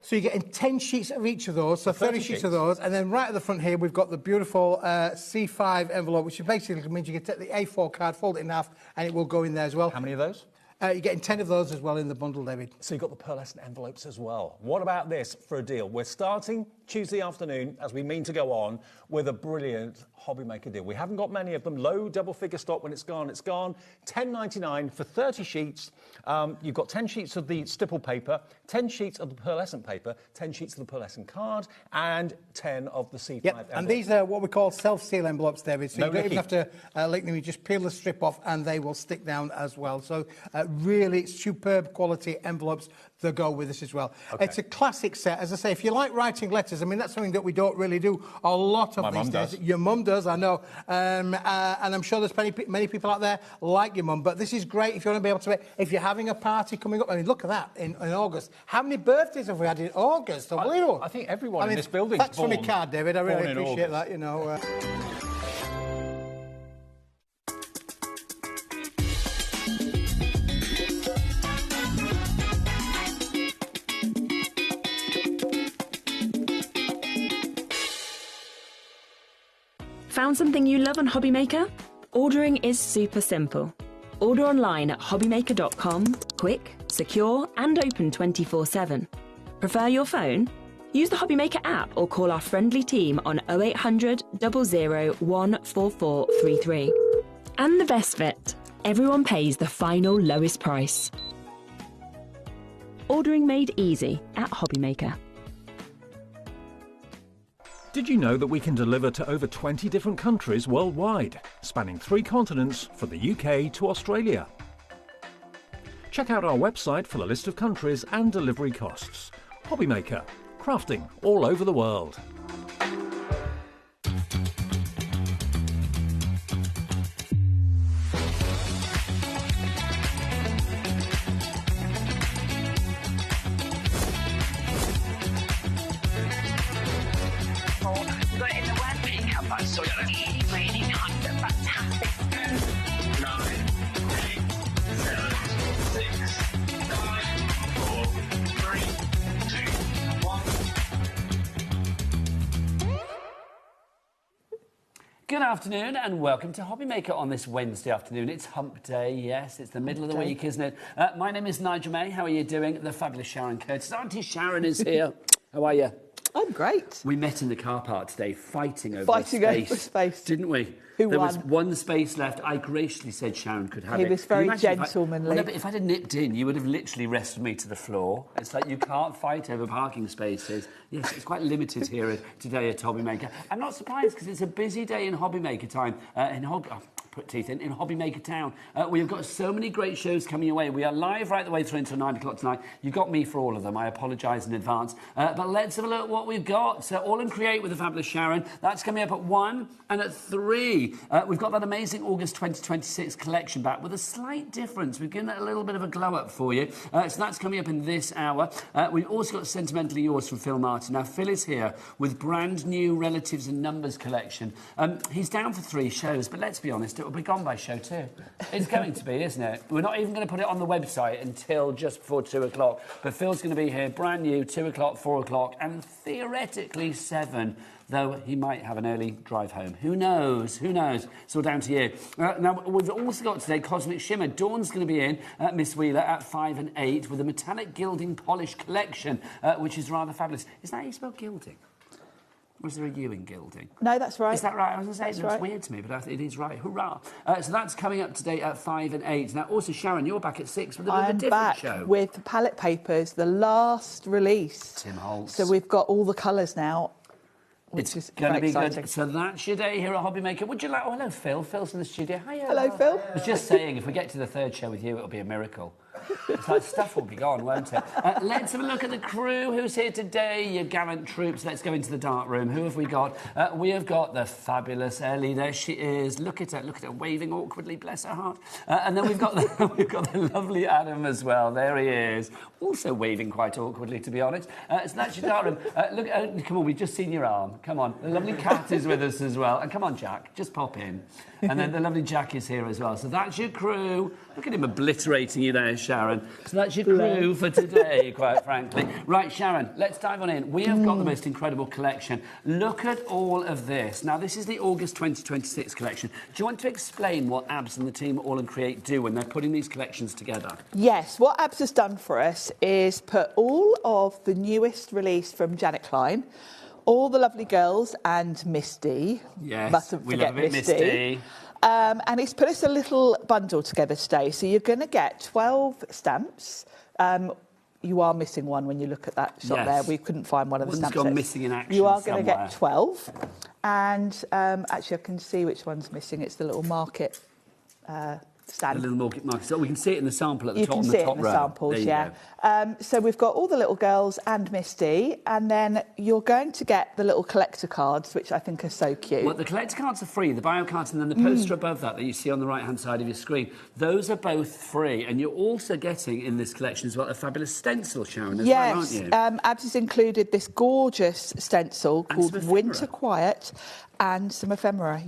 So you're getting 10 sheets of each of those, so 30 sheets of those. And then right at the front here, we've got the beautiful C5 envelope, which basically means you can take the A4 card, fold it in half, and it will go in there as well. How many of those? You're getting 10 of those as well in the bundle, David. So you've got the pearlescent envelopes as well. What about this for a deal? We're starting Tuesday afternoon, as we mean to go on, with a brilliant HobbyMaker deal. We haven't got many of them. Low double-figure stock. When it's gone, it's gone. $10.99 for 30 sheets. You've got 10 sheets of the stipple paper, 10 sheets of the pearlescent paper, 10 sheets of the pearlescent card, and 10 of the C5 envelopes. And these are what we call self-seal envelopes, David. So No you don't even leaky. have to lick them. You just peel the strip off, and they will stick down as well. So really superb quality envelopes that go with this as well. Okay. It's a classic set. As I say, if you like writing letters, I mean, that's something that we don't really do a lot of these days. Your mum does, I know. And I'm sure there's many people out there like your mum. But this is great if you want to be able to, if you're having a party coming up. I mean, look at that in August. How many birthdays have we had in August? Unbelievable. I think everyone in this building. Thanks for my card, David. I really appreciate that, you know. Found something you love on HobbyMaker? Ordering is super simple. Order online at hobbymaker.com, quick, secure, and open 24/7. Prefer your phone? Use the HobbyMaker app or call our friendly team on 0800 00 14433. And the best bit, everyone pays the final lowest price. Ordering made easy at HobbyMaker. Did you know that we can deliver to over 20 different countries worldwide, spanning 3 continents from the UK to Australia? Check out our website for the list of countries and delivery costs. HobbyMaker, crafting all over the world. Good afternoon and welcome to HobbyMaker on this Wednesday afternoon. It's hump day, yes, it's the middle of the week, isn't it? My name is Nigel May. How are you doing? The fabulous Sharon Curtis. Auntie Sharon is here. How are you? I'm great. We met in the car park today fighting over space. Didn't we? Who there won? was one space left. I graciously said Sharon could have it. He was very gentlemanly. No, but if I'd have nipped in, you would have literally wrestled me to the floor. It's like you can't fight over parking spaces. Yes, it's quite limited here today at HobbyMaker. I'm not surprised because it's a busy day in HobbyMaker time. Put teeth in HobbyMaker Town. We've got so many great shows coming away. We are live right the way through until 9 o'clock tonight. You got me for all of them. I apologise in advance. But let's have a look at what we've got. So All and Create with the fabulous Sharon. That's coming up at 1 and at 3. We've got that amazing August 2026 collection back with a slight difference. We've given it a little bit of a glow up for you. So that's coming up in this hour. We've also got Sentimentally Yours from Phil Martin. Now, Phil is here with brand new Relatives and Numbers collection. He's down for 3 shows, but let's be honest, it will be gone by show 2. It's going to be, isn't it? We're not even going to put it on the website until just before 2 o'clock. But Phil's going to be here, brand new, 2 o'clock, 4 o'clock, and theoretically 7. Though he might have an early drive home. Who knows? Who knows? It's all down to you. Now, we've also got today Cosmic Shimmer. Dawn's going to be in, Miss Wheeler, at 5 and 8 with a metallic gilding polish collection, which is rather fabulous. Is that how you spell gilding? Or is there a U in gilding? No, that's right. Is that right? I was going to say, that's it looks right. weird to me, but it is right. Hurrah. So that's coming up today at 5 and 8. Now, also, Sharon, you're back at 6 with a different show. I'm back with Palette Papers, the last release. Tim Holtz. So we've got all the colours now. Which is going to be exciting. good. So that's your day here at HobbyMaker. Would you like... Oh, hello, Phil. Phil's in the studio. Hiya. Hello, Phil. I was just saying, if we get to the 3rd show with you, it'll be a miracle. It's like stuff will be gone, won't it? Let's have a look at the crew who's here today, your gallant troops. Let's go into the dark room. Who have we got? We have got the fabulous Ellie. There she is. Look at her, waving awkwardly, bless her heart. And then we've got the lovely Adam as well. There he is. Also waving quite awkwardly, to be honest. So that's your dark room. Look, come on, we've just seen your arm. Come on. The lovely Cat is with us as well. And come on, Jack, just pop in. And then the lovely Jack is here as well. So that's your crew. Look at him obliterating you there, Sharon. Sharon. So that's your clue for today, quite frankly. Right, Sharon, let's dive on in. We have got the most incredible collection. Look at all of this. Now, this is the August 2026 collection. Do you want to explain what Abs and the team at All and Create do when they're putting these collections together? Yes, what Abs has done for us is put all of the newest release from Janet Klein, all the lovely girls and Misty. Yes, mustn't we forget love it, Misty. And he's put us a little bundle together today. So you're going to get 12 stamps. You are missing one when you look at that shot there. We couldn't find one of the stamps. One's gone missing in action. You are going to get 12. And actually, I can see which one's missing. It's the little market stand. The little market. So we can see it in the sample at the top. You can see it in the samples, yeah. So we've got all the little girls and Misty, and then you're going to get the little collector cards, which I think are so cute. Well, the collector cards are free, the bio cards, and then the poster above that you see on the right-hand side of your screen. Those are both free, and you're also getting in this collection as well a fabulous stencil, Sharon, as well, aren't you? Yes, Abs has included this gorgeous stencil called Winter Quiet and some ephemera,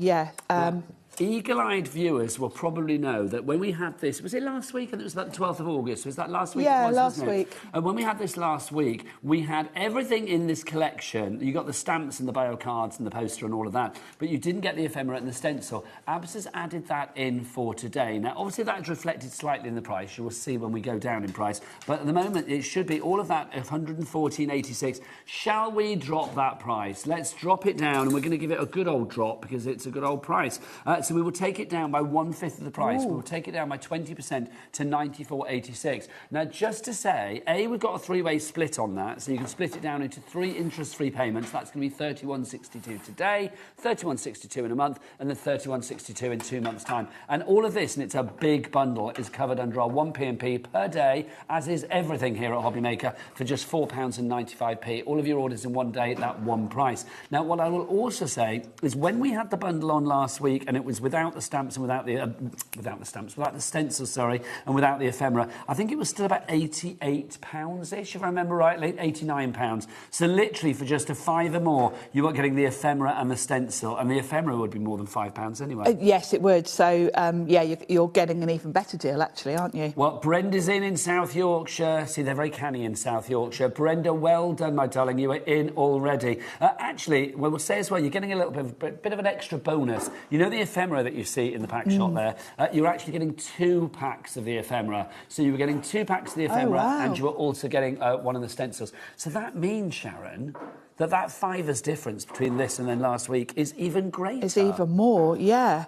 Eagle-eyed viewers will probably know that when we had this, was it last week? I think it was about the 12th of August. Was that last week? Yeah, last week. And when we had this last week, we had everything in this collection. You got the stamps and the bio cards and the poster and all of that, but you didn't get the ephemera and the stencil. Abs has added that in for today. Now, obviously, that is reflected slightly in the price. You will see when we go down in price. But at the moment, it should be all of that, 114.86. Shall we drop that price? Let's drop it down, and we're going to give it a good old drop because it's a good old price. So we will take it down by 1/5 of the price. We will take it down by 20% to 94.86. Now, just to say, we've got a three-way split on that, so you can split it down into 3 interest-free payments. That's going to be 31.62 today, 31.62 in a month, and then 31.62 in 2 months' time. And all of this, and it's a big bundle, is covered under our 1 P&P per day, as is everything here at HobbyMaker, for just £4.95. All of your orders in one day at that one price. Now, what I will also say is when we had the bundle on last week, and it was without the stamps and without the stencil, sorry, and without the ephemera, I think it was still about £88-ish, if I remember rightly, £89. So literally for just a £5 more, you are getting the ephemera and the stencil, and the ephemera would be more than £5 anyway. Yes, it would. So, you're getting an even better deal, actually, aren't you? Well, Brenda's in South Yorkshire. See, they're very canny in South Yorkshire. Brenda, well done, my darling. You are in already. Actually, we'll say as well, you're getting a little bit of an extra bonus. You know the ephemera that you see in the pack shot there? You're actually getting 2 packs of the ephemera. So you were getting 2 packs of the ephemera, and you were also getting one of the stencils. So that means, Sharon, that $5 difference between this and then last week is even greater. It's even more, yeah.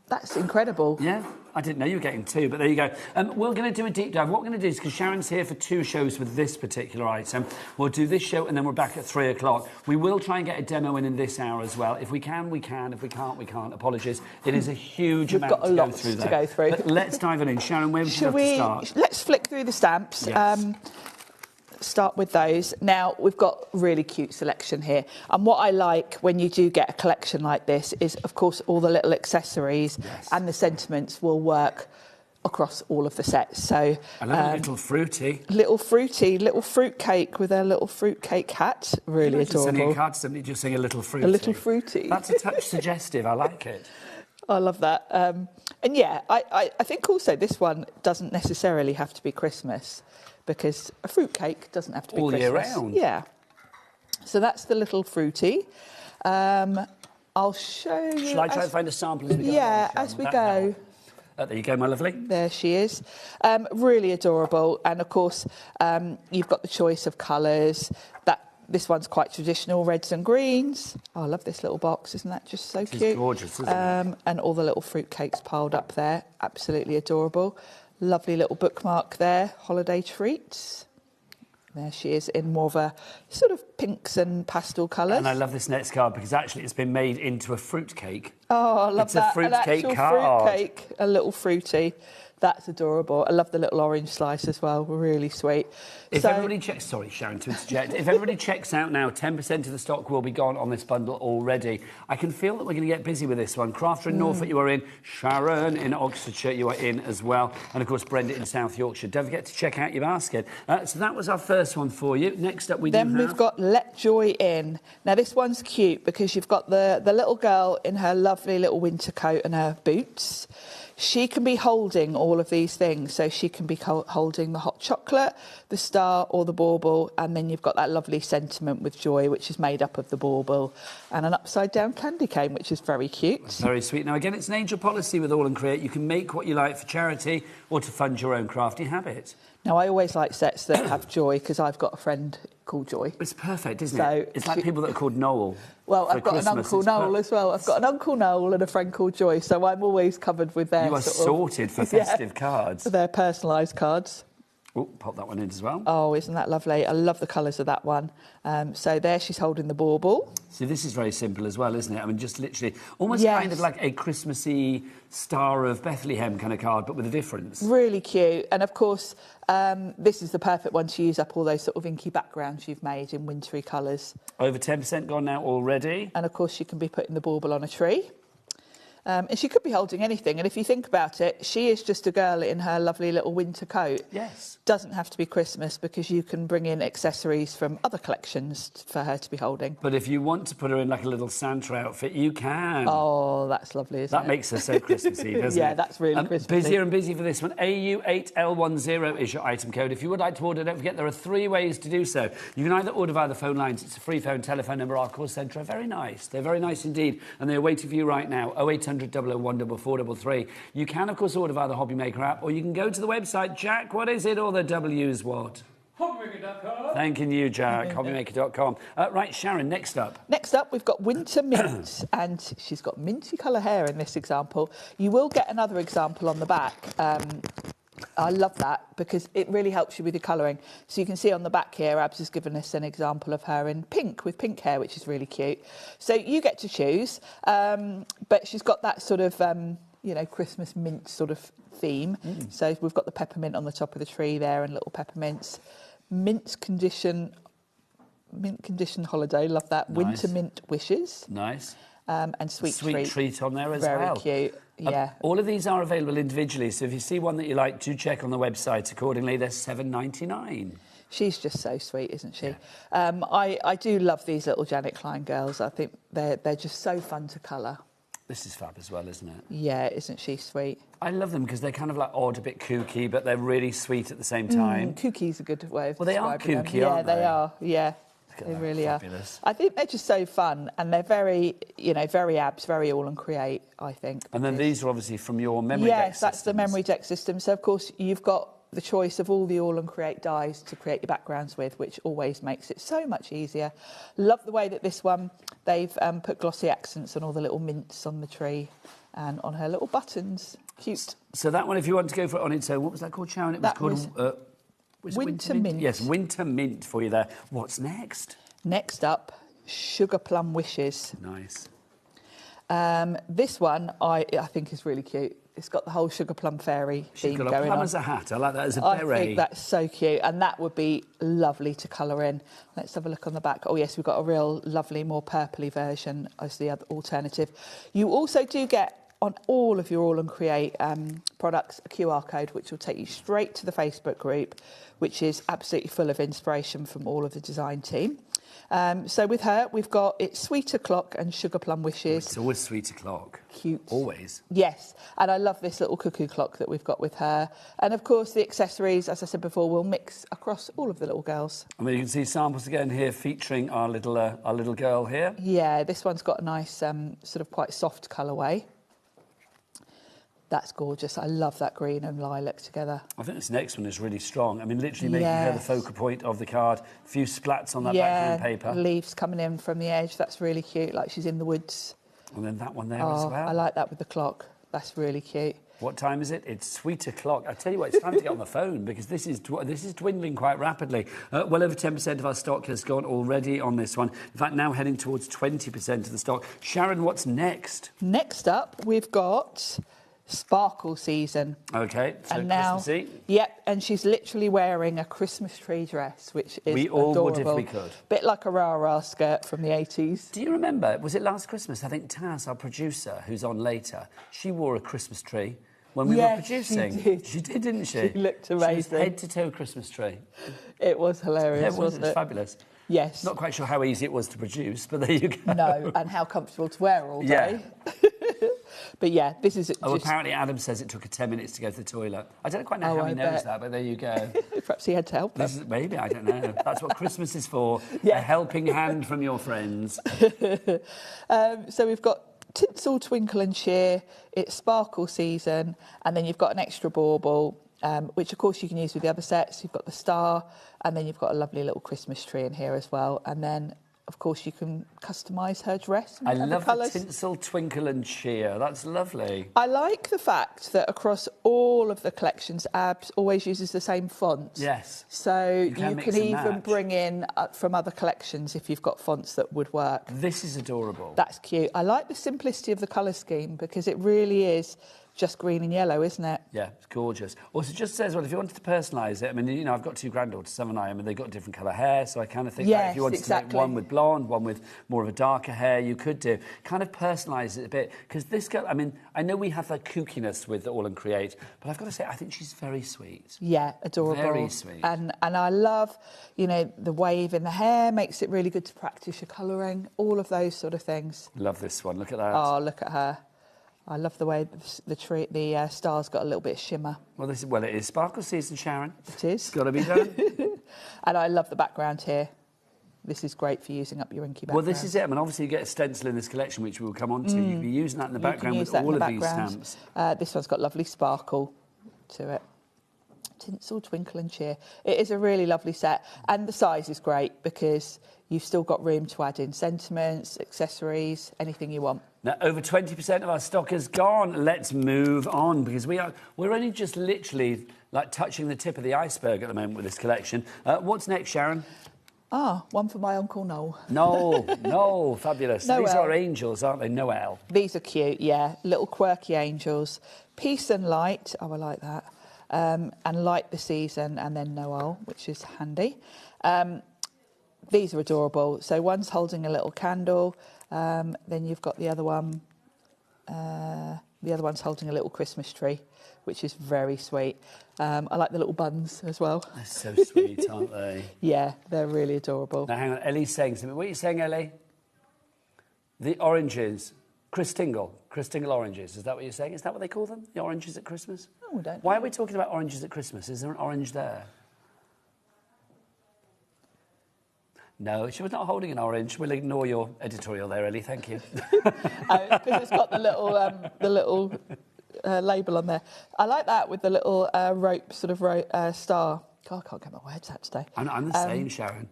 That's incredible. Yeah, I didn't know you were getting 2, but there you go. We're going to do a deep dive. What we're going to do is, because Sharon's here for 2 shows with this particular item, we'll do this show and then we're back at 3 o'clock. We will try and get a demo in this hour as well. If we can, we can. If we can't, we can't. Apologies. It is a huge amount to go through there. We've got a lot to go through. But let's dive in. Sharon, where would you like to start? Let's flick through the stamps. Yes. Start with those. Now, we've got a really cute selection here. And what I like when you do get a collection like this is, of course, all the little accessories and the sentiments will work across all of the sets. So I love a little fruity. Little fruit cake with a little fruit cake hat. Really adorable. Sending a card, somebody just saying a little fruity. A little fruity. That's a touch suggestive. I like it. I love that. And yeah, I think also this one doesn't necessarily have to be Christmas, because a fruitcake doesn't have to be all Christmas. Year round. Yeah. So that's the little fruity. I'll show you. Shall I try and find a sample as we go? Yeah, as we go. There you go, my lovely. There she is. Really adorable. And of course, you've got the choice of colours. This one's quite traditional, reds and greens. Oh, I love this little box. Isn't that just so cute? It's gorgeous, isn't it? And all the little fruitcakes piled up there. Absolutely adorable. Lovely little bookmark there, holiday treats. There she is in more of a sort of pinks and pastel colours. And I love this next card because actually it's been made into a fruitcake. Oh, I love that. It's a fruitcake card. Fruitcake, a little fruity. That's adorable. I love the little orange slice as well. Really sweet. If everybody checks... Sorry, Sharon, to interject. If everybody checks out now, 10% of the stock will be gone on this bundle already. I can feel that we're going to get busy with this one. Crafter in Norfolk, you are in. Sharon in Oxfordshire, you are in as well. And, of course, Brenda in South Yorkshire. Don't forget to check out your basket. So that was our first one for you. Next up, we've got Let Joy In. Now, this one's cute because you've got the little girl in her lovely little winter coat and her boots. she can be holding all of these things. So she can be holding the hot chocolate, the star or the bauble, and then you've got that lovely sentiment with joy, which is made up of the bauble, and an upside down candy cane, which is very cute. Very sweet. Now, again, it's an angel policy with All and Create. You can make what you like for charity or to fund your own crafty habit. Now, I always like sets that have Joy because I've got a friend called Joy. It's perfect, isn't it? It's like people that are called Noel. Well, I've got an Uncle Noel as well. I've got an Uncle Noel and a friend called Joy, so I'm always covered with their... You are sorted for festive cards. Their personalised cards. Oh, pop that one in as well. Oh, isn't that lovely? I love the colours of that one. So there she's holding the bauble. So this is very simple as well, isn't it? I mean, just literally almost kind of like a Christmassy Star of Bethlehem kind of card, but with a difference. Really cute. And, of course, this is the perfect one to use up all those sort of inky backgrounds you've made in wintry colours. Over 10% gone now already. And, of course, she can be putting the bauble on a tree. And she could be holding anything. And if you think about it, she is just a girl in her lovely little winter coat. Yes. Doesn't have to be Christmas because you can bring in accessories from other collections for her to be holding. But if you want to put her in like a little Santa outfit, you can. Oh, that's lovely, isn't it? That makes her so Christmassy, doesn't it? Yeah, that's really Christmassy. Busier and busy for this one. AU8L10 is your item code. If you would like to order, don't forget there are 3 ways to do so. You can either order via the phone lines. It's a free telephone number. Our call centre are very nice. They're very nice indeed. And they're waiting for you right now. 0800 001 433. You can, of course, order via the HobbyMaker app, or you can go to the website. Jack, what is it? Or the W's what? HobbyMaker.com. Thanking you, Jack. HobbyMaker.com. Right, Sharon, next up. Next up, we've got Winter Mint, and she's got minty colour hair in this example. You will get another example on the back. I love that because it really helps you with your colouring. So you can see on the back here, Abs has given us an example of her in pink, with pink hair, which is really cute. So you get to choose, but she's got that sort of, Christmas mint sort of theme. So we've got the peppermint on the top of the tree there and little peppermints. Mint condition holiday, love that. Nice. Winter mint wishes. Nice. And sweet treat on there as well. Very cute. Yeah. All of these are available individually, so if you see one that you like, do check on the website accordingly. They're $7.99. She's just so sweet, isn't she? Yeah. I do love these little Janet Klein girls. I think they're just so fun to colour. This is fab as well, isn't it? Yeah, isn't she sweet? I love them because they're kind of like odd, a bit kooky, but they're really sweet at the same time. Kooky's a good way of describing them. Well, they are kooky, aren't they? Yeah, they are, yeah. They really fabulous. Are. I think they're just so fun, and they're very, very Abs, very All and Create, I think. And then these are obviously from your memory deck Yes, that's the memory deck system. So, of course, you've got the choice of all the All and Create dies to create your backgrounds with, which always makes it so much easier. Love the way that this one, they've put glossy accents on all the little mints on the tree and on her little buttons. Cute. So that one, if you want to go for it on its own, what was that called, Sharon? It was called... Winter mint. Yes, Winter Mint for you there. What's next? Next up, Sugar Plum Wishes. Nice. This one I think is really cute. It's got the whole Sugar Plum fairy theme going on. Plum as a hat. I like that as a beret. I think that's so cute, and that would be lovely to colour in. Let's have a look on the back. Oh yes, we've got a real lovely, more purpley version as the other alternative. You also do get on all of your All and Create products a QR code which will take you straight to the Facebook group, which is absolutely full of inspiration from all of the design team. So with her, we've got It's Sweet O'Clock and Sugar Plum Wishes. It's always Sweet O'Clock. Cute. Always. Yes, and I love this little cuckoo clock that we've got with her. And of course, the accessories, as I said before, will mix across all of the little girls. I mean, you can see samples again here featuring our little girl here. Yeah, this one's got a nice sort of quite soft colourway. That's gorgeous. I love that green and lilac together. I think this next one is really strong. I mean, literally making her the focal point of the card. A few splats on that backhand paper. Leaves coming in from the edge. That's really cute, like she's in the woods. And then that one there as well. I like that with the clock. That's really cute. What time is it? It's Sweet O'Clock. I tell you what, it's time to get on the phone because this is dwindling quite rapidly. Well over 10% of our stock has gone already on this one. In fact, now heading towards 20% of the stock. Sharon, what's next? Next up, we've got Sparkle Season. Okay, so and now, Christmassy. Yep, and she's literally wearing a Christmas tree dress, which is We all adorable. would if we could. Bit like a rah-rah skirt from the 80s. Do you remember, was it last Christmas? I think Taz, our producer, who's on later, she wore a Christmas tree when we were producing. She did. She did, didn't she? She looked amazing. She was head to toe Christmas tree. It was hilarious, wasn't it? It was fabulous. Yes. Not quite sure how easy it was to produce, but there you go. No, and how comfortable to wear all day. Yeah. But yeah, this is Oh, just... apparently Adam says it took her 10 minutes to go to the toilet. I don't quite know how I he knows bet. that, but there you go. Perhaps he had to help her. Maybe, I don't know. That's what Christmas is for. Yeah. A helping hand from your friends. So we've got Tinsel, Twinkle and Cheer. It's sparkle season. And then you've got an extra bauble, which of course you can use with the other sets. You've got the star, and then you've got a lovely little Christmas tree in here as well. And then, of course, you can customise her dress. I love the colours. Tinsel, Twinkle and Cheer. That's lovely. I like the fact that across all of the collections, Abs always uses the same fonts. Yes. So you can mix can and even match. bring in from other collections if you've got fonts that would work. This is adorable. That's cute. I like the simplicity of the colour scheme because it really is just green and yellow, isn't it? Yeah, it's gorgeous. Also, it just says, well, if you wanted to personalise it, I mean, you know, I've got 2 granddaughters, haven't I? I mean, they've got different colour hair, so I kind of think that if you wanted to make one with blonde, one with more of a darker hair, you could do. Kind of personalise it a bit. Because this girl, I mean, I know we have that kookiness with All and Create, but I've got to say, I think she's very sweet. Yeah, adorable. Very sweet. And I love, you know, the wave in the hair makes it really good to practice your colouring, all of those sort of things. Love this one. Look at that. Oh, look at her. I love the way the star's got a little bit of shimmer. Well, it is sparkle season, Sharon. It is. It's got to be done. And I love the background here. This is great for using up your inky background. Well, this is it. I mean, obviously you get a stencil in this collection, which we'll come on to. You can be using that in the background with all of these stamps. This one's got lovely sparkle to it. Tinsel, Twinkle and Cheer. It is a really lovely set. And the size is great because you've still got room to add in sentiments, accessories, anything you want. Now, over 20% of our stock is gone. Let's move on because we're only just literally like touching the tip of the iceberg at the moment with this collection. What's next, Sharon? One for my Uncle Noel. No, fabulous. Noel. These are angels, aren't they? Noel. These are cute, yeah. Little quirky angels. Peace and light. Oh, I like that. And light the season, and then Noel, which is handy. These are adorable. So one's holding a little candle. Then you've got the other one. The other one's holding a little Christmas tree, which is very sweet. I like the little buns as well. They're so sweet, aren't they? Yeah, they're really adorable. Now, hang on. Ellie's saying something. What are you saying, Ellie? The oranges. Chris Tingle oranges. Is that what you're saying? Is that what they call them? The oranges at Christmas? Oh, I don't know. Why are we talking about oranges at Christmas? Is there an orange there? No, she was not holding an orange. We'll ignore your editorial there, Ellie. Thank you. Because it's got the little label on there. I like that with the little rope star. God, I can't get my words out today. I'm the same, Sharon.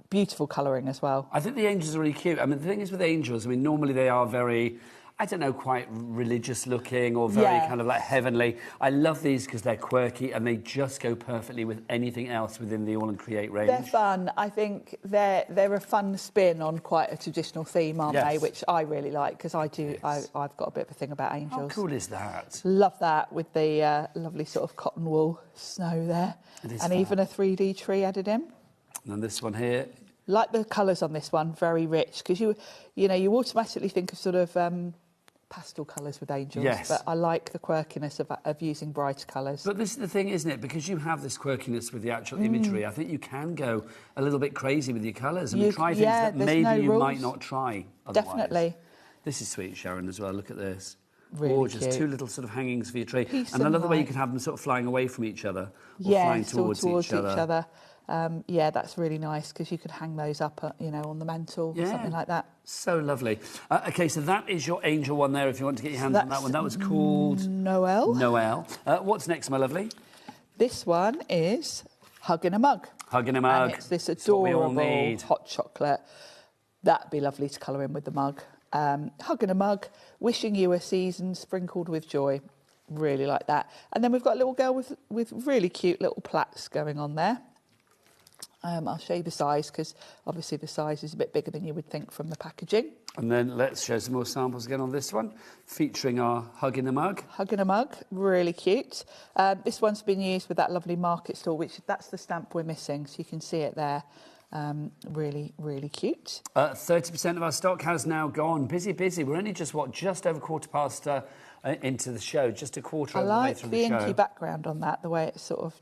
Beautiful colouring as well. I think the angels are really cute. I mean, the thing is with angels, I mean, normally they are very, I don't know, quite religious looking or very kind of like heavenly. I love these because they're quirky and they just go perfectly with anything else within the All and Create range. They're fun. I think they're a fun spin on quite a traditional theme, aren't they? Which I really like because I do. Yes. I've got a bit of a thing about angels. How cool is that? Love that with the lovely sort of cotton wool snow there, and even a 3D tree added in. And this one here. Like the colours on this one, very rich because you automatically think of sort of pastel colours with angels. Yes. But I like the quirkiness of using brighter colours. But this is the thing, isn't it? Because you have this quirkiness with the actual imagery, I think you can go a little bit crazy with your colours and try things that maybe you might not try otherwise. Definitely. This is sweet, Sharon, as well. Look at this. Really gorgeous. cute. 2 little sort of hangings for your tree. Peace and I love the way you light. can have them sort of flying away from each other or flying towards each other. Yeah, that's really nice because you could hang those up, on the mantle or something like that. So lovely. OK, so that is your angel one there if you want to get your hands on that one. That was called... Noel. What's next, my lovely? This one is Hug in a Mug. Hug in a Mug. And it's this It's what we all adorable need. hot chocolate. That'd be lovely to colour in with the mug. Hug in a Mug, wishing you a season sprinkled with joy. Really like that. And then we've got a little girl with really cute little plaits going on there. I'll show you the size because obviously the size is a bit bigger than you would think from the packaging. And then let's show some more samples again on this one, featuring our Hug in a Mug. Hug in a Mug, really cute. This one's been used with that lovely market stall, which that's the stamp we're missing, so you can see it there. Really, really cute. 30% of our stock has now gone. Busy. We're only just over quarter past into the show, just a quarter of the way through the show. I like the inky background on that, the way it's sort of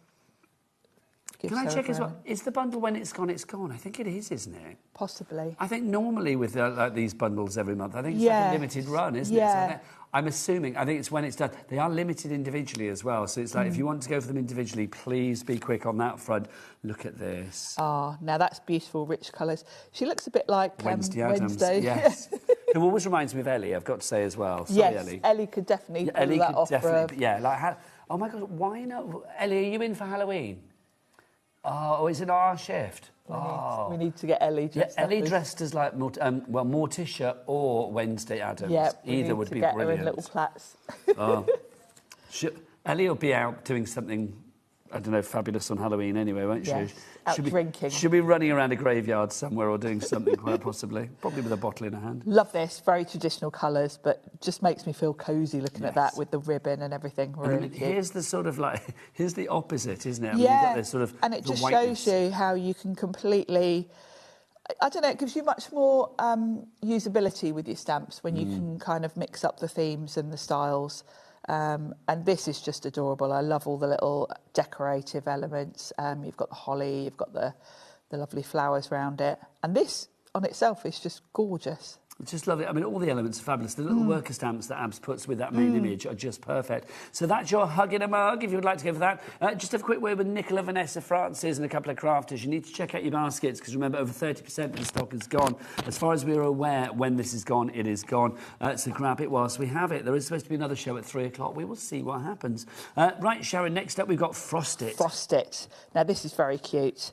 gives Can I her check as well? everyone. Is the bundle when it's gone, it's gone? I think it is, isn't it? Possibly. I think normally with like these bundles every month, I think it's like Yes. a limited run, isn't it? So I'm assuming, I think it's when it's done. They are limited individually as well. So it's like, if you want to go for them individually, please be quick on that front. Look at this. Ah, now that's beautiful, rich colours. She looks a bit like Wednesday Addams. Wednesday. Yes. Who always reminds me of Ellie, I've got to say as well. Sorry, Yes, Ellie. Ellie could definitely pull Ellie that could off. definitely, yeah. Like, oh my God, why not? Ellie, are you in for Halloween? Oh, is it our shift? We need to get Ellie dressed up. Ellie dressed as like, Morticia or Wednesday Addams. Yeah, either would be get brilliant. her in little plaits. Ellie will be out doing something, I don't know, fabulous on Halloween anyway, won't Yes, she? out drinking. She'll be running around a graveyard somewhere or doing something, quite possibly. Probably with a bottle in her hand. Love this, very traditional colours, but just makes me feel cosy looking at that with the ribbon and everything. Really cute. Here's the sort of like, here's the opposite, isn't it? I mean, Yeah, you've got this sort of and it the just whiteness. shows you how you can completely, I don't know, it gives you much more usability with your stamps when you can kind of mix up the themes and the styles. And this is just adorable. I love all the little decorative elements. You've got the holly, you've got the lovely flowers around it. And this on itself is just gorgeous. Just love it. I mean, all the elements are fabulous. The little worker stamps that Abs puts with that main image are just perfect. So that's your hug in a mug, if you would like to go for that. Just have a quick word with Nicola, Vanessa, Francis and a couple of crafters. You need to check out your baskets because remember, over 30% of the stock is gone. As far as we're aware, when this is gone, it is gone. So grab it whilst we have it. There is supposed to be another show at 3 o'clock. We will see what happens. Right, Sharon, next up we've got Frost It. Frost It. Now, this is very cute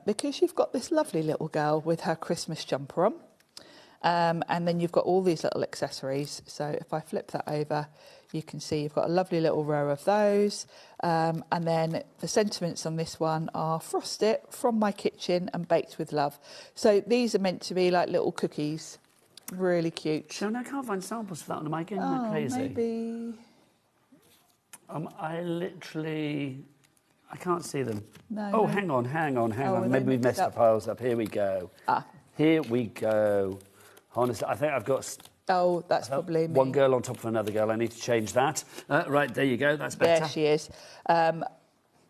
because you've got this lovely little girl with her Christmas jumper on. And then you've got all these little accessories. So if I flip that over, you can see you've got a lovely little row of those. And then the sentiments on this one are Frost It, from my kitchen and baked with love. So these are meant to be like little cookies. Really cute. Sharon, I can't find samples for that one. Am I getting crazy? Maybe. I can't see them. No, oh, no. hang on. we Maybe we've messed mixed the up. piles up. Here we go. Here we go. Honestly, I think I've got Oh, that's probably me. one girl on top of another girl. I need to change that. Right, there you go. That's better. There she is.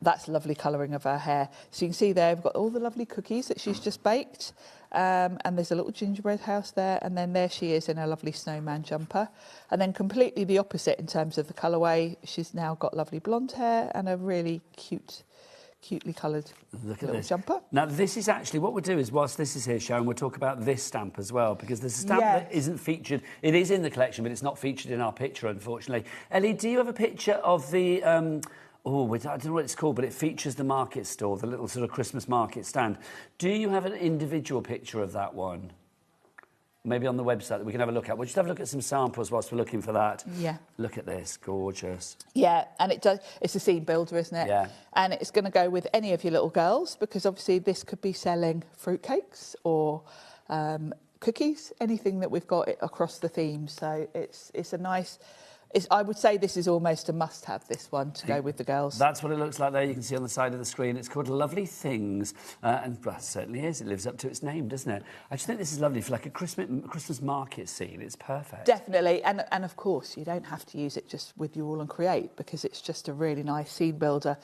That's lovely colouring of her hair. So you can see there, we've got all the lovely cookies that she's just baked. And there's a little gingerbread house there. And then there she is in her lovely snowman jumper. And then completely the opposite in terms of the colourway. She's now got lovely blonde hair and a really cutely coloured little jumper. Now, this is actually, what we'll do is, whilst this is here, Sharon, we'll talk about this stamp as well, because there's a stamp that isn't featured. It is in the collection, but it's not featured in our picture, unfortunately. Ellie, do you have a picture of the... I don't know what it's called, but it features the market store, the little sort of Christmas market stand. Do you have an individual picture of that one? Maybe on the website that we can have a look at. We'll just have a look at some samples whilst we're looking for that. Yeah. Look at this, gorgeous. Yeah, and it's a scene builder, isn't it? Yeah. And it's going to go with any of your little girls because obviously this could be selling fruitcakes or cookies, anything that we've got across the theme. So it's a nice... I would say this is almost a must-have, this one, to go with the girls. That's what it looks like there. You can see on the side of the screen. It's called Lovely Things. And well, it certainly is. It lives up to its name, doesn't it? I just think this is lovely for like a Christmas market scene. It's perfect. Definitely. And of course, you don't have to use it just with your All and Create because it's just a really nice scene builder.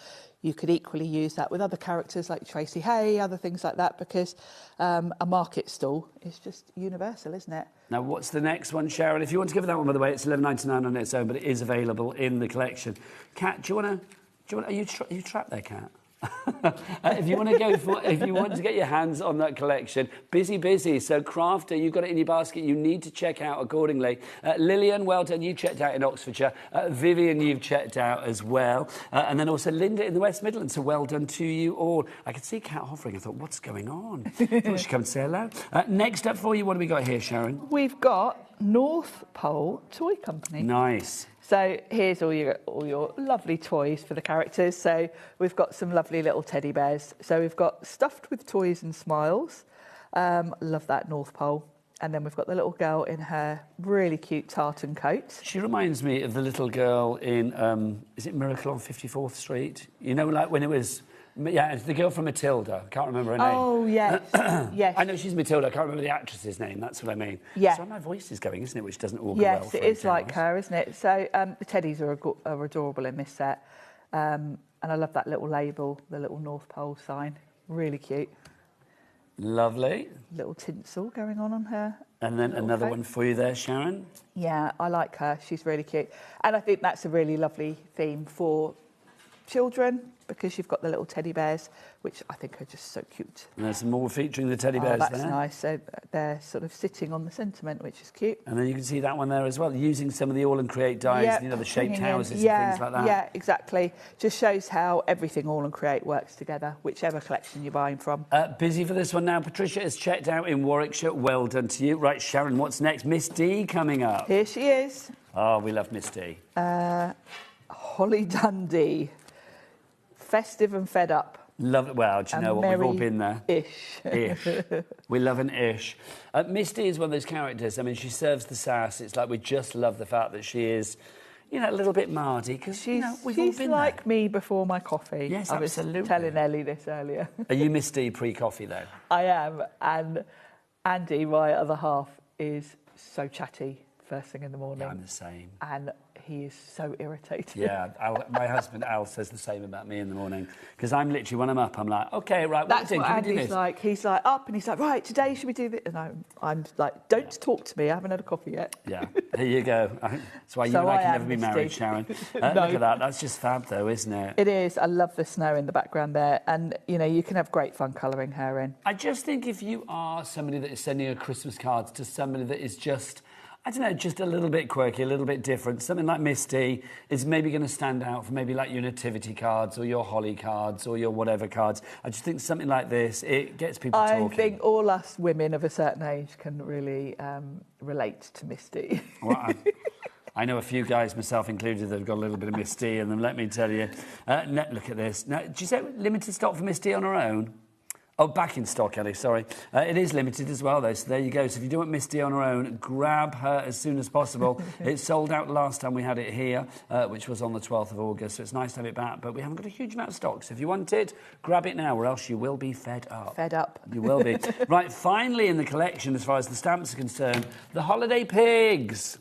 You could equally use that with other characters like Tracy Hay, other things like that, because a market stall is just universal, isn't it? Now, what's the next one, Sharon? If you want to give that one, by the way, it's $11.99 on its own, but it is available in the collection. Kat, are you trapped there, Kat? If you want to get your hands on that collection, busy. So Crafter, you've got it in your basket. You need to check out accordingly. Lillian, well done. You checked out in Oxfordshire. Vivian, you've checked out as well. And then also Linda in the West Midlands. So well done to you all. I could see Kat hovering. I thought, what's going on? I thought she'd come and say hello. Next up for you, what have we got here, Sharon? We've got North Pole Toy Company. Nice. So here's all your lovely toys for the characters. So we've got some lovely little teddy bears. So we've got Stuffed with Toys and Smiles. Love that North Pole. And then we've got the little girl in her really cute tartan coat. She reminds me of the little girl in, is it Miracle on 54th Street? You know, like when it was... Yeah, it's the girl from Matilda. I can't remember her name. Oh, yes. Yes. I know she's Matilda. I can't remember the actress's name. That's what I mean. Yeah. So my voice is going, isn't it? Which doesn't all go yes, well. it is like her, isn't it? So the teddies are adorable in this set. And I love that little label, the little North Pole sign. Really cute. Lovely. Little tinsel going on her. And then another one for you there, Sharon. Yeah, I like her. She's really cute. And I think that's a really lovely theme for children, because you've got the little teddy bears, which I think are just so cute. And there's some more featuring the teddy bears that's there. nice. So they're sort of sitting on the sentiment, which is cute. And then you can see that one there as well, using some of the All and Create dies, Yep, you know, the shaped bringing in- houses and things like that. Yeah, exactly. Just shows how everything All and Create works together, whichever collection you're buying from. Busy for this one now. Patricia is checked out in Warwickshire. Well done to you. Right, Sharon, what's next? Miss D coming up. Here she is. Oh, we love Miss D. Holly Dundee. Festive and fed up. Love it. Well, do you know what? We've all been there. Ish. Ish. We love an ish. Misty is one of those characters. I mean, she serves the sass. It's like we just love the fact that she is, you know, a little bit mardy, because, you know, we've all She's been like there. me before my coffee. Yes, I was absolutely. telling Ellie this earlier. Are you Misty pre-coffee, though? I am. And Andy, my other half, is so chatty first thing in the morning. Yeah, I'm the same. And he is so irritated. Yeah, my husband Al says the same about me in the morning, because I'm literally, when I'm up, I'm like, okay, right, That's what what can we do Andy's this? like. He's like up and he's like, right, today should we do this? And I'm like, don't talk to me. I haven't had a coffee yet. Yeah, here you go. That's why you So and I I can am never be Misty. married, Sharon. No. Look at that. That's just fab, though, isn't it? It is. I love the snow in the background there. And, you know, you can have great fun colouring her in. I just think if you are somebody that is sending a Christmas cards to somebody that is just, I don't know, just a little bit quirky, a little bit different, something like Misty is maybe going to stand out for maybe like your nativity cards or your holly cards or your whatever cards. I just think something like this, it gets people talking. I think all us women of a certain age can really relate to Misty. Well, I know a few guys, myself included, that have got a little bit of Misty in them, let me tell you. Look at this. Now, did you say limited stock for Misty on her own? Oh, back in stock, Ellie, sorry. It is limited as well, though, so there you go. So if you do want Misty on her own, grab her as soon as possible. It sold out last time we had it here, which was on the 12th of August, so it's nice to have it back, but we haven't got a huge amount of stock. So if you want it, grab it now, or else you will be fed up. Fed up. You will be. Right, finally in the collection, as far as the stamps are concerned, the Holiday Pigs.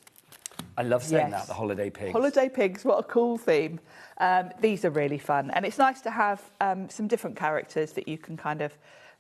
I love saying that, the Holiday Pigs. Holiday Pigs, what a cool theme. These are really fun. And it's nice to have some different characters that you can kind of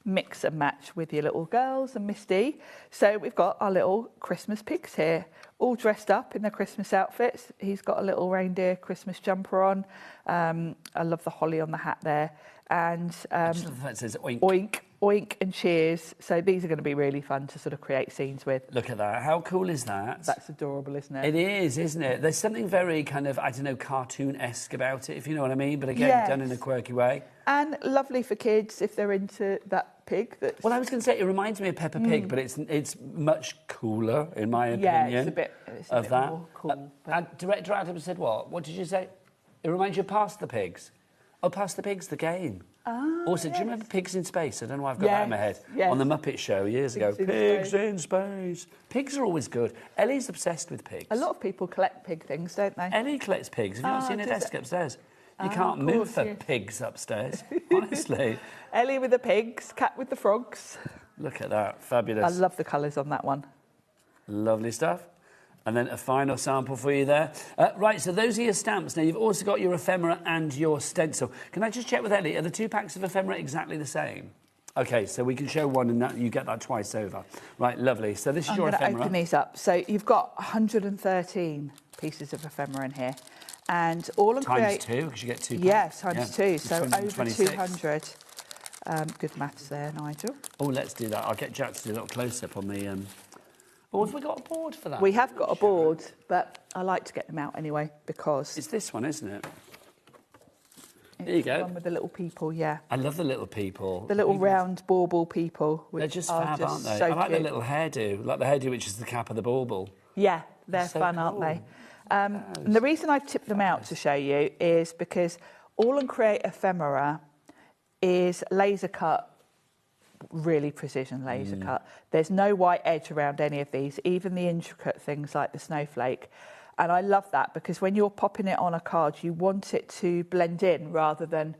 mix and match with your little girls and Misty. So we've got our little Christmas pigs here, all dressed up in their Christmas outfits. He's got a little reindeer Christmas jumper on. I love the holly on the hat there. And I just love the fact it says oink. oink, oink and cheers. So these are going to be really fun to sort of create scenes with. Look at that. How cool is that? That's adorable, isn't it? It is, isn't it? There's something very kind of, I don't know, cartoon-esque about it, if you know what I mean, but again, Yes. done in a quirky way. And lovely for kids if they're into that pig. That's... Well, I was going to say, it reminds me of Peppa Pig, but it's much cooler, in my opinion, Yeah, it's a bit that. more cool. And Director Adam said what? What did you say? It reminds you of Past the Pigs. Oh, Past the Pigs, the game. Also, do you remember Pigs in Space? I don't know why I've got that in my head. Yes. On the Muppet Show years ago. Pigs in Space. Pigs are always good. Ellie's obsessed with pigs. A lot of people collect pig things, don't they? Ellie collects pigs. Have you not seen her does desk it? upstairs? You Ah, can't of move course, for yes. pigs upstairs, honestly. Ellie with the pigs, Cat with the frogs. Look at that. I Fabulous. love the colours on that one. Lovely stuff. And then a final sample for you there. Right, so those are your stamps. Now, you've also got your ephemera and your stencil. Can I just check with Ellie, are the 2 packs of ephemera exactly the same? OK, so we can show one and that you get that twice over. Right, lovely. So this is I'm your going to ephemera. open these up. So you've got 113 pieces of ephemera in here. And all and Times create... 2, because you get 2 packs. Yes, times 2. It's So over 226. 200. Good maths there, Nigel. Oh, let's do that. I'll get Jack to do a little close-up on the... Oh, have we got a board for that? We have got a board, but I like to get them out anyway because... It's this one, isn't it? There you the go. one with the little people, yeah. I love the little people. The little round bauble people. They're which just are fab, just aren't they? So I like cute. the little hairdo, like the hairdo which is the cap of the bauble. Yeah, they're so fun, cool. aren't they? And the reason I've tipped them out to show you is because All and Create ephemera is laser cut, really precision laser cut. There's no white edge around any of these, even the intricate things like the snowflake. And I love that because when you're popping it on a card, you want it to blend in rather than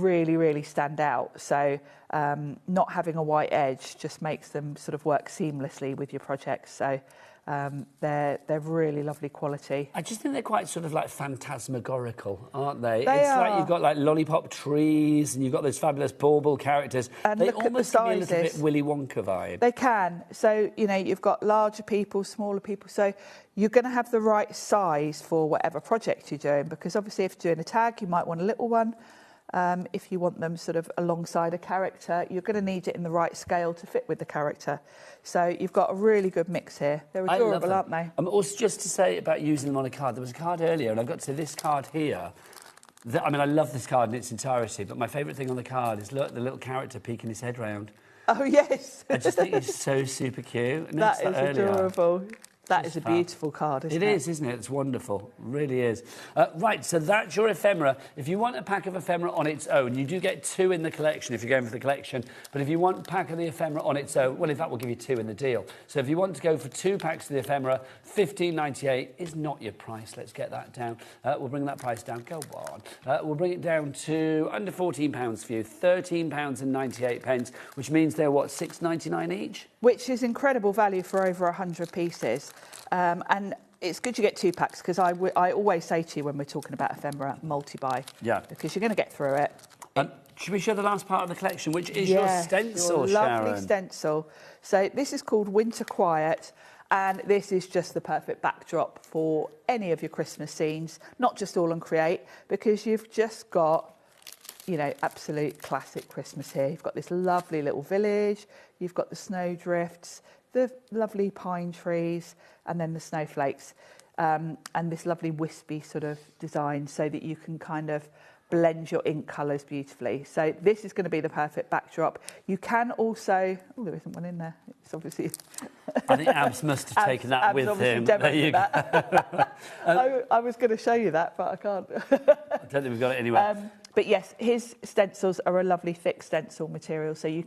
really, really stand out. So not having a white edge just makes them sort of work seamlessly with your projects. So they're really lovely quality. I just think they're quite sort of like phantasmagorical, aren't they? They it's are. like you've got like lollipop trees and you've got those fabulous bauble characters. And they look at the almost give me a little bit sizes. Willy Wonka vibe. They can. So, you know, you've got larger people, smaller people. So you're going to have the right size for whatever project you're doing, because obviously if you're doing a tag, you might want a little one. If you want them sort of alongside a character, you're going to need it in the right scale to fit with the character. So you've got a really good mix here. They're adorable, aren't they? Also, just to say about using them on a card, there was a card earlier, and I've got to say this card here. I mean, I love this card in its entirety, but my favourite thing on the card is, look, the little character peeking his head round. Oh, yes. I just think he's so super cute. That is adorable. That is a fab. beautiful card, isn't it? It is, isn't it? It's wonderful. It really is. Right, so that's your ephemera. If you want a pack of ephemera on its own, you do get 2 in the collection if you're going for the collection. But if you want a pack of the ephemera on its own, well, in fact, we'll give you 2 in the deal. So if you want to go for 2 packs of the ephemera, $15.98 is not your price. Let's get that down. We'll bring that price down. Go on. We'll bring it down to under £14 for you, £13.98, which means they're, what, $6.99 each? Which is incredible value for over 100 pieces. And it's good you get 2 packs, because I always say to you when we're talking about ephemera, multi-buy. Yeah. Because you're going to get through it. Should we show the last part of the collection, which is your stencil, your lovely Sharon? stencil. So this is called Winter Quiet, and this is just the perfect backdrop for any of your Christmas scenes, not just All on Create, because you've just got, you know, absolute classic Christmas here. You've got this lovely little village, you've got the snowdrifts, the lovely pine trees, and then the snowflakes, and this lovely wispy sort of design, so that you can kind of blend your ink colours beautifully. So this is going to be the perfect backdrop. You can also... Oh, there isn't one in there. It's obviously... I think Abs must have taken that with him. There you go. I was going to show you that, but I can't. I don't think we've got it anywhere. But yes, his stencils are a lovely thick stencil material, so you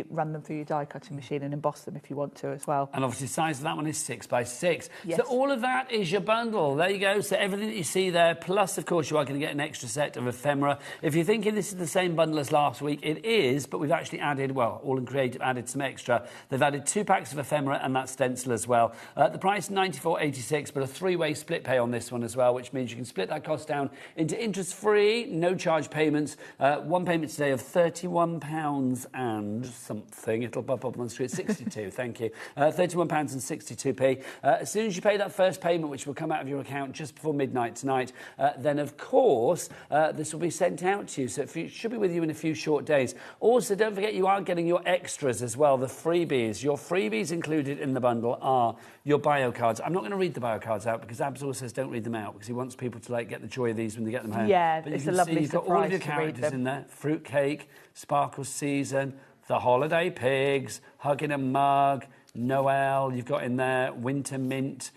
run them through your die cutting machine and emboss them if you want to as well. And obviously the size of that one is 6 by 6. Yes. So all of that is your bundle. There you go. So everything that you see there, plus of course you are going to get an extra set of ephemera. If you're thinking this is the same bundle as last week, it is, but we've actually added, well, All in Creative added some extra. They've added 2 packs of ephemera and that stencil as well. The price $94.86, but a 3-way split pay on this one as well, which means you can split that cost down into interest-free, no charge payments. One payment today of £31 and something. It'll pop up on the screen. 62, thank you. £31 and 62p. As soon as you pay that first payment, which will come out of your account just before midnight tonight, then of course this will be sent out to you. So it should be with you in a few short days. Also, don't forget you are getting your extras as well, the freebies. Your freebies included in the bundle are your bio cards. I'm not going to read the bio cards out because Abs always says don't read them out because he wants people to like get the joy of these when they get them home. Yeah, but it's you a can lovely see you've got all of your surprise to read characters them. in there. Fruitcake, Sparkle Season, The Holiday Pigs, Hugging a Mug, Noel, you've got in there Winter Mint,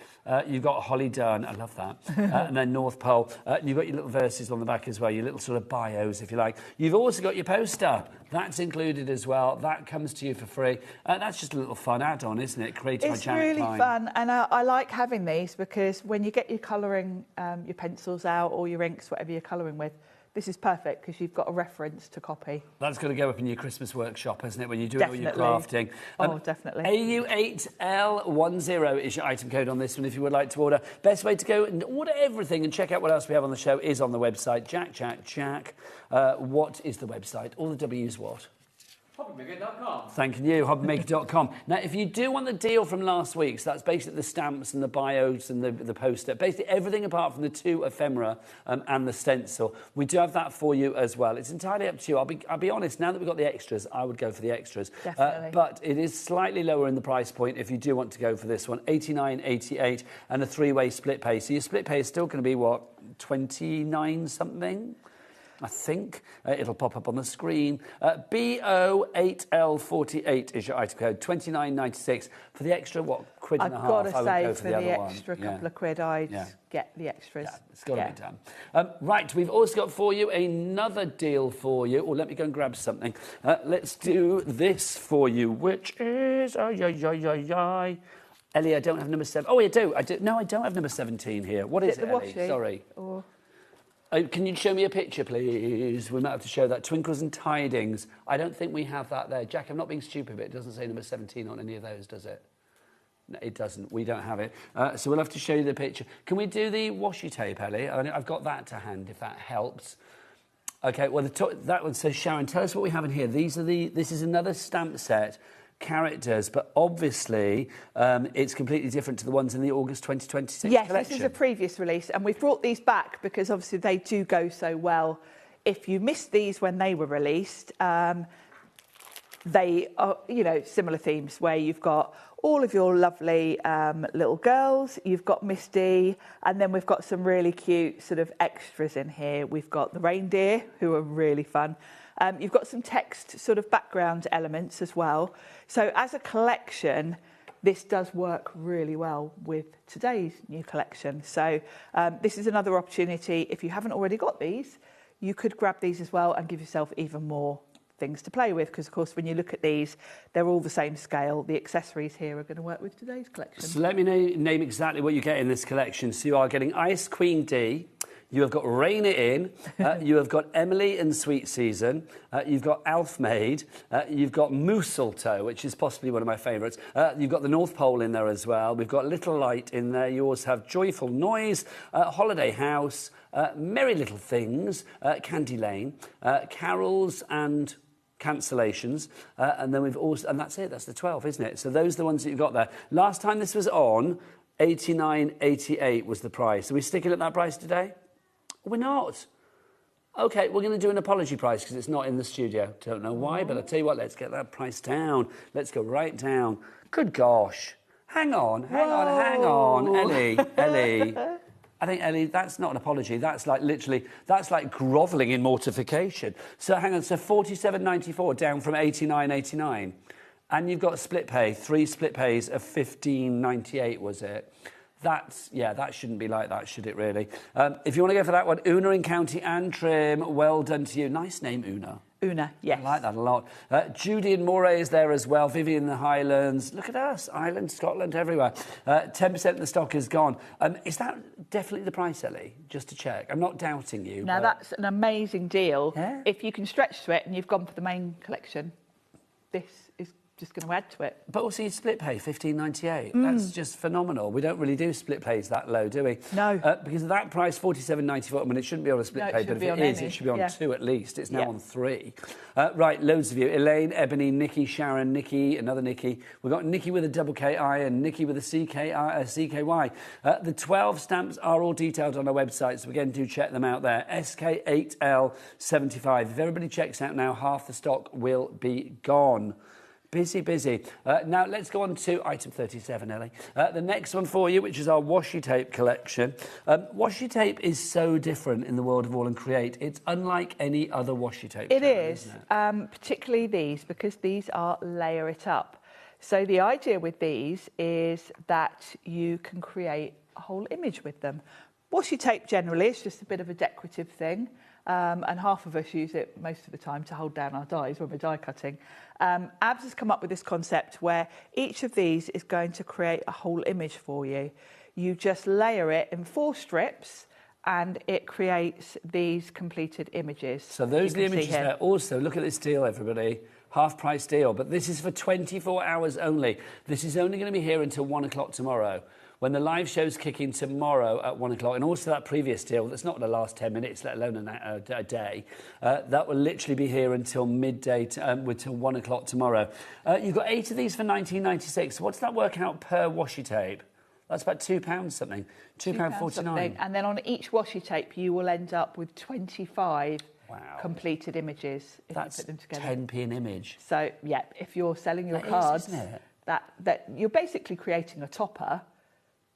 you've got Holly Dunn, I love that, and then North Pole. You've got your little verses on the back as well, your little sort of bios, if you like. You've also got your poster. That's included as well. That comes to you for free. That's just a little fun add-on, isn't it? Created by Janet It's really Klein. fun, and I like having these because when you get your colouring, your pencils out or your inks, whatever you're colouring with, this is perfect because you've got a reference to copy. That's got to go up in your Christmas workshop, isn't it, when you're doing all your Definitely. crafting? Oh, definitely. AU8L10 is your item code on this one if you would like to order. Best way to go and order everything and check out what else we have on the show is on the website. Jack. What is the website? All the W's what? HobbyMaker.com. Thank you, HobbyMaker.com. Now, if you do want the deal from last week, so that's basically the stamps and the bios and the poster, basically everything apart from the 2 ephemera and the stencil, we do have that for you as well. It's entirely up to you. I'll be honest, now that we've got the extras, I would go for the extras. Definitely. But it is slightly lower in the price point if you do want to go for this one, $89.88 and a 3-way split pay. So your split pay is still going to be, what, 29 something? I think it'll pop up on the screen. BO8L48 is your item code, $29.96 for the extra quid and a half. I've got to I would say, go for the the other extra one. couple of quid, I'd get the extras. Yeah, it's got to be done. Right, we've also got for you another deal for you. Let me go and grab something. Let's do this for you, which is Ellie, I don't have number 7. Oh, I do. No, I don't have number 17 here. What is it, the Ellie? washi? Sorry. Or... Can you show me a picture, please? We might have to show that. Twinkles and Tidings. I don't think we have that there. Jack, I'm not being stupid, but it doesn't say number 17 on any of those, does it? No, it doesn't. We don't have it. So we'll have to show you the picture. Can we do the washi tape, Ellie? I've got that to hand, if that helps. OK, well, that one says, Sharon, tell us what we have in here. This is another stamp set, characters, but obviously it's completely different to the ones in the August 2026 collection. Yes, this is a previous release, and we've brought these back because obviously they do go so well. If you missed these when they were released, they are, you know, similar themes where you've got all of your lovely little girls, you've got Misty, and then we've got some really cute sort of extras in here. We've got the reindeer, who are really fun. You've got some text sort of background elements as well. So as a collection, this does work really well with today's new collection. So this is another opportunity. If you haven't already got these, you could grab these as well and give yourself even more things to play with, because of course when you look at these, they're all the same scale. The accessories here are going to work with today's collection. So let me name exactly what you get in this collection. So you are getting Ice Queen D, you have got Rein It In, you have got Emily and Sweet Season, you've got Elfmaid, you've got Mistletoe, which is possibly one of my favourites. You've got the North Pole in there as well. We've got Little Light in there. You also have Joyful Noise, Holiday House, Merry Little Things, Candy Lane, Carols and Cancellations, and then we've also, and that's it, that's the 12, isn't it? So those are the ones that you've got there. Last time this was on, 89.88 was the price. Are we sticking at that price today? We're not. Okay, we're going to do an apology price because it's not in the studio. Don't know why, but I'll tell you what, let's get that price down. Let's go right down. Good gosh. Hang on. Ellie. I think, Ellie, that's not an apology. That's like literally, that's like grovelling in mortification. So hang on, so 47.94 down from 89.89. And you've got split pay, 3 split pays of 15.98, was it? That's, yeah, that shouldn't be like that, should it really? If you want to go for that one, Una in County Antrim, well done to you. Nice name, Una. Una, yes. I like that a lot. Judy and Moray is there as well. Vivian in the Highlands. Look at us. Ireland, Scotland, everywhere. 10% of the stock is gone. Is that definitely the price, Ellie? Just to check. I'm not doubting you. Now, that's an amazing deal. Yeah? If you can stretch to it and you've gone for the main collection, this is just going to add to it. But also, you split pay, 15.98. That's just phenomenal. We don't really do split pays that low, do we? No. Because of that price, 47.94. I mean, it shouldn't be on a split pay, but if it is, it should be on 2 at least. It's now on 3. Right, loads of you. Elaine, Ebony, Nikki, Sharon, Nikki, another Nikki. We've got Nikki with a double KI and Nikki with a CKY. The 12 stamps are all detailed on our website, so again, do check them out there. SK8L75. If everybody checks out now, half the stock will be gone. Busy. Now, let's go on to item 37, Ellie. The next one for you, which is our washi tape collection. Washi tape is so different in the world of All and Create. It's unlike any other washi tape. It is, particularly these, because these are layer it up. So the idea with these is that you can create a whole image with them. Washi tape generally is just a bit of a decorative thing. And half of us use it most of the time to hold down our dies when we're die cutting. Abs has come up with this concept where each of these is going to create a whole image for you. You just layer it in 4 strips and it creates these completed images. So those are the images there. Also, look at this deal, everybody. Half price deal, but this is for 24 hours only. This is only going to be here until 1 o'clock tomorrow, when the live show's kicking tomorrow at 1 o'clock. And also that previous deal, that's not going to last 10 minutes, let alone a day. That will literally be here until midday, until 1 o'clock tomorrow. You've got 8 of these for $19.96. What's that work out per washi tape? That's about £2 something, £2.49. And then on each washi tape, you will end up with 25 completed images if you put them together. 10p an image. So, yeah, if you're selling your cards, isn't it? that you're basically creating a topper.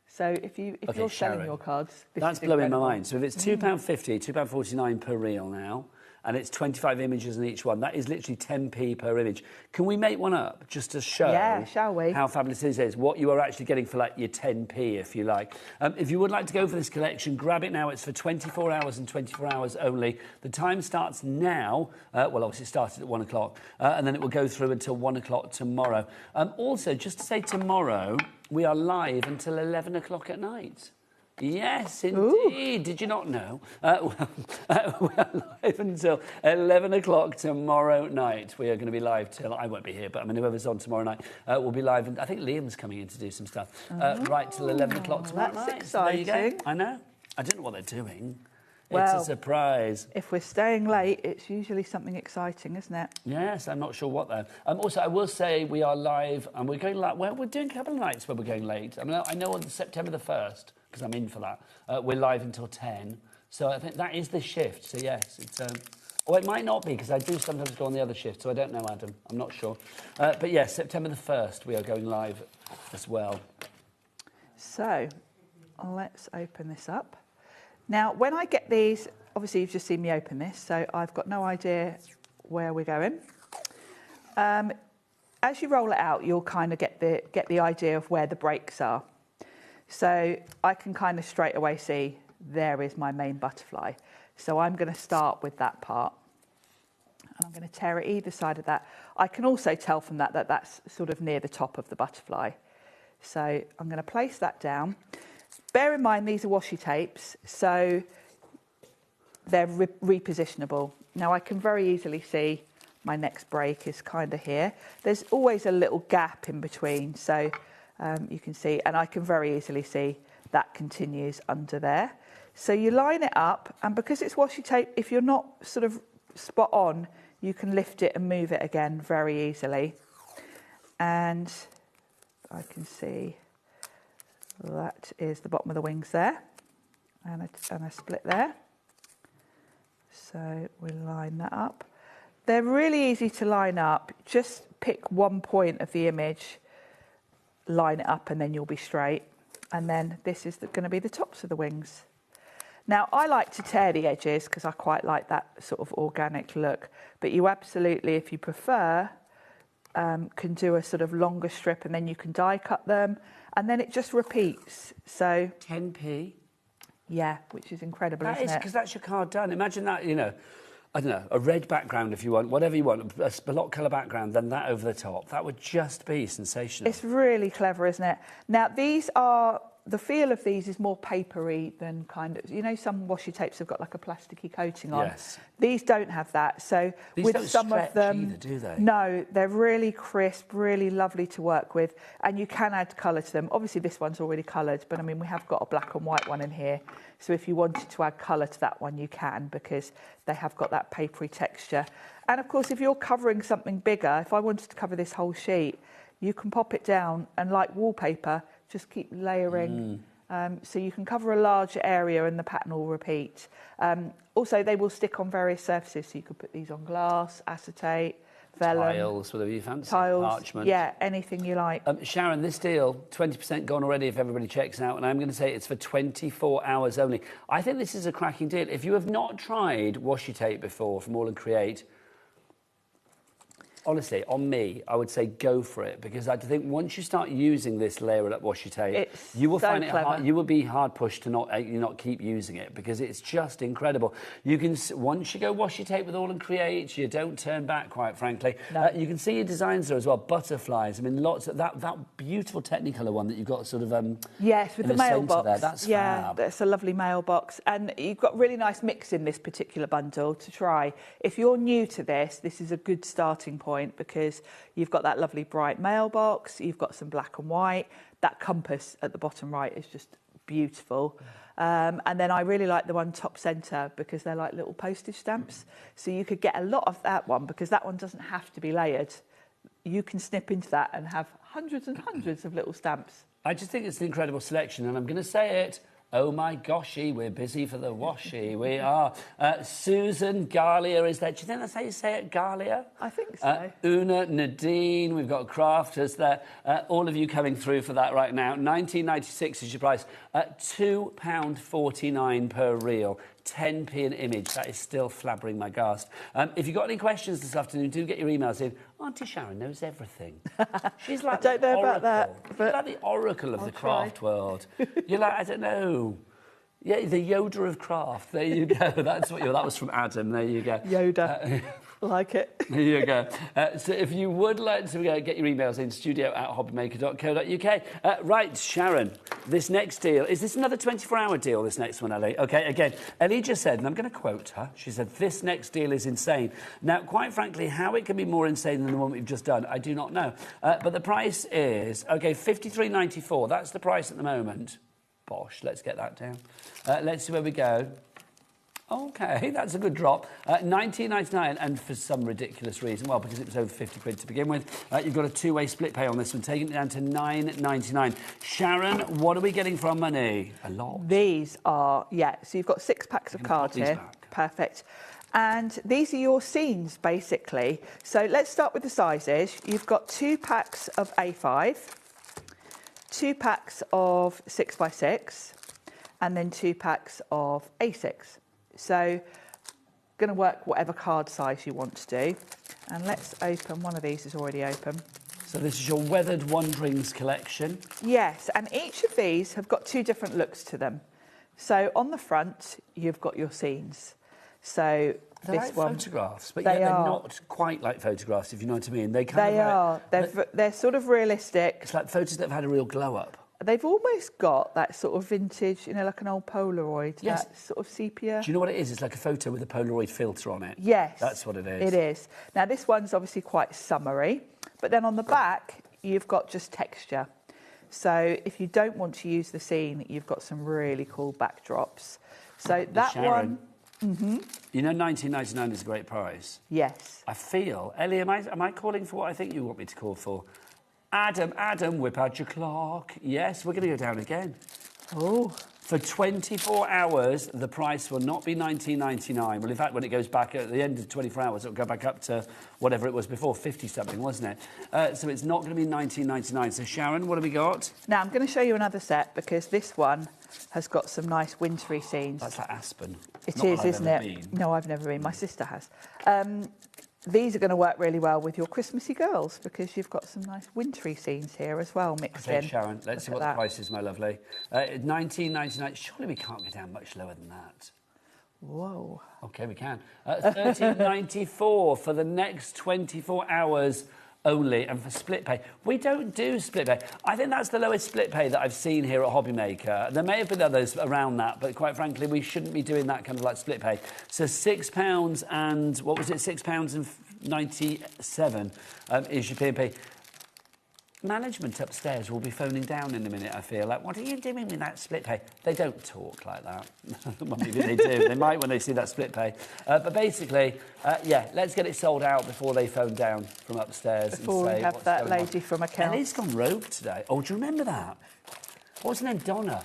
So if you're selling Sharon, your cards, that's blowing my mind. So if it's £2.50, £2.49 per reel now, and it's 25 images in each one, that is literally 10p per image. Can we make one up just to show shall we? How fabulous this is, what you are actually getting for like your 10p, if you like. If you would like to go for this collection, grab it now. It's for 24 hours and 24 hours only. The time starts now. Well, obviously it started at 1 o'clock, and then it will go through until 1 o'clock tomorrow. Also, just to say tomorrow, we are live until 11 o'clock at night. Yes, indeed. Ooh. Did you not know? We're live until 11 o'clock tomorrow night. We are going to be live till, I won't be here, but I mean, whoever's on tomorrow night will be live. And I think Liam's coming in to do some stuff right till 11 o'clock tomorrow night. That's exciting. So there you go. I know. I don't know what they're doing. Well, it's a surprise. If we're staying late, it's usually something exciting, isn't it? Yes, I'm not sure what though. Also, I will say we are live, and we're going live. Well, we're doing a couple of nights where we're going late. I mean, I know on September the 1st, because I'm in for that, we're live until 10. So I think that is the shift. So yes, it's... Or it might not be, because I do sometimes go on the other shift, so I don't know, Adam. I'm not sure. But yes, September the 1st, we are going live as well. So let's open this up. Now, when I get these, obviously you've just seen me open this, so I've got no idea where we're going. As you roll it out, you'll kind of get the idea of where the breaks are. So I can kind of straight away see there is my main butterfly. So I'm going to start with that part. And I'm going to tear it either side of that. I can also tell from that that's sort of near the top of the butterfly. So I'm going to place that down. Bear in mind, these are washi tapes, so they're repositionable. Now, I can very easily see my next break is kind of here. There's always a little gap in between, so you can see, and I can very easily see that continues under there. So you line it up, and because it's washi tape, if you're not sort of spot on, you can lift it and move it again very easily. And I can see that is the bottom of the wings there, and a split there. So we line that up. They're really easy to line up. Just pick one point of the image, line it up, and then you'll be straight. And then this is going to be the tops of the wings. Now, I like to tear the edges because I quite like that sort of organic look, but you absolutely, if you prefer, can do a sort of longer strip, and then you can die cut them, and then it just repeats. So 10p. Yeah, which is incredible, that isn't is, it? because that's your card done. Imagine that, you know, I don't know, a red background if you want, whatever you want, a spalot colour background, then that over the top. That would just be sensational. It's really clever, isn't it? Now, these are... The feel of these is more papery than kind of, you know, some washi tapes have got like a plasticky coating on. Yes. These don't have that. So these with don't some of them, either, do they? No, they're really crisp, really lovely to work with, and you can add colour to them. Obviously, this one's already coloured, but I mean, we have got a black and white one in here. So if you wanted to add colour to that one, you can, because they have got that papery texture. And of course, if you're covering something bigger, if I wanted to cover this whole sheet, you can pop it down and, like wallpaper, just keep layering. So you can cover a larger area and the pattern will repeat. Also, they will stick on various surfaces, so you could put these on glass, acetate, vellum. Tiles, whatever you fancy. Tiles, parchment. yeah, anything you like. Sharon, this deal, 20% gone already if everybody checks out, and I'm going to say it's for 24 hours only. I think this is a cracking deal. If you have not tried washi tape before from All & Create, honestly, on me, I would say go for it, because I think once you start using this layered up washi tape, you will find it hard, you will be hard pushed to not keep using it, because it's just incredible. You can, once you go washi tape with All & Create, you don't turn back, quite frankly. No. You can see your designs there as well, butterflies. I mean, lots of that beautiful Technicolor one that you've got sort of yes, with the mailbox there. That's fab. That's a lovely mailbox, and you've got really nice mix in this particular bundle to try. If you're new to this is a good starting point, because you've got that lovely bright mailbox, you've got some black and white, that compass at the bottom right is just beautiful. And then I really like the one top centre, because they're like little postage stamps. So you could get a lot of that one, because that one doesn't have to be layered. You can snip into that and have hundreds and hundreds of little stamps. I just think it's an incredible selection, and I'm going to say it. Oh my goshy, we're busy for the washi. We are. Susan Garlia is there. Do you think that's how you say it, Garlia? I think so. Una, Nadine, we've got crafters there. All of you coming through for that right now. $19.96 is your price. £2.49 per reel. 10p an image. That is still flabbering my ghast. If you've got any questions this afternoon, do get your emails in. Auntie Sharon knows everything. She's like I don't know about that. But she's like the oracle of the craft world. You're like, I don't know. Yeah, the Yoda of craft. There you go. That's what that was from Adam. There you go. Yoda. Like it. There you go. So if you would like to get your emails in, studio@hobbymaker.co.uk. Right, Sharon, this next deal, is this another 24-hour deal, this next one, Ellie? OK, again, Ellie just said, and I'm going to quote her, she said, this next deal is insane. Now, quite frankly, how it can be more insane than the one we've just done, I do not know. But the price is, OK, $53.94. That's the price at the moment. Bosh, let's get that down. Let's see where we go. OK, that's a good drop. $19.99, and for some ridiculous reason, well, because it was over 50 quid to begin with, you've got a two-way split pay on this one, taking it down to $9.99. Sharon, what are we getting for our money? A lot. These are, so you've got 6 packs of cards here. Back. Perfect. And these are your scenes, basically. So let's start with the sizes. You've got 2 packs of A5, 2 packs of 6x6, and then 2 packs of A6. So, going to work whatever card size you want to do. And let's open, one of these is already open. So this is your Weathered Wanderings collection. Yes, and each of these have got 2 different looks to them. So on the front, you've got your scenes. So they're this like one, photographs, but yet they're not quite like photographs, if you know what I mean. They are. They're sort of realistic. It's like photos that have had a real glow up. They've almost got that sort of vintage, like an old Polaroid, yes. That sort of sepia. Do you know what it is? It's like a photo with a Polaroid filter on it. Yes. That's what it is. It is. Now, this one's obviously quite summery, but then on the back, you've got just texture. So if you don't want to use the scene, you've got some really cool backdrops. So that Sharon, one... You know $19.99 is a great price? Yes. I feel... Ellie, am I calling for what I think you want me to call for? Adam, whip out your clock. Yes, we're going to go down again. Oh. For 24 hours, the price will not be $19.99. Well, in fact, when it goes back at the end of 24 hours, it'll go back up to whatever it was before, 50-something, wasn't it? So it's not going to be $19.99. So, Sharon, what have we got? Now, I'm going to show you another set because this one has got some nice wintry scenes. That's like Aspen. It is, isn't it? No, I've never been. My sister has. These are going to work really well with your Christmassy girls because you've got some nice wintry scenes here as well mixed in. Sharon, let's see what the price is, my lovely. $19.99. Surely we can't go down much lower than that. Whoa. OK, we can. $13.94 for the next 24 hours only, and for split pay. We don't do split pay. I think that's the lowest split pay that I've seen here at HobbyMaker. There may have been others around that, but quite frankly, we shouldn't be doing that kind of like split pay. So £6 and, what was it, £6.97 is your P&P. Management upstairs will be phoning down in a minute, I feel. Like, what are you doing with that split pay? They don't talk like that. Well, maybe they do. They might when they see that split pay. But basically, let's get it sold out before they phone down from upstairs. Before and say, we have that lady from accounts. Ellie's gone rogue today. Oh, do you remember that? What was her name? Donna.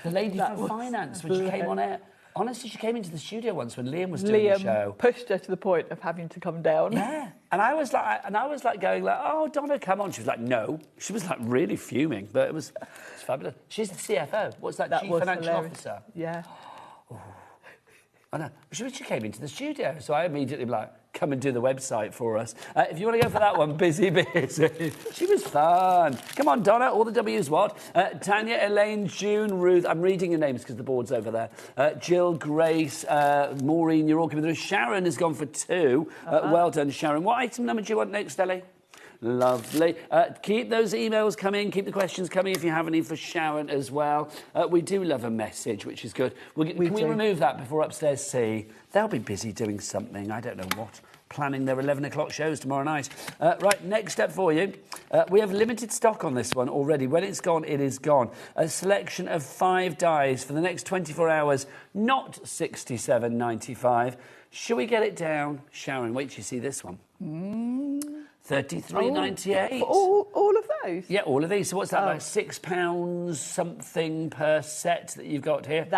The lady from finance when she came on air. Honestly, she came into the studio once when Liam was doing the show. Liam pushed her to the point of having to come down. Yeah, and I was like going like, "Oh, Donna, come on." She was like, "No." She was like really fuming, but it was fabulous. She's the CFO. What's that? Chief Financial Officer. Yeah. Oh. I know. She came into the studio, so I immediately like, come and do the website for us. If you want to go for that one, busy. She was fun. Come on, Donna, all the W's what? Tanya, Elaine, June, Ruth. I'm reading your names because the board's over there. Jill, Grace, Maureen, you're all coming through. Sharon has gone for 2. Well done, Sharon. What item number do you want next, Ellie? Lovely. Keep those emails coming. Keep the questions coming if you have any for Sharon as well. We do love a message, which is good. Can we remove that before upstairs see? They'll be busy doing something. I don't know what. Planning their 11 o'clock shows tomorrow night. Right, next up for you. We have limited stock on this one already. When it's gone, it is gone. A selection of 5 dies for the next 24 hours, not $67.95. Should we get it down? Sharon, wait till you see this one. $33.98. All of those? Yeah, all of these. So what's that, like £6 something per set that you've got here?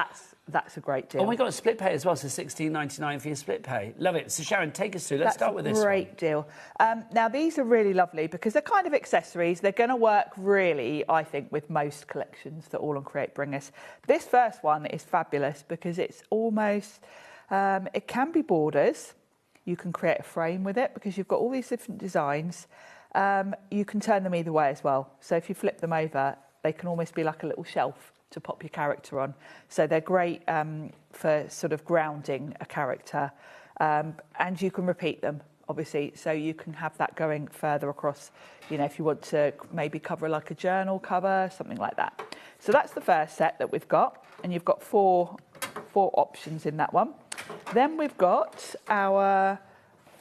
That's a great deal. Oh, we got a split pay as well, so $16.99 for your split pay. Love it. So Sharon, take us through. Let's start with this one. Great deal. Now, these are really lovely because they're kind of accessories. They're going to work really, I think, with most collections that All On Create bring us. This first one is fabulous because it's almost... it can be borders. You can create a frame with it because you've got all these different designs. You can turn them either way as well. So if you flip them over, they can almost be like a little shelf to pop your character on. So they're great for sort of grounding a character. and you can repeat them, obviously, so you can have that going further across, you know, if you want to maybe cover like a journal cover, something like that. So that's the first set that we've got, and you've got four options in that one. Then we've got our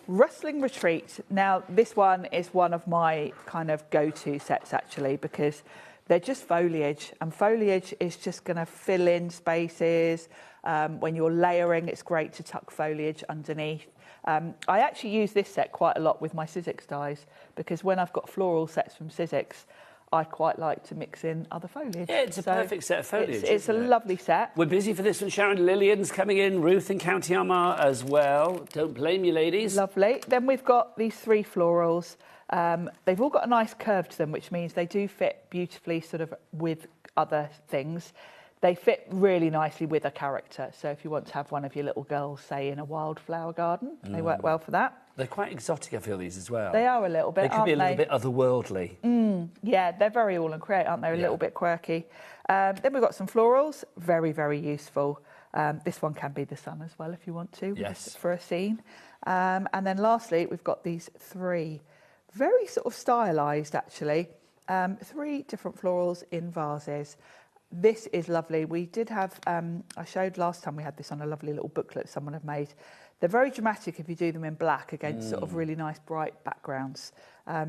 Rustling Retreat. Now, this one is one of my kind of go-to sets, actually, because they're just foliage, and foliage is just going to fill in spaces. When you're layering, it's great to tuck foliage underneath. I actually use this set quite a lot with my Sizzix dies, because when I've got floral sets from Sizzix, I quite like to mix in other foliage. Yeah, it's a perfect set of foliage. It's a lovely set. We're busy for this one, Sharon. Lillian's coming in, Ruth in County Armagh as well. Don't blame you, ladies. Lovely. Then we've got these 3 florals. They've all got a nice curve to them, which means they do fit beautifully sort of with other things. They fit really nicely with a character. So if you want to have one of your little girls, say, in a wildflower garden, they work well for that. They're quite exotic, I feel, these as well. They are a little bit, They could be a little bit otherworldly. Yeah, they're very all and create, aren't they? A little bit quirky. Then we've got some florals, very, very useful. This one can be the sun as well if you want to, for a scene. And then lastly, we've got these 3, very sort of stylised actually, 3 different florals in vases. This is lovely. We did have, I showed last time we had this on a lovely little booklet someone had made. They're very dramatic if you do them in black against sort of really nice bright backgrounds.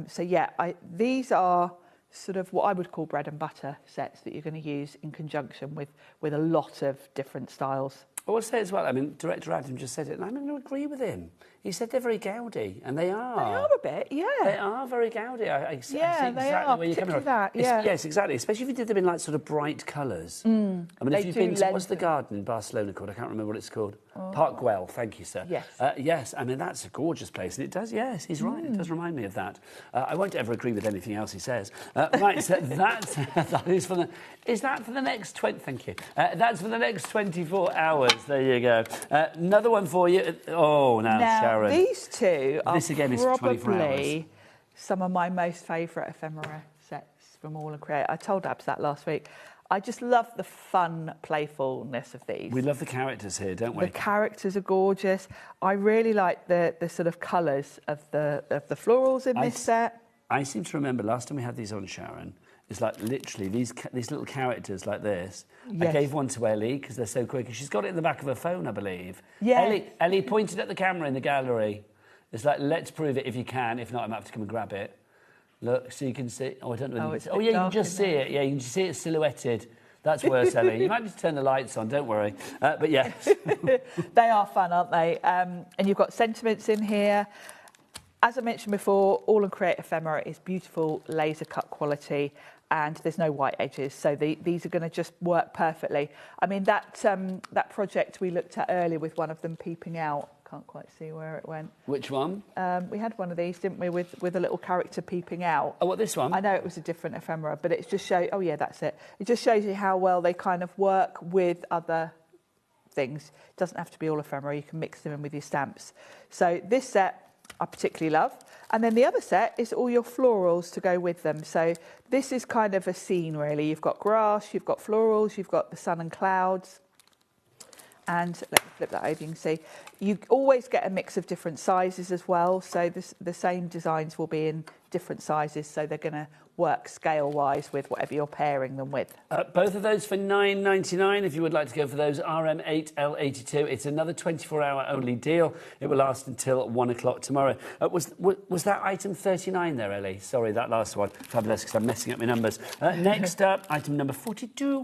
So yeah, these are sort of what I would call bread and butter sets that you're going to use in conjunction with a lot of different styles. I will say as well, I mean, Director Adam just said it, and I'm going to agree with him. He said they're very gaudy, and they are. They are a bit, yeah. They are very gaudy. I see exactly are, where you're coming from. that, yeah. Yes, exactly. Especially if you did them in like sort of bright colours. I mean, if you've been to, what's the garden in Barcelona called? I can't remember what it's called. Park Güell, thank you, sir. Yes. Yes, I mean, that's a gorgeous place, and it does, yes, he's right. It does remind me of that. I won't ever agree with anything else he says. Right, so that is for the... Is that for the next 20... Thank you. That's for the next 24 hours. There you go. Another one for you. Oh, now Sharon. These 2 are this again is 24 hours. probably some of my most favourite ephemera sets from All and Create. I told Abs that last week. I just love the fun playfulness of these. We love the characters here, don't we? The characters are gorgeous. I really like the sort of colours of the florals in this set. I seem to remember last time we had these on, Sharon, it's like literally these little characters like this. Yes. I gave one to Ellie because they're so quick. She's got it in the back of her phone, I believe. Yeah. Ellie pointed at the camera in the gallery. It's like, let's prove it if you can. If not, I'm going to have to come and grab it. Look, so you can see... Oh, I don't know. Yeah, you can just see it. Yeah, you can just see it silhouetted. That's worse, Ellie. You might need to turn the lights on, don't worry. But yes. They are fun, aren't they? And you've got sentiments in here. As I mentioned before, All and Create ephemera is beautiful laser cut quality, and there's no white edges, so these are going to just work perfectly. I mean, that project we looked at earlier with one of them peeping out, can't quite see where it went. Which one? We had one of these, didn't we, with a little character peeping out. Oh, what, this one? I know it was a different ephemera, but it just shows... Oh, yeah, that's it. It just shows you how well they kind of work with other things. It doesn't have to be all ephemera. You can mix them in with your stamps. So this set I particularly love. And then the other set is all your florals to go with them. So this is kind of a scene, really. You've got grass, you've got florals, you've got the sun and clouds. And let me flip that over, you can see. You always get a mix of different sizes as well. So the same designs will be in different sizes. So they're going to work scale-wise with whatever you're pairing them with. Both of those for $9.99 if you would like to go for those RM8L82. It's another 24-hour only deal. It will last until 1 o'clock tomorrow. Was that item 39 there, Ellie? Sorry, that last one. Fabulous, because I'm messing up my numbers. Next up, item number 42.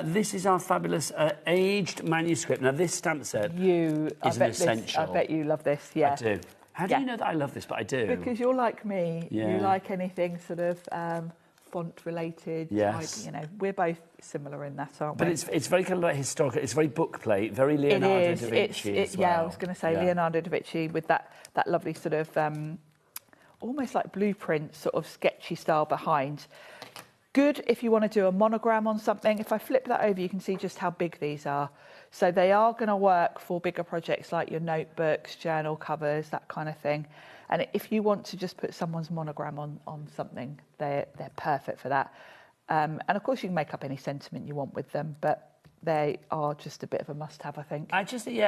This is our fabulous aged manuscript. Now, this stamp set is an essential. I bet you love this, yeah. I do. How do you know that I love this? But I do. Because you're like me. Yeah. You like anything sort of font-related. Yes. Type, we're both similar in that, aren't we? But it's very kind of like historical. It's very book plate, very Leonardo da Vinci as well. Yeah, I was going to say Leonardo da Vinci with that lovely sort of almost like blueprint sort of sketchy style behind. Good if you want to do a monogram on something. If I flip that over, you can see just how big these are. So they are going to work for bigger projects like your notebooks, journal covers, that kind of thing. And if you want to just put someone's monogram on something, they're perfect for that. And of course, you can make up any sentiment you want with them. But they are just a bit of a must-have, I think. I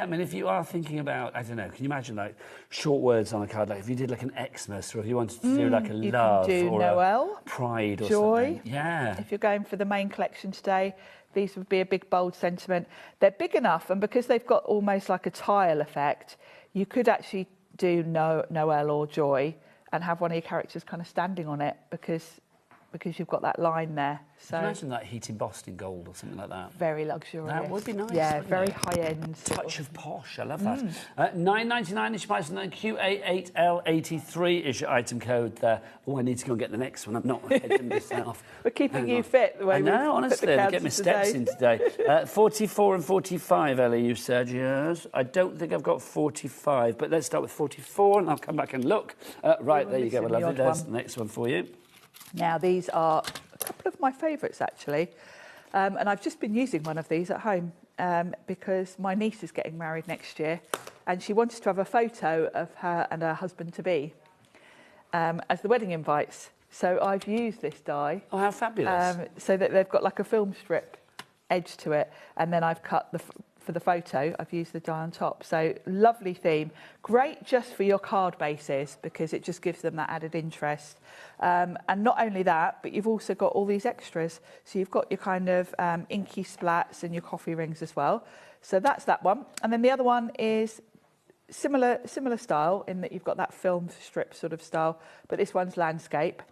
mean, if you are thinking about, I don't know, can you imagine like short words on a card? Like if you did like an Xmas, or if you wanted to do like a love, can do or Noel, a pride, or joy. something. Yeah. If you're going for the main collection today, these would be a big, bold sentiment. They're big enough, and because they've got almost like a tile effect, you could actually do Noel or joy and have one of your characters kind of standing on it because you've got that line there. So Can you imagine that heat embossed in gold or something like that? very luxurious. That would be nice. Yeah, wouldn't very it? high-end. Touch of posh. I love that. $9.99 is your price, and then QA8L83 is your item code there. Oh, I need to go and get the next one. I'm not hedging myself. We're keeping Hang you on. fit the way I know, honestly. They get my steps in today. 44 and 45, Ellie, you said, yes. I don't think I've got 45, but let's start with 44, and I'll come back and look. Right, there you go. missing the Lovely. odd There's one. the next one for you. Now, these are a couple of my favourites, actually. And I've just been using one of these at home because my niece is getting married next year and she wanted to have a photo of her and her husband-to-be as the wedding invites. So I've used this die. Oh, how fabulous. So that they've got like a film strip edge to it. And then I've cut for the photo, I've used the die on top. So lovely theme. Great just for your card bases because it just gives them that added interest. And not only that, but you've also got all these extras. So you've got your kind of inky splats and your coffee rings as well. So that's that one. And then the other one is similar style in that you've got that film strip sort of style, but this one's landscape.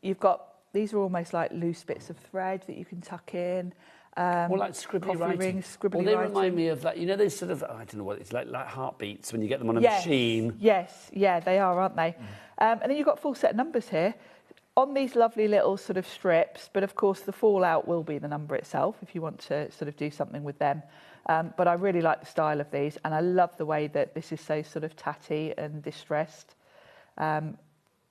You've got, these are almost like loose bits of thread that you can tuck in. Or like scribbly writing. Rings, scribbly well, they writing. remind me of like, you know, those sort of, I don't know what it's like heartbeats when you get them on a machine. Yes, yeah, they are, aren't they? And then you've got full set numbers here on these lovely little sort of strips, but of course the fallout will be the number itself if you want to sort of do something with them. But I really like the style of these, and I love the way that this is so sort of tatty and distressed.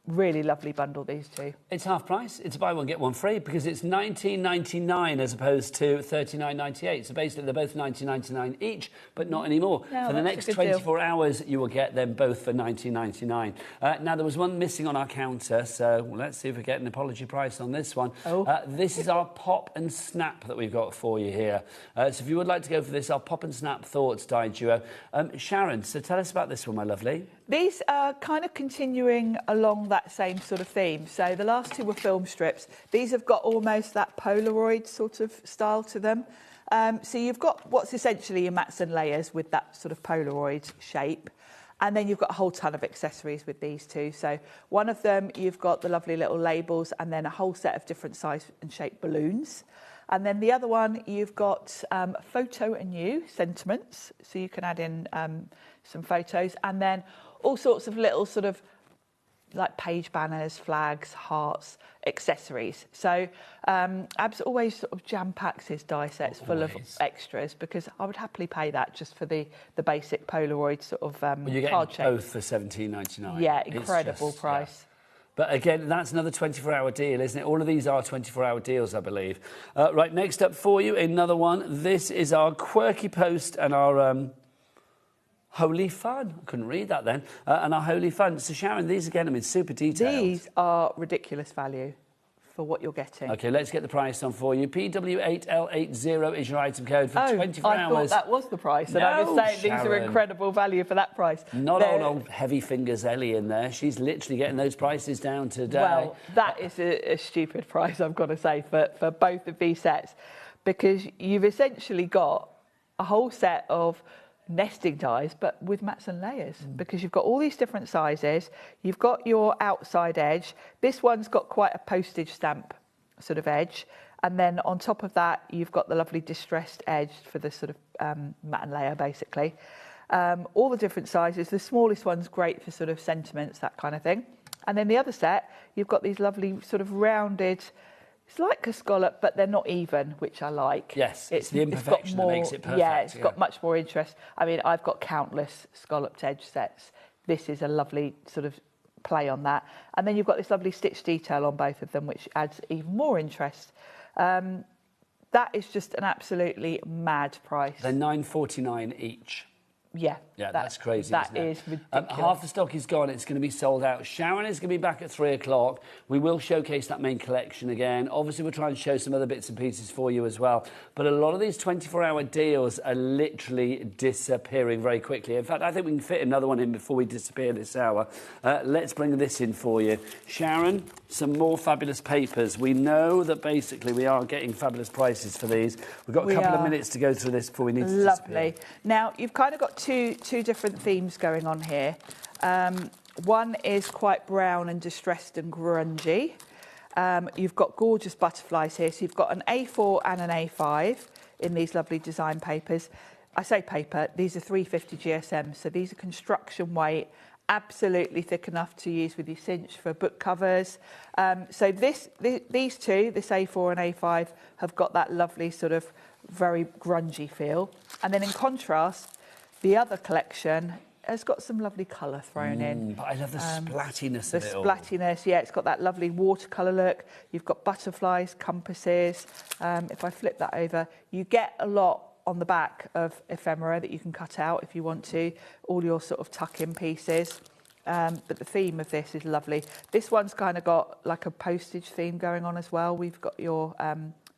Really lovely bundle, these two. It's half price. It's buy one, get one free because it's $19.99 as opposed to $39.98. So basically, they're both $19.99 each, but not anymore. No, for the that's next a good 24 hours, you will get them both for $19.99. Now, there was one missing on our counter, so let's see if we get an apology price on this one. This is our Pop and Snap that we've got for you here. So if you would like to go for this, our Pop and Snap Thoughts die duo. Sharon, so tell us about this one, my lovely. These are kind of continuing along that same sort of theme. So the last two were film strips. These have got almost that Polaroid sort of style to them. So you've got what's essentially your mats and layers with that sort of Polaroid shape. And then you've got a whole ton of accessories with these two. So one of them, you've got the lovely little labels and then a whole set of different size and shape balloons. And then the other one, you've got photo and you sentiments. So you can add in some photos and then all sorts of little sort of like page banners, flags, hearts, accessories. So Abs always sort of jam-packs his die sets full of extras because I would happily pay that just for the basic Polaroid sort of you're card getting shape. both for $17.99. Yeah, incredible price. Yeah. But again, that's another 24-hour deal, isn't it? All of these are 24-hour deals, I believe. Right, next up for you, another one. This is our Quirky Post and our Holy Fun. I couldn't read that then. And our Holy Fun. So, Sharon, these again, I mean, super detailed. These are ridiculous value for what you're getting. OK, let's get the price on for you. PW8L80 is your item code for 24 I hours. thought that was the price. And I was saying these are Sharon. incredible value for that price. Not old heavy fingers Ellie in there. She's literally getting those prices down today. Well, that is a stupid price, I've got to say, for both of these sets, because you've essentially got a whole set of nesting dies, but with mats and layers, because you've got all these different sizes. You've got your outside edge. This one's got quite a postage stamp sort of edge. And then on top of that, you've got the lovely distressed edge for the sort of mat and layer, basically. All the different sizes. The smallest one's great for sort of sentiments, that kind of thing. And then the other set, you've got these lovely sort of rounded, it's like a scallop, but they're not even, which I like. Yes, it's the imperfection that makes it perfect. Yeah, it's got much more interest. I mean, I've got countless scalloped edge sets. This is a lovely sort of play on that. And then you've got this lovely stitch detail on both of them, which adds even more interest. That is just an absolutely mad price. They're $9.49 each. Yeah, that's crazy. That is ridiculous. Half the stock is gone. It's going to be sold out. Sharon is going to be back at 3 o'clock. We will showcase that main collection again. Obviously, we'll try and show some other bits and pieces for you as well. But a lot of these 24-hour deals are literally disappearing very quickly. In fact, I think we can fit another one in before we disappear this hour. Let's bring this in for you. Sharon, some more fabulous papers. We know that basically we are getting fabulous prices for these. We've got a couple of minutes to go through this before we need to disappear. Lovely. Now, you've kind of got two different themes going on here. One is quite brown and distressed and grungy. You've got gorgeous butterflies here. So you've got an A4 and an A5 in these lovely design papers. I say paper, these are 350 GSM, so these are construction weight, absolutely thick enough to use with your cinch for book covers. So these two, this A4 and A5, have got that lovely sort of very grungy feel. And then in contrast, the other collection has got some lovely colour thrown in. But I love the splattiness of it all. The splattiness, yeah, it's got that lovely watercolour look. You've got butterflies, compasses. If I flip that over, you get a lot on the back of ephemera that you can cut out if you want to, all your sort of tuck-in pieces. But the theme of this is lovely. This one's kind of got like a postage theme going on as well. We've got your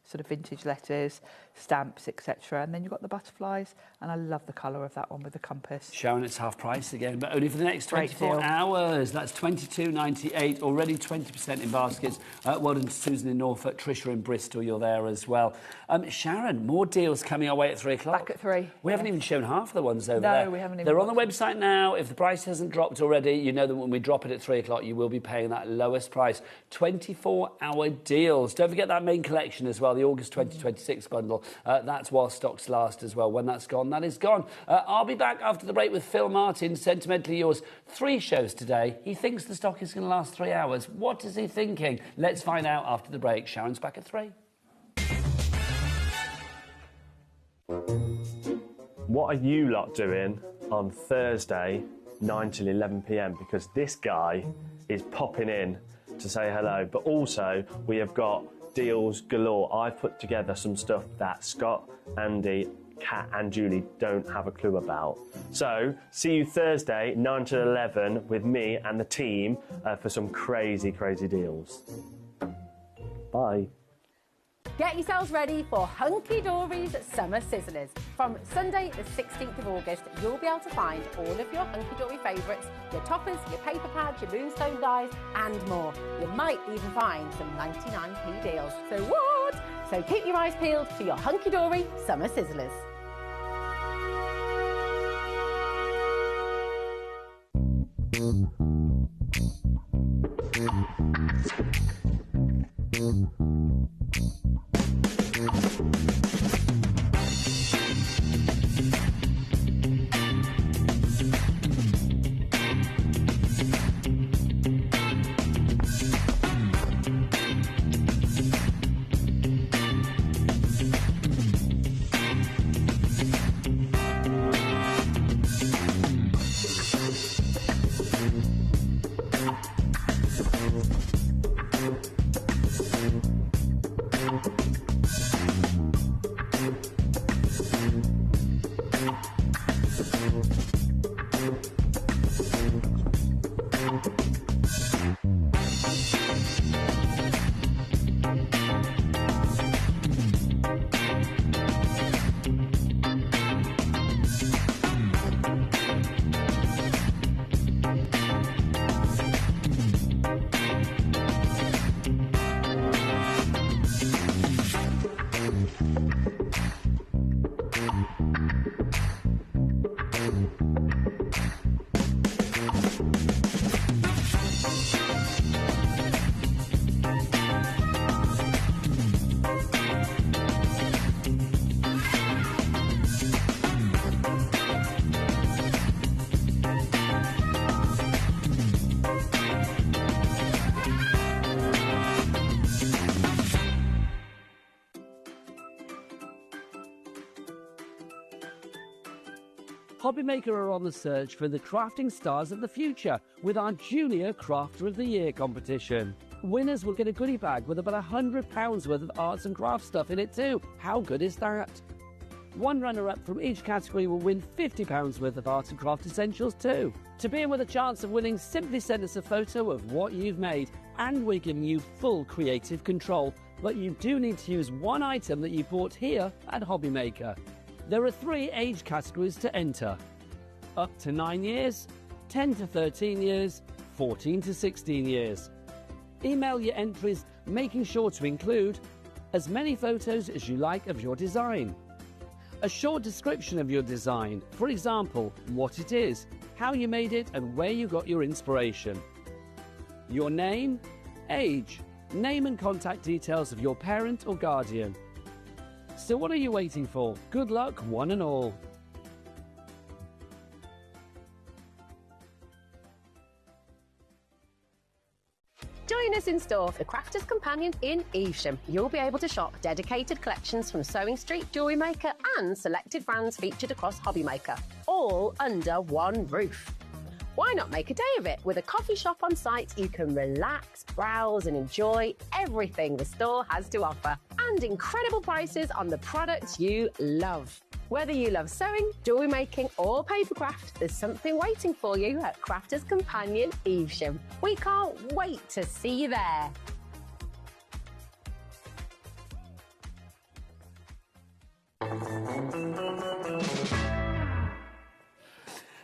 sort of vintage letters, stamps, etc. And then you've got the butterflies, and I love the colour of that one with the compass. Sharon, it's half price again, but only for the next 24 hours. That's $22.98, already 20% in baskets. Well done to Susan in Norfolk, Tricia in Bristol, you're there as well. Sharon, more deals coming our way at 3 o'clock. Back at 3. We haven't even shown half of the ones over there. No, we haven't even. They're on the website now. If the price hasn't dropped already, you know that when we drop it at 3 o'clock, you will be paying that lowest price. 24-hour deals. Don't forget that main collection as well, the August 2026 bundle. That's while stocks last as well. When that's gone, that is gone. I'll be back after the break with Phil Martin, Sentimentally Yours. 3 shows today. He thinks the stock is going to last 3 hours. What is he thinking? Let's find out after the break. Sharon's back at 3. What are you lot doing on Thursday, 9 till 11 p.m? Because this guy is popping in to say hello, but also we have got deals galore. I've put together some stuff that Scott, Andy, Kat and Julie don't have a clue about. So, see you Thursday, 9 till 11 with me and the team for some crazy, crazy deals. Bye. Get yourselves ready for Hunky Dory's Summer Sizzlers. From Sunday the 16th of August, you'll be able to find all of your Hunky Dory favourites, your toppers, your paper pads, your moonstone dies and more. You might even find some 99p deals. So what? So keep your eyes peeled for your Hunky Dory Summer Sizzlers. HobbyMaker are on the search for the crafting stars of the future with our Junior Crafter of the Year competition. Winners will get a goodie bag with about £100 worth of arts and crafts stuff in it too. How good is that? One runner-up from each category will win £50 worth of art and craft essentials too. To be in with a chance of winning, simply send us a photo of what you've made, and we're giving you full creative control. But you do need to use one item that you bought here at HobbyMaker. There are 3 age categories to enter: up to 9 years, 10 to 13 years, 14 to 16 years. Email your entries, making sure to include as many photos as you like of your design, a short description of your design, for example, what it is, how you made it and where you got your inspiration, your name, age, name and contact details of your parent or guardian. So what are you waiting for? Good luck, one and all. Join us in store for the Crafter's Companion in Evesham. You'll be able to shop dedicated collections from Sewing Street, Jewellery Maker and selected brands featured across HobbyMaker, all under one roof. Why not make a day of it? With a coffee shop on site, you can relax, browse and enjoy everything the store has to offer, and incredible prices on the products you love. Whether you love sewing, jewellery making or papercraft, there's something waiting for you at Crafter's Companion Evesham. We can't wait to see you there.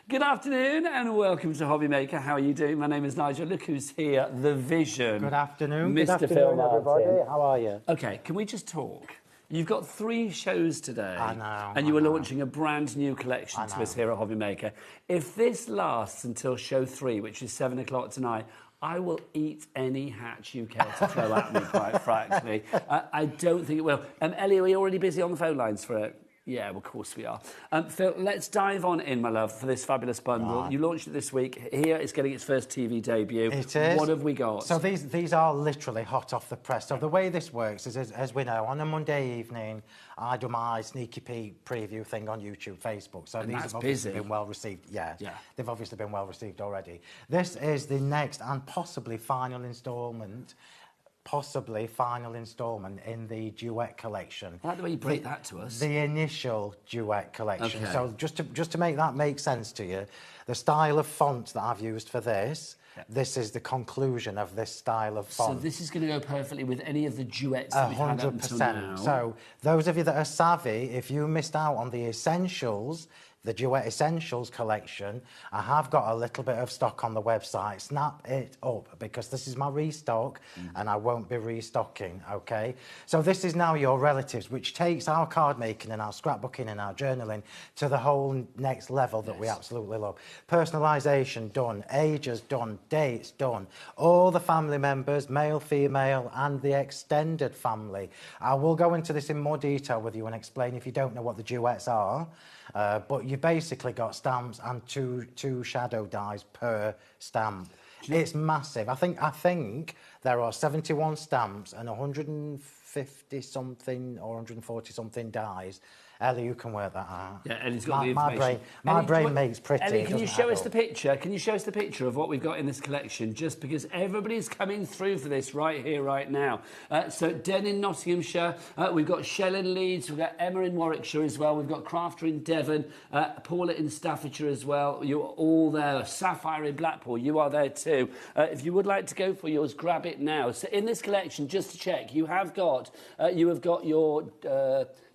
Good afternoon and welcome to HobbyMaker. How are you doing? My name is Nigel. Look who's here, the Vision. Good afternoon. Mr. Good afternoon, Phil Martin. everybody. How are you? Okay, can we just talk? You've got 3 shows today. I know. And you are launching a brand new collection to us here at HobbyMaker. If this lasts until show 3, which is 7 o'clock tonight, I will eat any hatch you care to throw at me, quite frankly. I don't think it will. Ellie, are we already busy on the phone lines for it? Yeah, well, of course we are. Phil, let's dive on in, my love, for this fabulous bundle. Right. You launched it this week. Here it's getting its first TV debut. It is. What have we got? So these are literally hot off the press. So the way this works is, as we know, on a Monday evening, I do my sneaky peek preview thing on YouTube, Facebook. So these have obviously been well received. Yeah, they've obviously been well received already. This is the next and possibly final instalment in the duet collection. I like the way you break that to us. The initial duet collection. Okay. So just to make that make sense to you, the style of font that I've used for this, this is the conclusion of this style of font. So this is going to go perfectly with any of the duets that we've had up until now. So those of you that are savvy, if you missed out on the essentials, the Duet Essentials collection, I have got a little bit of stock on the website. Snap it up, because this is my restock and I won't be restocking, okay? So this is now your relatives, which takes our card making and our scrapbooking and our journaling to the whole next level that we absolutely love. Personalisation done, ages done, dates done, all the family members, male, female, and the extended family. I will go into this in more detail with you and explain if you don't know what the duets are. But you've basically got stamps and two shadow dies per stamp. It's massive. I think there are 71 stamps and 150 something or 140 something dies. Ellie, you can work that out. Yeah, Ellie's got the information. My brain makes pretty. Ellie, can you show us the picture? Can you show us the picture of what we've got in this collection? Just because everybody's coming through for this right here, right now. So Den in Nottinghamshire, we've got Shell in Leeds, we've got Emma in Warwickshire as well, we've got Crafter in Devon, Paula in Staffordshire as well. You're all there. Sapphire in Blackpool, you are there too. If you would like to go for yours, grab it now. So in this collection, just to check, you have got your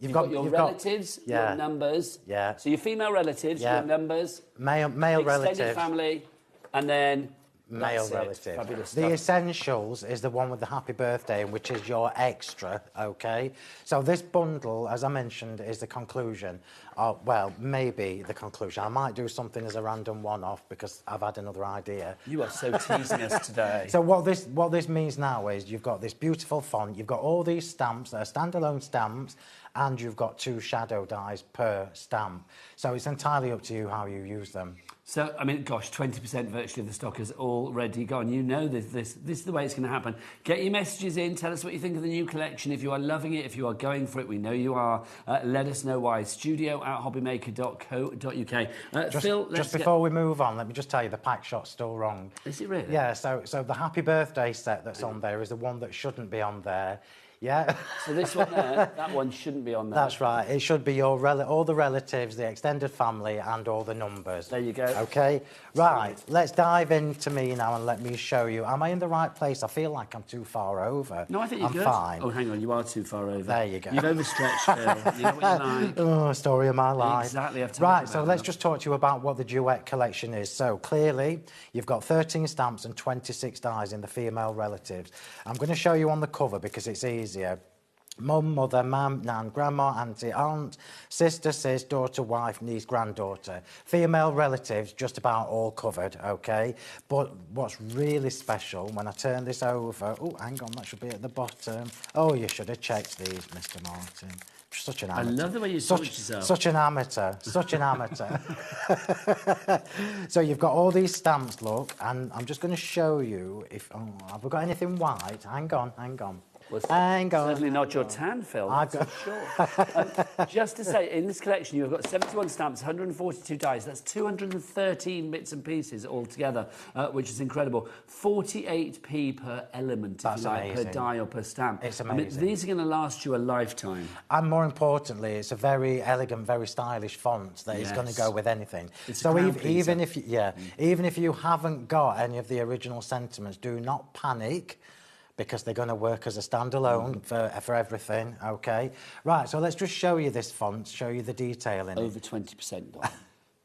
relatives, your numbers. Yeah. So your female relatives, your numbers. Male relatives. Extended family, and then male relative. The essentials is the one with the happy birthday, which is your extra, okay? So this bundle, as I mentioned, is the conclusion. Well, maybe the conclusion. I might do something as a random one-off because I've had another idea. You are so teasing us today. So what this means now is you've got this beautiful font, you've got all these stamps that are standalone stamps, and you've got 2 shadow dies per stamp. So it's entirely up to you how you use them. So, I mean, gosh, 20% virtually of the stock is already gone. You know this is the way it's going to happen. Get your messages in. Tell us what you think of the new collection. If you are loving it, if you are going for it, we know you are. Let us know why. studio@hobbymaker.co.uk. Phil, just before we move on, let me just tell you the pack shot's still wrong. Is it really? Yeah, so the happy birthday set that's on there is the one that shouldn't be on there. Yeah. So this one there, that one shouldn't be on there. That's right. It should be your all the relatives, the extended family, and all the numbers. There you go. Okay. Right. Let's dive into me now and let me show you. Am I in the right place? I feel like I'm too far over. No, I think you're good. Fine. Oh, hang on, you are too far over. There you go. You've overstretched, Phil. You know what you like. Oh, story of my life. Exactly. Right. So let's just talk to you about what the duet collection is. So clearly, you've got 13 stamps and 26 dies in the female relatives. I'm going to show you on the cover because it's easier. Mum, mother, mam, nan, grandma, auntie, aunt, sister, sis, daughter, wife, niece, granddaughter. Female relatives, just about all covered, OK? But what's really special, when I turn this over... Oh, hang on, that should be at the bottom. Oh, you should have checked these, Mr Martin. Such an amateur. I love the way you talk yourself. Such an amateur. Such an amateur. So you've got all these stamps, look, and I'm just going to show you if... Oh, have we got anything white? Hang on, hang on. Well, hang on. Certainly not your tan, Phil. I've got... Sure. Just to say, in this collection, you've got 71 stamps, 142 dies. That's 213 bits and pieces altogether, which is incredible. 48p per element, if you like, per die or per stamp. It's amazing. I mean, these are going to last you a lifetime. And more importantly, it's a very elegant, very stylish font that is going to go with anything. It's so a even if even if you haven't got any of the original sentiments, do not panic, because they're going to work as a standalone for everything, OK? Right, so let's just show you this font, show you the detail in it. Over 20% gone.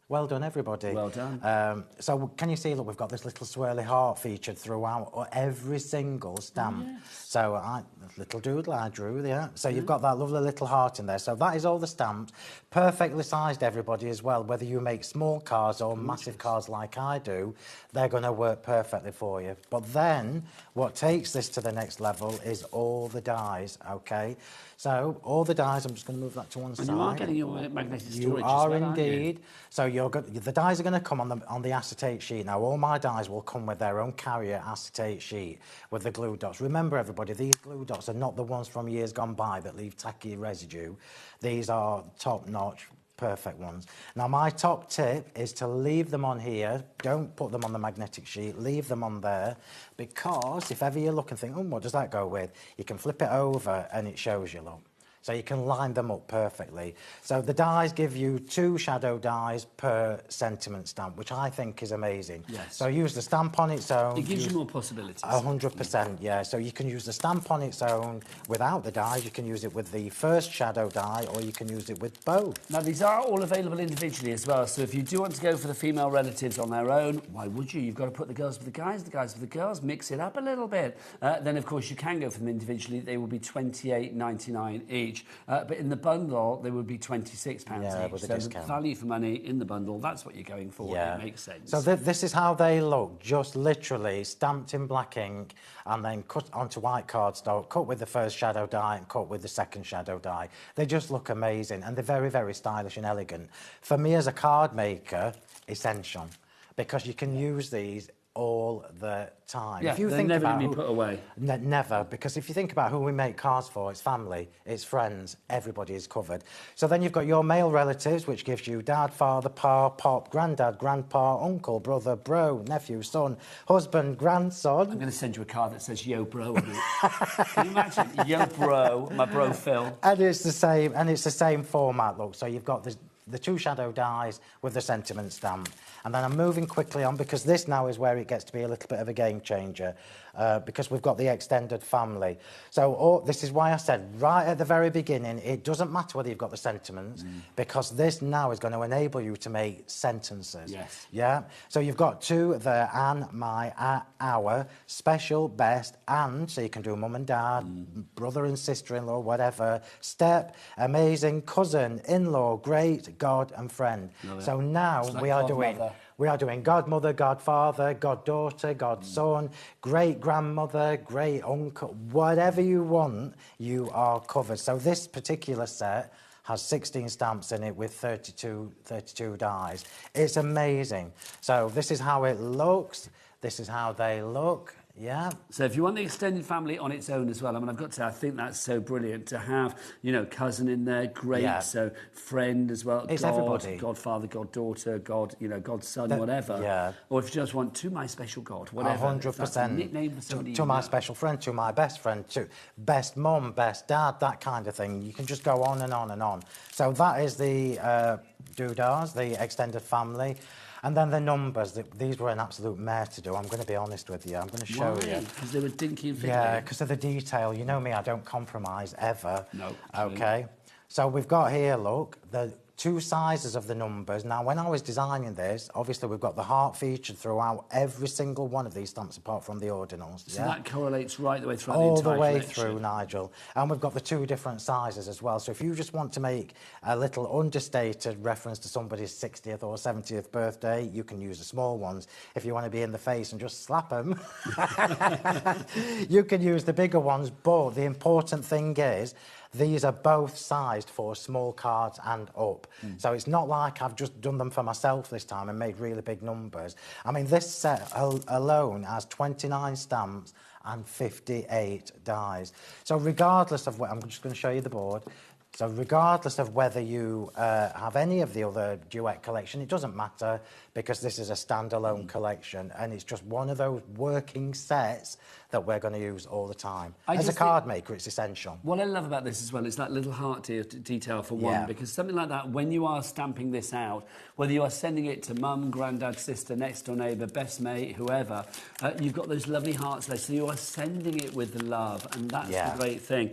Well done, everybody. Well done. So can you see, look, we've got this little swirly heart featured throughout every single stamp. Yes. So little doodle I drew there. So you've got that lovely little heart in there. So that is all the stamps. Perfectly sized, everybody, as well. Whether you make small cards or massive cards like I do, they're going to work perfectly for you. But then what takes this to the next level is all the dies, OK? So all the dies, I'm just going to move that to one side. And you are getting your magnetic storage You as are well, indeed. So the dies are going to come on the acetate sheet. Now, all my dies will come with their own carrier acetate sheet with the glue dots. Remember, everybody, these glue dots are not the ones from years gone by that leave tacky residue. These are top-notch, perfect ones. Now, my top tip is to leave them on here. Don't put them on the magnetic sheet. Leave them on there, because if ever you look and think, oh, what does that go with? You can flip it over and it shows you, look. So you can line them up perfectly. So the dies give you 2 shadow dies per sentiment stamp, which I think is amazing. Yes. So use the stamp on its own. It gives you more possibilities. 100%, yeah. So you can use the stamp on its own without the dies. You can use it with the first shadow die, or you can use it with both. Now, these are all available individually as well, so if you do want to go for the female relatives on their own, why would you? You've got to put the girls with the guys with the girls, mix it up a little bit. Then, of course, you can go for them individually. They will be $28.99 each. But in the bundle, they would be £26 each. With a so discount. The value for money in the bundle, that's what you're going for. Yeah. It makes sense. So this is how they look, just literally stamped in black ink and then cut onto white cardstock, cut with the first shadow die and cut with the second shadow die. They just look amazing, and they're very, very stylish and elegant. For me as a card maker, essential, because you can use these all the time. Yeah, if you they're think never about going to be put away. Never, because if you think about who we make cards for, it's family, it's friends, everybody is covered. So then you've got your male relatives, which gives you dad, father, pa, pop, granddad, grandpa, uncle, brother, bro, nephew, son, husband, grandson. I'm going to send you a card that says yo bro on it. Can you imagine? Yo bro, my bro Phil. And it's the same format, look. So you've got the 2 shadow dies with the sentiment stamp. And then I'm moving quickly on, because this now is where it gets to be a little bit of a game changer, because we've got the extended family. So this is why I said right at the very beginning, it doesn't matter whether you've got the sentiments, because this now is going to enable you to make sentences. Yes. Yeah? So you've got 2 there, and, my, our, special, best, and, so you can do mum and dad, brother and sister-in-law, whatever, step, amazing, cousin, in-law, great, God, and friend. So now like we are godmother. We are doing godmother, godfather, goddaughter, godson, great-grandmother, great-uncle, whatever you want, you are covered. So this particular set has 16 stamps in it with 32 dies. It's amazing. So this is how it looks. This is how they look. Yeah. So if you want the extended family on its own as well, I mean, I've got to say, I think that's so brilliant to have, you know, cousin in there, great. Yeah. So friend as well, It's God, everybody. godfather, goddaughter, God, you know, godson, whatever. Yeah. Or if you just want to my special God, whatever. 100%. If that's a nickname for somebody To you my know. special friend, to my best friend, to best mum, best dad, that kind of thing. You can just go on and on and on. So that is the doodahs, the extended family. And then the numbers, these were an absolute mare to do. I'm going to be honest with you. I'm going to show you. Because they were dinky and fiddly. Yeah, because of the detail. You know me, I don't compromise ever. No. Okay. So we've got here, look, the two sizes of the numbers. Now, when I was designing this, obviously we've got the heart featured throughout every single one of these stamps, apart from the ordinals. So that correlates right the way through all the entire the way collection. through, Nigel. And we've got the two different sizes as well. So if you just want to make a little understated reference to somebody's 60th or 70th birthday, you can use the small ones. If you want to be in the face and just slap them, you can use the bigger ones. But the important thing is, these are both sized for small cards and up. So it's not like I've just done them for myself this time and made really big numbers. I mean, this set alone has 29 stamps and 58 dies. So regardless of what, I'm just going to show you the board. So regardless of whether you have any of the other duet collection, it doesn't matter, because this is a standalone collection and it's just one of those working sets that we're going to use all the time. As a card maker, it's essential. What I love about this as well is that little heart detail for one, because something like that, when you are stamping this out, whether you are sending it to mum, granddad, sister, next door neighbour, best mate, whoever, you've got those lovely hearts there, so you are sending it with love, and that's the great thing.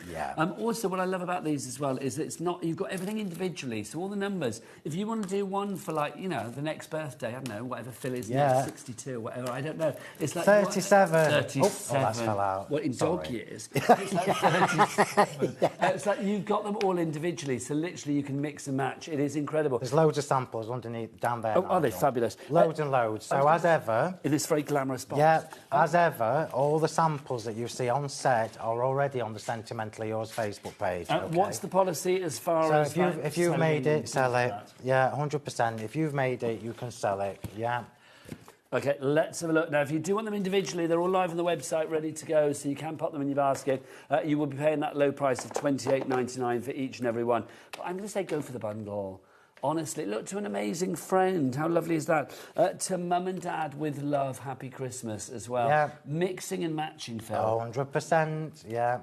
Also, what I love about these as well is that it's not, you've got everything individually, so all the numbers, if you want to do one for, like, you know, the next birthday, I don't know, whatever Phil is next, 62, whatever, I don't know. It's like 37. 37. Oh, that fell out. What, in dog years? It's like 37. It's like you've got them all individually, so literally you can mix and match. It is incredible. There's loads of samples underneath, down there. Oh, are they fabulous? Loads and loads. So as ever... In this very glamorous box. Yeah, as ever, all the samples that you see on set are already on the Sentimentally Yours Facebook page. What's the policy as far as... So if you've made it, sell it. Yeah, 100%. If you've made it, you can sell it. Yeah. OK, let's have a look. Now, if you do want them individually, they're all live on the website, ready to go, so you can pop them in your basket. You will be paying that low price of $28.99 for each and every one. But I'm going to say go for the bundle. Honestly, look, to an amazing friend. How lovely is that? To mum and dad with love, happy Christmas as well. Yeah. Mixing and matching, Phil. 100%, yeah.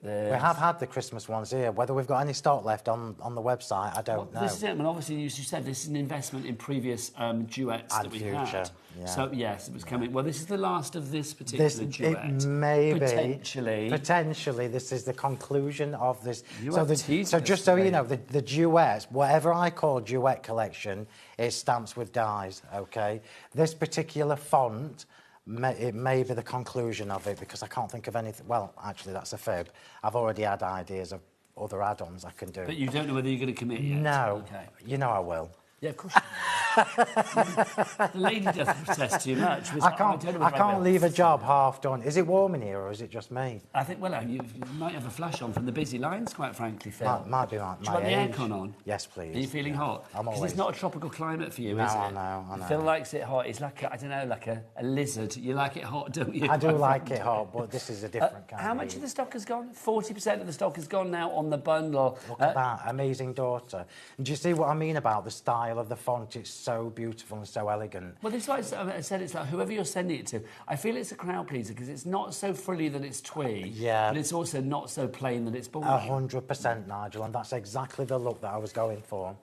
We have had the Christmas ones here. Whether we've got any stock left on the website, I don't know. This is it. I mean, obviously, as you said, this is an investment in previous duets And that we future, had. yeah. So, yes, it was coming. Well, this is the last of this particular duet. It may be. Potentially. Potentially, this is the conclusion of this. You so, are teasing so just us so today. you know, the duets, whatever I call duet collection, is stamps with dies, OK? This particular font... it may be the conclusion of it, because I can't think of anything. Well, actually, that's a fib. I've already had ideas of other add-ons I can do. But you don't know whether you're going to commit yet? No. Okay. You know I will. Yeah, of course you will. The lady doesn't protest too much. I can't leave a job half done. Is it warm in here, or is it just me? I think, well, you might have a flash on from the busy lines, quite frankly, Phil. Might be my Do you want age. the aircon on? Yes, please. Are you feeling hot? I'm Because always... it's not a tropical climate for you, No, is it? I know. Phil likes it hot. He's like, I don't know, like a lizard. You like it hot, don't you? I do like it hot, but this is a different kind How of much heat. of the stock has gone? 40% of the stock has gone now on the bundle. Look at that, amazing daughter. And do you see what I mean about the style of the font? It's so beautiful and so elegant. Well, this is why I said it's like whoever you're sending it to. I feel it's a crowd pleaser because it's not so frilly that it's twee, but it's also not so plain that it's boring. 100%, Nigel, and that's exactly the look that I was going for.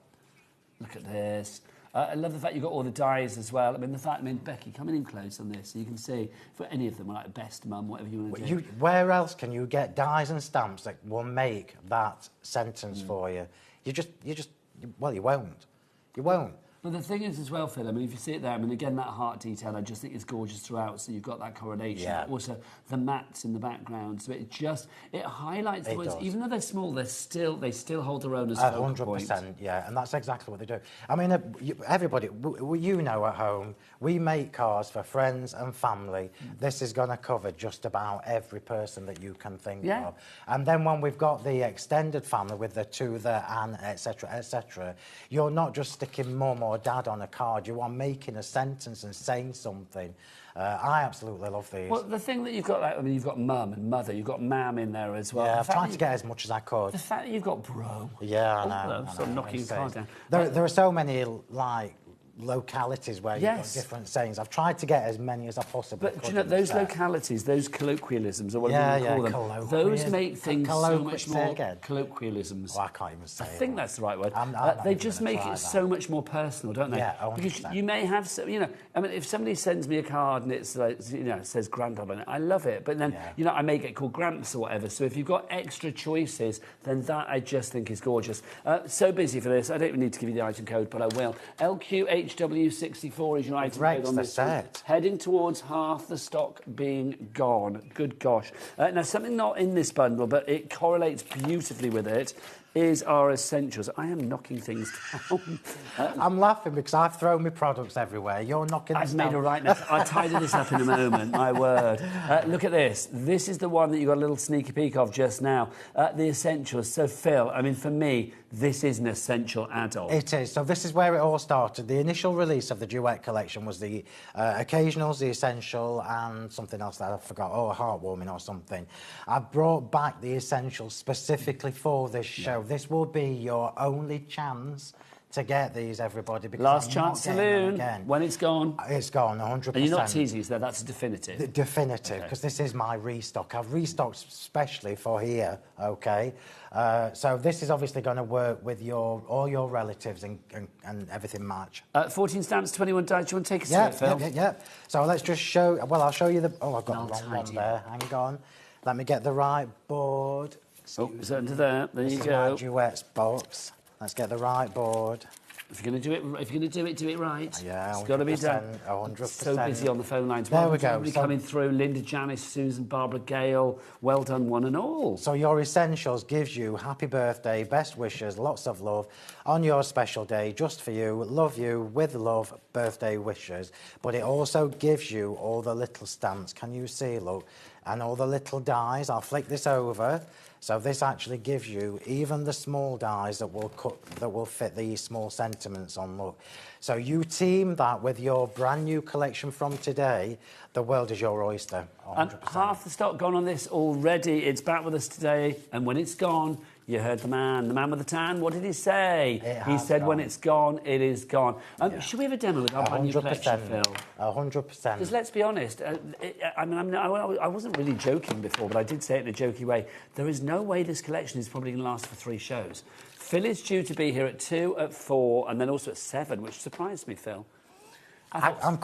Look at this. I love the fact you've got all the dies as well. I mean, Becky, coming in close on this, so you can see for any of them, like best mum, whatever you want to do. Where else can you get dies and stamps that will make that sentence for you? Well, you won't. You won't. But the thing is as well, Phil, I mean, if you see it there, I mean, again, that heart detail, I just think is gorgeous throughout, so you've got that coronation. Yeah. Also, the mats in the background, so it highlights the words. Does. Even though they're small, they still hold their own as focal 100%, yeah, and that's exactly what they do. I mean, everybody, you know at home, we make cards for friends and family. This is going to cover just about every person that you can think of. And then when we've got the extended family with the to, the, and, etc., etc., you're not just sticking mum or or dad on a card. You are making a sentence and saying something. I absolutely love these. Well, the thing that you've got, like, I mean, you've got mum and mother, you've got mam in there as well. Yeah, I've tried to get as much as I could. The fact that you've got bro. Yeah, I know. I'm sort of knocking your card down. There are so many, like, localities where you've got different sayings. I've tried to get as many as I possibly could. But do you know, those localities, those colloquialisms, or whatever you call them, those make things so much more... Colloquialisms. Oh, I can't even say I think that's the right word. I'm they just make it so much more personal, don't they? Yeah, 100%. Because you may have, you know, I mean, if somebody sends me a card and it's like, you know, it says Grandad on it, I love it. But then, you know, I may get called Gramps or whatever. So if you've got extra choices, then that I just think is gorgeous. So busy for this, I don't even need to give you the item code, but I will. LQHW64 is your item code on this one. Heading towards half the stock being gone. Good gosh. Now, something not in this bundle, but it correlates beautifully with it, is our essentials. I am knocking things down. I'm laughing because I've thrown my products everywhere. You're knocking them down. I've made a right mess. I'll tidy this up in a moment, my word. Look at this. This is the one that you got a little sneaky peek of just now. The essentials. So, Phil, I mean, for me, this is an essential add-on. It is. So this is where it all started. The initial release of the Duet collection was the Occasionals, the Essential, and something else that I forgot. Oh, Heartwarming or something. I brought back the Essentials specifically for this show. This will be your only chance to get these, everybody. Because Last chance saloon. When it's gone. It's gone, 100%. And you're not teasing us there, that's a definitive. Definitive, because this is my restock. I've restocked specially for here, OK? So this is obviously going to work with all your relatives and everything match. 14 stamps, 21 dice. Do you want to take us through it, Phil? Yeah. So let's just show... Well, I'll show you the... Oh, I've got the wrong one there. Hang on. Let me get the right board. Is it under there? There you go. This is my Duets box. Let's get the right board. If you're going to do it, do it right. Yeah, it's got to be done. 100%. So busy on the phone lines. There we go. Everybody coming through. Linda, Janice, Susan, Barbara, Gale. Well done, one and all. So your Essentials gives you happy birthday, best wishes, lots of love on your special day, just for you. Love you, with love, birthday wishes. But it also gives you all the little stamps. Can you see? Look, and all the little dies. I'll flick this over. So this actually gives you even the small dies that will fit these small sentiments on. Look, so you team that with your brand new collection from today. The world is your oyster. 100%. And half the stock gone on this already. It's back with us today, and when it's gone, you heard the man with the tan. What did he say? He said, when it's gone, it is gone. Should we have a demo with our brand new collection, Phil? 100%. Because let's be honest, I wasn't really joking before, but I did say it in a jokey way. There is no way this collection is probably going to last for 3 shows. Phil is due to be here at 2, at 4, and then also at 7, which surprised me, Phil. I've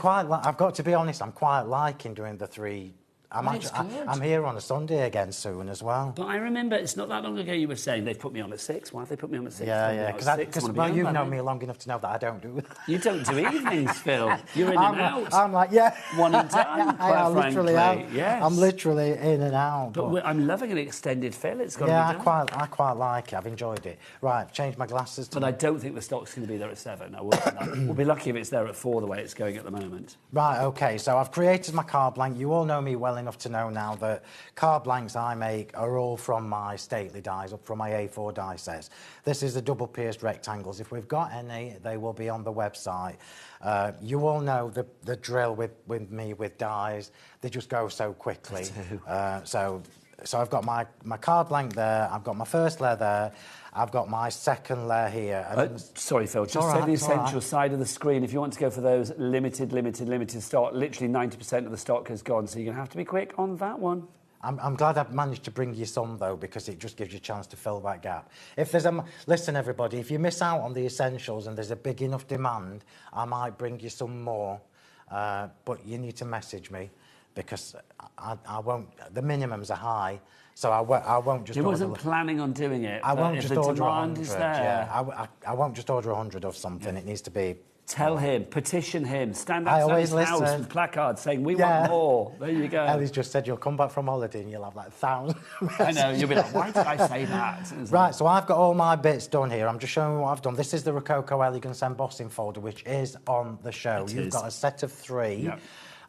got to be honest, I'm quite liking doing the 3. I'm here on a Sunday again soon as well. But I remember it's not that long ago you were saying they've put me on at 6. Why have they put me on at 6? Yeah, because you've known me long enough to know that I don't do that. You don't do evenings, Phil. You're in and out. I'm like, one and done. I literally am. Yes. I'm literally in and out. But I'm loving an extended Phil. It's got to be done. I quite like it. I've enjoyed it. Right, changed my glasses. But I don't think the stock's going to be there at 7. I will. We'll be lucky if it's there at 4 the way it's going at the moment. Right, OK. So I've created my card blank. You all know me well enough to know now that card blanks I make are all from my stately dies, up from my A4 die sets. This is the double pierced rectangles. If we've got any, they will be on the website. You all know the drill with me with dies. They just go so quickly. So I've got my card blank there. I've got my first layer there. I've got my second layer here. Sorry, Phil, just say the essential side of the screen. If you want to go for those limited stock, literally 90% of the stock has gone, so you're going to have to be quick on that one. I'm glad I've managed to bring you some, though, because it just gives you a chance to fill that gap. Listen, everybody, if you miss out on the essentials and there's a big enough demand, I might bring you some more, but you need to message me, because I won't... The minimums are high. So I won't just... He wasn't planning on doing it. I won't just order 100. Is there. Yeah, I won't just order 100 of something. Yeah. It needs to be... Tell him, petition him, stand outside his house with placards saying, we want more. There you go. Ellie's just said you'll come back from holiday and you'll have like 1,000. I know, you'll be like, why did I say that? Right, so I've got all my bits done here. I'm just showing you what I've done. This is the Rococo Elegance embossing folder, which is on the show. You've got a set of 3. Yep.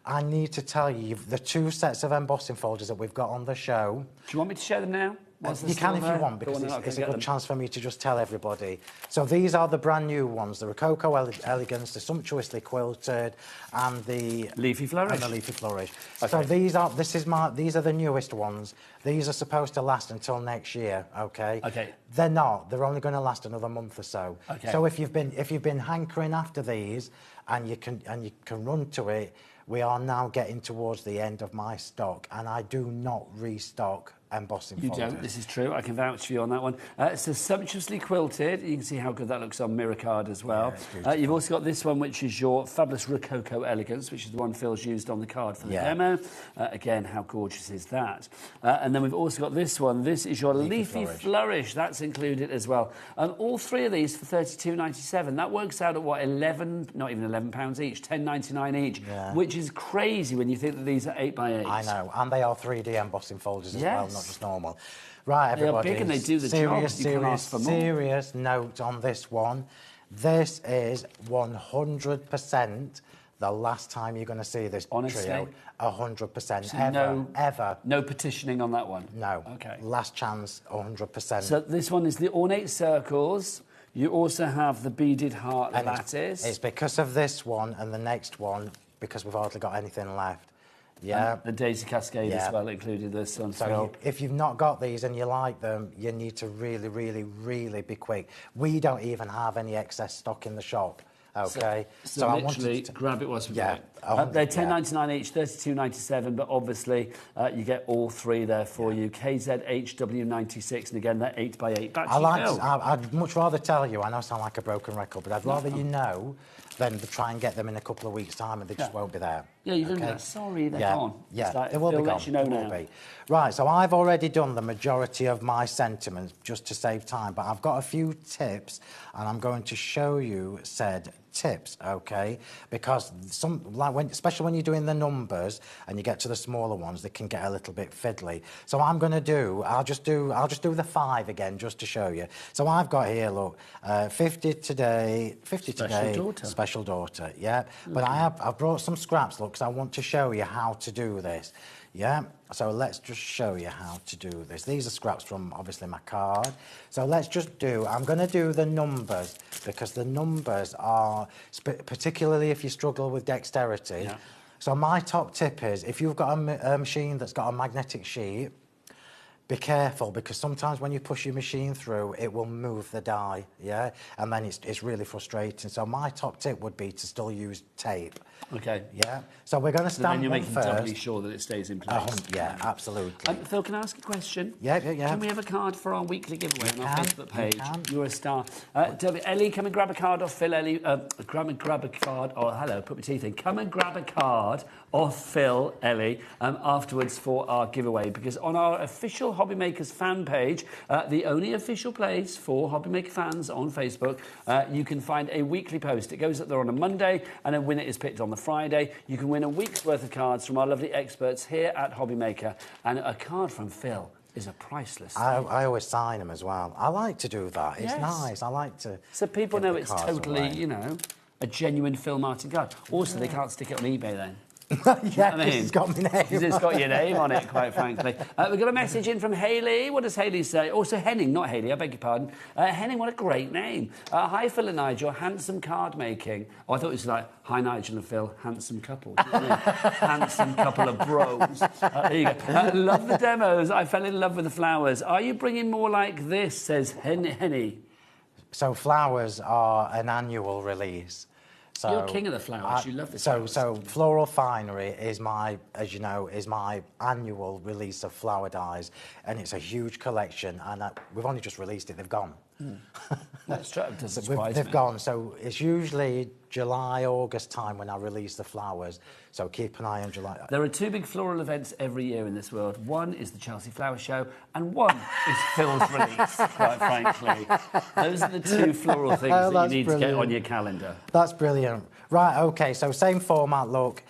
I need to tell you, the 2 sets of embossing folders that we've got on the show... Do you want me to show them now? What's the You can if silver? you want, Go on, because then, I'll it's a get good them. chance for me to just tell everybody. So these are the brand new ones, the Rococo Elegance, the Sumptuously Quilted, and the Leafy Flourish. And the Leafy Flourish. Okay. So these are the newest ones. These are supposed to last until next year, okay? Okay. They're not. They're only going to last another month or so. Okay. So if you've been hankering after these, and you can run to it, we are now getting towards the end of my stock, and I do not restock embossing You folders. don't, this is true. I can vouch for you on that one. It's a sumptuously quilted. You can see how good that looks on mirror card as well. Yeah, it's beautiful. You've also got this one, which is your fabulous Rococo Elegance, which is the one Phil's used on the card for the demo. Again, how gorgeous is that? And then we've also got this one. This is your Leafy Flourish. That's included as well. All three of these for £32.97. That works out at what, not even £11 each, £10.99 each, which is crazy when you think that these are 8x8. I know, and they are 3D embossing folders as well, not just normal. Right, They are everybody. big and they do the job. You can ask for more. Serious note on this one. This is 100% the last time you're going to see this trio. 100%. Ever. No petitioning on that one? No. Okay. Last chance, 100%. So this one is the ornate circles. You also have the beaded heart And lattice. It's because of this one and the next one, because we've hardly got anything left. Yeah. And the daisy cascade as well included this one. So if you've not got these and you like them, you need to really, really, really be quick. We don't even have any excess stock in the shop. Okay, so I literally wanted to grab it whilst we got it. 100, They're £10.99 each, £32.97, but obviously you get all three there for you. KZHW96, and again, they're 8x8. Back to you, Phil. I'd much rather tell you, I know I sound like a broken record, but I'd rather you know than to try and get them in a couple of weeks' time and they just won't be there. Yeah, you're going to be like, sorry, they're gone. Yeah, Like, they will Phil be gone. lets you know They will now. be. Right, so I've already done the majority of my sentiments just to save time, but I've got a few tips and I'm going to show you said tips, okay? Because especially when you're doing the numbers and you get to the smaller ones, they can get a little bit fiddly. So I'll just do the 5 again just to show you. So I've got here, look, 50 today, special daughter, yeah. But I've brought some scraps, look, because I want to show you how to do this. Yeah, so let's just show you how to do this. These are scraps from, obviously, my card. So let's just I'm going to do the numbers, because the numbers are, particularly if you struggle with dexterity. Yeah. So my top tip is, if you've got a machine that's got a magnetic sheet, be careful, because sometimes when you push your machine through, it will move the die, yeah? And then it's really frustrating. So my top tip would be to still use tape. Okay. Yeah. So we're going to stamp then you're making first. doubly sure that it stays in place. Yeah, absolutely. Phil, can I ask a question? Yeah. Can we have a card for our weekly giveaway on our Facebook page? You You're a star. Ellie, come and grab a card off Phil. Ellie, come and grab a card. Oh, hello, put my teeth in. Come and grab a card off Phil, Ellie, afterwards for our giveaway, because on our official HobbyMakers fan page, the only official place for HobbyMaker fans on Facebook, you can find a weekly post. It goes up there on a Monday, and a winner is picked on the Friday. You can win a week's worth of cards from our lovely experts here at HobbyMaker, and a card from Phil is a priceless thing. I always sign them as well. I like to do that. It's nice. I like to. So people know it's totally, away. you know, a genuine Phil Martin card. Also, they can't stick it on eBay then. Yeah, I mean? It's got my name. It's got your name on it, quite frankly. We've got a message in from Hayley. What does Hayley say? Also, Henning, not Hayley, I beg your pardon. Henning, what a great name. Hi, Phil and Nigel, handsome card making. Oh, I thought it was like, hi, Nigel and Phil, handsome couple. Do you know what I mean? Handsome couple of bros. There you go. Love the demos. I fell in love with the flowers. Are you bringing more like this, says Henny. So flowers are an annual release. So, you're king of the flowers. You love this. So Floral Finery is as you know, is my annual release of flower dies, and it's a huge collection. And we've only just released it; they've gone. That's true. It doesn't surprise me. They've gone. So it's usually July, August time when I release the flowers. So keep an eye on July. There are 2 big floral events every year in this world. One is the Chelsea Flower Show, and one is Phil's release, quite frankly. Those are the 2 floral things that you need to get on your calendar. That's brilliant. Right, okay, so same format, look.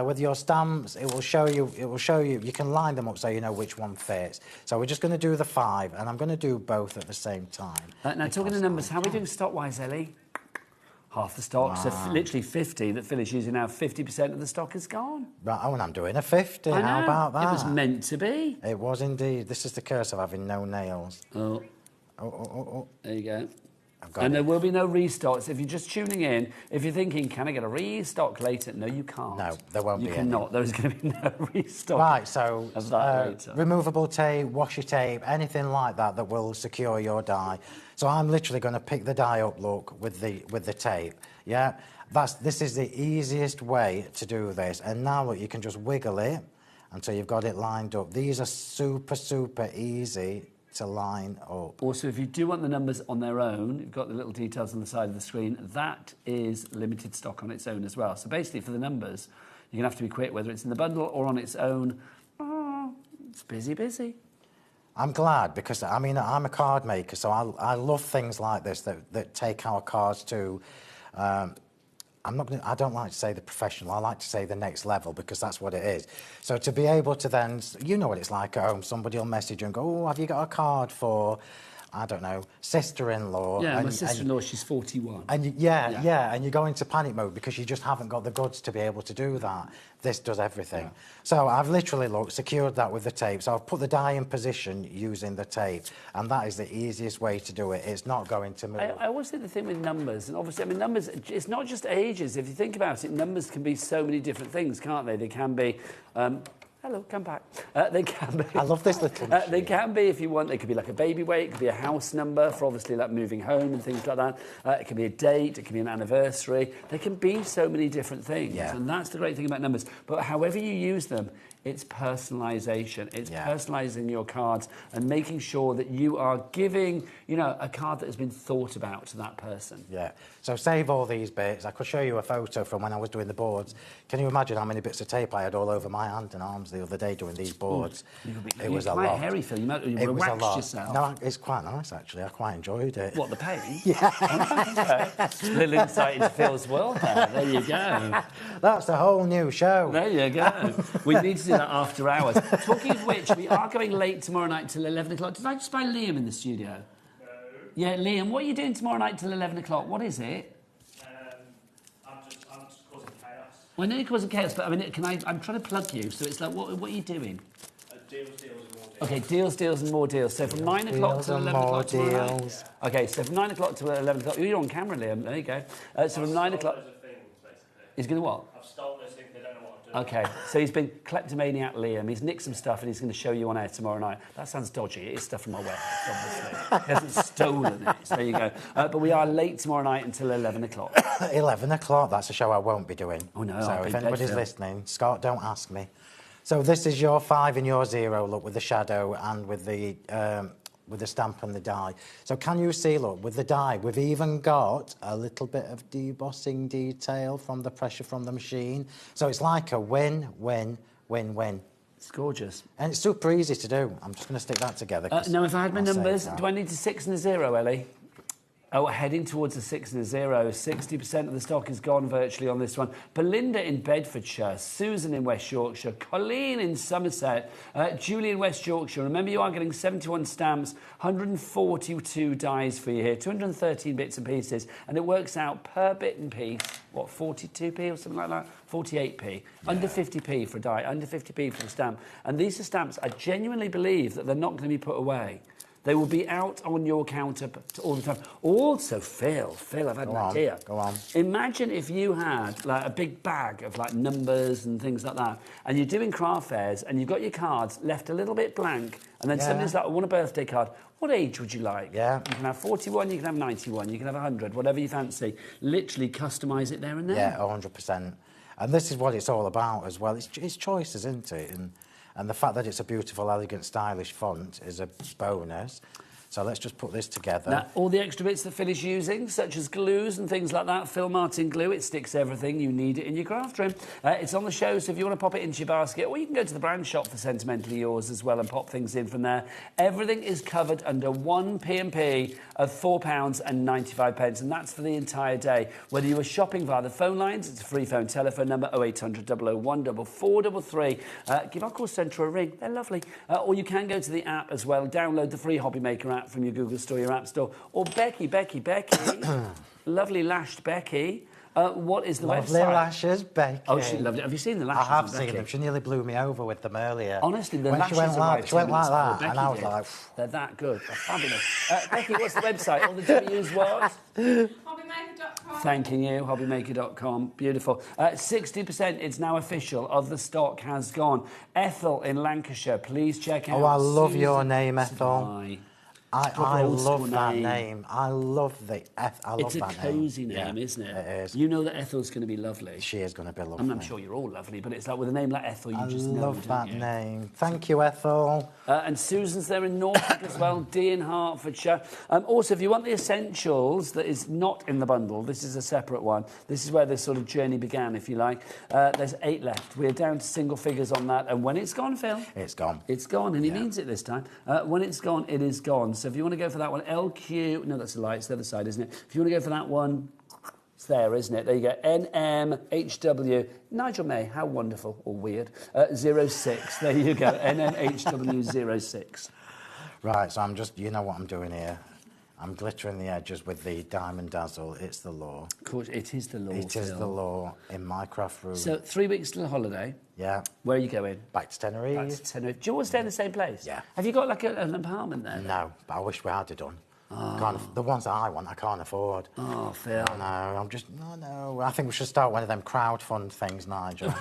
With your stamps, it will show you, you can line them up so you know which one fits. So we're just going to do the 5, and I'm going to do both at the same time. Now, talking to numbers, how are we doing stock-wise, Ellie? half the stock. So literally 50 that Phil is using now, 50% of the stock is gone. Right, oh, and I'm doing a 50. I know. How about that? It was meant to be. It was indeed. This is the curse of having no nails. Oh. Oh. There you go. I've got And it. there will be no restocks. If you're just tuning in, if you're thinking, can I get a restock later? No, you can't. No, there won't be You any. cannot. There is going to be no restock. Right, so of that later. removable tape, washi tape, anything like that that will secure your die. So I'm literally going to pick the die up, look, with the tape. Yeah, this is the easiest way to do this. And now look, you can just wiggle it until you've got it lined up. These are super, super easy to line up. Also, if you do want the numbers on their own, you've got the little details on the side of the screen. That is limited stock on its own as well. So basically, for the numbers, you're going to have to be quick, whether it's in the bundle or on its own. Oh, it's busy. I'm glad because, I mean, I'm a card maker, so I love things like this that take our cards to... I don't like to say the professional, I like to say the next level because that's what it is. So to be able to then, you know what it's like at home, somebody will message you and go, oh, have you got a card for, I don't know, sister-in-law? Yeah, my sister-in-law, she's 41. And and you go into panic mode because you just haven't got the goods to be able to do that. This does everything. Yeah. So I've literally, secured that with the tape. So I've put the die in position using the tape, and that is the easiest way to do it. It's not going to move. I always think the thing with numbers, and obviously, I mean, numbers, it's not just ages. If you think about it, numbers can be so many different things, can't they? They can be... hello, come back. They can be... I love this little... they can be, if you want, they could be like a baby weight, it could be a house number for obviously like moving home and things like that. It can be a date, it can be an anniversary. They can be so many different things. Yeah. And that's the great thing about numbers. But however you use them, it's personalisation. It's personalising your cards and making sure that you are giving, a card that has been thought about to that person. Yeah. So save all these bits. I could show you a photo from when I was doing the boards. Can you imagine how many bits of tape I had all over my hand and arms the other day doing these boards? It was a lot. Quite hairy, Phil. You waxed yourself. No, it's quite nice, actually. I quite enjoyed it. What, the pain? Yeah. Okay. Little insight into Phil's world there. There you go. That's a whole new show. There you go. We need to do that after hours. Talking of which, we are going late tomorrow night till 11 o'clock. Did I just buy Liam in the studio? No. Yeah, Liam, what are you doing tomorrow night till 11 o'clock? What is it? I'm just causing chaos. Well, I know you're causing chaos, but I mean, I'm trying to plug you, so it's like, what are you doing? Deals, and more deals. Okay, deals, and more deals. So from 9 o'clock to 11 o'clock tomorrow night. Okay, so from 9 o'clock to 11 o'clock. You're on camera, Liam. There you go. So from 9 o'clock... He's going to what? I've stolen this thing, they don't know what I'm doing. Okay, so he's been kleptomaniac Liam. He's nicked some stuff and he's going to show you on air tomorrow night. That sounds dodgy. It is stuff from my warehouse, obviously. He hasn't stolen it. So there you go. But we are late tomorrow night until 11 o'clock. 11 o'clock, that's a show I won't be doing. Oh, no. So if anybody's listening, Scott, don't ask me. So this is your 5 and your 0, look, with the shadow and with the stamp and the die. So can you see, look, with the die, we've even got a little bit of debossing detail from the pressure from the machine. So it's like a win, win, win, win. It's gorgeous. And it's super easy to do. I'm just going to stick that together. Now, if I had my numbers, do I need a 6 and a 0, Ellie? Oh, heading towards a 6 and a 0. 60% of the stock is gone virtually on this one. Belinda in Bedfordshire, Susan in West Yorkshire, Colleen in Somerset, Julie in West Yorkshire. Remember, you are getting 71 stamps, 142 dies for you here, 213 bits and pieces, and it works out per bit and piece, what, 42p or something like that? 48p. Yeah. Under 50p for a die, under 50p for a stamp. And these are stamps I genuinely believe that they're not going to be put away. They will be out on your counter all the time. Also, Phil, I've had an idea. Go on. Imagine if you had like a big bag of like numbers and things like that, and you're doing craft fairs, and you've got your cards left a little bit blank, and then somebody's like, I want a birthday card. What age would you like? Yeah. You can have 41, you can have 91, you can have 100, whatever you fancy. Literally customise it there and there. Yeah, 100%. And this is what it's all about as well. It's choices, isn't it? And the fact that it's a beautiful, elegant, stylish font is a bonus. So let's just put this together. Now, all the extra bits that Phil is using, such as glues and things like that, Phil Martin glue, it sticks everything. You need it in your craft room. It's on the show, so if you want to pop it into your basket, or you can go to the brand shop for Sentimentally Yours as well and pop things in from there. Everything is covered under one P&P of £4.95, and that's for the entire day. Whether you are shopping via the phone lines, it's a free phone telephone number, 0800 001 4433. Give our call centre a ring. They're lovely. Or you can go to the app as well. Download the free HobbyMaker app from your Google Store, your App Store. Or Becky. Lovely lashed Becky. What is the Lovely website? lashes, Becky. Oh, she's lovely. Have you seen the lashes? I have on seen Becky? them. She nearly blew me over with them earlier. Honestly, the when lashes she went like, arrived 10 minutes that, before and I was Becky like, did. They're that good. They're fabulous. Becky, what's the website? All the W's what? HobbyMaker.com. Thanking you, HobbyMaker.com. Beautiful. 60%, it's now official, of the stock has gone. Ethel in Lancashire, please check out. Oh, I love Susan your name, Ethel. Supply. I old love school that name. name. I love I love It's a that cosy name. name, Yeah, isn't it? It is. You know that Ethel's going to be lovely. She is going to be lovely. I mean, I'm sure you're all lovely, but it's like with a name like Ethel, you just know, love that don't you? name. Thank you, Ethel. And Susan's there in Norfolk as well, Dee in Hertfordshire. Also, if you want the essentials that is not in the bundle, this is a separate one. This is where this sort of journey began, if you like. There's 8 left. We're down to single figures on that. And when it's gone, Phil? It's gone. It's gone, and he means it this time. When it's gone, it is gone. So if you want to go for that one, LQ... No, that's a lie. It's the other side, isn't it? If you want to go for that one... It's there, isn't it? There you go. NMHW. Nigel May, how wonderful or weird. 06. There you go. NMHW 06. Right, so I'm just... You know what I'm doing here? I'm glittering the edges with the Diamond Dazzle. It's the law. Of course, it is the law, It is the law in my craft room. So, 3 weeks till holiday. Yeah. Where are you going? Back to Tenerife. Back to Tenerife. Do you all stay in the same place? Yeah. Have you got like an apartment there? No, but I wish we had it done. The ones that I want, I can't afford. Oh, Phil. No, I'm just... No. I think we should start one of them crowdfund things, Nigel.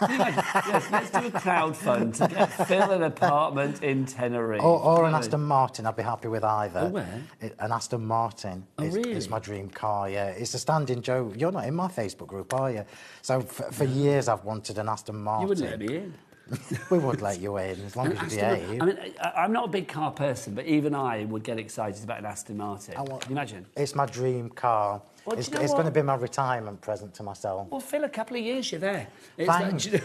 Yes, let's do a crowdfund to get Phil an apartment in Tenerife. Or an Aston Martin, I'd be happy with either. Oh, where? An Aston Martin. Oh, really? It's my dream car, yeah. It's a standing joke. You're not in my Facebook group, are you? So for years I've wanted an Aston Martin. You wouldn't let me in. We would let you in, as long as you behave. I mean, I'm not a big car person, but even I would get excited about an Aston Martin. Can you imagine? It's my dream car. Well, it's do you know going to what? be my retirement present to myself. Well, Phil, a couple of years you're there. It's Thanks. like,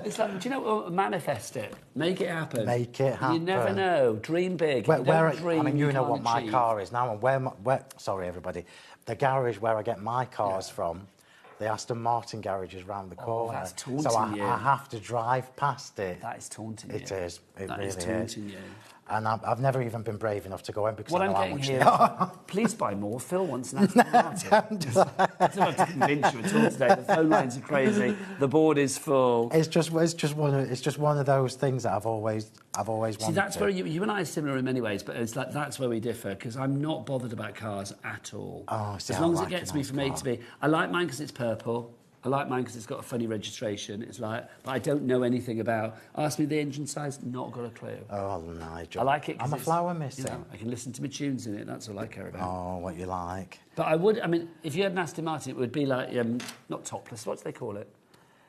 it's like, do you know what? Manifest it. Make it happen. Make it happen. You never know. Dream big. Don't dream, I mean, you know can't what my achieve. car is now, and sorry, everybody. The garage where I get my cars from, the Aston Martin garage is round the corner. That's taunting so I you. have to drive past it. That is taunting It you. is. It That really is taunting you. And I've never even been brave enough to go in because What I I'm know how getting much here, they are. please buy more. Phil wants an Aston Martin. I don't have to convince you at all today. The phone lines are crazy. The board is full. It's just one of those things that I've always wanted. See, that's where you and I are similar in many ways, but it's like that's where we differ because I'm not bothered about cars at all. Oh, see, as I long as like it gets a me nice from A car. to B. I like mine because it's purple. I like mine because it's got a funny registration. It's like, but I don't know anything about. Ask me the engine size, not got a clue. Oh, Nigel. I like it. 'cause I'm a it's, flower misser. you know, I can listen to my tunes in it. That's all I care about. Oh, what you like. But I would. I mean, if you had an Aston Martin, it would be like not topless. What do they call it?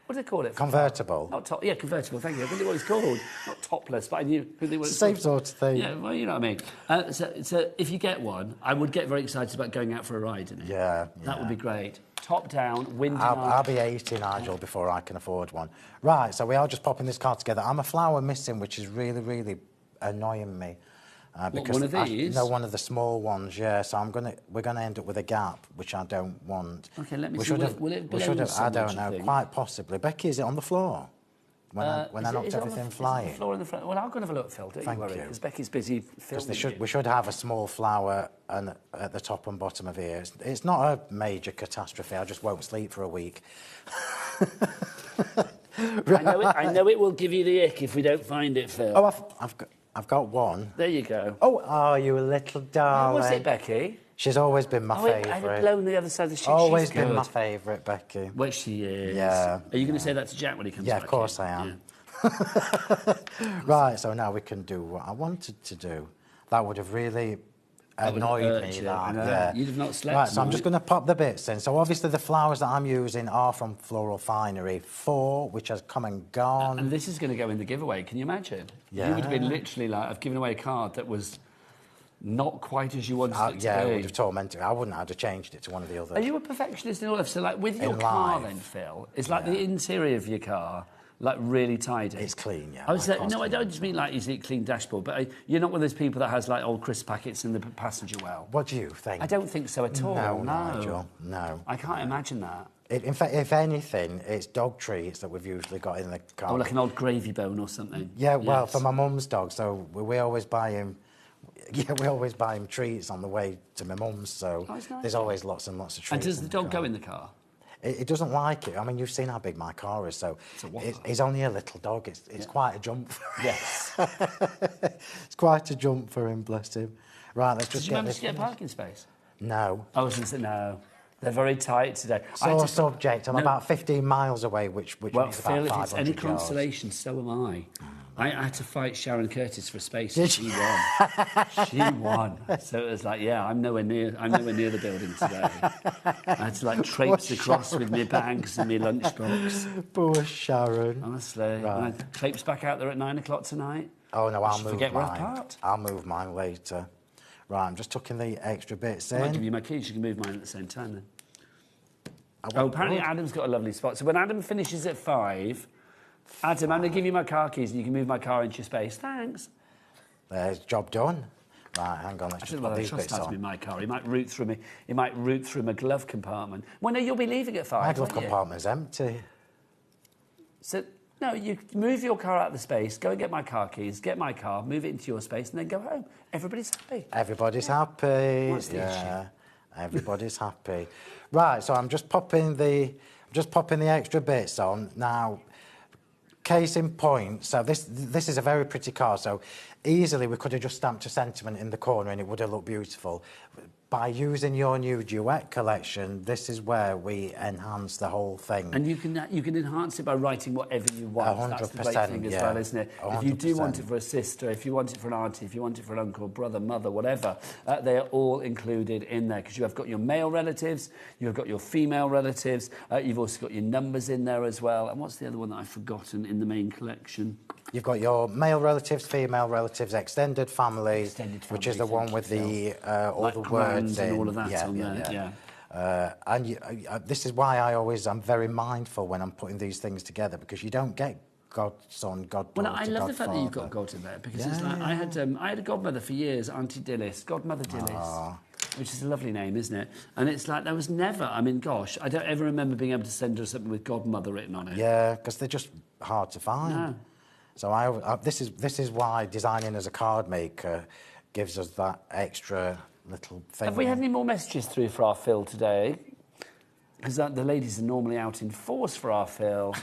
What do they call it? Convertible. Not top. Yeah, convertible. Thank you. I didn't know what it's called. Not topless, but I knew who they were. Same sort of thing. Yeah, well, you know what I mean. So if you get one, I would get very excited about going out for a ride in it. Yeah. That would be great. Top down, windy I'll night. be 80, Nigel, before I can afford one. Right, so we are just popping this car together. I'm a flower missing, which is really, really annoying me. Because one of these? No, one of the small ones, yeah. So we're gonna end up with a gap, which I don't want. Okay, let me we see. should Will have, it- will it we blow should have, so I much, don't you know, think? quite possibly. Becky, is it on the floor? When I Is knocked it on everything the flying? floor in the front. Well, I'll go and have a look, Phil. Don't Thank you worry, you. because Becky's busy Because filming. we should have a small flower and at the top and bottom of here. It's not a major catastrophe. I just won't sleep for a week. I know it will give you the ick if we don't find it, Phil. Oh, I've got one. There you go. Oh, you little darling. Was it Becky? She's always been my I had it favourite. blown the other side of the sheet. Always She's been good. my favourite, Becky. Well, she is. Yeah. Are you going to say that to Jack when he comes Yeah, back? of course in? I am. Right, so now we can do what I wanted to do. That would have really annoyed hurt me. you, That, I know. yeah. You'd have not slept Right, so I'm tonight. just going to pop the bits in. So obviously the flowers that I'm using are from Floral Finery 4, which has come and gone. And this is going to go in the giveaway. Can you imagine? Yeah. You would have been literally like, I've given away a card that was not quite as you wanted it to yeah, be. it would have tormented me. I wouldn't have to changed it to one of the others. Are you a perfectionist in all of? So, like with your In car, life. then, Phil, it's like the interior of your car, like really tidy. It's clean, yeah. I would my say car's no. I clean. don't just mean like is it clean dashboard, but you're not one of those people that has like old crisp packets in the passenger well. What do you think? I don't think so at all. No, Nigel, no. I can't imagine that. In fact, if anything, it's dog treats that we've usually got in the car. Oh, like an old gravy bone or something. Yeah, well, Yes. for my mum's dog, so we always buy him. Yeah, we always buy him treats on the way to my mum's, so Oh, it's nice. there's always lots and lots of treats. And does in the dog car. go in the car? It doesn't like it. I mean, you've seen how big my car is, so he's only a little dog. It's quite a jump for him. Yes. It's quite a jump for him, bless him. Right, let's just Did you get manage this. to get a parking space? No. I was going to say no. They're very tight today. Sore subject. I'm about 15 miles away, which Well, means Phil, about if it's 500 any yards. consolation, so am I. I had to fight Sharon Curtis for a space. Did She won. She won. So it was like, yeah, I'm nowhere near the building today. I had to like traipse across with my bags and my lunchbox. Poor Sharon. Honestly, Right. and I traipse back out there at 9 o'clock tonight. Oh no, I'll move forget where I mine. parked. I'll move mine later. Right, I'm just tucking the extra bits I might give in. you my keys. You can move mine at the same time then. Oh, apparently Adam's got a lovely spot. So when Adam finishes at 5, Adam, I'm going to give you my car keys and you can move my car into your space. Thanks. There's job done. Right, hang on, let's I just don't put know whether I these trust bits Adam in on. my car. He might root through me. He might root through my glove compartment. Well, no, you'll be leaving at 5. My glove won't you? compartment's empty. So, no, you move your car out of the space, go and get my car keys, get my car, move it into your space, and then go home. Everybody's happy. Everybody's happy. What's the yeah, everybody's happy. Right, so I'm just popping the extra bits on now. Case in point, so this is a very pretty car. So easily we could have just stamped a sentiment in the corner and it would have looked beautiful. By using your new duet collection, this is where we enhance the whole thing. And you can enhance it by writing whatever you want. That's the great 100%, thing as yeah. well, isn't it? If you do want 100%. it for a sister, if you want it for an auntie, if you want it for an uncle, brother, mother, whatever, they are all included in there because you have got your male relatives, you've got your female relatives, you've also got your numbers in there as well. And what's the other one that I've forgotten in the main collection? You've got your male relatives, female relatives, extended family, which is the thank one you, with the all Like the grand words and in. all of that on there, yeah. This is why I'm very mindful when I'm putting these things together because you don't get godson, goddaughter, Well, I love the fact that you've godfather. got God in there because it's like I had a godmother for years, Auntie Dillis, Godmother Dillis, which is a lovely name, isn't it? And it's like there was never. I mean, gosh, I don't ever remember being able to send her something with Godmother written on it. Yeah, because they're just hard to find. No. So this is why designing as a card maker gives us that extra little thing. Have we had any more messages through for our Phil today? Because the ladies are normally out in force for our Phil.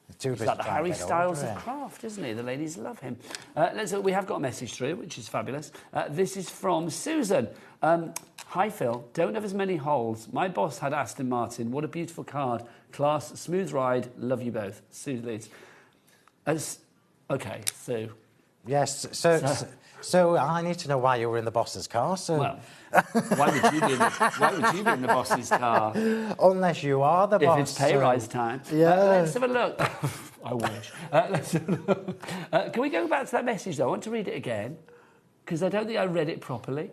It's like the Harry Styles of craft, isn't he? The ladies love him. We have got a message through, which is fabulous. This is from Susan. Hi, Phil. Don't have as many holes. My boss had Aston Martin. What a beautiful card. Class, smooth ride. Love you both. Sue leads. Okay, Sue. Yes, so I need to know why you were in the boss's car, so... Well, why would you be in the boss's car? Unless you are the boss. If it's pay rise time. Yeah. Let's have a look. I wish. Let's have a look. Can we go back to that message, though? I want to read it again, because I don't think I read it properly.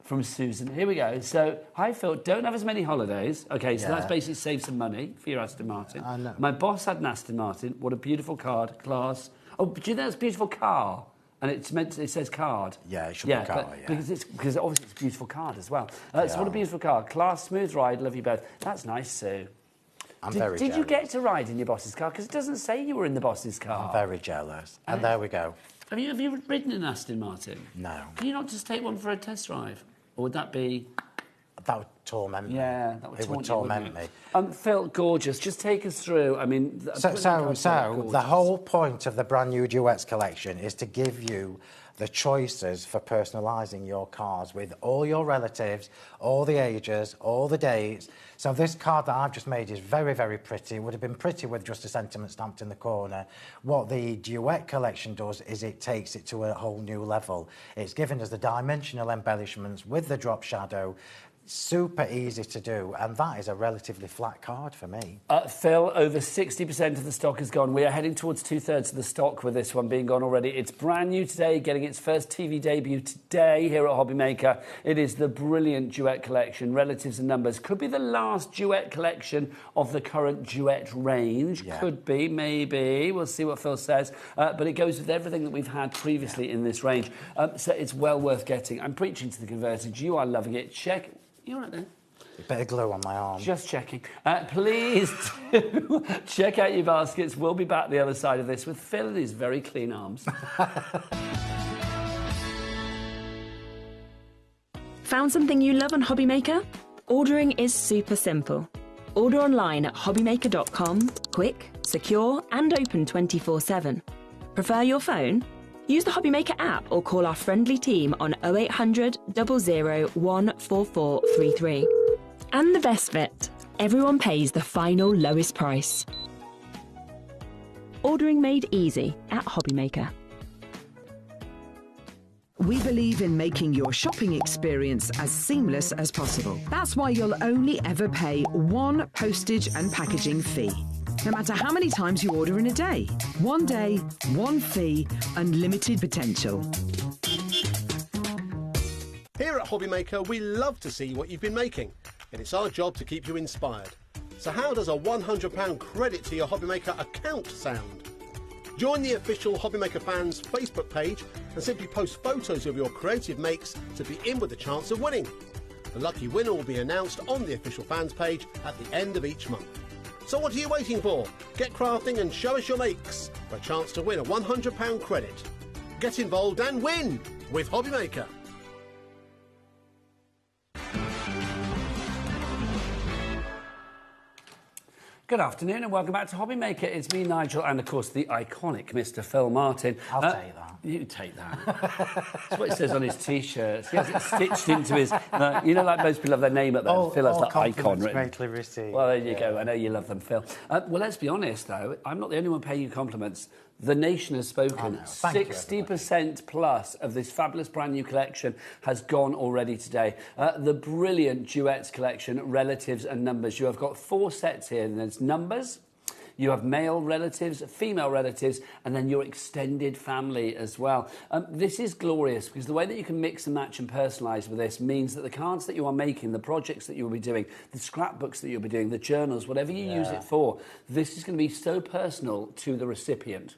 From Susan. Here we go. So, hi, Phil. Don't have as many holidays. Okay, so that's basically save some money for your Aston Martin. I know. My boss had an Aston Martin. What a beautiful card. Class. Oh, do you know that's a beautiful car? And it says card. Yeah, it should be car, yeah. Because obviously it's a beautiful card as well. So what a beautiful car. Class, smooth ride, love you both. That's nice, Sue. Did you get to ride in your boss's car? Because it doesn't say you were in the boss's car. I'm very jealous. And there we go. Have you ridden an Aston Martin? No. Can you not just take one for a test drive? Or would that be... That would torment me. Yeah, that would It would torment torment you, me. Phil, gorgeous. Just take us through. I mean... So the whole point of the brand new Duets collection is to give you the choices for personalising your cars with all your relatives, all the ages, all the dates. So this card that I've just made is very, very pretty. It would have been pretty with just a sentiment stamped in the corner. What the Duet collection does is it takes it to a whole new level. It's given us the dimensional embellishments with the drop shadow. Super easy to do, and that is a relatively flat card for me. Phil, over 60% of the stock has gone. We are heading towards 2/3 of the stock with this one being gone already. It's brand new today, getting its first TV debut today here at HobbyMaker. It is the brilliant Duet collection, Relatives and Numbers. Could be the last Duet collection of the current Duet range. Yeah. Could be, maybe. We'll see what Phil says. But it goes with everything that we've had previously in this range. So it's well worth getting. I'm preaching to the converted. You are loving it. Check... You're right there. A bit of glue on my arm. Just checking. Please do check out your baskets. We'll be back the other side of this with Phil and his very clean arms. Found something you love on HobbyMaker? Ordering is super simple. Order online at hobbymaker.com, quick, secure, and open 24/7. Prefer your phone? Use the HobbyMaker app or call our friendly team on 0800 00 14433. And the best bit, everyone pays the final lowest price. Ordering made easy at HobbyMaker. We believe in making your shopping experience as seamless as possible. That's why you'll only ever pay one postage and packaging fee. No matter how many times you order in a day. One day, one fee, unlimited potential. Here at HobbyMaker, we love to see what you've been making, and it's our job to keep you inspired. So how does a £100 credit to your HobbyMaker account sound? Join the official HobbyMaker fans Facebook page and simply post photos of your creative makes to be in with a chance of winning. The lucky winner will be announced on the official fans page at the end of each month. So what are you waiting for? Get crafting and show us your makes for a chance to win a £100 credit. Get involved and win with HobbyMaker. Good afternoon and welcome back to HobbyMaker. It's me, Nigel, and of course the iconic Mr. Phil Martin. I'll take that. You take that. That's what it says on his T-shirts. He has it stitched into his... you know, like most people have their name up there. Phil has that icon written. Greatly received. Well, there you go. I know you love them, Phil. Well, let's be honest, though. I'm not the only one paying you compliments. The nation has spoken. 60% plus of this fabulous brand new collection has gone already today. The brilliant duets collection, Relatives and Numbers. You have got 4 sets here. And there's numbers, you have male relatives, female relatives, and then your extended family as well. This is glorious because the way that you can mix and match and personalise with this means that the cards that you are making, the projects that you will be doing, the scrapbooks that you'll be doing, the journals, whatever you use it for, this is going to be so personal to the recipient.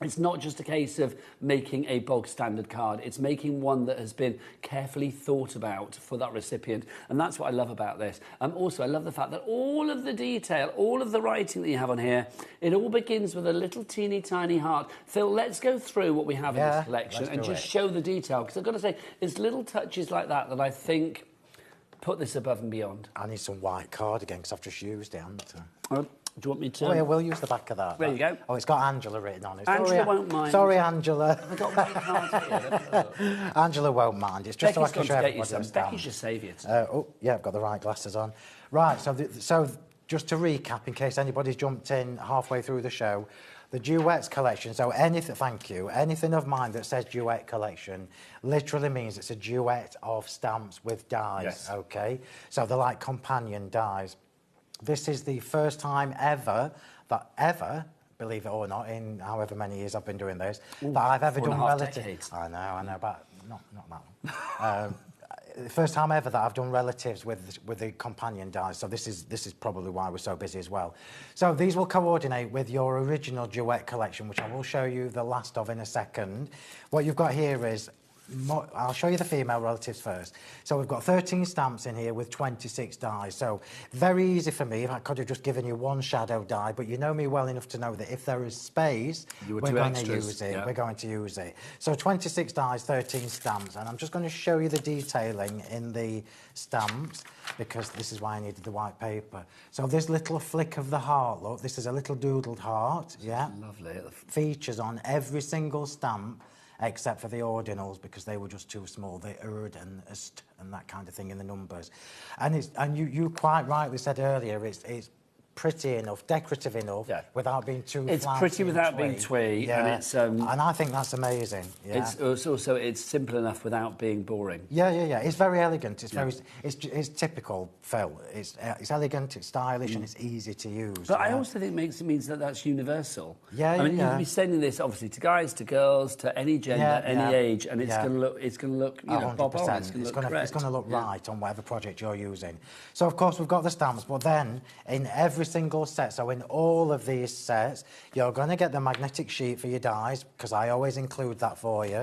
It's not just a case of making a bog standard card. It's making one that has been carefully thought about for that recipient. And that's what I love about this. Also, I love the fact that all of the detail, all of the writing that you have on here, it all begins with a little teeny tiny heart. Phil, let's go through what we have in this collection and just show the detail. Because I've got to say, it's little touches like that that I think put this above and beyond. I need some white cardigan because I've just used it, haven't I? Do you want me to? Oh, yeah, we'll use the back of that. There you go. Oh, it's got Angela written on it. Angela won't mind. Sorry, Angela. I've got white cards here. Angela won't mind. It's just Becky's so I can show everybody. Becky's your saviour. Oh, yeah, I've got the right glasses on. Right, so just to recap, in case anybody's jumped in halfway through the show, the duets collection, so anything, thank you, anything of mine that says duet collection literally means it's a duet of stamps with dies, okay? So they're like companion dies. This is the first time ever, believe it or not, in however many years I've been doing this, that I've ever done relatives. I know, but not that one. The first time ever that I've done relatives with the companion dies. So this is probably why we're so busy as well. So these will coordinate with your original duet collection, which I will show you the last of in a second. What you've got here is I'll show you the female relatives first. So we've got 13 stamps in here with 26 dies. So very easy for me. I could have just given you one shadow die, but you know me well enough to know that if there is space, we're going to use it. We're going to use it. So 26 dies, 13 stamps. And I'm just going to show you the detailing in the stamps because this is why I needed the white paper. So this little flick of the heart, look, this is a little doodled heart, Lovely. Features on every single stamp except for the ordinals because they were just too small, the erd and est and that kind of thing in the numbers. And you quite rightly said earlier, it's pretty enough, decorative enough, without being too It's pretty without being twee, and it's... and I think that's amazing, It's also, it's simple enough without being boring. Yeah. It's very elegant. It's very... It's typical, Phil. It's elegant, it's stylish, and it's easy to use. But I also think it means that that's universal. Yeah, I mean, you can be sending this, obviously, to guys, to girls, to any gender, any age, and it's going to look, you know, bob on. It's going to look right on whatever project you're using. So, of course, we've got the stamps, but then in every single set, so in all of these sets, you're going to get the magnetic sheet for your dies, because I always include that for you.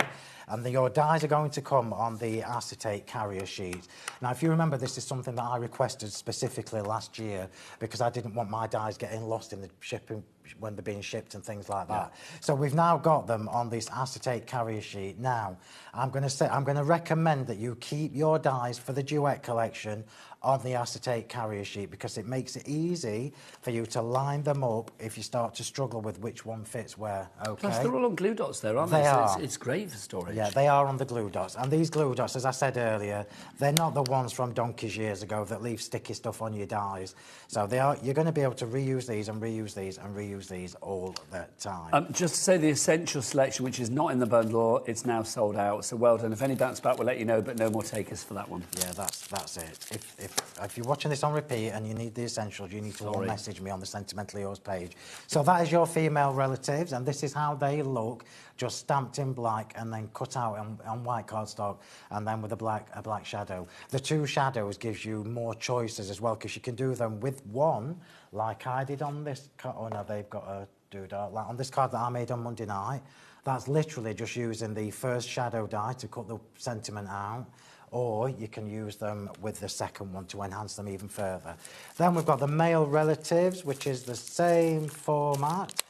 And your dies are going to come on the acetate carrier sheet. Now, if you remember, this is something that I requested specifically last year because I didn't want my dies getting lost in the shipping when they're being shipped and things like that. So we've now got them on this acetate carrier sheet. Now, I'm going to recommend that you keep your dies for the duet collection on the acetate carrier sheet because it makes it easy for you to line them up if you start to struggle with which one fits where, okay? Plus, they're all on glue dots there, aren't they? They are. So it's great for storage. Yeah, they are on the glue dots. And these glue dots, as I said earlier, they're not the ones from donkeys years ago that leave sticky stuff on your dies. So you're going to be able to reuse these and reuse these and reuse these all the time. Just to say, the essential selection, which is not in the bundle, it's now sold out. So well done. If any bounce back, we'll let you know, but no more takers for that one. Yeah, that's it. If you're watching this on repeat and you need the essentials, you need to all message me on the Sentimentally Yours page. So that is your female relatives, and this is how they look, just stamped in black and then cut out on white cardstock, and then with a black shadow. The two shadows gives you more choices as well, because you can do them with one, like I did on this card. Oh no, they've got a doodah. Like on this card that I made on Monday night, that's literally just using the first shadow die to cut the sentiment out. Or you can use them with the second one to enhance them even further. Then we've got the male relatives, which is the same format.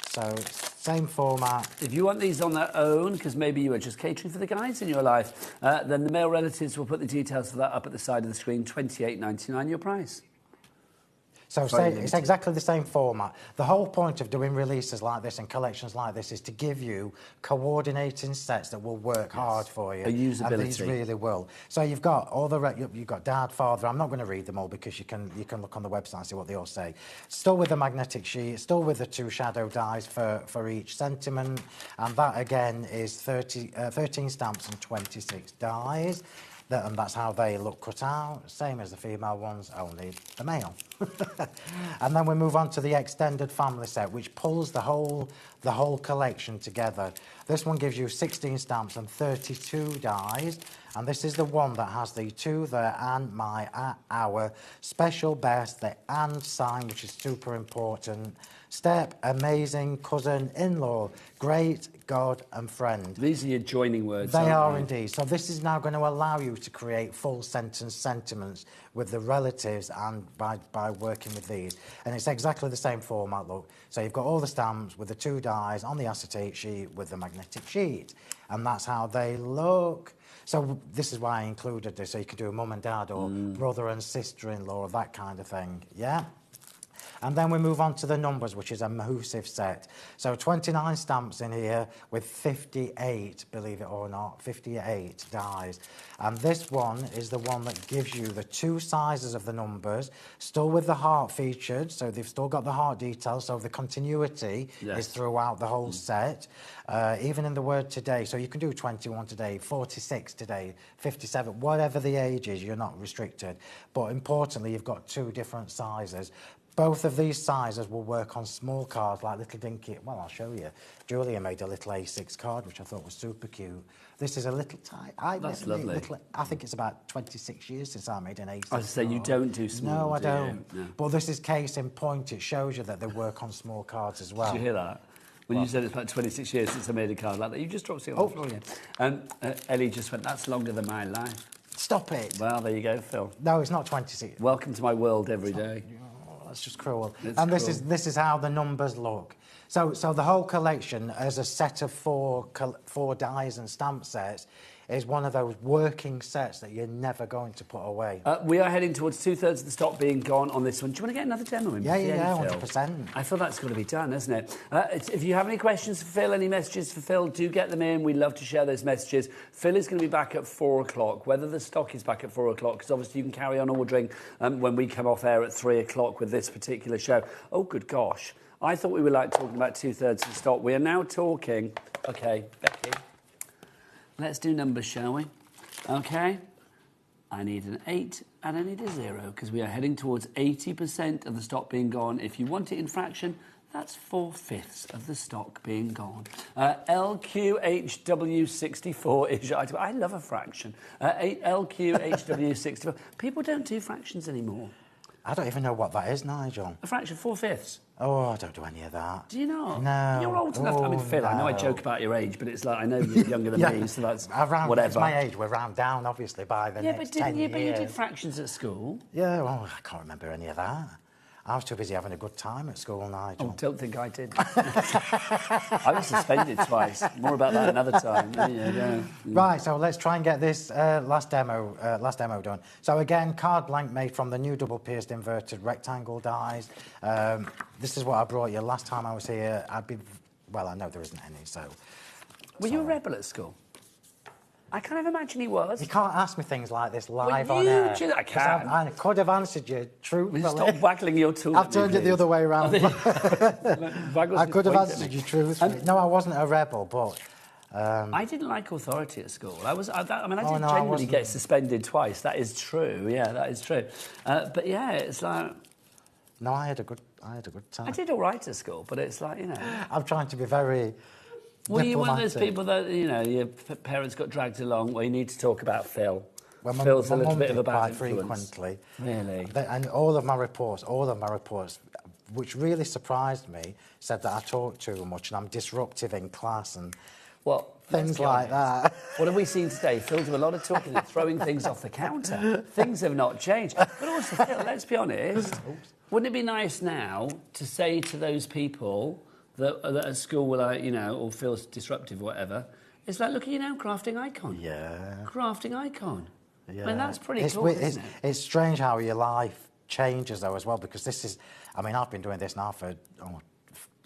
So, same format. If you want these on their own, because maybe you were just catering for the guys in your life, then the male relatives will put the details for that up at the side of the screen, $28.99 your price. So it's exactly the same format. The whole point of doing releases like this and collections like this is to give you coordinating sets that will work hard for you. A usability. And these really will. So you've got all you've got Dad, Father. I'm not going to read them all because you can look on the website and see what they all say. Still with the magnetic sheet, still with the two shadow dies for each sentiment, and that again is 13 stamps and 26 dies. And that's how they look cut out, same as the female ones, only the male. And then we move on to the extended family set, which pulls the whole collection together. This one gives you 16 stamps and 32 dies, and this is the one that has the to, the, and, my, our, special best, the and sign, which is super important, step, amazing, cousin, in-law, great, God and friend. These are your joining words. They are indeed. So this is now going to allow you to create full sentence sentiments with the relatives and by working with these. And it's exactly the same format, look. So you've got all the stamps with the two dies on the acetate sheet with the magnetic sheet. And that's how they look. So this is why I included this, so you could do a mum and dad or brother and sister-in-law or that kind of thing, yeah? And then we move on to the numbers, which is a Mahusive set. So 29 stamps in here with 58, believe it or not, 58 dies. And this one is the one that gives you the two sizes of the numbers, still with the heart featured, so they've still got the heart details, so the continuity is throughout the whole set. Even in the word today, so you can do 21 today, 46 today, 57, whatever the age is, you're not restricted. But importantly, you've got two different sizes. Both of these sizes will work on small cards like little dinky. Well, I'll show you. Julia made a little A6 card, which I thought was super cute. This is a little tiny. That's lovely. I think it's about 26 years since I made an A6 I was to say, you don't do small, No, I do don't. you? No. But this is case in point. It shows you that they work on small cards as well. Did you hear that? When you said it's about 26 years since I made a card like that, you just dropped it on the floor again. Ellie just went, that's longer than my life. Stop it. Well, there you go, Phil. No, it's not 26. Welcome to my world every day. That's just cruel. It's and cruel. this is how the numbers look. So the whole collection as a set of four dies and stamp sets is one of those working sets that you're never going to put away. We are heading towards 2/3 of the stock being gone on this one. Do you want to get another demo in? Yeah, 100%. I feel that's got to be done, isn't it? If you have any questions for Phil, any messages for Phil, do get them in. We love to share those messages. Phil is going to be back at 4 o'clock. Whether the stock is back at 4 o'clock, because obviously you can carry on ordering when we come off air at 3 o'clock with this particular show. Oh, good gosh. I thought we were like talking about 2/3 of the stock. We are now talking... OK, Becky, let's do numbers, shall we? OK. I need an 8 and I need a 0 because we are heading towards 80% of the stock being gone. If you want it in fraction, that's 4/5 of the stock being gone. LQHW64 is your item. I love a fraction. LQHW64. People don't do fractions anymore. I don't even know what that is, Nigel. A fraction, 4/5. Oh, I don't do any of that. Do you not? No. You're old enough. I mean, Phil, I know I joke about your age, but it's like, I know you're younger than me, so that's whatever. It's my age. We're round down, obviously, by the next 10 years. Yeah, but you did fractions at school. Yeah, well, I can't remember any of that. I was too busy having a good time at school, Nigel. Oh, don't think I did. I was suspended twice. More about that another time. Yeah. Right, so let's try and get this last demo done. So again, card blank made from the new double pierced inverted rectangle dies. This is what I brought you last time I was here. Well, I know there isn't any, so... Were you a rebel at school? I kind of imagine he was. You can't ask me things like this live Well, on air. I can. I could have answered you truthfully. Stop waggling your tool. I've turned it the other way around. I could have answered you truthfully. No, I wasn't a rebel, but... I didn't like authority at school. I did no, genuinely get suspended twice. That is true. Yeah, that is true. But yeah, it's like... No, I had a good time. I did all right at school, but it's like, I'm trying to be very... Were you one of those people that, your parents got dragged along where you need to talk about Phil? Well, Phil's a little bit of a bad quite influence. frequently. Really? And all of my reports, which really surprised me, said that I talk too much and I'm disruptive in class and things like that. What have we seen today? Phil do a lot of talking and throwing things off the counter. Things have not changed. But also, Phil, let's be honest, wouldn't it be nice now to say to those people... that at school were like, or feels disruptive or whatever, it's like, look at you now, crafting icon. Yeah. Crafting icon. Yeah. I mean, that's pretty cool, isn't it? It's strange how your life changes, though, as well, because this is... I mean, I've been doing this now for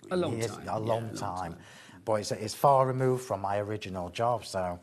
a long time. But it's far removed from my original job, so...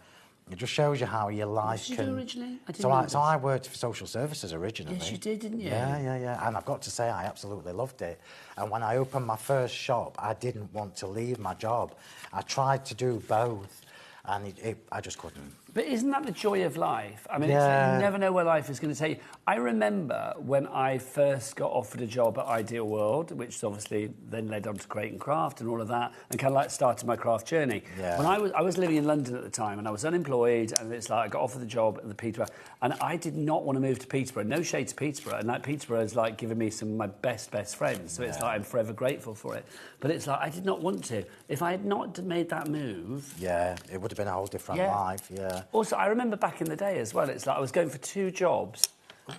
It just shows you how your life can... What did you do originally? So I worked for social services originally. Yes, you did, didn't you? Yeah. And I've got to say, I absolutely loved it. And when I opened my first shop, I didn't want to leave my job. I tried to do both, and I just couldn't. But isn't that the joy of life? I mean, it's like you never know where life is going to take you. I remember when I first got offered a job at Ideal World, which obviously then led on to Create and Craft and all of that, and kind of like started my craft journey. Yeah. When I was living in London at the time, and I was unemployed, and it's like I got offered the job at the Peterborough, and I did not want to move to Peterborough. No shade to Peterborough, and like Peterborough has like given me some of my best friends, so it's like I'm forever grateful for it. But it's like I did not want to. If I had not made that move... Yeah, it would have been a whole different life, Also, I remember back in the day as well, it's like I was going for 2 jobs.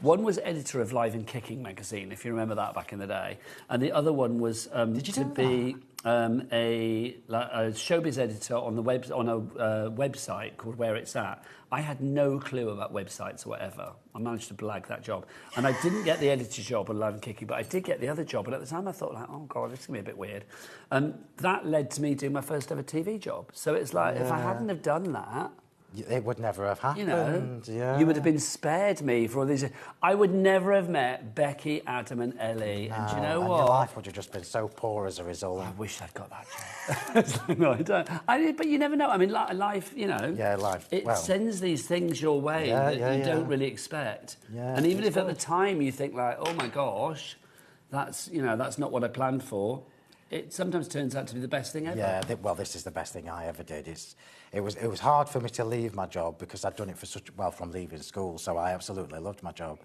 One was editor of Live and Kicking magazine, if you remember that back in the day. And the other one was to be a showbiz editor on a website called Where It's At. I had no clue about websites or whatever. I managed to blag that job. And I didn't get the editor job on Live and Kicking, but I did get the other job. And at the time I thought, like, oh, God, this is going to be a bit weird. That led to me doing my first ever TV job. So it's like, if I hadn't have done that... It would never have happened. You would have been spared me for all these... I would never have met Becky, Adam and Ellie. And do you know what? Your life would have just been so poor as a result. I wish I'd got that job. No, I don't. But you never know. I mean, life, Yeah, life. It sends these things your way that you don't really expect. Yeah, and even if at the time you think like, oh my gosh, that's not what I planned for, it sometimes turns out to be the best thing ever. Yeah, this is the best thing I ever did. It was hard for me to leave my job because I'd done it from leaving school, so I absolutely loved my job.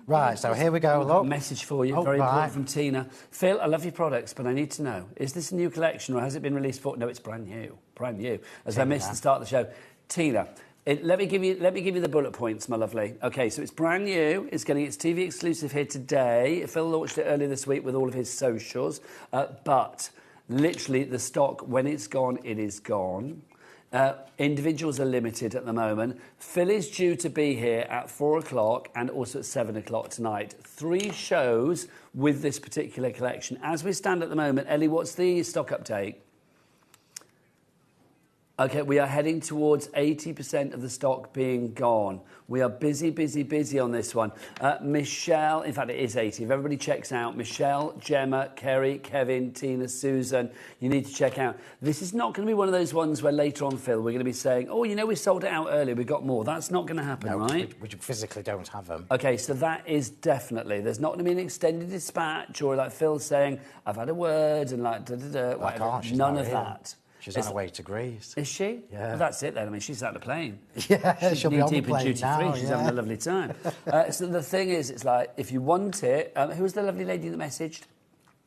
Right, so here we go, look. A message for you, very important from Tina. Phil, I love your products, but I need to know, is this a new collection or has it been released for... No, it's brand new, as I missed the start of the show. Tina, let me give you the bullet points, my lovely. OK, so it's brand new. It's getting its TV exclusive here today. Phil launched it earlier this week with all of his socials. But literally, the stock, when it's gone, it is gone. Individuals are limited at the moment. Phil is due to be here at 4 o'clock and also at 7 o'clock tonight. 3 shows with this particular collection. As we stand at the moment, Ellie, what's the stock update? OK, we are heading towards 80% of the stock being gone. We are busy on this one. Michelle, in fact, it is 80. If everybody checks out, Michelle, Gemma, Kerry, Kevin, Tina, Susan, you need to check out. This is not going to be one of those ones where later on, Phil, we're going to be saying, oh, we sold it out earlier, we got more. That's not going to happen, right? We physically don't have them. OK, so that is definitely... There's not going to be an extended dispatch or like Phil saying, I've had a word and like whatever. None of that. She's on her way to Greece. Is she? Yeah. Well, that's it then. I mean, she's out the plane. Yeah, she'll be on the deep plane in duty now, free. She's having a lovely time. So the thing is, it's like, if you want it... who was the lovely lady that messaged?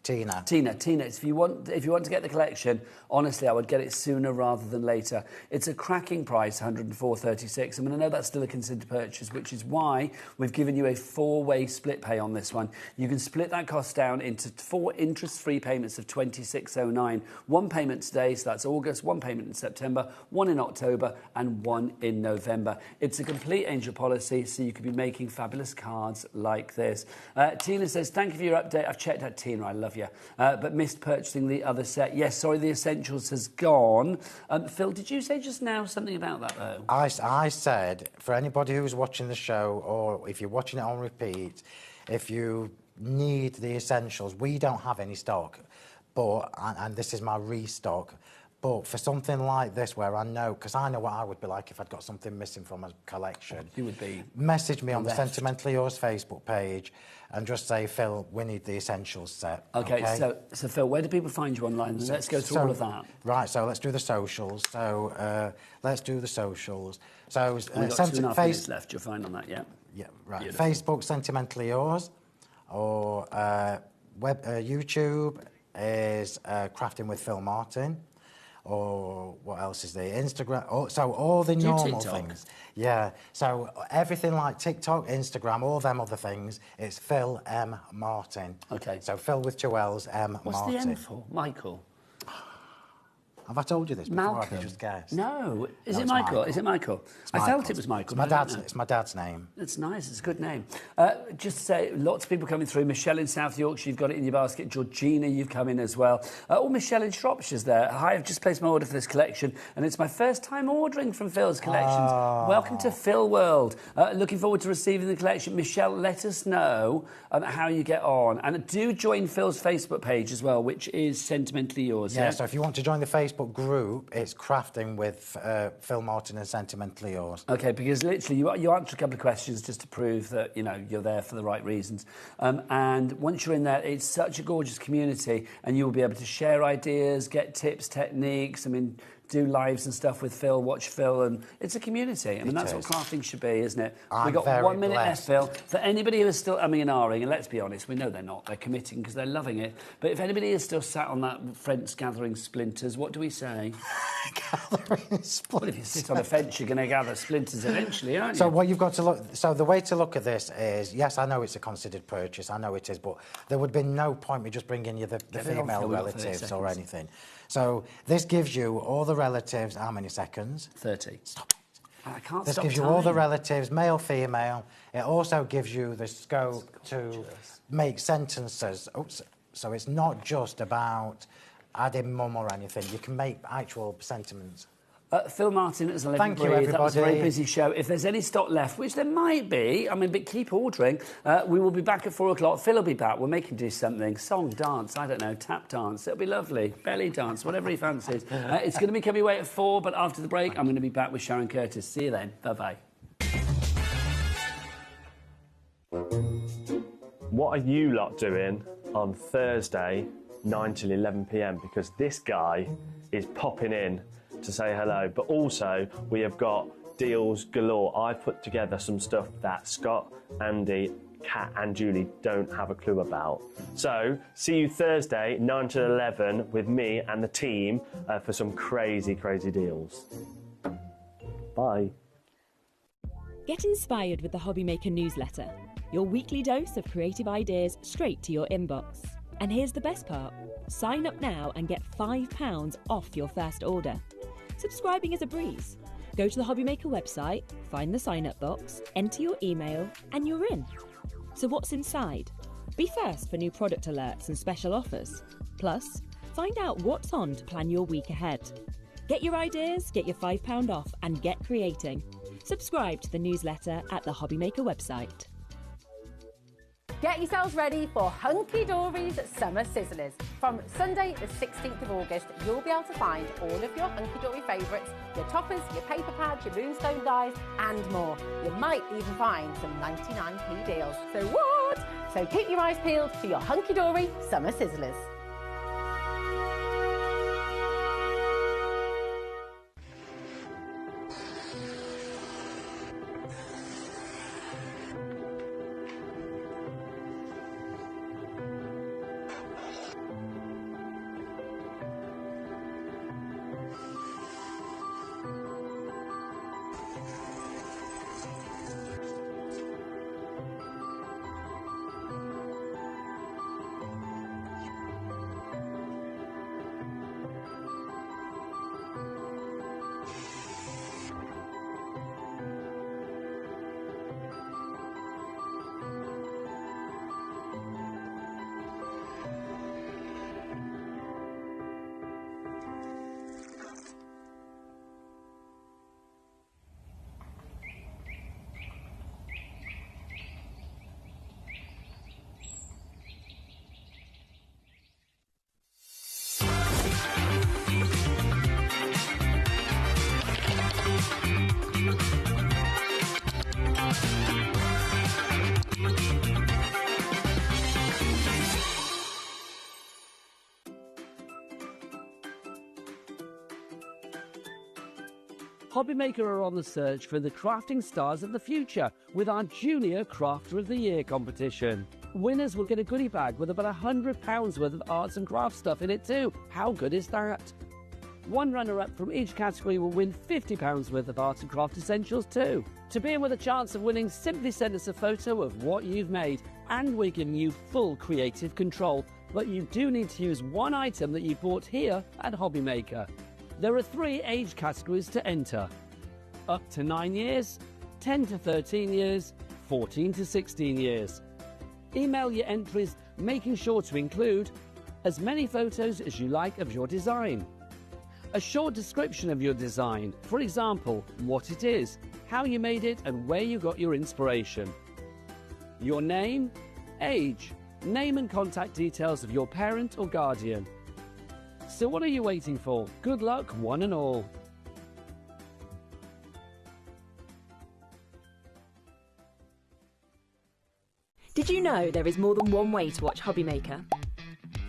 Tina. Tina, if you want to get the collection, honestly, I would get it sooner rather than later. It's a cracking price, £104.36. I mean, I know that's still a considered purchase, which is why we've given you a 4-way split pay on this one. You can split that cost down into 4 interest-free payments of £26.09. 1 payment today, so that's August, 1 payment in September, 1 in October, and 1 in November. It's a complete angel policy, so you could be making fabulous cards like this. Tina says, thank you for your update. I've checked out Tina, I love you. But missed purchasing the other set. Yes, sorry, the Essentials has gone. Phil, did you say just now something about that, though? I said, for anybody who's watching the show, or if you're watching it on repeat, if you need the Essentials, we don't have any stock, but, and this is my restock, but for something like this where I know, because I know what I would be like if I'd got something missing from a collection. You would be... Message me on the Sentimentally Yours Facebook page and just say, Phil, we need the Essentials set. Okay? So Phil, where do people find you online? Let's go through all of that. Right, so let's do the socials. So let's do the socials. So we've got 2.5 minutes left, you're fine on that, yeah? Yeah, right. Beautiful. Facebook, Sentimentally Yours, or YouTube is Crafting with Phil Martin. Or what else is there? Instagram. So all the normal things. Yeah. So everything like TikTok, Instagram, all them other things, it's Phil M. Martin. Okay. So Phil with 2 L's, M. What's Martin. What's the M for? Michael? Have I told you this before? Malcolm. Have you just guessed? No. Is it Michael? Is it Michael? I felt it was Michael. It's my dad's name. It's nice. It's a good name. Just to say, lots of people coming through. Michelle in South Yorkshire, you've got it in your basket. Georgina, you've come in as well. Michelle in Shropshire's there. Hi, I've just placed my order for this collection, and it's my first time ordering from Phil's collections. Welcome to Phil World. Looking forward to receiving the collection. Michelle, let us know how you get on. And do join Phil's Facebook page as well, which is Sentimentally Yours. Yeah, so if you want to join the Facebook group, it's Crafting with Phil Martin and Sentimentally Yours. Okay, because literally you answer a couple of questions just to prove that, you know, you're there for the right reasons. And once you're in there, it's such a gorgeous community, and you'll be able to share ideas, get tips, techniques. I mean, do lives and stuff with Phil, watch Phil, and it's a community. I mean, that's what crafting should be, isn't it? We've got 1 minute left, Phil. For anybody who is still umming and ahhing, and let's be honest, we know they're not. They're committing because they're loving it. But if anybody is still sat on that fence gathering splinters, what do we say? Gathering splinters. Well, if you sit on a fence, you're going to gather splinters eventually, aren't you? So what you've got to look... So the way to look at this is, yes, I know it's a considered purchase. I know it is, but there would be no point me just bringing you the female relatives or anything. So this gives you all the relatives... How many seconds? 30. Stop it. I can't This stop gives you all the relatives, male, female. It also gives you the scope to make sentences. Oops. So it's not just about adding mum or anything. You can make actual sentiments. Phil Martin at 11 Thank you, Breathe. everybody. That was a very busy show. If there's any stock left, which there might be, I mean, but keep ordering. We will be back at 4 o'clock. Phil will be back. We'll make him do something. Song, dance, I don't know, tap dance. It'll be lovely. Belly dance, whatever he fancies. It's going to be coming away at 4, but after the break, I'm going to be back with Sharon Curtis. See you then. Bye-bye. What are you lot doing on Thursday, 9 till 11 p.m? Because this guy is popping in to say hello, but also we have got deals galore. I've put together some stuff that Scott, Andy, Kat and Julie don't have a clue about. So, see you Thursday, 9 to 11 with me and the team for some crazy, crazy deals. Bye. Get inspired with the HobbyMaker newsletter, your weekly dose of creative ideas straight to your inbox. And here's the best part. Sign up now and get £5 off your first order. Subscribing is a breeze. Go to the HobbyMaker website, find the sign-up box, enter your email, and you're in. So what's inside? Be first for new product alerts and special offers. Plus, find out what's on to plan your week ahead. Get your ideas, get your £5 off, and get creating. Subscribe to the newsletter at the HobbyMaker website. Get yourselves ready for Hunky Dory's Summer Sizzlers. From Sunday the 16th of August, you'll be able to find all of your Hunky Dory favourites, your toppers, your paper pads, your moonstone dies and more. You might even find some 99p deals. So what? So keep your eyes peeled for your Hunky Dory Summer Sizzlers. HobbyMaker are on the search for the crafting stars of the future with our Junior Crafter of the Year competition. Winners will get a goodie bag with about £100 worth of arts and crafts stuff in it too. How good is that? One runner-up from each category will win £50 worth of art and craft essentials too. To be in with a chance of winning, simply send us a photo of what you've made and we're giving you full creative control. But you do need to use one item that you bought here at HobbyMaker. There are 3 age categories to enter. Up to 9 years, 10 to 13 years, 14 to 16 years. Email your entries, making sure to include as many photos as you like of your design. A short description of your design, for example, what it is, how you made it and where you got your inspiration. Your name, age, name and contact details of your parent or guardian. So what are you waiting for? Good luck, one and all. Did you know there is more than one way to watch HobbyMaker?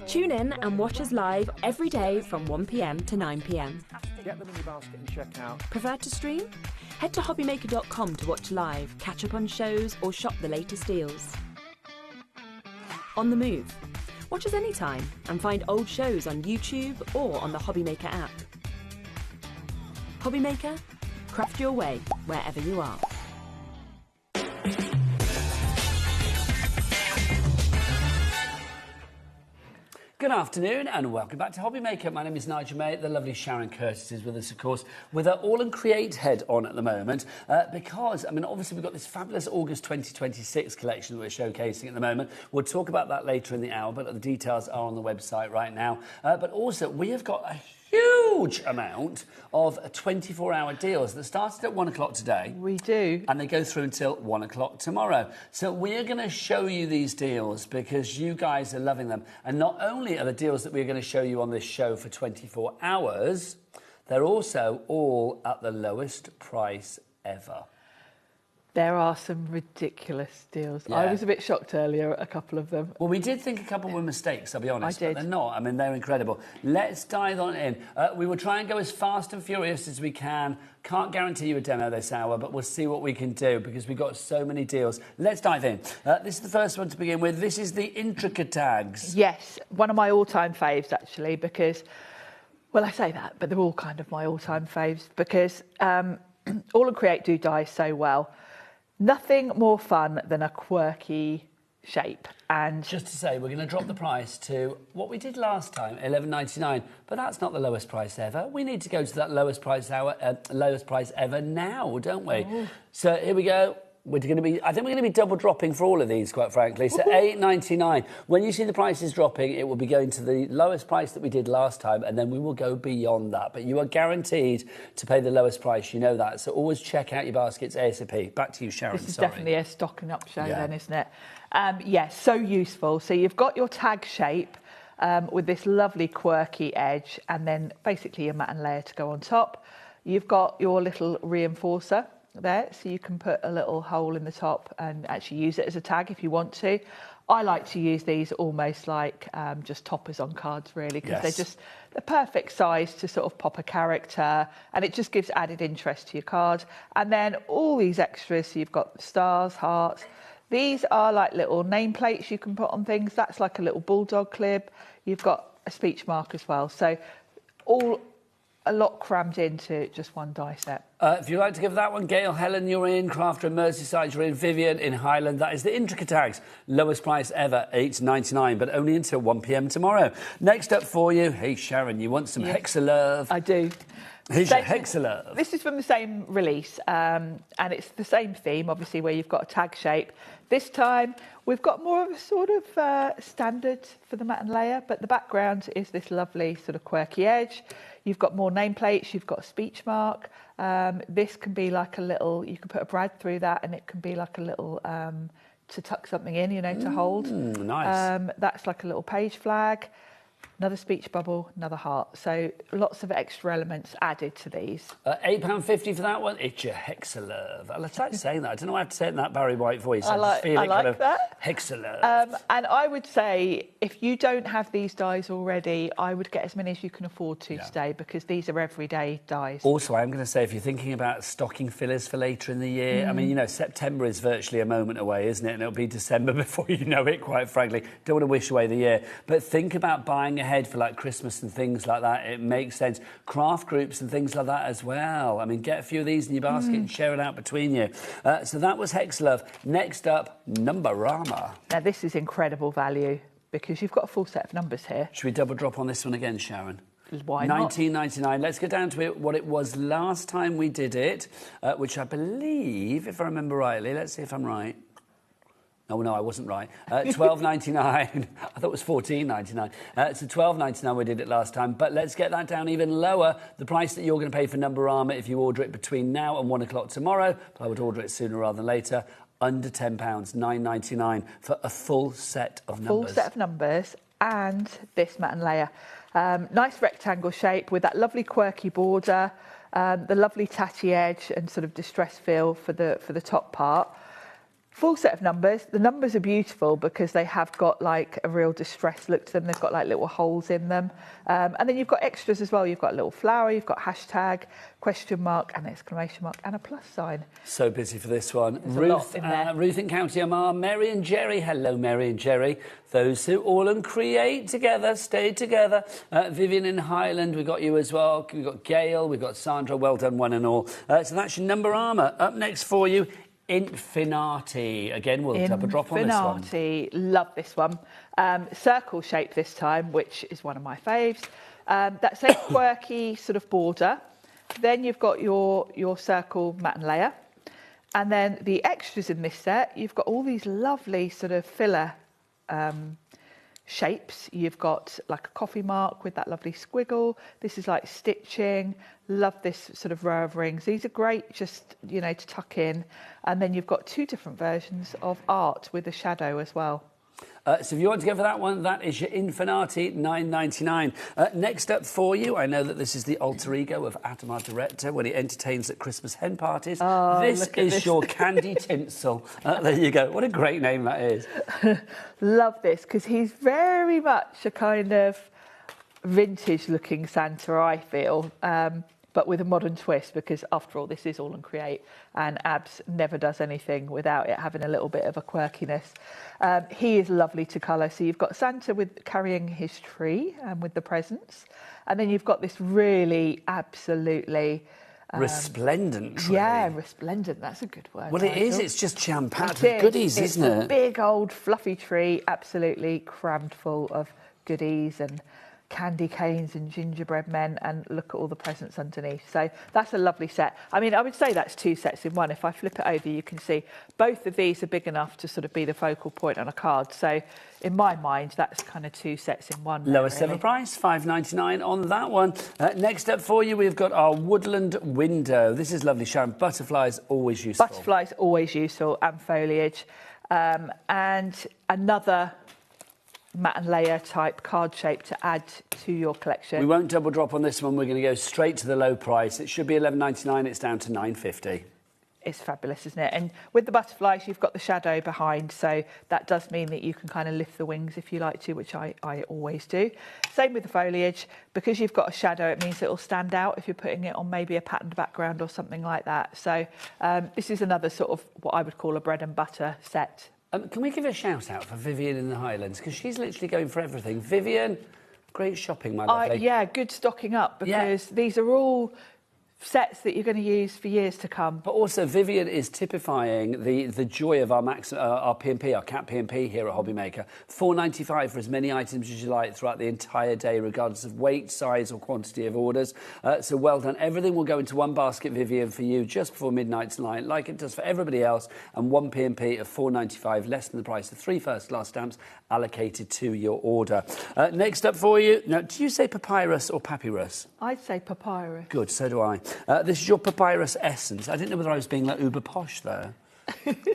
Tune in and watch us live every day from 1 p.m. to 9 p.m. Get them in your basket and check out. Prefer to stream? Head to hobbymaker.com to watch live, catch up on shows or shop the latest deals. On the move? Watch us anytime and find old shows on YouTube or on the HobbyMaker app. HobbyMaker? Craft your way wherever you are. Good afternoon and welcome back to HobbyMaker. My name is Nigel May. The lovely Sharon Curtis is with us, of course, with her All and Create head on at the moment because, I mean, obviously we've got this fabulous August 2026 collection that we're showcasing at the moment. We'll talk about that later in the hour, but the details are on the website right now. But also, we have got a huge amount of 24-hour deals that started at 1 o'clock today. We do. And they go through until 1 o'clock tomorrow. So we're going to show you these deals because you guys are loving them. And not only are the deals that we're going to show you on this show for 24 hours, they're also all at the lowest price ever. There are some ridiculous deals. Yeah. I was a bit shocked earlier at a couple of them. Well, we did think a couple were mistakes, I'll be honest. I did. But they're not. I mean, they're incredible. Let's dive on in. We will try and go as fast and furious as we can. Can't guarantee you a demo this hour, but we'll see what we can do because we've got so many deals. Let's dive in. This is the first one to begin with. This is the intricate tags. Yes, one of my all-time faves, actually, because, well, I say that, but they're all kind of my all-time faves because All and Create do die so well. Nothing more fun than a quirky shape. And just to say, we're going to drop the price to what we did last time, $11.99, but that's not the lowest price ever. We need to go to that lowest price ever now, don't we? Oh. So here we go. I think we're going to be double dropping for all of these, quite frankly. So $8.99. When you see the prices dropping, it will be going to the lowest price that we did last time, and then we will go beyond that. But you are guaranteed to pay the lowest price. You know that. So always check out your baskets ASAP. Back to you, Sharon. This is definitely a stocking up show then, isn't it? Yes, so useful. So you've got your tag shape with this lovely quirky edge, and then basically your matte layer to go on top. You've got your little reinforcer there, so you can put a little hole in the top and actually use it as a tag if you want to. I like to use these almost like just toppers on cards, really, because they're just the perfect size to sort of pop a character, and it just gives added interest to your card. And then all these extras, so you've got stars, hearts. These are like little nameplates you can put on things. That's like a little bulldog clip. You've got a speech mark as well. So a lot crammed into just one die set. If you'd like to give that one, Gail, Helen, you're in. Crafter in Merseyside, you're in. Vivian in Highland. That is the intricate tags. Lowest price ever, $8.99, but only until 1 p.m. tomorrow. Next up for you, hey, Sharon, you want some Hexalove? I do. Here's your Hexalove. This is from the same release, and it's the same theme, obviously, where you've got a tag shape. This time, we've got more of a sort of standard for the matte and layer, but the background is this lovely sort of quirky edge. You've got more nameplates, you've got a speech mark. This can be like a little, you can put a brad through that, and it can be like a little, to tuck something in, you know, to hold. Nice. That's like a little page flag. Another speech bubble, another heart. So lots of extra elements added to these. £8.50 for that one. It's your Hexalove. I like saying that. I don't know why I have to say it in that Barry White voice. I just feel I it like kind of that. Hexalove. And I would say if you don't have these dies already, I would get as many as you can afford to today, because these are everyday dies. Also, I'm going to say, if you're thinking about stocking fillers for later in the year, I mean, you know, September is virtually a moment away, isn't it? And it'll be December before you know it, quite frankly. Don't want to wish away the year. But think about buying ahead for like Christmas and things like that. It makes sense. Craft groups and things like that as well. I mean, get a few of these in your basket and share it out between you. So that was Hexalove. Next up, Numberama. Now, this is incredible value because you've got a full set of numbers here. Should we double drop on this one again, Sharon? Why not? $19.99. Let's go down to what it was last time we did it, which I believe, if I remember rightly, let's see if I'm right. Oh, no, I wasn't right. $12.99. I thought it was $14.99. So $12.99 we did it last time. But let's get that down even lower. The price that you're going to pay for Numberama if you order it between now and 1 o'clock tomorrow, but I would order it sooner rather than later, under £10, $9.99 for a full set of numbers. Full set of numbers and this mat and layer. Nice rectangle shape with that lovely quirky border, the lovely tatty edge and sort of distress feel for the top part. Full set of numbers. The numbers are beautiful because they have got like a real distressed look to them. They've got like little holes in them. And then you've got extras as well. You've got a little flower, you've got hashtag, question mark, and exclamation mark, and a plus sign. So busy for this one. There's a lot in there. Ruth in County Armagh, Mary and Jerry. Hello, Mary and Jerry. Those who all and create together, stay together. Vivian in Highland, we got you as well. We've got Gail, we've got Sandra. Well done, one and all. So that's your Numberama. Up next for you, Infinati. Again, we'll double drop on this one. Infinati, love this one. Circle shape this time, which is one of my faves. That same quirky sort of border. Then you've got your circle mat and layer. And then the extras in this set, you've got all these lovely sort of filler shapes. You've got like a coffee mark with that lovely squiggle. This is like stitching. Love this sort of row of rings. These are great just, you know, to tuck in. And then you've got two different versions of art with a shadow as well. So if you want to go for that one, that is your Infinati, $9.99. Next up for you, I know that this is the alter ego of Adam, our director, when he entertains at Christmas hen parties. This is your Candy Tinsel. There you go. What a great name that is. Love this, because he's very much a kind of vintage-looking Santa, I feel. But with a modern twist, because after all, this is all and create, and Abs never does anything without it having a little bit of a quirkiness. He is lovely to colour. So you've got Santa carrying his tree with the presents, and then you've got this really absolutely resplendent tree. Yeah, resplendent. That's a good word. Well, it is. It's just jam-packed with goodies, isn't it? It's a big old fluffy tree, absolutely crammed full of goodies and candy canes and gingerbread men, and look at all the presents underneath. So that's a lovely set. I mean, I would say that's two sets in one. If I flip it over, you can see both of these are big enough to sort of be the focal point on a card. So in my mind, that's kind of two sets in one. Lowest ever price, $5.99 on that one. Next up for you, we've got our woodland window. This is lovely, Sharon. Butterflies, always useful. Butterflies, always useful, and foliage. And another mat and layer type card shape to add to your collection. We won't double drop on this one. We're going to go straight to the low price. It should be $11.99. It's down to $9.50. It's fabulous, isn't it? And with the butterflies, you've got the shadow behind, so that does mean that you can kind of lift the wings if you like to, which I always do. Same with the foliage. Because you've got a shadow, it means it'll stand out if you're putting it on maybe a patterned background or something like that. So this is another sort of what I would call a bread and butter set. Can we give a shout out for Vivian in the Highlands? Because she's literally going for everything. Vivian, great shopping, my lovely. Yeah, good stocking up, because these are all sets that you're going to use for years to come. But also, Vivian is typifying the joy of our P&P, our Cat P&P here at HobbyMaker. $4.95 for as many items as you like throughout the entire day, regardless of weight, size or quantity of orders. So well done. Everything will go into one basket, Vivian, for you just before midnight tonight, like it does for everybody else. And one P&P of $4.95, less than the price of 3 first-class stamps allocated to your order. Next up for you, now, do you say papyrus or papyrus? I'd say papyrus. Good, so do I. This is your papyrus essence. I didn't know whether I was being like uber posh there.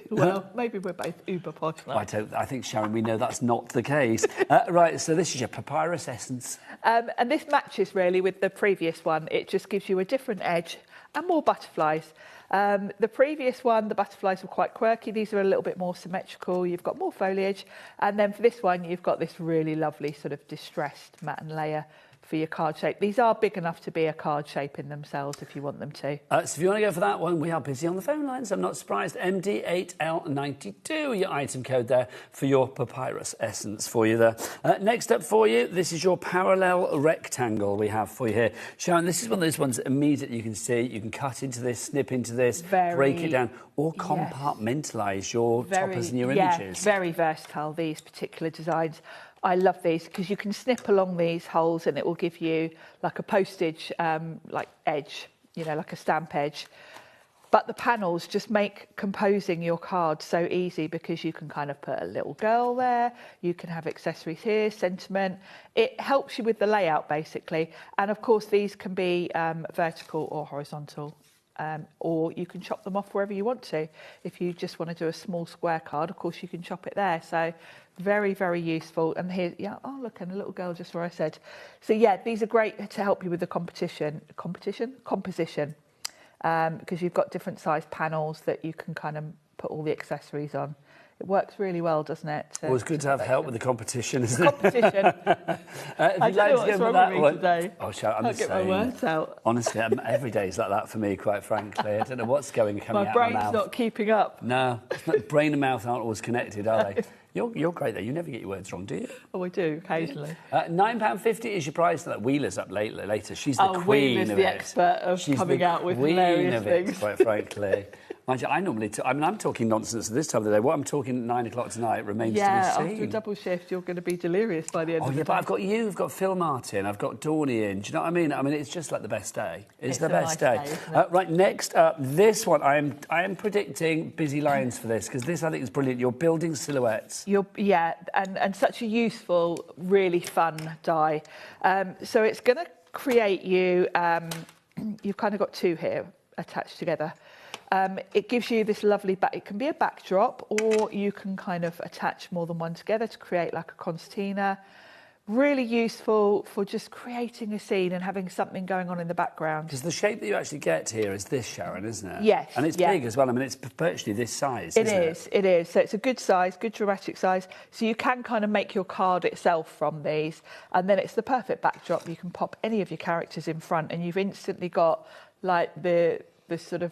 Well, maybe we're both uber popular. I think, Sharon, we know that's not the case. Right, so this is your papyrus essence. And this matches really with the previous one. It just gives you a different edge and more butterflies. The previous one, the butterflies were quite quirky. These are a little bit more symmetrical. You've got more foliage. And then for this one, you've got this really lovely sort of distressed matten layer for your card shape. These are big enough to be a card shape in themselves if you want them to. So if you want to go for that one, we are busy on the phone lines. I'm not surprised. MD8L92, your item code there for your papyrus essence for you there. Next up for you, this is your parallel rectangle we have for you here. Sharon, this is one of those ones that immediately you can see. You can cut into this, snip into this, break it down, or compartmentalise your toppers and your images. Very versatile, these particular designs. I love these because you can snip along these holes and it will give you like a postage like edge, like a stamp edge. But the panels just make composing your card so easy because you can kind of put a little girl there, you can have accessories here, sentiment. It helps you with the layout basically. And of course these can be vertical or horizontal. Or you can chop them off wherever you want to. If you just want to do a small square card, of course you can chop it there. So very, very useful. And here, look, and a little girl just where I said. So yeah, these are great to help you with the composition, because you've got different size panels that you can kind of put all the accessories on. It works really well, doesn't it? Well, it's good to have help with the competition, isn't it? Competition. I don't know what's wrong with me today. Oh, Sharon, I'm the same. Can't get my words out. Honestly, every day is like that for me, quite frankly. I don't know what's coming out of my mouth. My brain's not keeping up. No, brain and mouth aren't always connected, are they? You're great, though. You never get your words wrong, do you? Oh, I do, occasionally. £9.50 is your price. That Wheeler's up later. She's the queen Wheeler's of the it. expert of She's coming out with queen hilarious of things. It, quite frankly. Mind you, I'm talking nonsense at this time of the day. What I'm talking at 9 o'clock tonight remains to be seen. After a double shift, you're going to be delirious by the end of the day. But I've got you, I've got Phil Martin, I've got Dawny in. Do you know what I mean? I mean, it's just like the best day. It's the best day. Isn't it? Right, next up, this one. I am predicting busy lines for this, because this, I think, is brilliant. You're building silhouettes. And such a useful, really fun die. So it's going to create you... you've kind of got two here attached together. It gives you this lovely it can be a backdrop, or you can kind of attach more than one together to create like a concertina. Really useful for just creating a scene and having something going on in the background. Because the shape that you actually get here is this, Sharon, isn't it? Yes. And it's big as well. I mean, it's virtually this size, isn't it? It is. So it's a good size, good dramatic size. So you can kind of make your card itself from these. And then it's the perfect backdrop. You can pop any of your characters in front and you've instantly got like the sort of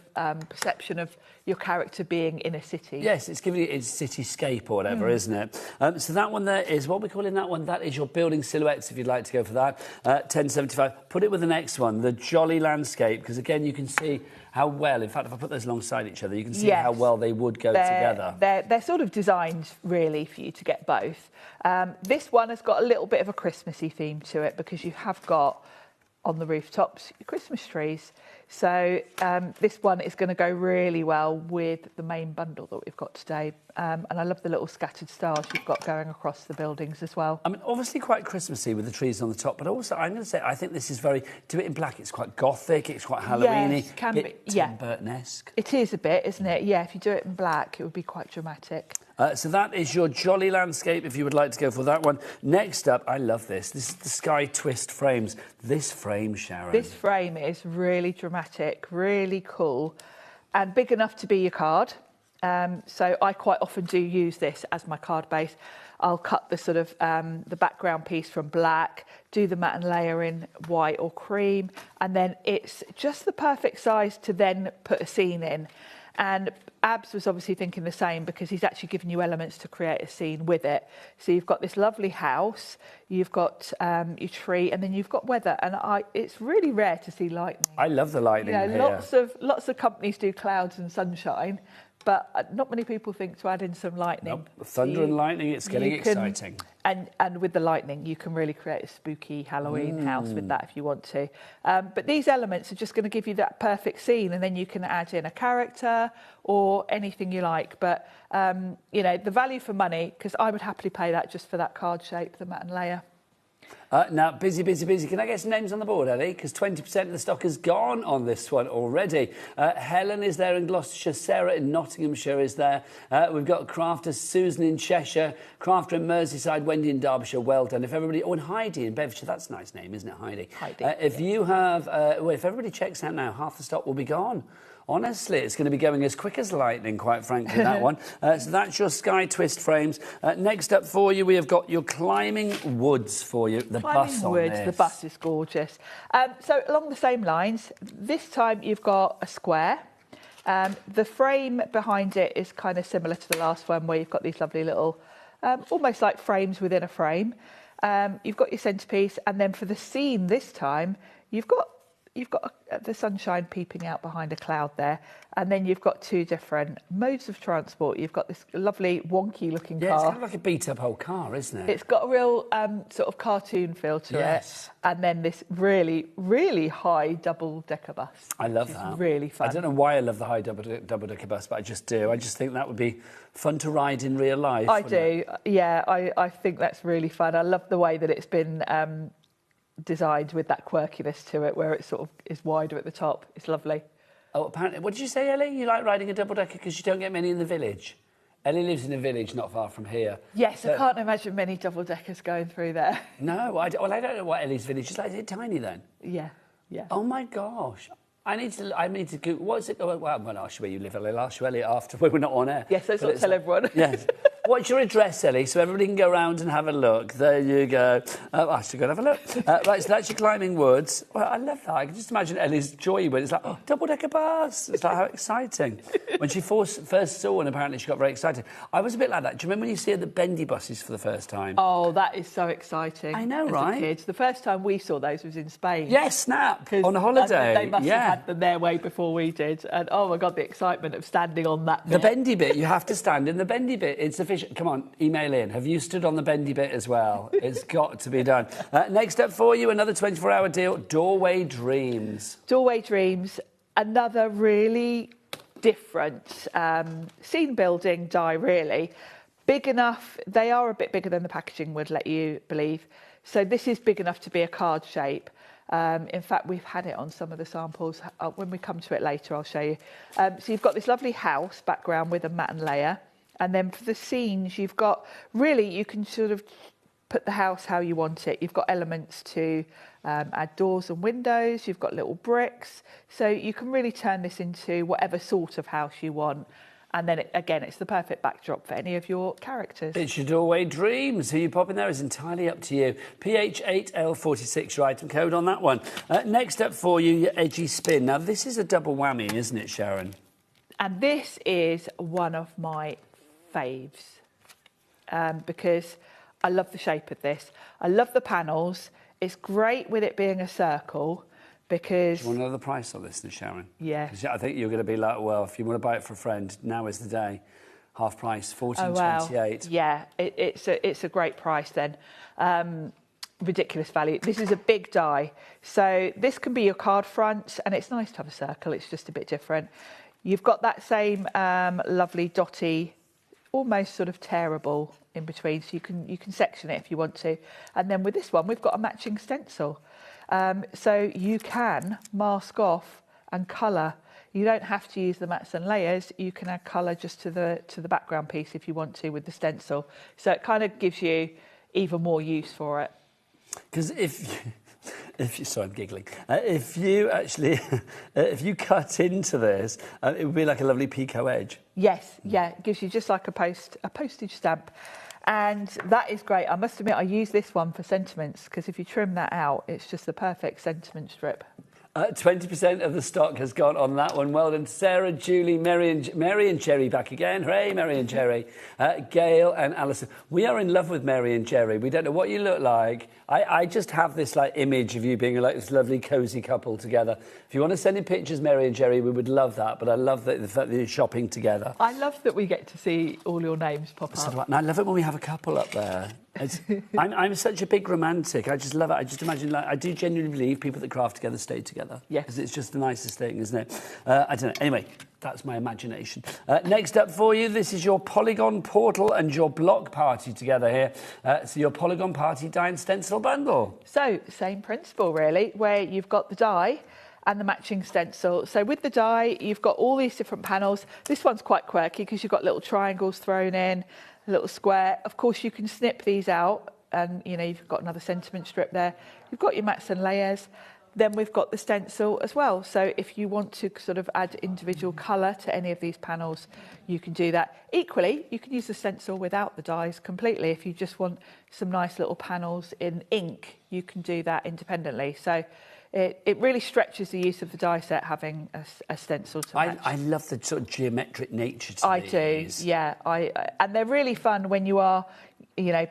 perception of your character being in a city. Yes, it's giving you its cityscape or whatever, isn't it? So that one there is, what we call in that one, that is your building silhouettes, if you'd like to go for that. £10.75. Put it with the next one, the jolly landscape, because again, you can see how well, in fact, if I put those alongside each other, you can see how well they would go together. They're sort of designed, really, for you to get both. This one has got a little bit of a Christmassy theme to it, because you have got, on the rooftops, your Christmas trees. So this one is going to go really well with the main bundle that we've got today. And I love the little scattered stars you've got going across the buildings as well. I mean, obviously quite Christmassy with the trees on the top, but also I'm going to say I think this is very, to it in black, it's quite gothic, it's quite Halloween-y, yes, can bit be. Tim Burton-esque. It is a bit, isn't it? Yeah, if you do it in black, it would be quite dramatic. So that is your jolly landscape, if you would like to go for that one. Next up, I love this. This is the Sky Twist frames. This frame, Sharon. This frame is really dramatic, really cool, and big enough to be your card. So I quite often do use this as my card base. I'll cut the sort of the background piece from black, do the matte and layer in white or cream, and then it's just the perfect size to then put a scene in. And Abs was obviously thinking the same, because he's actually given you elements to create a scene with it. So you've got this lovely house, you've got your tree, and then you've got weather. And it's really rare to see lightning. I love the lightning here. Lots of companies do clouds and sunshine, but not many people think to add in some lightning. Nope. Thunder and lightning, it's getting exciting. And with the lightning, you can really create a spooky Halloween house with that if you want to. But these elements are just going to give you that perfect scene, and then you can add in a character or anything you like. But, the value for money, because I would happily pay that just for that card shape, the matte and layer. Now, busy. Can I get some names on the board, Ellie? Because 20% of the stock is gone on this one already. Helen is there in Gloucestershire. Sarah in Nottinghamshire is there. We've got Crafter, Susan in Cheshire. Crafter in Merseyside, Wendy in Derbyshire. Well done. If everybody... Oh, and Heidi in Bedfordshire. That's a nice name, isn't it, Heidi? Heidi. If you have... well, if everybody checks out now, half the stock will be gone. Honestly, it's going to be going as quick as lightning, quite frankly, that one. So that's your Sky Twist frames. Next up for you, we have got your Climbing Woods for you. The bus on Woods, this. the bus is gorgeous. So along the same lines, this time you've got a square. The frame behind it is kind of similar to the last one, where you've got these lovely little, almost like frames within a frame. You've got your centrepiece, and then for the scene this time, you've got the sunshine peeping out behind a cloud there, and then you've got two different modes of transport. You've got this lovely wonky looking car. Yeah, it's kind of like a beat up old car, isn't it? It's got a real sort of cartoon feel to it, and then this really high double-decker bus. I love that. Really fun. I don't know why I love the high double-decker bus, but I just do. I just think that would be fun to ride in real life. I do. Yeah, I think that's really fun. I love the way that it's been designed with that quirkiness to it, where it sort of is wider at the top. It's lovely. Oh, apparently. What did you say, Ellie? You like riding a double-decker because you don't get many in the village? Ellie lives in a village not far from here. Yes, I can't imagine many double-deckers going through there. No, I don't know what Ellie's village is like. Is it tiny then? Yeah. Oh, my gosh. I need to Google. What's it? Well, I'm going to ask you where you live, Ellie. I'll ask you, Ellie, after we're not on air. Yes, let's not tell everyone. Yes. What's your address, Ellie, so everybody can go around and have a look? There you go. I should go and have a look. Right, so that's your Climbing Woods. Well, I love that. I can just imagine Ellie's joy when it's like, oh, double-decker bus. It's like, how exciting. When she first saw one, apparently she got very excited. I was a bit like that. Do you remember when you see the bendy buses for the first time? Oh, that is so exciting. I know, right? As a kid. The first time we saw those was in Spain. Yes, snap. On a holiday. They must have had them there way before we did. And, oh, my God, the excitement of standing on that bit. The bendy bit. You have to stand in the bendy bit. It's sufficient. Come on, email in. Have you stood on the bendy bit as well? It's got to be done. Next up for you, another 24-hour deal, Doorway Dreams. Doorway Dreams, another really different scene building die, really. Big enough, they are a bit bigger than the packaging would let you believe. So this is big enough to be a card shape. In fact, we've had it on some of the samples. When we come to it later, I'll show you. So you've got this lovely house background with a mat and layer. And then for the scenes, you've got, really, you can sort of put the house how you want it. You've got elements to add doors and windows. You've got little bricks. So you can really turn this into whatever sort of house you want. And then, again, it's the perfect backdrop for any of your characters. It's your Doorway Dreams. Who you pop in there is entirely up to you. PH8L46, your item code on that one. Next up for you, your Edgy Spin. Now, this is a double whammy, isn't it, Sharon? And this is one of my faves because I love the shape of this. I love the panels. It's great with it being a circle because... Do you want to know the price of this, then, Sharon? Yeah. Because I think you're going to be like, well, if you want to buy it for a friend, now is the day. Half price, $14.28. Oh, wow. Yeah, it's a great price then. Ridiculous value. This is a big die. So this can be your card front, and it's nice to have a circle. It's just a bit different. You've got that same lovely dotty, almost sort of tearable in between, so you can section it if you want to. And then with this one, we've got a matching stencil. So you can mask off and colour. You don't have to use the mats and layers. You can add colour just to the background piece if you want to with the stencil. So it kind of gives you even more use for it. Because sorry, I'm giggling. If you cut into this, it would be like a lovely picot edge. Yes, yeah, it gives you just like a postage stamp. And that is great. I must admit, I use this one for sentiments because if you trim that out, it's just the perfect sentiment strip. 20% of the stock has gone on that one. Well done, Sarah, Julie, Mary and Cherry back again. Hooray, Mary and Cherry. Gail and Alison. We are in love with Mary and Cherry. We don't know what you look like. I just have this like image of you being like this lovely, cosy couple together. If you want to send in pictures, Mary and Cherry, we would love that. But I love the fact that you're shopping together. I love that we get to see all your names pop up. And I love it when we have a couple up there. I'm such a big romantic. I just love it. I just imagine, like, I do genuinely believe people that craft together stay together. Yes. Because it's just the nicest thing, isn't it? I don't know. Anyway, That's my imagination. Next up for you, this is your Polygon Portal and your Block Party together here. So your Polygon Party die and stencil bundle. So, same principle really, where you've got the die and the matching stencil. So with the die, you've got all these different panels. This one's quite quirky because you've got little triangles thrown in, a little square. Of course, you can snip these out and, you know, you've got another sentiment strip there. You've got your mats and layers. Then we've got the stencil as well. So if you want to sort of add individual colour to any of these panels, you can do that. Equally, you can use the stencil without the dies completely. If you just want some nice little panels in ink, you can do that independently. So it really stretches the use of the die set having a stencil to match. I love the sort of geometric nature to these. I do, yeah. And they're really fun when you are, you know,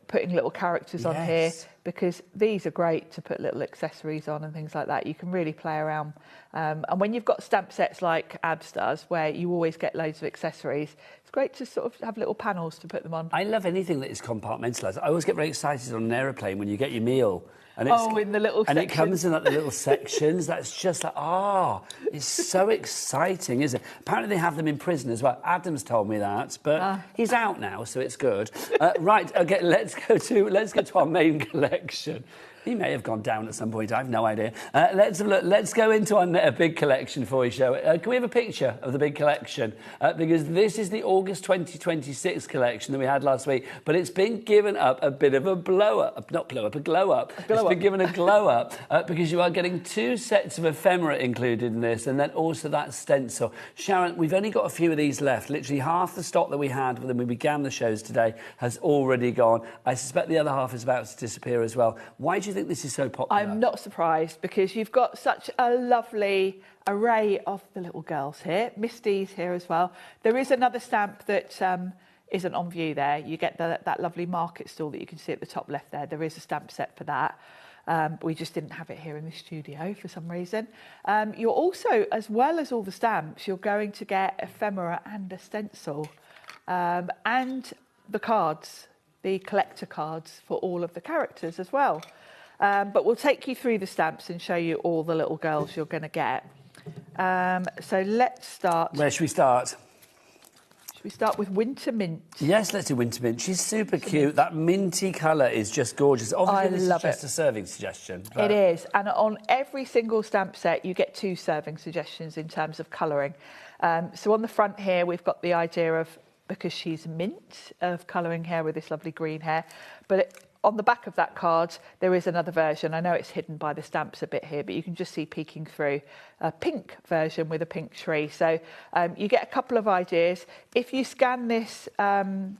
putting little characters on here, because these are great to put little accessories on and things like that. You can really play around. And when you've got stamp sets like Abs does, where you always get loads of accessories, it's great to sort of have little panels to put them on. I love anything that is compartmentalised. I always get very excited on an aeroplane when you get your meal. And it's, in the little and sections. it comes in like the little sections. That's just like, it's so exciting, isn't it? Apparently they have them in prison as well. Adam's told me that, but he's out now, so it's good. Right, okay, let's go to our main collection. He may have gone down at some point. I have no idea. Let's have a look. Let's go into our big collection for you, shall we? Can we have a picture of the big collection? Because this is the August 2026 collection that we had last week, but it's been given up a bit of a blow-up. Not blow-up, a glow-up. It's been given a glow-up because you are getting 2 sets of ephemera included in this, and then also that stencil. Sharon, we've only got a few of these left. Literally half the stock that we had when we began the shows today has already gone. I suspect the other half is about to disappear as well. Why do you think this is so popular? I'm not surprised, because you've got such a lovely array of the little girls here. Misty's here as well. There is another stamp that isn't on view there. You get that lovely market stall that you can see at the top left there. There is a stamp set for that. We just didn't have it here in the studio for some reason. You're also, as well as all the stamps, you're going to get ephemera and a stencil, and the cards, the collector cards for all of the characters as well. But we'll take you through the stamps and show you all the little girls you're going to get. So let's start. Where should we start? Should we start with Winter Mint? Yes, let's do Winter Mint. She's super cute. That minty colour is just gorgeous. Obviously, this is just a serving suggestion. It is. And on every single stamp set, you get 2 serving suggestions in terms of colouring. So on the front here, we've got the idea of, because she's mint, of colouring hair with this lovely green hair. But on the back of that card, there is another version. I know it's hidden by the stamps a bit here, but you can just see peeking through a pink version with a pink tree. So you get a couple of ideas. If you scan this QR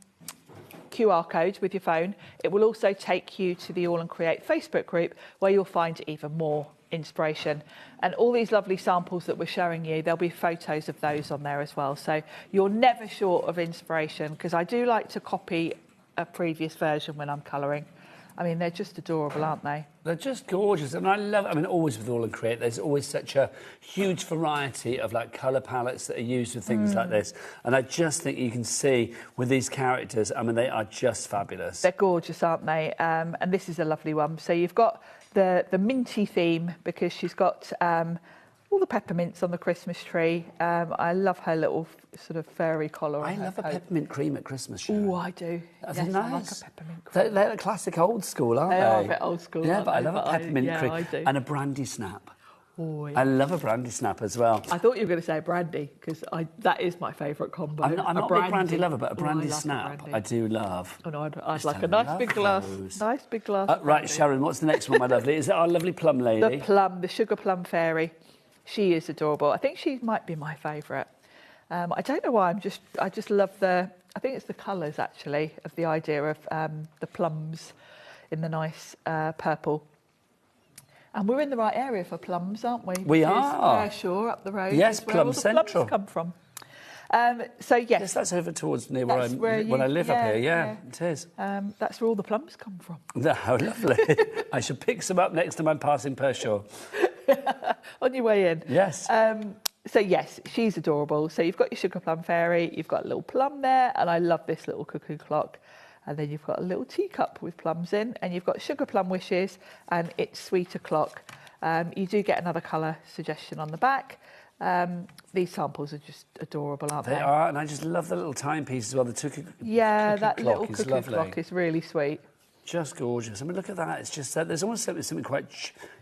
code with your phone, it will also take you to the All and Create Facebook group, where you'll find even more inspiration. And all these lovely samples that we're showing you, there'll be photos of those on there as well. So you're never short of inspiration, because I do like to copy a previous version when I'm colouring. I mean, they're just adorable, aren't they? They're just gorgeous. And I love, I mean, always with All and Create, there's always such a huge variety of like colour palettes that are used with things like this. And I just think you can see with these characters, I mean, they are just fabulous. They're gorgeous, aren't they? And this is a lovely one. So you've got the minty theme, because she's got all the peppermints on the Christmas tree. I love her little sort of furry collar. I love a peppermint cream at Christmas, Sharon. Oh, I do. That's yes, nice. I like a peppermint cream. They're classic old school, aren't they? They are a bit old school. Yeah, aren't but I they? love a peppermint cream. I do. And a brandy snap. Oh, yeah. I love a brandy snap as well. I thought you were going to say brandy, because that is my favourite combo. I'm not a big brandy lover, but a brandy snap brandy. I do love. Oh, no, I'd like a nice big glass. Nice big glass. Right, Sharon, what's the next one, my lovely? Is it our lovely plum lady? The plum, the sugar plum fairy. She is adorable. I think she might be my favourite. I don't know why. I just love I think it's the colours, actually, of the idea of the plums in the nice purple. And we're in the right area for plums, aren't we? We are. Pershore up the road. Yes, where Plum all the Central. Plums come from. So yes, that's over towards near where I live yeah, up here. Yeah, it is. That's where all the plums come from. How lovely! I should pick some up next time I'm passing Pershore. On your way in. Yes. So yes, she's adorable. So you've got your sugar plum fairy, you've got a little plum there, and I love this little cuckoo clock. And then you've got a little teacup with plums in, and you've got sugar plum wishes, and it's sweet o'clock. You do get another colour suggestion on the back. These samples are just adorable, aren't they? They are, and I just love the little timepiece as well. The cookie that clock little is cookie lovely. clock is really sweet. Just gorgeous. I mean, look at that. It's just there's almost something quite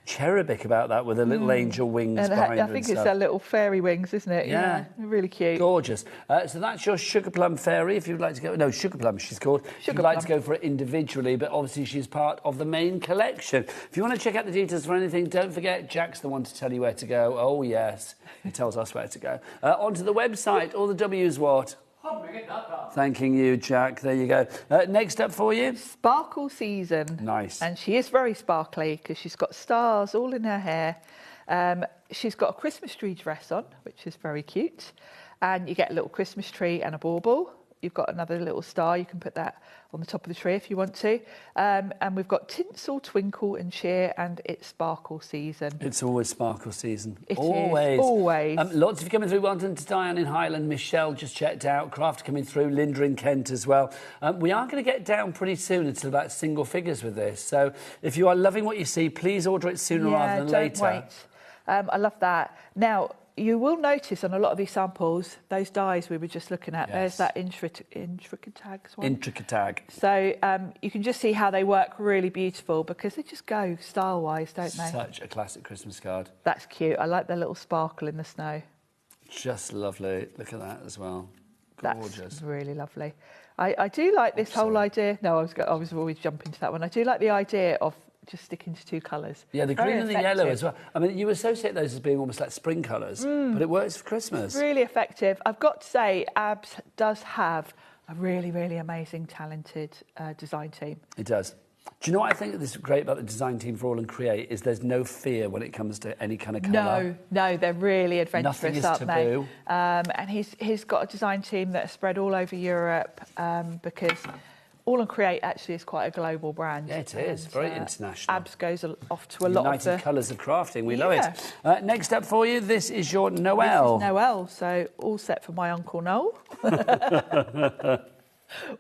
cherubic about that with the little angel wings And behind her. I think it's their little fairy wings, isn't it? Yeah. Really cute. Gorgeous. So that's your Sugar Plum Fairy. If you'd like to go... No, Sugar Plum, she's called. If you'd like to go for it individually, but obviously she's part of the main collection. If you want to check out the details for anything, don't forget, Jack's the one to tell you where to go. Oh, yes. He tells us where to go. Onto the website. All the W's what? HobbyMaker.com. Thanking you, Jack. There you go. Next up for you. Sparkle Season. Nice. And she is very sparkly because she's got stars all in her hair. She's got a Christmas tree dress on, which is very cute. And you get a little Christmas tree and a bauble. You've got another little star. You can put that on the top of the tree if you want to. And we've got tinsel, twinkle and cheer, and it's sparkle season. It's always sparkle season. It always. is, always. Lots of you coming through. Well done to Diane in Highland. Michelle just checked out. Craft coming through. Linda in Kent as well. We are going to get down pretty soon until about single figures with this. So if you are loving what you see, please order it sooner rather than later. Wait. I love that. Now, you will notice on a lot of these samples, those dies we were just looking at, there's that intricatag one. Intricatag. So you can just see how they work really beautiful because they just go style-wise, don't they? Such a classic Christmas card. That's cute. I like the little sparkle in the snow. Just lovely. Look at that as well. Gorgeous. That's really lovely. I do like this whole idea. No, I was always jumping to that one. I do like the idea of just sticking to two colours. Yeah, the green and the yellow as well. I mean, you associate those as being almost like spring colours, but it works for Christmas. Really effective. I've got to say, Abs does have a really, really amazing, talented design team. It does. Do you know what I think is great about the design team for All and Create is there's no fear when it comes to any kind of colour. No, they're really adventurous, Nothing is aren't taboo. they? And he's got a design team that are spread all over Europe because All and Create actually is quite a global brand. Yeah, it is. Very international. Abs goes off to a lot of the... United Colours of Crafting. We love it. Next up for you, this is your Noel. This is Noel, so all set for my Uncle Noel.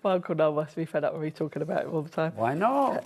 My Uncle Noel must be fed up with me talking about it all the time. Why not?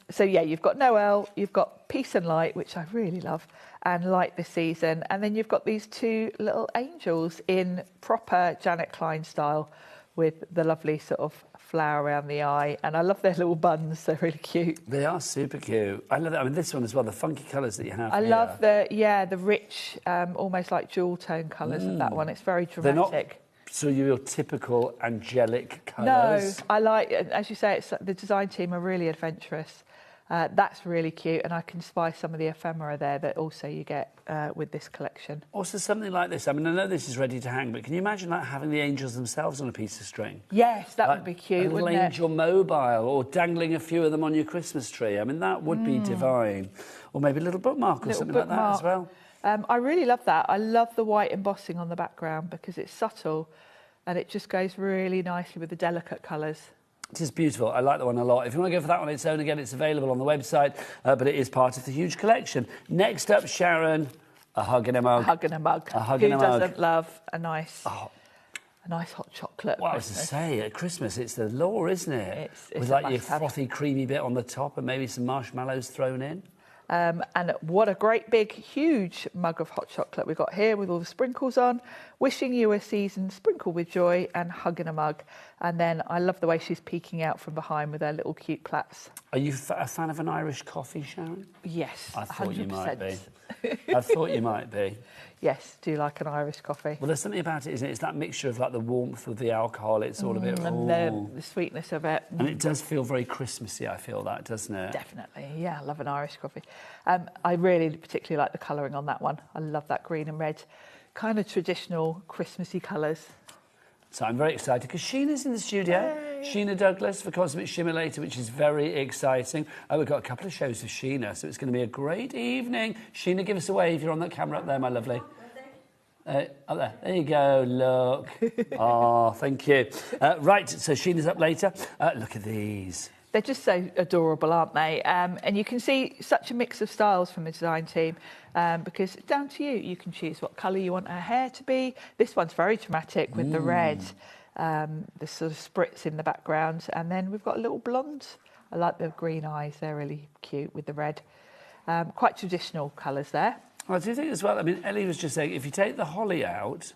So, yeah, you've got Noel, you've got Peace and Light, which I really love, and Light this season. And then you've got these two little angels in proper Janet Klein style with the lovely sort of flower around the eye. And I love their little buns. They're really cute. They are super cute. I love that. I mean, this one as well, the funky colours that you have I here. love the rich, almost like jewel tone colours of that one. It's very dramatic. They're not so your typical angelic colours. No, I like, as you say, the design team are really adventurous. That's really cute, and I can spy some of the ephemera there that also you get with this collection. Also, something like this. I mean, I know this is ready to hang, but can you imagine like having the angels themselves on a piece of string? Yes, that would be cute, a little wouldn't it? angel mobile, or dangling a few of them on your Christmas tree. I mean, that would be divine. Or maybe a little bookmark or something like that as well. I really love that. I love the white embossing on the background because it's subtle, and it just goes really nicely with the delicate colours. It is beautiful. I like that one a lot. If you want to go for that on its own, again, it's available on the website, but it is part of the huge collection. Next up, Sharon, a hug and a mug. A hug and a mug. A hug and a mug. Who doesn't love a nice hot chocolate? Well, I was to say, at Christmas, it's the law, isn't it? It's with like your frothy, creamy bit on the top and maybe some marshmallows thrown in. And what a great big huge mug of hot chocolate we've got here with all the sprinkles on. Wishing you a season sprinkled with joy and hugging a mug. And then I love the way she's peeking out from behind with her little cute plaits. Are you a fan of an Irish coffee, Sharon? Yes, I thought 100%. you might be. I thought you might be. Yes, do like an Irish coffee. Well, there's something about it, isn't it? It's that mixture of like the warmth with the alcohol. It's all a bit... And the sweetness of it. And it does feel very Christmassy, I feel that, doesn't it? Definitely, yeah, I love an Irish coffee. I really particularly like the colouring on that one. I love that green and red, kind of traditional Christmassy colours. So I'm very excited because Sheena's in the studio. Yay. Sheena Douglas for Cosmic Shimmer later, which is very exciting. We've got a couple of shows with Sheena, so it's going to be a great evening. Sheena, give us a wave. You're on that camera up there, my lovely. Up there. There you go, look. Oh, thank you. Right, so Sheena's up later. Look at these. They're just so adorable, aren't they? And you can see such a mix of styles from the design team because it's down to you. You can choose what colour you want her hair to be. This one's very dramatic with the red, the sort of spritz in the background. And then we've got a little blonde. I like the green eyes. They're really cute with the red. Quite traditional colours there. I do think as well, I mean, Ellie was just saying, if you take the holly out,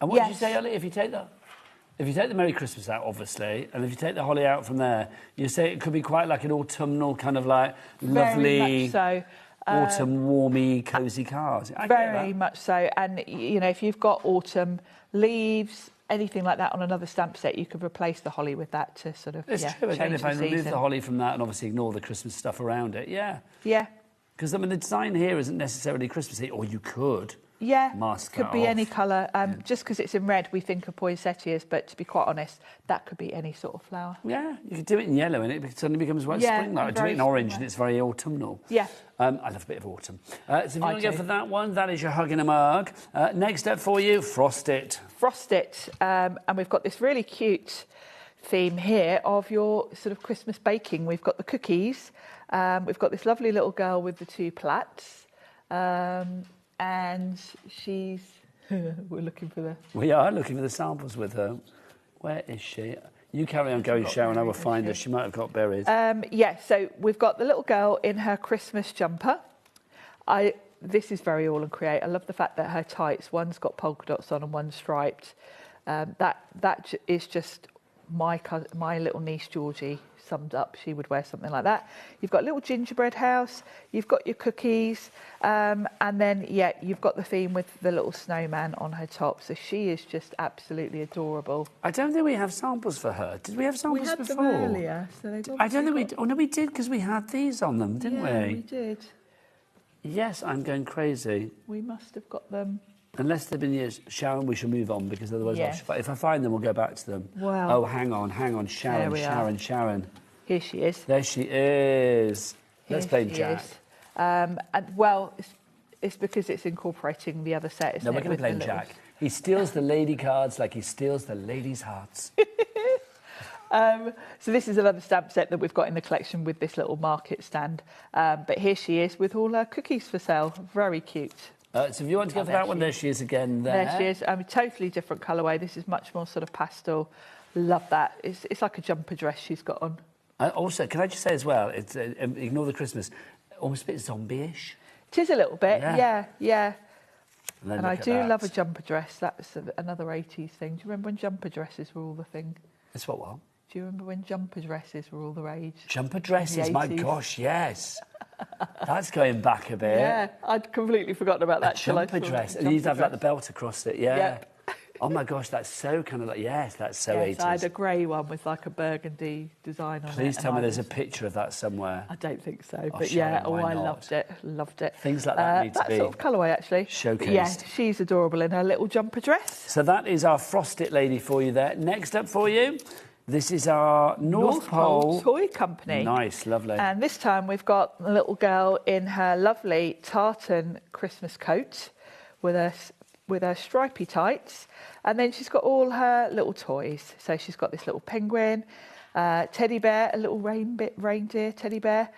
and what did you say, Ellie? If you take the Merry Christmas out, obviously, and if you take the holly out from there, you say it could be quite like an autumnal kind of like lovely... Very much so. Autumn, warmy, cosy cars. Very much so. And, you know, if you've got autumn leaves, anything like that on another stamp set, you could replace the holly with that to sort of, It's true. Again, if I remove the holly from that and obviously ignore the Christmas stuff around it, yeah. Yeah. Because, I mean, the design here isn't necessarily Christmassy, or you could. Yeah, mask could that be off. any colour. Just because it's in red, we think of poinsettias, but to be quite honest, that could be any sort of flower. Yeah, you could do it in yellow and it suddenly becomes quite spring-like. Do it in orange and it's very autumnal. Yeah. I love a bit of autumn. So if you want to go for that one, that is your hug in a mug. Next up for you, Frost It. Frost It. And we've got this really cute theme here of your sort of Christmas baking. We've got the cookies. We've got this lovely little girl with the 2 plaits. And she's... We're looking for the... We are looking for the samples with her. Where is she? You carry on going, Sharon. I will find her. She might have got buried. Yeah, so we've got the little girl in her Christmas jumper. This is very all and create. I love the fact that her tights, one's got polka dots on and one's striped. That is just my little niece Georgie summed up. She would wear something like that. You've got a little gingerbread house, you've got your cookies, and then, yeah, you've got the theme with the little snowman on her top. So she is just absolutely adorable. I don't think we have samples for her. Did we have samples before? We had them earlier. So I don't think we... Oh, no, we did, because we had these on them, didn't we? Yeah, we did. Yes, I'm going crazy. We must have got them. Unless they've been years, Sharon, we shall move on, because otherwise, if I find them, we'll go back to them. Well, oh, hang on, Sharon. Here she is. There she is. Let's blame Jack. And well, it's because it's incorporating the other set. No, we're going to blame Jack. He steals the lady cards like he steals the ladies' hearts. So this is another stamp set that we've got in the collection with this little market stand. But here she is with all her cookies for sale. Very cute. So if you want to go for that one, there she is again there. There she is. Totally different colourway. This is much more sort of pastel. Love that. It's like a jumper dress she's got on. Also, can I just say as well, it's ignore the Christmas, almost a bit zombie-ish. It is a little bit, yeah. And I do love a jumper dress. That's another 80s thing. Do you remember when jumper dresses were all the thing? It's what? Do you remember when jumper dresses were all the rage? Jumper dresses, my gosh, yes. That's going back a bit. Yeah, I'd completely forgotten about that. A jumper dress. And you'd have like the belt across it, yeah. Oh my gosh, that's so kind of like, that's so 80s. I had a grey one with like a burgundy design on it. Please tell me there's a picture of that somewhere. I don't think so, but yeah, I loved it. Things like that need to be... That sort of colourway, actually. Showcased. Yeah, she's adorable in her little jumper dress. So that is our Frost It lady for you there. Next up for you, this is our North Pole Toy Company. Nice, lovely. And this time we've got a little girl in her lovely tartan Christmas coat with her stripy tights. And then she's got all her little toys. So she's got this little penguin, teddy bear, a little reindeer teddy bear,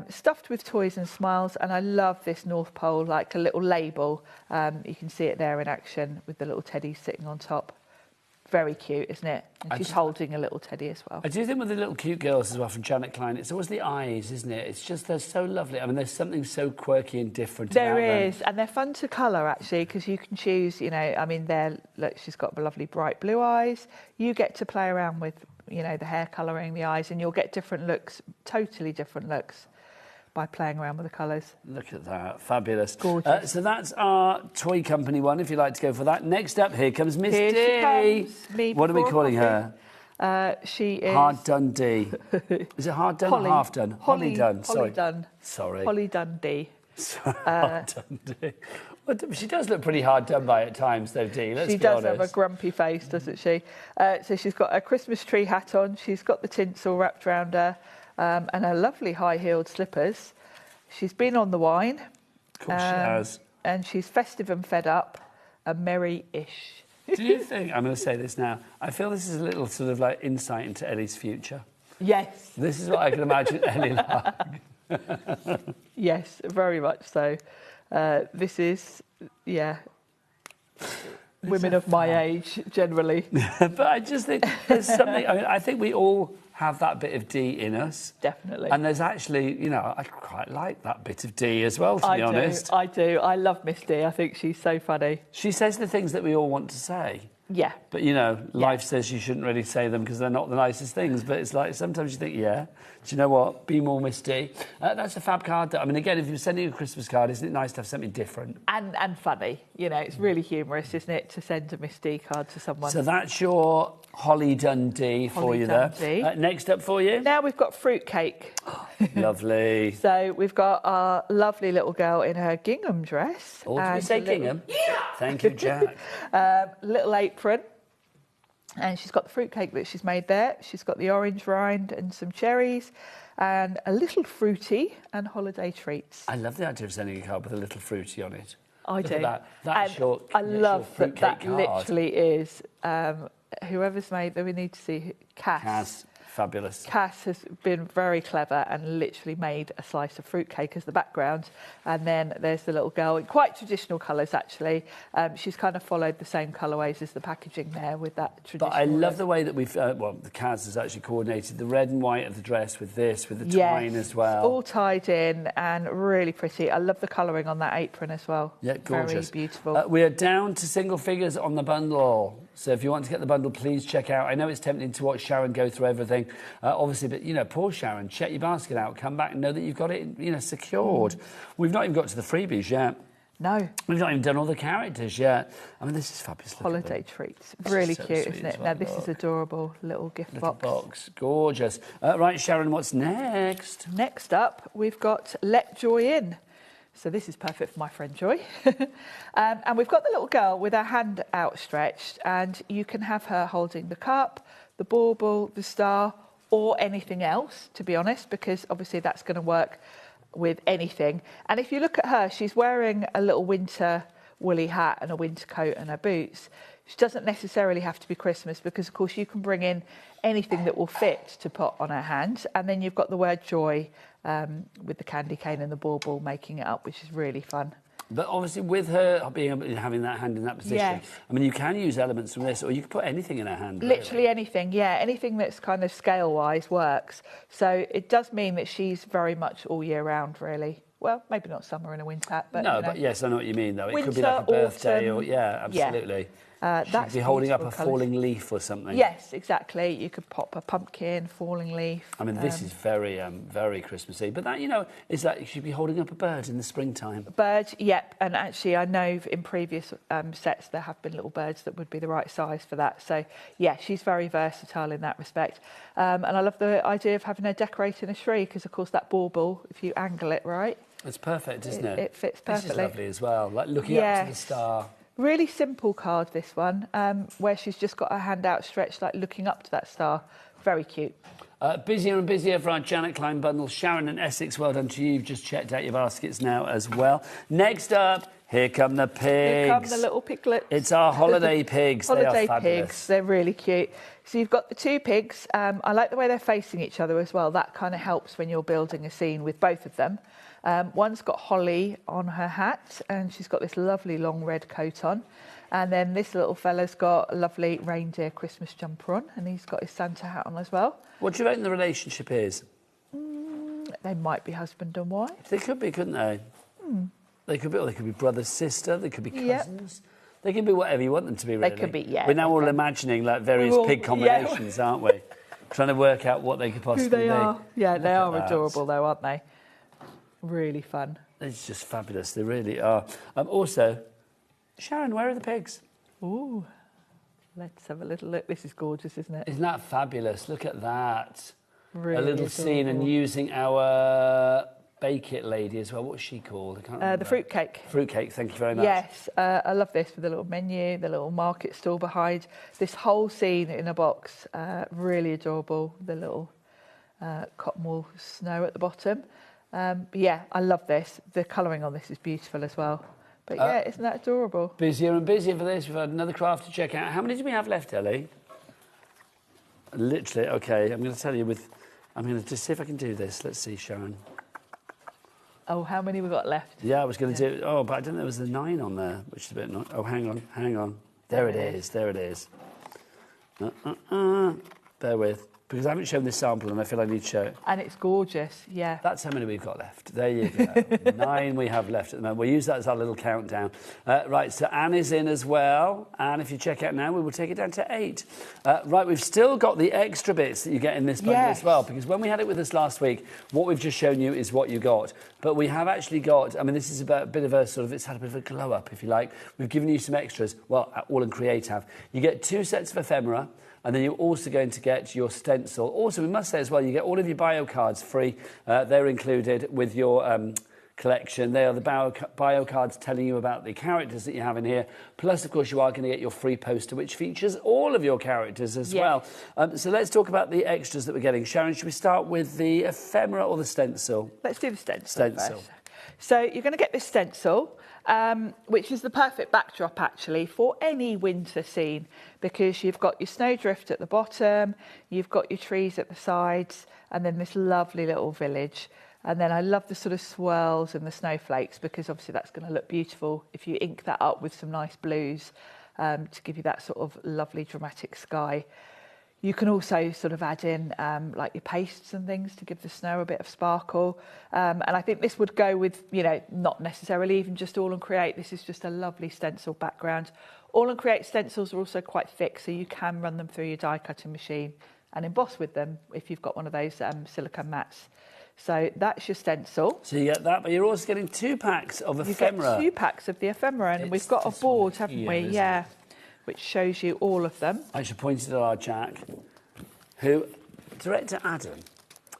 stuffed with toys and smiles. And I love this North Pole, like a little label. You can see it there in action with the little teddy sitting on top. Very cute, isn't it? And she's holding a little teddy as well. I do think with the little cute girls as well from Janet Klein, it's always the eyes, isn't it? It's just, they're so lovely. I mean, there's something so quirky and different about them. There is, and they're fun to colour, actually, because you can choose, I mean, look, she's got lovely bright blue eyes. You get to play around with, the hair colouring, the eyes, and you'll get different looks, totally different looks, by playing around with the colours. Look at that. Fabulous. Gorgeous. So that's our Toy Company one, if you'd like to go for that. Next up, here comes Miss Here D. She comes. What are we calling her? She is... Hard Dundee. Is it Hard Done or Half Done? Holly Dunn. Holly Dunn. Sorry. Holly Dundee. Hard Dundee. Well, she does look pretty hard done by at times, though, Dee. Let's be honest. She does have a grumpy face, doesn't she? So she's got a Christmas tree hat on. She's got the tinsel wrapped around her and her lovely high-heeled slippers. She's been on the wine. Of course she has. And she's festive and fed up and merry-ish. Do you think, I'm going to say this now, I feel this is a little sort of like insight into Ellie's future. Yes. This is what I can imagine Ellie like. Yes, very much so. This is, women of my age, generally. But I just think there's something, I mean, I think we all have that bit of D in us. Definitely. And there's actually, you know, I quite like that bit of D as well, to be honest. I do. I love Miss D. I think she's so funny. She says the things that we all want to say. Yeah. But, you know, life says you shouldn't really say them because they're not the nicest things. But it's like sometimes you think, yeah, do you know what? Be more misty. That's a fab card. I mean, again, if you're sending a Christmas card, isn't it nice to have something different? And funny. You know, it's really humorous, isn't it, to send a Miss D card to someone. So that's your Holly Dundee for you Dundee. there. Next up for you? Now we've got fruitcake. Lovely. So we've got our lovely little girl in her gingham dress. Or did we say gingham? Yeah. Thank you, Jack. Little apron. And she's got the fruitcake that she's made there. She's got the orange rind and some cherries and a little fruity and holiday treats. I love the idea of sending a card with a little fruity on it. I Look do. At that. That's your, I love that fruitcake card. literally is. Whoever's made that, we need to see Cass. Fabulous. Cass has been very clever and literally made a slice of fruitcake as the background. And then there's the little girl in quite traditional colours, actually. She's kind of followed the same colourways as the packaging there with that traditional. But I love the way that we've, well, the Kaz has actually coordinated the red and white of the dress with this, with the twine as well. All tied in and really pretty. I love the colouring on that apron as well. Yeah, gorgeous. Very beautiful. We are down to single figures on the bundle. So if you want to get the bundle, please check out. I know it's tempting to watch Sharon go through everything, obviously, but, you know, poor Sharon, check your basket out, come back and know that you've got it, you know, secured. We've not even got to the freebies yet. No. We've not even done all the characters yet. I mean, this is fabulous. Holiday treats. Really so cute, sweet isn't as it? well. Now, this is adorable little gift box. Gorgeous. Right, Sharon, what's next? Next up, we've got Let Joy In. So this is perfect for my friend Joy. And we've got the little girl with her hand outstretched, and you can have her holding the cup, the bauble, the star, or anything else, to be honest, because obviously that's going to work with anything. And if you look at her, she's wearing a little winter woolly hat and a winter coat and her boots. She doesn't necessarily have to be Christmas because, of course, you can bring in anything that will fit to put on her hand. And then you've got the word joy with the candy cane and the bauble making it up, which is really fun. But obviously, with her having that hand in that position, Yes. I mean, you can use elements from this, or you can put anything in her hand. Literally anything, yeah. Anything that's kind of scale-wise works. So it does mean that she's very much all year round, really. Well, maybe not summer and a winter, but No, you know. but yes, I know what you mean, though. It Winter, could be like a birthday, autumn, or yeah, absolutely. Yeah. She'd That's be holding up a beautiful falling colours. leaf or something. Yes, exactly. You could pop a pumpkin, falling leaf. I mean, this is very, very Christmassy. But that, you know, is that you should be holding up a bird in the springtime. Bird, yep. And actually, I know in previous sets there have been little birds that would be the right size for that. So, yeah, she's very versatile in that respect. And I love the idea of having her decorating a tree because, of course, that bauble, if you angle it right... It's perfect, isn't it? It fits perfectly. This is lovely as well, like looking up to the star. Really simple card, this one, where she's just got her hand outstretched, like looking up to that star. Very cute. Busier and busier for our Janet Klein bundle. Sharon and Essex, well done to you. You've just checked out your baskets now as well. Next up, here come the pigs. Here come the little piglets. It's our holiday pigs. Holiday they are fabulous. pigs. They're really cute. So you've got the two pigs. I like the way they're facing each other as well. That kind of helps when you're building a scene with both of them. One's got holly on her hat, and she's got this lovely long red coat on. And then this little fella's got a lovely reindeer Christmas jumper on, and he's got his Santa hat on as well. What do you reckon the relationship is? They might be husband and wife. They could be, couldn't they? They could be brother, sister, they could be cousins. Yep. They can be whatever you want them to be, really. They could be, yeah. We're now all imagining like various pig combinations, aren't we? Trying to work out what they could possibly be. Who they are. Yeah, they are that. adorable though, aren't they? Really fun. It's just fabulous. They really are. Also, Sharon, where are the pigs? Ooh, let's have a little look. This is gorgeous, isn't it? Isn't that fabulous? Look at that. Really a little scene and using our Bake It lady as well. What's she called? I can't remember. The fruitcake. Fruitcake, thank you very much. Yes, I love this with the little menu, the little market stall behind. This whole scene in a box, really adorable. The little cotton wool snow at the bottom. But yeah, I love this. The colouring on this is beautiful as well. But yeah, isn't that adorable? Busier and busier for this. We've had another craft to check out. How many do we have left, Ellie? Literally, okay. I'm going to tell you I'm going to just see if I can do this. Let's see, Sharon. Oh, how many we got left? Yeah, I was going to do... Oh, but I didn't know there was a 9 on there, which is a bit annoying. Oh, hang on. There it is. There it is. Bear with. because I haven't shown this sample and I feel I need to show it. And it's gorgeous, yeah. That's how many we've got left. There you go. 9 we have left at the moment. We'll use that as our little countdown. Right, so Anne is in as well. And if you check out now, we will take it down to 8. Right, we've still got the extra bits that you get in this bundle as well, because when we had it with us last week, what we've just shown you is what you got. But we have actually got, I mean, this is about a bit of a sort of, it's had a bit of a glow up, if you like. We've given you some extras. Well, All and Create have. You get 2 sets of ephemera, and then you're also going to get your stencil. Also, we must say as well, you get all of your bio cards free. They're included with your collection. They are the bio cards telling you about the characters that you have in here. Plus, of course, you are going to get your free poster, which features all of your characters as well. So let's talk about the extras that we're getting. Sharon, should we start with the ephemera or the stencil? Let's do the stencil first. So you're going to get this stencil, which is the perfect backdrop, actually, for any winter scene, because you've got your snowdrift at the bottom, you've got your trees at the sides, and then this lovely little village. And then I love the sort of swirls and the snowflakes, because obviously that's going to look beautiful if you ink that up with some nice blues to give you that sort of lovely dramatic sky. You can also sort of add in like your pastes and things to give the snow a bit of sparkle. And I think this would go with, you know, not necessarily even just All and Create. This is just a lovely stencil background. All and Create stencils are also quite thick, so you can run them through your die cutting machine and emboss with them if you've got one of those silicone mats. So that's your stencil. So you get that, but you're also getting 2 packs of ephemera. You get 2 packs of the ephemera, and we've got a board, haven't we? Yeah, which shows you all of them. I should point it at our Jack, who, director Adam,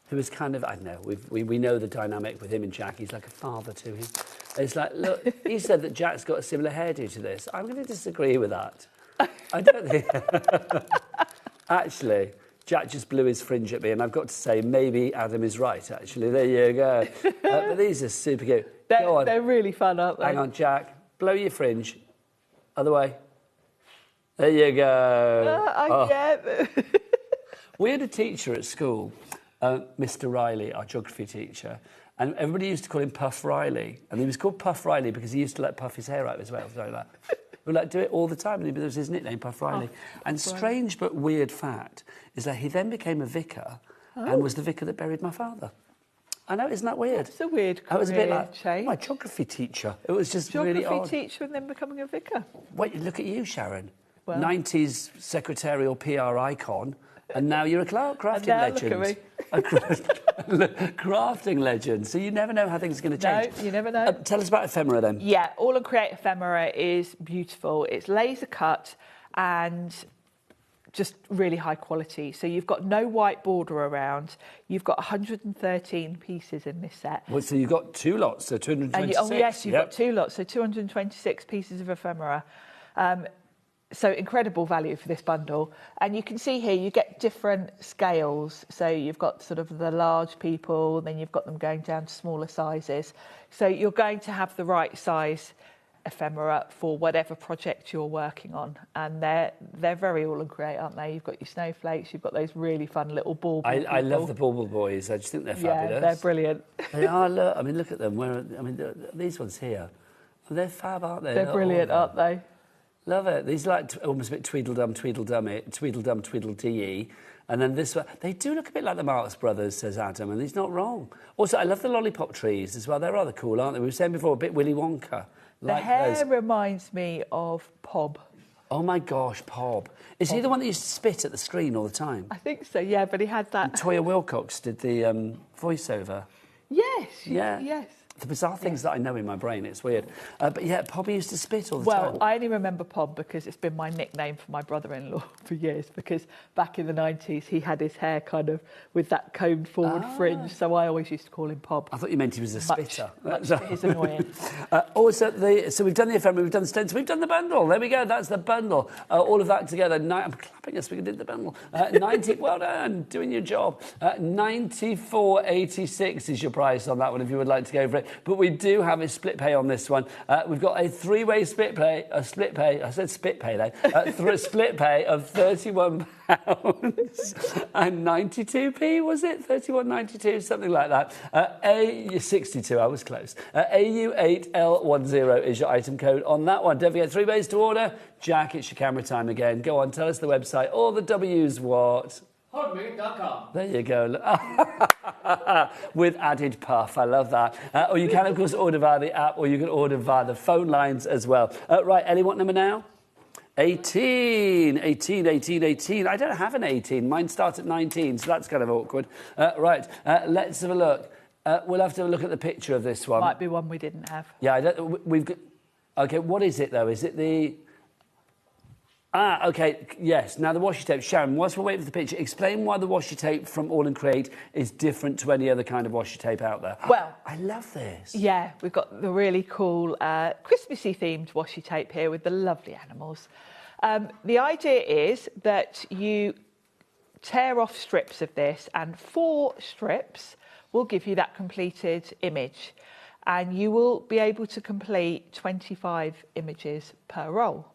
who is kind of, I don't know, we know the dynamic with him and Jack. He's like a father to him. It's like, look, he said that Jack's got a similar hairdo to this. I'm going to disagree with that. I don't think... Actually... Jack just blew his fringe at me, and I've got to say, maybe Adam is right, actually. There you go. But these are super cute. Go on. They're really fun, aren't they? Hang on, Jack. Blow your fringe. Other way. There you go. I get. We had a teacher at school, Mr. Riley, our geography teacher, and everybody used to call him Puff Riley. And he was called Puff Riley because he used to let puff his hair out as well. So like that. We would like do it all the time, and it was his nickname, Puff Riley. And strange but weird fact is that he then became a vicar and was the vicar that buried my father. I know, isn't that weird? It's a weird career I was a bit like, change. My geography teacher. It was just really odd. Geography teacher and then becoming a vicar. Wait, look at you, Sharon. Well. 90s secretarial PR icon, and now you're a crafting legend. Look at me. A crafting legend. So you never know how things are going to change. No, you never know. Tell us about ephemera then. Yeah, All and Create ephemera is beautiful. It's laser cut and just really high quality. So you've got no white border around. You've got 113 pieces in this set. Well, so you've got 2 lots, so 226. Oh yes, you've got 2 lots, so 226 pieces of ephemera. So incredible value for this bundle. And you can see here you get different scales. So you've got sort of the large people, then you've got them going down to smaller sizes. So you're going to have the right size ephemera for whatever project you're working on. And they're very All and Create, aren't they? You've got your snowflakes, you've got those really fun little bauble people. I love the bauble boys. I just think they're fabulous. Yeah, they're brilliant. They are. Look, I mean, look at them. These ones here, they're fab, aren't they? They're brilliant, aren't they? Love it. These are like almost a bit Tweedledum, Tweedledee. And then this one, they do look a bit like the Marx Brothers, says Adam, and he's not wrong. Also, I love the lollipop trees as well. They're rather cool, aren't they? We were saying before, a bit Willy Wonka. The hair reminds me of Pob. Oh my gosh, Pob. Is he the one that used to spit at the screen all the time? I think so, yeah, but he had that... And Toya Wilcox did the voiceover. Yes, yeah. Yes. The bizarre things that I know in my brain, it's weird. But yeah, Pob used to spit all the time. Well, I only remember Pob because it's been my nickname for my brother-in-law for years, because back in the 90s he had his hair kind of with that combed forward fringe, so I always used to call him Pob. I thought you meant he was a spitter. Much to his annoyance. So we've done the ephemera, we've done the stencil, we've done the bundle. There we go, that's the bundle. All of that together. I'm clapping us, we did the bundle. 90, well done, doing your job. 94.86 is your price on that one if you would like to go for it. But we do have a split pay on this one. We've got a 3-way split pay. I said split pay then. A split pay of £31 and 92p, was it? 31.92, something like that. 62, I was close. AU8L10 is your item code on that one. Don't forget, 3 ways to order. Jack, it's your camera time again. Go on, tell us the website. All the W's what? HobbyMaker.com. There you go. With added puff. I love that. Or you can, of course, order via the app, or you can order via the phone lines as well. Right, Ellie, what number now? 18. I don't have an 18. Mine starts at 19, so that's kind of awkward. Right, let's have a look. We'll have to have a look at the picture of this one. Might be one we didn't have. Yeah, we've got... OK, what is it, though? Is it the... Ah, OK, yes. Now, the washi tape. Sharon, whilst we're waiting for the picture, explain why the washi tape from All and Create is different to any other kind of washi tape out there. Well... I love this. Yeah, we've got the really cool Christmassy-themed washi tape here with the lovely animals. The idea is that you tear off strips of this, and 4 strips will give you that completed image. And you will be able to complete 25 images per roll.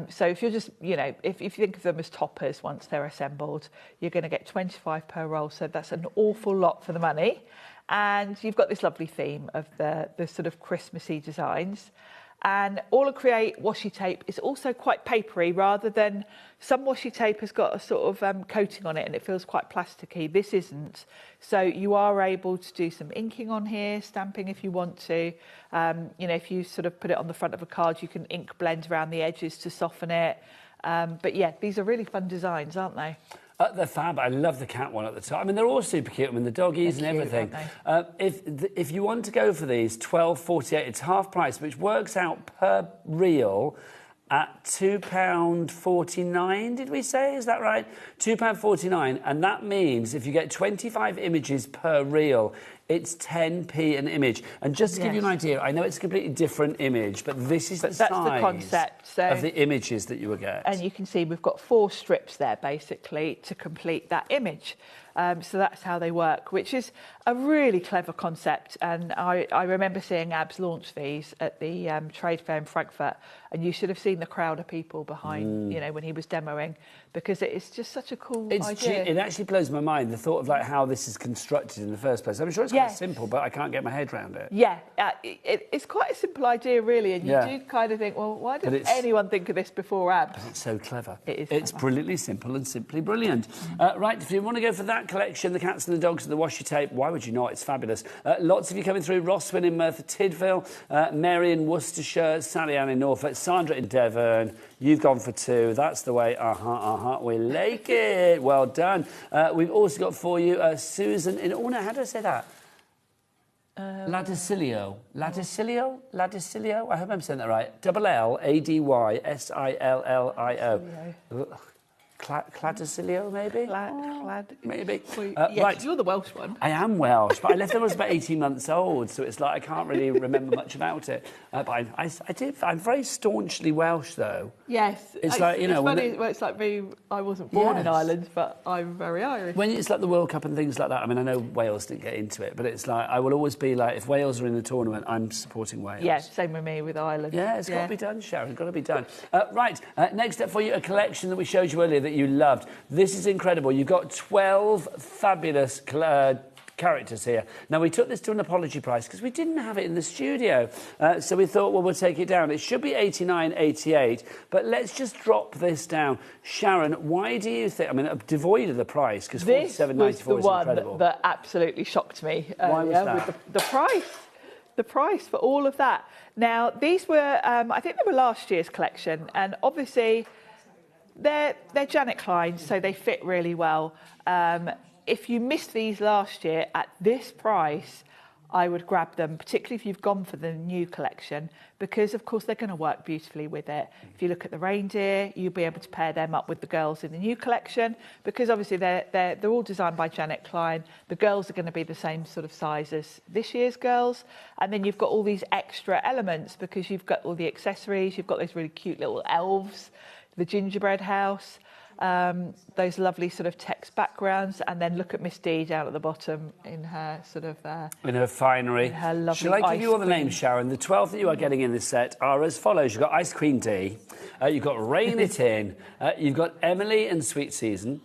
So if you're just, you know, if you think of them as toppers once they're assembled, you're going to get 25 per roll. So that's an awful lot for the money. And you've got this lovely theme of the sort of Christmassy designs. And All and Create washi tape is also quite papery, rather than some washi tape has got a sort of coating on it and it feels quite plasticky. This isn't. So you are able to do some inking on here, stamping if you want to. You know, if you sort of put it on the front of a card, you can ink blend around the edges to soften it. But yeah, these are really fun designs, aren't they? They're fab. I love the cat one at the top. I mean, they're all super cute. I mean, the doggies and everything. If you want to go for these, $12.48, it's half price, which works out per reel at £2.49, did we say? Is that right? £2.49. And that means if you get 25 images per reel, it's 10p an image. And just to give you an idea, I know it's a completely different image, but this is the size the concept, of the images that you will get. And you can see we've got 4 strips there, basically, to complete that image. So that's how they work, which is a really clever concept. And I remember seeing Abs launch these at the trade fair in Frankfurt, and you should have seen the crowd of people behind, you know, when he was demoing, because it is just such a cool idea. It actually blows my mind, the thought of like how this is constructed in the first place. I'm sure it's quite simple, but I can't get my head around it. Yeah, it's quite a simple idea, really, and you do kind of think, well, why didn't anyone think of this before Abs? But it's so clever. It is. It's brilliantly simple and simply brilliant. Right, if you want to go for that collection, the cats and the dogs and the washi tape, why would you not? It's fabulous. Lots of you coming through. Rosswyn in Merthyr Tydfil, Mary in Worcestershire, Sally Ann in Norfolk, Sandra in Devon. You've gone for 2. That's the way. We like it. Well done. We've also got for you Susan in... Oh, no, how do I say that? Ladicilio. I hope I'm saying that right. Ladysillio. Cladicilio, maybe? Maybe. Yes, right. You're the Welsh one. I am Welsh, but I left when I was about 18 months old, so it's like I can't really remember much about it. But I did. I'm very staunchly Welsh, though. Yes. It's like, you know... It's funny, it's like me, I wasn't born in Ireland, but I'm very Irish. When it's like the World Cup and things like that, I mean, I know Wales didn't get into it, but it's like, I will always be like, if Wales are in the tournament, I'm supporting Wales. Yeah, same with me with Ireland. Yeah, it's got to be done, Sharon, got to be done. Right, next up for you, a collection that we showed you earlier that you loved. This is incredible. You've got 12 fabulous characters here. Now, we took this to an apology price because we didn't have it in the studio. So we thought, well, we'll take it down. It should be $89.88, but let's just drop this down. Sharon, why do you think... I mean, devoid of the price, because $47.94 is incredible. This was the one that absolutely shocked me. Why was that? With the price. The price for all of that. Now, these were... I think they were last year's collection, and obviously... They're Janet Klein, so they fit really well. If you missed these last year at this price, I would grab them, particularly if you've gone for the new collection, because, of course, they're going to work beautifully with it. If you look at the reindeer, you'll be able to pair them up with the girls in the new collection, because, obviously, they're all designed by Janet Klein. The girls are going to be the same sort of size as this year's girls. And then you've got all these extra elements, because you've got all the accessories, you've got those really cute little elves, the gingerbread house, those lovely sort of text backgrounds, and then look at Miss D down at the bottom in her sort of... in her finery. In her lovely Shall I give you all the names, Sharon? The 12 that you are getting in this set are as follows. You've got Ice Queen D, you've got Rain It In, you've got Emily and Sweet Season,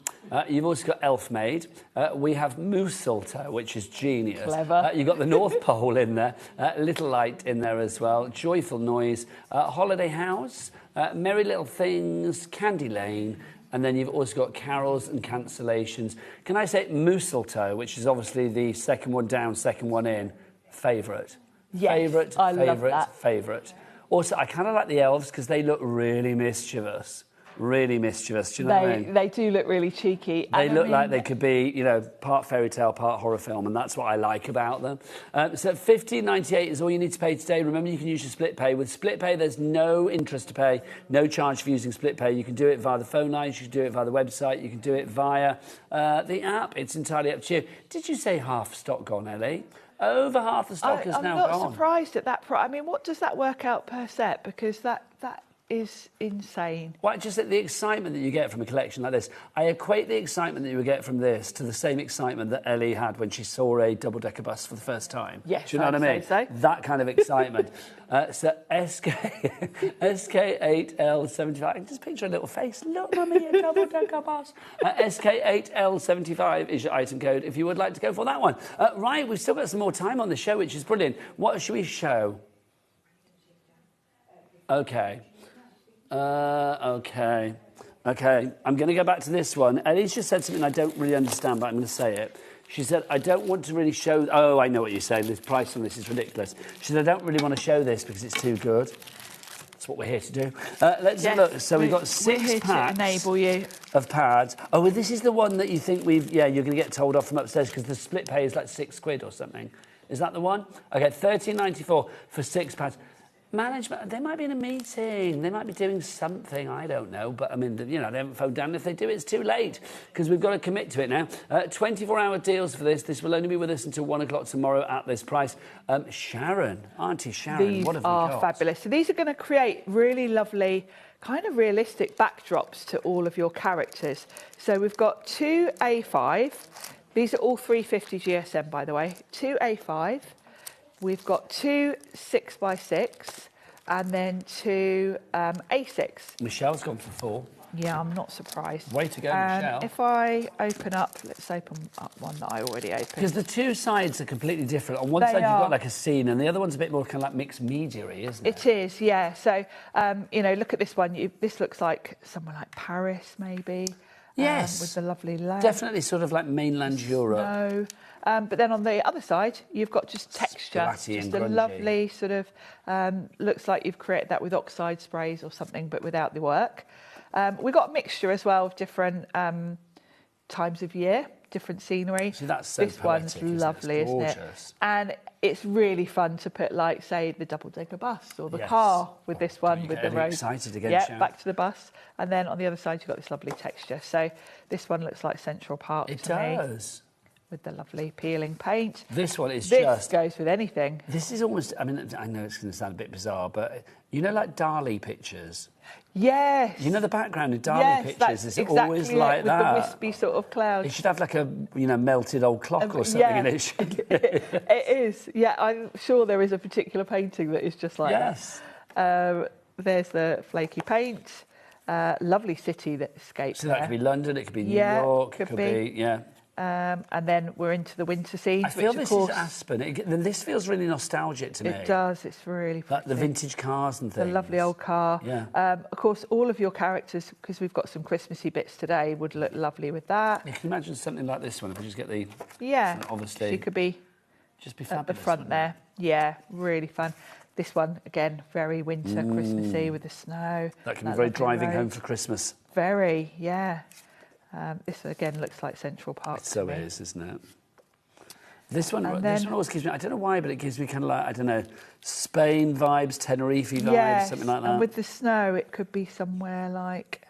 you've also got Elfmaid, we have Moosilter, which is genius. Clever. You've got the North Pole in there, Little Light in there as well, Joyful Noise, Holiday House, Merry Little Things, Candy Lane, and then you've also got carols and cancellations. Can I say mistletoe, which is obviously the second one down, second one in, favourite? Yes, I love that. Favourite. Also, I kind of like the elves because they look really mischievous. Really mischievous, do you know what I mean? They do look really cheeky. They look like they could be, you know, part fairy tale, part horror film, and that's what I like about them. So $15.98 is all you need to pay today. Remember, you can use your split pay. With split pay, there's no interest to pay, no charge for using split pay. You can do it via the phone lines, you can do it via the website, you can do it via the app. It's entirely up to you. Did you say half stock gone, Ellie? Over half the stock is now gone. I'm not surprised at that price. I mean, what does that work out per set? Because that is insane. Well, just the excitement that you get from a collection like this. I equate the excitement that you would get from this to the same excitement that Ellie had when she saw a double-decker bus for the first time. Yes, do you know what I mean? So. That kind of excitement. So SK8L75. I can just picture a little face. Look, mummy, a double-decker bus. SK8L75 is your item code if you would like to go for that one. Right, we've still got some more time on the show, which is brilliant. What should we show? Okay. Okay. I'm going to go back to this one. Ellie's just said something I don't really understand, but I'm going to say it. She said, I don't want to really show... Oh, I know what you're saying. The price on this is ridiculous. She said, I don't really want to show this because it's too good. That's what we're here to do. Let's have a look. So we've got 6 packs to enable you. Of pads. Oh, well, this is the one that you think you're going to get told off from upstairs because the split pay is like £6 or something. Is that the one? Okay, $13.94 for 6 pads. Management, they might be in a meeting, they might be doing something, I don't know, but I mean, you know, they haven't phoned down. If they do, it's too late, because we've got to commit to it now. 24-hour deals for this. This will only be with us until 1 o'clock tomorrow at this price. Sharon, Auntie Sharon, what have we got? These are fabulous. So these are going to create really lovely, kind of realistic backdrops to all of your characters. So we've got 2 A5. These are all 350 GSM, by the way. 2 A5. We've got 2 6x6 and then 2 A6. Michelle's gone for 4. Yeah, I'm not surprised. Way to go, Michelle. If I open up, let's open up one that I already opened. Because the two sides are completely different. On one side, you've got like a scene, and the other one's a bit more kind of like mixed media-y, isn't it? It is, yeah. So, you know, look at this one. This looks like somewhere like Paris, maybe. Yes. With the lovely land. Definitely sort of like mainland Europe. No. But then on the other side, you've got just texture. Splatty just and a grungy. lovely sort of, looks like you've created that with oxide sprays or something, but without the work. We've got a mixture as well of different times of year, different scenery. See, that's so this one's poetic, lovely, isn't it? It's isn't it? gorgeous. And it's really fun to put, like, say, the double-decker bus or the car with this one, with the road. Excited again, Yeah, Sharon. back to the bus. And then on the other side, you've got this lovely texture. So this one looks like Central Park It to me. does. With the lovely peeling paint. This one is This goes with anything. This is almost, I mean, I know it's going to sound a bit bizarre, but you know, like Dali pictures? Yes. You know, the background of Dali pictures is exactly always like with that. the wispy sort of cloud. It should have like a, you know, melted old clock or something yeah. in it. It is. Yeah, I'm sure there is a particular painting that is just like that. There's the flaky paint. Lovely city that escapes. So that could be London, it could be New York, it could be, and then we're into the winter scenes. I feel which, this of course, is Aspen. This feels really nostalgic to me. It does. It's really like the vintage cars and things. The lovely old car. Yeah. Of course, all of your characters, because we've got some Christmassy bits today, would look lovely with that. You can imagine something like this one if we just get the... Yeah. Obviously. She could be just be at the front there. Yeah, really fun. This one, again, very winter, Christmassy with the snow. That can be very driving home for Christmas. Very, yeah. This, again, looks like Central Park. It so is, isn't it? This one always gives me, I don't know why, but it gives me kind of like, I don't know, Spain vibes, Tenerife vibes, something like that. And with the snow, it could be somewhere like,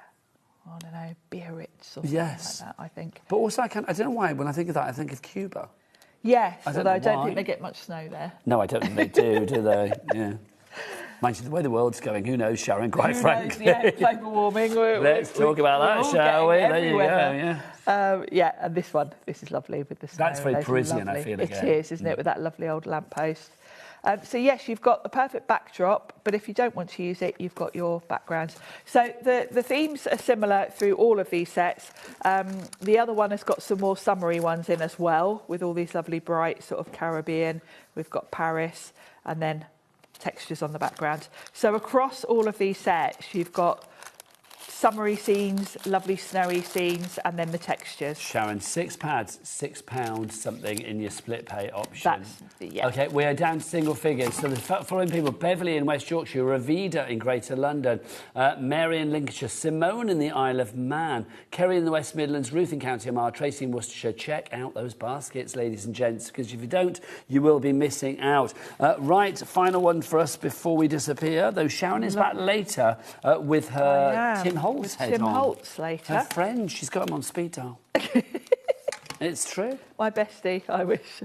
I don't know, Biarritz or something like that, I think. But also, I don't know why, when I think of that, I think of Cuba. Yes, I although I don't think they get much snow there. No, I don't think they do they? Yeah. Mind you, the way the world's going, who knows, Sharon, quite frankly. Yeah, global warming. Let's talk about that, shall we? There you go, yeah, and this one, this is lovely with the snow. That's very Parisian, I feel, again. It is, isn't it, with that lovely old lamppost. So, yes, you've got the perfect backdrop, but if you don't want to use it, you've got your backgrounds. So the themes are similar through all of these sets. The other one has got some more summery ones in as well, with all these lovely bright sort of Caribbean. We've got Paris, and then textures on the background. So across all of these sets, you've got summery scenes, lovely snowy scenes, and then the textures. Sharon, 6 pads, £6 something in your split pay option. Yeah. OK, we are down to single figures. So the following people: Beverly in West Yorkshire, Ravida in Greater London, Mary in Lincolnshire, Simone in the Isle of Man, Kerry in the West Midlands, Ruth in County Armagh, Tracy in Worcestershire. Check out those baskets, ladies and gents, because if you don't, you will be missing out. Right, final one for us before we disappear, though Sharon is back later with her Tim Holtz head Tim on. Holtz later. Her friend, she's got him on speed dial. It's true. My bestie, I wish.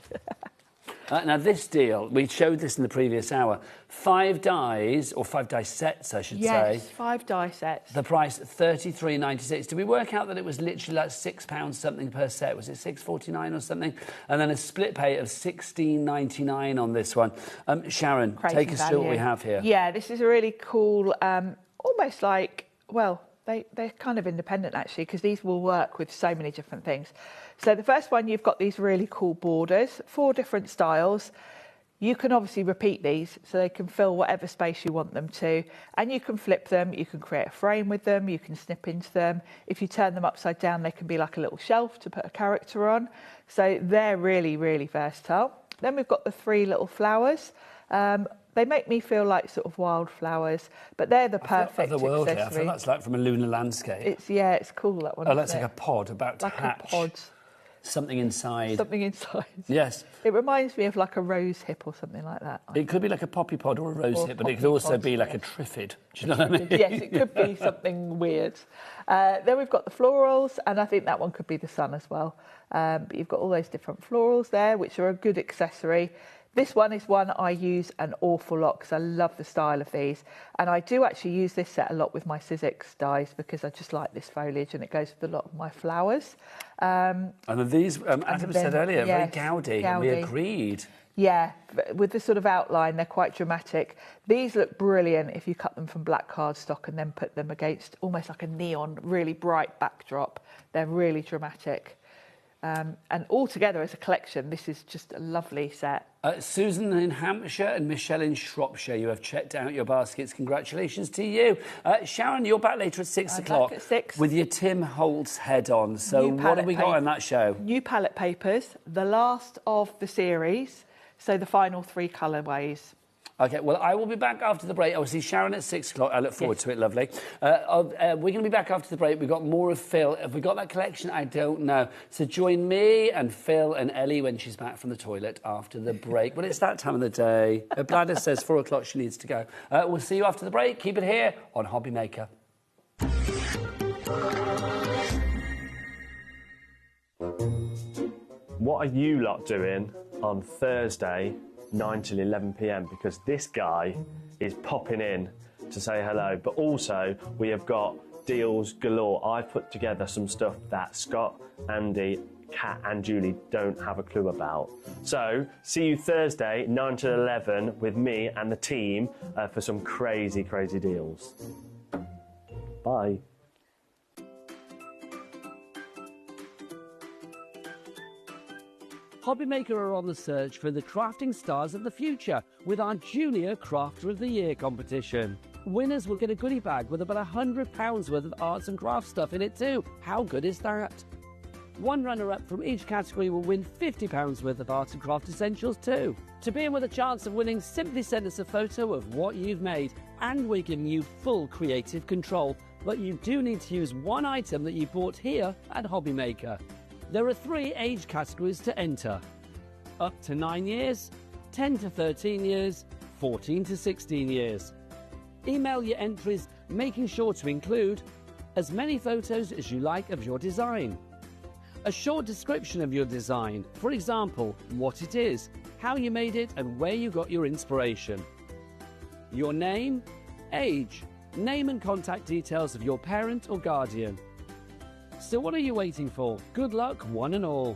Now, this deal, we showed this in the previous hour. 5 dies, or 5 die sets, I should say. Yes, 5 die sets. The price, $33.96. Did we work out that it was literally like £6 something per set? Was it $6.49 or something? And then a split pay of $16.99 on this one. Sharon, Crazy take us through what value. we have here. Yeah, this is a really cool, almost like, well, they're kind of independent actually, because these will work with so many different things. So the first one, you've got these really cool borders, 4 different styles. You can obviously repeat these so they can fill whatever space you want them to, and you can flip them, you can create a frame with them, you can snip into them. If you turn them upside down, they can be like a little shelf to put a character on. So they're really, really versatile. Then we've got the 3 little flowers. They make me feel like sort of wildflowers, but they're the perfect Otherworldly. accessory. I feel that's like from a lunar landscape. It's cool, that one. Oh, that's like a pod about to like hatch. a pod. Something inside. Something inside. Yes. It reminds me of like a rose hip or something like that. It could be like a poppy pod or a rose hip, but it could also be like a triffid. Do you know what I mean? Yes, it could be something weird. Then we've got the florals, and I think that one could be the sun as well. But you've got all those different florals there, which are a good accessory. This one is one I use an awful lot because I love the style of these. And I do actually use this set a lot with my Sizzix dies because I just like this foliage and it goes with a lot of my flowers. And these, Adam said earlier, very gaudy. We agreed. Yeah, with the sort of outline, they're quite dramatic. These look brilliant if you cut them from black cardstock and then put them against almost like a neon, really bright backdrop. They're really dramatic. And altogether as a collection, this is just a lovely set. Susan in Hampshire and Michelle in Shropshire, you have checked out your baskets. Congratulations to you. Sharon, you're back later at 6 o'clock. Back at 6. With your Tim Holtz head on. So what have we got on that show? New palette papers, the last of the series. So the final 3 colourways. OK, well, I will be back after the break. I will see Sharon at 6 o'clock. I look forward to it, lovely. We're going to be back after the break. We've got more of Phil. Have we got that collection? I don't know. So join me and Phil and Ellie when she's back from the toilet after the break. Well, it's that time of the day. Her bladder says 4 o'clock she needs to go. We'll see you after the break. Keep it here on HobbyMaker. What are you lot doing on Thursday 9 till 11 p.m, because this guy is popping in to say hello, but also we have got deals galore. I've put together some stuff that Scott, Andy, Kat and Julie don't have a clue about. So see you Thursday 9 till 11 with me and the team for some crazy deals. Bye. HobbyMaker are on the search for the crafting stars of the future with our Junior Crafter of the Year competition. Winners will get a goodie bag with about £100 worth of arts and crafts stuff in it too. How good is that? One runner-up from each category will win £50 worth of art and craft essentials too. To be in with a chance of winning, simply send us a photo of what you've made and we're giving you full creative control. But you do need to use one item that you bought here at HobbyMaker. There are 3 age categories to enter. Up to 9 years, 10 to 13 years, 14 to 16 years. Email your entries, making sure to include as many photos as you like of your design. A short description of your design, for example, what it is, how you made it and where you got your inspiration. Your name, age, name and contact details of your parent or guardian. So what are you waiting for? Good luck, one and all.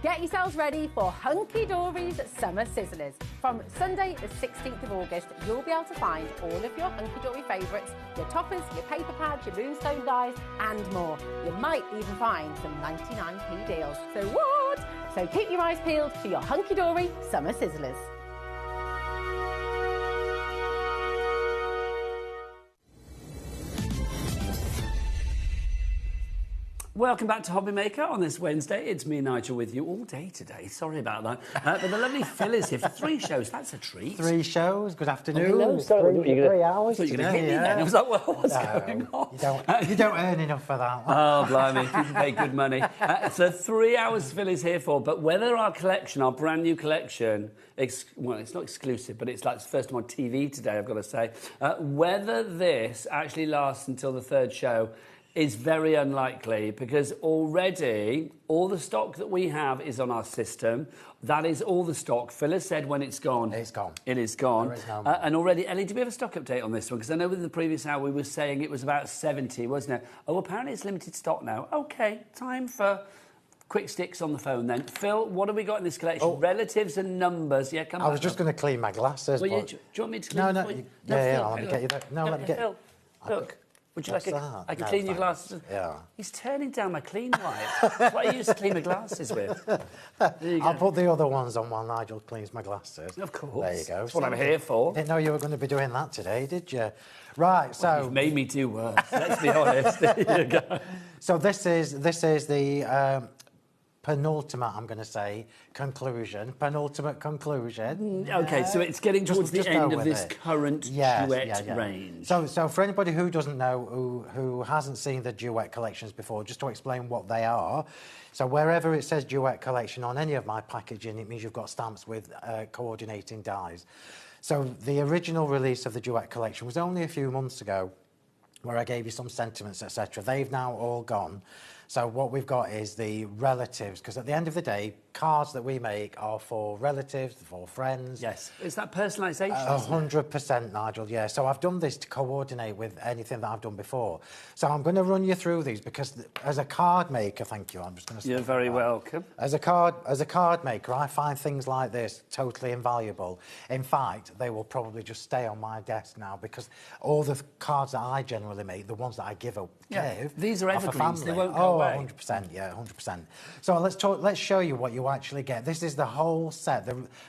Get yourselves ready for Hunky Dory's Summer Sizzlers. From Sunday the 16th of August, you'll be able to find all of your Hunky Dory favourites, your toppers, your paper pads, your moonstone dies and more. You might even find some 99p deals. So what? So keep your eyes peeled for your Hunky Dory Summer Sizzlers. Welcome back to HobbyMaker on this Wednesday. It's me, Nigel, with you all day today. Sorry about that. But the lovely Phil is here for 3 shows. That's a treat. 3 shows. Good afternoon. Hello. Sorry, Three hours. I thought you were going to today, hit me yeah. then. I was like, well, what's going on? You don't earn enough for that. Oh, blimey, people pay good money. So 3 hours Phil is here for, but whether our collection, our brand new collection, well, it's not exclusive, but it's like the first time on TV today, I've got to say, whether this actually lasts until the 3rd show is very unlikely, because already all the stock that we have is on our system. That is all the stock. Phil has said when it's gone. It's gone. It is gone. There is no And already, Ellie, do we have a stock update on this one? Because I know within the previous hour we were saying it was about 70, wasn't it? Oh, apparently it's limited stock now. OK, time for quick sticks on the phone then. Phil, what have we got in this collection? Oh. Relatives and numbers. Yeah, come I was just going to clean my glasses. Well, but... do you want me to clean No, for you? yeah, Phil, let me get you that. No, let me get... Phil, look. Would you like I can clean your glasses? Yeah. He's turning down my clean wipe. That's what I used to clean my glasses with. I'll put the other ones on while Nigel cleans my glasses. Of course. There you go. That's what I'm here for. Didn't know you were going to be doing that today, did you? Right, so... Well, you've made me do worse, let's be honest. There you go. So this is the penultimate, I'm going to say, penultimate conclusion. OK, so it's getting towards the end of this current duet yeah. range. So for anybody who doesn't know, who hasn't seen the duet collections before, just to explain what they are. So wherever it says duet collection on any of my packaging, it means you've got stamps with coordinating dies. So the original release of the duet collection was only a few months ago, where I gave you some sentiments, etc. They've now all gone. So what we've got is the relatives, because at the end of the day, cards that we make are for relatives, for friends. Yes. Is that personalisation? 100%, Nigel, yeah. So I've done this to coordinate with anything that I've done before. So I'm going to run you through these, because as a card maker, thank you, I'm just going to... You're very welcome. As a card maker, I find things like this totally invaluable. In fact, they will probably just stay on my desk now, because all the cards that I generally make, the ones that I give, these are for evergreens, family. they won't go away. 100%, yeah, 100%. So let's show you what you actually get. This is the whole set.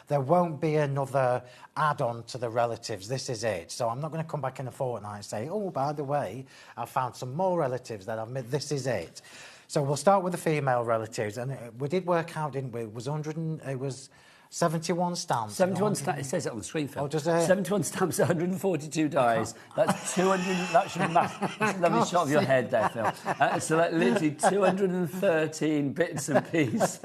There won't be another add-on to the relatives. This is it. So I'm not going to come back in a fortnight and say, oh, by the way, I found some more relatives that I've made. This is it. So we'll start with the female relatives, and we did work out, didn't we? It was 71 stamps. 71 stamps. It says it on the screen, Phil. Oh, does it? 71 stamps, 142 dies. That's 200. That should be massive. That's a lovely shot of your head there, Phil. So that literally 213 bits and pieces.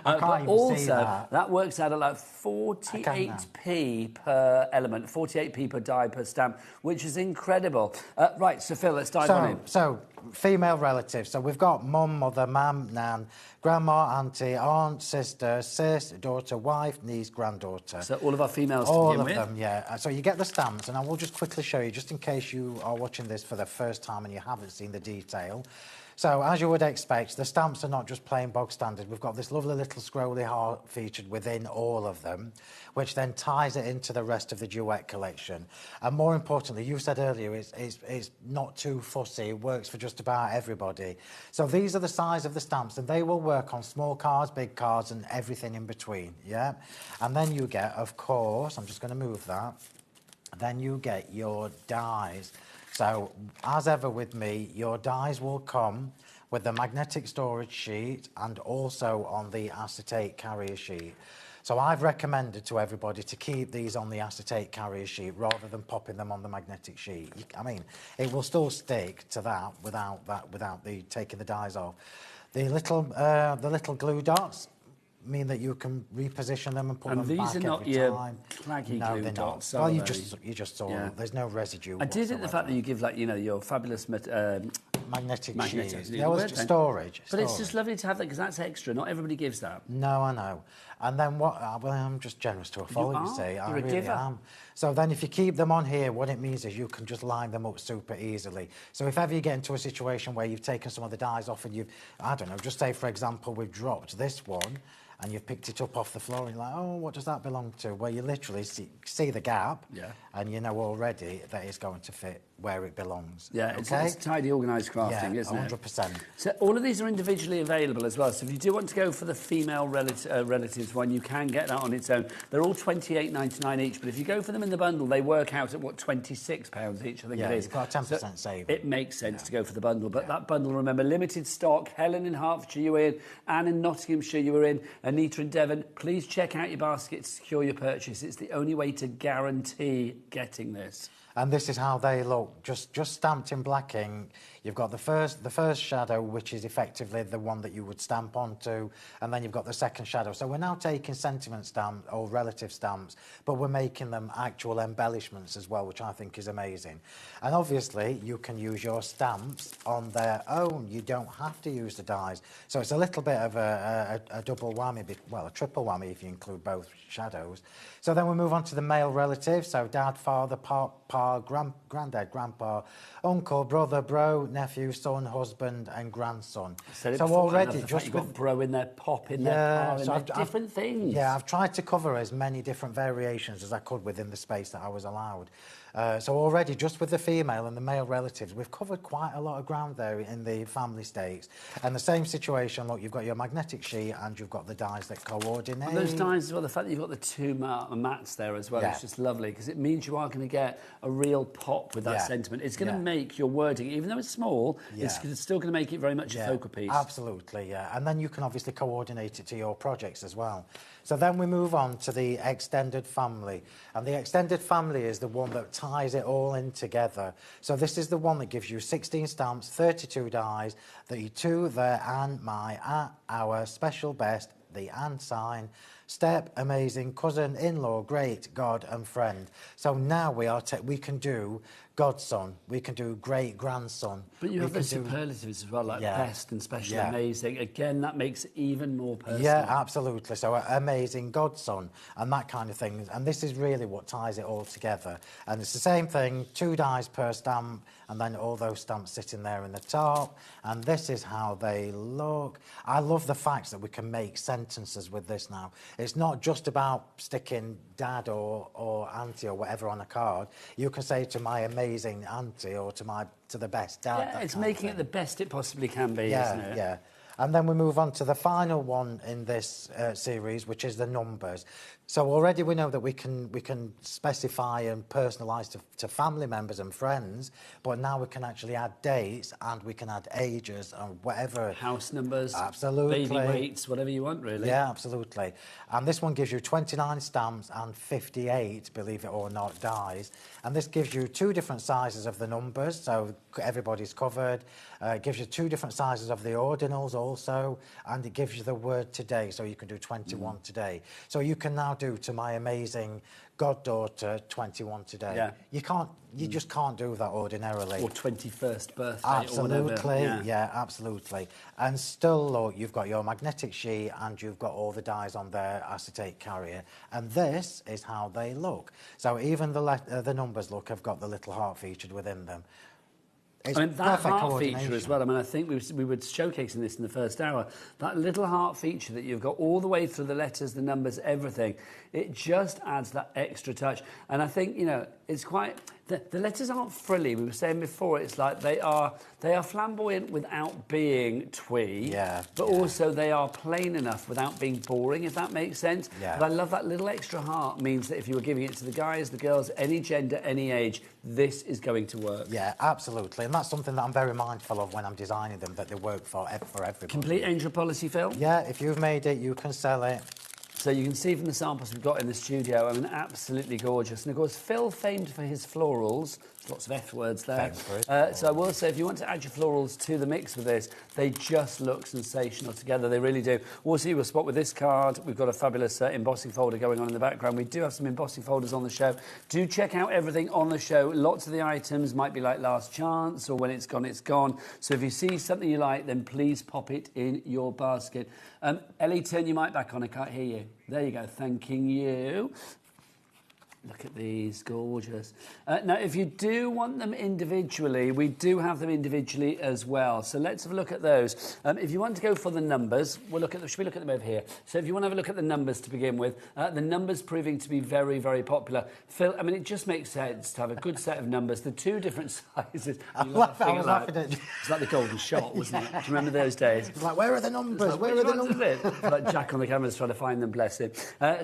But also, that works out at like 48p per element, 48p per die per stamp, which is incredible. Right, so Phil, let's dive on in. So, female relatives. So we've got mum, mother, mam, nan, grandma, auntie, aunt, sister, sis, daughter, wife, niece, granddaughter. So all of our females all to begin with? All of them, yeah. So you get the stamps, and I will just quickly show you, just in case you are watching this for the first time and you haven't seen the detail. So, as you would expect, the stamps are not just plain bog standard. We've got this lovely little scrolly heart featured within all of them, which then ties it into the rest of the duet collection. And more importantly, you said earlier, it's not too fussy. It works for just about everybody. So these are the size of the stamps, and they will work on small cards, big cards, and everything in between, yeah? And then you get, of course, I'm just going to move that, then you get your dies. So, as ever with me, your dies will come with the magnetic storage sheet and also on the acetate carrier sheet. So I've recommended to everybody to keep these on the acetate carrier sheet rather than popping them on the magnetic sheet. I mean, it will still stick to that without taking the dies off. The little glue dots mean that you can reposition them and put them back every time. And these are not your claggy no, glue they're dots, not. are Well, they? you just saw there's no residue. I did like the fact that you give, like, your fabulous magnetic sheet. Yeah, That was storage. But it's just lovely to have that because that's extra. Not everybody gives that. No, I know. And then what? Well, I'm just generous to a fault, you see. You're I a really giver. am. So then if you keep them on here, what it means is you can just line them up super easily. So if ever you get into a situation where you've taken some of the dies off and you've, I don't know, just say, for example, we've dropped this one and you've picked it up off the floor and you're like, oh, what does that belong to? Well, you literally see the gap and you know already that it's going to fit where it belongs. Yeah, it's tidy, organised crafting, isn't it? 100%. So all of these are individually available as well. So if you do want to go for the female relatives one, you can get that on its own. They're all $28.99 each, but if you go for them in the bundle, they work out at, what, £26 each, I think it is. You've got a 10% saving. It makes sense to go for the bundle, but that bundle, remember, limited stock. Helen in Hertfordshire, you were in. Anne in Nottinghamshire, you were in. Anita in Devon. Please check out your basket to secure your purchase. It's the only way to guarantee getting this. And this is how they look, just stamped in black ink. You've got the first shadow, which is effectively the one that you would stamp onto, and then you've got the second shadow. So we're now taking sentiment stamps or relative stamps, but we're making them actual embellishments as well, which I think is amazing. And obviously, you can use your stamps on their own. You don't have to use the dies. So it's a little bit of a double whammy, well, a triple whammy if you include both shadows. So then we move on to the male relatives. So dad, father, pa, granddad, grandpa, uncle, brother, bro, nephew, son, husband, and grandson. So already just got bro in there, pop in there, pa in there, different things. Yeah, I've tried to cover as many different variations as I could within the space that I was allowed. So already, just with the female and the male relatives, we've covered quite a lot of ground there in the family stakes. And the same situation, look, you've got your magnetic sheet and you've got the dies that coordinate. And those dies as well, the fact that you've got the two mats there as well, it's just lovely, because it means you are going to get a real pop with that sentiment. It's going to make your wording, even though it's small, it's still going to make it very much a focal piece. Absolutely, yeah. And then you can obviously coordinate it to your projects as well. So then we move on to the extended family. And the extended family is the one that ties it all in together. So this is the one that gives you 16 stamps, 32 dies, the to, the, and, my, at, our, special best, the and sign, step, amazing, cousin, in-law, great, God, and friend. So now we can do godson, we can do great-grandson. But you have the superlatives as well, like best and special, amazing. Again, that makes it even more personal. Yeah, absolutely. So amazing, godson, and that kind of thing. And this is really what ties it all together. And it's the same thing, 2 dies per stamp, and then all those stamps sitting there in the top. And this is how they look. I love the fact that we can make sentences with this now. It's not just about sticking dad or auntie or whatever on a card. You can say to my amazing auntie or to the best dad. Yeah, it's making it the best it possibly can be, isn't it? Yeah. And then we move on to the final one in this series, which is the numbers. So already we know that we can specify and personalise to family members and friends, but now we can actually add dates and we can add ages and whatever. House numbers, absolutely, baby weights, whatever you want, really. Yeah, absolutely. And this one gives you 29 stamps and 58, believe it or not, dies. And this gives you 2 different sizes of the numbers, so everybody's covered. It gives you 2 different sizes of the ordinals also, and it gives you the word today, so you can do 21 today. So you can now do to my amazing goddaughter 21 today. Yeah. You just can't do that ordinarily. Or 21st birthday. Absolutely, or whatever. Yeah, absolutely. And still, look, you've got your magnetic sheet and you've got all the dies on there, acetate carrier, and this is how they look. So even the numbers, look, have got the little heart featured within them. It's that heart feature as well. I mean, I think we were showcasing this in the first hour. That little heart feature that you've got all the way through the letters, the numbers, everything. It just adds that extra touch. And I think, it's quite... The letters aren't frilly. We were saying before, it's like they are flamboyant without being twee. Yeah. But also they are plain enough without being boring, if that makes sense. Yeah. But I love that little extra heart means that if you were giving it to the guys, the girls, any gender, any age, this is going to work. Yeah, absolutely. And that's something that I'm very mindful of when I'm designing them, that they work for everybody. Complete angel policy, Phil? Yeah, if you've made it, you can sell it. So you can see from the samples we've got in the studio, I mean, absolutely gorgeous. And of course, Phil, famed for his florals, Lots of F words there. So I will say, if you want to add your florals to the mix with this, they just look sensational together. They really do. Also, you will spot with this card, we've got a fabulous embossing folder going on in the background. We do have some embossing folders on the show. Do check out everything on the show. Lots of the items might be like last chance, or when it's gone, it's gone. So if you see something you like, then please pop it in your basket. Ellie, turn your mic back on. I can't hear you. There you go. Thanking you. Look at these, gorgeous. Now, if you do want them individually, we do have them individually as well. So let's have a look at those. If you want to go for the numbers, should we look at them over here? So if you want to have a look at the numbers to begin with, the numbers proving to be very, very popular. Phil, I mean, it just makes sense to have a good set of numbers. The two different sizes. I was laughing at you. It's like the golden shot, wasn't it? Do you remember those days? It's like, where are the numbers? Where are the numbers? Like Jack on the camera's trying to find them, bless him.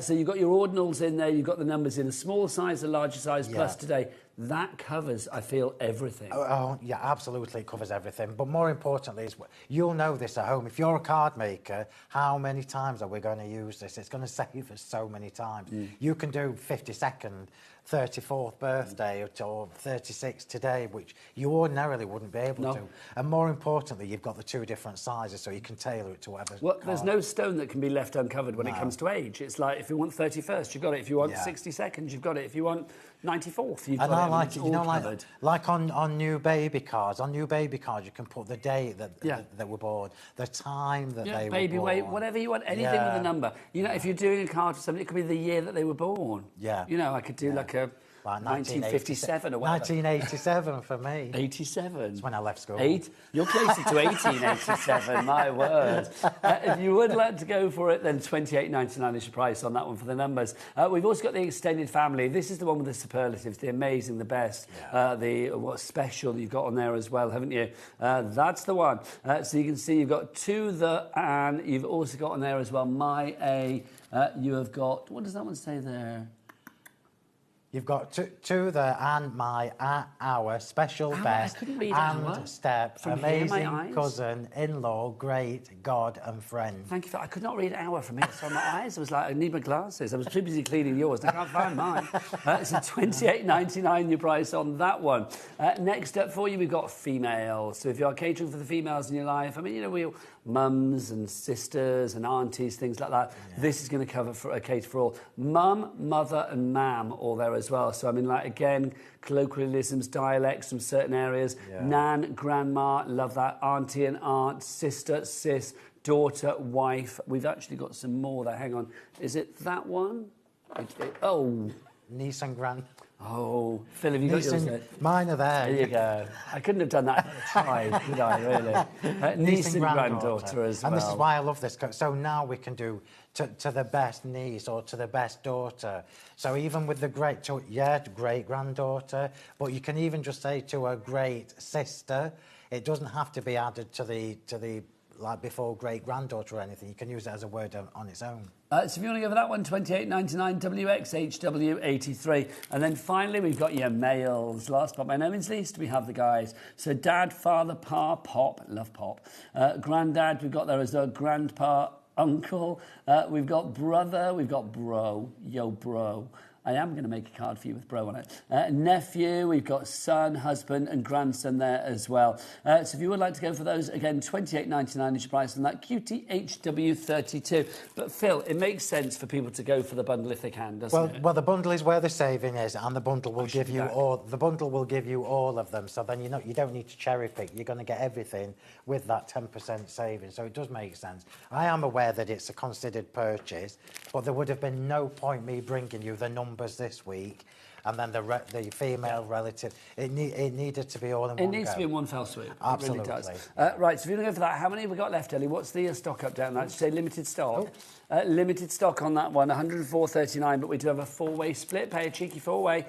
So you've got your ordinals in there, you've got the numbers in a small size, a larger size, plus today. That covers, I feel, everything. Oh, yeah, absolutely, it covers everything. But more importantly, is you'll know this at home. If you're a card maker, how many times are we going to use this? It's going to save us so many times. You can do 52nd, 34th birthday or 36 today, which you ordinarily wouldn't be able to. And more importantly, you've got the two different sizes, so you can tailor it to whatever. Well, there's no stone that can be left uncovered when it comes to age. It's like, if you want 31st, you've got it. If you want 62nd, you've got it. If you want 94th, you've got it. I like it, you know, like on new baby cards. On new baby cards, you can put the date that were born, the time that they were baby born. weight, whatever you want, anything with a number. You know, if you're doing a card for somebody, it could be the year that they were born. Yeah. You know, I could do like a 1957 or whatever. 1987 for me. 87? That's when I left school. You're closer to 1887, my word. If you would like to go for it, then $28.99 is your price on that one for the numbers. We've also got the extended family. This is the one with the superlatives, the amazing, the best, what special that you've got on there as well, haven't you? That's the one. So you can see you've got to the, and you've also got on there as well, my A. You have got, what does that one say there? You've got to the and my our special best and step from amazing cousin in-law great god and friend. Thank you for, I could not read hour from here, so my eyes, I was like, I need my glasses. I was too busy cleaning yours and I can't find mine. It's a $28.99 your price on that one. Next up for you, we've got females. So if you're catering for the females in your life, I mean, you know, we mums and sisters and aunties, things like that. This is going to cover cater for all. Mum, mother and mam all there as well. So I mean, like, again, colloquialisms, dialects from certain areas. Nan, grandma, love that. Auntie and aunt, sister, sis, daughter, wife. We've actually got some more there. Hang on. Is it that one? Oh. Niece and grand. Oh, Phil, have you got yours there? Mine are there. There you go. I couldn't have done that if I tried, could I, really? Niece and granddaughter as well. And this is why I love this. So now we can do to the best niece or to the best daughter. So even with the great granddaughter, but you can even just say to a great sister. It doesn't have to be added to the like before great granddaughter or anything. You can use it as a word on its own. So if you want to go for that one, $28.99 WXHW83. And then finally, we've got your males. Last but by no means least, we have the guys. So dad, father, pa, pop, love pop. Granddad, we've got there as a grandpa, uncle. We've got brother, we've got bro, yo bro. I am going to make a card for you with bro on it. Nephew, we've got son, husband and grandson there as well. So if you would like to go for those, again, $28.99 is your price on that cutie HW32. But Phil, it makes sense for people to go for the bundle if they can, doesn't it? Well, the bundle is where the saving is, and the bundle will give you all. The bundle will give you all of them. So then you don't need to cherry pick. You're going to get everything with that 10% saving. So it does make sense. I am aware that it's a considered purchase, but there would have been no point me bringing you the numbers this week, and then the female relative. It needed to be all in one go. It needs to be in one fell swoop. Absolutely. It really does. Right, so if you're going to go for that, how many have we got left, Ellie? What's the stock update on that? Did you say limited stock? Limited stock on that one, 104.39, but we do have a four-way split. Pay a cheeky four-way,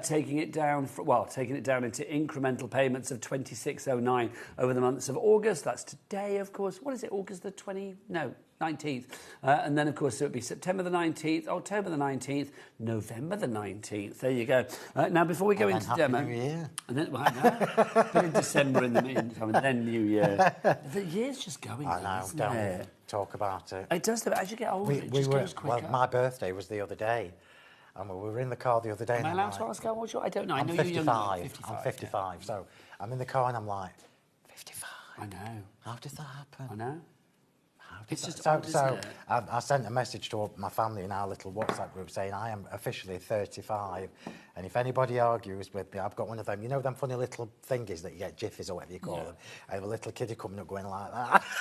taking it down into incremental payments of 26.09 over the months of August. That's today, of course. What is it? August the 19th. And then, of course, it would be September the 19th, October the 19th, November the 19th. There you go. Now, before we go into demo... Happy New Year. And then, put in December in the meantime, and then New Year. The year's just going on, I know, don't talk about it. It does, though, as you get older, it just goes quicker. Well, my birthday was the other day, And we were in the car the other day. Am I allowed to ask how old you are? I don't know. I I'm know 55. you're young. 55. I'm 55. Yeah. So I'm in the car and I'm like, 55. I know. How did that happen? I know. It's just so odd, isn't it? I sent a message to my family in our little WhatsApp group saying I am officially 35, and if anybody argues with me, I've got one of them, you know, them funny little thingies that you get, jiffies or whatever you call them. I have a little kiddie coming up going like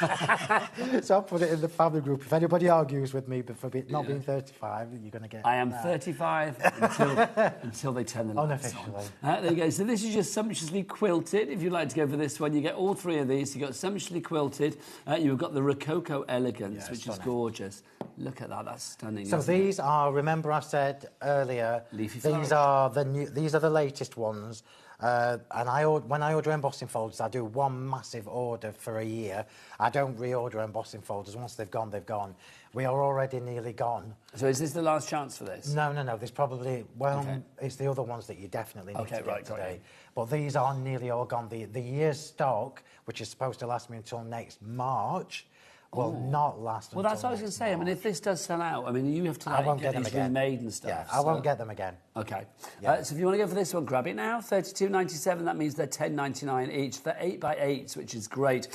that. So I put it in the family group. If anybody argues with me for not being 35, you're going to get. I am 35 until they turn the lights unofficially. on. There you go. So this is just sumptuously quilted. If you'd like to go for this one, you get all three of these. You've got sumptuously quilted. You've got the Rococo Elegance, which is gorgeous. Look at that. That's stunning. So these are. Remember, I said earlier. Leafy these are the new. These are the latest ones. And when I order embossing folders, I do one massive order for a year. I don't reorder embossing folders. Once they've gone, they've gone. We are already nearly gone. So is this the last chance for this? No. There's probably, it's the other ones that you definitely need to get today. But these are nearly all gone. The year's stock, which is supposed to last me until next March, will not last Well, that's what I was going to say. I mean, if this does sell out, I mean, you have to get these remade and stuff. Yeah, I won't get them again. Okay. Yeah. So if you want to go for this one, grab it now. $32.97. That means they're $10.99 each. They're 8x8s, which is great.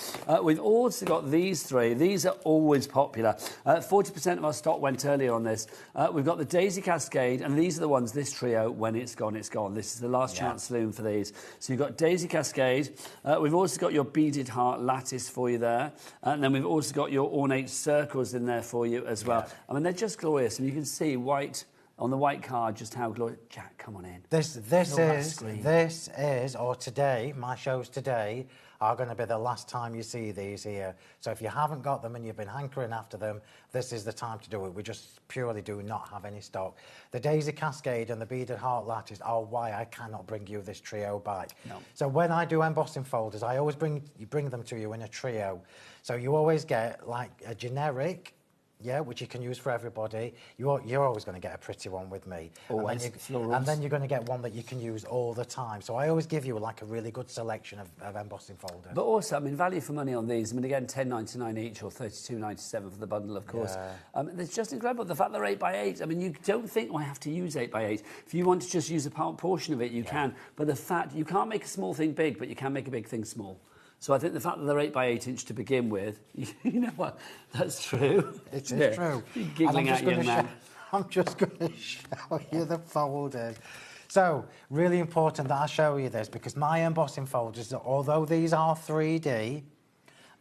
We've also got these three. These are always popular. 40% of our stock went earlier on this. We've got the Daisy Cascade, and these are the ones, this trio, when it's gone, it's gone. This is the last chance saloon for these. So you've got Daisy Cascade. We've also got your beaded heart lattice for you there. And then we've also got your ornate circles in there for you as well. I mean, they're just glorious. And you can see white on the white card just how glorious. Jack, come on in. My shows today are going to be the last time you see these here. So if you haven't got them and you've been hankering after them, this is the time to do it. We just purely do not have any stock. The Daisy Cascade and the Beaded Heart Lattice are why I cannot bring you this trio back. No. So when I do embossing folders, I always bring them to you in a trio. So you always get like a generic, which you can use for everybody. You're always going to get a pretty one with me. Always. And then you're going to get one that you can use all the time. So I always give you like a really good selection of embossing folders. But also, I mean, value for money on these. I mean, again, $10.99 each or $32.97 for the bundle, of course. It's just incredible. The fact they're 8x8. I mean, you don't think, I have to use 8x8. If you want to just use a portion of it, you can. But the fact, you can't make a small thing big, but you can make a big thing small. So I think the fact that they're 8x8 inch to begin with, you know what, that's true. It is true. You're giggling out, young man. I'm just going to show you the folders. So, really important that I show you this because my embossing folders, although these are 3D,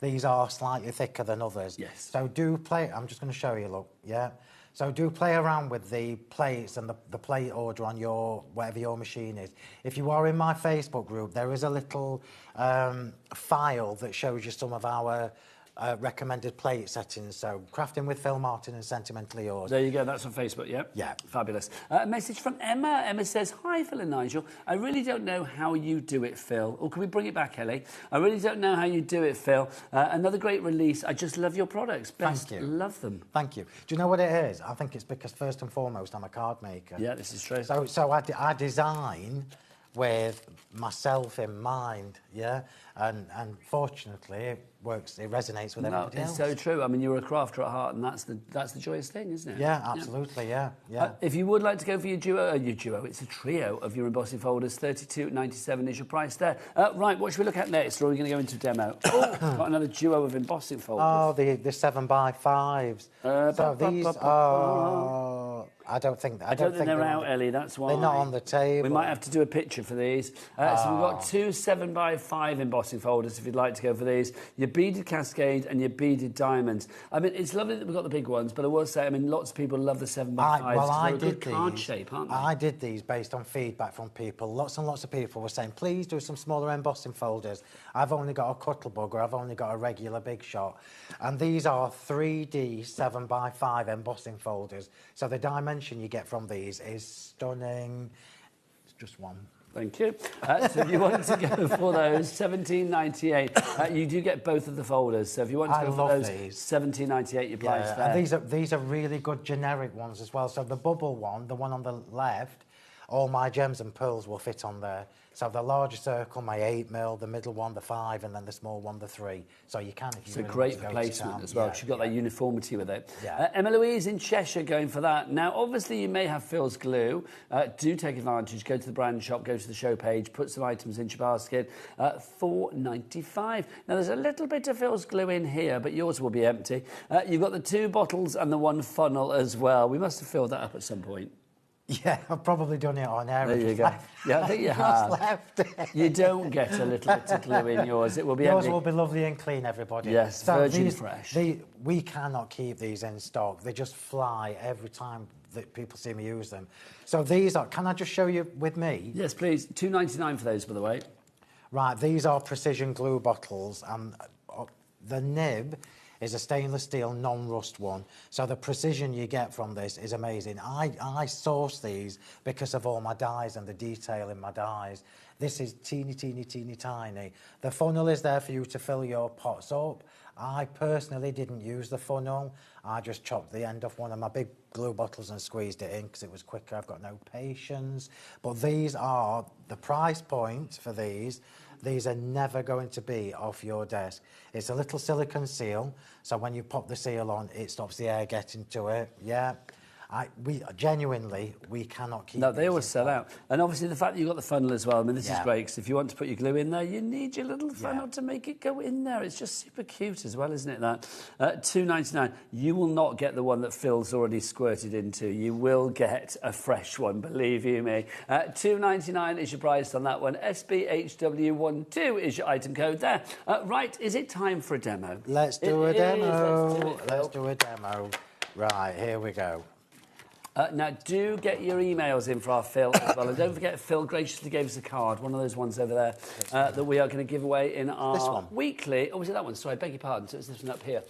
these are slightly thicker than others. Yes. So do play, I'm just going to show you, look, So do play around with the plates and the plate order on whatever your machine is. If you are in my Facebook group, there is a little file that shows you some of our recommended plate settings. So Crafting with Phil Martin and Sentimentally Yours. There you go. That's on Facebook, yeah? Yeah. Fabulous. A message from Emma. Emma says, hi, Phil and Nigel. I really don't know how you do it, Phil. Or can we bring it back, Ellie? I really don't know how you do it, Phil. Another great release. I just love your products. Best. Thank you. Love them. Thank you. Do you know what it is? I think it's because, first and foremost, I'm a card maker. Yeah, this is true. So I design with myself in mind, and fortunately it works, it resonates with everybody else. It's so true. I mean, you're a crafter at heart, and that's the joyous thing, isn't it? Yeah, absolutely, yeah. If you would like to go for your duo, it's a trio of your embossing folders, $32.97 is your price there. Right, what should we look at next, or are we going to go into a demo? Got another duo of embossing folders. Oh, the 7x5s. So these are... I don't think they're out, Ellie, that's why. They're not on the table. We might have to do a picture for these. So we've got two 7x5 embossing folders if you'd like to go for these. Your beaded cascade and your beaded diamonds. I mean, it's lovely that we've got the big ones, but I will say, I mean, lots of people love the 7x5s. They're a good card shape, aren't they? I did these based on feedback from people. Lots and lots of people were saying, please do some smaller embossing folders. I've only got a Cuttlebug or I've only got a regular Big Shot. And these are 3D 7x5 embossing folders. So the dimension you get from these is stunning. It's just one. Thank you. So if you want to go for those, $17.98. You do get both of the folders. So if you want to go for those, $17.98 your price there. And these are really good generic ones as well. So the bubble one, the one on the left, all my gems and pearls will fit on there. So the larger circle, my 8mm, the middle one, the 5, and then the small one, the 3. So you can, if you So really great want to for go to placement town. as well. She's got that uniformity with it. Yeah. Emma Louise in Cheshire going for that. Now, obviously, you may have Phil's glue. Do take advantage. Go to the brand shop, go to the show page, put some items into your basket. $4.95. Now, there's a little bit of Phil's glue in here, but yours will be empty. You've got the 2 bottles and the 1 funnel as well. We must have filled that up at some point. Yeah, I've probably done it on air. There you go. Yeah, I think you have. Left. You don't get a little bit of glue in yours. It will be Yours empty. will be lovely and clean, everybody. Yes, virgin fresh. We cannot keep these in stock. They just fly every time that people see me use them. So these are, can I just show you with me? Yes, please. $2.99 for those, by the way. Right, these are precision glue bottles, and the nib is a stainless steel non-rust one. So the precision you get from this is amazing. I source these because of all my dies and the detail in my dies. This is teeny, teeny, teeny, tiny. The funnel is there for you to fill your pots up. I personally didn't use the funnel. I just chopped the end off one of my big glue bottles and squeezed it in because it was quicker. I've got no patience. But these are the price point for these. These are never going to be off your desk. It's a little silicone seal, so when you pop the seal on, it stops the air getting to it. Yeah. We genuinely, we cannot keep. No, they always sell out. And obviously the fact that you've got the funnel as well, I mean, this is great, because if you want to put your glue in there, you need your little funnel to make it go in there. It's just super cute as well, isn't it, that? $2.99. You will not get the one that Phil's already squirted into. You will get a fresh one, believe you me. $2.99 is your price on that one. SBHW12 is your item code there. Right, is it time for a demo? Let's do a demo. Let's do a demo. Right, here we go. Now, do get your emails in for our Phil as well. And don't forget, Phil graciously gave us a card, one of those ones over there, that we are going to give away in our weekly... Oh, was it that one? Sorry, I beg your pardon. So it's this one up here.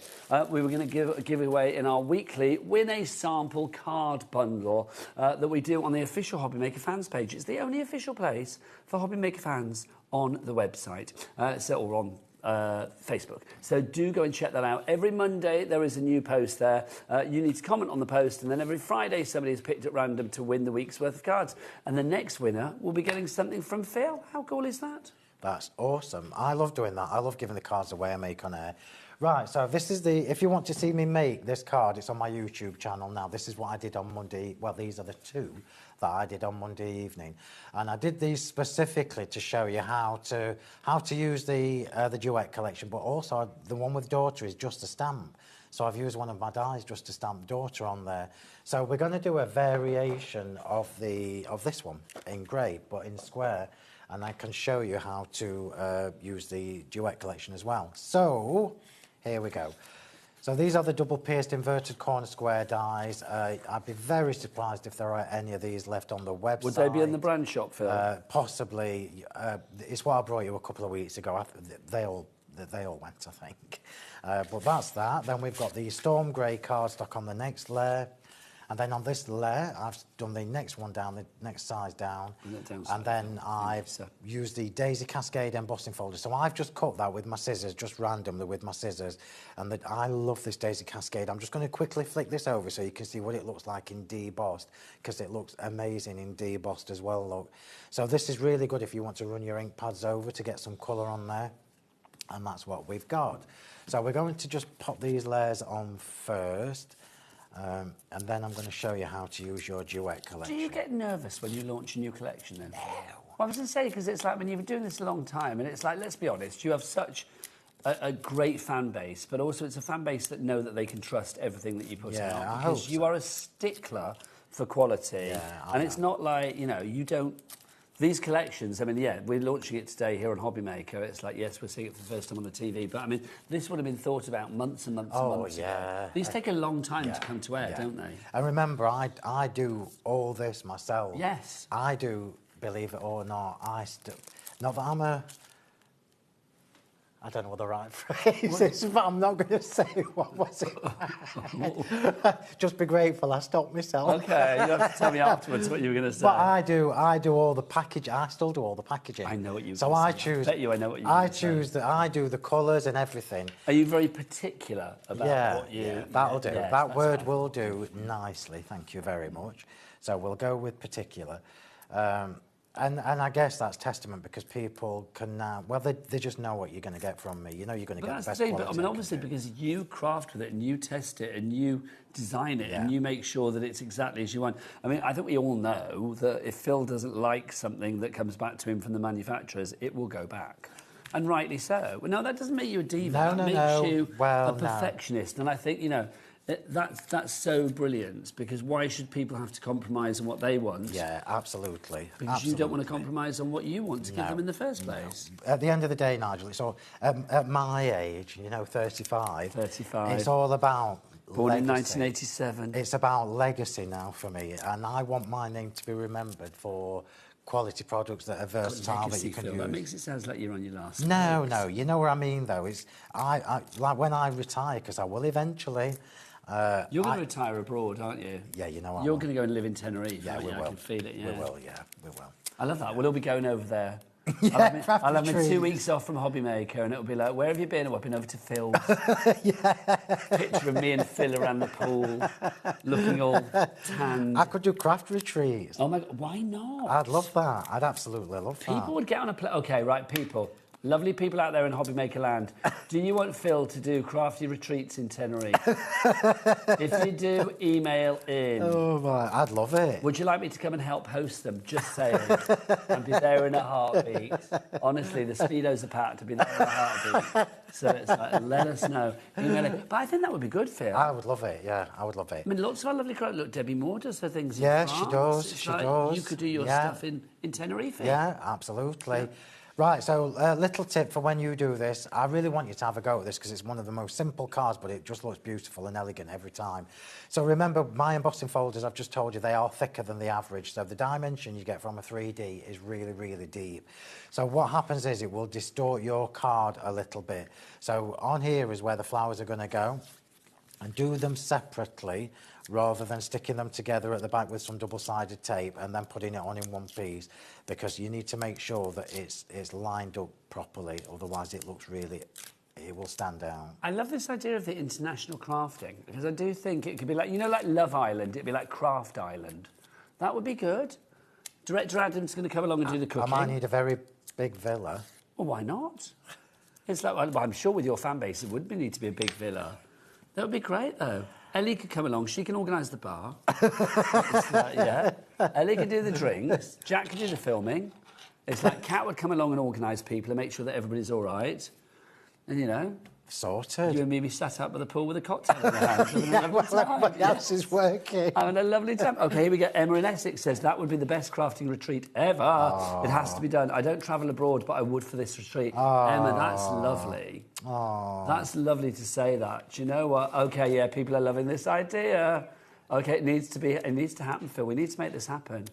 We were going to give away in our weekly Win a Sample card bundle that we do on the official HobbyMaker fans page. It's the only official place for HobbyMaker fans on the website, or on Facebook. So do go and check that out. Every Monday there is a new post there. You need to comment on the post, and then every Friday somebody is picked at random to win the week's worth of cards. And the next winner will be getting something from Phil. How cool is that? That's awesome. I love doing that. I love giving the cards away I make on air. Right, so this is the... If you want to see me make this card, it's on my YouTube channel now. This is what I did on Monday. Well, these are the 2 that I did on Monday evening. And I did these specifically to show you how to use the duet collection, but also the one with daughter is just a stamp. So I've used one of my dies just to stamp daughter on there. So we're going to do a variation of this one in grey, but in square. And I can show you how to use the duet collection as well. So here we go. So these are the double-pierced inverted corner square dies. I'd be very surprised if there are any of these left on the website. Would they be in the brand shop, Phil? Possibly. It's what I brought you a couple of weeks ago. They all went, I think. But that's that. Then we've got the Storm Grey cardstock on the next layer. And then on this layer, I've done the next one down, the next size down. And then I've used the Daisy Cascade embossing folder. So I've just cut that with my scissors, just randomly with my scissors. And I love this Daisy Cascade. I'm just going to quickly flick this over so you can see what it looks like in debossed, because it looks amazing in debossed as well, look. So this is really good if you want to run your ink pads over to get some colour on there. And that's what we've got. So we're going to just pop these layers on first. And then I'm going to show you how to use your duet collection. Do you get nervous when you launch a new collection then? No. Well, I was going to say, because it's like when you've been doing this a long time, and it's like, let's be honest, you have such a great fan base, but also it's a fan base that know that they can trust everything that you put out. Because you are a stickler for quality. And it's not like, you know, you don't... These collections, I mean, yeah, we're launching it today here on HobbyMaker. It's like, yes, we're seeing it for the first time on the TV, but I mean, this would have been thought about months and months and months ago. These take a long time to come to air, don't they? And remember, I do all this myself. Yes. I do, believe it or not, not that I'm a... I don't know what the right phrase is, but I'm not going to say what was it. Just be grateful I stopped myself. Okay, you have to tell me afterwards what you were going to say. But I do all the packaging. I still do all the packaging. I know what you. So I choose. I bet you I know what you. I do the colours and everything. Are you very particular about what you? Yeah, that'll do. That word will do nicely. Thank you very much. So we'll go with particular. And I guess that's testament because people can now, well, they just know what you're going to get from me. You know you're going to get the best quality. But I mean, obviously, because you craft with it and you test it and you design it and you make sure that it's exactly as you want. I mean, I think we all know that if Phil doesn't like something that comes back to him from the manufacturers, it will go back. And rightly so. No, that doesn't make you a diva. That makes you a perfectionist. And I think, you know, that's so brilliant, because why should people have to compromise on what they want? Yeah, absolutely. Because you don't want to compromise on what you want to give them in the first place. At the end of the day, Nigel, it's all, at my age, you know, 35. 35. It's all about Born legacy. in 1987. It's about legacy now for me, and I want my name to be remembered for quality products that are versatile that you can use. That makes it sound like you're on your last. No, you know what I mean, though. It's I like when I retire, because I will eventually. You're going to retire abroad, aren't you? Yeah, you know. You're going to go and live in Tenerife. Yeah, we will. I can feel it. Yeah, we will. Yeah, we will. I love that. We'll all be going over there. Yeah, I'll have my 2 weeks off from HobbyMaker, and it'll be like, where have you been? Oh, I've been over to Phil's. Picture of me and Phil around the pool, looking all tanned. I could do craft retreats. Oh my God, why not? I'd love that. I'd absolutely love that. People would get on a plane. Okay, right, people. Lovely people out there in HobbyMaker land. Do you want Phil to do crafty retreats in Tenerife? If you do, email in. Oh, my, I'd love it. Would you like me to come and help host them? Just saying. I'd be there in a heartbeat. Honestly, the Speedos are packed to be there in a heartbeat. So it's like, let us know. Email it. But I think that would be good, Phil. I would love it, yeah. I would love it. I mean, lots of our lovely crowd. Look, Debbie Moore does her things in France. She does. It's She like does. You could do your stuff in Tenerife. Yeah, absolutely. Yeah. Right, so a little tip for when you do this. I really want you to have a go at this because it's one of the most simple cards, but it just looks beautiful and elegant every time. So remember, my embossing folders, I've just told you, they are thicker than the average. So the dimension you get from a 3D is really, really deep. So what happens is it will distort your card a little bit. So on here is where the flowers are going to go. And do them separately rather than sticking them together at the back with some double-sided tape and then putting it on in one piece, because you need to make sure that it's lined up properly, otherwise it looks really, it will stand out. I love this idea of the international crafting, because I do think it could be like, you know, like Love Island, it'd be like Craft Island. That would be good. Director Adam's going to come along and do the cooking. I might need a very big villa. Well, why not? It's like, well, I'm sure with your fan base it would need to be a big villa. That would be great, though. Ellie could come along. She can organise the bar. Yeah. Ellie could do the drinks. Jack could do the filming. It's like Kat would come along and organise people and make sure that everybody's all right. And, you know... Sorted. You and me be sat up by the pool with a cocktail in the hand. Everybody else is working. Having a lovely time. OK, here we go. Emma in Essex says, that would be the best crafting retreat ever. Oh. It has to be done. I don't travel abroad, but I would for this retreat. Oh. Emma, that's lovely. Oh. That's lovely to say that. Do you know what? OK, yeah, people are loving this idea. OK, it needs to happen, Phil. We need to make this happen.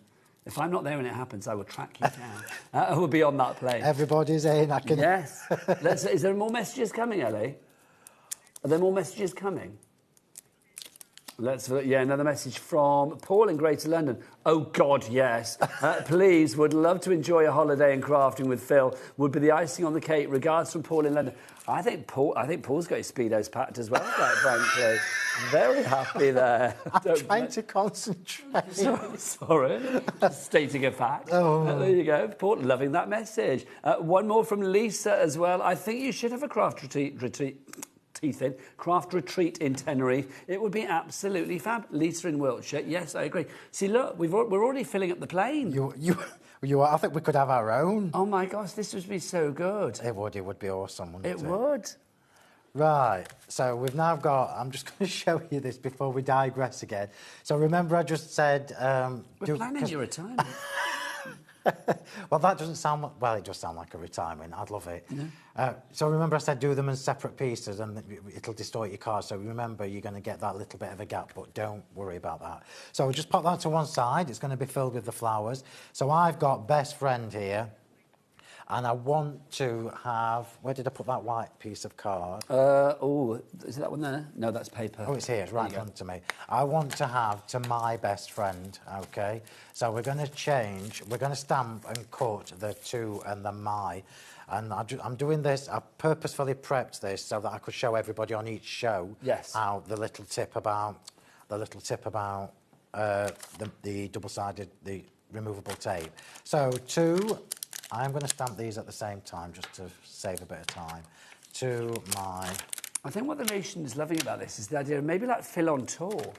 If I'm not there and it happens, I will track you down. I will be on that plane. Everybody's in. I can... Yes. Is there more messages coming, Ellie? Are there more messages coming? Another message from Paul in Greater London. Oh, God, yes. Please, would love to enjoy a holiday in crafting with Phil. Would be the icing on the cake. Regards from Paul in London. I think Paul's got his Speedos packed as well, quite frankly. Very happy there. I'm trying to concentrate. Sorry. Just stating a fact. Oh. There you go. Paul, loving that message. One more from Lisa as well. I think you should have a craft retreat in Tenerife. It would be absolutely fab. Lisa in Wiltshire. Yes, I agree. See, look, we're already filling up the plane. I think we could have our own. Oh my gosh, this would be so good. It would be awesome, wouldn't it? It would. Right, so we've now got, I'm just going to show you this before we digress again. So remember I just said... we're planning your retirement. Well, that doesn't sound... Well, it does sound like a retirement. I'd love it. Yeah. So remember I said do them in separate pieces and it'll distort your card. So remember you're going to get that little bit of a gap, but don't worry about that. So we'll just pop that to one side. It's going to be filled with the flowers. So I've got Best Friend here. And I want to have... Where did I put that white piece of card? Is it that one there? No, that's paper. Oh, it's here. It's right in front of me. I want to have to my best friend, OK? So we're going to change. We're going to stamp and cut the to and the my. And I'm doing this. I purposefully prepped this so that I could show everybody on each show how the little tip about the double-sided, removable tape. So two, I'm going to stamp these at the same time just to save a bit of time. To my... I think what the nation is loving about this is the idea of maybe like Phil on tour.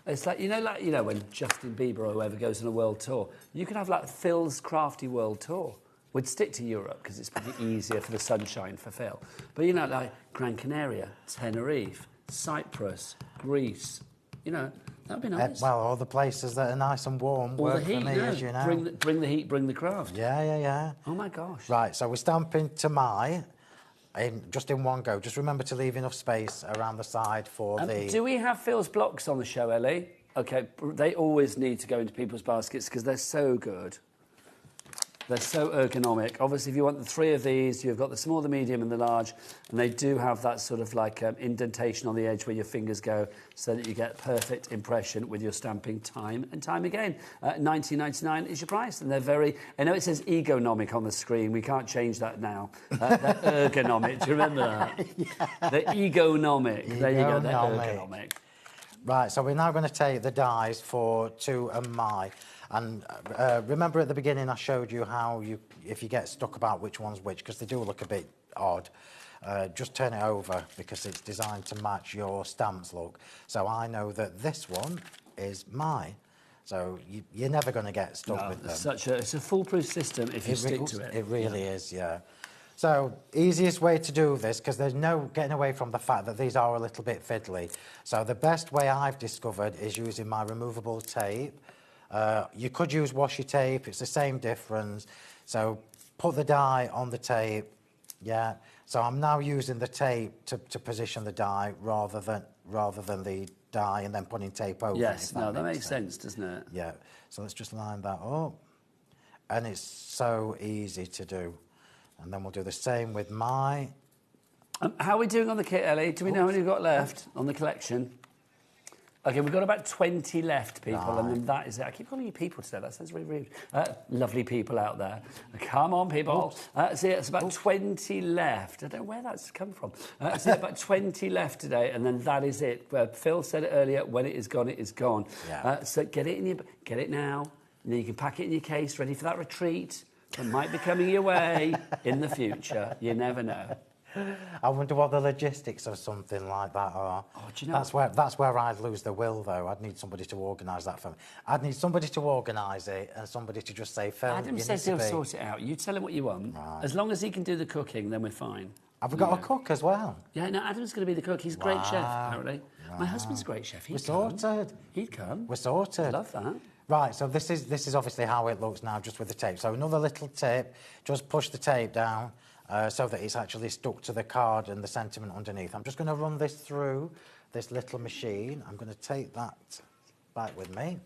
It's like, you know, when Justin Bieber or whoever goes on a world tour, you can have like Phil's Crafty World Tour. We'd stick to Europe because it's probably easier for the sunshine for Phil. But, you know, like Gran Canaria, Tenerife, Cyprus, Greece, you know, that'd be nice. Well, all the places that are nice and warm All work the heat, for me, as you know. Bring the heat, bring the craft. Yeah. Oh, my gosh. Right, so we're stamping to my... just in one go. Just remember to leave enough space around the side for the... Do we have Phil's blocks on the show, Ellie? OK, they always need to go into people's baskets because they're so good. They're so ergonomic. Obviously, if you want the three of these, you've got the small, the medium and the large, and they do have that sort of like indentation on the edge where your fingers go so that you get perfect impression with your stamping time and time again. $19.99 is your price, and they're very... I know it says egonomic on the screen. We can't change that now. They're ergonomic. Do you remember that? Yeah. They're egonomic. There you go, they're ergonomic. Right, so we're now going to take the dies for two and my... And remember at the beginning I showed you how if you get stuck about which one's which, because they do look a bit odd, just turn it over because it's designed to match your stamps look. So I know that this one is mine. So you're never going to get stuck with them. It's a foolproof system if you stick to it. It really is, yeah. So easiest way to do this, because there's no getting away from the fact that these are a little bit fiddly. So the best way I've discovered is using my removable tape. You could use washi tape, it's the same difference. So put the die on the tape, yeah. So I'm now using the tape to position the die rather than the die and then putting tape over. Yes, that makes sense, doesn't it? Yeah. So let's just line that up. And it's so easy to do. And then we'll do the same with my... how are we doing on the kit, Ellie? Do we know how many we've got left on the collection? OK, we've got about 20 left, people, right. And then that is it. I keep calling you people today. That sounds really rude. Lovely people out there. Come on, people. So, yeah, it's about 20 left. I don't know where that's come from. So, yeah, about 20 left today, and then that is it. Phil said it earlier, when it is gone, it is gone. Yeah. So get it now, and then you can pack it in your case, ready for that retreat that might be coming your way in the future. You never know. I wonder what the logistics of something like that are. Oh, do you know? That's where I'd lose the will, though. I'd need somebody to organise that for me. I'd need somebody to organise it and somebody to just say, Phil, Adam says he'll sort it out. You tell him what you want. Right. As long as he can do the cooking, then we're fine. Have we got a cook as well? Yeah, no, Adam's going to be the cook. He's a great chef, apparently. Wow. My husband's a great chef. We're sorted. He'd come. We're sorted. I love that. Right, so this is obviously how it looks now, just with the tape. So another little tip, just push the tape down. So that it's actually stuck to the card and the sentiment underneath. I'm just going to run this through this little machine. I'm going to take that back with me.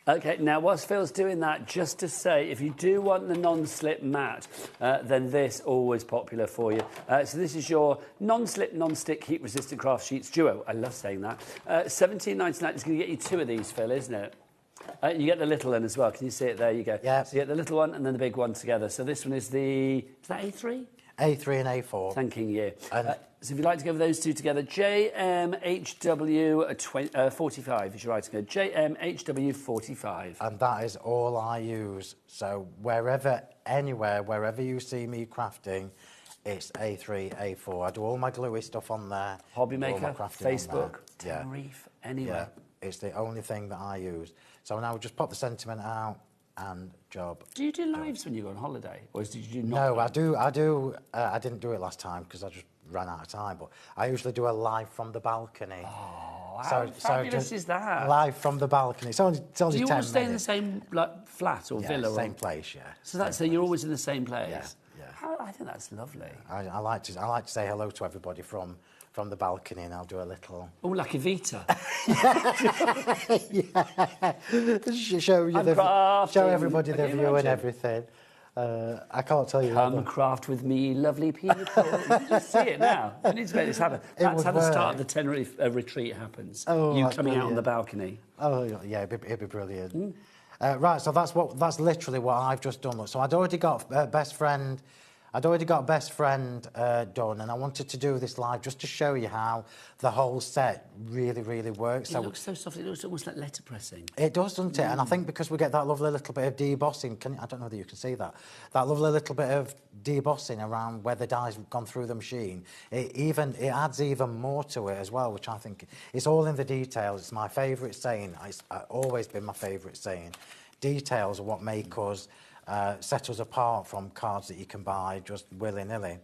OK, now whilst Phil's doing that, just to say, if you do want the non-slip mat, then this always popular for you. So this is your non-slip, non-stick, heat-resistant craft sheets duo. I love saying that. $17.99 is going to get you two of these, Phil, isn't it? You get the little one as well. Can you see it? There you go. Yeah. So you get the little one and then the big one together. So this one is is that A3? A3 and A4. Thanking you. So if you'd like to go with those two together, JMHW 45 is your item code. JMHW 45. And that is all I use. So anywhere, wherever you see me crafting, it's A3, A4. I do all my gluey stuff on there. HobbyMaker, Facebook, Tenerife, anywhere. Yeah, it's the only thing that I use. So now we just pop the sentiment out and job. Do you do lives when you go on holiday? Or did you not? No, I do. I didn't do it last time because I just ran out of time, but I usually do a live from the balcony. Oh, how fabulous is that? Live from the balcony. It's only 10 minutes. Do you all stay in the same flat or villa? Same place, yeah. So you're always in the same place? Yeah. I think that's lovely. I like to say hello to everybody from the balcony, and I'll do a little... Oh, like Evita. Yeah. Show everybody the view and everything. I can't tell you... Come craft with me, lovely people. You can just see it now. We need to make this happen. That's how the start of the Tenerife retreat happens. Oh, you coming out on the balcony. Oh, yeah, it'd be brilliant. Right, so that's literally what I've just done. So I'd already got best friend... I'd already got Best Friend done, and I wanted to do this live just to show you how the whole set really, really works. It looks so soft. It looks almost like letterpressing. It does, doesn't it? And I think because we get that lovely little bit of debossing, I don't know whether you can see that, that lovely little bit of debossing around where the dye's gone through the machine, it adds even more to it as well, which I think it's all in the details. It's my favourite saying. It's always been my favourite saying. Details are what make us set us apart from cards that you can buy just willy-nilly.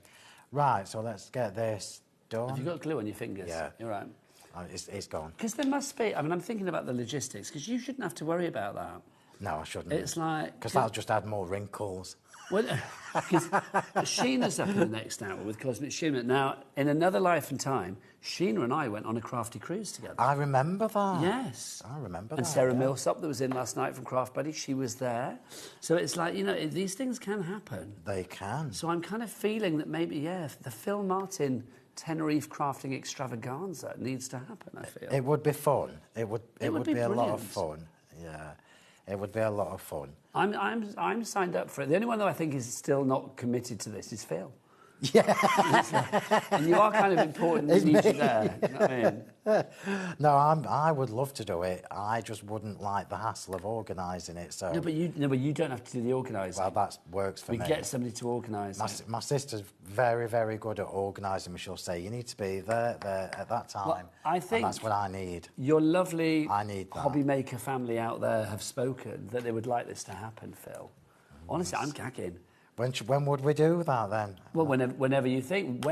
Right, so let's get this done. Have you got glue on your fingers? Yeah. You're right. It's gone. Because there must be, I mean, I'm thinking about the logistics, because you shouldn't have to worry about that. No, I shouldn't. It's like... Because that'll just add more wrinkles. Well, because Sheena's up in the next hour with Cosmic Sheena. Now, in another life and time, Sheena and I went on a crafty cruise together. I remember that. Yes. I remember that. And Sarah Millsop, that was in last night from Craft Buddy, she was there. So it's like, you know, these things can happen. They can. So I'm kind of feeling that maybe, yeah, the Phil Martin Tenerife crafting extravaganza needs to happen, I feel. It would be fun. It would be a lot of brilliant. fun. Yeah. It would be a lot of fun. I'm signed up for it. The only one that I think is still not committed to this is Phil. Yeah. And you are kind of important that you need you there. You know what I mean? No, I would love to do it. I just wouldn't like the hassle of organising it. So No, but you don't have to do the organising. Well, that works for me. We get somebody to organise it. My sister's very, very good at organising me. She'll say, you need to be there at that time. Well, I think and that's what I need. Your lovely I need that. HobbyMaker family out there have spoken that they would like this to happen, Phil. Honestly, I'm gagging. When would we do that then? Well, whenever you think.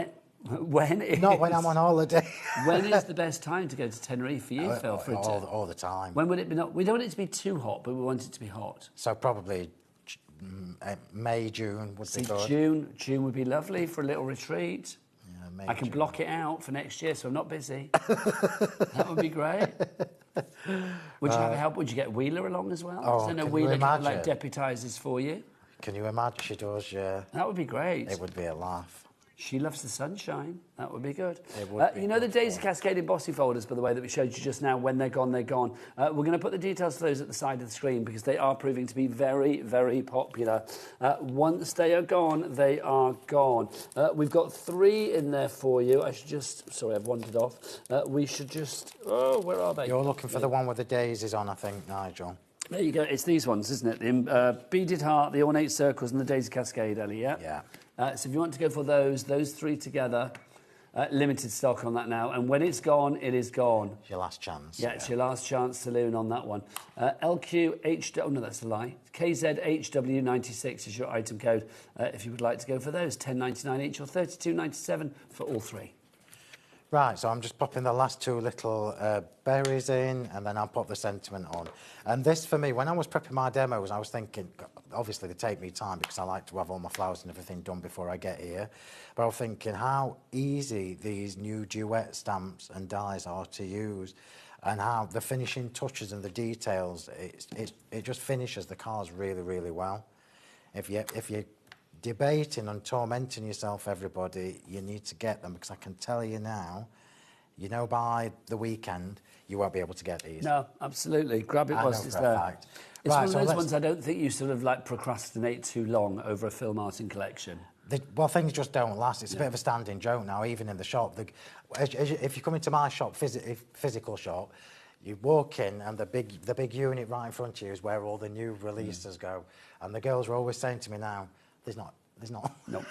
When is... Not when I'm on holiday. When is the best time to go to Tenerife for you, Phil? All the time. When would it be? We don't want it to be too hot, but we want it to be hot. So probably May, June would be good. June would be lovely for a little retreat. Yeah, May, I can June. block it out for next year, so I'm not busy. That would be great. Would you have help? Would you get Wheeler along as well? Oh, so no can you Wheeler kind of like imagine? deputises for you. Can you imagine? She does, yeah. That would be great. It would be a laugh. She loves the sunshine. That would be good. It would be you know the Daisy Cascaded Bossy folders, by the way, that we showed you just now, when they're gone, they're gone. We're going to put the details for those at the side of the screen because they are proving to be very, very popular. Once they are gone, they are gone. We've got 3 in there for you. I should just... Sorry, I've wandered off. We should just... Oh, where are they? You're looking for the one with the daisies on, I think, Nigel. There you go. It's these ones, isn't it? The beaded heart, the ornate circles, and the Daisy Cascade, Ellie, yeah? Yeah. So if you want to go for those 3 together, limited stock on that now. And when it's gone, it is gone. It's your last chance. Yeah, it's your last chance, Saloon, on that one. LQH... Oh, no, that's a lie. KZHW96 is your item code if you would like to go for those. $10.99 each or $32.97 for all 3. Right, so I'm just popping the last 2 little berries in, and then I'll pop the sentiment on. And this, for me, when I was prepping my demos, I was thinking, obviously they take me time because I like to have all my flowers and everything done before I get here. But I was thinking how easy these new duet stamps and dies are to use, and how the finishing touches and the details, it just finishes the cards really, really well. If you're debating and tormenting yourself, everybody, you need to get them, because I can tell you now, you know, by the weekend, you won't be able to get these. No, absolutely. Grab it whilst it's there. Fact. It's Right, one of so those ones I don't think you sort of like procrastinate too long over a Phil Martin collection. Well, things just don't last. It's a bit of a standing joke now, even in the shop. If you come into my shop, physical shop, you walk in and the big unit right in front of you is where all the new releases go. And the girls are always saying to me now, there's not. No.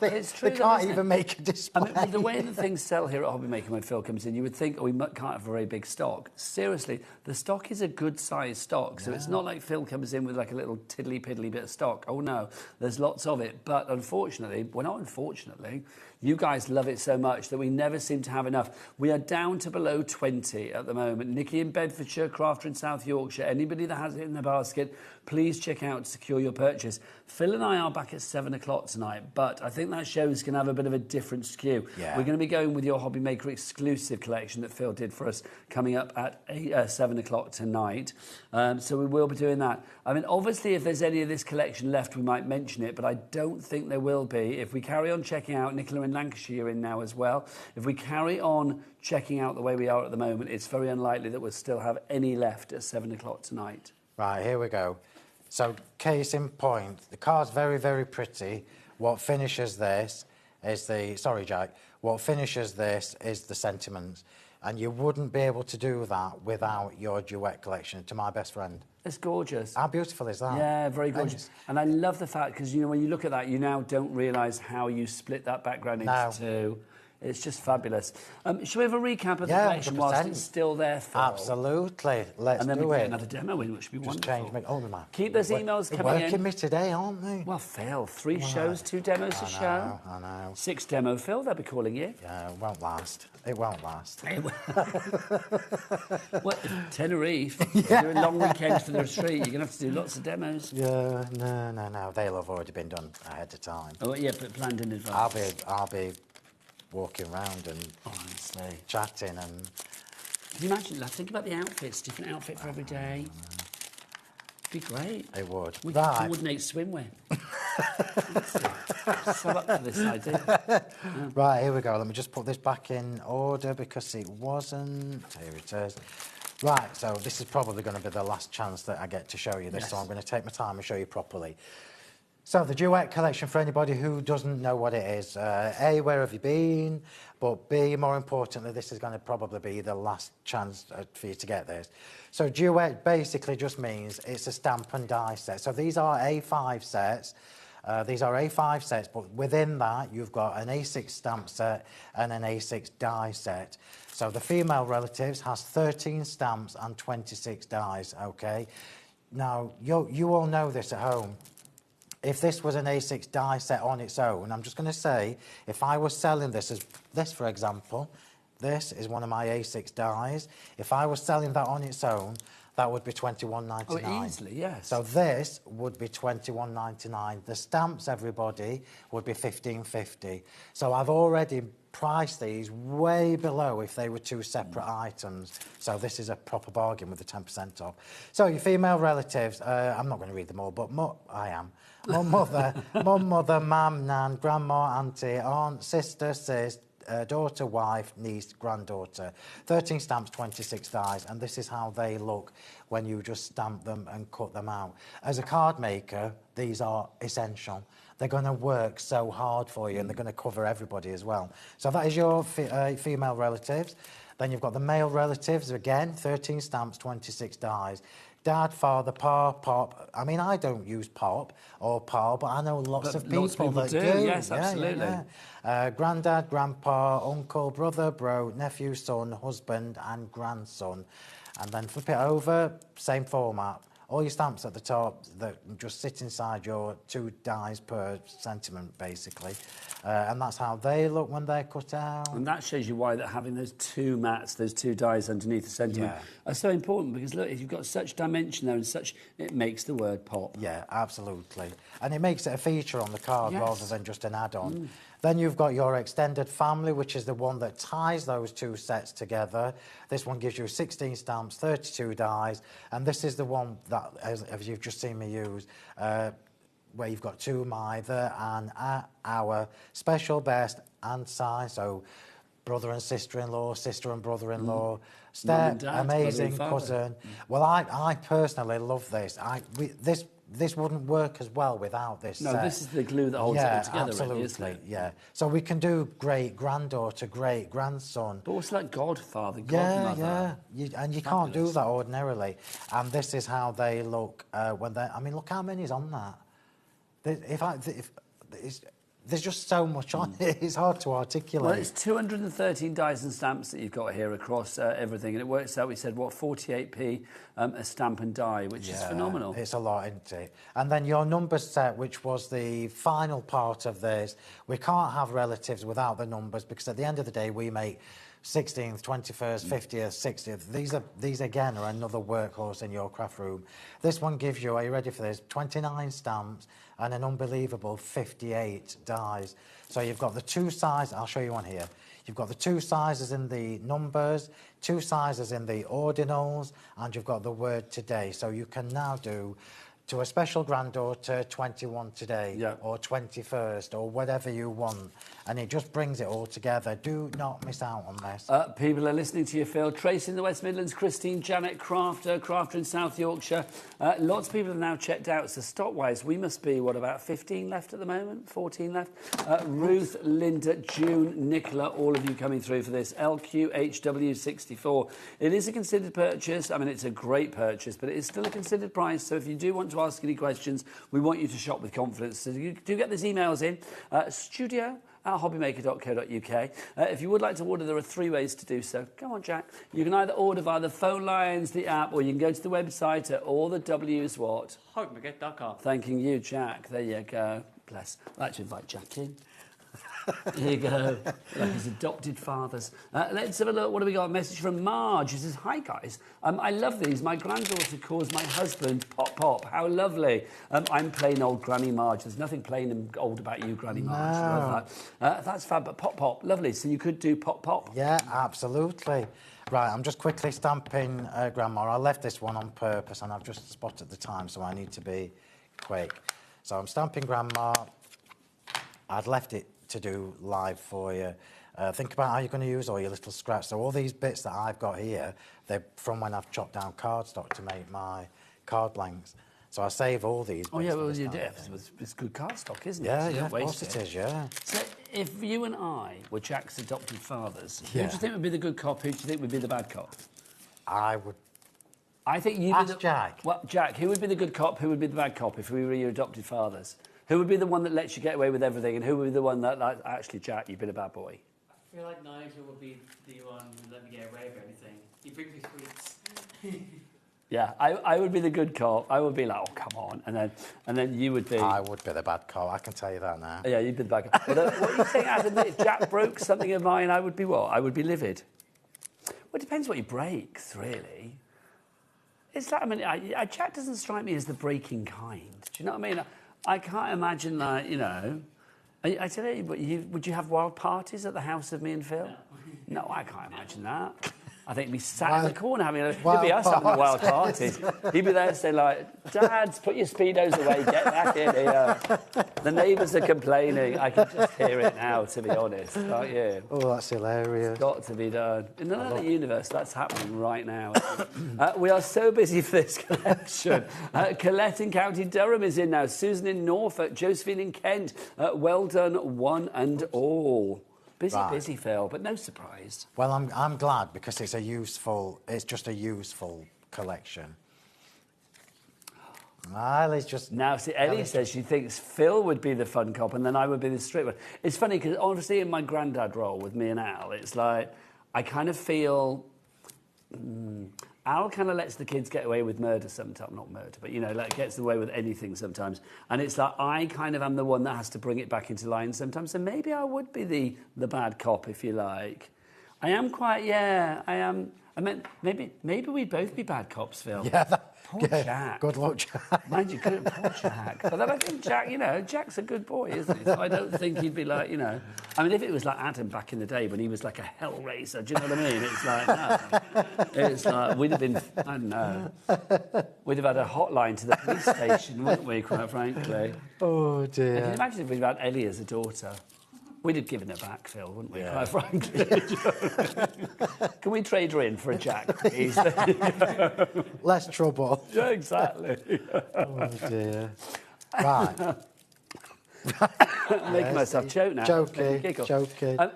It's true. They can't even make a display. I mean, the way that things sell here at HobbyMaker when Phil comes in, you would think, oh, we can't have a very big stock. Seriously, the stock is a good-sized stock, so it's not like Phil comes in with like a little tiddly-piddly bit of stock. Oh, no, there's lots of it. But unfortunately, well, not unfortunately, you guys love it so much that we never seem to have enough. We are down to below 20 at the moment. Nikki in Bedfordshire, Crafter in South Yorkshire, anybody that has it in their basket, please check out to secure your purchase. Phil and I are back at 7 o'clock tonight, but I think that show is going to have a bit of a different skew. Yeah. We're going to be going with your HobbyMaker exclusive collection that Phil did for us coming up at 7 o'clock tonight. So we will be doing that. I mean, obviously, if there's any of this collection left, we might mention it, but I don't think there will be. If we carry on checking out, Nicola in Lancashire in now as well, if we carry on checking out the way we are at the moment, it's very unlikely that we'll still have any left at 7 o'clock tonight. Right, here we go. So, case in point, the card's very, very pretty. What finishes this is the... Sorry, Jack. What finishes this is the sentiments. And you wouldn't be able to do that without your duet collection, To My Best Friend. It's gorgeous. How beautiful is that? Yeah, very gorgeous. And I love the fact, because, you know, when you look at that, you now don't realise how you split that background into two. It's just fabulous. Should we have a recap of the collection 100%. whilst it's still there, Phil? Absolutely. Let's and then do we it. get another demo in, which would be Just wonderful. change me. Oh, man. Keep those emails coming in. Working me today, aren't they? Well, Phil, 3 shows, 2 demos a show. I know. 6 demo, Phil, they'll be calling you. Yeah, it won't last. It won't last. What, Tenerife? You're doing long weekends for the retreat. You're going to have to do lots of demos. Yeah, no. They'll have already been done ahead of time. Oh, yeah, but planned in advance. I'll be walking around and chatting and... Can you imagine? Like, think about the outfits, different outfit for every day. It'd be great. It would. We could coordinate swimwear. So up for this idea. Right, here we go. Let me just put this back in order because it wasn't. Here it is. Right, so this is probably going to be the last chance that I get to show you this, so I'm going to take my time and show you properly. So the duet collection, for anybody who doesn't know what it is, A, where have you been? But B, more importantly, this is going to probably be the last chance for you to get this. So duet basically just means it's a stamp and die set. So these are A5 sets. These are A5 sets, but within that, you've got an A6 stamp set and an A6 die set. So the female relatives has 13 stamps and 26 dies, okay? Now, you all know this at home. If this was an A6 die set on its own, I'm just going to say, if I was selling this as this, for example, this is one of my A6 dies. If I was selling that on its own, that would be £21.99. Oh, easily, yes. So this would be £21.99. The stamps, everybody, would be £15.50. So I've already priced these way below if they were 2 separate items. So this is a proper bargain with the 10% off. So your female relatives, I'm not going to read them all, but I am. Mum, mother, mum, nan, grandma, auntie, aunt, sister, sis, daughter, wife, niece, granddaughter. 13 stamps, 26 dies, and this is how they look when you just stamp them and cut them out. As a card maker, these are essential. They're going to work so hard for you, and they're going to cover everybody as well. So that is your female relatives. Then you've got the male relatives, again, 13 stamps, 26 dies. Dad, father, pa, pop. I mean, I don't use pop or pa, but I know lots of people that do. Yes, absolutely. Granddad, grandpa, uncle, brother, bro, nephew, son, husband and grandson. And then flip it over, same format. All your stamps at the top that just sit inside your 2 dies per sentiment, basically. And that's how they look when they're cut out. And that shows you why that having those 2 mats, those 2 dies underneath the sentiment are so important, because, look, if you've got such dimension there and such, it makes the word pop. Yeah, absolutely. And it makes it a feature on the card rather than just an add-on. Then you've got your extended family, which is the one that ties those 2 sets together. This one gives you 16 stamps, 32 dies, and this is the one that, as you've just seen me use, where you've got 2 mither and our special best and sign, so brother and sister-in-law, sister and brother-in-law, step, Dad, amazing brother and cousin. Well, I personally love this. This wouldn't work as well without this set. This is the glue that holds it all together, absolutely, really, isn't it? Yeah, so we can do great-granddaughter, great-grandson. But also like godfather, godmother. And you can't do that ordinarily. And this is how they look when they're... I mean, look how many's on that. There's just so much on it, it's hard to articulate. Well, it's 213 dies and stamps that you've got here across everything, and it works out, we said, 48p a stamp and die, which is phenomenal. It's a lot, isn't it? And then your numbers set, which was the final part of this, we can't have relatives without the numbers, because at the end of the day, we make 16th, 21st, 50th, 60th. These again are another workhorse in your craft room. This one gives you, are you ready for this, 29 stamps and an unbelievable 58 dies. So you've got the 2 sizes, I'll show you one here. You've got the 2 sizes in the numbers, 2 sizes in the ordinals, and you've got the word today. So you can now do to a special granddaughter, 21 today, Yeah. or 21st, or whatever you want. And it just brings it all together. Do not miss out on this. People are listening to you, Phil. Tracy in the West Midlands, Christine, Janet, Crafter in South Yorkshire. Lots of people have now checked out. So stock-wise, we must be, what, about 15 left at the moment? 14 left? Ruth, Linda, June, Nicola, all of you coming through for this. LQHW64. It is a considered purchase. I mean, it's a great purchase, but it is still a considered price. So if you do want to ask any questions, we want you to shop with confidence. So you do get these emails in. studio@hobbymaker.co.uk. If you would like to order, there are 3 ways to do so. Come on, Jack. You can either order via the phone lines, the app, or you can go to the website at all the W's what? HobbyMaker.com. Thanking you, Jack. There you go. Bless. I'd like to invite Jack in. Here you go. Like his adopted fathers. Let's have a look. What do we got? A message from Marge. She says, hi, guys. I love these. My granddaughter calls my husband Pop Pop. How lovely. I'm plain old Granny Marge. There's nothing plain and old about you, Granny Marge. I love that. That's fab, but Pop Pop. Lovely. So you could do Pop Pop. Yeah, absolutely. Right, I'm just quickly stamping Grandma. I left this one on purpose, and I've just spotted the time, so I need to be quick. So I'm stamping Grandma. I'd left it to do live for you. Think about how you're going to use all your little scraps. So all these bits that I've got here, they're from when I've chopped down cardstock to make my card blanks. So I save all these bits. Oh, yeah, well, you do. It's good cardstock, isn't it? Yeah, So yeah, of course it is, yeah. So if you and I were Jack's adopted fathers, who Yeah. do you think would be the good cop? Who do you think would be the bad cop? I would... I think you'd Ask be the... Jack. Well, Jack, who would be the good cop? Who would be the bad cop if we were your adopted fathers? Who would be the one that lets you get away with everything, and who would be the one that, like, actually, Jack, you've been a bad boy? I feel like Nigel would be the one who let me get away with everything. He brings me sweets. Yeah, I would be the good cop. I would be like, oh, come on. And then you would be... I would be the bad cop, I can tell you that now. Yeah, you'd be the bad cop. Well, what are you saying, Adam, that if Jack broke something of mine, I would be what? I would be livid? Well, it depends what he breaks, really. It's like, I mean, Jack doesn't strike me as the breaking kind. Do you know what I mean? I can't imagine, like, you know... I tell you, would you have wild parties at the house of me and Phil? No, I can't imagine that. I think we'd be sat in the corner having a... It'd be us having a wild parties. He'd be there saying, like, Dads, put your Speedos away, get back in here. The neighbours are complaining. I can just hear it now, to be honest. Like, yeah. Oh, that's hilarious. It's got to be done. In another universe, that's happening right now. We are so busy for this collection. Colette in County Durham is in now. Susan in Norfolk. Josephine in Kent. Well done, one and all. Busy, Phil, but no surprise. Well, I'm glad because it's just a useful collection. Ellie's just... Now, see, Ellie says she thinks Phil would be the fun cop and then I would be the strict one. It's funny because obviously in my granddad role with me and Al, it's like I kind of feel... Al kind of lets the kids get away with murder sometimes. Not murder, but, you know, like gets away with anything sometimes. And it's like I kind of am the one that has to bring it back into line sometimes. So maybe I would be the bad cop, if you like. I am quite, yeah, I am... I mean, maybe we'd both be bad cops, Phil. Yeah, poor Jack. Good luck, Jack. Mind you, poor Jack. But then I think Jack, you know, Jack's a good boy, isn't he? So I don't think he'd be like, you know... I mean, if it was like Adam back in the day when he was like a hell racer, do you know what I mean? It's like, no. It's like, we'd have been, I don't know, we'd have had a hotline to the police station, wouldn't we, quite frankly? Oh, dear. Can you imagine if we'd had Ellie as a daughter? We'd have given her back, Phil, wouldn't we, quite frankly? Can we trade her in for a Jack, please? Less trouble. Yeah, exactly. Oh, dear. Right. Making myself choke now. Joking.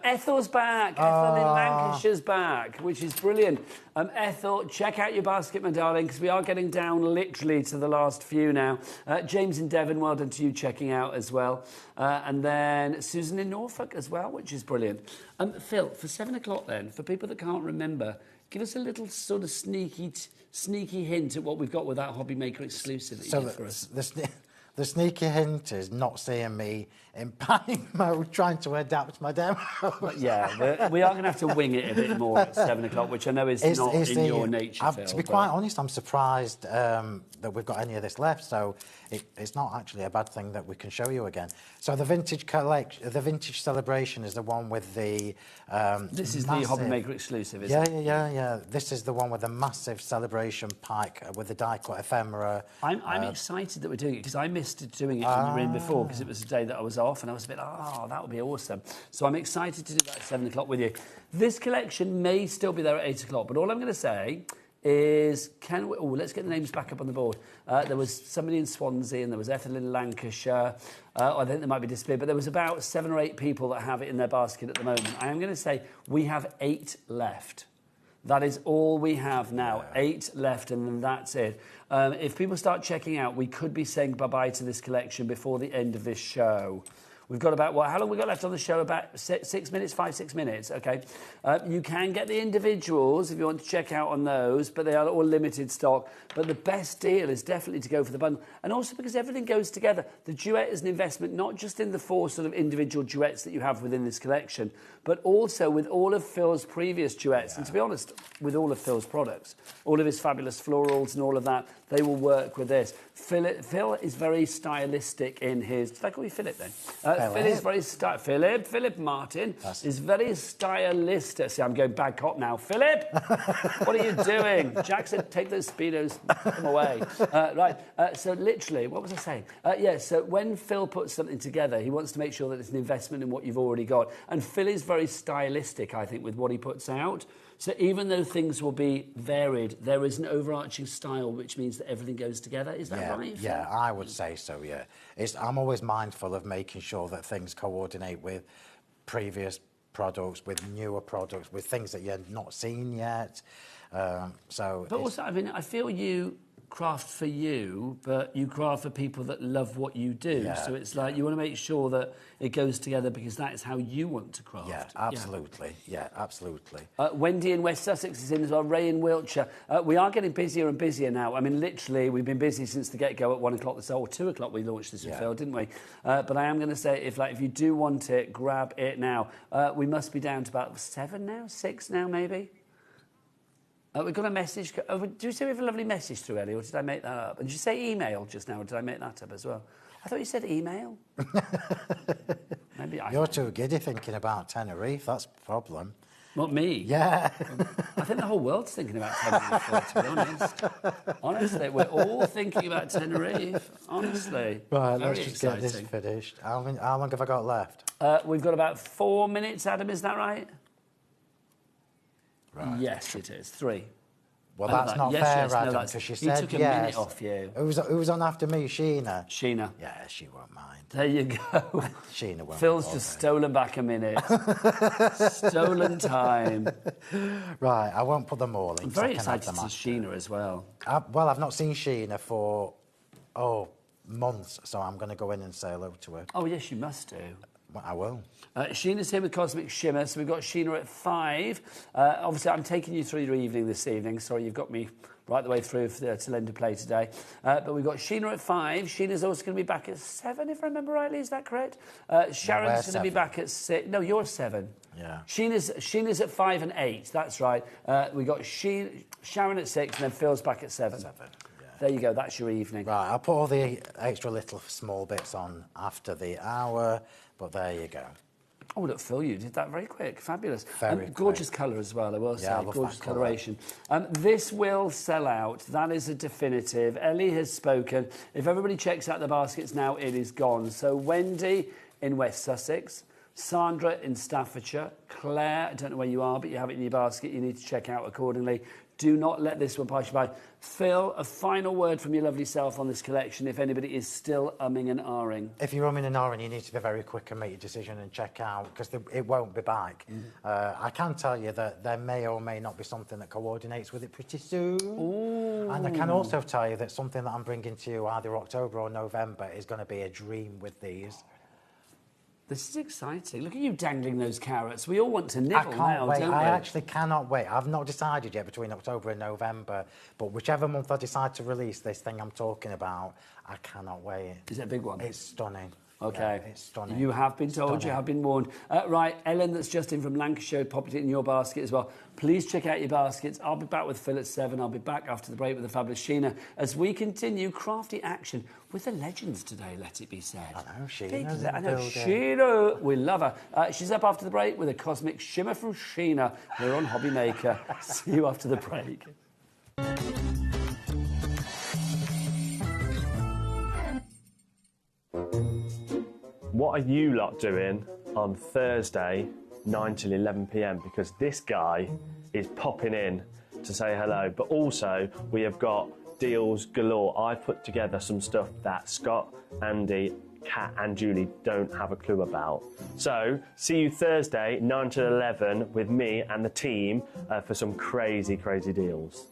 Ethel's back. Ethel in Lancashire's back, which is brilliant. Ethel, check out your basket, my darling, because we are getting down literally to the last few now. James in Devon, well done to you checking out as well. And then Susan in Norfolk as well, which is brilliant. Phil, for 7 o'clock then, for people that can't remember, give us a little sort of sneaky hint at what we've got with that HobbyMaker exclusive that you did for us. The sneaky hint is not seeing me in panic mode trying to adapt my demo. Yeah, we are going to have to wing it a bit more at 7 o'clock, which I know is not in your nature, Phil. To be quite honest, I'm surprised that we've got any of this left, so it's not actually a bad thing that we can show you again. So the vintage collection, the vintage celebration is the one with the this is massive, the HobbyMaker exclusive, isn't it? Yeah. This is the one with the massive celebration pike with the die-cut ephemera. I'm excited that we're doing it because I missed doing it when we were in before because it was a day that I was off and I was a bit, that would be awesome. So I'm excited to do that at 7 o'clock with you. This collection may still be there at 8 o'clock, but all I'm going to say is, let's get the names back up on the board. There was somebody in Swansea and there was Ethel in Lancashire. I think they might be disappeared, but there was about 7 or 8 people that have it in their basket at the moment. I am going to say we have 8 left. That is all we have now, 8 left, and then that's it. If people start checking out, we could be saying bye-bye to this collection before the end of this show. We've got about, how long have we got left on the show? About 6 minutes, 5-6 minutes, okay. You can get the individuals if you want to check out on those, but they are all limited stock. But the best deal is definitely to go for the bundle. And also because everything goes together. The duet is an investment, not just in the 4 sort of individual duets that you have within this collection, but also with all of Phil's previous duets. And to be honest, with all of Phil's products, all of his fabulous florals and all of that, they will work with this. Phil is very stylistic in his... Did I call you Philip then? Phil is very... Philip Martin is very stylistic. See, I'm going bad cop now. Philip, what are you doing? Jack said, take those Speedos, put them away. So literally, what was I saying? So when Phil puts something together, he wants to make sure that it's an investment in what you've already got. And Phil is very stylistic, I think, with what he puts out. So even though things will be varied, there is an overarching style, which means that everything goes together. Is that right? Yeah, I would say so, yeah. I'm always mindful of making sure that things coordinate with previous products, with newer products, with things that you're not seen yet. But also, I mean, I feel you craft for you, but you craft for people that love what you do. Yeah. So it's like you want to make sure that it goes together because that is how you want to craft. Yeah, absolutely. Yeah, absolutely. Wendy in West Sussex is in as well. Ray in Wiltshire. We are getting busier and busier now. I mean, literally, we've been busy since the get-go at 1 o'clock or 2 o'clock we launched this with Phil, didn't we? But I am going to say, if you do want it, grab it now. We must be down to about 7 now, 6 now, maybe. We've got a message. Did you say we have a lovely message through, Ellie, or did I make that up? And did you say email just now, or did I make that up as well? I thought you said email. Maybe You're too giddy thinking about Tenerife, that's the problem. Not me. Yeah. I think the whole world's thinking about Tenerife, to be honest. Honestly, we're all thinking about Tenerife, honestly. Right, very let's just exciting. get this finished. How long have I got left? We've got about 4 minutes, Adam, is that right? Right. Yes, it is. 3. Well, that's not fair, Adam, because she said took a minute off you. Who was on after me? Sheena? Sheena. Yeah, she won't mind. There you go. Sheena won't. Phil's just stolen back a minute. Stolen time. Right, I won't put them all in. I'm very excited to see Sheena as well. I've not seen Sheena for, months, so I'm going to go in and say hello to her. Oh, yes, you must do. I will. Sheena's here with Cosmic Shimmer, so we've got Sheena at 5. Obviously, I'm taking you through your evening this evening. Sorry, you've got me right the way through till end of play today. But we've got Sheena at 5. Sheena's also going to be back at 7, if I remember rightly. Is that correct? Sharon's going to be back at 6. No, you're 7. Yeah. Sheena's at 5 and 8. That's right. We've got Sharon at 6, and then Phil's back at 7. There you go, that's your evening. Right, I'll put all the extra little small bits on after the hour, but there you go. Oh, look, Phil, you did that very quick. Fabulous. Very gorgeous colour as well, I will say. I love gorgeous that coloration. This will sell out. That is a definitive. Ellie has spoken. If everybody checks out the baskets now, it is gone. So Wendy in West Sussex, Sandra in Staffordshire, Claire, I don't know where you are, but you have it in your basket. You need to check out accordingly. Do not let this one pass you by. Phil, a final word from your lovely self on this collection, if anybody is still umming and ahhing. If you're umming and ahhing, you need to be very quick and make your decision and check out, because it won't be back. I can tell you that there may or may not be something that coordinates with it pretty soon. Ooh. And I can also tell you that something that I'm bringing to you either October or November is going to be a dream with these. This is exciting. Look at you dangling those carrots. We all want to nibble I can't now, wait. don't we? I actually cannot wait. I've not decided yet between October and November, but whichever month I decide to release this thing I'm talking about, I cannot wait. Is it a big one? It's stunning. Okay. Yeah, it's stunning. You have been told, Stunning. you have been warned. Right, Ellen, that's just in from Lancashire, popped it in your basket as well. Please check out your baskets. I'll be back with Phil at 7. I'll be back after the break with the fabulous Sheena as we continue crafty action with the legends today, let it be said. I know, Sheena's I in know, the building. Sheena. We love her. She's up after the break with a cosmic shimmer from Sheena. We're on HobbyMaker. See you after the break. What are you lot doing on Thursday, 9 till 11 p.m? Because this guy is popping in to say hello, but also we have got deals galore. I've put together some stuff that Scott, Andy, Kat and Julie don't have a clue about. So, see you Thursday, 9 till 11 with me and the team for some crazy, crazy deals.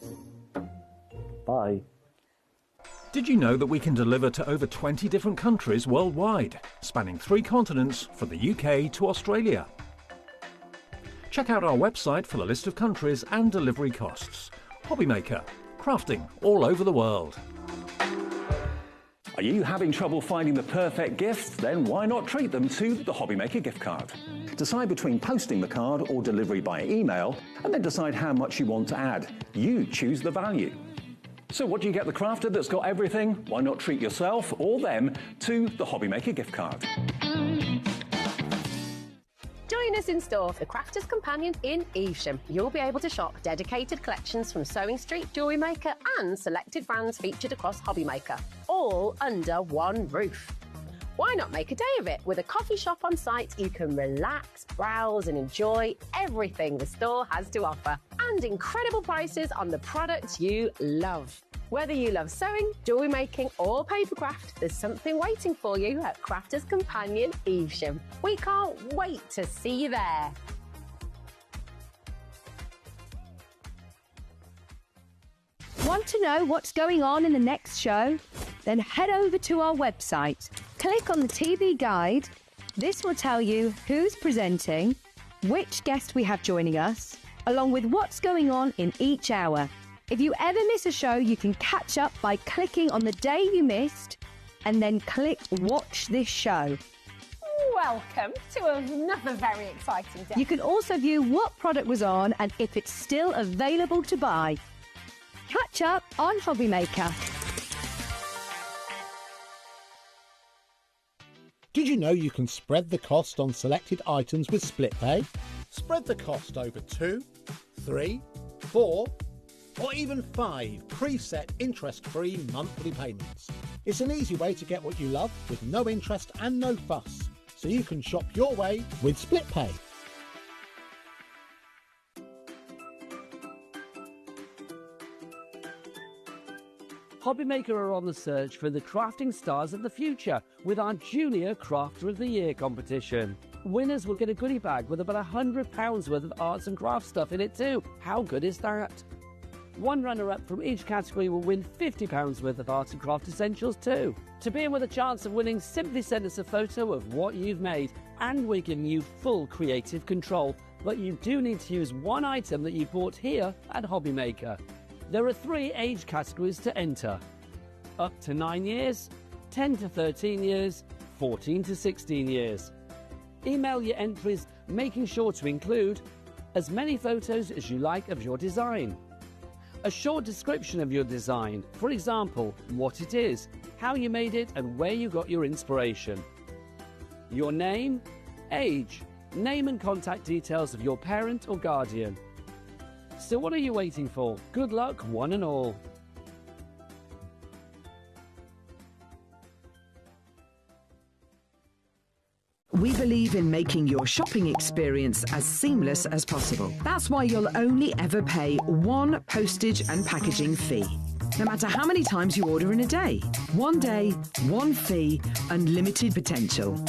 Bye. Did you know that we can deliver to over 20 different countries worldwide, spanning 3 continents from the UK to Australia? Check out our website for the list of countries and delivery costs. HobbyMaker, crafting all over the world. Are you having trouble finding the perfect gift? Then why not treat them to the HobbyMaker gift card? Decide between posting the card or delivery by email, and then decide how much you want to add. You choose the value. So what do you get the crafter that's got everything? Why not treat yourself or them to the HobbyMaker gift card? Join us in store for the Crafter's Companion in Evesham. You'll be able to shop dedicated collections from Sewing Street, Jewellery Maker and selected brands featured across HobbyMaker, all under one roof. Why not make a day of it? With a coffee shop on site, you can relax, browse and enjoy everything the store has to offer, and incredible prices on the products you love. Whether you love sewing, jewellery making or papercraft, there's something waiting for you at Crafter's Companion Evesham. We can't wait to see you there. Want to know what's going on in the next show? Then head over to our website. Click on the TV guide. This will tell you who's presenting, which guest we have joining us, along with what's going on in each hour. If you ever miss a show, you can catch up by clicking on the day you missed and then click Watch This Show. Welcome to another very exciting day. You can also view what product was on and if it's still available to buy. Catch up on HobbyMaker. Did you know you can spread the cost on selected items with split pay? Spread the cost over 2, 3, 4, or even 5 preset interest-free monthly payments. It's an easy way to get what you love with no interest and no fuss, so you can shop your way with split pay. HobbyMaker are on the search for the crafting stars of the future with our Junior Crafter of the Year competition. Winners will get a goodie bag with about £100 worth of arts and crafts stuff in it too. How good is that? One runner-up from each category will win £50 worth of arts and craft essentials too. To be in with a chance of winning, simply send us a photo of what you've made and we're giving you full creative control. But you do need to use one item that you bought here at HobbyMaker. There are 3 age categories to enter: up to 9 years, 10 to 13 years, 14 to 16 years. Email your entries, making sure to include as many photos as you like of your design, a short description of your design, for example, what it is, how you made it and where you got your inspiration, your name, age, name and contact details of your parent or guardian. So what are you waiting for? Good luck, one and all. We believe in making your shopping experience as seamless as possible. That's why you'll only ever pay one postage and packaging fee, no matter how many times you order in a day. One day, one fee, unlimited potential.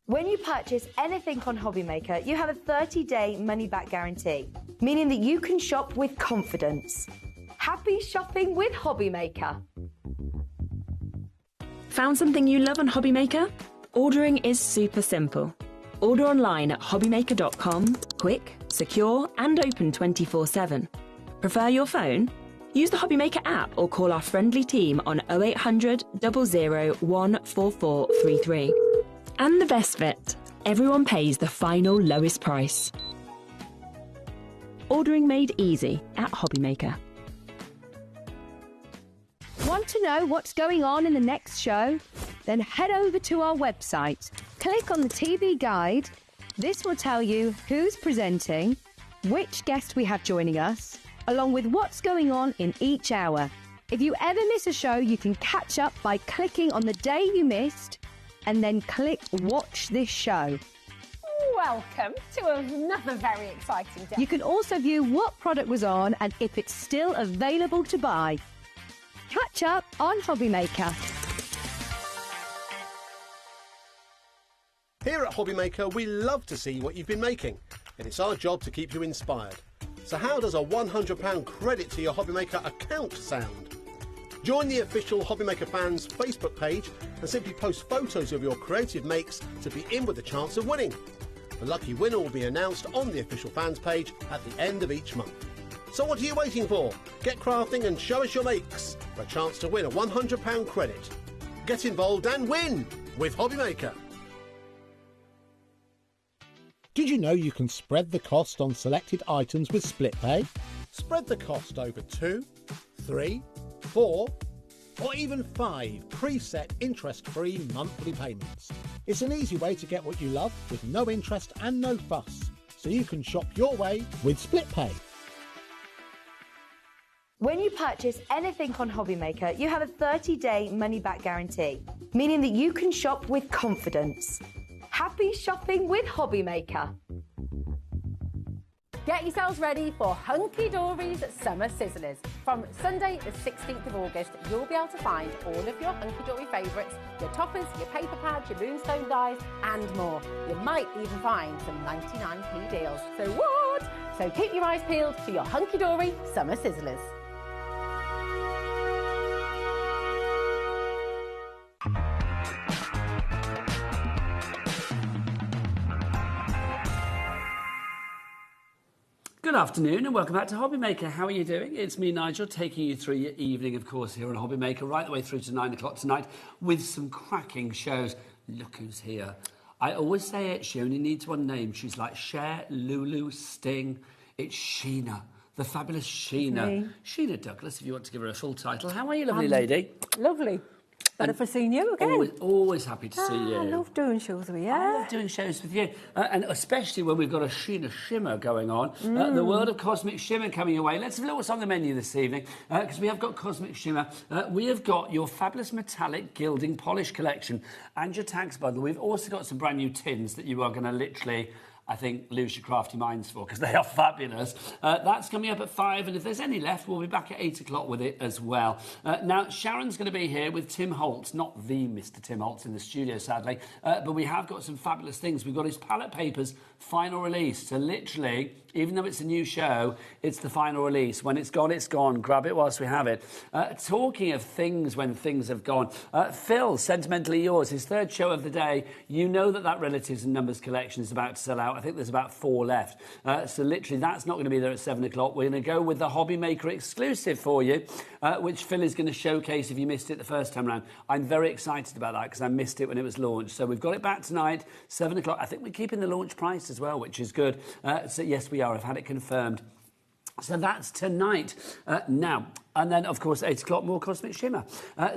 When you purchase anything on HobbyMaker, you have a 30-day money-back guarantee, meaning that you can shop with confidence. Happy shopping with HobbyMaker. Found something you love on HobbyMaker? Ordering is super simple. Order online at hobbymaker.com, quick, secure, and open 24/7. Prefer your phone? Use the HobbyMaker app or call our friendly team on 0800 00 14433. And the best bit, everyone pays the final lowest price. Ordering made easy at HobbyMaker. Want to know what's going on in the next show? Then head over to our website. Click on the TV guide. This will tell you who's presenting, which guest we have joining us, along with what's going on in each hour. If you ever miss a show, you can catch up by clicking on the day you missed and then click Watch This Show. Welcome to another very exciting day. You can also view what product was on and if it's still available to buy. Catch up on HobbyMaker. Here at HobbyMaker, we love to see what you've been making, and it's our job to keep you inspired. So how does a £100 credit to your HobbyMaker account sound? Join the official HobbyMaker fans Facebook page and simply post photos of your creative makes to be in with a chance of winning. The lucky winner will be announced on the official fans page at the end of each month. So what are you waiting for? Get crafting and show us your makes for a chance to win a £100 credit. Get involved and win with HobbyMaker. Did you know you can spread the cost on selected items with split pay? Spread the cost over 2, 3, 4, or even 5 preset interest-free monthly payments. It's an easy way to get what you love with no interest and no fuss, so you can shop your way with split pay. When you purchase anything on HobbyMaker, you have a 30-day money-back guarantee, meaning that you can shop with confidence. Happy shopping with HobbyMaker. Get yourselves ready for Hunky Dory's Summer Sizzlers. From Sunday the 16th of August, you'll be able to find all of your Hunky Dory favourites, your toppers, your paper pads, your moonstone dies, and more. You might even find some 99p deals. So what? So keep your eyes peeled for your Hunky Dory Summer Sizzlers. Good afternoon and welcome back to HobbyMaker. How are you doing? It's me, Nigel, taking you through your evening, of course, here on HobbyMaker, right the way through to 9 o'clock tonight with some cracking shows. Look who's here. I always say it, she only needs one name. She's like Cher, Lulu, Sting. It's Sheena, the fabulous Sheena. Sheena Douglas, if you want to give her a full title. How are you, lovely lady? Lovely. Better for seeing you again. Always happy to see you. I love doing shows with you. I love doing shows with you. And especially when we've got a Sheena Shimmer going on. The world of Cosmic Shimmer coming away. Let's have a look what's on the menu this evening, because we have got Cosmic Shimmer. We have got your fabulous metallic gilding polish collection and your tags bundle. We've also got some brand new tins that you are going to literally, I think, lose your crafty minds for, because they are fabulous. That's coming up at 5, and if there's any left, we'll be back at 8 o'clock with it as well. Now, Sharon's going to be here with Tim Holtz, not the Mr. Tim Holtz in the studio, sadly, but we have got some fabulous things. We've got his palette papers final release. So literally, even though it's a new show, it's the final release. When it's gone, it's gone. Grab it whilst we have it. Talking of things when things have gone, Phil, Sentimentally Yours, his third show of the day. You know that Relatives and Numbers collection is about to sell out. I think there's about 4 left. So literally, that's not going to be there at 7 o'clock. We're going to go with the HobbyMaker exclusive for you, which Phil is going to showcase if you missed it the first time around. I'm very excited about that because I missed it when it was launched. So we've got it back tonight, 7 o'clock. I think we're keeping the launch price as well, which is good. So yes, we are. I've had it confirmed. So that's tonight. Now, and then, of course, 8 o'clock, more Cosmic Shimmer.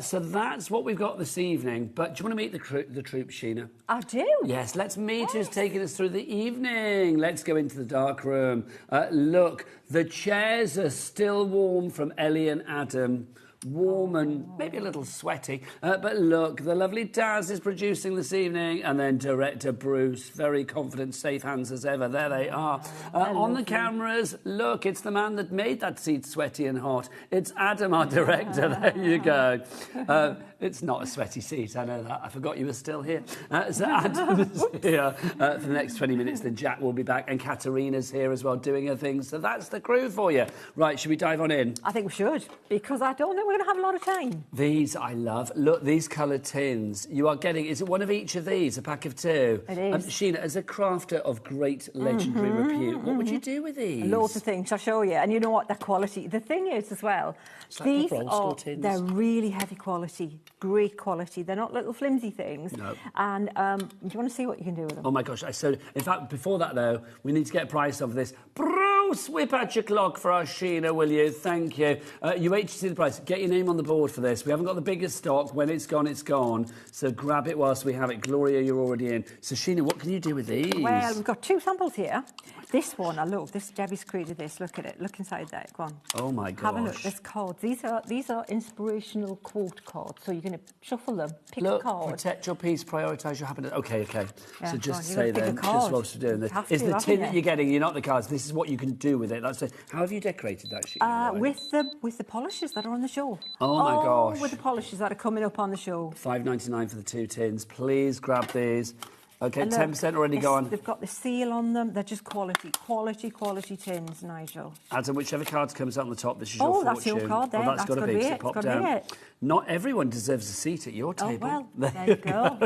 So that's what we've got this evening. But do you want to meet the troupe, Sheena? I do. Yes, let's meet who's taking us through the evening. Let's go into the dark room. Look, the chairs are still warm from Ellie and Adam. Warm and maybe a little sweaty. But look, the lovely Daz is producing this evening, and then director Bruce, very confident, safe hands as ever. There they are. On the cameras, look, it's the man that made that seat sweaty and hot. It's Adam, our director. There you go. It's not a sweaty seat, I know that. I forgot you were still here. So Adam's here for the next 20 minutes. Then Jack will be back, and Katarina's here as well, doing her thing. So that's the crew for you. Right, should we dive on in? I think we should, because I don't know we're going to have a lot of time. These I love. Look, these coloured tins. You are getting, is it one of each of these, a pack of 2? It is. Sheena, as a crafter of great legendary repute, what would you do with these? Loads of things, I'll show you. And you know what, the quality. The thing is as well, It's like these proper old are, school tins. they're really heavy quality, great quality. They're not little flimsy things. No. And do you want to see what you can do with them? Oh my gosh, in fact, before that though, we need to get a price of this. Bruce, whip out your clock for our Sheena, will you? Thank you. You wait to see the price. Get your name on the board for this. We haven't got the biggest stock. When it's gone, it's gone. So grab it whilst we have it. Gloria, you're already in. So Sheena, what can you do with these? Well, we've got 2 samples here. This one, I love. This Debbie's created this. Look at it. Look inside there. Go on. Oh my gosh. Have a look. There's cards. These are inspirational quote cards. So you're going to shuffle them, pick a card. Protect your peace, prioritise your happiness. Okay. Yeah, So go just on, say you've got to then, pick a just card. whilst we're doing this, Have is to, the haven't tin that you? you're getting, you're not the cards. This is what you can do with it. That's it. How have you decorated that, Sheena? With the polishes that are on the show. Oh my gosh. With the polishes that are coming up on the show. $5.99 for the 2 tins. Please grab these. Okay, And look, 10% already gone. They've got the seal on them. They're just quality tins, Nigel. Adam, whichever card comes out on the top, this is your Oh, fortune. that's your card then. Oh, That's gotta gotta be so it. pop It's gotta be down. it. Not everyone deserves a seat at your table. Oh, well, there you go.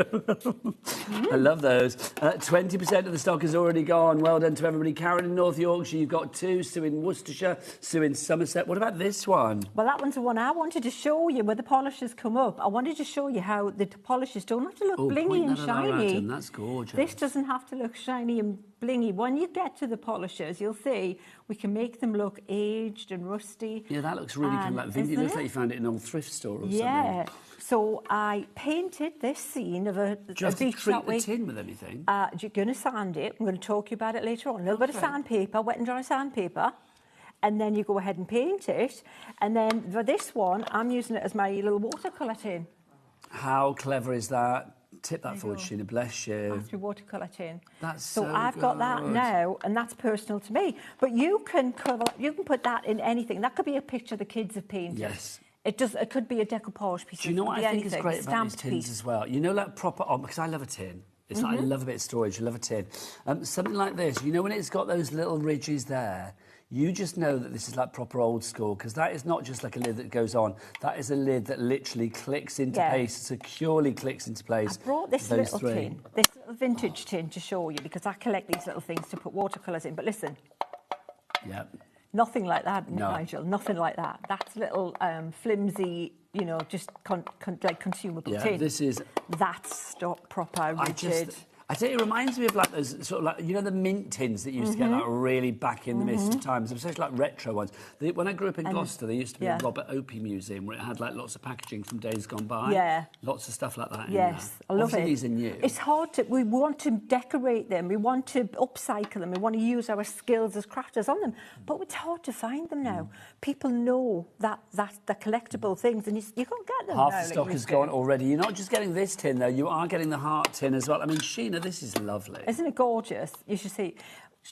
I love those. 20% of the stock is already gone. Well done to everybody. Karen in North Yorkshire, you've got 2. Sue in Worcestershire, Sue in Somerset. What about this one? Well, that one's the one I wanted to show you where the polishes come up. I wanted to show you how the polishes don't have to look blingy point and that at our shiny. Adam, that's gorgeous. This doesn't have to look shiny and blingy. When you get to the polishes, you'll see we can make them look aged and rusty. Yeah, that looks really kind of like vintage. It isn't looks it? like you found it in an old thrift store or something. Yeah. So I painted this scene of a Do you have to beach treat that the way. tin with anything? You're going to sand it. I'm going to talk to you about it later on. A little bit of sandpaper, wet and dry sandpaper. And then you go ahead and paint it. And then for this one, I'm using it as my little watercolour tin. How clever is that? Tip that forward, Sheena. Bless you. That's your watercolour tin. That's so so I've got that good. now, and that's personal to me. But you can put that in anything. That could be a picture the kids have painted. Yes. It could be a decoupage piece. Do you know what I think is great about these stamped tins piece. as well? You know, like proper, because I love a tin. It's like I love a bit of storage, I love a tin. Something like this, you know, when it's got those little ridges there, you just know that this is like proper old school, because that is not just like a lid that goes on. That is a lid that literally clicks into place, securely clicks into place. I brought this those little three. tin, this little vintage tin to show you, because I collect these little things to put watercolours in. But listen, Yeah. nothing like that, No. Nigel, nothing like that. That's little flimsy, you know, just like consumable tin. This is... That's stock proper, rigid. I tell you, it reminds me of like those sort of like, you know, the mint tins that used to get like really back in the mist of times, especially like retro ones. When I grew up in Gloucester, there used to be a Robert Opie museum where it had like lots of packaging from days gone by. Yeah. Lots of stuff like that. Yes, I love Obviously, it. these are new. It's hard to, we want to decorate them, we want to upcycle them, we want to use our skills as crafters on them, but it's hard to find them now. People know that the collectible things, and you can't get them Half now. the stock is gone already. You're not just getting this tin, though. You are getting the heart tin as well. I mean, Sheena, this is lovely. Isn't it gorgeous? You should see. Do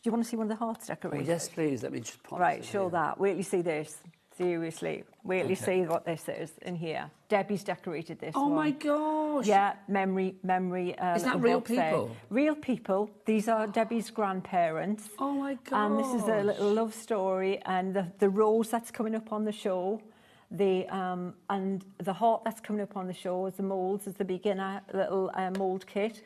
you want to see one of the hearts decorated? Oh, yes, please. Let me just pop Right, this show here. that. Wait till you see this. Seriously. Wait till you see what this is in here. Debbie's decorated this Oh, one. my gosh. Yeah, memory. Is that little real box there. people? Real people. These are Debbie's grandparents. Oh, my gosh. And this is a little love story, and the rose that's coming up on the show, and the heart that's coming up on the show is the moulds, is the beginner little mould kit.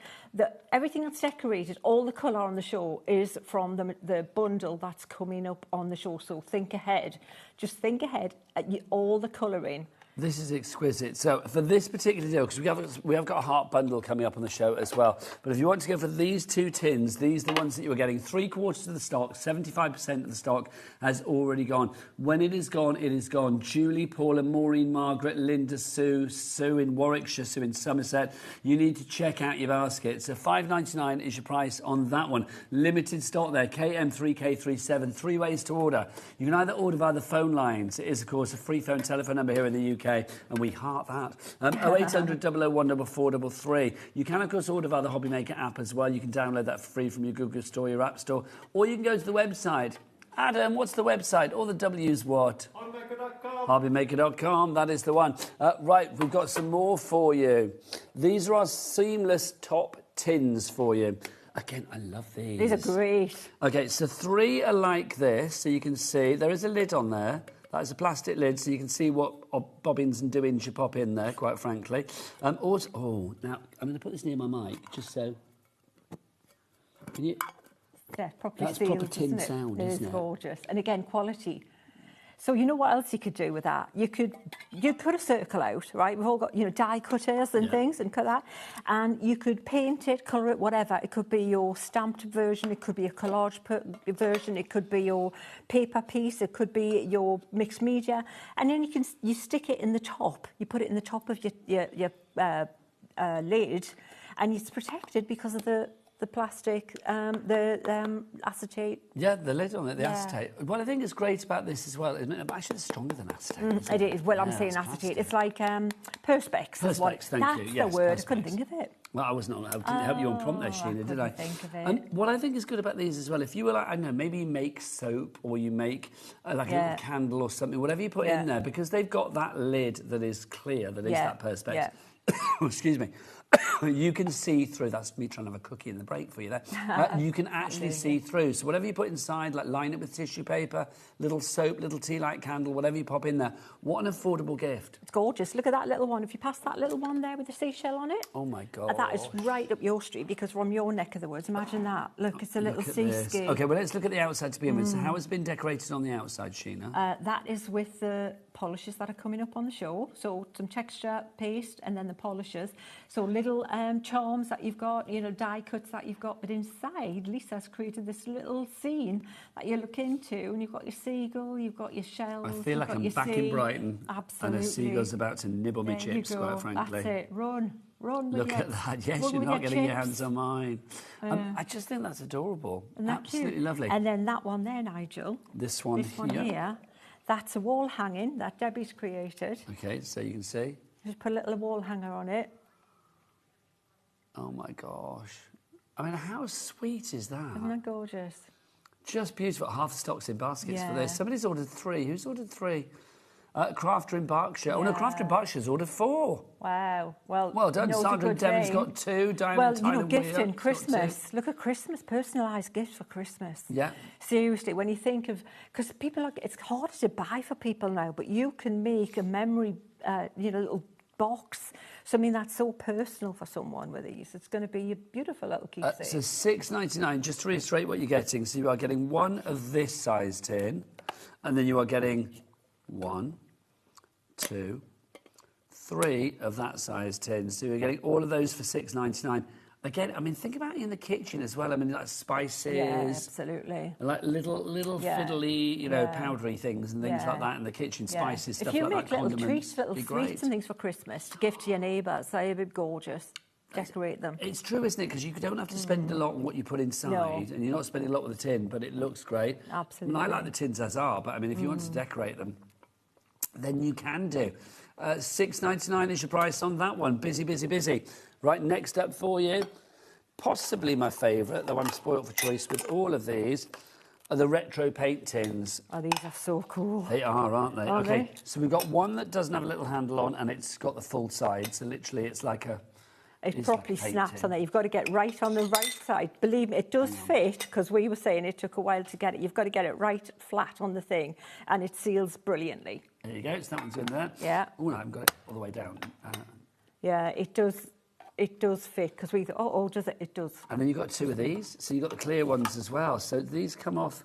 Everything that's decorated, all the colour on the show is from the bundle that's coming up on the show. So think ahead. Just think ahead at all the colouring. This is exquisite. So for this particular deal, because we have got a heart bundle coming up on the show as well, but if you want to go for these 2 tins, these are the ones that you were getting. 3/4 of the stock, 75% of the stock has already gone. When it is gone, it is gone. Julie, Paula, Maureen, Margaret, Linda, Sue, Sue in Warwickshire, Sue in Somerset. You need to check out your basket. So $5.99 is your price on that one. Limited stock there, KM3K37, 3 ways to order. You can either order via the phone lines. It is, of course, a free telephone number here in the UK. And we heart that. 0800 001 4433. You can, of course, order via the HobbyMaker app as well. You can download that for free from your Google Store, your App Store, or you can go to the website. Adam, what's the website? All the W's what? HobbyMaker.com. HobbyMaker.com, that is the one. Right, we've got some more for you. These are our seamless top tins for you. Again, I love these. These are great. Okay, so 3 are like this, so you can see there is a lid on there. That is a plastic lid, so you can see what bobbins and doings you pop in there, quite frankly. Also, now I'm going to put this near my mic, just so... Can you... Yeah, properly That's sealed, proper tin isn't it? sound, It isn't is it? gorgeous. And again, quality. So you know what else you could do with that? You'd put a circle out, right? We've all got, die cutters and things and cut that. And you could paint it, colour it, whatever. It could be your stamped version, it could be a collage version, it could be your paper piece, it could be your mixed media. And then you stick it in the top. You put it in the top of your lid, and it's protected because of the plastic, acetate. Yeah, the lid on it, the acetate. What I think is great about this as well, actually it's stronger than acetate. It is. Well, I'm saying it's acetate. It's like Perspex. Perspex, thank you. That's Yes, the word. Perspex. I couldn't think of it. Well, I wasn't. I didn't help you on prompt there, Sheena, did I? Think of it. What I think is good about these as well, if you were like, I don't know, maybe you make soap or you make like a little candle or something, whatever you put in there, because they've got that lid that is clear, that is that Perspex. Yeah. Excuse me. You can see through. That's me trying to have a cookie in the break for you there. You can actually see through. So whatever you put inside, like line it with tissue paper, little soap, little tea light candle, whatever you pop in there. What an affordable gift. It's gorgeous. Look at that little one. If you pass that little one there with the seashell on it. Oh my God. That is right up your street because from your neck of the woods. Imagine that. Look, it's a little sea ski. Okay, well, let's look at the outside to begin with. So how has it been decorated on the outside, Sheena? That is with the polishes that are coming up on the show. So some texture paste and then the polishes. So little charms that you've got, die cuts that you've got. But inside, Lisa's created this little scene that you look into, and you've got your seagull, you've got your shells. I feel like I'm back in Brighton. Absolutely. And a seagull's about to nibble me chips, quite frankly. That's it. Run with Look your, at that. Yes, run you're with not getting your chips. hands on mine. I just think that's adorable. Isn't that Absolutely cute? lovely. And then that one there, Nigel. This one here. That's a wall hanging that Debbie's created. Okay, so you can see. Just put a little wall hanger on it. Oh my gosh. I mean, how sweet is that? Isn't that gorgeous? Just beautiful. Half the stock's in baskets for Yeah. this. Somebody's ordered 3. Who's ordered 3? Crafter in Berkshire. Oh no, Crafter in Bershire's ordered 4. Wow. Well done. Sandra and Devon's got 2. Diamond Well, Tyler gifting, Weir, Christmas. Look at Christmas, personalised gifts for Christmas. Yeah. Seriously, when you think of... Because it's harder to buy for people now, but you can make a memory, little box, something that's so personal for someone with these. It's going to be a beautiful little keepsake. So $6.99, just to reiterate what you're getting. So you are getting 1 of this size tin, and then you are getting 1, 2, 3 of that size tin. So you're getting all of those for $6.99. Again, I mean, think about it in the kitchen as well. I mean, like spices. Yeah, absolutely. Like little fiddly, powdery things and things like that in the kitchen. Spices, stuff like that. If you make little condiments, treats, little sweets and things for Christmas to gift to your neighbours, they'd be gorgeous. Decorate them. It's true, isn't it? Because you don't have to spend a lot on what you put inside, and you're not spending a lot with the tin, but it looks great. Absolutely. I mean, I like the tins as are, but I mean, if you want to decorate them, then you can do. $6.99 is your price on that one. Busy, busy, busy. Right, next up for you, possibly my favourite, though I'm spoilt for choice with all of these, are the retro paint tins. Oh, these are so cool. They are, aren't they? Aren't Okay, they? so we've got one that doesn't have a little handle on, and it's got the full side, so literally it's like a... It properly snaps on there. You've got to get right on the right side. Believe me, it does fit, because we were saying it took a while to get it. You've got to get it right flat on the thing, and it seals brilliantly. There you go, so that one's in there. Yeah. Oh, no, I haven't got it all the way down. Yeah, it does fit, because we thought, does it? It does. And then you've got 2 of these, so you've got the clear ones as well. So these come off.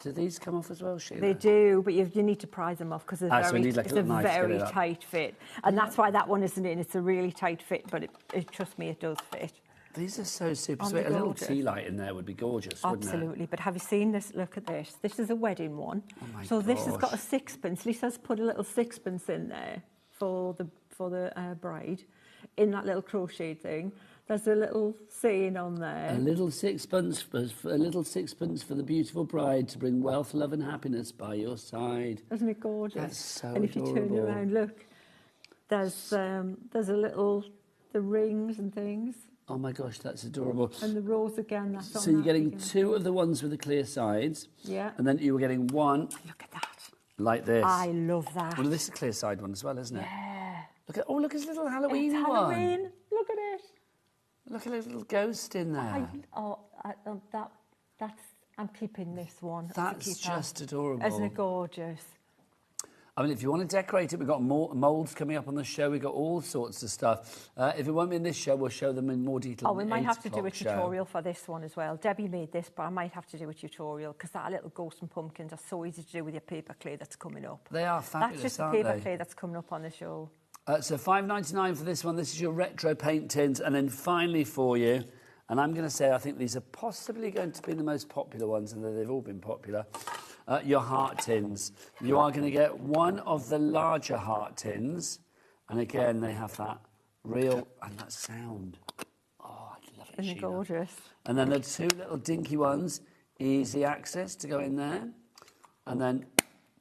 Do these come off as well, Sheila? They do, but you need to prise them off because So we need like it's a a little knife to get very it up. tight fit. And that's why that one isn't in. It's a really tight fit, but trust me, it does fit. These are so super Aren't sweet. they A little gorgeous? tea light in there would be gorgeous, wouldn't it? Absolutely. But have you seen this? Look at this. This is a wedding one. Oh my so this has gosh. got a sixpence. Lisa's put a little sixpence in there for the bride in that little crochet thing. There's a little saying on there. A little sixpence for the beautiful bride to bring wealth, love and happiness by your side. Isn't it gorgeous? That's so And if you turn adorable. around, look, there's a little, the rings and things. Oh my gosh, that's adorable. And the rose again, that's on So you're that getting again. 2 of the ones with the clear sides. Yeah. And then you were getting 1. Look at that. Like this. I love that. Well, this is a clear side one as well, isn't it? Yeah. Look at his little Halloween It's one. Halloween. Look at it. Look at a little ghost in there. I'm keeping this one. That's just adorable. Isn't it gorgeous? I mean, if you want to decorate it, we've got more moulds coming up on the show. We've got all sorts of stuff. If it won't be in this show, we'll show them in more detail. Oh, we might have to do a show. tutorial for this one as well. Debbie made this, but I might have to do a tutorial because that little ghost and pumpkins are so easy to do with your paper clay that's coming up. They are fabulous, That's just the aren't paper they? clay that's coming up on the show. So $5.99 for this one. This is your retro paint tins. And then finally for you, and I'm going to say I think these are possibly going to be the most popular ones, and they've all been popular. Your heart tins. You are going to get one of the larger heart tins, and again they have that real and that sound. Oh, I love it. Isn't it gorgeous? And then the two little dinky ones, easy access to go in there, and then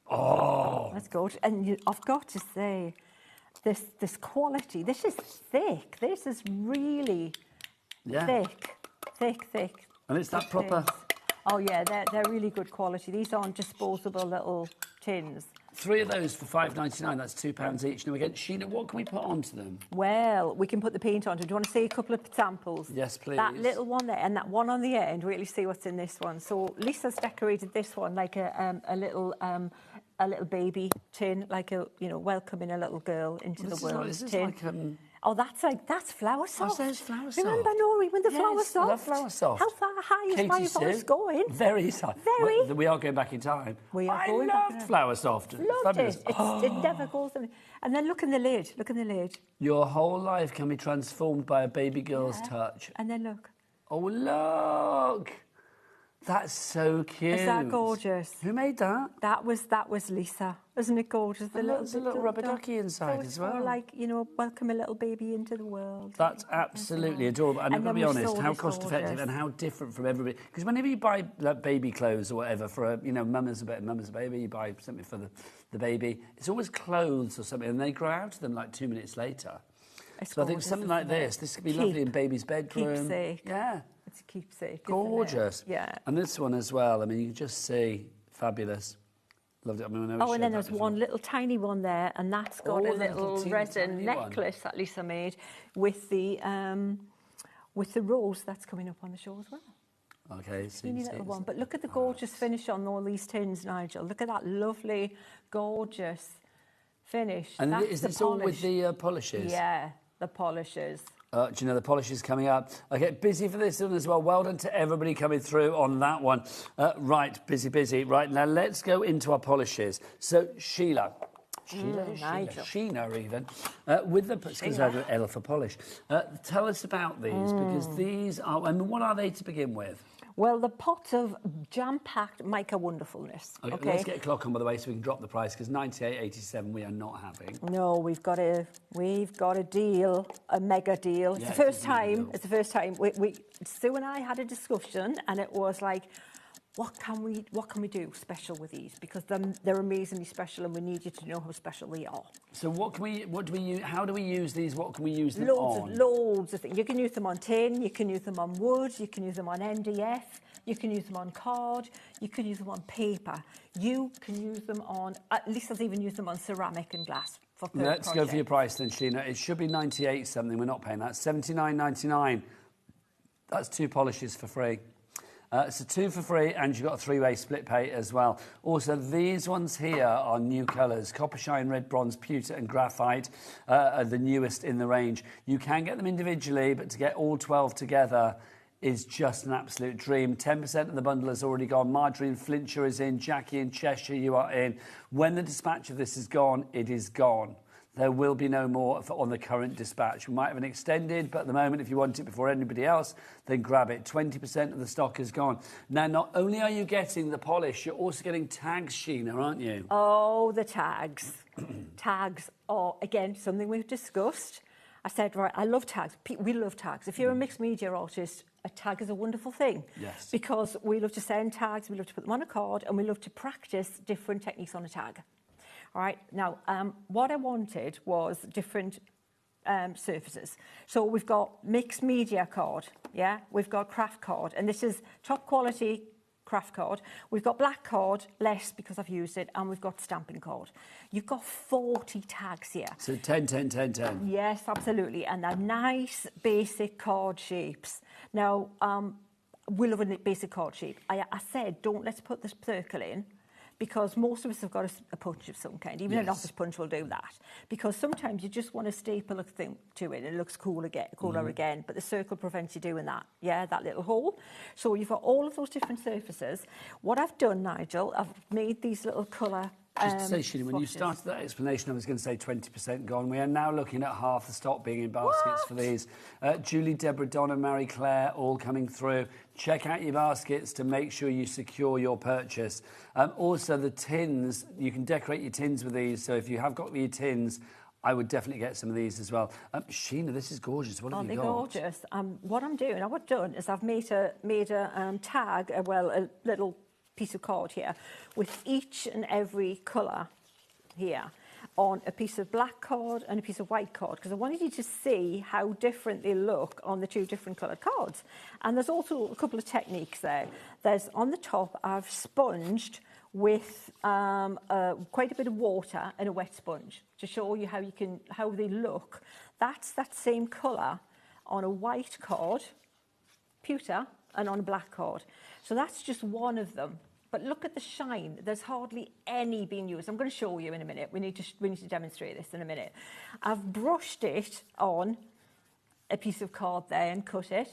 that's gorgeous. And I've got to say, this quality. This is thick. This is really thick. And it's that proper. Oh yeah, they're really good quality. These aren't disposable little tins. 3 of those for $5.99. That's £2 each. Now again, Sheena, what can we put onto them? Well, we can put the paint onto. Do you want to see a couple of samples? Yes, please. That little one there and that one on the end. Really see what's in this one. So Lisa's decorated this one like a little baby tin, like welcoming a little girl into the world. This is tin. like that's flower soft. Oh, so it's flower soft. Remember, Nori, when the flower Yes, soft? love flower soft. How far high is Katie my voice Sue, going? Very soft. Very. We are going back in time. We are I going back loved in flower soft. Loved Fabulous. it. It never goes in. And then look in the lid. Look in the lid. Your whole life can be transformed by a baby girl's touch. And then look. Oh, look. That's so cute. Is that gorgeous? Who made that? That was Lisa. Isn't it gorgeous? And there's a little rubber ducky inside so as well. More like, welcome a little baby into the world. That's absolutely adorable. And I'm going to be honest, how gorgeous. cost-effective and how different from everybody. Because whenever you buy like, baby clothes or whatever for mum as a baby, you buy something for the baby. It's always clothes or something, and they grow out of them like 2 minutes later. So I think something like this could be lovely in baby's bedroom. Keepsake. Yeah. It's a keepsake. Gorgeous. Yeah. And this one as well. I mean, you can just see fabulous. Loved it. I mean, and then there's one little tiny one there, and that's got a little resin necklace that Lisa made with the rose that's coming up on the show as well. Okay, Teeny little one. But look at the gorgeous finish on all these tins, Nigel. Look at that lovely, gorgeous finish. And that's is the this all with the polishes? Yeah, the polishes. Do you know the polish is coming up? Okay, busy for this one as well. Well done to everybody coming through on that one. Right, busy. Right, now let's go into our polishes. So, Sheena even, with the... Excuse me, L for polish. Tell us about these, because these are... I mean, what are they to begin with? Well, the pot of jam-packed Mica wonderfulness. Okay, let's get a clock on, by the way, so we can drop the price, because $98.87 we are not having. No, we've got a deal, a mega deal. Yeah, it's the first time. Sue and I had a discussion, and it was like, what can we do special with these? Because they're amazingly special, and we need you to know how special they are. So what do we use? How do we use these? What can we use them on? Loads of things. You can use them on tin. You can use them on wood. You can use them on MDF. You can use them on card. You can use them on paper. You can use them on. At least I've even used them on ceramic and glass. Let's go for your price then, Sheena. It should be 98 something. We're not paying that. $79.99. That's 2 polishes for free. So 2 for free, and you've got a 3-way split pay as well. Also, these ones here are new colours. Copper Shine, Red Bronze, Pewter and Graphite are the newest in the range. You can get them individually, but to get all 12 together is just an absolute dream. 10% of the bundle has already gone. Marjorie in Flintshire is in. Jackie in Cheshire, you are in. When the dispatch of this is gone, it is gone. There will be no more on the current dispatch. We might have an extended, but at the moment, if you want it before anybody else, then grab it. 20% of the stock is gone. Now, not only are you getting the polish, you're also getting tags, Sheena, aren't you? Oh, the tags. Tags are, again, something we've discussed. I said, right, I love tags. We love tags. If you're a mixed media artist, a tag is a wonderful thing. Yes. Because we love to send tags, we love to put them on a card, and we love to practice different techniques on a tag. All right, now, what I wanted was different surfaces. So we've got mixed media card, yeah? We've got craft card, and this is top quality craft card. We've got black card, less because I've used it, and we've got stamping card. You've got 40 tags here. So 10, 10, 10, 10. Yes, absolutely, and they're nice, basic card shapes. Now, we love a basic card shape. I said, let's put this circle in, because most of us have got a punch of some kind. Even an office punch will do that. Because sometimes you just want to staple a thing to it and it looks cooler again, but the circle prevents you doing that, that little hole. So you've got all of those different surfaces. What I've done, Nigel, I've made these little colour Just to say, Sheila, when you started that explanation, I was going to say 20% gone. We are now looking at half the stock being in baskets for these. Julie, Deborah, Donna, Mary Claire, all coming through. Check out your baskets to make sure you secure your purchase. Also, the tins, you can decorate your tins with these. So if you have got your tins, I would definitely get some of these as well. Sheena, this is gorgeous. What have you got? Gorgeous. What I'm doing, what I've done is I've made a tag, a little piece of card here with each and every colour here on a piece of black card and a piece of white card, because I wanted you to see how different they look on the two different coloured cards. And there's also a couple of techniques there. There's on the top, I've sponged with quite a bit of water and a wet sponge to show you how they look. That's that same colour on a white card, pewter, and on a black card. So that's just one of them. But look at the shine. There's hardly any being used. I'm going to show you in a minute. We need to demonstrate this in a minute. I've brushed it on a piece of card there and cut it,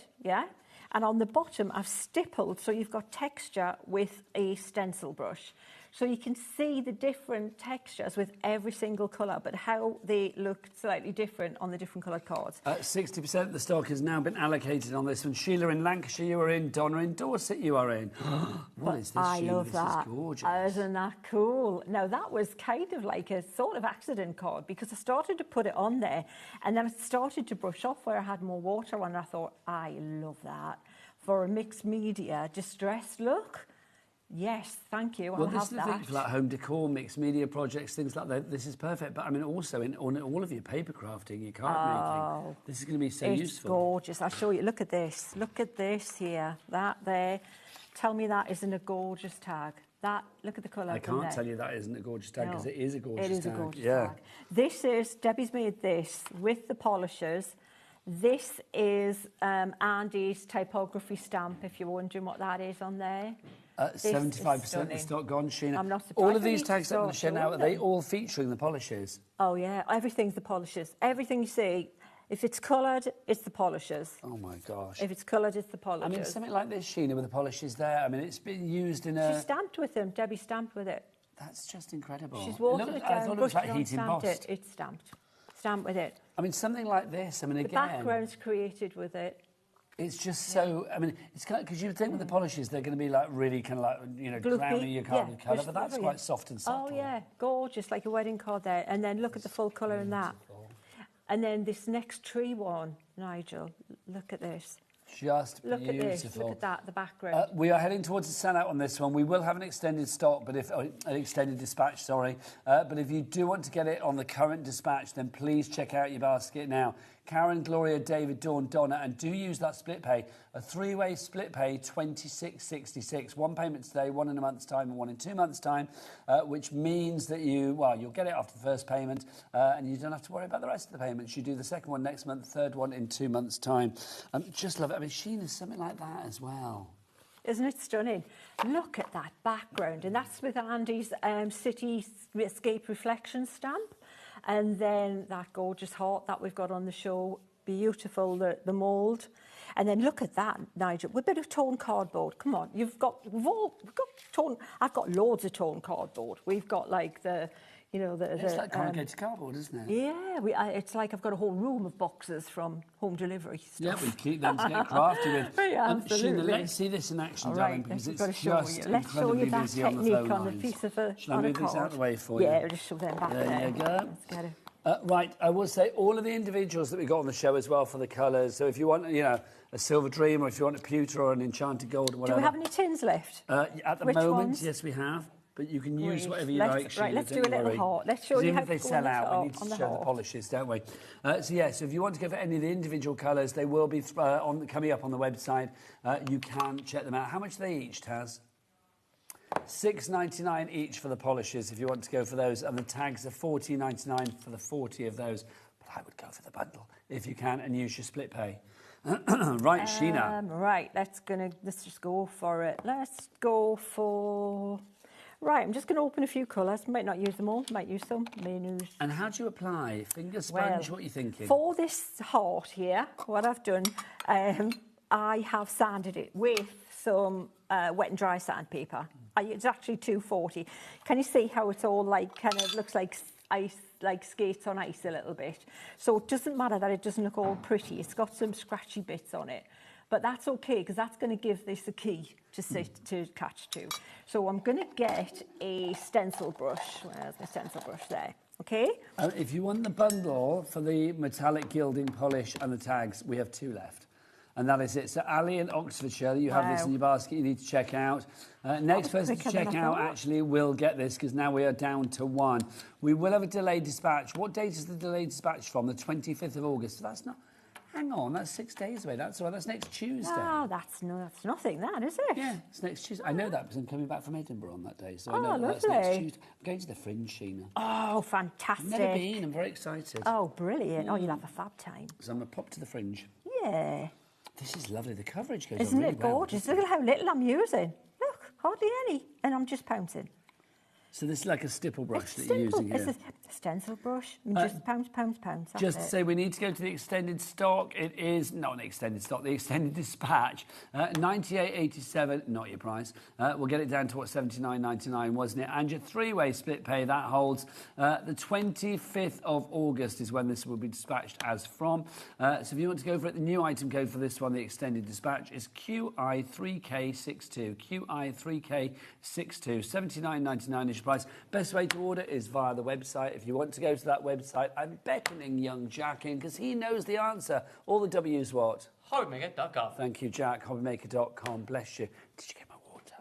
And on the bottom, I've stippled, so you've got texture with a stencil brush. So you can see the different textures with every single colour, but how they look slightly different on the different coloured cards. 60% of the stock has now been allocated on this one. Sheila in Lancashire, you are in. Donna in Dorset, you are in. What is this, I Sheila? love that. This is gorgeous. Isn't that cool? Now, that was kind of like a sort of accident card, because I started to put it on there, and then it started to brush off where I had more water on, and I thought, I love that. For a mixed media distressed look, yes, thank you. Well, I'll this have is the that. thing for like home decor, mixed media projects, things like that. This is perfect. But I mean, also on all of your paper crafting, your card making, this is going to be so useful. It's gorgeous. I'll show you. Look at this. Look at this here. That there. Tell me that isn't a gorgeous tag. That, look at the colour. I can't tell you that isn't a gorgeous tag, because it is a gorgeous tag. It is a gorgeous tag. This is, Debbie's made this with the polishers. This is Andy's typography stamp, if you're wondering what that is on there. 75% of the stock gone, Sheena. I'm not surprised. All of these tags that I'm going to share now, are they all featuring the polishes? Oh, yeah. Everything's the polishes. Everything you see, if it's coloured, it's the polishes. Oh, my gosh. If it's coloured, it's the polishes. I mean, something like this, Sheena, with the polishes there, I mean, it's been used in a... She stamped with them. Debbie stamped with it. That's just incredible. She's watered it down, I thought it was like heat stamped embossed. it. It's stamped. Stamped with it. I mean, something like this, I mean, the again... The background's created with it. It's just so, I mean, it's kind of, because you think with the polishes, they're going to be like really kind of like, you know, crowning your card with colour, but that's quite soft and subtle. Oh, yeah, gorgeous, like a wedding card there. And then look at the full colour in that. And then this next tree one, Nigel, look at this. Just look beautiful. At this, look at that, the background. We are heading towards the sellout on this one. We will have an extended stock, but an extended dispatch, sorry. But if you do want to get it on the current dispatch, then please check out your basket now. Karen, Gloria, David, Dawn, Donna, and do use that split pay. A three-way split pay, $26.66. One payment today, one in a month's time, and one in 2 months' time, which means that you'll get it after the first payment, and you don't have to worry about the rest of the payments. You do the second one next month, third one in 2 months' time. Just love it. I mean, Sheena's something like that as well. Isn't it stunning? Look at that background, and that's with Andy's Cityscape Reflection stamp. And then that gorgeous heart that we've got on the show, beautiful, the mould. And then look at that, Nigel, with a bit of torn cardboard. Come on, we've got torn. I've got loads of torn cardboard. We've got like it's like corrugated cardboard, isn't it? Yeah, it's like I've got a whole room of boxes from home delivery stuff. Yeah, we keep them to get crafty with. Absolutely. Sheena, let's see this in action, darling, because it's just Let's show you that busy on the technique phone on the lines. piece of a Shall I move these out of the way for you? Yeah, just show them back there. There you go. Let's get it. Right, I will say all of the individuals that we got on the show as well for the colours. So if you want, a silver dream, or if you want a pewter or an enchanted gold, or whatever. Do we have any tins left? At the moment, yes, we have. But you can use whatever you like. Right, let's do a little heart. Let's show you how if they sell out, we need to show the polishes, don't we? So if you want to go for any of the individual colours, they will be coming up on the website. You can check them out. How much are they each, Taz? $6.99 each for the polishes if you want to go for those, and the tags are $14.99 for the 40 of those. But I would go for the bundle if you can and use your split pay. Right, Sheena. Right, let's just go for it. Let's go for. Right, I'm just going to open a few colours. Might not use them all, might use some. Menus. And how do you apply? Finger sponge, what are you thinking? For this heart here, what I've done, I have sanded it with some wet and dry sandpaper. It's actually 240. Can you see how it's all like, kind of looks like ice, like skates on ice a little bit? So it doesn't matter that it doesn't look all pretty. It's got some scratchy bits on it. But that's okay, because that's going to give this a key to catch to. So I'm going to get a stencil brush. Where's my stencil brush there? Okay. If you want the bundle for the metallic gilding polish and the tags, we have 2 left. And that is it. So Ali in Oxfordshire, you have this in your basket you need to check out. Next person to check out actually will get this, because now we are down to 1. We will have a delayed dispatch. What date is the delayed dispatch from? The 25th of August. So that's not... Hang on, that's 6 days away. That's all right. That's next Tuesday. Oh, that's nothing, that, is it? Yeah, it's next Tuesday. I know that because I'm coming back from Edinburgh on that day. So I know lovely. that's next Tuesday. I'm going to the Fringe, Sheena. Oh, fantastic. Never been. I'm very excited. Oh, brilliant. Oh, you'll have a fab time. So I'm going to pop to the Fringe. Yeah. This is lovely. The coverage goes Isn't on really it gorgeous? well. Look at how little I'm using. Look, hardly any. And I'm just pouncing. So this is like a stipple brush that you're using here. It's a stencil brush. Just pounce. Just to say, we need to go to the extended stock. It is not an extended stock, the extended dispatch. 98.87, not your price. We'll get it down to what, 79.99, wasn't it? And your 3-way split pay, that holds. The 25th of August is when this will be dispatched as from. So if you want to go for it, the new item code for this one, the extended dispatch, is QI3K62. QI3K62, 79.99 is your price. Best way to order is via the website. If you want to go to that website, I'm beckoning young Jack in because he knows the answer. All the W's what? HobbyMaker.com. Thank you, Jack. HobbyMaker.com. Bless you. Did you get my water?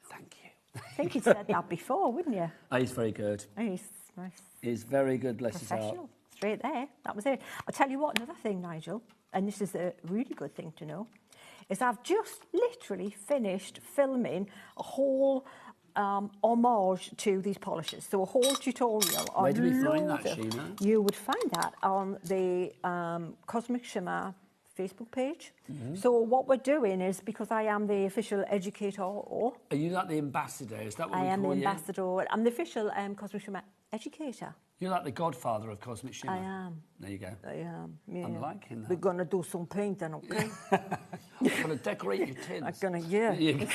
Thank you. I think you'd said that before, wouldn't you? Oh, he's very good. He's nice. He's very good, bless his heart. Professional. Straight there. That was it. I'll tell you what, another thing, Nigel, and this is a really good thing to know, is I've just literally finished filming a whole homage to these polishes. So a whole tutorial on... Where do we find that, Sheena? You would find that on the Cosmic Shimmer Facebook page. Mm-hmm. So what we're doing is, because I am the official educator... Are you like the ambassador? Is that what we call you? I am the ambassador. I'm the official Cosmic Shimmer educator. You're like the godfather of Cosmic Shimmer. I am. There you go. I am, yeah. I'm liking that. We're going to do some painting, OK? I'm going to decorate your tins. I'm going to, yeah. There you go.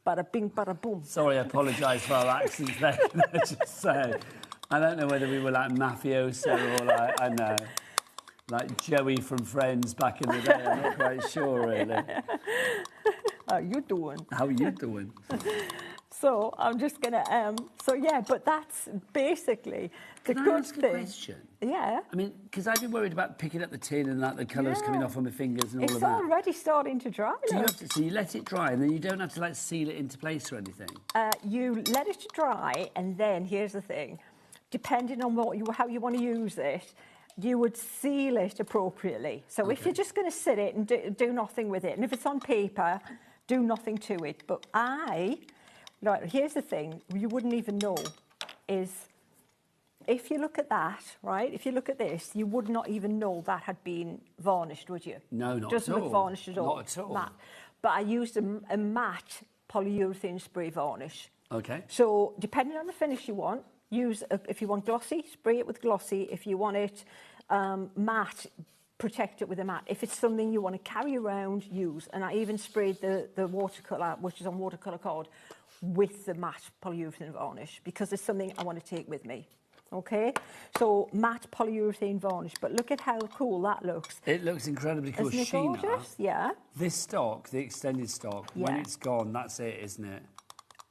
Bada bing, bada boom. Sorry, I apologise for our accents there. Can I just say? I don't know whether we were like mafioso or like, I know, like Joey from Friends back in the day. I'm not quite sure, really. How you doing? How you doing? So I'm just going to, so yeah, but that's basically the Can good I ask thing. a question? Yeah. I mean, because I've been worried about picking up the tin and the colours coming off on my fingers and all of that. It's already starting to dry. Do you have to, so you let it dry and then you don't have to like seal it into place or anything? You let it dry, and then here's the thing. Depending on how you want to use it, you would seal it appropriately. So if you're just going to sit it and do nothing with it, and if it's on paper, do nothing to it. But right, here's the thing, you wouldn't even know, is if you look at that, right, if you look at this, you would not even know that had been varnished, would you? No, not Doesn't at all. look varnished at all. Not at all. Matte. But I used a matte polyurethane spray varnish. Okay. So depending on the finish you want, if you want glossy, spray it with glossy. If you want it matte, protect it with a matte. If it's something you want to carry around, use. And I even sprayed the watercolour, which is on watercolour card, with the matte polyurethane varnish, because it's something I want to take with me. Okay, so matte polyurethane varnish, but look at how cool that looks. It looks incredibly cool. Isn't it Sheena, gorgeous? Yeah. This stock, the extended stock, when Yeah. it's gone, that's it, isn't it?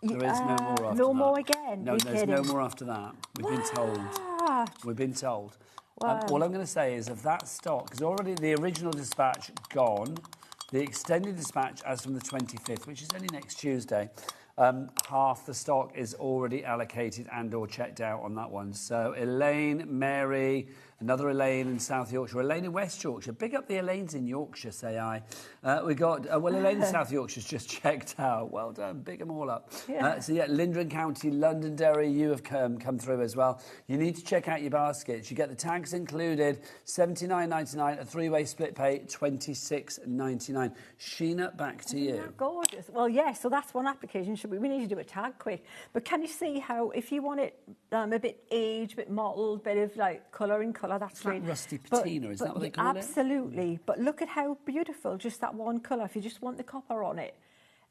There is no more after no that. more again. No, You're there's kidding. no more after that. We've been told. What? We've been told. Wow. All I'm going to say is of that stock, because already the original dispatch gone, the extended dispatch as from the 25th, which is only next Tuesday, half the stock is already allocated and or checked out on that one. So Elaine, Mary, another Elaine in South Yorkshire, Elaine in West Yorkshire. Big up the Elaines in Yorkshire, say I. We got, Elaine in South Yorkshire's just checked out. Well done, big them all up. Yeah. So Lyndon County, Londonderry, you have come through as well. You need to check out your baskets. You get the tags included, $79.99, a 3-way split pay, $26.99. Sheena, back to you. Gorgeous. Well, yeah, so that's one application. we need to do a tag quick. But can you see how, if you want it a bit aged, a bit mottled, bit of like colour in colour, that's great. Like rusty patina, is that what they call it? Absolutely. But look at how beautiful just that one colour. If you just want the copper on it,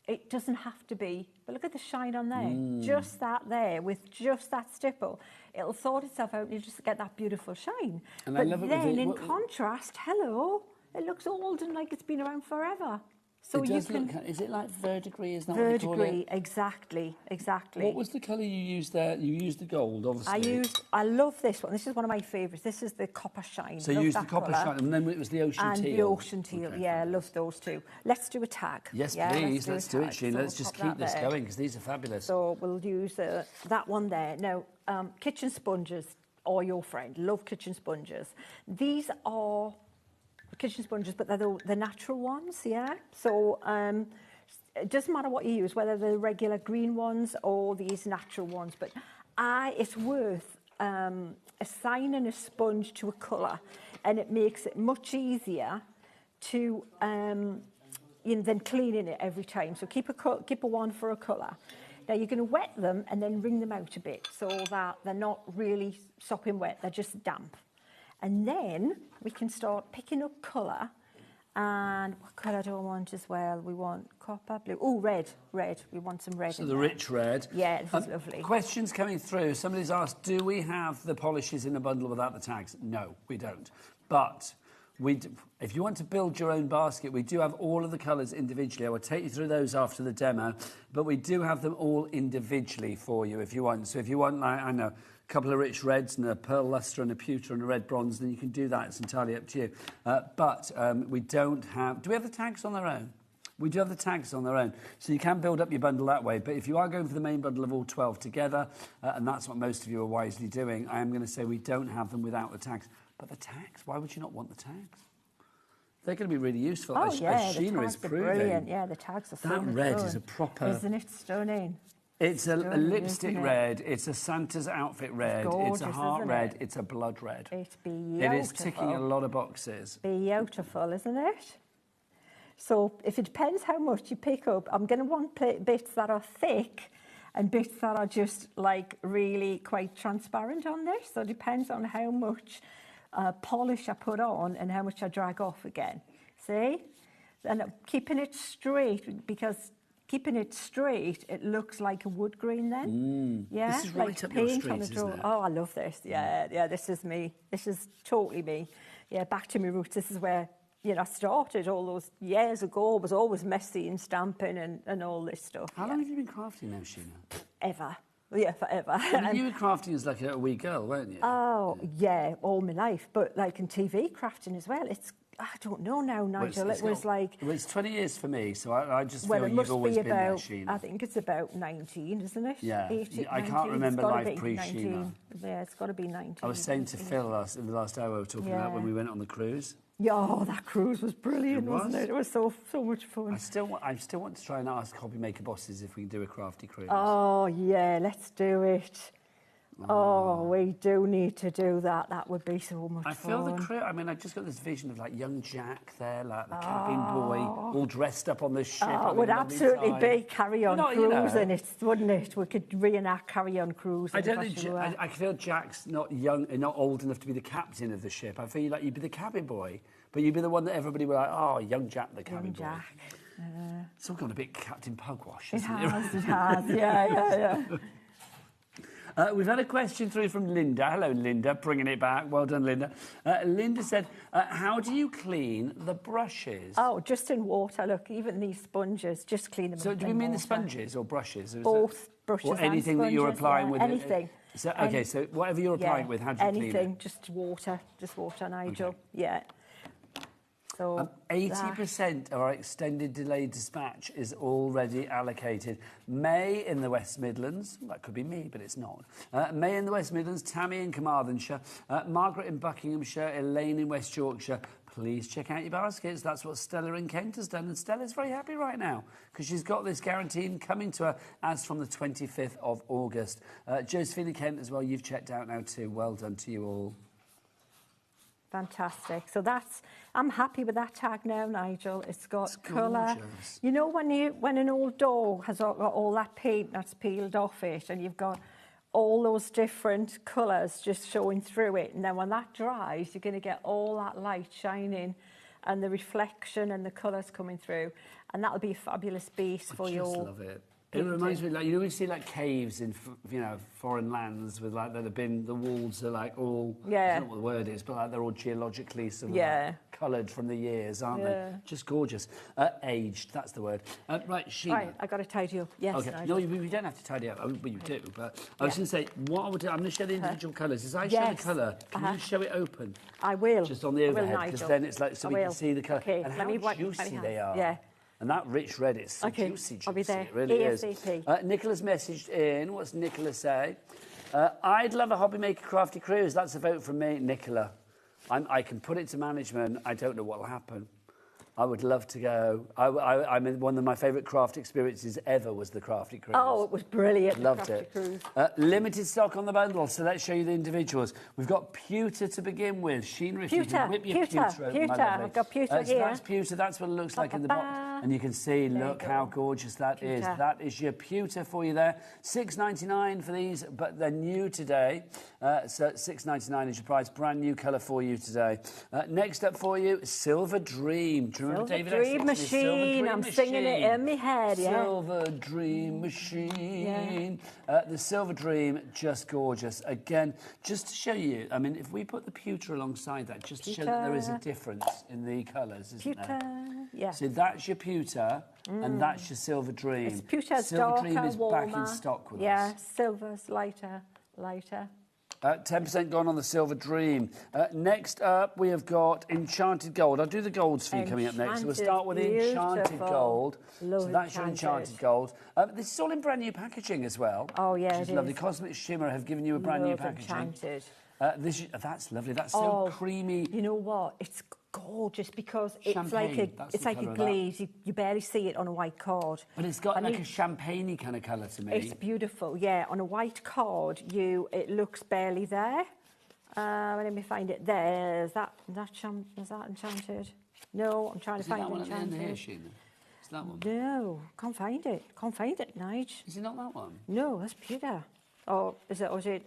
it doesn't have to be. But look at the shine on there. Just that there, with just that stipple. It'll sort itself out and you just get that beautiful shine. And but I love it then, with in contrast, hello, it looks old and like it's been around forever. So it you does can... look, is it like verdigris? Is that what they call Verdigris, it? exactly. What was the colour you used there? You used the gold, obviously. I love this one. This is one of my favourites. This is the copper shine. So you used the copper shine, and then it was the ocean teal. And the ocean teal, yeah, I love those two. Let's do a tag. Yes, yeah, please. Let's do it, tag. Sheila. So Let's just keep this going, because these are fabulous. So we'll use that one there. Now, kitchen sponges are your friend. Love kitchen sponges. These are kitchen sponges, but they're the natural ones, yeah? So it doesn't matter what you use, whether they're regular green ones or these natural ones, but it's worth assigning a sponge to a colour, and it makes it much easier to than cleaning it every time. So keep a one for a colour. Now you're going to wet them and then wring them out a bit so that they're not really sopping wet, they're just damp. And then we can start picking up colour. And what colour do I want as well? We want copper, blue. Oh, red. We want some red. So the rich red. Yeah, this is lovely. Questions coming through. Somebody's asked, do we have the polishes in the bundle without the tags? No, we don't. But if you want to build your own basket, we do have all of the colours individually. I will take you through those after the demo. But we do have them all individually for you if you want. So if you want, like, I know, a couple of rich reds and a pearl lustre and a pewter and a red bronze, then you can do that. It's entirely up to you. But we don't have... Do we have the tags on their own? We do have the tags on their own. So you can build up your bundle that way. But if you are going for the main bundle of all 12 together, and that's what most of you are wisely doing, I am going to say we don't have them without the tags. But the tags, why would you not want the tags? They're going to be really useful. Oh, as yeah, the Sheena tags is are proving. brilliant. Yeah, the tags are so That much red fun. is a proper... Isn't it stunning? It's a Stunning, lipstick isn't it? red, it's a Santa's outfit red, gorgeous, it's a heart isn't red, it? it's a blood red. It's beautiful. It is ticking a lot of boxes. Beautiful, isn't it? So if it depends how much you pick up, I'm going to want bits that are thick and bits that are just like really quite transparent on this. So it depends on how much polish I put on and how much I drag off again. See? And keeping it straight, because keeping it straight, it looks like a wood grain then. Yeah, This is right like up your paint street, on a isn't drawer. it? Oh, I love this. Yeah, this is me. This is totally me. Yeah, back to my roots. This is where, I started all those years ago. I was always messy and stamping and all this stuff. How long have you been crafting now, Sheena? Ever. Yeah, forever. I mean, you were crafting as like a wee girl, weren't you? Oh, yeah, all my life. But like in TV crafting as well, I don't know now, Nigel. It was like... Well, it's 20 years for me, so I just feel it you've must always be been there, about, Sheena. I think it's about 19, isn't it? Yeah. 18, I can't 19. remember It's gotta life be pre-Sheena. 19. Yeah, it's got to be 19. I was saying to Phil in the last hour we were talking about when we went on the cruise. Yeah, oh, that cruise was brilliant, wasn't it? It was so much fun. I still want to try and ask HobbyMaker bosses if we can do a crafty cruise. Oh, yeah, let's do it. Oh, we do need to do that. That would be so much fun. I feel the crew. I mean, I just got this vision of like young Jack there, like the cabin boy, all dressed up on the ship. Oh, it would absolutely be carry-on cruising, wouldn't it? We could reenact carry-on cruising. I don't think. I feel Jack's not young and not old enough to be the captain of the ship. I feel like you'd be the cabin boy, but you'd be the one that everybody would like. Oh, young Jack, the cabin boy. Jack. It's all gone a bit Captain Pugwash, It hasn't it? has. Yeah. We've had a question through from Linda. Hello, Linda, bringing it back. Well done, Linda. Linda said, how do you clean the brushes? Oh, just in water. Look, even these sponges, just clean them. So in do we mean water. the sponges or brushes? Both brushes or anything and that you're sponges, applying with anything. So, okay, so whatever you're applying with, how do you clean it? Anything, just water, Nigel. Okay. Yeah. So 80% of our extended delayed dispatch is already allocated. May in the West Midlands, that could be me, but it's not. May in the West Midlands, Tammy in Carmarthenshire, Margaret in Buckinghamshire, Elaine in West Yorkshire. Please check out your baskets. That's what Stella in Kent has done. And Stella's very happy right now because she's got this guarantee coming to her as from the 25th of August. Josephine in Kent as well, you've checked out now too. Well done to you all. Fantastic. So I'm happy with that tag now, Nigel. It's got colour. You know when an old door has got all that paint that's peeled off it, and you've got all those different colours just showing through it, and then when that dries, you're going to get all that light shining and the reflection and the colours coming through, and that'll be a fabulous base for your... I just love it. It reminds me, like, you know, we see like caves in, you know, foreign lands with like that have been, the walls are like all, I don't know what the word is, but like they're all geologically sort of like, coloured from the years, aren't they? Just gorgeous. Aged, that's the word. Right, Sheena. Right, I got to tidy up. Yes. Okay. No, you don't have to tidy up. Well, you do, but I was going to say, what I would do, I'm going to show the individual colours. As I show the colour, can you show it open? I will. Just on the overhead, because then it's like, so we can see the colour. Okay, and how juicy they are. Yeah. And that rich red, it's so juicy. I'll be there. It really ASAP. is. Nicola's messaged in. What's Nicola say? I'd love a HobbyMaker crafty cruise. That's a vote from me, Nicola. I can put it to management. I don't know what will happen. I would love to go. I mean, one of my favourite craft experiences ever was the crafty cruise. Oh, it was brilliant. Loved it. Cruise. Limited stock on the bundle, so let's show you the individuals. We've got pewter to begin with. Sheena, if you can whip your pewter open, my lovely. I've got pewter So here. that's pewter. That's what it looks like in the box. And you can see, look how gorgeous that is. That is your pewter for you there. $6.99 for these, but they're new today. So $6.99 is your price. Brand new colour for you today. Next up for you, Silver Dream. Do you remember David Dream Machine. I'm singing it in my head, Silver Dream Machine. The Silver Dream, just gorgeous. Again, just to show you, I mean, if we put the pewter alongside that, just to show that there is a difference in the colours, isn't there? Yeah. So that's your pewter, and that's your Silver Dream. It's pewter's Silver darker, Dream is warmer. back in stock with us. Yeah, silver's lighter. 10% gone on the Silver Dream. Next up, we have got Enchanted Gold. I'll do the golds for you coming up next. So we'll start with the Enchanted Gold. So that's your Enchanted Gold. This is all in brand new packaging as well. Oh, yeah, which is lovely. Cosmic Shimmer have given you a brand new packaging. Enchanted. That's lovely. That's so creamy. You know what? It's gorgeous because it's Champagne, like a glaze. You barely see it on a white card. But it's got like a champagne-y kind of colour to me. It's beautiful, yeah. On a white card, it looks barely there. Let me find it. There's that. Is that Enchanted? No, I'm trying to find Enchanted. Is that one at the end here, Sheena? Is that one? No, can't find it. Can't find it, Nige. Is it not that one? No, that's pewter. Or is it?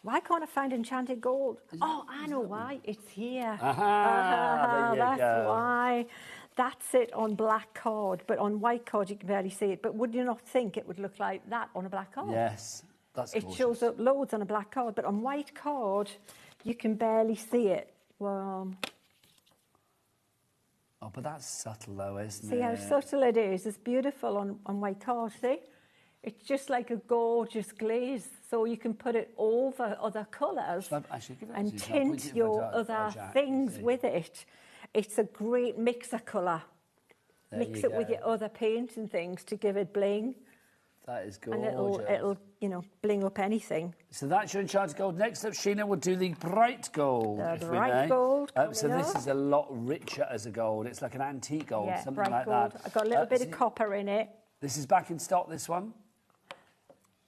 Why can't I find Enchanted Gold? I know why. It's here. There you that's go. why. That's it on black card, but on white card you can barely see it. But would you not think it would look like that on a black card? Yes, that's gorgeous. It shows up loads on a black card, but on white card you can barely see it. Well, oh, but that's subtle though, isn't it? see how subtle it is. It's beautiful on white card, see? It's just like a gorgeous glaze, so you can put it over other colours and tint your other things with it. It's a great mixer colour. Mix it with your other paints and things to give it bling. That is gorgeous. And it'll bling up anything. So that's your Enchanted Gold. Next up, Sheena will do the Bright Gold. The Bright Gold. So this is a lot richer as a gold. It's like an antique gold, something bright like gold. that. I've got a little bit of copper in it. This is back in stock, this one?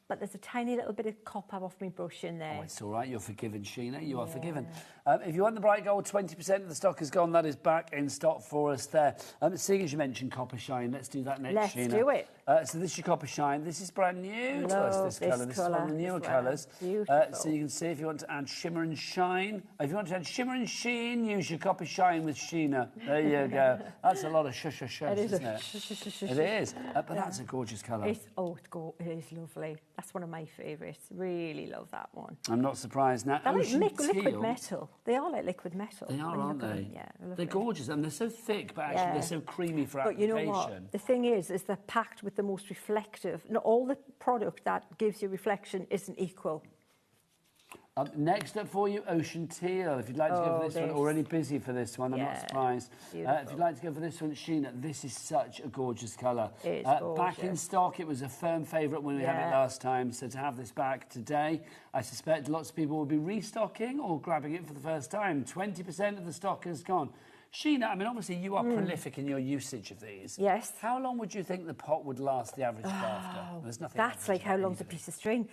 But there's a tiny little bit of copper off my brush in there. Oh, it's all right. You're forgiven, Sheena. You are forgiven. If you want the Bright Gold, 20% of the stock is gone. That is back in stock for us there. Seeing as you mentioned Copper Shine, let's do that next, Sheena. Let's do it. So this is your Copper Shine. This is brand new to us, this colour. This is one of the newer colours. So you can see if you want to add Shimmer and Shine. If you want to add Shimmer and Sheen, use your Copper Shine with Sheena. There you go. That's a lot of shush, isn't it? It is. But that's a gorgeous colour. It is lovely. That's one of my favourites. Really love that one. I'm not surprised. Now, they're Ocean like liquid Teal, metal. They are like liquid metal. They are, aren't they? Yeah, they're gorgeous, and they're so thick, but actually they're so creamy for application. But you know what? The thing is they're packed with the most reflective. Not all the product that gives you reflection isn't equal. Next up for you, Ocean Teal. If you'd like to go for this one, already busy for this one, I'm not surprised. If you'd like to go for this one, Sheena, this is such a gorgeous colour. It's back in stock, it was a firm favourite when we had it last time, so to have this back today, I suspect lots of people will be restocking or grabbing it for the first time. 20% of the stock has gone. Sheena, I mean, obviously you are prolific in your usage of these. Yes. How long would you think the pot would last the average crafter? There's nothing. That's like how long's a piece of string.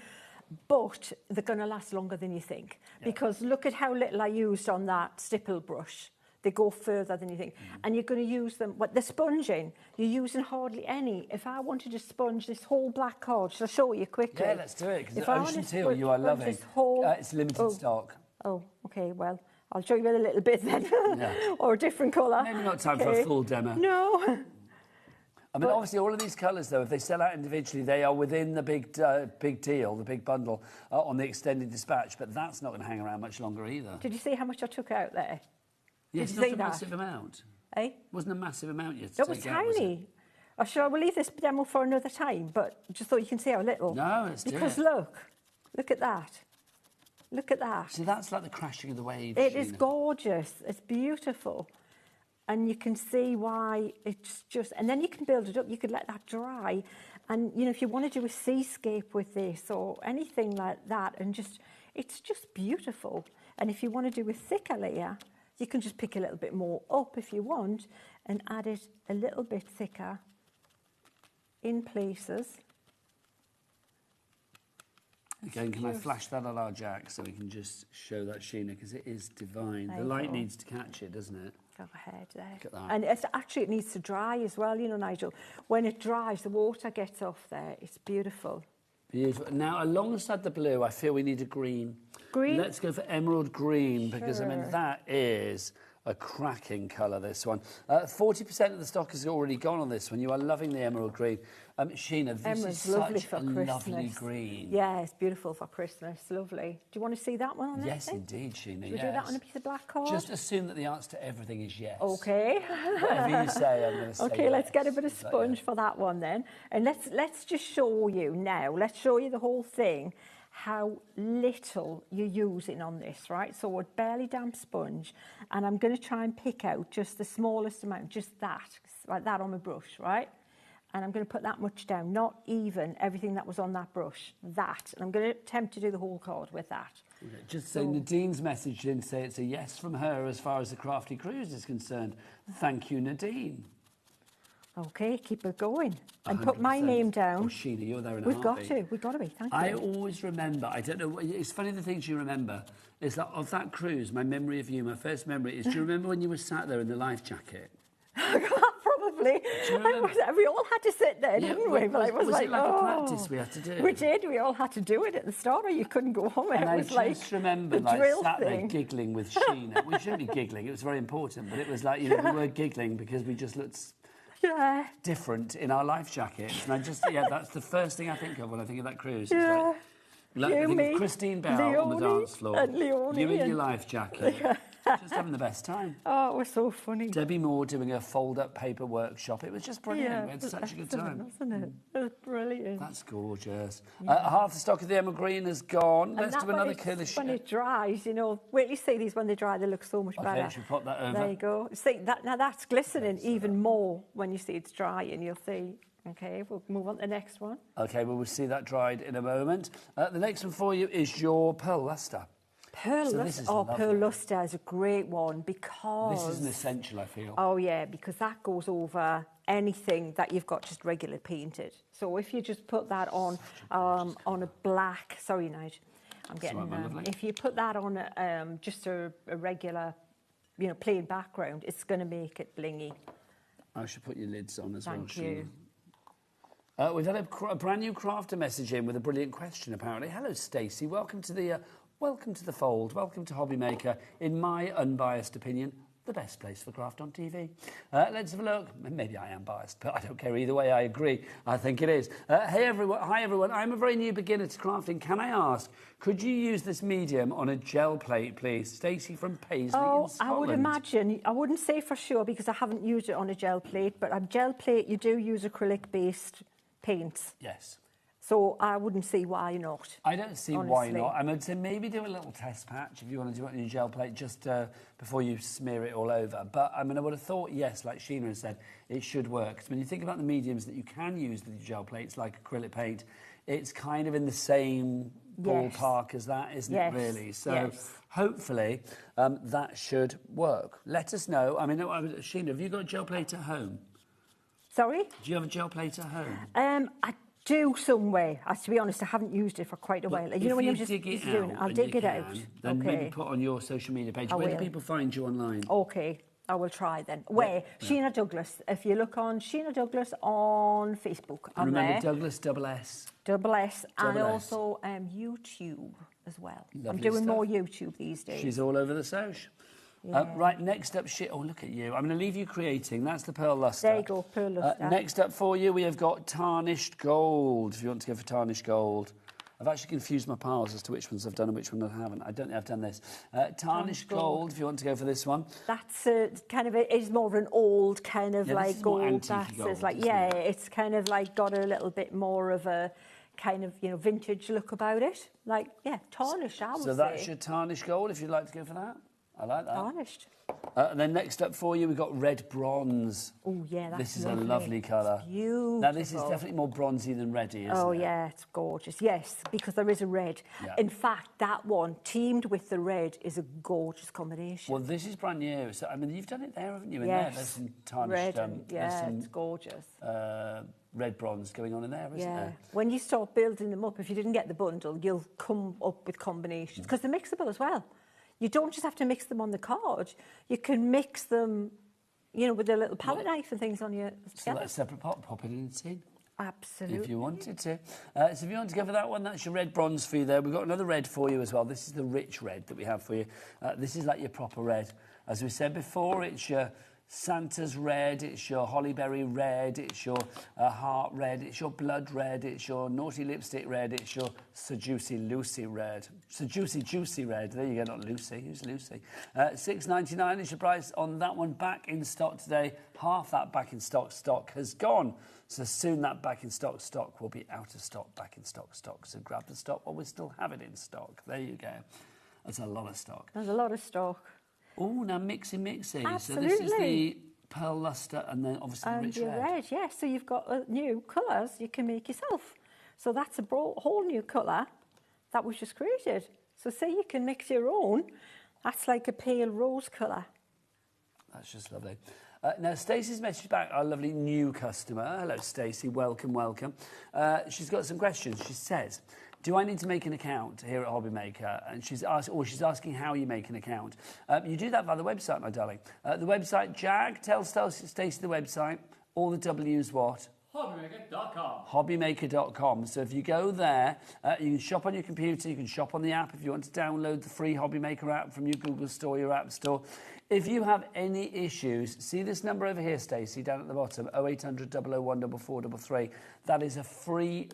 but they're going to last longer than you think. Because look at how little I used on that stipple brush. They go further than you think. And you're going to use them, what the sponging, you're using hardly any. If I wanted to sponge this whole black card, shall I show you quickly? Yeah, let's do it, because If the I ocean wanted to teal you are loving. this whole- It's limited stock. Oh, okay, well, I'll show you a little bit then. Or a different colour. Maybe not time for a full demo. No. I mean, obviously, all of these colours, though, if they sell out individually, they are within the big deal, the big bundle on the extended dispatch, but that's not going to hang around much longer either. Did you see how much I took out there? Yes, Did not you see a that? massive amount. Eh? Wasn't a massive amount yet. That was tiny. I'm sure we'll leave this demo for another time, but just thought you can see how little. No, let's do it. Because look at that. Look at that. See, that's like the crashing of the waves. It is gorgeous. It's beautiful. And you can see why it's just... And then you can build it up. You could let that dry. And, you know, if you want to do a seascape with this or anything like that, and just... It's just beautiful. And if you want to do a thicker layer, you can just pick a little bit more up if you want and add it a little bit thicker in places. Again, can I flash that on our jack so we can just show that Sheena, because it is divine. The light needs to catch it, doesn't it? Go ahead there. Look at that. And actually it needs to dry as well, you know, Nigel. When it dries, the water gets off there. It's beautiful. Beautiful. Now, alongside the blue, I feel we need a green. Green? Let's go for emerald green, because, I mean, Sure. that is a cracking colour, this one. 40% of the stock has already gone on this one. You are loving the emerald green. Sheena, this Emerald's is lovely such for a Christmas. lovely green. Yeah, it's beautiful for Christmas. Lovely. Do you want to see that one on there? Yes, indeed, Sheena, Should we do that on a piece of black card? Just assume that the answer to everything is yes. Okay. Whatever you say, I'm going to say Okay, let's yes. get a bit of Is that sponge for that one then. And let's just show you now. Let's show you the whole thing, how little you're using on this, right? So a barely damp sponge, and I'm going to try and pick out just the smallest amount, just that, like that on my brush, right? And I'm going to put that much down, not even everything that was on that brush, that. And I'm going to attempt to do the whole card with that. Okay, just so Nadine's message didn't say it's a yes from her as far as the Crafty Cruise is concerned. Thank you, Nadine. Okay, keep it going. And put my name down. Oh, Sheena, you're there in a We've got heartbeat. to. We've got to be. Thank you. I always remember, I don't know, it's funny the things you remember, is that of that cruise, my memory of you, my first memory is, do you remember when you were sat there in the life jacket? Probably. We all had to sit there, didn't we? But Was it like a practice we had to do? We did. We all had to do it at the start, or you couldn't go home. And It was I like just remember, the like, drill sat there thing. giggling with Sheena. We shouldn't be giggling, it was very important, but it was like, you know, we were giggling because we just looked different in our life jackets. And I just, that's the first thing I think of when I think of that cruise. Yeah. It's like, I think of Christine Bell on the dance floor. And Leonie you in and- your life jacket. Just having the best time. Oh, it was so funny. Debbie Moore doing a fold-up paper workshop. It was just brilliant. We had such a good time. Wasn't it? It was brilliant. That's gorgeous. Half the stock of the emerald green is gone. And Let's that do another when curlish. When it dries, you know, wait till you see these when they dry, they look so much better. Okay, should we pop that over? There you go. See, now that's glistening even more when you see it's dry, and you'll see. Okay, we'll move on to the next one. Okay, well, we'll see that dried in a moment. The next one for you is your pearl luster. Pearl luster. Oh, pearl luster is a great one because... This is an essential, I feel. Oh, yeah, because that goes over anything that you've got just regular painted. So if you just put that on a black... Sorry, Nigel. I'm getting... if you put that on just a regular, you know, plain background, it's going to make it blingy. I should put your lids on as Thank well, you. Sheena. We've had a brand new crafter message in with a brilliant question, apparently. Hello, Stacey. Welcome to the fold. Welcome to HobbyMaker. In my unbiased opinion, the best place for craft on TV. Let's have a look. Maybe I am biased, but I don't care either way. I agree. I think it is. Hi, everyone. I'm a very new beginner to crafting. Can I ask, could you use this medium on a gel plate, please? Stacey from Paisley in Scotland. I would imagine. I wouldn't say for sure because I haven't used it on a gel plate, but a gel plate, you do use acrylic-based paints. Yes. So I wouldn't see why not. I don't see why not. I would say maybe do a little test patch if you want to do it on your gel plate just before you smear it all over. But I mean, I would have thought, yes, like Sheena has said, it should work. So when you think about the mediums that you can use with your gel plates, like acrylic paint, it's kind of in the same ballpark as that, isn't it, really? So hopefully that should work. Let us know. I mean, Sheena, have you got a gel plate at home? Sorry? Do you have a gel plate at home? due somewhere. To be honest, I haven't used it for quite a while. You know, when you you're just dig it doing out I'll and dig you it out. can, then Okay. maybe put on your social media page. I Where do will. people find you online? Okay, I will try then. Where? Sheena Douglas. If you look on Sheena Douglas on Facebook, And remember, there. Douglas, double S. Double S, and Double S. also YouTube as well. I'm Lovely doing stuff. more YouTube these days. She's all over the social. Yeah. Right, next up, oh, look at you. I'm going to leave you creating. That's the pearl luster. There you go, pearl luster. Next up for you, we have got tarnished gold, if you want to go for tarnished gold. I've actually confused my piles as to which ones I've done and which one I haven't. I don't think I've done this. Tarnished gold, if you want to go for this one. That's kind of, it is more of an old kind of Yeah, like this is more gold. antique gold, It's like, isn't yeah, it? it's kind of like got a little bit more of a kind of, you know, vintage look about it. Like, yeah, tarnished, I would say. So that's your tarnished gold, if you'd like to go for that. I like that. Tarnished. And then next up for you, we've got red bronze. Oh, yeah, that's This is lovely. a lovely colour. It's beautiful. Now, this is definitely more bronzy than reddy, isn't Oh, it? yeah, it's gorgeous. Yes, because there is a red. Yeah. In fact, that one, teamed with the red, is a gorgeous combination. Well, this is brand new. So, I mean, you've done it there, haven't you? In Yes. there, there's some tarnished, Red and, there's yeah, some, it's gorgeous. Red bronze going on in there, isn't Yeah. there? When you start building them up, if you didn't get the bundle, you'll come up with combinations. Because they're mixable as well. You don't just have to mix them on the card. You can mix them, you know, with a little palette knife and things on your So together. that's a separate pot, pop it in the tin. Absolutely. If you wanted to. So if you want to go for that one, that's your red bronze for you there. We've got another red for you as well. This is the rich red that we have for you. This is like your proper red. As we said before, it's your Santa's red, it's your hollyberry red, it's your heart red, it's your blood red, it's your naughty lipstick red, it's your so juicy Lucy red. So juicy red. There you go, not Lucy. Who's Lucy? $6.99 is your price on that one. Back in stock today. Half that back in stock has gone. So soon that back in stock will be out of stock, back in stock. So grab the stock while we still have it in stock. There you go. That's a lot of stock. There's a lot of stock. Oh, now mixy. Absolutely. So this is the pearl luster and then obviously the And rich your red. red, yeah. So you've got new colours you can make yourself. So that's a whole new colour that was just created. So say you can mix your own. That's like a pale rose colour. That's just lovely. Now, Stacey's messaged back, our lovely new customer. Hello, Stacey. Welcome. She's got some questions. She says, do I need to make an account here at HobbyMaker? And she's asking how you make an account. You do that via the website, my darling. The website, Jag, tell Stacey the website. All the W's what? HobbyMaker.com. HobbyMaker.com. So if you go there, you can shop on your computer, you can shop on the app if you want to download the free HobbyMaker app from your Google Store, your App Store. If you have any issues, see this number over here, Stacey, down at the bottom, 0800 001 4433. That is a free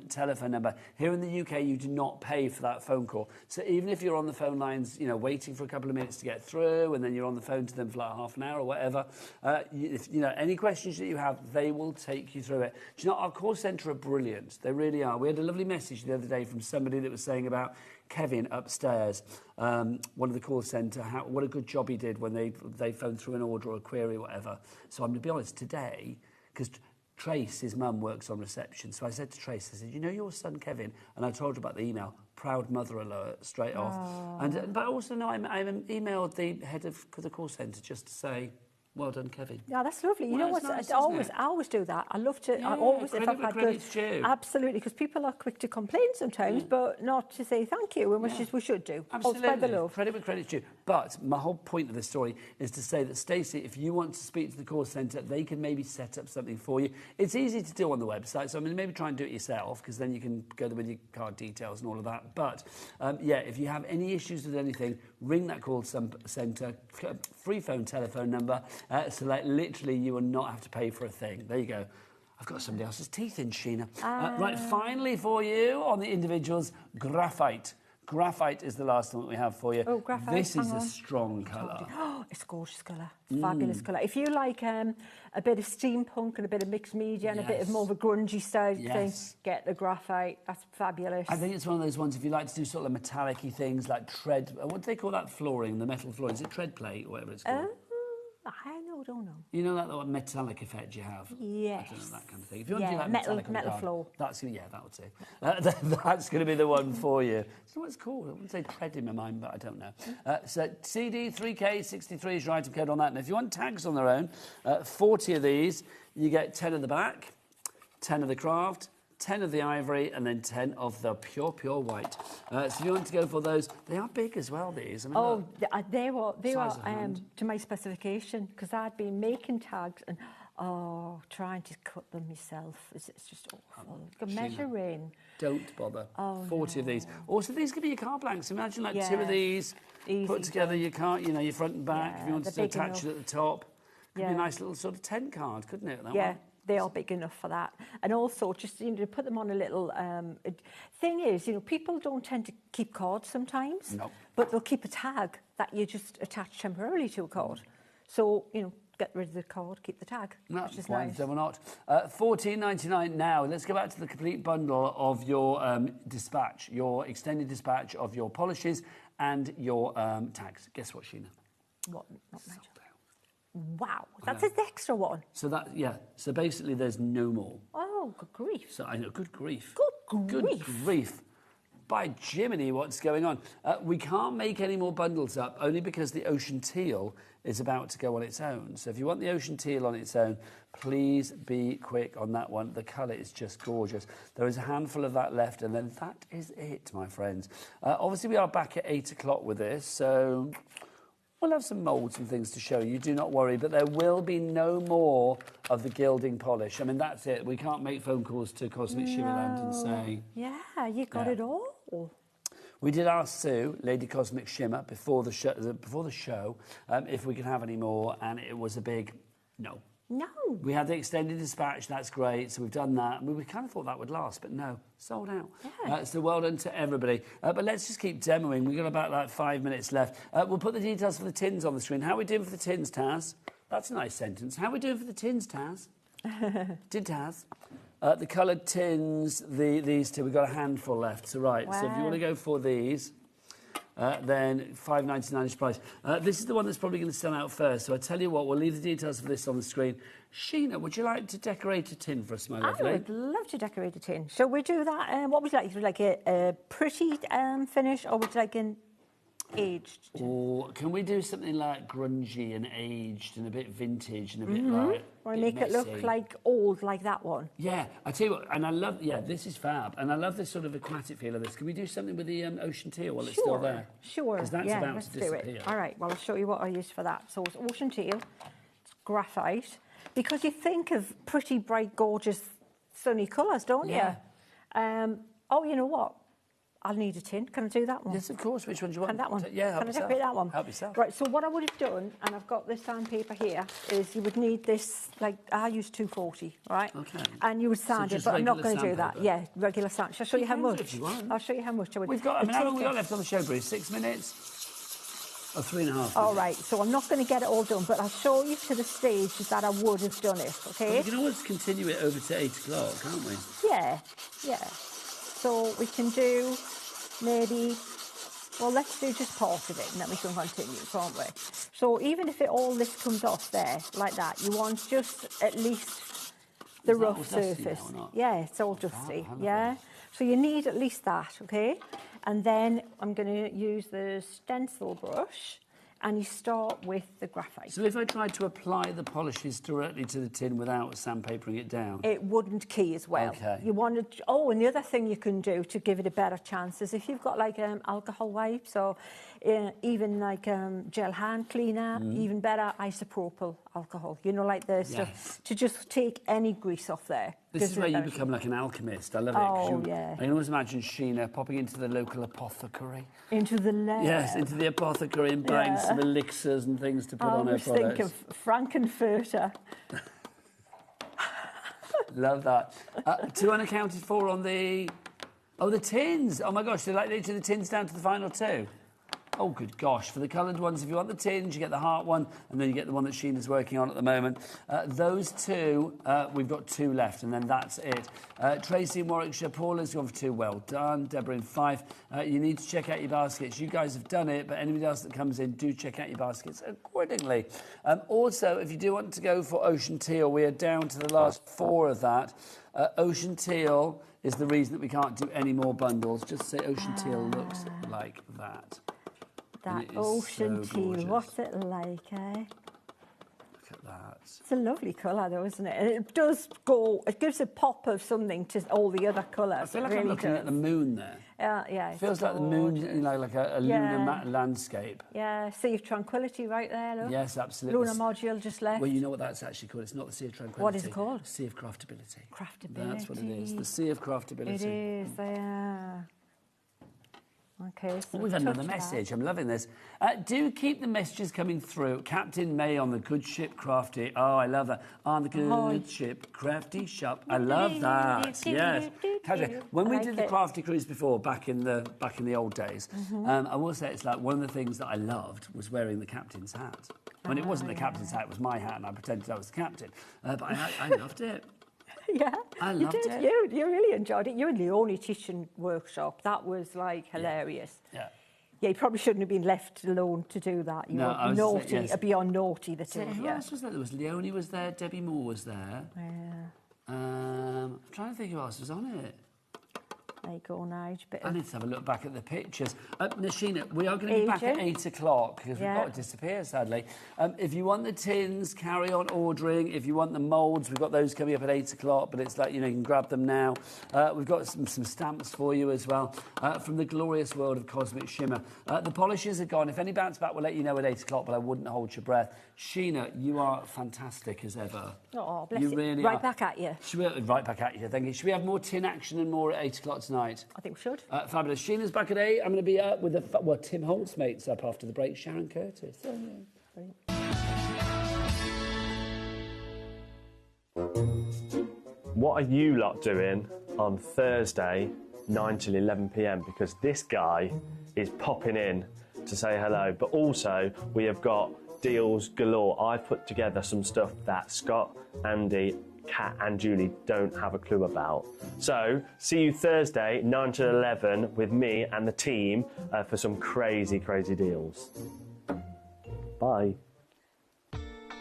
telephone number. Here in the UK, you do not pay for that phone call. So even if you're on the phone lines, you know, waiting for a couple of minutes to get through, and then you're on the phone to them for like half an hour or whatever, if, you know, any questions that you have, they will take you through it. Do you know, our call centre are brilliant. They really are. We had a lovely message the other day from somebody that was saying about Kevin upstairs, one of the call centre, what a good job he did when they phoned through an order or a query or whatever. So I'm going to be honest, today, because Trace, his mum, works on reception, so I said to Trace, I said, you know your son Kevin? And I told her about the email, proud mother alert, straight off. And but also, no, I emailed the head of the call centre just to say, well done, Kevin. Yeah, that's lovely. You Well, know what? it's nice, I isn't it? always do that. I love to. Yeah, I always, if credit I've where had credit's due. absolutely, because people are quick to complain sometimes, but not to say thank you, and which is we should do. Absolutely. Or spread the love. Credit where credit's due. But my whole point of this story is to say that, Stacey, if you want to speak to the call centre, they can maybe set up something for you. It's easy to do on the website, so I mean, maybe try and do it yourself, because then you can go there with your card details and all of that. But, yeah, if you have any issues with anything, ring that call centre, free telephone number, so like literally you will not have to pay for a thing. There you go. I've got somebody else's teeth in, Sheena. Right, finally for you on the individuals, graphite. Graphite is the last one that we have for you. Oh, graphite. This is a strong colour. Oh, it's a gorgeous colour. Fabulous colour. If you like a bit of steampunk and a bit of mixed media and a bit of more of a grungy style thing, get the graphite. That's fabulous. I think it's one of those ones, if you like to do sort of metallic-y things like tread... What do they call that flooring, the metal flooring? Is it tread plate or whatever it's called? I don't know. You know that metallic effect you have? Yes. I don't know, that kind of thing. If you want to do that metal floor. That'll do. That's going to be the one for you. So what it's called? I wouldn't say tread in my mind, but I don't know. So CD 3K63 is your item code on that. And if you want tags on their own, 40 of these, you get 10 at the back, 10 of the craft, 10 of the ivory, and then 10 of the pure white. So if you want to go for those, they are big as well, these. I mean, Oh, look. they were Size of hand. to my specification, because I'd been making tags and trying to cut them myself. It's just awful. Measuring. Don't bother. Oh, 40 of these. Also, these could be your card blanks. Imagine like Yes. 2 of these, Easy put together done. your card, you know, your front and back. Yeah, if you wanted to they're big attach it enough. at the top, could be Yeah. a nice little sort of 10 card, couldn't it? That Yeah. one? They are big enough for that. And also, just, you know, to put them on a little... thing is, you know, people don't tend to keep cards sometimes. No. But they'll keep a tag that you just attach temporarily to a card. So, you know, get rid of the card, keep the tag, which is Why nice. they were not. $14.99 now. Let's go back to the complete bundle of your dispatch, your extended dispatch of your polishes and your tags. Guess what, Sheena? What? Not major. Wow, that's an extra one. So that, yeah. So basically, there's no more. Oh, good grief. So I know, good grief. Good grief. Good grief. By Jiminy, what's going on? We can't make any more bundles up, only because the ocean teal is about to go on its own. So if you want the ocean teal on its own, please be quick on that one. The colour is just gorgeous. There is a handful of that left, and then that is it, my friends. Obviously, we are back at 8 o'clock with this, so... we'll have some moulds and things to show you, do not worry, but there will be no more of the gilding polish. I mean, that's it. We can't make phone calls to Cosmic Shimmerland and say... Yeah, you got it all. We did ask Sue, Lady Cosmic Shimmer, before the show if we could have any more, and it was a big no. No. We had the extended dispatch, that's great, so we've done that. We kind of thought that would last, but no, sold out. Yeah. So well done to everybody. But let's just keep demoing. We've got about like 5 minutes left. We'll put the details for the tins on the screen. How are we doing for the tins, Taz? That's a nice sentence. How are we doing for the tins, Taz? Did Taz? The coloured tins, these two, we've got a handful left. So right, so if you want to go for these... then $5.99 is price. This is the one that's probably going to sell out first. So I tell you what, we'll leave the details for this on the screen. Sheena, would you like to decorate a tin for us, my lovely? I would love to decorate a tin. Shall we do that? What would you like? Would you like a pretty finish, or would you like an aged? Or can we do something like grungy and aged and a bit vintage and a bit like... Or make it look like old, like that one? Yeah, I tell you what, and I love... Yeah, this is fab. And I love this sort of aquatic feel of this. Can we do something with the ocean teal while it's still there? Sure, because that's about let's to do disappear. it. All right, well, I'll show you what I use for that. So it's ocean teal, it's graphite, because you think of pretty, bright, gorgeous, sunny colours, don't you? Oh, you know what? I'll need a tin. Can I do that one? Yes, of course. Which one do you want? Can that one? Yeah, help Can I yourself. decorate that one? Help yourself. Right, so what I would have done, and I've got this sandpaper here, is you would need this, like, I use 240, right? Okay. And you would So sand it, just but I'm not regular going to do that. sandpaper? Yeah, regular sand. Shall I show you how can do much? if you want. I'll show you how much I would. We've got... I mean, how long take we got it. left on the show, Bruce? 6 minutes? Or 3.5? All right, so I'm not going to get it all done, but I'll show you to the stage that I would have done it, okay? Well, we can always continue it over to 8 o'clock, can't we? Yeah. So we can do maybe, well, let's do just part of it and then we can continue, can't we? So even if this comes off there, like that, you want just at least the Is that all rough dusty now surface. or not? Yeah, it's all dusty, I love yeah? So you need at least that, okay? And then I'm going to use the stencil brush, and you start with the graphite. So if I tried to apply the polishes directly to the tin without sandpapering it down? It wouldn't key as well. Okay. You want to... Oh, and the other thing you can do to give it a better chance is if you've got like alcohol wipes or even like gel hand cleaner, even better isopropyl alcohol. You know, like the stuff to just take any grease off there. This is where you become like an alchemist. I love it. Oh, yeah. I can always imagine Sheena popping into the local apothecary. Into the lab. Yes, into the apothecary and buying some elixirs and things to put on her products. I always think of Frankenfurter. Love that. 2 unaccounted for on the... Oh, the tins. Oh, my gosh. They're like literally the tins down to the final 2. Oh, good gosh. For the coloured ones, if you want the tins, you get the heart one, and then you get the one that Sheena's working on at the moment. Those 2, we've got 2 left, and then that's it. Tracy in Warwickshire, Paula's gone for 2. Well done. Deborah in Fife. You need to check out your baskets. You guys have done it, but anybody else that comes in, do check out your baskets accordingly. Also, if you do want to go for Ocean Teal, we are down to the last 4 of that. Ocean Teal is the reason that we can't do any more bundles. Just say Ocean Teal looks like that. That ocean teal, what's it like, eh? Look at that. It's a lovely colour, though, isn't it? And it does go. It gives a pop of something to all the other colours. I feel like it I'm really looking does. at the moon there. Yeah, It feels like the moon, you know, like a lunar landscape. Yeah, Sea of Tranquility right there, look. Yes, absolutely. Lunar module just left. Well, you know what that's actually called? It's not the Sea of Tranquility. What is it called? Sea of Craftability. Craftability. That's what it is. The Sea of Craftability. It is, yeah. Okay, so Oh, we've had another message. I'm loving this. Do keep the messages coming through. Captain May on the good ship Crafty. Oh, I love that. On the good ship Crafty shop. I love that. Yes. Captain, when we did the Crafty cruise before, back in the old days, I will say it's like one of the things that I loved was wearing the captain's hat. When it wasn't the captain's hat, it was my hat, and I pretended I was the captain. But I loved it. Yeah, I loved it. You really enjoyed it. You and the only teaching workshop. That was like hilarious. Yeah. Yeah, you probably shouldn't have been left alone to do that. You were naughty, beyond naughty, the two of Who you. else was there? There was Leonie was there, Debbie Moore was there. Yeah. I'm trying to think who else was on it. There you go, Nige. I need to have a look back at the pictures. Nashina, we are going to be back at 8 o'clock because we've got to disappear, sadly. If you want the tins, carry on ordering. If you want the moulds, we've got those coming up at 8 o'clock, but it's like, you know, you can grab them now. We've got some stamps for you as well from the glorious world of Cosmic Shimmer. The polishes are gone. If any bounce back, we'll let you know at 8 o'clock, but I wouldn't hold your breath. Sheena, you are fantastic as ever. Oh, bless you. you. Really right are. back at you. Right back at you, thank you. Should we have more tin action and more at 8 o'clock tonight? I think we should. Fabulous. Sheena's back at 8. I'm going to be up with Tim Holt's mates up after the break. Sharon Curtis. Oh, yeah. What are you lot doing on Thursday, 9 till 11 p.m? Because this guy is popping in to say hello, but also we have got deals galore. I've put together some stuff that Scott, Andy, Kat and Julie don't have a clue about. So, see you Thursday, 9 to 11, with me and the team for some crazy, crazy deals. Bye.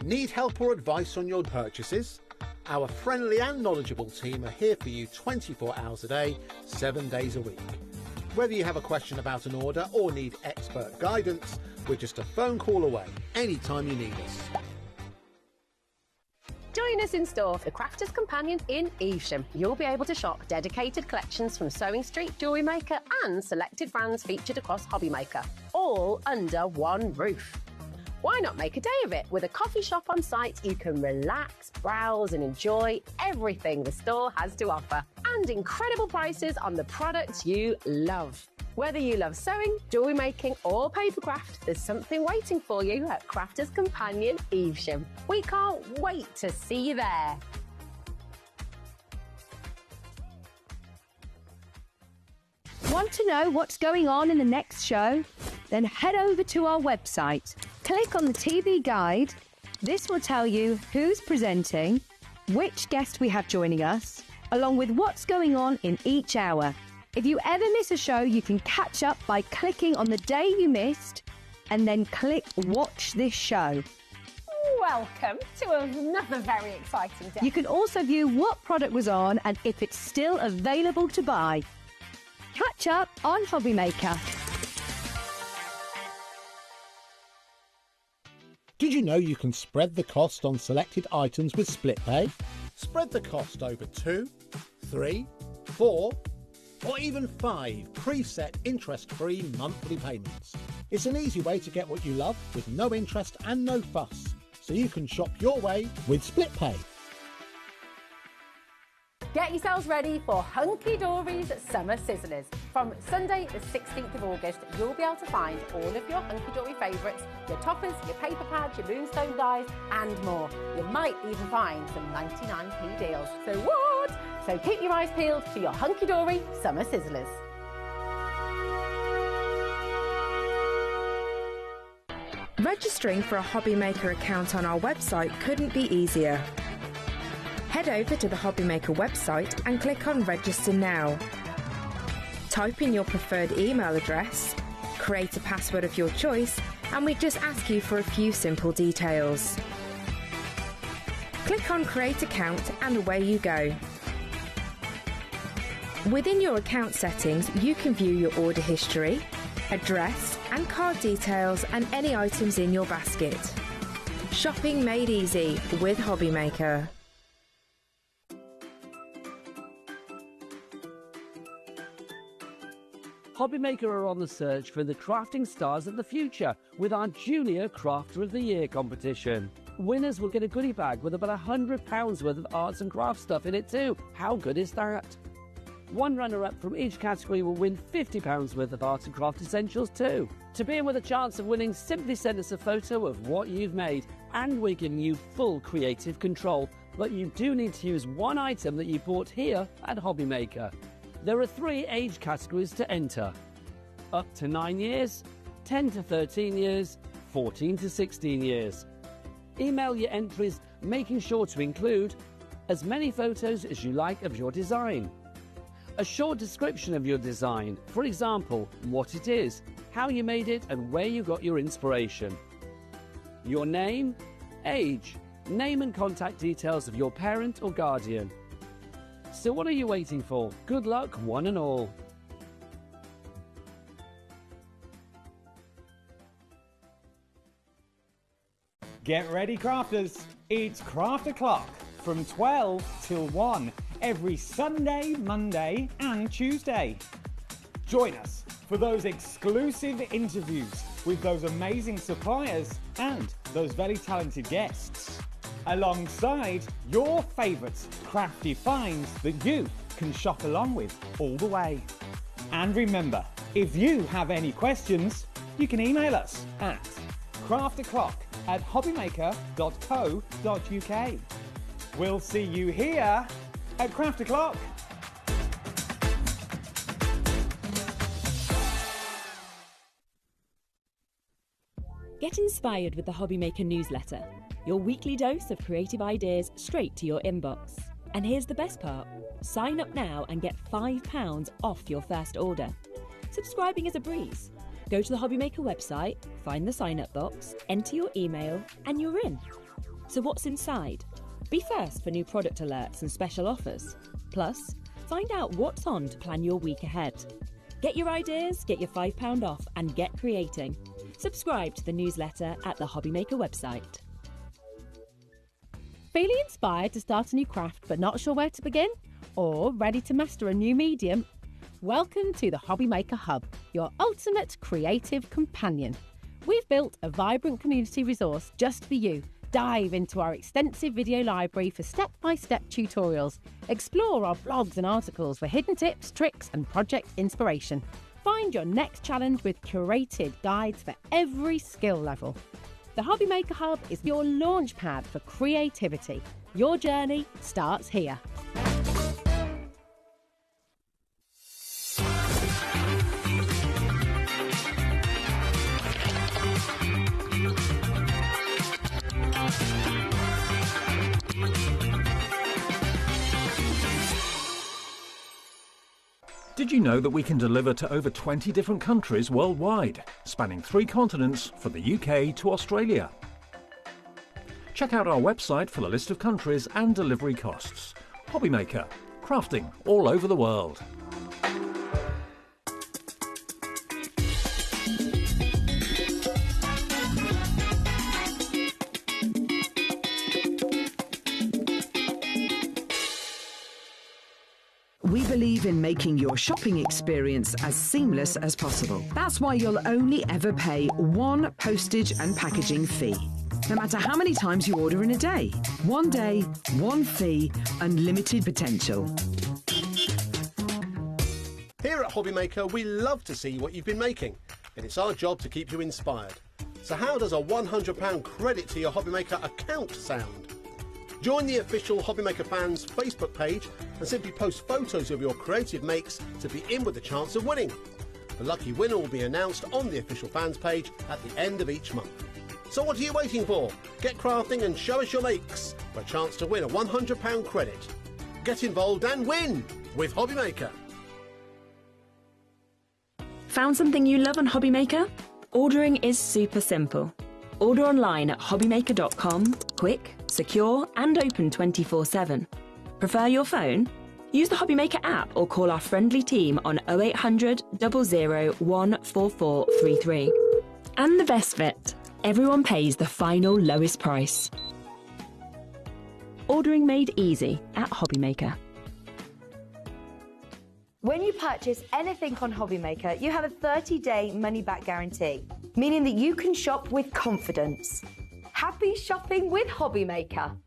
Need help or advice on your purchases? Our friendly and knowledgeable team are here for you 24 hours a day, 7 days a week. Whether you have a question about an order or need expert guidance, we're just a phone call away, anytime you need us. Join us in store for Crafters Companion in Evesham. You'll be able to shop dedicated collections from Sewing Street, Jewellery Maker and selected brands featured across HobbyMaker, all under one roof. Why not make a day of it? With a coffee shop on site, you can relax, browse and enjoy everything the store has to offer. And incredible prices on the products you love. Whether you love sewing, jewellery making or papercraft, there's something waiting for you at Crafters Companion Evesham. We can't wait to see you there. Want to know what's going on in the next show? Then head over to our website. Click on the TV guide. This will tell you who's presenting, which guest we have joining us, along with what's going on in each hour. If you ever miss a show, you can catch up by clicking on the day you missed and then click Watch This Show. Welcome to another very exciting day. You can also view what product was on and if it's still available to buy. Catch up on HobbyMaker. Did you know you can spread the cost on selected items with split pay? Spread the cost over 2, 3, 4, or even 5 preset interest-free monthly payments. It's an easy way to get what you love with no interest and no fuss, so you can shop your way with split pay. Get yourselves ready for Hunky Dory's Summer Sizzlers. From Sunday the 16th of August, you'll be able to find all of your Hunky Dory favourites, your toppers, your paper pads, your moonstone dies and more. You might even find some 99p deals. So what? So keep your eyes peeled for your Hunky Dory Summer Sizzlers. Registering for a HobbyMaker account on our website couldn't be easier. Head over to the HobbyMaker website and click on Register Now. Type in your preferred email address, create a password of your choice, and we just ask you for a few simple details. Click on Create Account and away you go. Within your account settings, you can view your order history, address and card details and any items in your basket. Shopping made easy with HobbyMaker. HobbyMaker are on the search for the crafting stars of the future with our Junior Crafter of the Year competition. Winners will get a goodie bag with about £100 worth of arts and crafts stuff in it too. How good is that? One runner-up from each category will win £50 worth of art and craft essentials too. To be in with a chance of winning, simply send us a photo of what you've made and we're giving you full creative control. But you do need to use one item that you bought here at HobbyMaker. There are 3 age categories to enter. Up to 9 years, 10 to 13 years, 14 to 16 years. Email your entries, making sure to include as many photos as you like of your design. A short description of your design, for example, what it is, how you made it and where you got your inspiration. Your name, age, name and contact details of your parent or guardian. So what are you waiting for? Good luck, one and all. Get ready, crafters. It's Craft O'Clock from 12 till 1 every Sunday, Monday and Tuesday. Join us for those exclusive interviews with those amazing suppliers and those very talented guests, alongside your favourite crafty finds that you can shop along with all the way. And remember, if you have any questions, you can email us at crafto'clock@hobbymaker.co.uk. We'll see you here at Craft O'Clock. Get inspired with the HobbyMaker newsletter. Your weekly dose of creative ideas straight to your inbox. And here's the best part. Sign up now and get £5 off your first order. Subscribing is a breeze. Go to the HobbyMaker website, find the sign-up box, enter your email, and you're in. So what's inside? Be first for new product alerts and special offers. Plus, find out what's on to plan your week ahead. Get your ideas, get your £5 off, and get creating. Subscribe to the newsletter at the HobbyMaker website. Feeling inspired to start a new craft but not sure where to begin? Or ready to master a new medium? Welcome to the HobbyMaker Hub, your ultimate creative companion. We've built a vibrant community resource just for you. Dive into our extensive video library for step-by-step tutorials. Explore our blogs and articles for hidden tips, tricks and project inspiration. Find your next challenge with curated guides for every skill level. The HobbyMaker Hub is your launch pad for creativity. Your journey starts here. Did you know that we can deliver to over 20 different countries worldwide, spanning 3 continents from the UK to Australia? Check out our website for the list of countries and delivery costs. HobbyMaker, crafting all over the world. We believe in making your shopping experience as seamless as possible. That's why you'll only ever pay one postage and packaging fee. No matter how many times you order in a day. One day, one fee, unlimited potential. Here at HobbyMaker, we love to see what you've been making, and it's our job to keep you inspired. So how does a £100 credit to your HobbyMaker account sound? Join the official HobbyMaker fans Facebook page and simply post photos of your creative makes to be in with a chance of winning. The lucky winner will be announced on the official fans page at the end of each month. So what are you waiting for? Get crafting and show us your makes for a chance to win a £100 credit. Get involved and win with HobbyMaker. Found something you love on HobbyMaker? Ordering is super simple. Order online at hobbymaker.com, quick, secure and open 24/7. Prefer your phone? Use the HobbyMaker app or call our friendly team on 0800 001 4433. And the best bit, everyone pays the final lowest price. Ordering made easy at HobbyMaker. When you purchase anything on HobbyMaker, you have a 30-day money-back guarantee, meaning that you can shop with confidence. Happy shopping with HobbyMaker.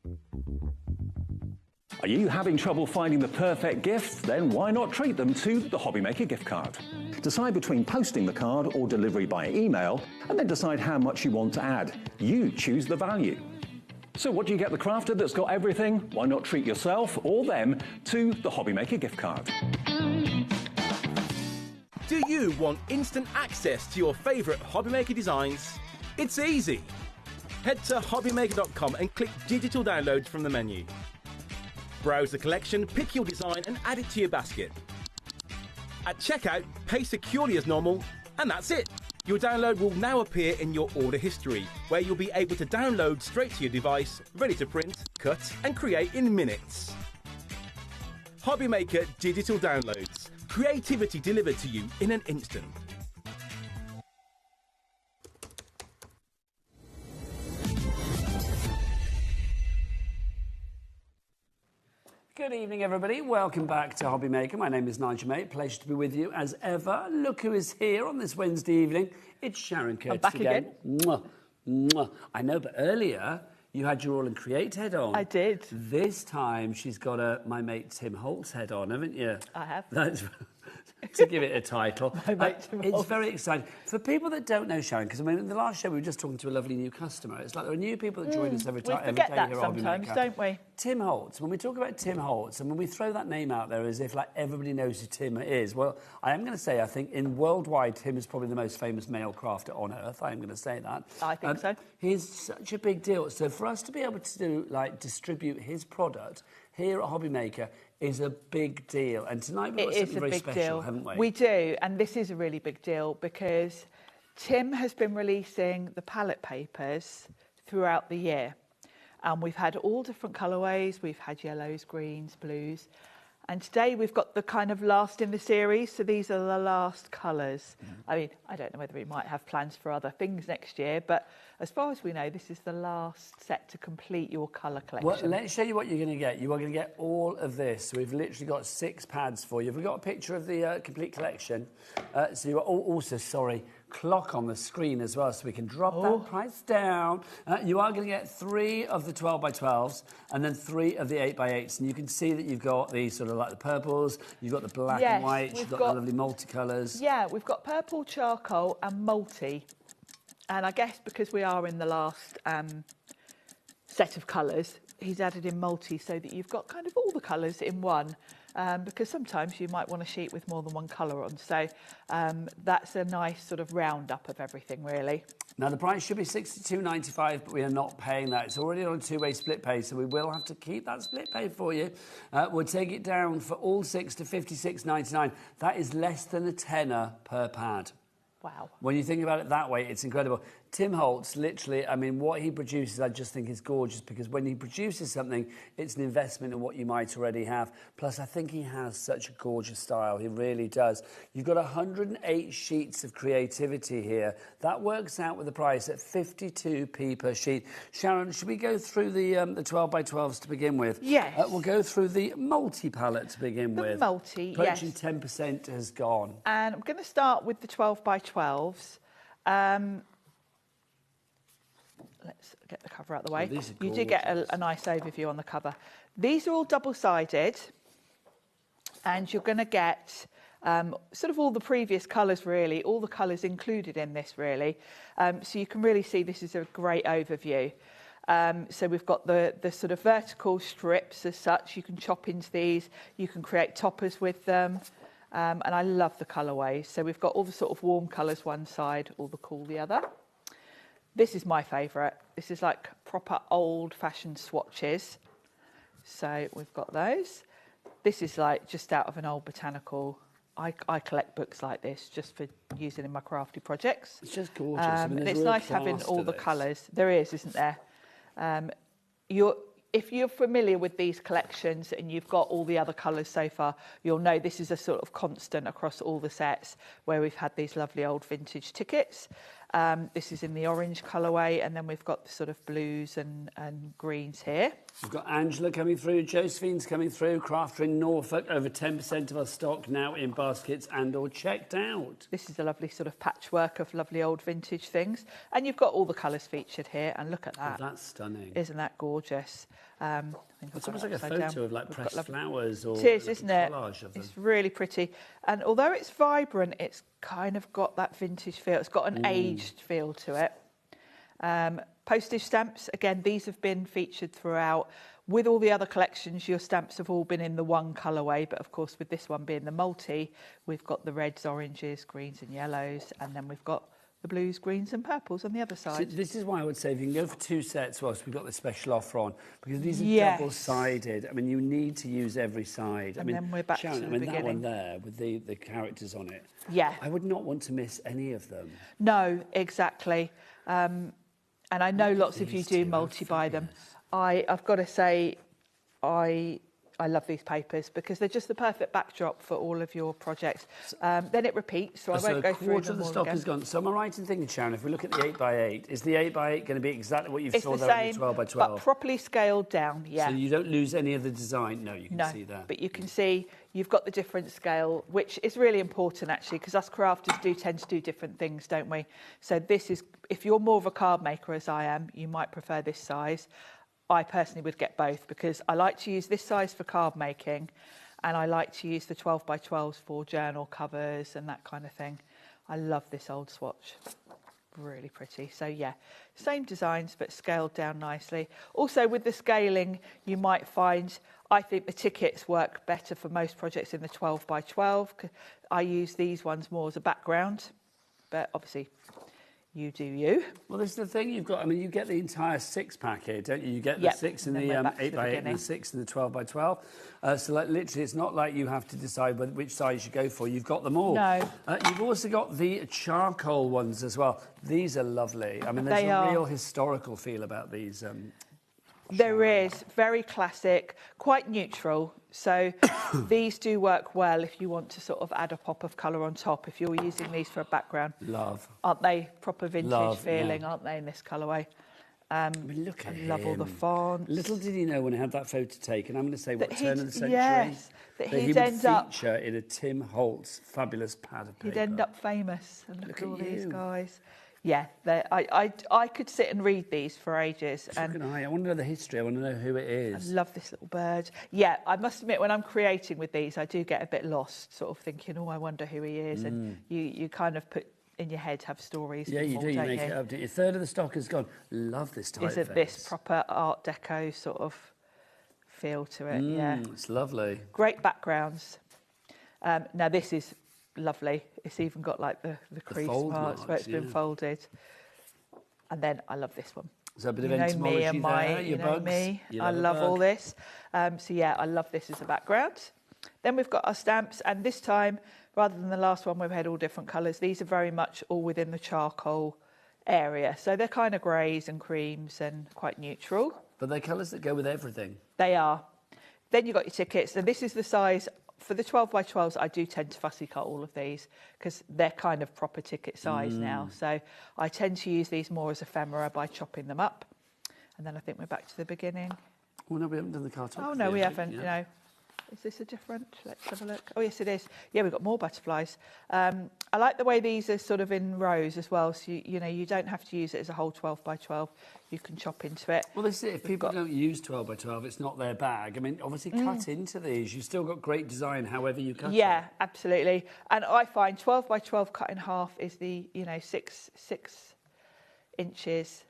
Are you having trouble finding the perfect gift? Then why not treat them to the HobbyMaker gift card? Decide between posting the card or delivery by email, and then decide how much you want to add. You choose the value. So what do you get the crafter that's got everything? Why not treat yourself or them to the HobbyMaker gift card? Do you want instant access to your favourite HobbyMaker designs? It's easy. Head to hobbymaker.com and click digital downloads from the menu. Browse the collection, pick your design and add it to your basket. At checkout, pay securely as normal, and that's it. Your download will now appear in your order history, where you'll be able to download straight to your device, ready to print, cut and create in minutes. HobbyMaker Digital Downloads. Creativity delivered to you in an instant. Good evening, everybody. Welcome back to HobbyMaker. My name is Nigel Mate. Pleasure to be with you as ever. Look who is here on this Wednesday evening. It's Sharon Curtis. I'm back again. Mwah, mwah. I know, but earlier you had your All and Create head on. I did. This time she's got my mate Tim Holt's head on, haven't you? I have. That's to give it a title. My mate Tim It's Holt's. very exciting. For people that don't know Sharon, because I mean, in the last show we were just talking to a lovely new customer. It's like there are new people that join us every day. We forget that here at sometimes, HobbyMaker. don't we? Tim Holtz. When we talk about Tim Holtz, and when we throw that name out there as if like everybody knows who Tim is, well, I am going to say I think in worldwide Tim is probably the most famous male crafter on earth. I am going to say that. I think so. He's such a big deal. So for us to be able to distribute his product here at HobbyMaker is a big deal. And tonight we've got something very special, haven't we? We do, and this is a really big deal because Tim has been releasing the palette papers throughout the year. And we've had all different colourways. We've had yellows, greens, blues. And today we've got the kind of last in the series. So these are the last colours. I mean, I don't know whether we might have plans for other things next year, but as far as we know, this is the last set to complete your colour collection. Well, let's show you what you're going to get. You are going to get all of this. So we've literally got 6 pads for you. We've got a picture of the complete collection. So you are also, clock on the screen as well, so we can drop that price down. You are going to get 3 of the 12x12s and then 3 of the 8x8s. And you can see that you've got these sort of like the purples, you've got the black and white, you've got the lovely multicolours. Yeah, we've got purple, charcoal and multi. And I guess because we are in the last set of colours, he's added in multi so that you've got kind of all the colours in one. Because sometimes you might want a sheet with more than one colour on. So that's a nice sort of roundup of everything, really. Now, the price should be $62.95, but we are not paying that. It's already on a 2-way split pay, so we will have to keep that split pay for you. We'll take it down for all 6 to $56.99. That is less than a tenner per pad. Wow. When you think about it that way, it's incredible. Tim Holtz, literally, I mean, what he produces, I just think is gorgeous because when he produces something, it's an investment in what you might already have. Plus, I think he has such a gorgeous style. He really does. You've got 108 sheets of creativity here. That works out with the price at 52p per sheet. Sharon, should we go through the 12x12s to begin with? Yes. We'll go through the multi-palette to begin with. The multi, Approaching yes. 10% has gone. And I'm going to start with the 12x12s. Let's get the cover out of the way. these are You do get a nice overview on the cover. These are all double-sided, and you're going to get sort of all the previous colours, really, all the colours included in this, really. So you can really see this is a great overview. So we've got the sort of vertical strips as such. You can chop into these. You can create toppers with them. And I love the colourways. So we've got all the sort of warm colours one side, all the cool the other. This is my favourite. This is like proper old-fashioned swatches. So we've got those. This is like just out of an old botanical. I collect books like this just for using in my crafty projects. It's just gorgeous. I mean, and it's nice having all the colours. There is, isn't there? If you're familiar with these collections and you've got all the other colours so far, you'll know this is a sort of constant across all the sets where we've had these lovely old vintage tickets. This is in the orange colourway, and then we've got the sort of blues and greens here. We've got Angela coming through, Josephine's coming through, Crafter in Norfolk, over 10% of our stock now in baskets and or checked out. This is a lovely sort of patchwork of lovely old vintage things. And you've got all the colours featured here, and look at that. Oh, that's stunning. Isn't that gorgeous? It's almost like a photo of like pressed flowers or it is, isn't it? Collage of them. It's really pretty. And although it's vibrant, it's kind of got that vintage feel. It's got an aged feel to it. Postage stamps, again, these have been featured throughout. With all the other collections, your stamps have all been in the one colourway, but of course with this one being the multi, we've got the reds, oranges, greens and yellows, and then we've got the blues, greens and purples on the other side. So this is why I would say if you can go for 2 sets whilst we've got the special offer on, because these are double-sided. I mean, you need to use every side. And then we're back Sharon, to the that beginning. one there with the characters on it. Yeah. I would not want to miss any of them. No, exactly. And I know lots of you do multi-buy them. I've got to say, I love these papers because they're just the perfect backdrop for all of your projects. Then it repeats, so I won't go through them all again. So a quarter of the stock has gone. So am I right in thinking, Sharon, if we look at the 8x8, is the 8x8 going to be exactly what you've saw there in the 12x12? But properly scaled down, yeah. So you don't lose any of the design? No, you can see that. But you can see you've got the different scale, which is really important actually, because us crafters do tend to do different things, don't we? So this is, if you're more of a card maker as I am, you might prefer this size. I personally would get both because I like to use this size for card making and I like to use the 12x12s for journal covers and that kind of thing. I love this old swatch. Really pretty. So yeah, same designs but scaled down nicely. Also with the scaling, you might find, I think the tickets work better for most projects in the 12x12. I use these ones more as a background, but obviously you do you. Well, this is the thing you've got. I mean, you get the entire 6-pack here, don't you? You get the 6 in the 8x8 and the 6 in the 12x12. So, like, literally, it's not like you have to decide which size you go for. You've got them all. No. You've also got the charcoal ones as well. These are lovely. I mean, there's a real historical feel about these. There is, very classic, quite neutral. So these do work well if you want to sort of add a pop of colour on top, if you're using these for a background. Love. Aren't they proper vintage feeling, aren't they, in this colourway? I mean, look at him. Love all the fonts. Little did he know when he had that photo taken, I'm going to say, what, turn of the century? Yes, that he would feature in a Tim Holtz fabulous pad of paper. He'd end up famous. And look at all these guys. Yeah, I could sit and read these for ages. So can I want to know the history. I want to know who it is. I love this little bird. Yeah, I must admit, when I'm creating with these, I do get a bit lost, sort of thinking, oh, I wonder who he is. And you kind of put in your head, have stories. Yeah, you do. You make it up. A third of the stock has gone. Love this typeface. Is it this proper Art Deco sort of feel to it? Yeah, it's lovely. Great backgrounds. Now this is lovely. It's even got like the crease parts where it's been folded. And then I love this one. So a bit of entomology and there, you know bugs. me. You I love all this. So yeah, I love this as a background. Then we've got our stamps, and this time, rather than the last one, we've had all different colours. These are very much all within the charcoal area. So they're kind of greys and creams and quite neutral. But they're colours that go with everything. They are. Then you've got your tickets, and this is the size. For the 12x12s, I do tend to fussy cut all of these because they're kind of proper ticket size now. So I tend to use these more as ephemera by chopping them up. And then I think we're back to the beginning. Oh, no, we haven't done the cartography. Oh, no, we haven't. Yeah. No. Is this a different? Let's have a look. Oh, yes, it is. Yeah, we've got more butterflies. I like the way these are sort of in rows as well. So, you know, you don't have to use it as a whole 12x12. You can chop into it. Well, this is it. If people don't use 12x12, it's not their bag. I mean, obviously, cut into these. You've still got great design however you cut it. Yeah, absolutely. And I find 12x12 cut in half is the, you know, 6 inches.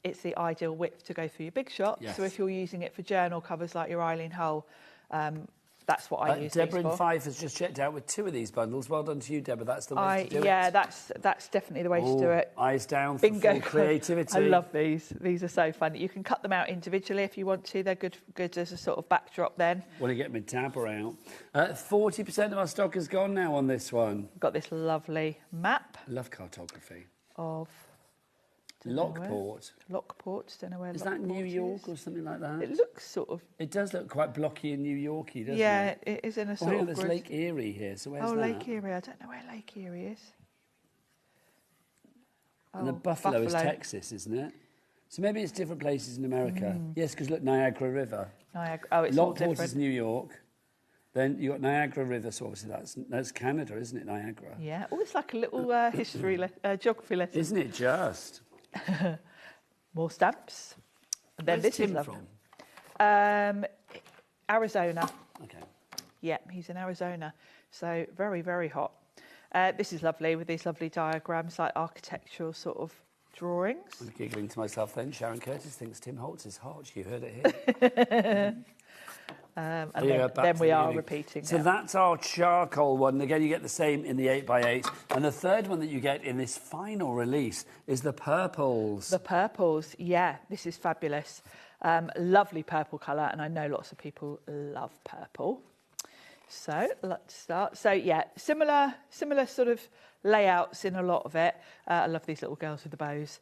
It's the ideal width to go through your big shot. Yes. So if you're using it for journal covers like your Eileen Hull, that's what I use Deborah these for. in Fife has just checked out with 2 of these bundles. Well done to you, Deborah. That's the way to do it. Yeah, that's definitely the way to do it. Eyes down for full creativity. I love these. These are so fun. You can cut them out individually if you want to. They're good as a sort of backdrop then. Want to get my dabber out. 40% of our stock is gone now on this one. Got this lovely map. I love cartography. Of... Lockport. Lockport, don't know where is that New York or something like that? It looks sort of... It does look quite blocky and New Yorky, doesn't it? Yeah, it is in a sort of... there's Lake Erie here, so where's that? Oh, Lake Erie. I don't know where Lake Erie is. And the buffalo is Texas, isn't it? So maybe it's different places in America. Yes, because look, Niagara River. It's all Lockport is different. New York. Then you've got Niagara River, so obviously that's Canada, isn't it, Niagara? Yeah. Oh, it's like a little geography lesson. Isn't it just? More stamps. And then Where's this is Tim lovely. from? Arizona. Okay. Yeah, he's in Arizona. So very, very hot. This is lovely with these lovely diagrams, like architectural sort of drawings. I'm giggling to myself then. Sharon Curtis thinks Tim Holtz is hot. You heard it here. And then we are repeating. So that's our charcoal one. Again, you get the same in the 8x8. And the third one that you get in this final release is the purples. The purples, yeah, this is fabulous. Lovely purple colour, and I know lots of people love purple. So let's start. So yeah, similar sort of layouts in a lot of it. I love these little girls with the bows.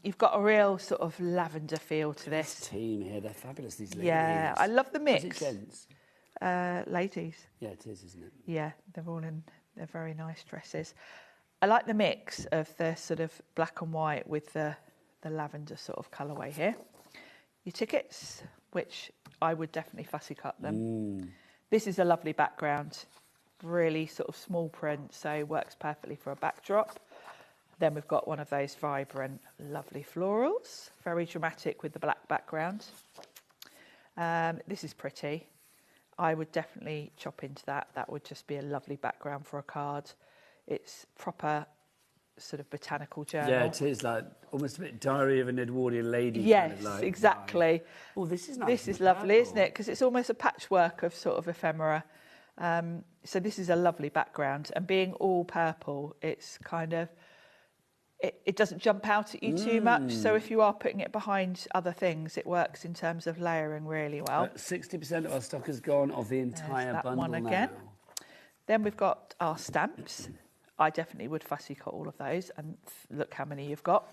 You've got a real sort of lavender feel to this. Team here, they're fabulous, these ladies. Yeah, I love the mix. Is it gents? Ladies. Yeah, it is, isn't it? Yeah, they're all in their very nice dresses. I like the mix of the sort of black and white with the lavender sort of colourway here. Your tickets, which I would definitely fussy cut them. This is a lovely background, really sort of small print, so works perfectly for a backdrop. Then we've got one of those vibrant, lovely florals, very dramatic with the black background. This is pretty. I would definitely chop into that. That would just be a lovely background for a card. It's proper sort of botanical journal. Yeah, it is like almost a bit Diary of an Edwardian Lady. Yes, kind of like exactly. Oh, this is nice. This is lovely, isn't it? Because it's almost a patchwork of sort of ephemera. So this is a lovely background. And being all purple, it's kind of... It doesn't jump out at you too much. So if you are putting it behind other things, it works in terms of layering really well. 60% of our stock has gone of the entire that bundle one again. now. Then we've got our stamps. I definitely would fussy cut all of those, and look how many you've got.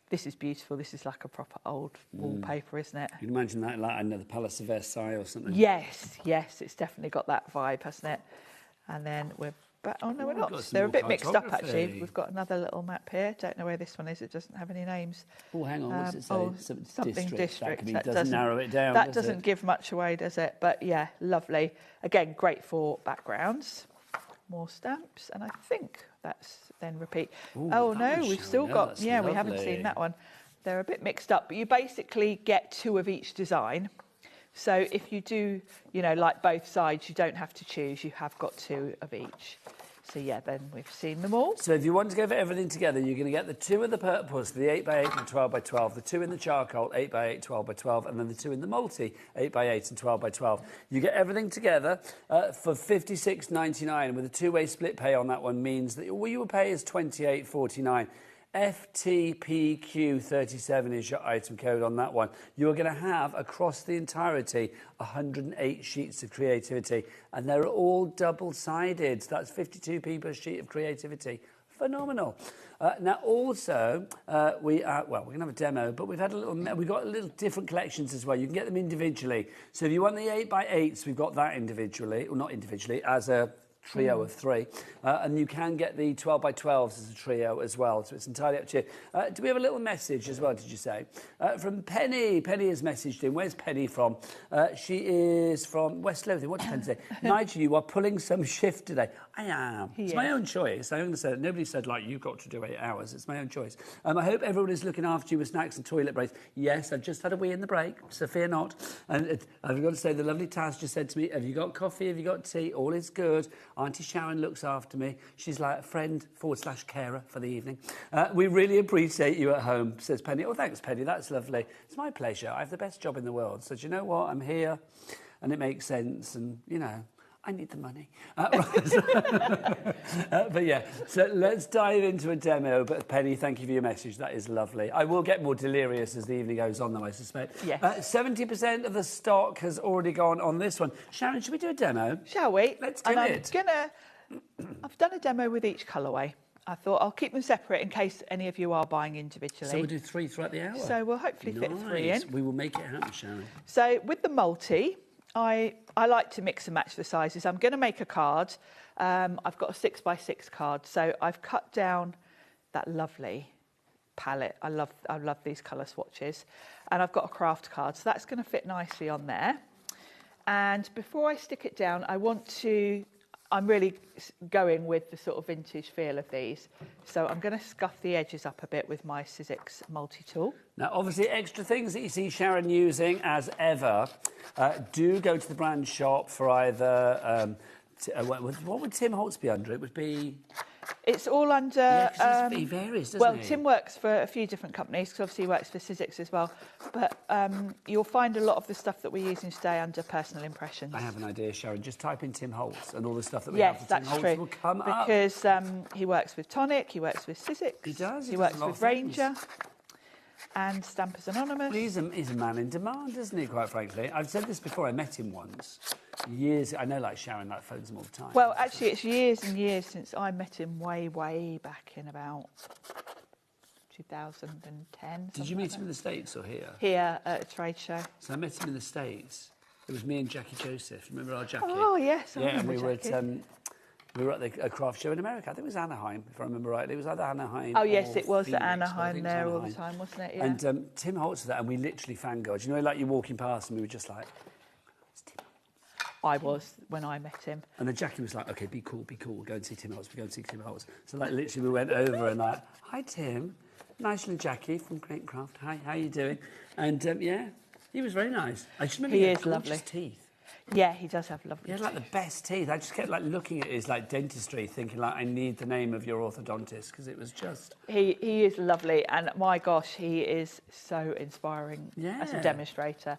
This is beautiful. This is like a proper old wallpaper, isn't it? You can imagine that like the Palace of Versailles or something. Yes, it's definitely got that vibe, hasn't it? And then we're back. Oh no, we're not. They're a bit mixed up actually. We've got another little map here. Don't know where this one is. It doesn't have any names. Oh, hang on. What's it say? Something district. That doesn't narrow it down. That doesn't give much away, does it? But yeah, lovely. Again, great for backgrounds. More stamps, and I think that's then repeat. Oh no, we've still got. Yeah, we haven't seen that one. They're a bit mixed up, but you basically get two of each design. So if you do, like both sides, you don't have to choose. You have got two of each. So yeah, then we've seen them all. So if you want to go for everything together, you're going to get the two of the purples, the 8x8 and 12x12, the two in the charcoal, 8x8, 12x12, and then the two in the multi, 8x8 and 12x12. You get everything together for $56.99 with a two-way split pay on that one means that all you will pay is $28.49. FTPQ37 is your item code on that one. You're going to have, across the entirety, 108 sheets of creativity, and they're all double-sided. So that's 52p per sheet of creativity. Phenomenal. Now, also, we're going to have a demo, but we've got a little different collections as well. You can get them individually. So if you want the 8x8s, we've got that individually, or not individually, as a trio of three, and you can get the 12x12s as a trio as well, so it's entirely up to you. Do we have a little message as well, did you say? From Penny. Penny has messaged in. Where's Penny from? She is from West Lothian. What does Penny say? Nigel, you are pulling some shift today. I am. It's my own choice. I'm going to say nobody said, you've got to do 8 hours. It's my own choice. I hope everyone is looking after you with snacks and toilet breaks. Yes, I've just had a wee in the break, so fear not. And I've got to say, the lovely Taz just said to me, have you got coffee? Have you got tea? All is good. Auntie Sharon looks after me. She's like a friend / carer for the evening. We really appreciate you at home, says Penny. Oh, thanks, Penny. That's lovely. It's my pleasure. I have the best job in the world. So do you know what? I'm here and it makes sense and, I need the money. But yeah, so let's dive into a demo. But Penny, thank you for your message. That is lovely. I will get more delirious as the evening goes on, though, I suspect. Yes. 70% of the stock has already gone on this one. Sharon, should we do a demo? Shall we? Let's do it. I've done a demo with each colourway. I thought I'll keep them separate in case any of you are buying individually. So we'll do 3 throughout the hour? So we'll hopefully fit 3 in. We will make it happen, Sharon. So with the multi, I like to mix and match the sizes. I'm going to make a card. I've got a 6x6 card, so I've cut down that lovely palette. I love these colour swatches. And I've got a craft card, so that's going to fit nicely on there. And before I stick it down, I'm really going with the sort of vintage feel of these. So I'm going to scuff the edges up a bit with my Sizzix multi-tool. Now, obviously, extra things that you see Sharon using, as ever, do go to the brand shop for either... what would Tim Holtz be under? It would be... It's all under... Yeah, 'cause he varies, doesn't well, he? Tim works for a few different companies, because obviously he works for Sizzix as well. But you'll find a lot of the stuff that we're using today under Personal Impressions. I have an idea, Sharon. Just type in Tim Holtz and all the stuff that we Yes, have for that's Tim Holtz true. will come up. Because he works with Tonic, he works with Sizzix. He does. He does works a lot with of things. Ranger and Stampers Anonymous. He's a man in demand, isn't he, quite frankly? I've said this before. I met him once. Years... I know, like, Sharon, like, phones him all the time. Well, actually, it's years and years since I met him way back in about 2010. Did you meet him in the States or here? Here at a trade show. So I met him in the States. It was me and Jackie Joseph. Remember our Jackie? Oh, yes. I Yeah, and remember Jackie. we were at a craft show in America. I think it was Anaheim, if I remember rightly. It was either Anaheim Oh, yes, or it was Phoenix, at but I Anaheim think it was there all the Anaheim. time, wasn't it? Yeah. And Tim Holtz was there, and we literally fangirled. You know, like you're walking past and we were just like... I was when I met him. And then Jackie was like, OK, be cool, we'll go and see Tim Holtz, we'll go and see Tim Holtz. So, like, literally we went over and like, hi, Tim. Nice little Jackie from Great Craft. Hi, how you doing? And, yeah, he was very nice. I just remember He he had is gorgeous lovely. teeth. Yeah, he does have lovely He had, like, the best teeth. I just kept, like, looking at his, like, dentistry, thinking, like, I need the name of your orthodontist, because it was just... He is lovely, and my gosh, he is so inspiring as a Yeah. demonstrator.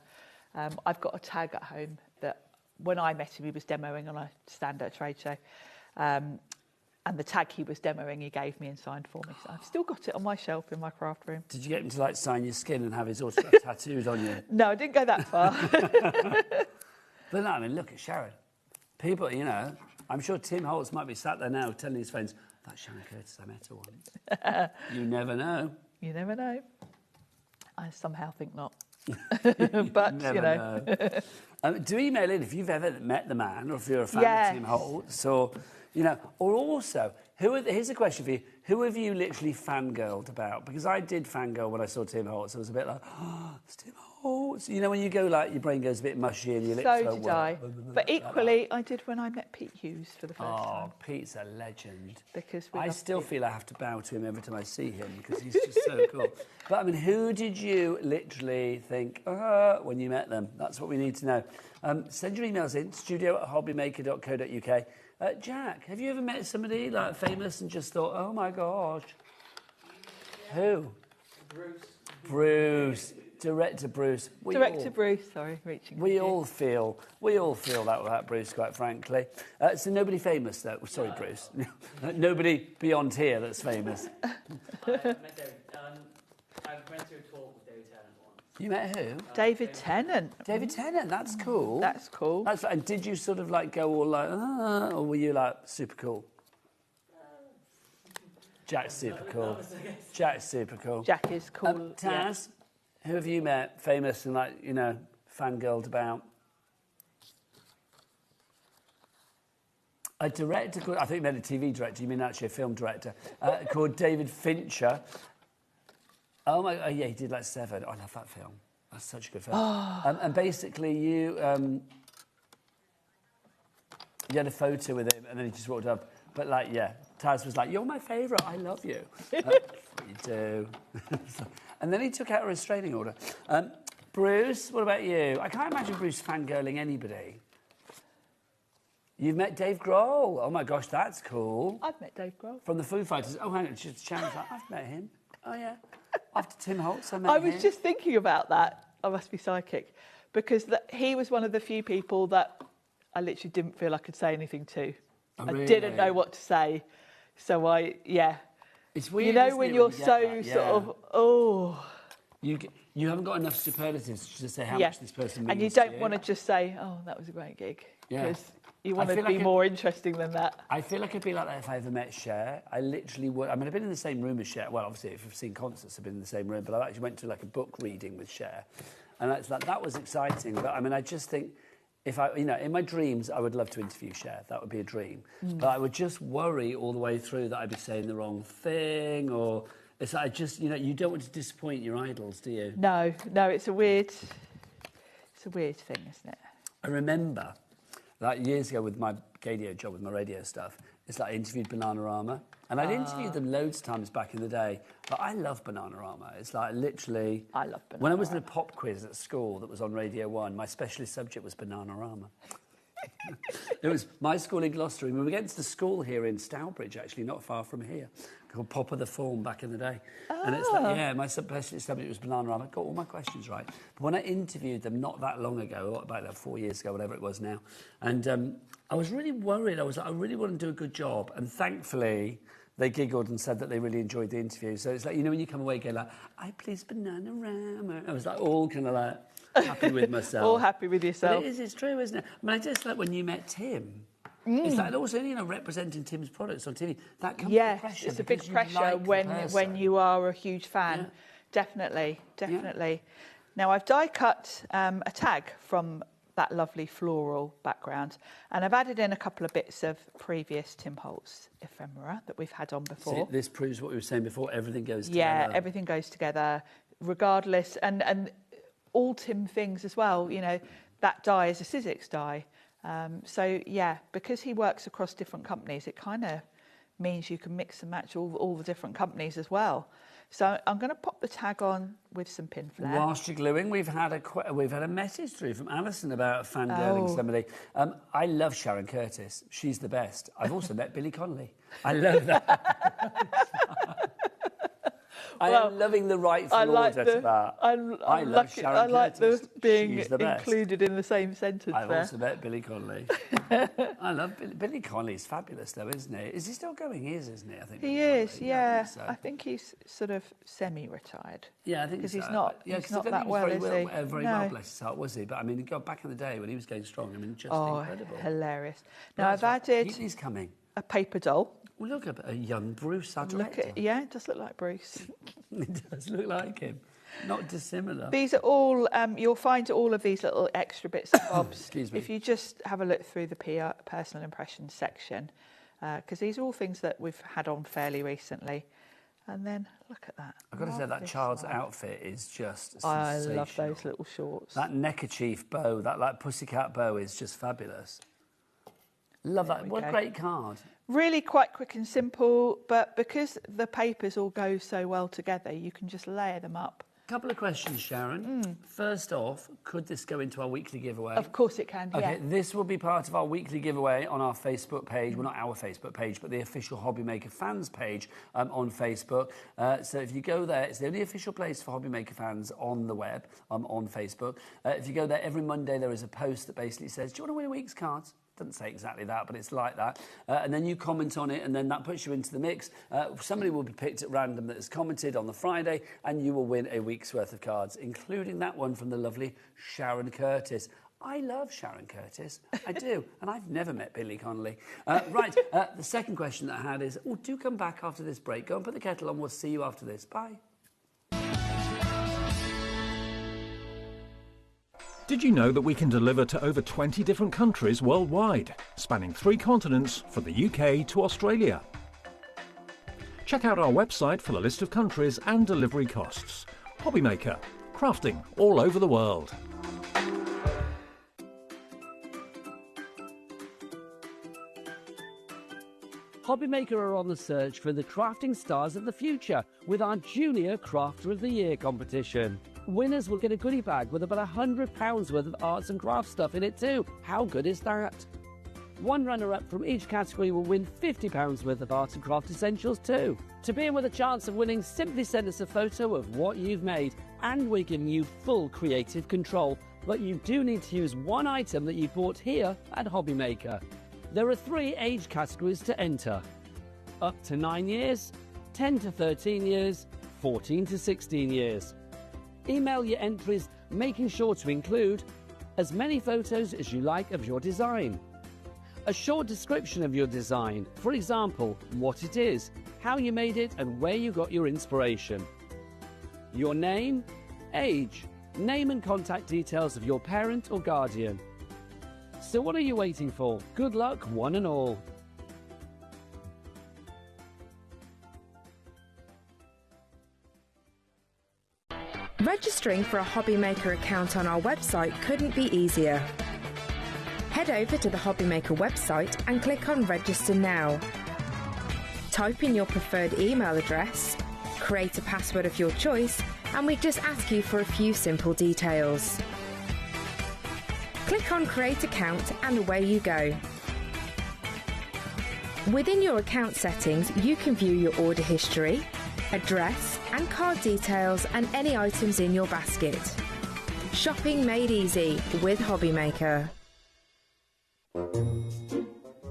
I've got a tag at home that when I met him, he was demoing on a stand at a trade show. And the tag he was demoing, he gave me and signed for me. So I've still got it on my shelf in my craft room. Did you get him to, like, sign your skin and have his autograph tattooed on you? No, I didn't go that far. But no, I mean, look at Sharon. People, you know, I'm sure Tim Holtz might be sat there now telling his friends, that's Sharon Curtis, I met her once. You never know. You never know. I somehow think not. But, you know. Do email in if you've ever met the man or if you're a fan Yes. of Tim Holtz or, you know, or also, here's a question for you. Who have you literally fangirled about? Because I did fangirl when I saw Tim Holtz. I was a bit like, oh, it's Tim Holtz. You know, when you go like, your brain goes a bit mushy and your lips So go, did well, I. But equally, I did when I met Pete Hughes for the first time. Oh, Pete's a legend. Because we I love still Pete. feel I have to bow to him every time I see him because he's just so cool. But I mean, who did you literally think when you met them? That's what we need to know. Send your emails in, studio@hobbymaker.co.uk. Jack, have you ever met somebody like famous and just thought, oh my gosh? Yeah. Who? Bruce. Director Bruce. We all feel that about Bruce, quite frankly. So nobody famous, though. Sorry, Bruce. Nobody beyond here that's famous. I went to a talk with David Tennant once. You met who? David Tennant. David Tennant, that's cool. That's cool. And did you sort of like go all like, or were you like super cool? Jack's super cool. Jack's super cool. Jack is cool. Taz, who have you met famous and like, you know, fangirled about? A director called, I think you meant a TV director, you mean actually a film director, called David Fincher. Oh my, yeah, he did like Seven. Oh, I love that film. That's such a good film. And basically you had a photo with him and then he just walked up. But like, yeah, Taz was like, you're my favourite, I love you. You do. And then he took out a restraining order. Bruce, what about you? I can't imagine Bruce fangirling anybody. You've met Dave Grohl. Oh my gosh, that's cool. I've met Dave Grohl. From the Foo Fighters. Oh, hang on, Sharon's like, I've met him. Oh yeah. After Tim Holtz, I met him. I was just thinking about that. I must be psychic. Because he was one of the few people that I literally didn't feel I could say anything to. Oh, I really? didn't know what to say. So It's weird, you know, isn't when it, you're you get so that? sort of, oh. You haven't got enough superlatives to say how Yeah. much this person means And you to don't want to just say, oh, that was a great gig. Yeah. Because you I want to feel be like more interesting than that. I feel like I'd be like that if I ever met Cher. I literally would. I mean, I've been in the same room as Cher. Well, obviously, if I've seen concerts, I've been in the same room. But I actually went to like a book reading with Cher. And it's like, that was exciting. But I mean, I just think if I, you know, in my dreams, I would love to interview Cher. That would be a dream. But I would just worry all the way through that I'd be saying the wrong thing, or it's like, I just, you know, you don't want to disappoint your idols, do you? No, it's a weird thing, isn't it? I remember that years ago with my radio job, with my radio stuff, it's like I interviewed Bananarama. And I'd interviewed them loads of times back in the day, but I love Bananarama. It's like literally... I love Bananarama. When I was in a pop quiz at school that was on Radio 1, my specialist subject was Bananarama. It was my school in Gloucester. We were getting to the school here in Stourbridge, actually, not far from here, called Pop of the Form back in the day. And it's like, yeah, my specialist subject was Bananarama. I got all my questions right. But when I interviewed them not that long ago, about 4 years ago, whatever it was now, and I was really worried. I was like, I really want to do a good job. And thankfully, they giggled and said that they really enjoyed the interview. So it's like, you know, when you come away going like, I please Bananarama. I was like all kind of like happy with myself. All happy with yourself. But it's true, isn't it? I mean, I just like when you met Tim. It's like, and also, you know, representing Tim's products on TV. That comes with pressure. It's a big pressure when you are a huge fan. Yeah. Definitely. Yeah. Now, I've die cut a tag from that lovely floral background, and I've added in a couple of bits of previous Tim Holtz ephemera that we've had on before. So this proves what we were saying before, everything goes together. Yeah, everything goes together, regardless, and all Tim things as well, you know, that dye is a Sizzix dye. So, yeah, because he works across different companies, it kind of means you can mix and match all the different companies as well. So I'm going to pop the tag on with some pin flare. Whilst you're gluing, we've had a message through from Alison about fangirling somebody. I love Sharon Curtis. She's the best. I've also met Billy Connolly. I love that. I am loving the rightful order to that. I love Sharon Curtis. I like the being She's the best. Included in the same sentence. I've also met Billy Connolly. I love Billy Connolly's fabulous, though, isn't he? Is he still going? He is, isn't he? I think he is. Yeah, I think he's sort of semi-retired. Yeah, I think because so. he's not that well, is he? Very well, bless his heart, was he? But I mean, back in the day when he was going strong, I mean, just incredible. Hilarious. Now I've added. He's coming. A paper doll. Well, look at a young Bruce, our director. It does look like Bruce. It does look like him. Not dissimilar. These are all, you'll find all of these little extra bits and bobs. Excuse me. If you just have a look through the personal impressions section, because these are all things that we've had on fairly recently. And then, look at that. I've got to say, that child's outfit is just sensational. I love those little shorts. That neckerchief bow, that like pussycat bow is just fabulous. Love that. What a great card. Really quite quick and simple, but because the papers all go so well together, you can just layer them up. Couple of questions, Sharon. First off, could this go into our weekly giveaway? Of course it can, Okay, this will be part of our weekly giveaway on our Facebook page. Well, not our Facebook page, but the official HobbyMaker fans page on Facebook. So if you go there, it's the only official place for HobbyMaker fans on the web, on Facebook. If you go there, every Monday there is a post that basically says, do you want to win a week's cards? Doesn't say exactly that, but it's like that. And then you comment on it, and then that puts you into the mix. Somebody will be picked at random that has commented on the Friday, and you will win a week's worth of cards, including that one from the lovely Sharon Curtis. I love Sharon Curtis. I do. And I've never met Billy Connolly. Right. The second question that I had is, do come back after this break. Go and put the kettle on. We'll see you after this. Bye. Did you know that we can deliver to over 20 different countries worldwide, spanning 3 continents from the UK to Australia? Check out our website for the list of countries and delivery costs. HobbyMaker, crafting all over the world. HobbyMaker are on the search for the crafting stars of the future with our Junior Crafter of the Year competition. Winners will get a goodie bag with about £100 worth of arts and crafts stuff in it too. How good is that? One runner-up from each category will win £50 worth of art and craft essentials too. To be in with a chance of winning, simply send us a photo of what you've made, and we're giving you full creative control. But you do need to use one item that you bought here at HobbyMaker. There are 3 age categories to enter: up to 9 years, 10 to 13 years, 14 to 16 years. Email your entries, making sure to include as many photos as you like of your design, a short description of your design, for example, what it is, how you made it and where you got your inspiration, your name, age, name and contact details of your parent or guardian, So what are you waiting for? Good luck, one and all. Registering for a HobbyMaker account on our website couldn't be easier. Head over to the HobbyMaker website and click on Register Now. Type in your preferred email address, create a password of your choice, and we just ask you for a few simple details. Click on Create Account and away you go. Within your account settings, you can view your order history, address and card details and any items in your basket. Shopping made easy with HobbyMaker.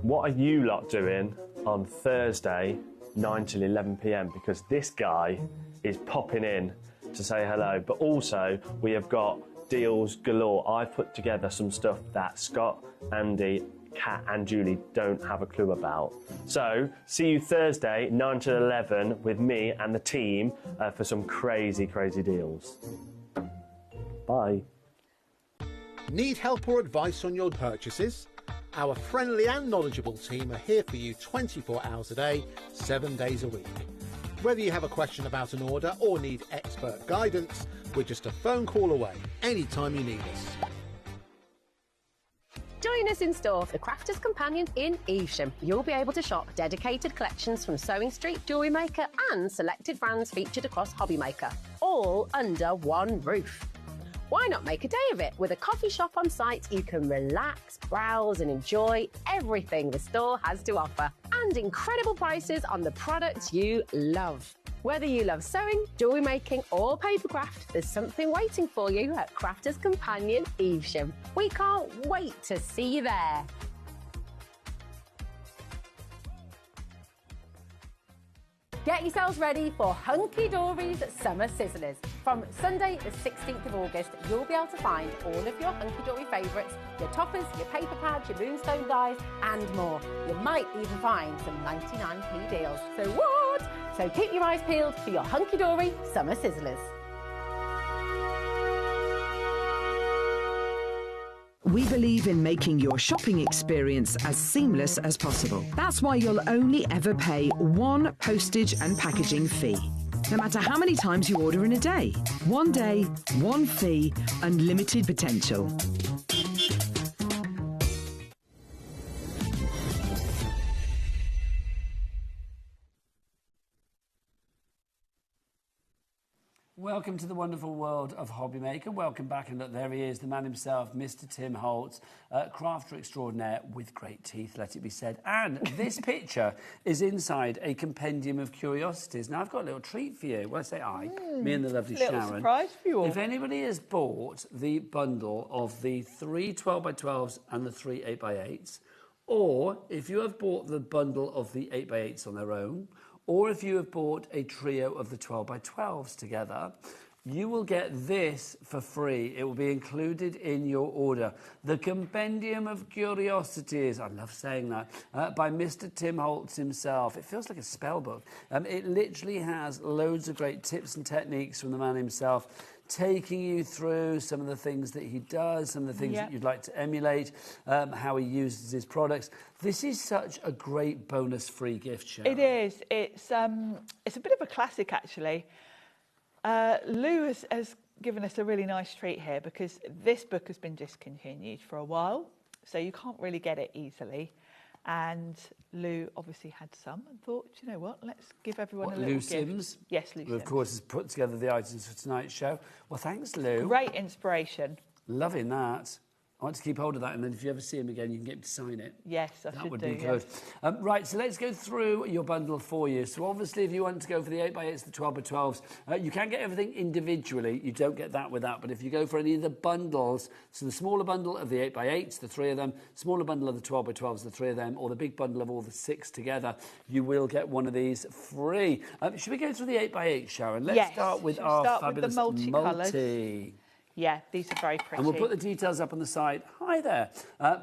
What are you lot doing on Thursday, 9 till 11 p.m? Because this guy is popping in to say hello, but also we have got deals galore. I've put together some stuff that Scott, Andy, Kat and Julie don't have a clue about. So, see you Thursday, 9 till 11 with me and the team for some crazy, crazy deals. Bye. Need help or advice on your purchases? Our friendly and knowledgeable team are here for you 24 hours a day, 7 days a week. Whether you have a question about an order or need expert guidance, we're just a phone call away anytime you need us. Join us in store for the Crafters Companion in Evesham. You'll be able to shop dedicated collections from Sewing Street, Jewellery Maker and selected brands featured across HobbyMaker, all under one roof. Why not make a day of it? With a coffee shop on site, you can relax, browse and enjoy everything the store has to offer. And incredible prices on the products you love. Whether you love sewing, jewellery making or papercraft, there's something waiting for you at Crafters Companion Evesham. We can't wait to see you there. Get yourselves ready for Hunky Dory's Summer Sizzlers. From Sunday the 16th of August, you'll be able to find all of your Hunky Dory favourites, your toppers, your paper pads, your moonstone dies and more. You might even find some 99p deals. So what? So keep your eyes peeled for your Hunky Dory Summer Sizzlers. We believe in making your shopping experience as seamless as possible. That's why you'll only ever pay one postage and packaging fee. No matter how many times you order in a day. One day, one fee, unlimited potential. Welcome to the wonderful world of HobbyMaker. Welcome back, and look, there he is, the man himself, Mr. Tim Holtz, crafter extraordinaire with great teeth, let it be said. And this picture is inside a compendium of curiosities. Now, I've got a little treat for you. Well, I say me and the lovely Sharon. Little surprise for you all. If anybody has bought the bundle of the 3 12x12s and the 3 8x8s, or if you have bought the bundle of the 8x8s on their own, or if you have bought a trio of the 12x12s together, you will get this for free. It will be included in your order. The Compendium of Curiosities, I love saying that, by Mr. Tim Holtz himself. It feels like a spell book. It literally has loads of great tips and techniques from the man himself, taking you through some of the things that he does, some of the things that you'd like to emulate, how he uses his products. This is such a great bonus-free gift, Sharon. It is. It's a bit of a classic, actually. Lou has given us a really nice treat here because this book has been discontinued for a while, so you can't really get it easily. And Lou obviously had some and thought, you know what, let's give everyone a little gift. Lou Sims? Yes, Lou Who, Sims. of course, has put together the items for tonight's show. Well, thanks, Lou. Great inspiration. Loving that. I want to keep hold of that, and then if you ever see him again, you can get him to sign it. Yes, I that should would do, be good. Right, so let's go through your bundle for you. So obviously, if you want to go for the 8x8s, the 12x12s, you can get everything individually. You don't get that with that. But if you go for any of the bundles, so the smaller bundle of the 8x8s, the 3 of them, smaller bundle of the 12x12s, the 3 of them, or the big bundle of all the 6 together, you will get one of these free. Should we go through the 8x8, Sharon? Let's start with our fabulous multi. Yeah, these are very pretty. And we'll put the details up on the side. Hi there.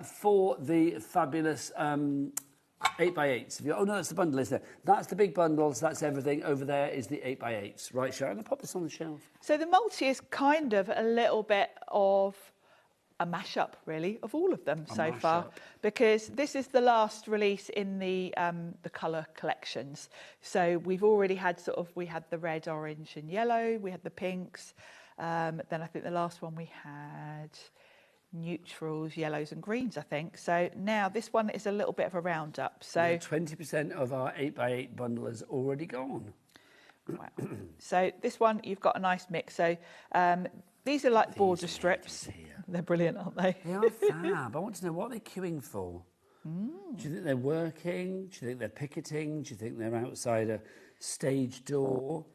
For the fabulous 8x8s. Oh, no, that's the bundle, isn't it? That's the big bundles. That's everything. Over there is the 8x8s. Right, Sharon? I'll pop this on the shelf. So the multi is kind of a little bit of a mashup, really, of all of them so far, mashup. because this is the last release in the colour collections. So we've already had we had the red, orange and yellow, we had the pinks, then I think the last one we had neutrals, yellows and greens, I think. So now this one is a little bit of a roundup. So 20% of our 8x8 bundle is already gone. Wow. So this one, you've got a nice mix. So these are like border strips. They're brilliant, aren't they? They are fab. I want to know what they're queuing for. Do you think they're working? Do you think they're picketing? Do you think they're outside a stage door?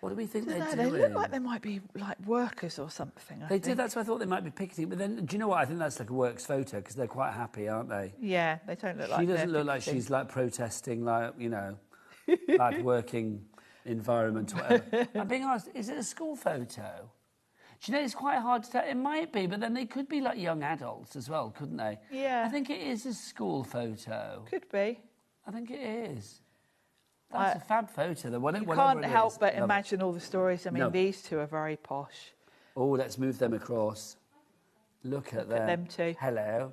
What do we think they're doing? They look like they might be like workers or something. They do. That's why I thought they might be picketing. But then, do you know what? I think that's like a works photo because they're quite happy, aren't they? Yeah, they don't look like. She doesn't look like she's like protesting, like like working environment, whatever. I'm being asked, is it a school photo? Do you know, it's quite hard to tell. It might be, but then they could be like young adults as well, couldn't they? Yeah. I think it is a school photo. Could be. I think it is. That's a fab photo. You can't help but imagine all the stories. I mean, these two are very posh. Oh, let's move them across. Look at them. Them too. Hello.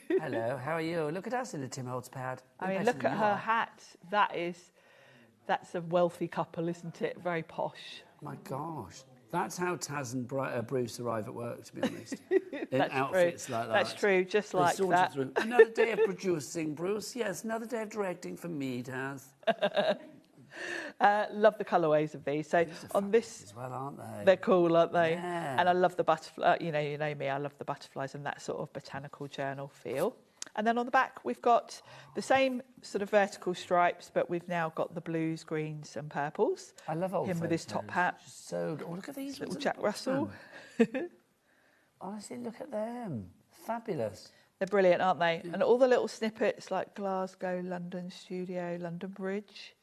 Hello, how are you? Look at us in a Tim Holtz pad. I mean, look at her hat. That's a wealthy couple, isn't it? Very posh. My gosh. That's how Taz and Bruce arrive at work, to be honest. In That's outfits true. like that. That's true, just like that. Another day of producing, Bruce. Yes, another day of directing for me, Taz. Love the colourways of these. So on this, as well, aren't they? They're cool, aren't they? Yeah. And I love the butterfly. You know me. I love the butterflies and that sort of botanical journal feel. And then on the back, we've got the same sort of vertical stripes, but we've now got the blues, greens, and purples. I love old him with his top hat. So good. Oh, look at these little ones. Jack Russell. Honestly, look at them. Fabulous. They're brilliant, aren't they? And all the little snippets like Glasgow, London Studio, London Bridge.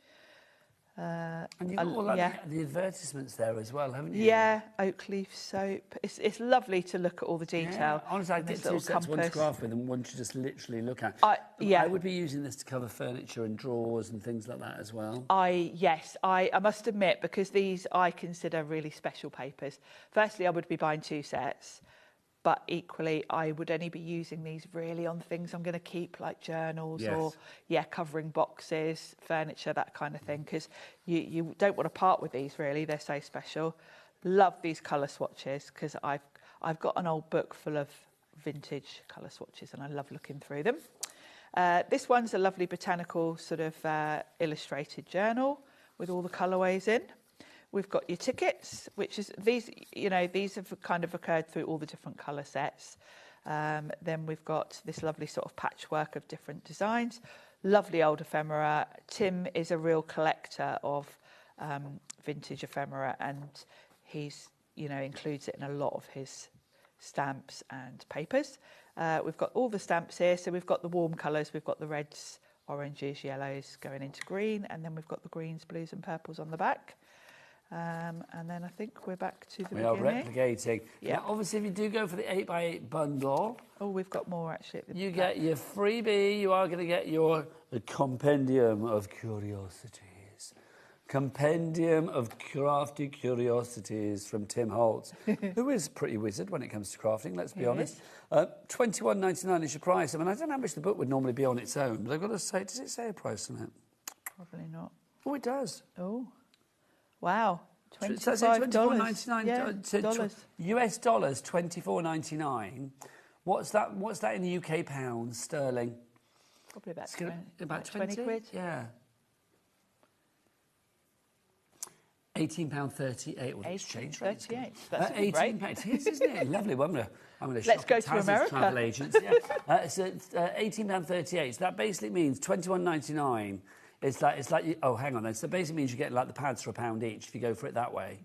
And you've got all the advertisements there as well, haven't you? Yeah, oak leaf soap. It's lovely to look at all the detail. Yeah. Honestly, I'd get two sets, one to craft with and one to just literally look at. I would be using this to cover furniture and drawers and things like that as well. I must admit, because these I consider really special papers. Firstly, I would be buying two sets. But equally, I would only be using these really on things I'm going to keep, like journals or, covering boxes, furniture, that kind of thing, because you don't want to part with these, really. They're so special. Love these colour swatches, because I've got an old book full of vintage colour swatches, and I love looking through them. This one's a lovely botanical sort of illustrated journal with all the colourways in. We've got your tickets, which is these have kind of occurred through all the different colour sets. Then we've got this lovely sort of patchwork of different designs. Lovely old ephemera. Tim is a real collector of vintage ephemera, and he's, includes it in a lot of his stamps and papers. We've got all the stamps here. So we've got the warm colours. We've got the reds, oranges, yellows going into green, and then we've got the greens, blues and purples on the back. And then I think we're back to the beginning. We are replicating. Yeah. Now, obviously, if you do go for the 8x8 bundle... Oh, we've got more, actually. You get your freebie. You are going to get your compendium of curiosities. Compendium of crafty curiosities from Tim Holtz, who is pretty wizard when it comes to crafting, let's be honest. $21.99 is your price. I mean, I don't know how much the book would normally be on its own, but I've got to say, does it say a price on it? Probably not. Oh, it does. Oh. Wow, $24.99. dollars. US dollars, $24.99. What's that in the UK pounds sterling? Probably about 20 quid. Yeah. £18.38. Well, exchange rate. £18.38. That's £18. It is, isn't it? Lovely. Well, I'm going to Let's shop go at to Taz's America. Travel agents. Yeah. So it's £18.38. So that basically means $21.99. It's like oh, hang on then. So basically means you get like the pads for £1 each if you go for it that way.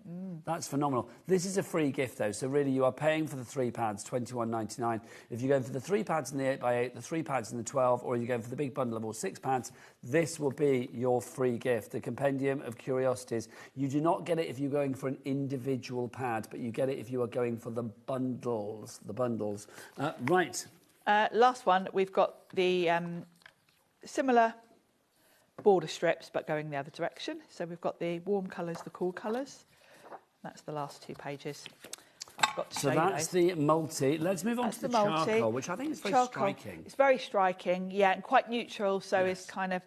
That's phenomenal. This is a free gift though, so really you are paying for the 3 pads, $21.99. If you're going for the 3 pads in the 8x8, the 3 pads in the 12, or you're going for the big bundle of all 6 pads, this will be your free gift, the Compendium of Curiosities. You do not get it if you're going for an individual pad, but you get it if you are going for the bundles. Right. Last one, we've got the similar border strips, but going the other direction. So we've got the warm colours, the cool colours. That's the last 2 pages. I've got to So show you that's those. the multi. Let's move on That's to the multi. charcoal, which I think is very Charcoal. striking. It's very striking, yeah, and quite neutral, so it's kind of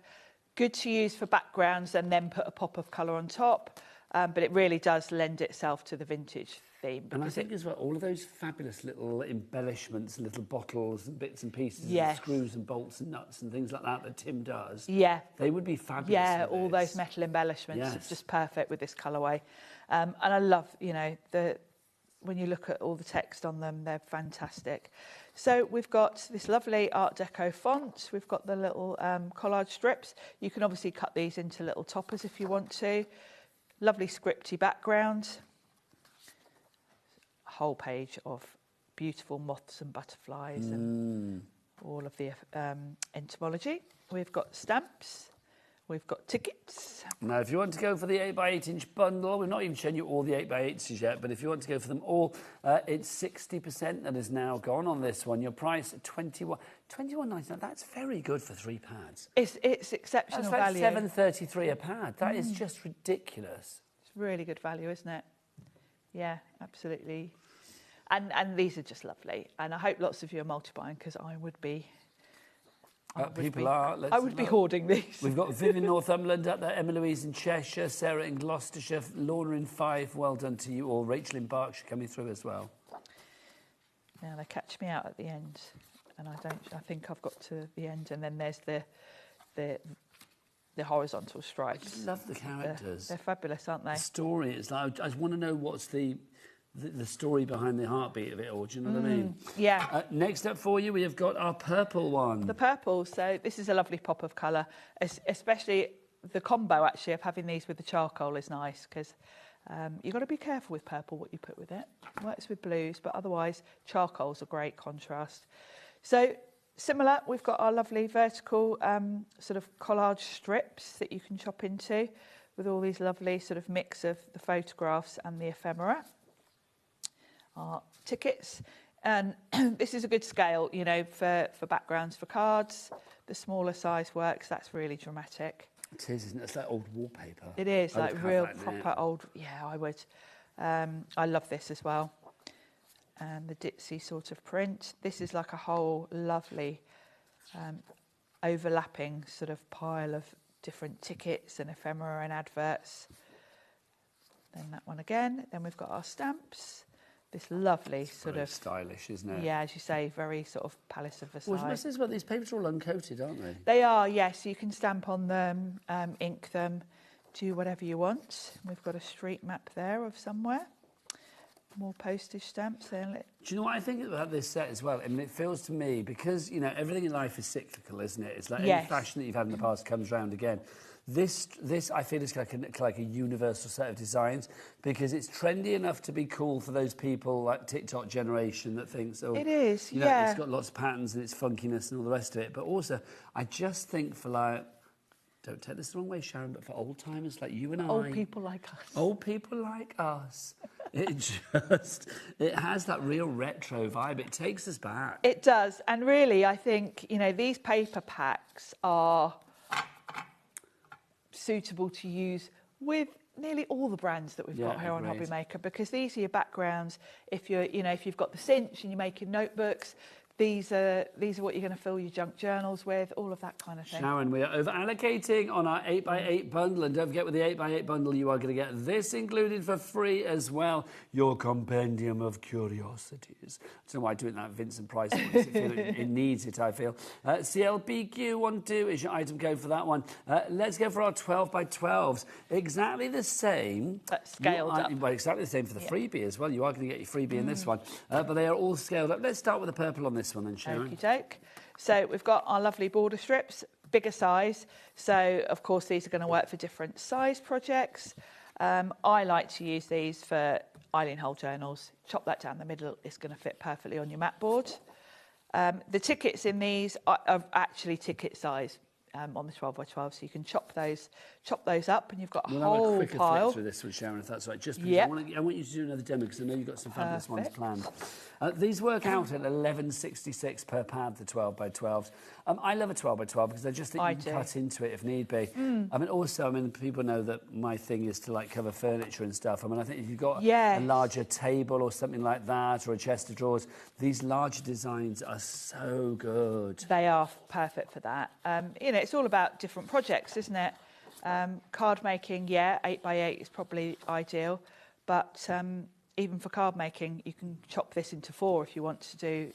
good to use for backgrounds and then put a pop of colour on top. But it really does lend itself to the vintage theme. And I think as well, all of those fabulous little embellishments, little bottles and bits and pieces, Yes. and screws and bolts and nuts and things like that Tim does, Yeah. they would be fabulous. Yeah, with all this. those metal embellishments are Yes. just perfect with this colourway. And I love, when you look at all the text on them, they're fantastic. So we've got this lovely Art Deco font. We've got the little collage strips. You can obviously cut these into little toppers if you want to. Lovely scripty background. A whole page of beautiful moths and butterflies and all of the entomology. We've got stamps. We've got tickets. Now, if you want to go for the 8x8-inch bundle, we've not even shown you all the 8x8s yet, but if you want to go for them all, it's 60% that is now gone on this one. Your price, $21.99. That's very good for 3 pads. It's exceptional That's like value. $7.33 a pad. That is just ridiculous. It's really good value, isn't it? Yeah, absolutely. And these are just lovely. And I hope lots of you are multi-buying because I would be. I would be hoarding these. We've got Viv in Northumberland up there, Emma Louise in Cheshire, Sarah in Gloucestershire, Lorna in Fife. Well done to you all. Rachel in Berkshire coming through as well. Now they catch me out at the end, and I think I've got to the end, and then there's the horizontal stripes. I just love the characters. They're fabulous, aren't they? The story is like, I just want to know what's the story behind the heartbeat of it all. Do you know what I mean? Yeah. Next up for you, we have got our purple one. The purple. So this is a lovely pop of colour, especially the combo actually of having these with the charcoal is nice because you've got to be careful with purple what you put with it. It works with blues, but otherwise charcoal's a great contrast. So similar, we've got our lovely vertical sort of collage strips that you can chop into with all these lovely sort of mix of the photographs and the ephemera. Our tickets, and this is a good scale, for backgrounds for cards. The smaller size works. That's really dramatic. It is, isn't it? It's like old wallpaper. It is, I like would real have that proper now. old. Yeah, I would. I love this as well. And the ditzy sort of print. This is like a whole lovely overlapping sort of pile of different tickets and ephemera and adverts. Then that one again. Then we've got our stamps. This lovely sort of stylish, isn't it? Yeah, as you say, very sort of Palace of Versailles. Well, this is what these papers are all uncoated, aren't they? They are, yes. You can stamp on them, ink them, do whatever you want. We've got a street map there of somewhere. More postage stamps there. Do you know what I think about this set as well? I mean, it feels to me, because, everything in life is cyclical, isn't it? It's like any fashion that you've had in the past comes round again. This I feel is like a universal set of designs because it's trendy enough to be cool for those people like TikTok generation that thinks, it is, it's got lots of patterns and its funkiness and all the rest of it. But also, I just think for don't take this the wrong way, Sharon, but for old timers like you and I, old people like us, it has that real retro vibe. It takes us back. It does, and really, I think these paper packs are suitable to use with nearly all the brands that we've got here on HobbyMaker because these are your backgrounds. If you're, if you've got the cinch and you're making notebooks, these are what you're going to fill your junk journals with, all of that kind of thing. Sharon, we are over allocating on our 8x8 bundle, and don't forget with the 8x8 bundle you are going to get this included for free as well, your compendium of curiosities. I don't know why I'm doing that Vincent Price voice. It needs it, I feel. CLBQ12 is your item code for that one. Let's go for our 12x12s. Exactly the same. Scaled up. Well, exactly the same for the freebie as well. You are going to get your freebie in this one. But they are all scaled up. Let's start with the purple on this one then, Sharon. Okie doke. So we've got our lovely border strips, bigger size. So, of course, these are going to work for different size projects. I like to use these for Eileen Hole journals. Chop that down the middle. It's going to fit perfectly on your mat board. The tickets in these are actually ticket size. on the 12 by 12, so you can chop those up, and you've got a We'll whole have a quicker pile. flick through this one, Sharon, if that's right. Just because Yep. I want you to do another demo because I know you've got some fabulous ones Perfect. planned. These work out at $11.66 per pad, the 12 by 12s. I love a 12 by 12 because I just think you can cut into it if need be. I mean, also, people know that my thing is to like cover furniture and stuff. I mean, I think if you've got a larger table or something like that, or a chest of drawers, these larger designs are so good. They are perfect for that. It's all about different projects, isn't it? Card making, 8 by 8 is probably ideal, but even for card making, you can chop this into 4 if you want to do,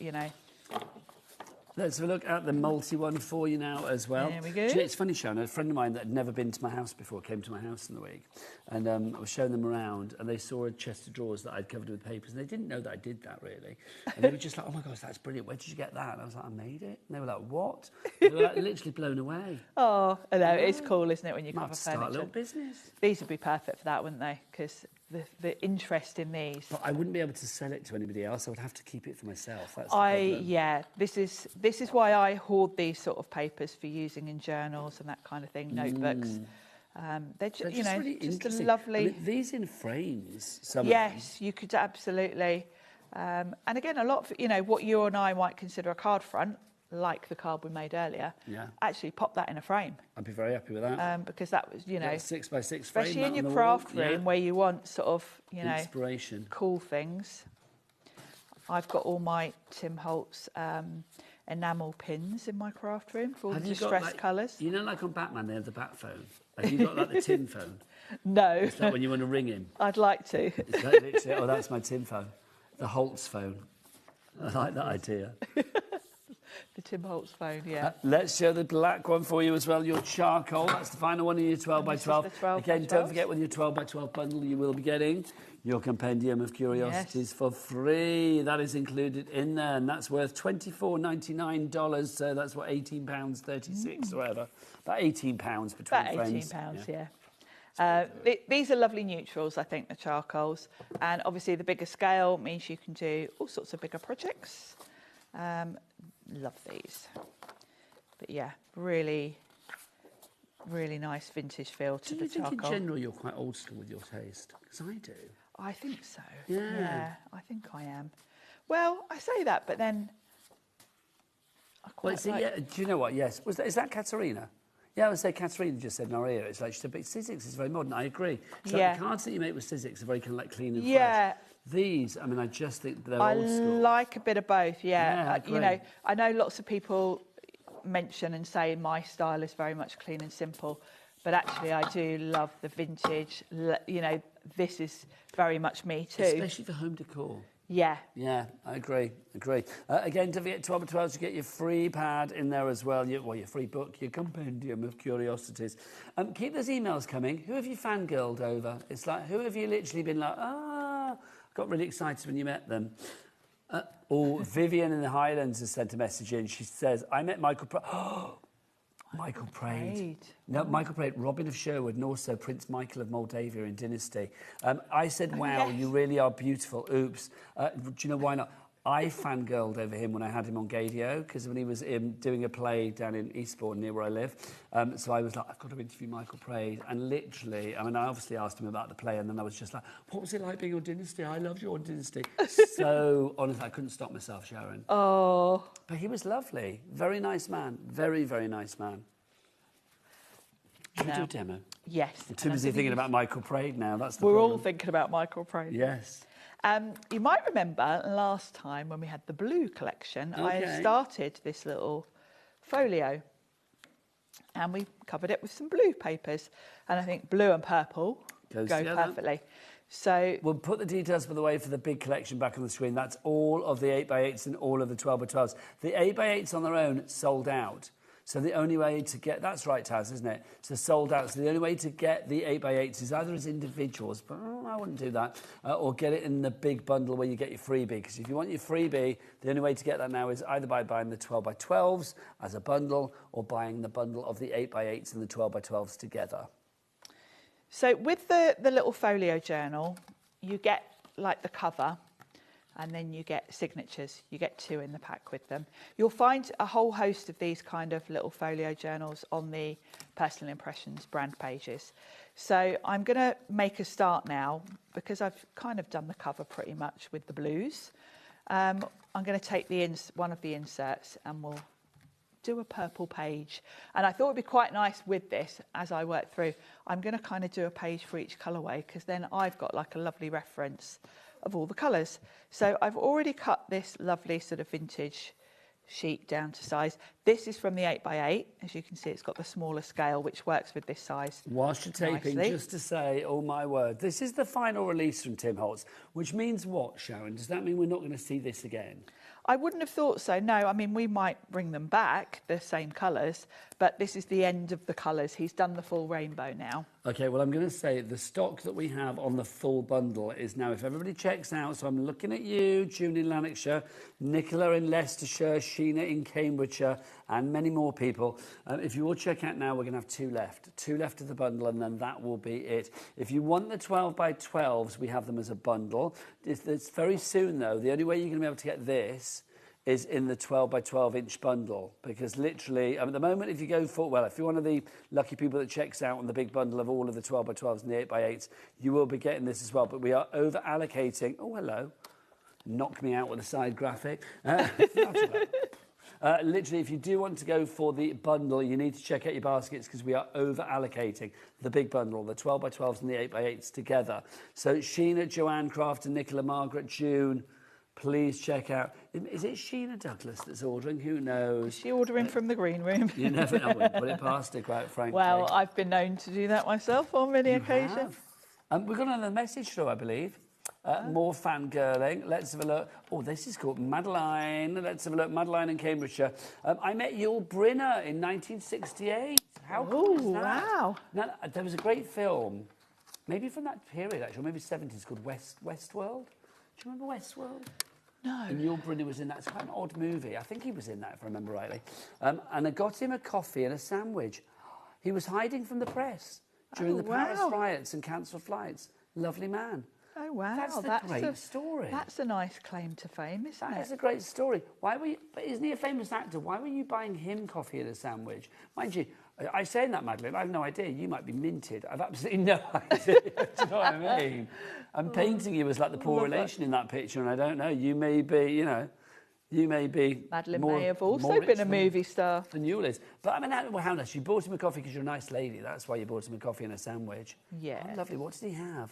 Let's have a look at the multi one for you now as well. There we go. It's funny, Sharon, a friend of mine that had never been to my house before came to my house in the week, and I was showing them around, and they saw a chest of drawers that I'd covered with papers, and they didn't know that I did that, really. And they were just like, oh my gosh, that's brilliant. Where did you get that? And I was like, I made it. And they were like, what? They were like, literally blown away. Oh, I know, it's cool, isn't it, when you cover Start a furniture? little business. These would be perfect for that, wouldn't they? Because the interest in these. But I wouldn't be able to sell it to anybody else. I would have to keep it for myself. That's the problem. This is why I hoard these sort of papers for using in journals and that kind of thing, notebooks. They're just really just a interesting. lovely. I mean, these in frames. Some Yes, you could absolutely. And again, a lot of what you and I might consider a card front, like the card we made earlier. Yeah. Actually, pop that in a frame. I'd be very happy with that. Because that was, Yeah, 6 by 6 frame. especially that in on your the craft wall. room where you want sort of, Inspiration. cool things. I've got all my Tim Holtz enamel pins in my craft room for all the distressed colours. You know, like on Batman, they have the bat phone. Have you got like the tin phone? No. Is that when you want to ring him? I'd like to. Is that literally, oh, that's my tin phone. The Holtz phone. I like that idea. The Tim Holtz phone, yeah. Let's show the black one for you as well. Your charcoal. That's the final one in your 12 by 12. This is the 12 Again, by don't 12s. forget with your 12 by 12 bundle, you will be getting your compendium of curiosities for free. That is included in there, and that's worth $24.99. So that's what, £18.36 or whatever. About £18 between About friends. £18, yeah. These are lovely neutrals, I think, the charcoals. And obviously the bigger scale means you can do all sorts of bigger projects. Love these. But yeah, really, really nice vintage feel to Do the you think charcoal. in general you're quite old school with your taste? Because I do. I think so. Yeah. I think I am. Well, I say that, but then I quite like... Yeah, do you know what? Yes. Is that Katerina? Yeah, I would say Katerina just said in our ear. It's like, she said, but Sizzix is very modern. I agree. So Yeah. the cards that you make with Sizzix are very kind of like clean and Yeah. fresh. These, I mean, I just think they're I old school. like a bit of both, Yeah, I agree. I know lots of people mention and say my style is very much clean and simple, but actually I do love the vintage. This is very much me too. Especially for home decor. Yeah. Yeah, I agree. Again, don't forget 12 by 12s, you get your free pad in there as well, your free book, your compendium of curiosities. Keep those emails coming. Who have you fangirled over? It's like, who have you literally been like, got really excited when you met them? Vivian in the Highlands has sent a message in. She says, I met Michael Michael Praed. No, Michael Praed, Robin of Sherwood, and also Prince Michael of Moldavia in Dynasty. I said, wow, yes. you really are beautiful. Oops. Do you know why not? I fangirled over him when I had him on Gadio, because when he was doing a play down in Eastbourne, near where I live. So I was like, I've got to interview Michael Praed. And literally, I mean, I obviously asked him about the play, and then I was just like, what was it like being on Dynasty? I loved you on Dynasty. So, honestly, I couldn't stop myself, Sharon. Oh. But he was lovely. Very nice man. Very, very nice man. Should we do a demo? Yes. I'm too busy thinking about Michael Praed now. That's the We're problem. all thinking about Michael Praed. Yes. You might remember last time when we had the blue collection, I Okay. had started this little folio and we covered it with some blue papers. And I think blue and purple Goes go together. perfectly. So we'll put the details, by the way, for the big collection back on the screen. That's all of the 8x8s and all of the 12x12s. The 8x8s on their own sold out. So the only way to get... That's right, Taz, isn't it? So sold out. So the only way to get the 8x8s is either as individuals, but I wouldn't do that, or get it in the big bundle where you get your freebie. Because if you want your freebie, the only way to get that now is either by buying the 12x12s as a bundle or buying the bundle of the 8x8s and the 12x12s together. So with the little folio journal, you get like the cover, and then you get signatures. You get 2 in the pack with them. You'll find a whole host of these kind of little folio journals on the Personal Impressions brand pages. So I'm going to make a start now, because I've kind of done the cover pretty much with the blues. I'm going to take one of the inserts and we'll do a purple page. And I thought it'd be quite nice with this, as I work through, I'm going to kind of do a page for each colourway, because then I've got like a lovely reference of all the colours. So I've already cut this lovely sort of vintage sheet down to size. This is from the 8x8. As you can see, it's got the smaller scale, which works with this size. Whilst you're taping, nicely. just to say, oh my word, this is the final release from Tim Holtz, which means what, Sharon? Does that mean we're not going to see this again? I wouldn't have thought so, no. I mean, we might bring them back, the same colours, but this is the end of the colours. He's done the full rainbow now. OK, well, I'm going to say the stock that we have on the full bundle is now, if everybody checks out, so I'm looking at you, June in Lanarkshire, Nicola in Leicestershire, Sheena in Cambridgeshire, and many more people. If you all check out now, we're going to have 2 left. 2 left of the bundle, and then that will be it. If you want the 12x12s, we have them as a bundle. It's very soon, though. The only way you're going to be able to get this is in the 12x12-inch bundle, because literally, at the moment, if you go for, well, if you're one of the lucky people that checks out on the big bundle of all of the 12x12s and the 8x8s, you will be getting this as well. But we are over-allocating. Oh, hello. Knocked me out with a side graphic. Literally, if you do want to go for the bundle, you need to check out your baskets, because we are over-allocating the big bundle, the 12x12s and the 8x8s together. So Sheena, Joanne, Craft, and Nicola, Margaret, June, please check out. Is it Sheena Douglas that's ordering? Who knows? Is she ordering from the green room? You never know. We'll put it past her, quite frankly. Well, I've been known to do that myself on many occasions. We've got another message through, I believe. More fangirling. Let's have a look. Oh, this is called Madeline. Let's have a look. Madeline in Cambridgeshire. I met Yul Brynner in 1968. How cool is that? Wow. Now, there was a great film, maybe from that period, actually, maybe 70s, called Westworld. Do you remember Westworld? No. And Yul Brynner was in that. It's quite an odd movie. I think he was in that, if I remember rightly. And I got him a coffee and a sandwich. He was hiding from the press during the Paris riots and cancelled flights. Lovely man. Oh, wow. That's a great story. That's a nice claim to fame, isn't it? That is a great story. Why were you, but isn't he a famous actor? Why were you buying him coffee and a sandwich? Mind you, I say that, Madeline, I have no idea. You might be minted. I've absolutely no idea. Do you know what I mean? I'm painting you as like the poor relation in that picture, and I don't know. You may be, you know, you may be. Madeline may have also been a movie star. Than Yul is. But I mean, how nice. You bought him a coffee because you're a nice lady. That's why you bought him a coffee and a sandwich. Yeah. Oh, lovely. What did he have?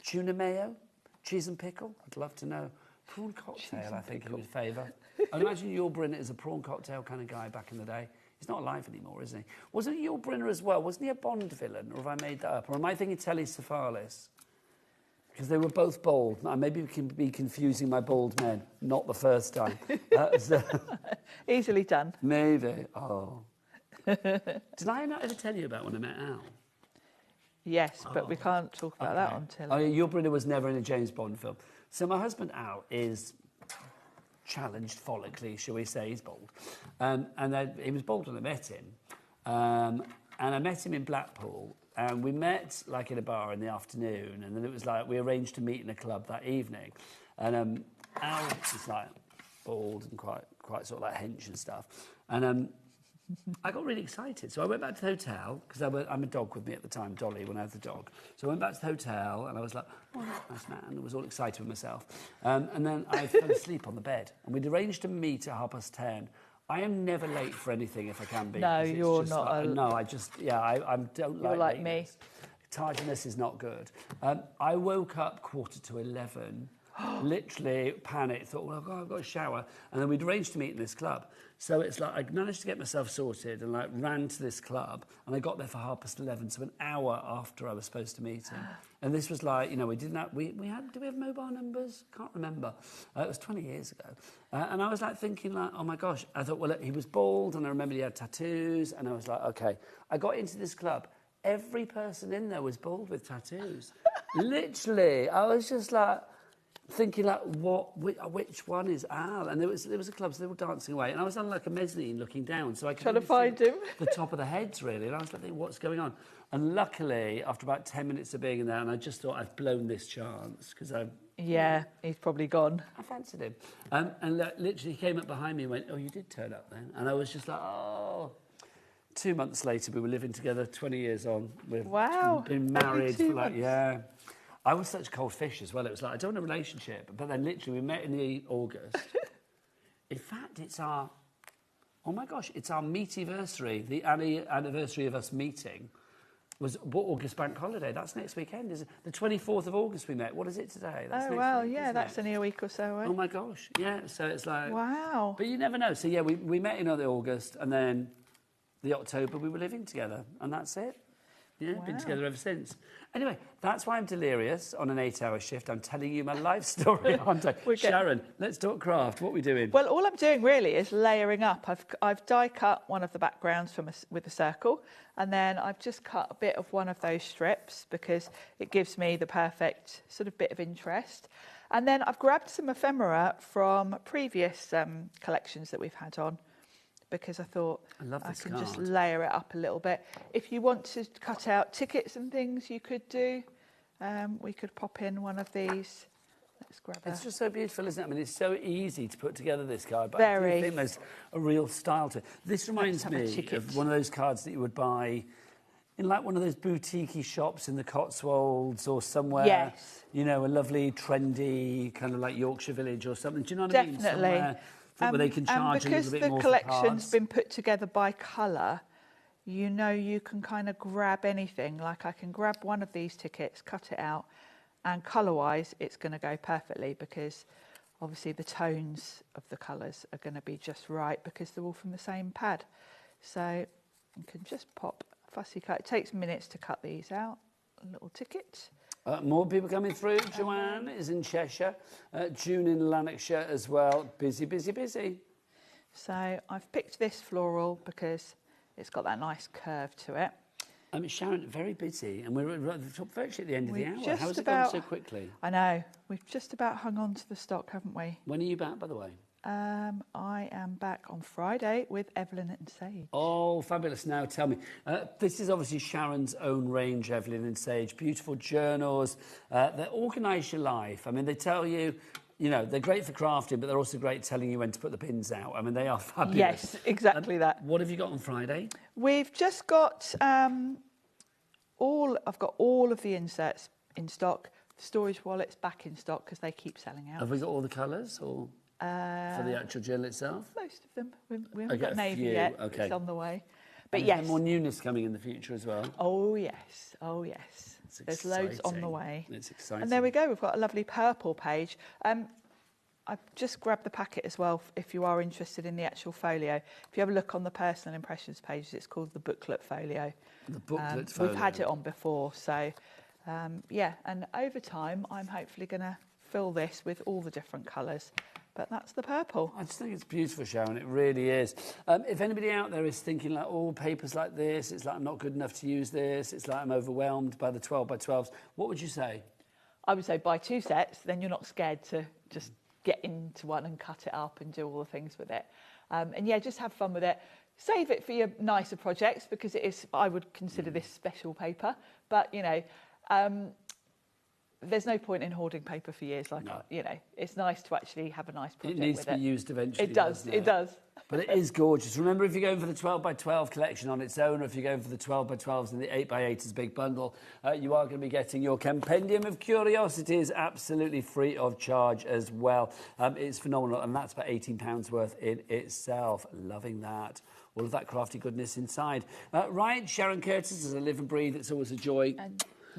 Tuna mayo? Cheese and pickle? I'd love to know. Prawn cocktail, I think he would favour. I'd imagine Yul Brynner is a prawn cocktail kind of guy back in the day. He's not alive anymore, is he? Wasn't Yul Brynner as well? Wasn't he a Bond villain? Or have I made that up? Or am I thinking Telly Savalas? Because they were both bold. Maybe we can be confusing my bald men. Not the first time. Easily done. Maybe. Oh. Did I not ever tell you about when I met Al? Yes, but we can't talk about that until... Oh, Yul Brynner was never in a James Bond film. So my husband, Al, is challenged follically, shall we say. He's bald. He was bald when I met him. And I met him in Blackpool. And we met, like, in a bar in the afternoon. And then it was like, we arranged to meet in a club that evening. And Al was, like, bald and quite sort of, like, hench and stuff. And... I got really excited. So I went back to the hotel, because I'm a dog with me at the time, Dolly, when I had the dog. So I went back to the hotel, and I was like, oh, nice man. I was all excited with myself. And then I fell asleep on the bed. And we'd arranged to meet at 10:30. I am never late for anything if I can be. No, you're not. No, I just, I don't like You're like lateness. me. Tardiness is not good. I woke up 11:15. Literally panicked, thought, well, I've got a shower. And then we'd arranged to meet in this club. So it's like I managed to get myself sorted and like ran to this club, and I got there for 11:30, so an hour after I was supposed to meet him. And this was like, we didn't have, did we have mobile numbers? Can't remember. It was 20 years ago. And I was like thinking like, oh my gosh. I thought, well, he was bald, and I remember he had tattoos, and I was like, okay. I got into this club. Every person in there was bald with tattoos. Literally, I was just like... thinking like, which one is Al? And there was a club, so they were dancing away, and I was on like a mezzanine looking down, so I could trying to find him. The top of the heads really, and I was like, what's going on? And luckily, after about 10 minutes of being in there, and I just thought I've blown this chance because Yeah, he's probably gone. I fancied him. And literally he came up behind me and went, oh, you did turn up then? And I was just like, oh. 2 months later, we were living together, 20 years on. We've been married for like, yeah. I was such a cold fish as well. It was like, I don't want a relationship. But then literally we met in the August. In fact, it's our, oh my gosh, it's our meet-iversary. The anniversary of us meeting was August bank holiday. That's next weekend, is it? The 24th of August we met. What is it today? That's Oh, next well, week, yeah, that's only a week or so away. Oh, my gosh. Yeah, so it's like... Wow. But you never know. So, yeah, we met in the August, and then the October we were living together, and that's it. Yeah, been together ever since. Anyway, that's why I'm delirious on an 8-hour shift. I'm telling you my life story, aren't I? Sharon, let's talk craft. What are we doing? Well, all I'm doing really is layering up. I've die cut one of the backgrounds with a circle, and then I've just cut a bit of one of those strips because it gives me the perfect sort of bit of interest. And then I've grabbed some ephemera from previous collections that we've had on, because I thought I can just layer it up a little bit. If you want to cut out tickets and things, you could do. We could pop in one of these. Let's grab it. It's just so beautiful, isn't it? I mean, it's so easy to put together this card, but Very. I do think there's a real style to it. This reminds me of one of those cards that you would buy in like one of those boutique-y shops in the Cotswolds or somewhere. Yes. You know, a lovely, trendy, kind of like Yorkshire Village or something. Do you know what I mean? Definitely. Somewhere where they can charge a little bit more for because the collection's cards. been put together by colour, you know you can kind of grab anything. Like I can grab one of these tickets, cut it out, and colour-wise it's going to go perfectly because obviously the tones of the colours are going to be just right because they're all from the same pad. So you can just pop a fussy cut. It takes minutes to cut these out. A little ticket. More people coming through. Joanne is in Cheshire. June in Lanarkshire as well. Busy, busy, busy. So I've picked this floral because it's got that nice curve to it. Sharon, very busy, and we're virtually at the end of the hour. Just How has it about, gone so quickly? I know. We've just about hung on to the stock, haven't we? When are you back, by the way? I am back on Friday with Evelyn and Sage. Oh, fabulous. Now, tell me. This is obviously Sharon's own range, Evelyn and Sage. Beautiful journals. They organise your life. I mean, they tell you, you know, they're great for crafting, but they're also great telling you when to put the pins out. I mean, they are fabulous. Yes, exactly that. What have you got on Friday? We've just got I've got all of the inserts in stock. The storage wallets back in stock because they keep selling out. Have we got all the colours or for the actual journal itself? Most of them. We haven't got navy yet. Okay. It's on the way. But and yes. more newness coming in the future as well. Oh, yes. Oh, yes. There's loads on the way. It's exciting. And there we go. We've got a lovely purple page. I've just grabbed the packet as well if you are interested in the actual folio. If you have a look on the personal impressions page, it's called the booklet folio. The booklet folio. We've had it on before. So, yeah. And over time, I'm hopefully going to fill this with all the different colours. But that's the purple. I just think it's beautiful, Sharon. It really is. If anybody out there is thinking like, oh, papers like this, it's like I'm not good enough to use this, it's like I'm overwhelmed by the 12 by 12s, what would you say? I would say buy 2 sets, then you're not scared to just get into one and cut it up and do all the things with it. And yeah, just have fun with it. Save it for your nicer projects because it is, I would consider this special paper. But, you know, there's no point in hoarding paper for years. Like, you know, it's nice to actually have a nice project with it. It needs to be used eventually. It does, it does. But it is gorgeous. Remember, if you're going for the 12 by 12 collection on its own, or if you're going for the 12 by 12s and the 8 by 8 as a big bundle, you are going to be getting your compendium of curiosities absolutely free of charge as well. It's phenomenal, and that's about £18 worth in itself. Loving that. All of that crafty goodness inside. Right, Sharon Curtis is a live and breathe. It's always a joy.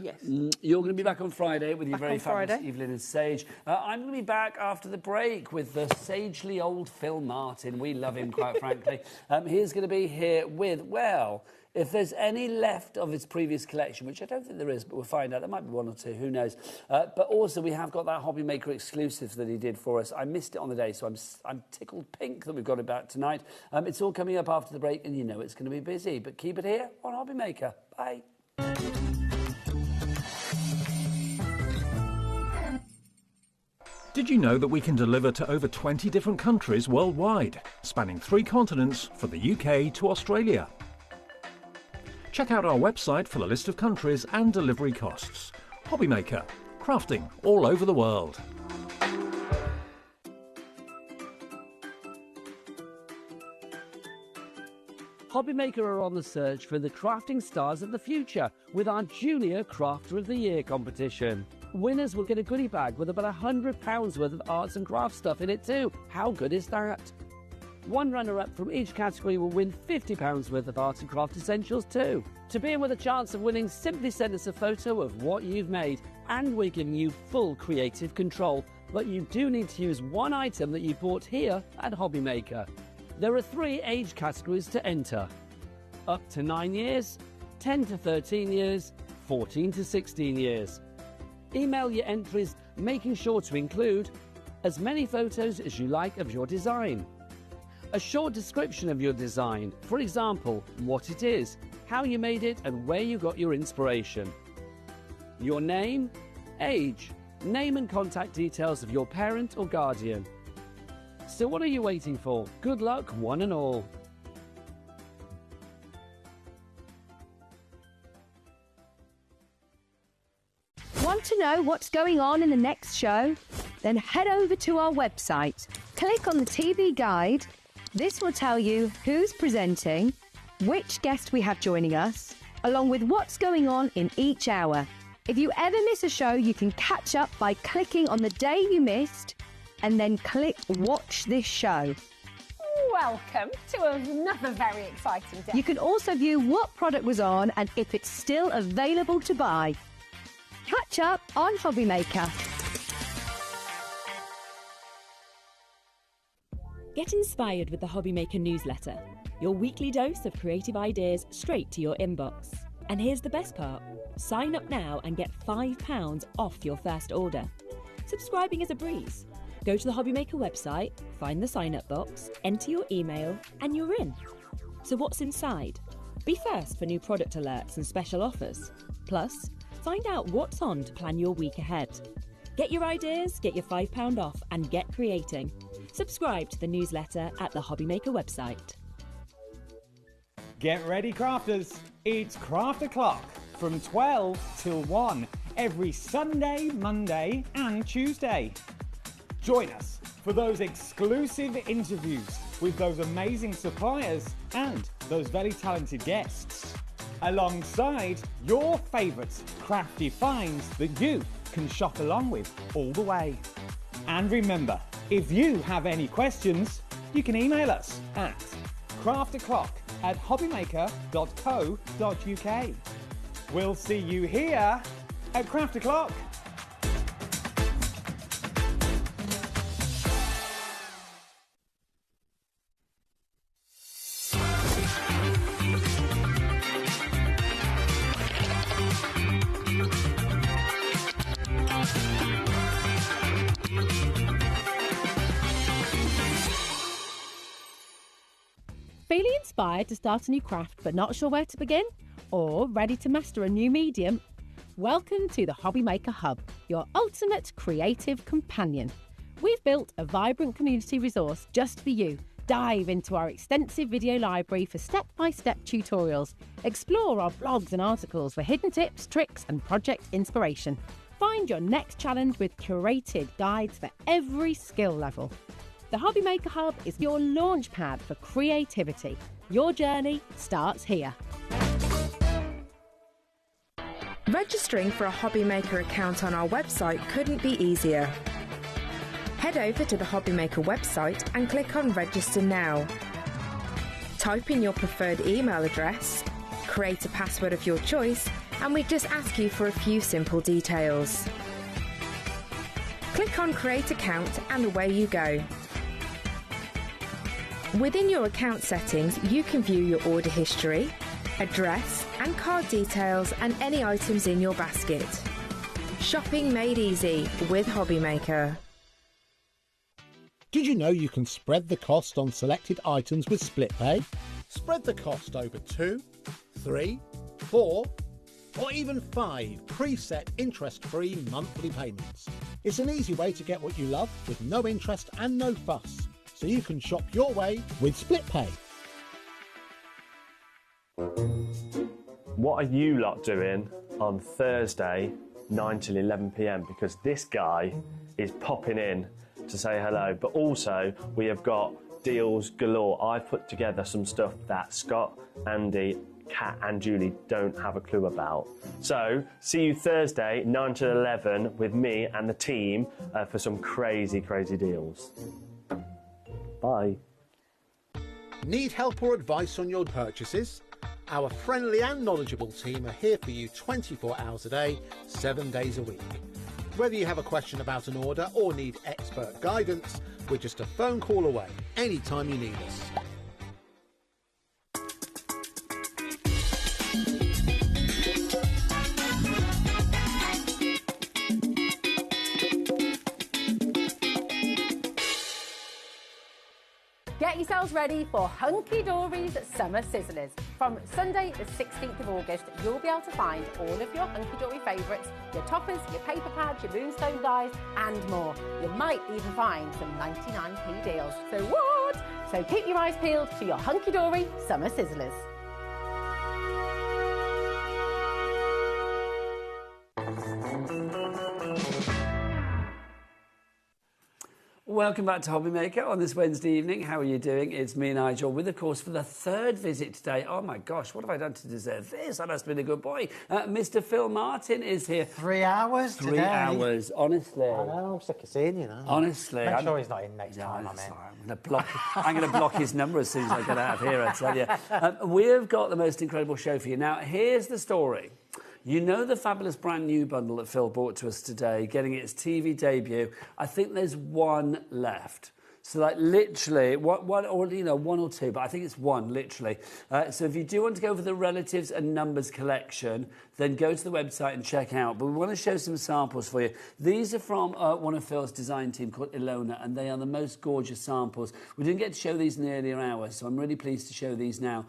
Yes. You're going to be back on Friday with your Back very on fabulous Friday. Evelyn and Sage. I'm going to be back after the break with the sagely old Phil Martin. We love him, quite frankly. He's going to be here with, well, if there's any left of his previous collection, which I don't think there is, but we'll find out. There might be one or two, who knows. But also, we have got that HobbyMaker exclusive that he did for us. I missed it on the day, so I'm tickled pink that we've got it back tonight. It's all coming up after the break, and you know it's going to be busy. But keep it here on HobbyMaker. Bye. Did you know that we can deliver to over 20 different countries worldwide, spanning 3 continents from the UK to Australia? Check out our website for the list of countries and delivery costs. HobbyMaker. crafting all over the world. HobbyMaker are on the search for the crafting stars of the future with our Junior Crafter of the Year competition. Winners will get a goodie bag with about £100 worth of arts and crafts stuff in it too. How good is that? One runner-up from each category will win £50 worth of art and craft essentials too. To be in with a chance of winning, simply send us a photo of what you've made and we're giving you full creative control. But you do need to use one item that you bought here at HobbyMaker. There are 3 age categories to enter: up to 9 years, 10 to 13 years, 14 to 16 years. Email your entries, making sure to include as many photos as you like of your design, a short description of your design, for example, what it is, how you made it and where you got your inspiration, your name, age, name and contact details of your parent or guardian. So what are you waiting for? Good luck, one and all. Want to know what's going on in the next show? Then head over to our website. Click on the TV guide. This will tell you who's presenting, which guest we have joining us, along with what's going on in each hour. If you ever miss a show, you can catch up by clicking on the day you missed and then click Watch This Show. Welcome to another very exciting day. You can also view what product was on and if it's still available to buy. Catch up on HobbyMaker. Get inspired with the HobbyMaker newsletter, your weekly dose of creative ideas straight to your inbox. And here's the best part. Sign up now and get £5 off your first order. Subscribing is a breeze. Go to the HobbyMaker website, find the sign-up box, enter your email, and you're in. So what's inside? Be first for new product alerts and special offers. Plus, find out what's on to plan your week ahead. Get your ideas, get your £5 off, and get creating. Subscribe to the newsletter at the HobbyMaker website. Get ready, crafters. It's Craft O'Clock from 12 till 1 every Sunday, Monday and Tuesday. Join us for those exclusive interviews with those amazing suppliers and those very talented guests, alongside your favourite crafty finds that you can shop along with all the way. And remember, if you have any questions, you can email us at craftoclock@hobbymaker.co.uk. We'll see you here at Craft O'Clock. Feeling inspired to start a new craft but not sure where to begin? Or ready to master a new medium? Welcome to the HobbyMaker Hub, your ultimate creative companion. We've built a vibrant community resource just for you. Dive into our extensive video library for step-by-step tutorials. Explore our blogs and articles for hidden tips, tricks and project inspiration. Find your next challenge with curated guides for every skill level. The HobbyMaker Hub is your launch pad for creativity. Your journey starts here. Registering for a HobbyMaker account on our website couldn't be easier. Head over to the HobbyMaker website and click on Register Now. Type in your preferred email address, create a password of your choice, and we just ask you for a few simple details. Click on Create Account and away you go. Within your account settings, you can view your order history, address and card details and any items in your basket. Shopping made easy with HobbyMaker. Did you know you can spread the cost on selected items with split pay? Spread the cost over 2, 3, 4, or even 5 preset interest-free monthly payments. It's an easy way to get what you love with no interest and no fuss, so you can shop your way with split pay. What are you lot doing on Thursday, 9 till 11 p.m. because this guy is popping in to say hello. But also, we have got deals galore. I've put together some stuff that Scott, Andy, Kat and Julie don't have a clue about. So, see you Thursday, 9 to 11, with me and the team for some crazy, crazy deals. Bye. Need help or advice on your purchases? Our friendly and knowledgeable team are here for you 24 hours a day, 7 days a week. Whether you have a question about an order or need expert guidance, we're just a phone call away anytime you need us. Get yourselves ready for Hunky Dory's Summer Sizzlers. From Sunday the 16th of August, you'll be able to find all of your Hunky Dory favourites, your toppers, your paper pads, your moonstone dies and more. You might even find some 99p deals. So what? So keep your eyes peeled for your Hunky Dory Summer Sizzlers. Welcome back to HobbyMaker on this Wednesday evening. How are you doing? It's me, Nigel, with, of course, for the third visit today. Oh, my gosh, what have I done to deserve this? I must have been a good boy. Mr. Phil Martin is here. 3 hours today. 3 hours, honestly. I know, I'm sick of seeing you now. Honestly. Make sure he's not in next time I'm in. I'm going to block his number as soon as I get out of here, I tell you. We've got the most incredible show for you. Now, here's the story. You know the fabulous brand new bundle that Phil brought to us today, getting its TV debut. I think there's one left. So, like, literally, one or two, but I think it's one, literally. So if you do want to go for the relatives and numbers collection, then go to the website and check out. But we want to show some samples for you. These are from one of Phil's design team called Ilona, and they are the most gorgeous samples. We didn't get to show these in the earlier hours, so I'm really pleased to show these now.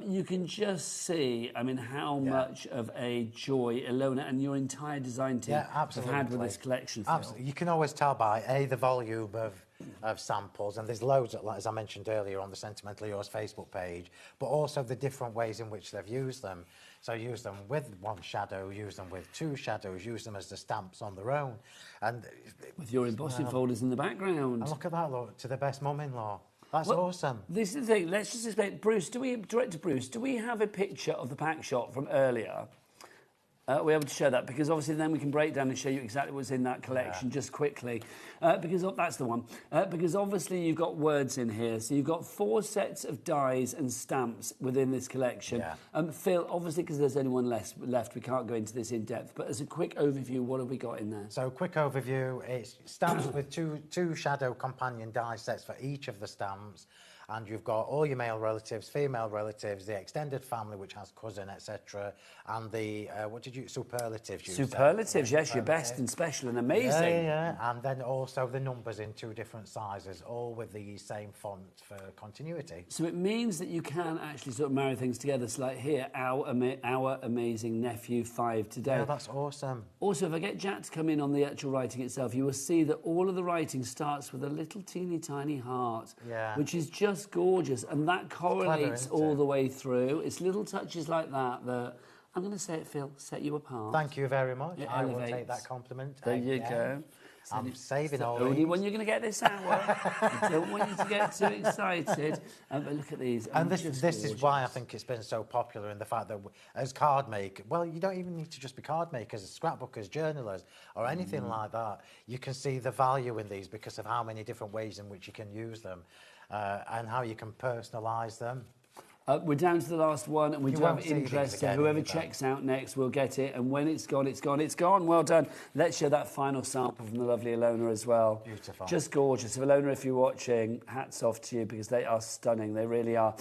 You can just see, I mean, how much of a joy Ilona and your entire design team have had with this collection, Phil. Absolutely. You can always tell by, the volume of samples, and there's loads, as I mentioned earlier, on the Sentimental Yours Facebook page, but also the different ways in which they've used them. So use them with one shadow, use them with two shadows, use them as the stamps on their own. And with your embossing folders in the background. And look at that, look, to the best mum-in-law. That's awesome. This is the thing. Let's just explain. Bruce, Director Bruce, do we have a picture of the pack shot from earlier? We're able to show that because obviously then we can break down and show you exactly what's in that collection just quickly. Because that's the one. Because obviously you've got words in here. So you've got 4 sets of dies and stamps within this collection. Phil, obviously because there's only one left, we can't go into this in depth. But as a quick overview, what have we got in there? So quick overview, it's stamps with two shadow companion die sets for each of the stamps. And you've got all your male relatives, female relatives, the extended family, which has cousin, etc., and the superlatives? Superlatives, yes, your best and special and amazing. Yeah, and then also the numbers in 2 different sizes, all with the same font for continuity. So it means that you can actually sort of marry things together. So like here, our amazing nephew 5 today. Yeah, that's awesome. Also, if I get Jack to come in on the actual writing itself, you will see that all of the writing starts with a little teeny tiny heart, which is just gorgeous, and that correlates all the way through. It's little touches like that that, I'm going to say it, Phil, set you apart. Thank you very much. I will take that compliment. There you go. I'm saving all only these. when you're going to get this hour. I don't want you to get too excited. But look at these. And this is why I think it's been so popular, in the fact that as card makers, well, you don't even need to just be card makers, scrapbookers, journalers, or anything like that. You can see the value in these because of how many different ways in which you can use them and how you can personalise them. We're down to the last one, and we do have interest, so whoever checks out next will get it, and when it's gone, it's gone. It's gone. Well done. Let's show that final sample from the lovely Ilona as well. Beautiful. Just gorgeous. So Ilona, if you're watching, hats off to you, because they are stunning. They really are.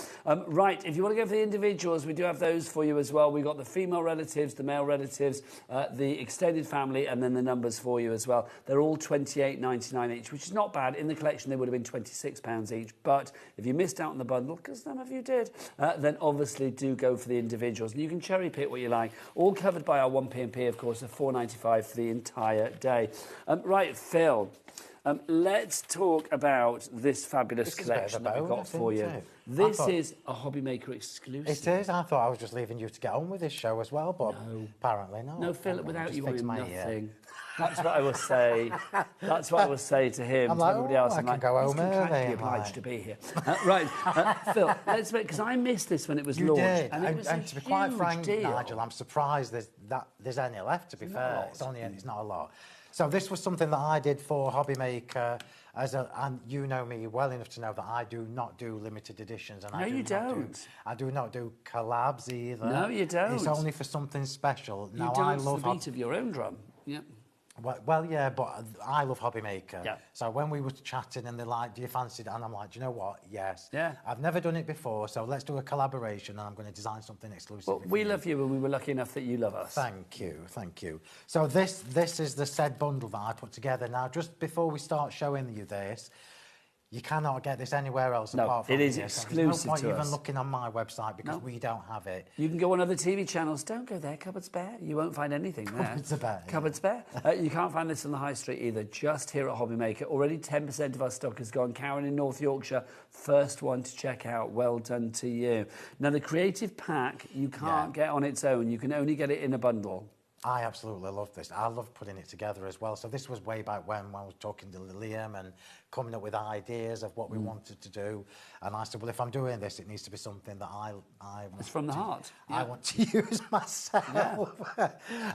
Right, if you want to go for the individuals, we do have those for you as well. We've got the female relatives, the male relatives, the extended family, and then the numbers for you as well. They're all $28.99 each, which is not bad. In the collection, they would have been £26 each, but if you missed out on the bundle, because some of you did, then obviously do go for the individuals. And you can cherry pick what you like. All covered by our 1P&P, of course, of $4.95 for the entire day. Right, Phil. Let's talk about this fabulous This is a bit of a collection that we've got bonus, for you. isn't it? This I thought- is a HobbyMaker exclusive. It is. I thought I was just leaving you to get on with this show as well, but apparently not. No, Philip, without Just you, fix I'm my ear. nothing. That's what I will say. That's what I will say to him, I'm to like, everybody else. I I'm can like, go he's home early. contractually I'm obliged like- to be here. Right, Phil, let's wait, because I missed this when it was You launched. did, And it was and a to be quite huge frank, deal. Nigel, I'm surprised there's any left. To be Not a fair, lot. it's not a lot. So this was something that I did for HobbyMaker, and you know me well enough to know that I do not do limited editions, and No, I do you not don't. I do not do collabs either. No, you don't. It's only for something special. You Now I dance love the beat of your own drum. Yep. Well, yeah, but I love HobbyMaker. Yeah. So when we were chatting and they're like, do you fancy it? And I'm like, do you know what? Yes. Yeah. I've never done it before, so let's do a collaboration and I'm going to design something exclusive. Well, we love you, and we were lucky enough that you love us. Thank you, thank you. So this is the said bundle that I put together. Now, just before we start showing you this, you cannot get this anywhere else apart from it is here. So exclusive there's no point to even us. looking on my website because we don't have it. You can go on other TV channels. Don't go there, Cupboard's bare. You won't find anything there. Cupboard's bare, yeah. Cupboard's bare. You can't find this on the high street either, just here at HobbyMaker. Already 10% of our stock has gone. Karen in North Yorkshire, first one to check out. Well done to you. Now, the Creative Pack, you can't get on its own. You can only get it in a bundle. I absolutely love this. I love putting it together as well. So this was way back when I was talking to Liam and coming up with ideas of what we wanted to do. And I said, well, if I'm doing this, it needs to be something that I want. It's from the heart. I want to use myself.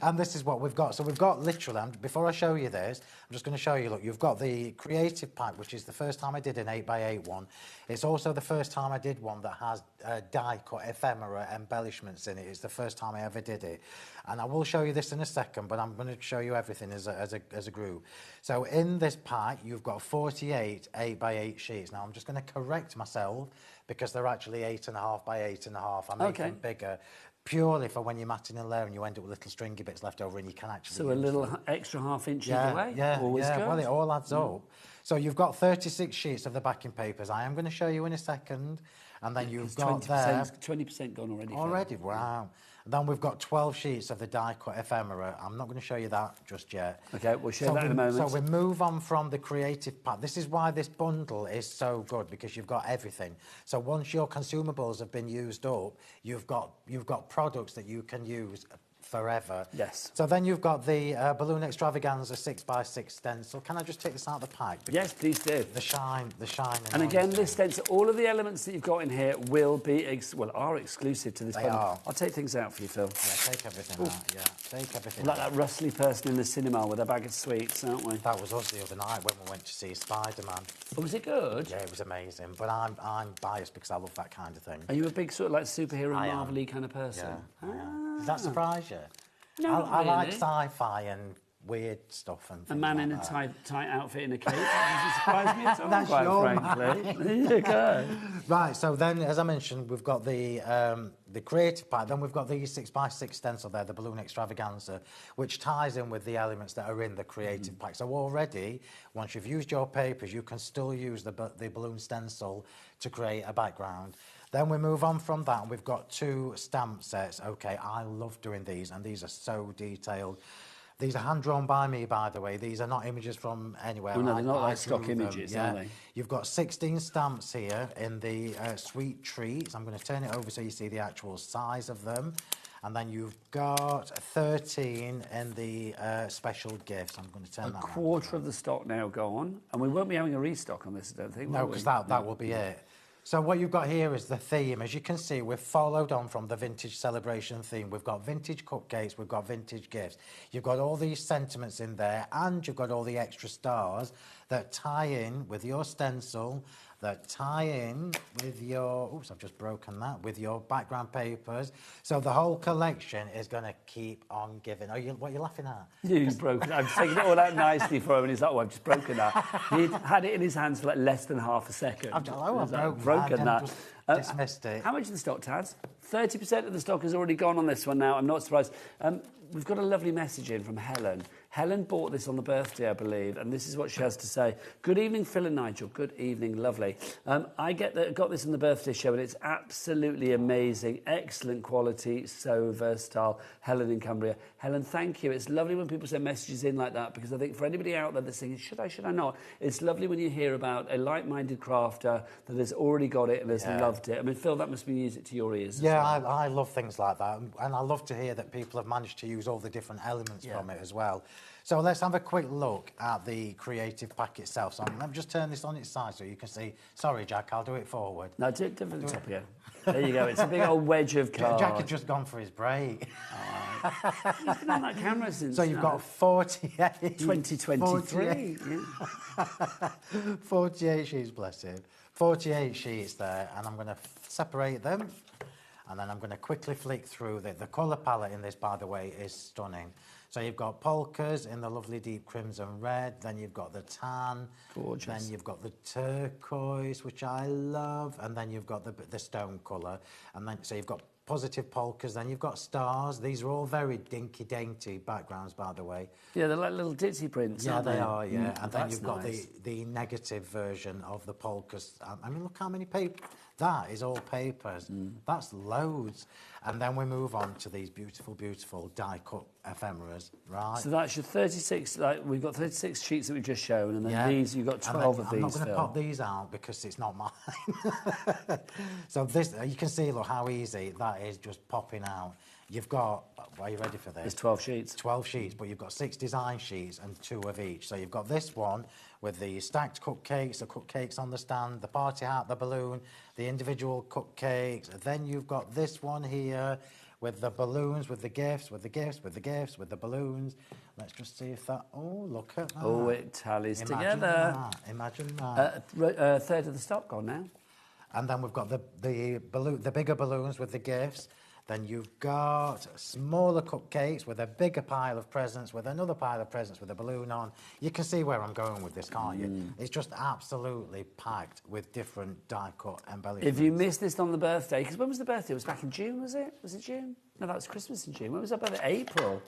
And this is what we've got. So we've got literally, before I show you this, I'm just going to show you, look, you've got the Creative Pack, which is the first time I did an 8x8 one. It's also the first time I did one that has die-cut ephemera embellishments in it. It's the first time I ever did it. And I will show you this in a second, but I'm going to show you everything as a group. So in this pack, you've got 48 8x8 sheets. Now, I'm just going to correct myself because they're actually 8.5 by 8.5. I make them bigger purely for when you're matting and layering, you end up with little stringy bits left over and you can actually So a little extra half inch either way? Always good. Well, it all adds up. So you've got 36 sheets of the backing papers. I am going to show you in a second. And then you've got 20% gone already. Already, wow. And then we've got 12 sheets of the die-cut ephemera. I'm not going to show you that just yet. Okay, we'll show that in a moment. So we move on from the Creative Pack. This is why this bundle is so good, because you've got everything. So once your consumables have been used up, you've got products that you can use forever. Yes. So then you've got the Balloon Extravaganza 6x6 stencil. Can I just take this out of the pack? Yes, please do. The shine. And again, this stencil, all of the elements that you've got in here will be, are exclusive to this bundle. Are. I'll take things out for you, Phil. Yeah, take everything out, yeah. Take everything Like out. that rustly person in the cinema with a bag of sweets, aren't we? That was us the other night when we went to see Spider-Man. Oh, was it good? Yeah, it was amazing. But I'm biased because I love that kind of thing. Are you a big sort of like superhero I am. Marvel-y kind of person? Yeah, I am. Does that surprise you? No, I like really. sci-fi and weird stuff and A things man like in a that. tight outfit in a cape. That doesn't surprise me at all, That's quite your frankly. mind. There you go. Right, so then, as I mentioned, we've got the Creative Pack, then we've got the 6x6 stencil there, the Balloon Extravaganza, which ties in with the elements that are in the Creative Pack. So already, once you've used your papers, you can still use the balloon stencil to create a background. Then we move on from that, and we've got 2 stamp sets. Okay, I love doing these, and these are so detailed. These are hand-drawn by me, by the way. These are not images from anywhere. Oh, no, they're not I like stock drew them, images, are they? You've got 16 stamps here in the sweet treats. I'm going to turn it over so you see the actual size of them. And then you've got 13 in the special gifts. I'm going to turn that A quarter of the stock now gone, and we won't be having a restock on this, I don't think. No, because that will be it. So what you've got here is the theme. As you can see, we've followed on from the vintage celebration theme. We've got vintage cupcakes, we've got vintage gifts. You've got all these sentiments in there, and you've got all the extra stars that tie in with your stencil, that tie in with your, oops, I've just broken that, with your background papers. So the whole collection is going to keep on giving. What are you laughing at? You've broken. I've taken it all out nicely for him, and he's like, "Oh, I've just broken that." He'd had it in his hands for like less than half a second. I've broken that. Just dismissed it. How much of the stock, Taz? 30% of the stock has already gone on this one now. I'm not surprised. We've got a lovely message in from Helen, Helen bought this on the birthday, I believe, and this is what she has to say. Good evening, Phil and Nigel. Good evening, lovely. I got this on the birthday show, and it's absolutely amazing. Excellent quality, so versatile. Helen in Cumbria. Helen, thank you. It's lovely when people send messages in like that, because I think for anybody out there that's thinking, should I not? It's lovely when you hear about a like-minded crafter that has already got it and has loved it. I mean, Phil, that must be music to your ears. Yeah, I love things like that, and I love to hear that people have managed to use all the different elements from it as well. So let's have a quick look at the creative pack itself. So let me just turn this on its side so you can see. Sorry, Jack, I'll do it forward. No, do it from the top again. There you go. It's a big old wedge of card. Jack had just gone for his break. He's been on that camera since. So you've got 48. 2023. 48 sheets, bless him. 48 sheets there, and I'm going to separate them. And then I'm going to quickly flick through. The colour palette in this, by the way, is stunning. So you've got polkas in the lovely deep crimson red. Then you've got the tan. Gorgeous. Then you've got the turquoise, which I love. And then you've got the stone colour. And then so you've got positive polkas. Then you've got stars. These are all very dinky, dainty backgrounds, by the way. Yeah, they're like little ditzy prints. Yeah, aren't they are. Yeah, and then that's you've got nice. the negative version of the polkas. I mean, look how many paper. That is all papers. That's loads. And then we move on to these beautiful, beautiful die-cut ephemeras, right? So that's your 36, like, we've got 36 sheets that we've just shown, and then these, you've got 12 of these. I'm not going to pop these out because it's not mine. So this, you can see, look, how easy that is just popping out. You've got, are you ready for this? There's 12 sheets. 12 sheets, but you've got 6 design sheets and 2 of each. So you've got this one with the stacked cupcakes, the cupcakes on the stand, the party hat, the balloon, the individual cupcakes. And then you've got this one here with the balloons, with the gifts, with the gifts, with the gifts, with the balloons. Let's just see if that, oh, look at that. Oh, it tallies Imagine together. That. Imagine that. A third of the stock gone now. And then we've got the bigger balloons with the gifts. Then you've got smaller cupcakes with a bigger pile of presents, with another pile of presents with a balloon on. You can see where I'm going with this, can't you? It's just absolutely packed with different die-cut embellishments. If you missed this on the birthday, because when was the birthday? It was back in June, was it? Was it June? No, that was Christmas in June. When was that birthday? April.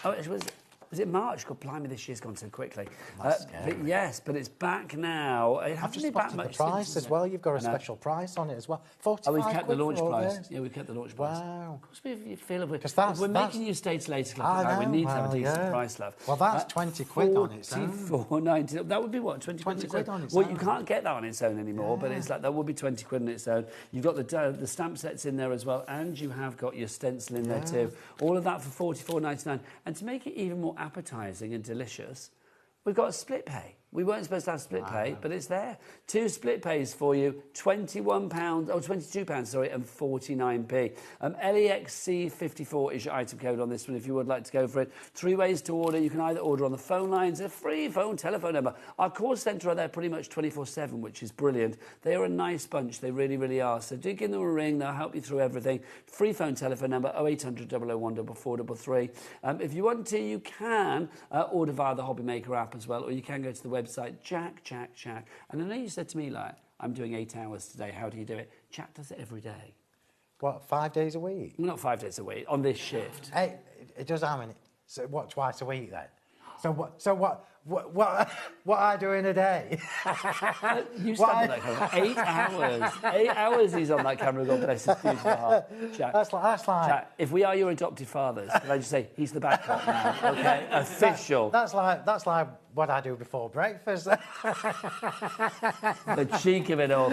Oh, it was it March? God, blimey, this year's gone so quickly. But yes, but it's back now. It I've hasn't just been back spotted much the price since, as well. You've got a I know. special price on it as well. 45 Oh, we've kept the quid launch for all price. this. Yeah, we've kept the launch price. Wow. Of course, we feel if that's making you stay till 8 o'clock I at night, we know, need to have a well, decent yeah. price, love. Well, that's 20 quid on its own. 44.90. That would be what? 20 quid on its Well, own. you can't get that on its own anymore, but it's like that would be 20 quid on its own. You've got the stamp sets in there as well, and you have got your stencil in there too. All of that for $44.99. And to make it even more appetising and delicious, we've got a split pay. We weren't supposed to have split pay, but it's there. 2 split pays for you, £22, sorry, and 49p. LEXC54 is your item code on this one if you would like to go for it. 3 ways to order. You can either order on the phone lines, a free phone telephone number. Our call centre are there pretty much 24/7, which is brilliant. They are a nice bunch. They really, really are. So do give them a ring. They'll help you through everything. Free phone telephone number, 0800 001 4433. If you want to, you can order via the HobbyMaker app as well, or you can go to the website, Jack. And I know you said to me, like, I'm doing 8 hours today. How do you do it? Jack does it every day. What, 5 days a week? Not 5 days a week, on this shift. Hey, it does how many? So what, twice a week then? So what I do in a day? You stand on that camera. 8 hours. 8 hours he's on that camera. God bless his beautiful heart. Jack. That's like. Jack, if we are your adopted fathers, can I just say he's the back cop now? Okay, official. That's like what I do before breakfast. The cheek of it all.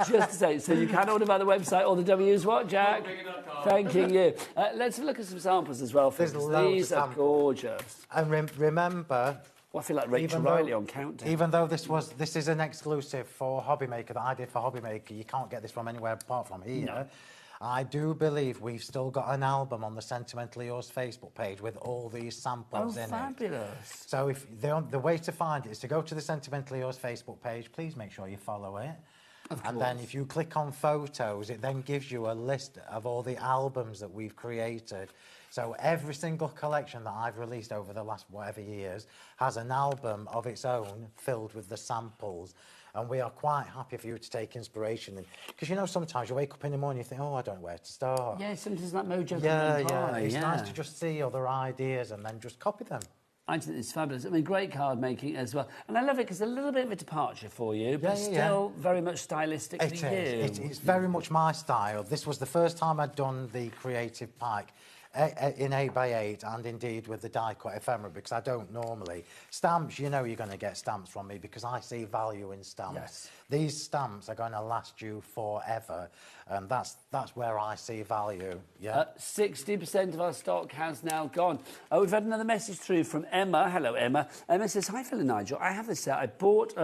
Just to say, so you can order by the website or the W's what, Jack? Thanking you. Let's look at some samples as well. These are gorgeous. And remember. Well, I feel like Rachel Riley on Countdown. Even though this is an exclusive for HobbyMaker that I did for HobbyMaker, you can't get this from anywhere apart from here. No. I do believe we've still got an album on the Sentimentally Yours Facebook page with all these samples in fabulous. it. So if the way to find it is to go to the Sentimentally Yours Facebook page. Please make sure you follow it. And then if you click on photos, it then gives you a list of all the albums that we've created. So every single collection that I've released over the last whatever years has an album of its own filled with the samples. And we are quite happy for you to take inspiration. Because, you know, sometimes you wake up in the morning and you think, oh, I don't know where to start. Yeah, sometimes that mojo Yeah. It's It's nice to just see other ideas and then just copy them. I think it's fabulous. I mean, great card making as well. And I love it because it's a little bit of a departure for you, but still very much stylistically you. It's very much my style. This was the first time I'd done the creative pack in 8x8 and indeed with the die cut ephemera, because I don't normally. Stamps, you know you're going to get stamps from me because I see value in stamps. Yes. These stamps are going to last you forever, and that's where I see value. Yeah. 60% of our stock has now gone. We've had another message through from Emma. Hello, Emma. Emma says, "Hi, Phil and Nigel. I have this set. I bought 2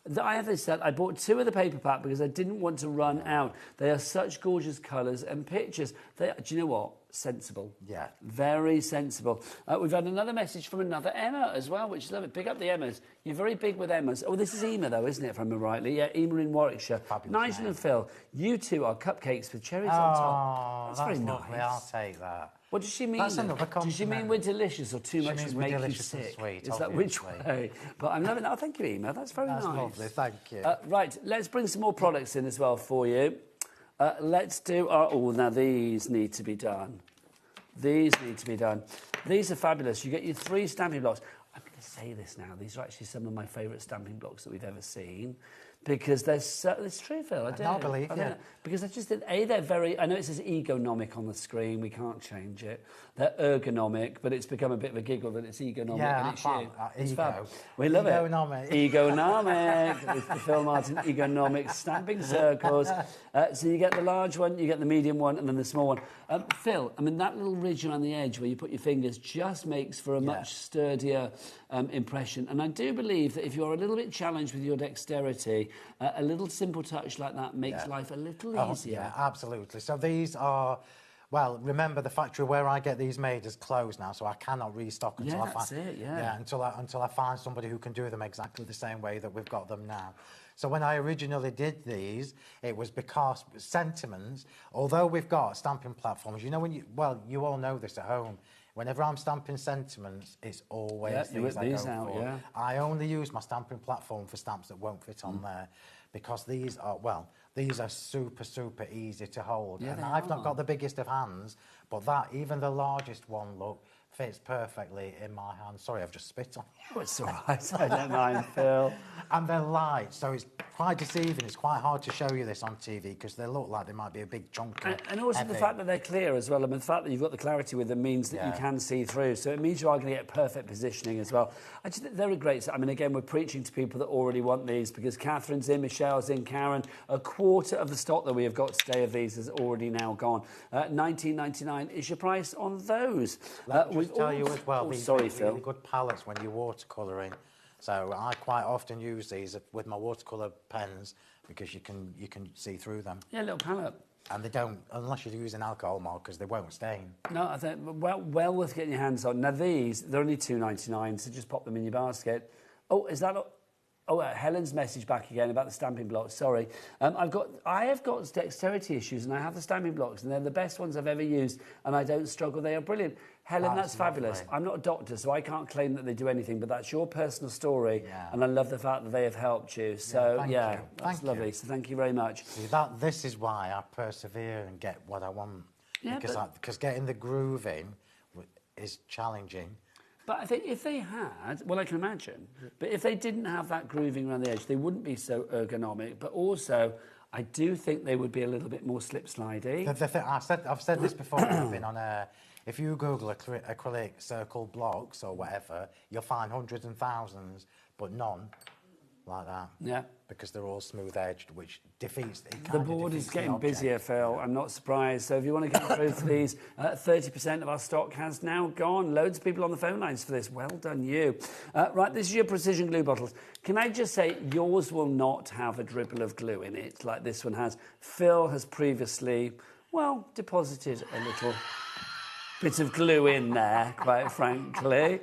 of the paper pack because I didn't want to run out. They are such gorgeous colours and pictures. Do you know what? Sensible. Yeah. Very sensible. We've had another message from another Emma as well, which is lovely. Pick up the Emmas. You're very big with Emmas. Oh, this is Ema, though, isn't it, if I remember rightly? Yeah, Ema in Warwickshire. Fabulous Nigel name. and Phil, you two are cupcakes with cherries on top. That's very lovely. nice. I'll take that. What does she mean? That's another Does she mean compliment. we're delicious or too She much means would we're make you delicious and sick? sweet, Is that which obviously. way? But I'm loving that. Oh, thank you, Ema. That's very That's nice. lovely. Thank you. Right, let's bring some more products in as well for you. Let's do our... Oh, now these need to be done. These need to be done. These are fabulous. You get your 3 stamping blocks. I'm going to say this now. These are actually some of my favourite stamping blocks that we've ever seen. Because they're so... It's true, Phil. I do. I believe, yeah. Because they're very... I know it says egonomic on the screen. We can't change it. They're ergonomic, but it's become a bit of a giggle that it's egonomic and it's you. It's fab. We love Egonomic. it. Egonomic. It's the Phil Martin egonomic stamping circles. So you get the large one, you get the medium one, and then the small one. Phil, I mean, that little ridge around the edge where you put your fingers just makes for a much sturdier impression. And I do believe that if you're a little bit challenged with your dexterity, a little simple touch like that makes life a little easier. Yeah, absolutely. So these are... Well, remember the factory where I get these made is closed now, so I cannot restock until I find until I find somebody who can do them exactly the same way that we've got them now. So when I originally did these, it was because sentiments, although we've got stamping platforms, you know when you all know this at home. Whenever I'm stamping sentiments, it's always these I go for. Yeah. I only use my stamping platform for stamps that won't fit on there, because these are super, super easy to hold. Yeah, and I've not got the biggest of hands, but even the largest one, look, fits perfectly in my hand. Sorry, I've just spit on you. Oh, it's all right. I don't mind, Phil. And they're light, so it's quite deceiving. It's quite hard to show you this on TV because they look like they might be a big chunk of And also the fact that they're clear as well. I mean, the fact that you've got the clarity with them means that you can see through. So it means you are going to get perfect positioning as well. I just think they're a great set. I mean, again, we're preaching to people that already want these because Catherine's in, Michelle's in, Karen. A quarter of the stock that we have got today of these has already now gone. $19.99 is your price on those. Let me just tell you as well, these are Phil. really good palettes when you're watercolouring. So I quite often use these with my watercolour pens because you can see through them. Yeah, a little palette. And they don't, unless you're using alcohol markers, they won't stain. No, I think well worth getting your hands on. Now these, they're only $2.99, so just pop them in your basket. Oh, is that... Oh, Helen's message back again about the stamping blocks. Sorry, I have got dexterity issues, and I have the stamping blocks, and they're the best ones I've ever used, and I don't struggle. They are brilliant. Helen, that's fabulous. I'm not a doctor, so I can't claim that they do anything, but that's your personal story, and I love the fact that they have helped you. So that's lovely. So thank you very much. See, this is why I persevere and get what I want, because getting the groove in is challenging. But I think if they had, well, I can imagine, but if they didn't have that grooving around the edge, they wouldn't be so ergonomic. But also, I do think they would be a little bit more slip-slidey. I've said this before when I've been on air. If you Google acrylic circle blocks or whatever, you'll find hundreds and thousands, but none like that. Yeah. Because they're all smooth-edged, which defeats... The board is getting busier, Phil. I'm not surprised. So if you want to get through for these, 30% of our stock has now gone. Loads of people on the phone lines for this. Well done, you. Right, this is your precision glue bottles. Can I just say, yours will not have a dribble of glue in it like this one has. Phil has previously, well, deposited a little... bit of glue in there, quite frankly.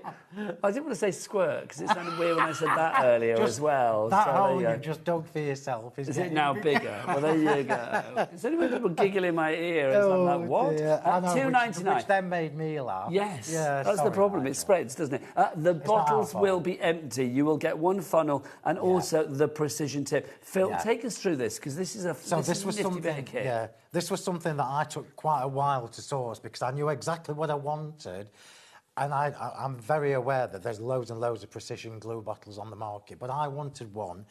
I didn't want to say squirt, because it sounded weird when I said that earlier as well. That hole you've just dug for yourself is it now bigger? Well, there you go. It's only when people giggle in my ear, and I'm like, what? $2.99. Which then made me laugh. Yes, that's the problem. It spreads, doesn't it? The bottles will be empty. You will get one funnel and also the precision tip. Phil, take us through this, because this is a nifty bit of kit. Yeah, this was something that I took quite a while to source because I knew exactly what I wanted. And I'm very aware that there's loads and loads of precision glue bottles on the market, but I wanted one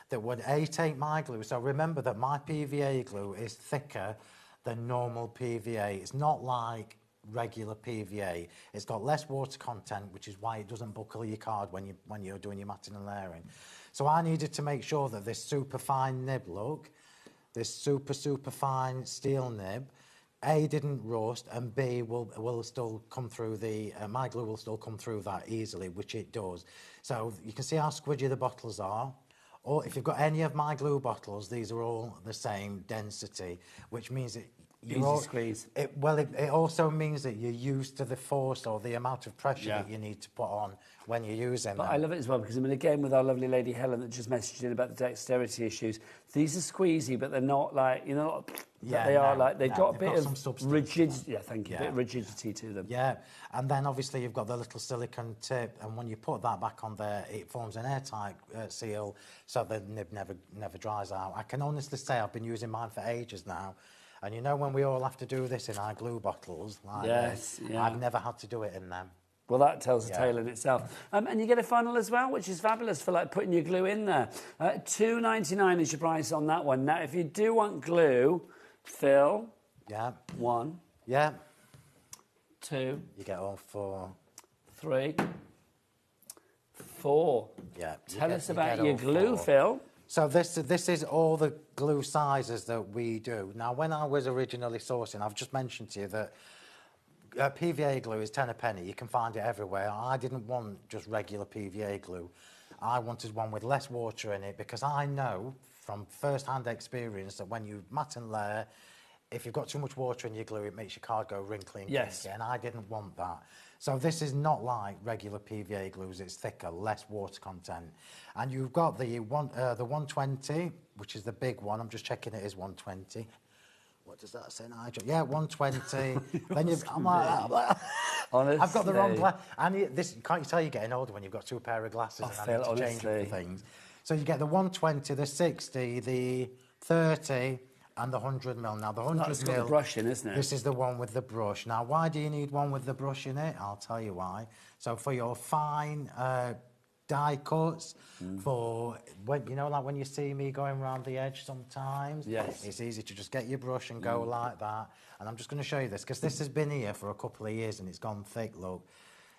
that would take my glue. So remember that my PVA glue is thicker than normal PVA. It's not like regular PVA. It's got less water content, which is why it doesn't buckle your card when you're doing your matting and layering. So I needed to make sure that this super fine nib look, this super fine steel nib, A, didn't rust, and B, will still come through the, my glue will still come through that easily, which it does. So you can see how squidgy the bottles are. Or if you've got any of my glue bottles, these are all the same density, which means that easy squeeze. It also means that you're used to the force or the amount of pressure that you need to put on when you're using them. But I love it as well because, I mean, again, with our lovely lady Helen that just messaged in about the dexterity issues, these are squeezy, but they're not like, you know, they've got a bit of rigidity. Yeah, thank you. A bit of rigidity to them. Yeah, and then obviously you've got the little silicone tip, and when you put that back on there, it forms an airtight seal, so the nib never dries out. I can honestly say I've been using mine for ages now. And you know when we all have to do this in our glue bottles, like this, I've never had to do it in them. Well, that tells a tale in itself. And you get a funnel as well, which is fabulous for like putting your glue in there. $2.99 is your price on that one. Now, if you do want glue, Phil. Yeah. 1. Yeah. 2. You get all 4. 3. 4. Yeah. Tell us about your glue, Phil. So this is all the glue sizes that we do. Now, when I was originally sourcing, I've just mentioned to you that PVA glue is 10 a penny. You can find it everywhere. I didn't want just regular PVA glue. I wanted one with less water in it because I know from first-hand experience that when you mat and layer, if you've got too much water in your glue, it makes your card go wrinkly and kinky, and I didn't want that. So this is not like regular PVA glues. It's thicker, less water content. And you've got the 120, which is the big one. I'm just checking it is 120. What does that say, Nigel? Yeah, 120. Then I'm like, honestly, I've got the wrong glass. And can't you tell you're getting older when you've got 2 pair of glasses and I need to change up the things. So you get the 120, the 60, the 30, and the 100mm. Now, the 100mm... That's got the brush in, isn't it? This is the one with the brush. Now, why do you need one with the brush in it? I'll tell you why. So, for your fine die cuts, for... you know, like when you see me going around the edge sometimes? Yes. It's easy to just get your brush and go like that. And I'm just going to show you this, because this has been here for a couple of years and it's gone thick, look.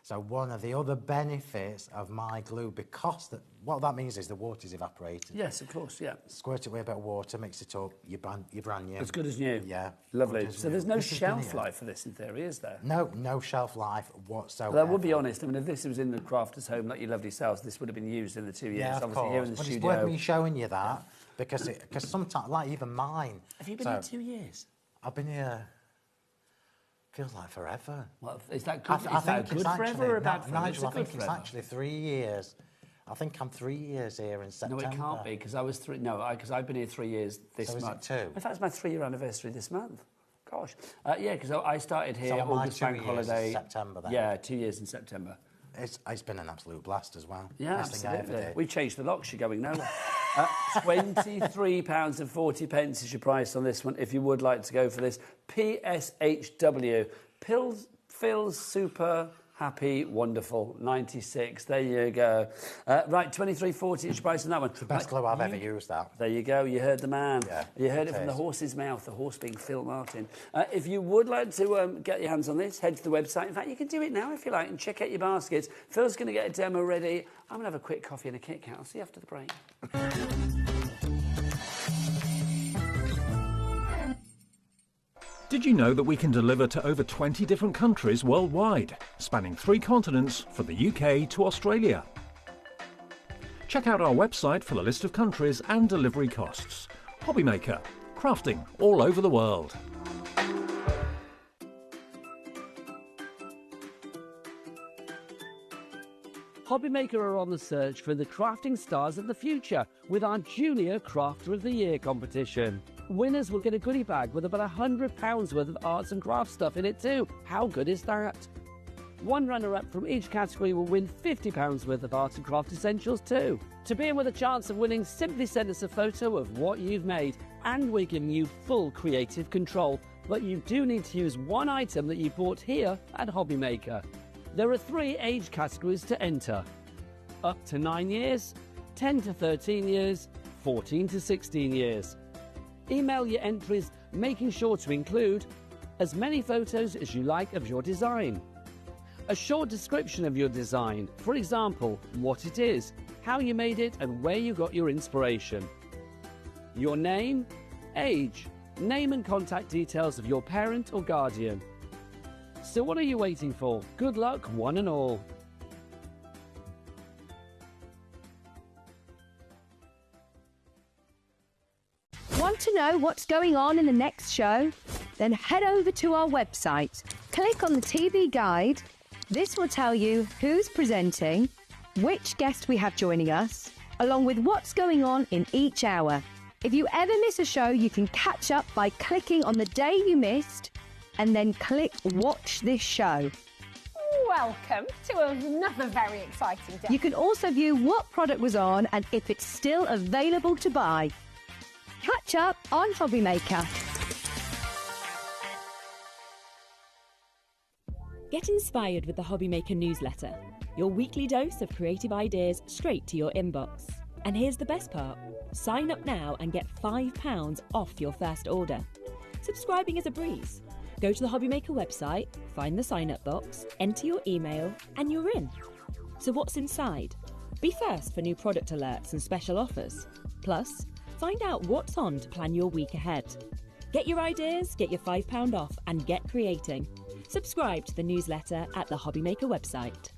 So one of the other benefits of my glue, because what that means is the water's evaporated. Yes, of course, yeah. Squirt it with a bit of water, mix it up, you're brand new. As good as new. Yeah. Lovely. So there's no shelf life for this in theory, is there? No, no shelf life whatsoever. Well, I will be honest, I mean, if this was in the crafter's home, like your lovely selves, this would have been used in the 2 years. Yeah, of obviously course. Here in the but studio. It's worth me showing you that, because sometimes, like even mine... Have you been here 2 years? I've been here... Feels like forever. Well, is that good? Is that good forever or a bad forever? Nigel, I think it's actually 3 years. I think I'm 3 years here in September. No, it can't be, because I was three. No, because I've been here 3 years this month. So is it 2? In fact, it's my 3-year anniversary this month. Gosh, yeah, because I started here so August bank holiday. September then. Yeah, 2 years in September. It's been an absolute blast as well. Yeah, Best thing I ever absolutely. did. We've changed the locks. You're going nowhere. £23.40 is your price on this one. If you would like to go for this, PSHW. Phil's super happy, wonderful, 96. There you go. Right, £23.40 is your price on that one. It's the best glue I've ever used, that. There you go. You heard the man. Yeah, you heard it from the horse's mouth, the horse being Phil Martin. If you would like to get your hands on this, head to the website. In fact, you can do it now if you like and check out your baskets. Phil's going to get a demo ready. I'm going to have a quick coffee and a Kit Kat. I'll see you after the break. Did you know that we can deliver to over 20 different countries worldwide, spanning 3 continents from the UK to Australia? Check out our website for the list of countries and delivery costs. HobbyMaker, crafting all over the world. HobbyMaker are on the search for the crafting stars of the future with our Junior Crafter of the Year competition. Winners will get a goodie bag with about £100 worth of arts and crafts stuff in it too. How good is that? One runner-up from each category will win £50 worth of art and craft essentials too. To be in with a chance of winning, simply send us a photo of what you've made and we're giving you full creative control. But you do need to use one item that you bought here at HobbyMaker. There are 3 age categories to enter. Up to 9 years, 10 to 13 years, 14 to 16 years. Email your entries, making sure to include as many photos as you like of your design. A short description of your design, for example, what it is, how you made it and where you got your inspiration. Your name, age, name and contact details of your parent or guardian. So what are you waiting for? Good luck, one and all. Want to know what's going on in the next show? Then head over to our website. Click on the TV guide. This will tell you who's presenting, which guest we have joining us, along with what's going on in each hour. If you ever miss a show, you can catch up by clicking on the day you missed and then click Watch This Show. Welcome to another very exciting day. You can also view what product was on and if it's still available to buy. Catch up on HobbyMaker. Get inspired with the HobbyMaker newsletter, your weekly dose of creative ideas straight to your inbox. And here's the best part. Sign up now and get £5 off your first order. Subscribing is a breeze. Go to the HobbyMaker website, find the sign-up box, enter your email, and you're in. So what's inside? Be first for new product alerts and special offers. Plus, find out what's on to plan your week ahead. Get your ideas, get your £5 off, and get creating. Subscribe to the newsletter at the HobbyMaker website.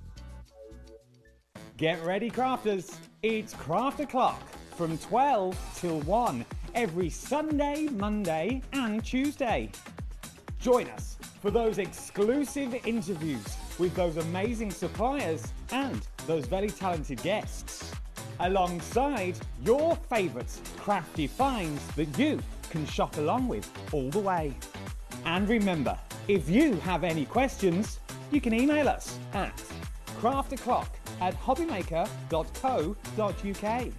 Get ready, crafters. It's Craft O'Clock from 12 till 1 every Sunday, Monday and Tuesday. Join us for those exclusive interviews with those amazing suppliers and those very talented guests, alongside your favourite crafty finds that you can shop along with all the way. And remember, if you have any questions, you can email us at craftoclock@hobbymaker.co.uk.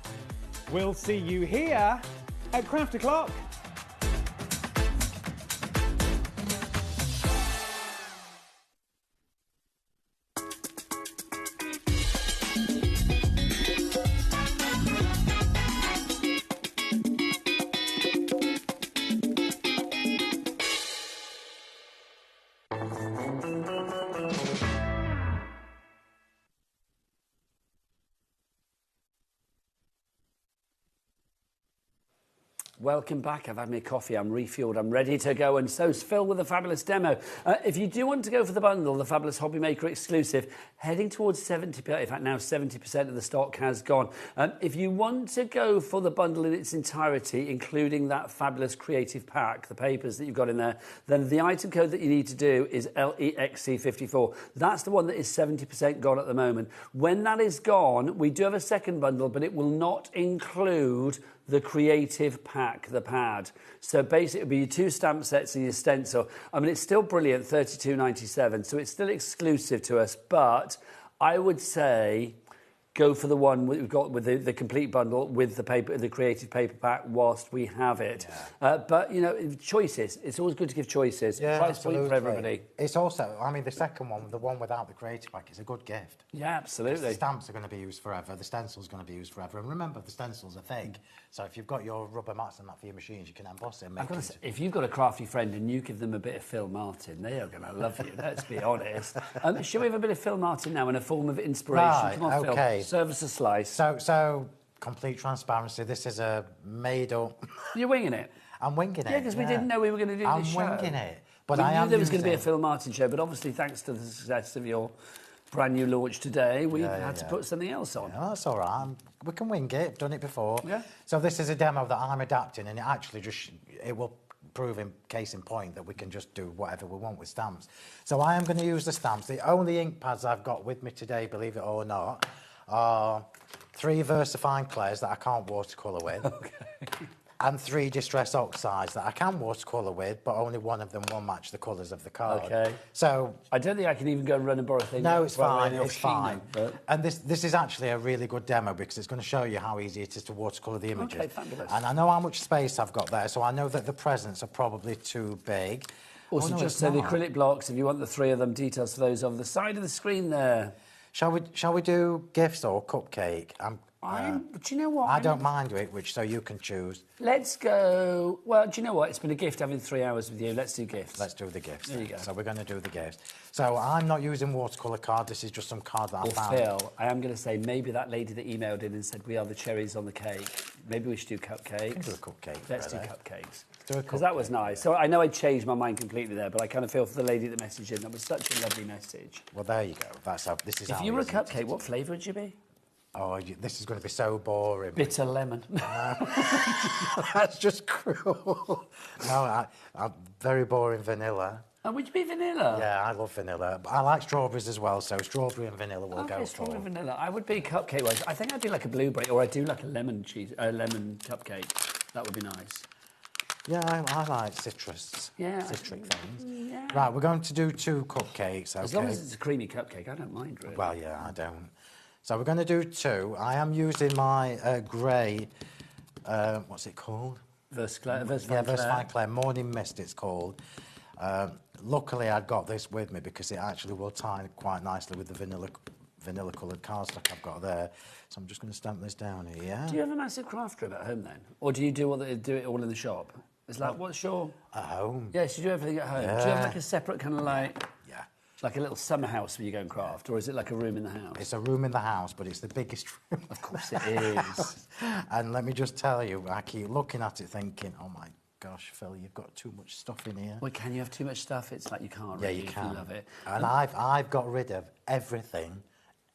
We'll see you here at Craft O'Clock. Welcome back. I've had my coffee, I'm refueled, I'm ready to go, and so's Phil with a fabulous demo. If you do want to go for the bundle, the fabulous HobbyMaker exclusive, heading towards 70%, in fact now 70% of the stock has gone. If you want to go for the bundle in its entirety, including that fabulous creative pack, the papers that you've got in there, then the item code that you need to do is LEXC54. That's the one that is 70% gone at the moment. When that is gone, we do have a second bundle, but it will not include the creative pack, the pad. So basically it'll be your 2 stamp sets and your stencil. I mean, it's still brilliant, $32.97, so it's still exclusive to us, but I would say go for the one we've got with the complete bundle with the paper, the creative paper pack, whilst we have it. Yeah. But you know, choices. It's always good to give choices. Yeah, price point for everybody. It's also, I mean, the second one, the one without the creative pack, is a good gift. Yeah, absolutely. The stamps are going to be used forever. The stencil's going to be used forever. And remember, the stencils are thick, so if you've got your rubber mats and that for your machines, you can emboss it. And make it. If you've got a crafty friend and you give them a bit of Phil Martin, they are going to love you. Let's be honest. Shall we have a bit of Phil Martin now in a form of inspiration? Right, Come on, okay. Phil. Serve us a slice. So complete transparency. This is a made-up. You're winging it. I'm winging it. Yeah, because we didn't know we were going to do this show. I'm winging it. But we I knew am there was going to be a using- Phil Martin show, but obviously thanks to the success of your brand new launch today, we had to put something else on. Yeah, that's all right. We can wing it. I've done it before. Yeah. So this is a demo that I'm adapting, and it actually just it will prove in case in point that we can just do whatever we want with stamps. So I am going to use the stamps. The only ink pads I've got with me today, believe it or not, are 3 VersaFine Clairs that I can't watercolour with. Okay. And 3 Distress Oxides that I can watercolour with, but only one of them will match the colours of the card. Okay. So I don't think I can even go and run and borrow things. no, it's fine. It's Sheena, fine. but- And this is actually a really good demo because it's going to show you how easy it is to watercolour the images. Okay, fabulous. And I know how much space I've got there, so I know that the presents are probably too big. Also, no, just it's say the not. acrylic blocks, if you want the 3 of them, details for those over the side of the screen there. Shall we do gifts or cupcake? Do you know what? I don't mind which, so you can choose. Let's go... Well, do you know what? It's been a gift having 3 hours with you. Let's do gifts. Let's do the gifts. There you go. So we're going to do the gifts. So I'm not using watercolour card. This is just some card that I found. Phil, I am going to say maybe that lady that emailed in and said we are the cherries on the cake. Maybe we should do cupcakes. Do a cupcake. Let's do really. cupcakes. Do a Because that was nice. So I know I changed my mind completely there, but I kind of feel for the lady that messaged in. That was such a lovely message. Well, there you go. That's how. This is. If how you were a easy it cupcake, is. what flavour would you be? Oh, this is going to be so boring. Bitter lemon. That's just cruel. No, I'm very boring vanilla. Oh, would you be vanilla? Yeah, I love vanilla. But I like strawberries as well, so strawberry and vanilla will go for. Strawberry vanilla. I would be cupcake-wise. I think I'd be like a blueberry, or I'd do like a lemon cupcake. That would be nice. Yeah, I like citrus. Yeah. Citric things. Yeah. Right, we're going to do 2 cupcakes, okay? As long as it's a creamy cupcake, I don't mind, really. Well, yeah, I don't. So we're going to do 2. I am using my grey, what's it called? Versfine Clair. Morning Mist, it's called. Luckily, I got this with me because it actually will tie quite nicely with the vanilla coloured cardstock I've got there. So I'm just going to stamp this down here, yeah? Do you have a massive craft room at home, then? Or do you do it all in the shop? It's like, what's your... At home. Yes, you do everything at home. Yeah. Do you have like a separate kind of like... Yeah. Like a little summer house where you go and craft, or is it like a room in the house? It's a room in the house, but it's the biggest room. Of course it is. And let me just tell you, I keep looking at it thinking, oh my gosh, Phil, you've got too much stuff in here. Well, can you have too much stuff? It's like you can't Yeah, really, you can. if you love it. And I've got rid of everything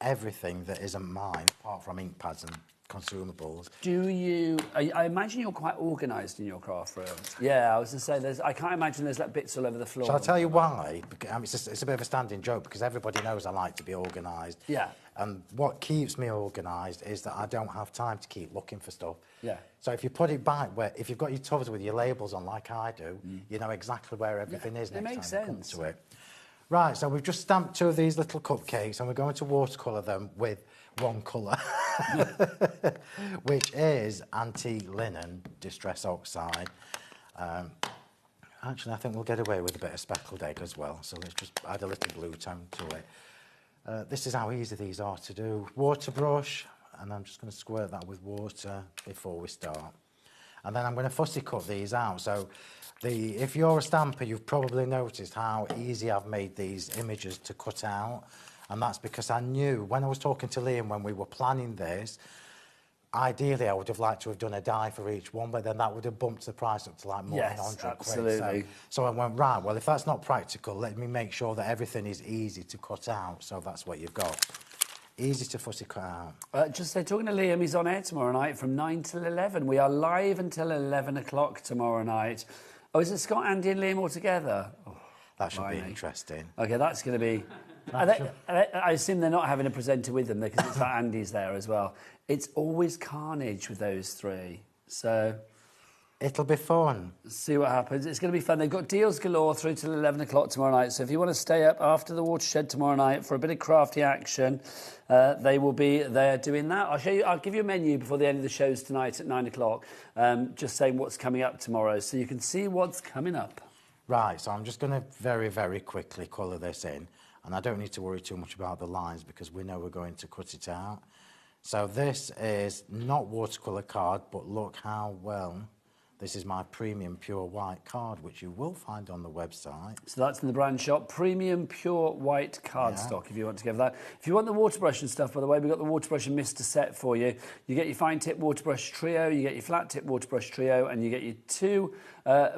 that isn't mine, apart from ink pads and consumables. Do you... I imagine you're quite organised in your craft room. Yeah, I was going to say, I can't imagine there's like bits all over the floor. Shall I tell you why? Because, it's a bit of a standing joke, because everybody knows I like to be organised. Yeah. And what keeps me organised is that I don't have time to keep looking for stuff. Yeah. So if you put it back where... If you've got your tubs with your labels on, like I do, you know exactly where everything is next makes time you come sense. to it. Right, so we've just stamped 2 of these little cupcakes, and we're going to watercolour them with one colour, which is antique linen distress oxide. Actually, I think we'll get away with a bit of speckled egg as well, so let's just add a little blue tone to it. This is how easy these are to do. Water brush, and I'm just going to squirt that with water before we start. And then I'm going to fussy cut these out. So if you're a stamper, you've probably noticed how easy I've made these images to cut out. And that's because I knew, when I was talking to Liam when we were planning this, ideally I would have liked to have done a die for each one, but then that would have bumped the price up to like more than 100 absolutely. quid. So I went, right, well, if that's not practical, let me make sure that everything is easy to cut out. So that's what you've got. Easy to fussy cut out. Just say, talking to Liam, he's on air tomorrow night from 9 till 11. We are live until 11 o'clock tomorrow night. Oh, is it Scott, Andy and Liam all together? Oh, that should be interesting. OK, that's going to be... I assume they're not having a presenter with them because it's like Andy's there as well. It's always carnage with those 3. So... It'll be fun. See what happens. It's going to be fun. They've got deals galore through till 11 o'clock tomorrow night. So if you want to stay up after the watershed tomorrow night for a bit of crafty action, they will be there doing that. I'll give you a menu before the end of the shows tonight at 9 o'clock, just saying what's coming up tomorrow, so you can see what's coming up. Right, so I'm just going to very, very quickly colour this in, and I don't need to worry too much about the lines because we know we're going to cut it out. So this is not watercolour card, but look how well... This is my premium pure white card, which you will find on the website. So that's in the brand shop. Premium pure white cardstock, if you want to get that. If you want the water brush and stuff, by the way, we've got the water brush and mister set for you. You get your fine tip water brush trio, you get your flat tip water brush trio, and you get your 2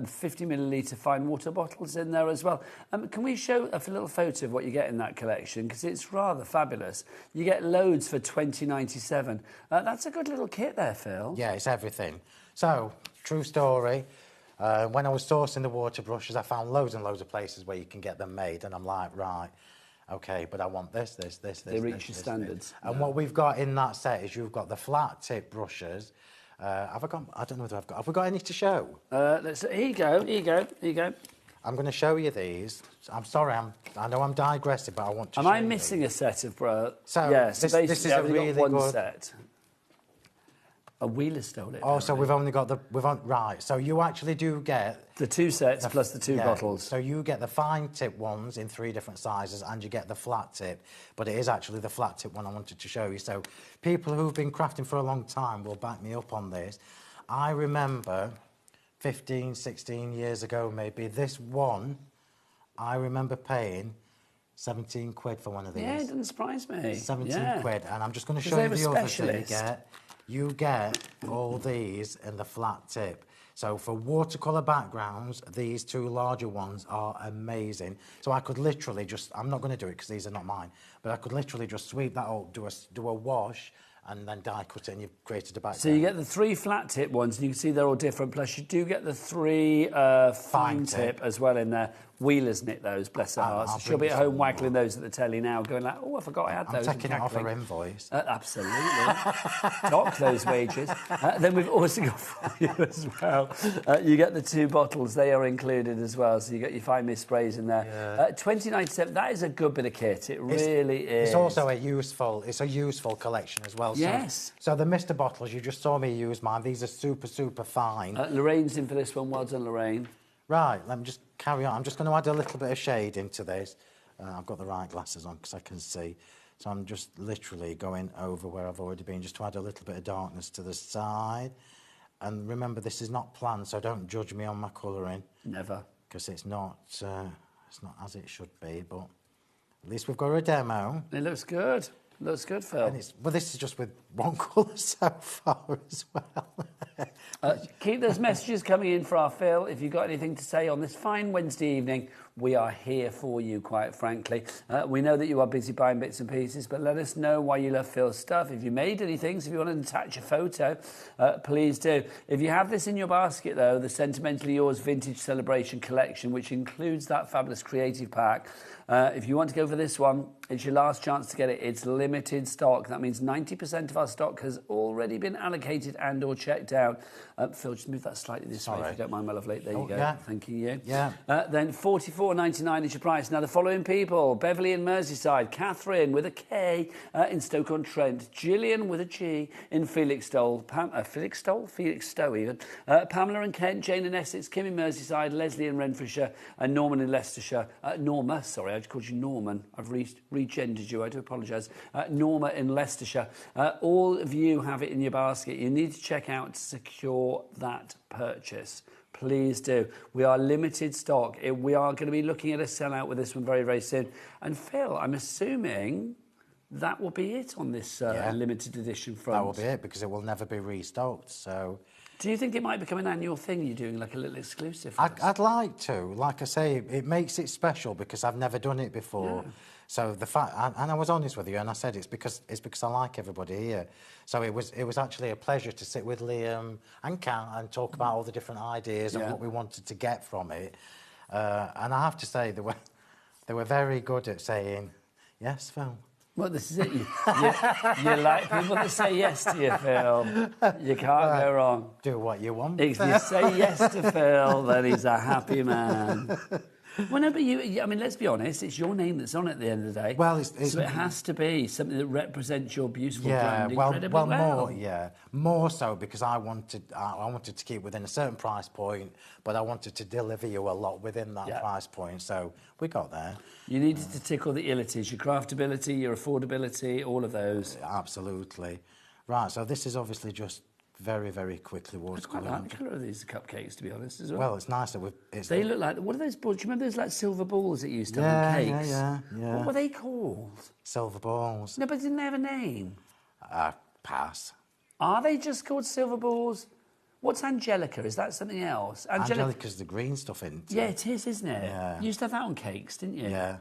50 millilitre fine water bottles in there as well. Can we show a little photo of what you get in that collection? Because it's rather fabulous. You get loads for $20.97. That's a good little kit there, Phil. Yeah, it's everything. So, true story, when I was sourcing the water brushes, I found loads and loads of places where you can get them made, and I'm like, right, OK, but I want this. They reach your standards. And what we've got in that set is you've got the flat tip brushes. Have we got any to show? Here you go. I'm going to show you these. I'm sorry, I know I'm digressing, but I want to Am show I missing you. a set of... So, yes, this is a really one good... set. A wheeler stole it. Oh, so we've only got right. So you actually do get the 2 sets plus the 2 bottles. So you get the fine tip ones in 3 different sizes, and you get the flat tip. But it is actually the flat tip one I wanted to show you. So people who've been crafting for a long time will back me up on this. I remember 15, 16 years ago, maybe this one. I remember paying 17 quid for one of these. Yeah, it doesn't surprise me. 17 quid, and I'm just going to show you the other thing you get. You get all these in the flat tip. So for watercolour backgrounds, these 2 larger ones are amazing. So I could literally just, I'm not going to do it because these are not mine, but I could literally just sweep that up, do a wash, and then die cut it, and you've created a background. So you get the 3 flat tip ones, and you can see they're all different, plus you do get the 3 fine tip as well in there. Wheeler's knit those, bless her heart. She'll be at home waggling those at the telly now, going like, oh, I forgot I had those. I'm taking it off her invoice. Absolutely. Dock those wages. Then we've also got for you as well. You get the 2 bottles, they are included as well, so you get your fine mist sprays in there. Yeah. 29.7, that is a good bit of kit, it really is. It's also a useful collection as well. Yes. So the Mr. bottles, you just saw me use mine, these are super, super fine. Lorraine's in for this one, well done, Lorraine. Right, let me just carry on. I'm just going to add a little bit of shade into this. I've got the right glasses on because I can see. So I'm just literally going over where I've already been just to add a little bit of darkness to the side. And remember, this is not planned, so don't judge me on my colouring. Never. Because it's not as it should be, but at least we've got a demo. It looks good. Looks good, Phil. Well, this is just with one colour so far as well. Keep those messages coming in for our Phil. If you've got anything to say on this fine Wednesday evening, we are here for you, quite frankly. We know that you are busy buying bits and pieces, but let us know why you love Phil's stuff. If you made any things, if you want to attach a photo, please do. If you have this in your basket, though, the Sentimentally Yours Vintage Celebration Collection, which includes that fabulous creative pack, if you want to go for this one, it's your last chance to get it. It's limited stock. That means 90% of our stock has already been allocated and or checked out. Phil, just move that slightly this way, if you don't mind, my lovely. There you go. Yeah. Thanking you. Yeah. Then £44.99 is your price. Now, the following people: Beverly in Merseyside, Catherine with a K in Stoke-on-Trent, Gillian with a G in Felixstowe, Felixstowe even, Pamela and Kent, Jane in Essex, Kim in Merseyside, Leslie in Renfrewshire, and Norman in Leicestershire. Norma, sorry, I just called you Norman. I've regendered you, I do apologise. Norma in Leicestershire. All of you have it in your basket. You need to check out to secure that purchase. Please do. We are limited stock. We are going to be looking at a sellout with this one very, very soon. And Phil, I'm assuming that will be it on this limited edition front. That will be it, because it will never be restocked, so... Do you think it might become an annual thing, you're doing like a little exclusive? I'd like to. Like I say, it makes it special because I've never done it before. Yeah. So the fact, and I was honest with you, and I said it's because I like everybody here. So it was actually a pleasure to sit with Liam and Kat and talk about all the different ideas and what we wanted to get from it. And I have to say they were very good at saying, yes, Phil. Well, this is it. You like people that say yes to you, Phil. You can't go wrong. Do what you want. If you say yes to Phil, then he's a happy man. Well, no, but I mean, let's be honest, it's your name that's on it at the end of the day. Well, so it has to be something that represents your beautiful brand incredibly well. More so because I wanted to keep within a certain price point, but I wanted to deliver you a lot within that price point, so we got there. You needed to tick all the illities, your craftability, your affordability, all of those. Absolutely. Right, so this is obviously just very, very quickly watercolour. I like the colour of these cupcakes, to be honest, as well. Well, it's nice that they look like... What are those balls? Do you remember those, like, silver balls that you used to have in cakes? Yeah. What were they called? Silver balls. No, but didn't they have a name? Pass. Are they just called silver balls? What's Angelica? Is that something else? Angelica's the green stuff, isn't it? Yeah, it is, isn't it? Yeah. You used to have that on cakes, didn't you? Yeah.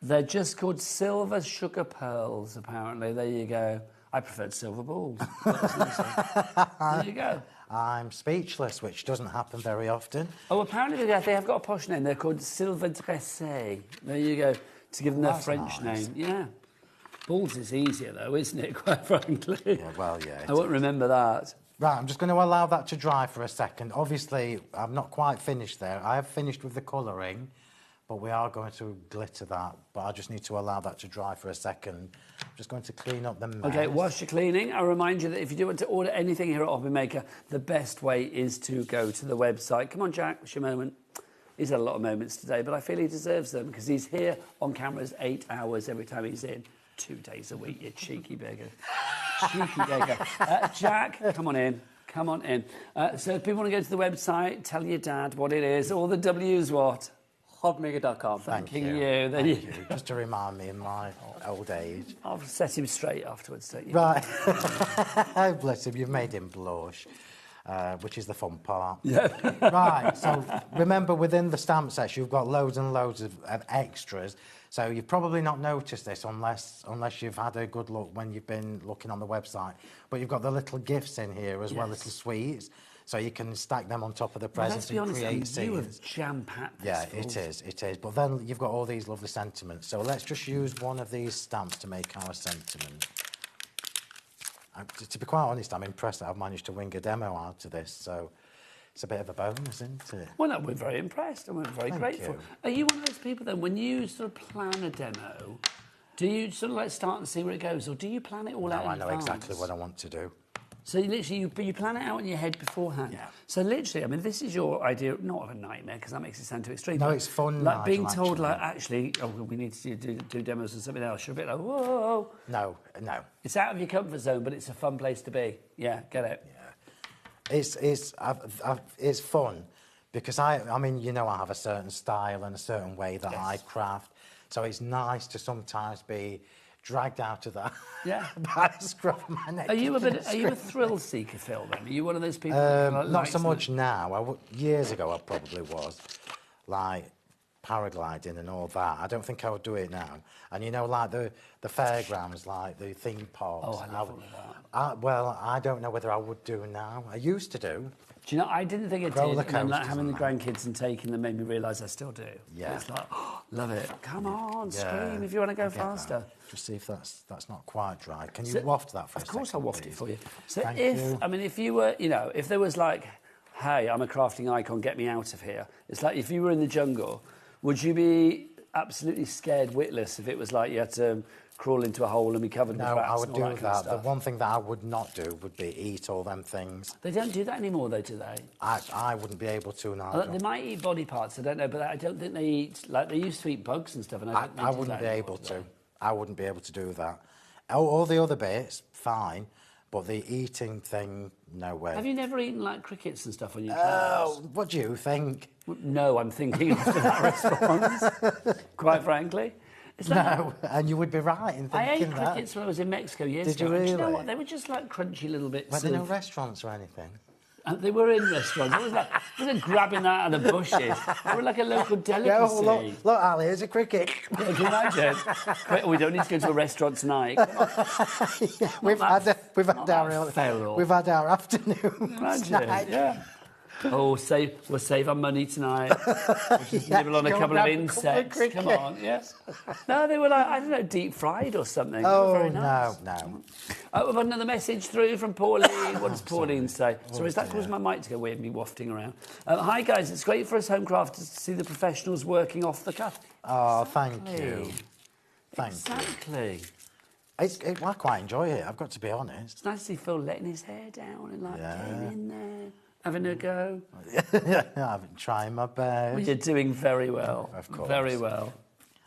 They're just called silver sugar pearls, apparently. There you go. I preferred silver balls. There you go. I'm speechless, which doesn't happen very often. Oh, apparently they have got a posh name. They're called Silver Dressé. There you go. To give them their French name. Yeah. Balls is easier, though, isn't it, quite frankly? Yeah, well, yeah. I won't remember that. Right, I'm just going to allow that to dry for a second. Obviously, I'm not quite finished there. I have finished with the colouring, but we are going to glitter that, but I just need to allow that to dry for a second. I'm just going to clean up the mess. Okay, whilst you're cleaning, I remind you that if you do want to order anything here at HobbyMaker, the best way is to go to the website. Come on, Jack, it's your moment. He's had a lot of moments today, but I feel he deserves them because he's here on cameras 8 hours every time he's in. 2 days a week, you cheeky beggar. Cheeky beggar. Jack, come on in. Come on in. So if people want to go to the website, tell your dad what it is. All the W's what? HobbyMaker.com. Thank you. There you go. Just to remind me in my old age. I'll set him straight afterwards, don't you? Right. Bless him, you've made him blush. Which is the fun part. Yeah. Right, so remember within the stamp sets you've got loads and loads of extras. So you've probably not noticed this unless you've had a good look when you've been looking on the website. But you've got the little gifts in here as well, little sweets. So you can stack them on top of the presents and create scenes. You have jam-packed this. Yeah, it is. But then you've got all these lovely sentiments. So let's just use one of these stamps to make our sentiment. To be quite honest, I'm impressed that I've managed to wing a demo out of this, so it's a bit of a bonus, isn't it? Well, no, we're very impressed and we're very grateful. You. Are you one of those people, then, when you sort of plan a demo, do you sort of like start and see where it goes, or do you plan it all out in advance? I know exactly what I want to do. So you literally, you plan it out in your head beforehand? Yeah. So literally, I mean, this is your idea, not of a nightmare, because that makes it sound too extreme. No, it's fun. Like being told, actually, oh, we need to do demos and something else. You're a bit like, whoa. No. It's out of your comfort zone, but it's a fun place to be. Yeah, get it. Yeah. It's fun, because I mean, you know, I have a certain style and a certain way that I craft. So it's nice to sometimes be dragged out of that by the scruff of my neck. Are you a thrill seeker, Phil, then? Are you one of those people not so much now. Years ago I probably was, like paragliding and all that. I don't think I would do it now. And you know, like the fairgrounds, like the theme parks. Oh, I love all of that. Well, I don't know whether I would do now. I used to do. Do you know, I didn't think it did, and then like having the grandkids and taking them made me realise I still do. Yeah. It's like, oh, love it. Come on, scream if you want to go faster. Just see if that's not quite dry. Can you waft that for a second? Of course I'll waft it for you. So Thank you. I mean, if you were, you know, if there was like, hey, I'm a crafting icon, get me out of here. It's like if you were in the jungle, would you be absolutely scared witless if it was like you had to crawl into a hole and be covered with rats? No, I would and all do that. Kind of the stuff? one thing that I would not do would be eat all them things. They don't do that anymore, though, do they? I wouldn't be able to now. They might eat body parts, I don't know, but I don't think they eat, like, they used to eat bugs and stuff, and I wouldn't be able to. I wouldn't be able to do that. All the other bits, fine, but the eating thing, no way. Have you never eaten, like, crickets and stuff on your travels? Oh, what do you think? No, I'm thinking after that response, quite frankly. No, and you would be right in thinking I ate that. crickets when I was in Mexico years ago. Did you really? Do you know what? They were just like crunchy little bits. Were there no restaurants or anything? They were in restaurants. It wasn't grabbing that out of the bushes. They were like a local delicacy. Look, Ali, here's a cricket. Yeah, can you imagine? We don't need to go to a restaurant tonight. We've had our afternoon. Imagine, yeah. Oh, we'll save our money tonight. We'll just nibble on a couple of insects. Come on, yes. No, they were like, I don't know, deep fried or something. Oh, very nice. no. We've had another message through from Pauline. What does Pauline say? Sorry, is that causing my mic to go weird and be wafting around? Hi, guys. It's great for us home crafters to see the professionals working off the cuff. Oh, thank you. Exactly. I quite enjoy it, I've got to be honest. It's nice to see Phil letting his hair down and like getting in there. Having a go. I'm trying my best. Well, you're doing very well. Of course. Very well.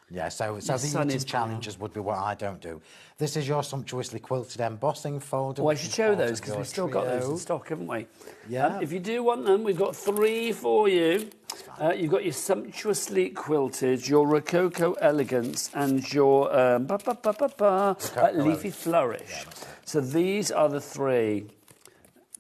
Yeah, so the eating challenges would be what I don't do. This is your sumptuously quilted embossing folder. Well, I should show those because we've still got those in stock, haven't we? Yeah. If you do want them, we've got 3 for you. You've got your sumptuously quilted, your Rococo Elegance, and your Leafy Flourish. Yeah, so these are the 3.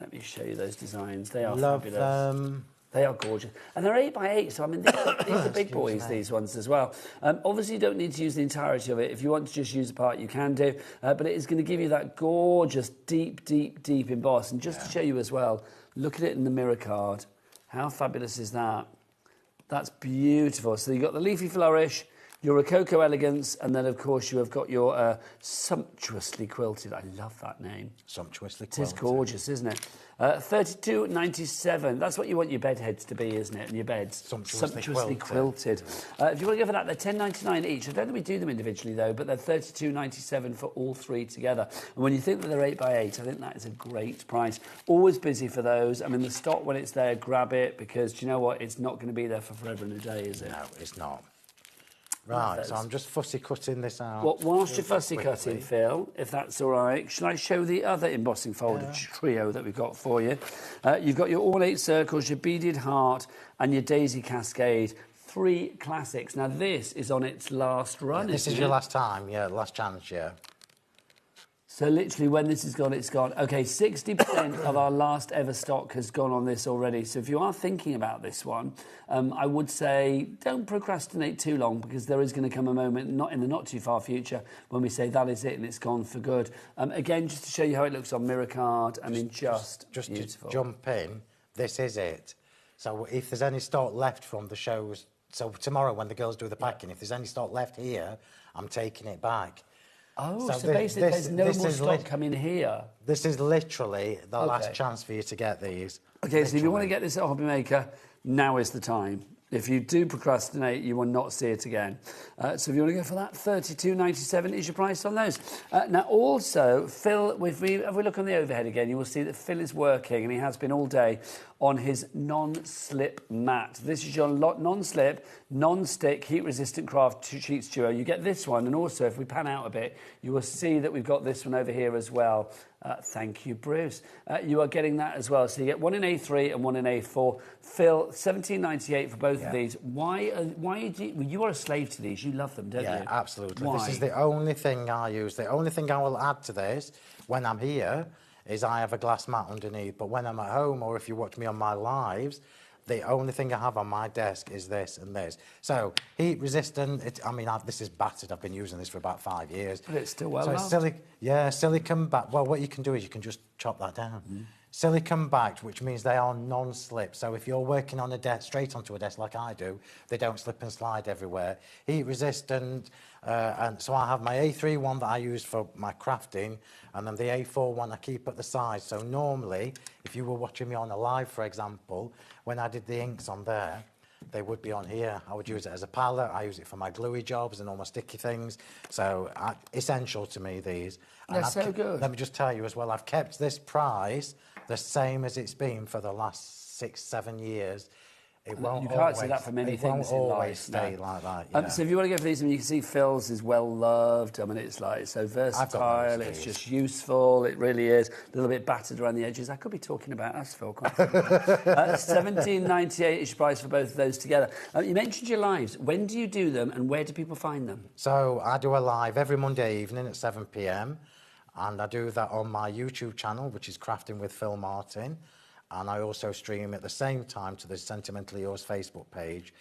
Let me show you those designs. They are fabulous. They are gorgeous. And they're 8x8, so I mean, these are big boys, these ones as well. Obviously, you don't need to use the entirety of it. If you want to just use a part, you can do. But it is going to give you that gorgeous, deep emboss. And just to show you as well, look at it in the mirror card. How fabulous is that? That's beautiful. So you've got the Leafy Flourish, Your Rococo Elegance, and then, of course, you have got your Sumptuously Quilted. I love that name. Sumptuously Quilted. It is quilted. gorgeous, isn't it? $32.97. That's what you want your bed heads to be, isn't it? And your beds. Sumptuously quilted. If you want to go for that, they're $10.99 each. I don't think we do them individually, though, but they're $32.97 for all three together. And when you think that they're 8x8, I think that is a great price. Always busy for those. I mean, the stock, when it's there, grab it, because do you know what? It's not going to be there for forever and a day, is it? No, it's not. Right, so I'm just fussy cutting this out. Well, whilst you're fussy cutting, Phil, if that's all right, shall I show the other embossing folder trio that we've got for you? You've got your ornate circles, your beaded heart, and your daisy cascade. 3 classics. Now, this is on its last run, This is your last time, last chance, So literally, when this is gone, it's gone. OK, 60% of our last ever stock has gone on this already. So if you are thinking about this one, I would say don't procrastinate too long, because there is going to come a moment, not in the not too far future, when we say that is it and it's gone for good. Again, just to show you how it looks on mirror card, I mean, just beautiful. To jump in, this is it. So if there's any stock left from the shows, so tomorrow when the girls do the packing, if there's any stock left here, I'm taking it back. Oh, so basically there's no more stock coming here. This is literally the last chance for you to get these. OK, so if you want to get this at HobbyMaker, now is the time. If you do procrastinate, you will not see it again. So if you want to go for that, $32.97 is your price on those. Now, also, Phil, if we look on the overhead again, you will see that Phil is working, and he has been all day, on his non-slip mat. This is your non-slip, non-stick, heat-resistant craft sheets duo. You get this one, and also, if we pan out a bit, you will see that we've got this one over here as well. Thank you, Bruce. You are getting that as well. So you get one in A3 and one in A4. Phil, $17.98 for both of these. Why you are a slave to these. You love them, don't you? Yeah, absolutely. Why? This is the only thing I use. The only thing I will add to this when I'm here is I have a glass mat underneath. But when I'm at home, or if you watch me on my lives, the only thing I have on my desk is this and this. So, heat resistant, this is battered. I've been using this for about 5 years. But it's still well so it's silicone back. Well, what you can do is you can just chop that down. Silicone backed, which means they are non-slip. So if you're working on a desk, straight onto a desk like I do, they don't slip and slide everywhere. Heat resistant, and so I have my A3 one that I use for my crafting, and then the A4 one I keep at the side. So normally, if you were watching me on a live, for example, when I did the inks on there, they would be on here. I would use it as a palette. I use it for my gluey jobs and all my sticky things. So essential to me, these. They're so good. Let me just tell you as well, I've kept this price the same as it's been for the last 6-7 years. It won't you can't say that for many things in life. It won't always stay like that. So if you want to go for these, you can see Phil's is well loved. I mean, it's like so versatile. It's just useful. It really is. A little bit battered around the edges. I could be talking about us, Phil. $17.98 is your price for both of those together. You mentioned your lives. When do you do them, and where do people find them? So I do a live every Monday evening at 7 p.m. and I do that on my YouTube channel, which is Crafting with Phil Martin. And I also stream at the same time to the Sentimentally Yours Facebook page.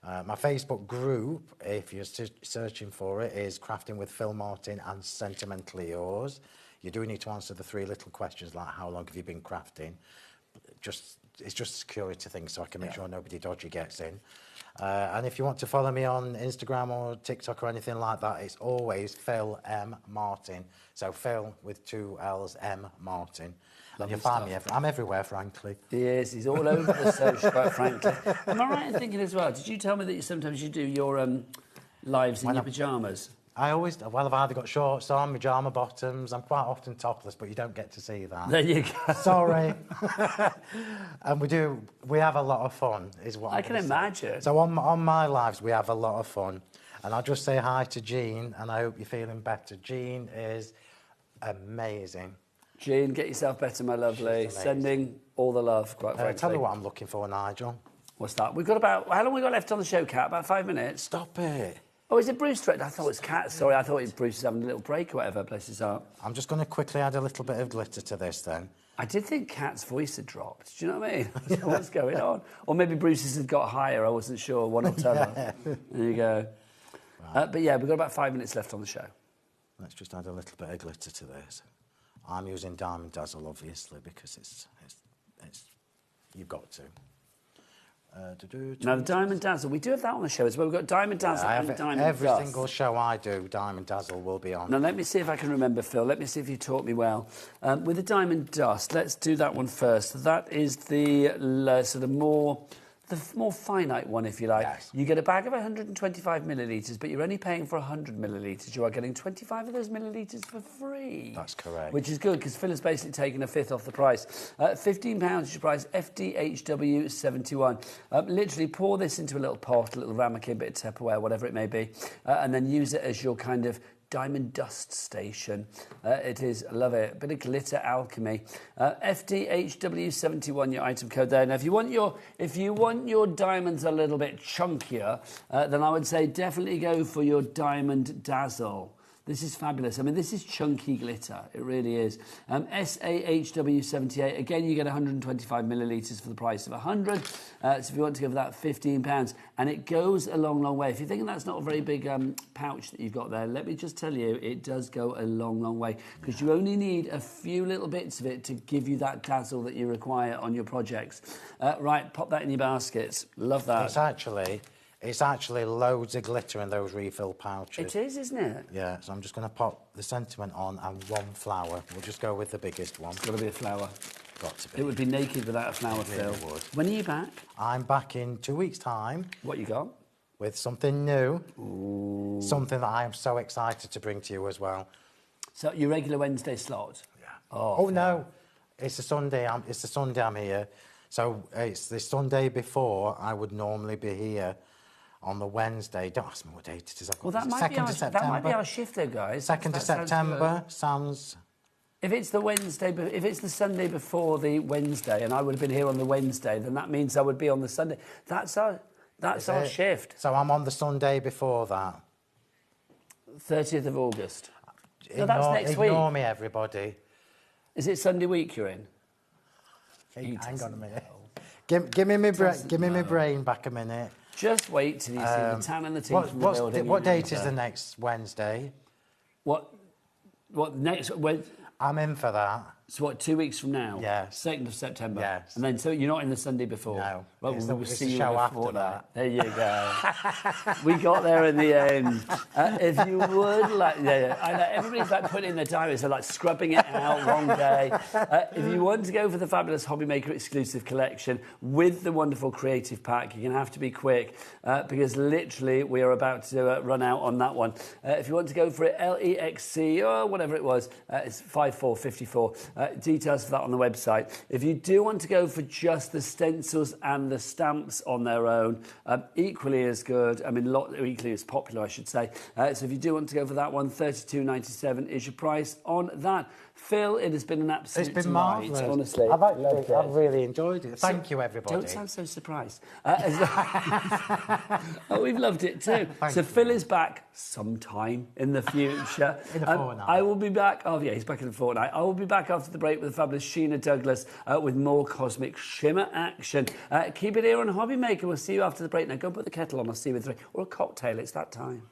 My Facebook group, if you're searching for it, is Crafting with Phil Martin and Sentimentally Yours. You do need to answer the 3 little questions like how long have you been crafting. It's just a security thing, so I can make sure nobody dodgy gets in. And if you want to follow me on Instagram or TikTok or anything like that, it's always Phil M. Martin. So Phil with 2 L's, M. Martin. And you'll find me. I'm everywhere, frankly. He is. He's all over the social, quite frankly. Am I right in thinking as well? Did you tell me that sometimes you do your lives in your pyjamas? I always... Well, I've either got shorts on, pyjama bottoms. I'm quite often topless, but you don't get to see that. There you go. Sorry. And we have a lot of fun, is what I can imagine. So on my lives, we have a lot of fun. And I'll just say hi to Jean, and I hope you're feeling better. Jean is amazing. Jean, get yourself better, my lovely. Sending all the love, quite frankly. Tell me what I'm looking for, Nigel. What's that? We've got about... How long have we got left on the show, Kat? About 5 minutes? Stop it. Oh, is it Bruce? I thought it was Kat. Sorry, I thought Bruce was having a little break or whatever, bless his heart. I'm just going to quickly add a little bit of glitter to this, then. I did think Kat's voice had dropped. Do you know what I mean? What's going on? Or maybe Bruce's had got higher. I wasn't sure. One or t'other. There you go. Right. But yeah, we've got about 5 minutes left on the show. Let's just add a little bit of glitter to this. I'm using Diamond Dazzle, obviously, because it's you've got to. Now, the Diamond Dazzle, we do have that on the show as well. We've got Diamond Dazzle and Diamond every Dust. single show I do, Diamond Dazzle will be on. Now, let me see if I can remember, Phil. Let me see if you taught me well. With the Diamond Dust, let's do that one first. That is the sort of more finite one, if you like. Yes. You get a bag of 125 millilitres, but you're only paying for 100 millilitres. You are getting 25 of those millilitres for free. That's correct. Which is good, because Phil has basically taken a fifth off the price. £15 is your price, FDHW71. Literally pour this into a little pot, a little ramekin, bit of Tupperware, whatever it may be, and then use it as your kind of Diamond Dust Station. It is, love it, a bit of glitter alchemy. FDHW71, your item code there. Now, if you want your diamonds a little bit chunkier, then I would say definitely go for your Diamond Dazzle. This is fabulous. I mean, this is chunky glitter. It really is. SAHW78. Again, you get 125 millilitres for the price of 100. So if you want to go for that, £15. And it goes a long, long way. If you're thinking that's not a very big pouch that you've got there, let me just tell you, it does go a long, long way. Because you only need a few little bits of it to give you that dazzle that you require on your projects. Right, pop that in your baskets. Love that. It's actually loads of glitter in those refill pouches. It is, isn't it? Yeah, so I'm just going to pop the sentiment on and one flower. We'll just go with the biggest one. It's got to be a flower. Got to be. It would be naked without a flower, Phil. Would. When are you back? I'm back in 2 weeks' time. What you got? With something new. Ooh. Something that I am so excited to bring to you as well. So your regular Wednesday slot? Yeah. Oh no, it's a Sunday. It's the Sunday I'm here. So it's the Sunday before I would normally be here. On the Wednesday, don't ask me what date it is. Well, that might be our shift, though, guys. 2nd of September sounds. If it's the Wednesday, if it's the Sunday before the Wednesday, and I would have been here on the Wednesday, then that means I would be on the Sunday. That's our shift. So I'm on the Sunday before that. 30th of August. No, that's next week. Ignore me, everybody. Is it Sunday week you're in? Hang on a minute. Give me my brain back a minute. Just wait till you see the tan and the teeth from the building. What date is the next Wednesday? What next? I'm in for that. So what, 2 weeks from now? Yes. 2nd of September? Yes. And then, so you're not in the Sunday before? No. Well, we'll see you show in a after fortnight. that. There you go. We got there in the end. If you would like... Yeah, I know, everybody's like putting in their diaries, they're like scrubbing it out, wrong day. If you want to go for the fabulous HobbyMaker exclusive collection with the wonderful creative pack, you're going to have to be quick because literally we are about to run out on that one. If you want to go for it, LEXC or whatever it was, it's 5454. Details for that on the website. If you do want to go for just the stencils and the stamps on their own, equally as good. I mean, equally as popular, I should say. So if you do want to go for that one, $32.97 is your price on that. Phil, it has been an absolute It's been delight, marvellous. honestly. I've really enjoyed it. Thank you, everybody. Don't sound so surprised. We've loved it too. So Phil is back sometime in the future. In a fortnight. I will be back. Oh, yeah, he's back in a fortnight. I will be back after the break with the fabulous Sheena Douglas with more cosmic shimmer action. Keep it here on HobbyMaker. We'll see you after the break. Now go put the kettle on. I'll see you with 3. Or a cocktail. It's that time.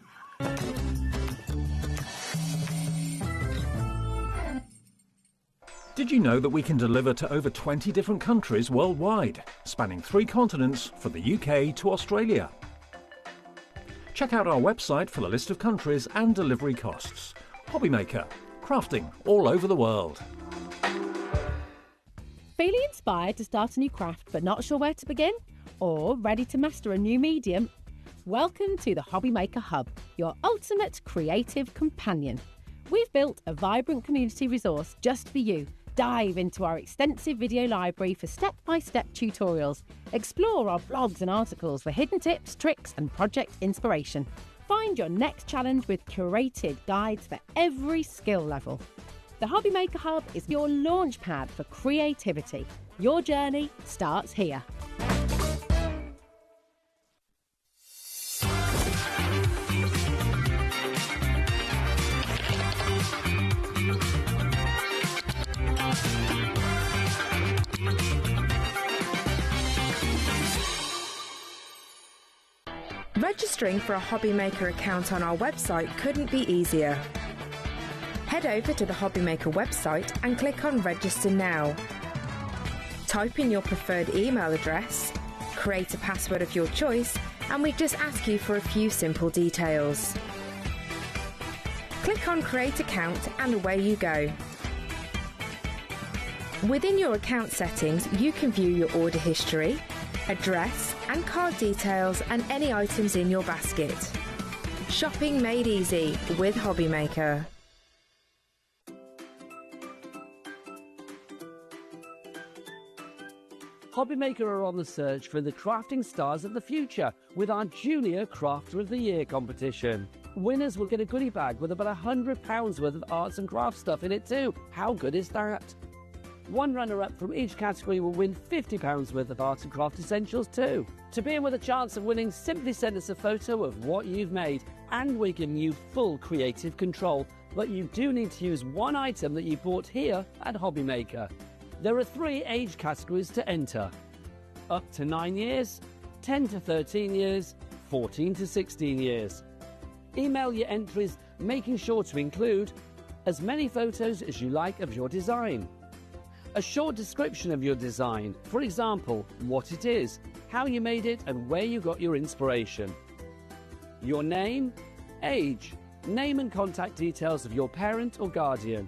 Did you know that we can deliver to over 20 different countries worldwide, spanning 3 continents from the UK to Australia? Check out our website for the list of countries and delivery costs. HobbyMaker, crafting all over the world. Feeling inspired to start a new craft but not sure where to begin? Or ready to master a new medium? Welcome to the HobbyMaker Hub, your ultimate creative companion. We've built a vibrant community resource just for you. Dive into our extensive video library for step-by-step tutorials. Explore our blogs and articles for hidden tips, tricks and project inspiration. Find your next challenge with curated guides for every skill level. The HobbyMaker Hub is your launch pad for creativity. Your journey starts here. Registering for a HobbyMaker account on our website couldn't be easier. Head over to the HobbyMaker website and click on Register Now. Type in your preferred email address, create a password of your choice, and we just ask you for a few simple details. Click on Create Account and away you go. Within your account settings, you can view your order history, address and card details and any items in your basket. Shopping made easy with HobbyMaker. HobbyMaker are on the search for the crafting stars of the future with our Junior Crafter of the Year competition. Winners will get a goodie bag with about £100 worth of arts and crafts stuff in it too. How good is that? One runner-up from each category will win £50 worth of art and craft essentials too. To be in with a chance of winning, simply send us a photo of what you've made and we're giving you full creative control. But you do need to use one item that you bought here at HobbyMaker. There are 3 age categories to enter: up to 9 years, 10 to 13 years, 14 to 16 years. Email your entries, making sure to include as many photos as you like of your design, a short description of your design, for example, what it is, how you made it and where you got your inspiration, your name, age, name and contact details of your parent or guardian.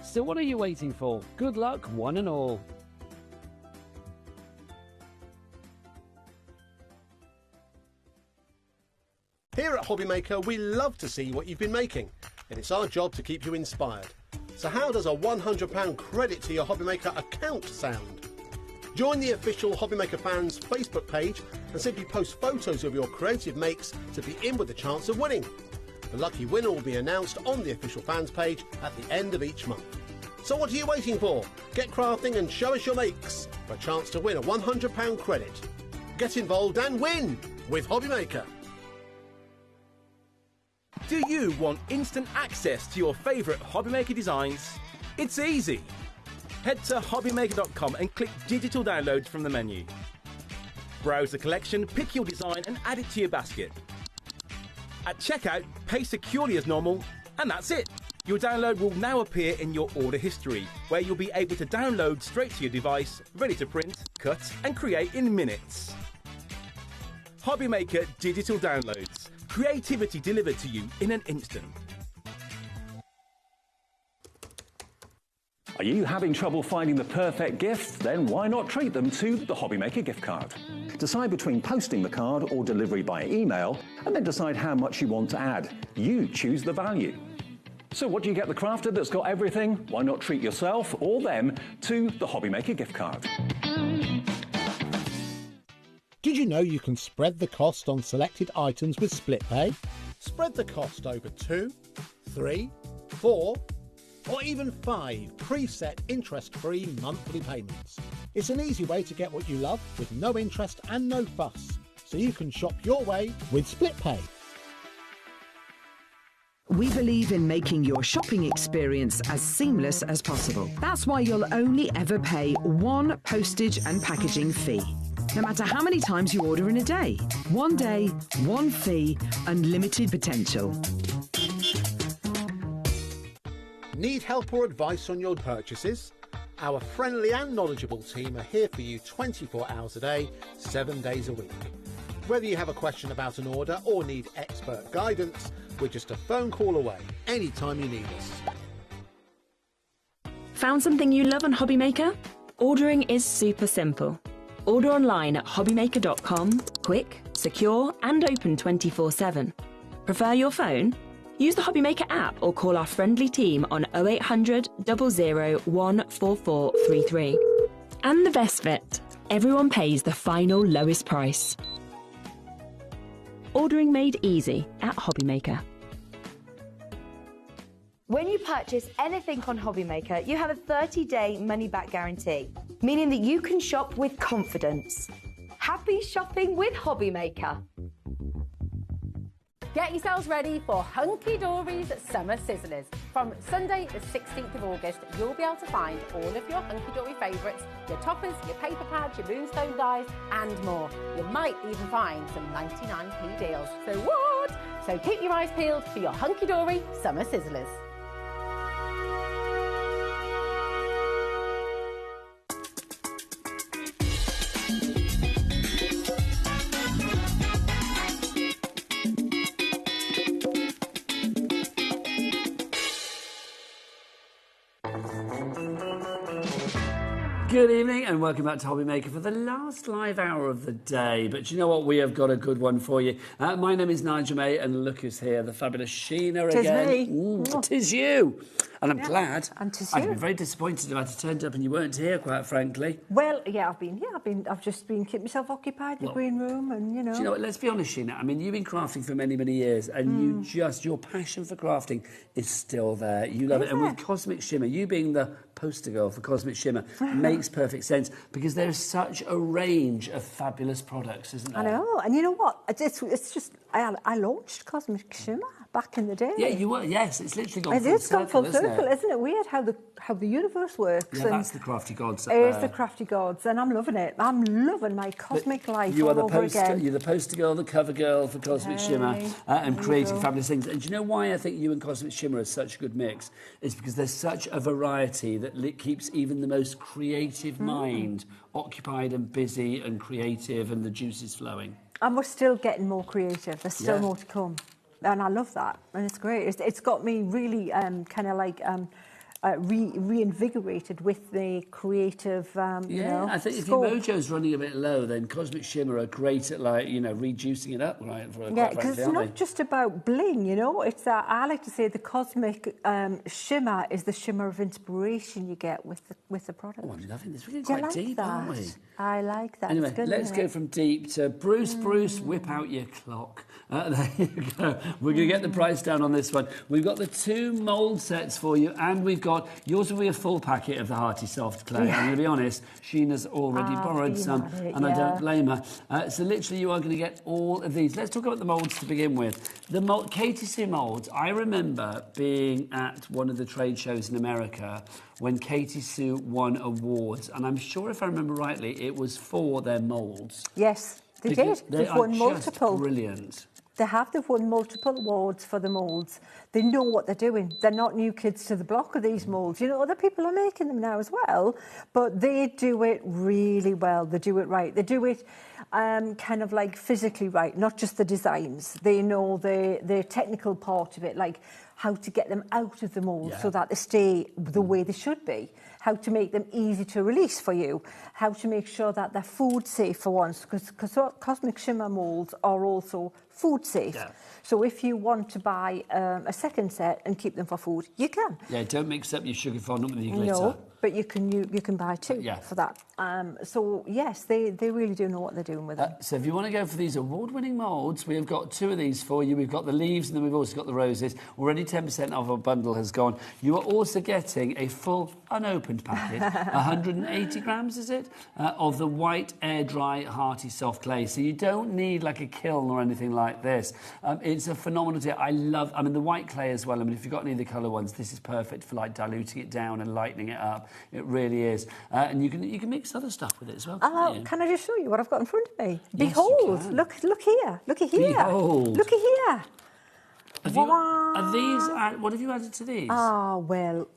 So what are you waiting for? Good luck, one and all. Here at HobbyMaker, we love to see what you've been making, and it's our job to keep you inspired. So how does a £100 credit to your HobbyMaker account sound? Join the official HobbyMaker fans Facebook page and simply post photos of your creative makes to be in with a chance of winning. The lucky winner will be announced on the official fans page at the end of each month. So what are you waiting for? Get crafting and show us your makes for a chance to win a £100 credit. Get involved and win with HobbyMaker. Do you want instant access to your favourite HobbyMaker designs? It's easy. Head to HobbyMaker.com and click Digital Downloads from the menu. Browse the collection, pick your design and add it to your basket. At checkout, pay securely as normal, and that's it. Your download will now appear in your order history, where you'll be able to download straight to your device, ready to print, cut and create in minutes. HobbyMaker Digital Downloads. Creativity delivered to you in an instant. Are you having trouble finding the perfect gift? Then why not treat them to the HobbyMaker gift card? Decide between posting the card or delivery by email, and then decide how much you want to add. You choose the value. So what do you get the crafter that's got everything? Why not treat yourself or them to the HobbyMaker gift card? Did you know you can spread the cost on selected items with split pay? Spread the cost over 2, 3, 4, or even 5 preset interest-free monthly payments. It's an easy way to get what you love with no interest and no fuss, so you can shop your way with split pay. We believe in making your shopping experience as seamless as possible. That's why you'll only ever pay one postage and packaging fee. No matter how many times you order in a day. One day, one fee, unlimited potential. Need help or advice on your purchases? Our friendly and knowledgeable team are here for you 24 hours a day, 7 days a week. Whether you have a question about an order or need expert guidance, we're just a phone call away anytime you need us. Found something you love on HobbyMaker? Ordering is super simple. Order online at hobbymaker.com, quick, secure and open 24/7. Prefer your phone? Use the HobbyMaker app or call our friendly team on 0800 00 14433. And the best bit, everyone pays the final lowest price. Ordering made easy at HobbyMaker. When you purchase anything on HobbyMaker, you have a 30-day money-back guarantee, meaning that you can shop with confidence. Happy shopping with HobbyMaker. Get yourselves ready for Hunky Dory's Summer Sizzlers. From Sunday the 16th of August, you'll be able to find all of your Hunky Dory favourites, your toppers, your paper pads, your moonstone dies and more. You might even find some 99p deals. So what? So keep your eyes peeled for your Hunky Dory Summer Sizzlers. Good evening and welcome back to HobbyMaker for the last live hour of the day. But you know what? We have got a good one for you. My name is Nigel May and look who's here, the fabulous Sheena again. Me. Tis you. And I'm glad. And tis I'd you. be very disappointed if I'd turned up and you weren't here, quite frankly. Well, yeah, I've just been keeping myself occupied in the green room and, Do you know what? Let's be honest, Sheena. I mean, you've been crafting for many, many years and your passion for crafting is still there. You love it. And with Cosmic Shimmer, you being the poster girl for Cosmic Shimmer makes perfect sense because there's such a range of fabulous products, isn't there? I know, and you know what? It's just I launched Cosmic Shimmer back in the day. Yeah, you were. Yes, it's literally gone full It's gone full circle, isn't isn't it? Weird how the universe works. Yeah, that's the crafty gods. It's the crafty gods, and I'm loving it. I'm loving my cosmic life you all are the over poster, again. You're the poster girl, the cover girl for Cosmic Shimmer, and creating fabulous things. And do you know why I think you and Cosmic Shimmer are such a good mix? It's because there's such a variety that keeps even the most creative mind occupied and busy and creative, and the juices flowing. And we're still getting more creative. There's still more to come. And I love that, and it's great. It's got me really kind of like reinvigorated with the creative, you know, I think if scope. your mojo's running a bit low, then Cosmic Shimmer are great at, like, you know, reducing it up, right? Yeah, because it's not just about bling, you know. It's I like to say the Cosmic Shimmer is the shimmer of inspiration you get with the product. Oh, I'm loving this. We're getting Do you quite like deep, that? aren't we? I like that. Anyway, It's good, let's isn't go it? from deep to Bruce. Bruce, whip out your clock. There you go. We're going to get the price down on this one. We've got the 2 mould sets for you, and we've got yours will be a full packet of the Hearty Soft Clay. I'm going to be honest, Sheena's already borrowed some, and I don't blame her. So literally, you are going to get all of these. Let's talk about the moulds to begin with. The Katie Sue moulds. I remember being at one of the trade shows in America when Katie Sue won awards, and I'm sure if I remember rightly, it was for their moulds. Yes, they Because did. They They've are won just multiple. Brilliant. They've won multiple awards for the moulds. They know what they're doing. They're not new kids to the block of these moulds. You know, other people are making them now as well, but they do it really well. They do it right. They do it kind of like physically right, not just the designs. They know the technical part of it, like how to get them out of the mould so that they stay the way they should be, how to make them easy to release for you, how to make sure that they're food safe for once, because Cosmic Shimmer moulds are also food safe. Yeah. So if you want to buy a second set and keep them for food, you can. Yeah, don't mix up your sugar fondant with your glitter. No, but you can buy 2 for that. So yes, they really do know what they're doing with them. So if you want to go for these award-winning moulds, we have got 2 of these for you. We've got the leaves and then we've also got the roses. Already 10% of our bundle has gone. You are also getting a full unopened packet, 180 grams, is it, of the white air-dry Hearty Soft Clay. So you don't need like a kiln or anything like this. It's a phenomenal deal. I mean, the white clay as well. I mean, if you've got any of the colour ones, this is perfect for like diluting it down and lightening it up. It really is. And you can mix other stuff with it as well. Can I just show you what I've got in front of me? Yes, Behold, look here. Looky here. Behold. Looky here. What have you added to these? Well,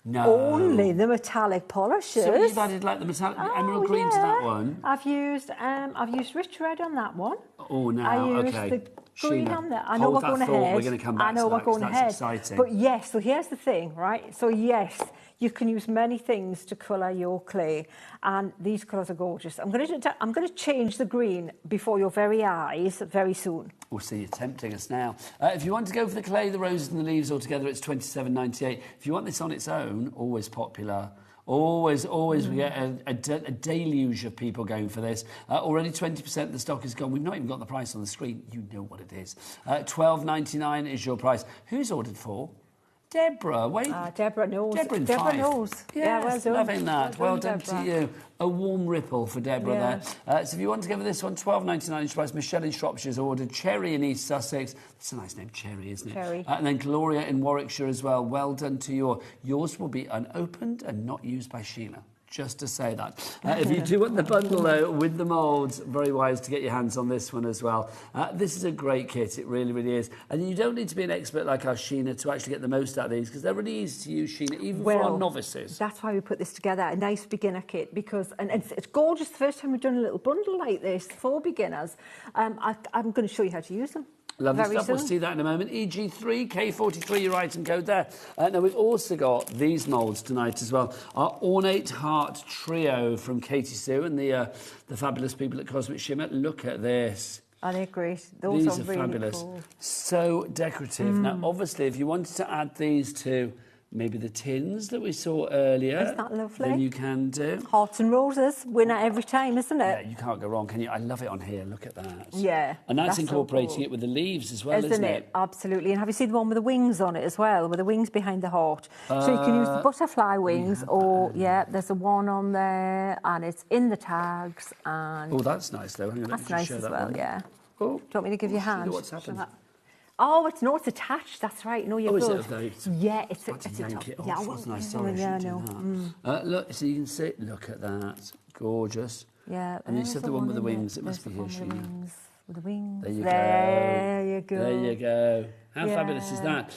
no. Only the metallic polishers. So you've added like the metallic emerald green to that one. I've used rich red on that one. Oh, now, I used okay. the green Sheena, on there. I know we're going ahead. We're going to come back I know to we're that, going 'cause ahead. that's exciting. But yes, so here's the thing, right? So yes, you can use many things to colour your clay, and these colours are gorgeous. I'm going to change the green before your very eyes very soon. We'll see, you're tempting us now. If you want to go for the clay, the roses and the leaves all together, it's $27.98. If you want this on its own, always popular. Always we get a deluge of people going for this. Already 20% of the stock is gone. We've not even got the price on the screen. You know what it is. $12.99 is your price. Who's ordered for? Deborah, wait. Deborah knows. Deborah knows. Yes, Yeah, well done. loving that. Well done Deborah. to you. A warm ripple for Deborah there. So if you want to go for this one, $12.99 each price. Michelle in Shropshire's ordered. Cherry in East Sussex. It's a nice name, Cherry, isn't it? Cherry. And then Gloria in Warwickshire as well. Well done to you. Yours will be unopened and not used by Sheena. Just to say that. If you do want the bundle, though, with the moulds, very wise to get your hands on this one as well. This is a great kit. It really, really is. And you don't need to be an expert like our Sheena to actually get the most out of these, because they're really easy to use, Sheena, even for our novices. That's why we put this together, a nice beginner kit, because and it's gorgeous. The first time we've done a little bundle like this for beginners. I'm going to show you how to use them. Lovely very stuff. We'll soon. see that in a moment. EG3, K43, your item code there. Now, we've also got these moulds tonight as well. Our Ornate Heart Trio from Katie Sue and the fabulous people at Cosmic Shimmer. Look at this. Oh, they're great. Those These are really fabulous. cool. So decorative. Now, obviously, if you wanted to add these to maybe the tins that we saw earlier, Isn't that lovely? then you can do. Hearts and roses, winner every time, isn't Yeah, it? you can't go wrong, can you? I love it on here. Look at that. Yeah. And that's so incorporating cool. it with the leaves as well, isn't it? Absolutely. And have you seen the one with the wings on it as well, with the wings behind the heart? So you can use the butterfly wings, or there's a one on there, and it's in the tags. And Oh, that's nice though. Hang on, let me that's just nice show as that well. one. Yeah. Oh, do you want me to give you a hand? What's happened? Oh, it's attached. That's right. No, you're Oh, is good. it? Okay. Yeah, it's Had to a yank top. it off, Yeah, wasn't I? Sorry, I yeah, shouldn't no. do that. Look, so you can see. Look at that. Gorgeous. Yeah. And you there's said the one with the in there. wings. It must be There's here, the one Sheena. with the wings. There you There go. you go. There you go. How fabulous is that?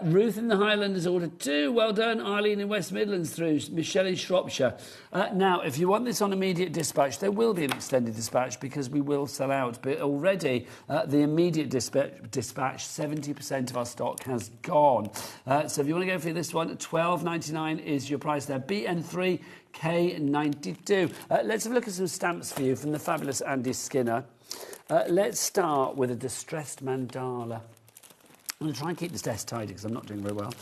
Ruth in the Highlanders ordered 2. Well done. Eileen in West Midlands through. Michelle in Shropshire. Now, if you want this on immediate dispatch, there will be an extended dispatch because we will sell out. But already, the immediate dispatch, 70% of our stock has gone. So if you want to go for this one, $12.99 is your price there. BN3 K92. Let's have a look at some stamps for you from the fabulous Andy Skinner. Let's start with a distressed mandala. I'm going to try and keep this desk tidy because I'm not doing very well.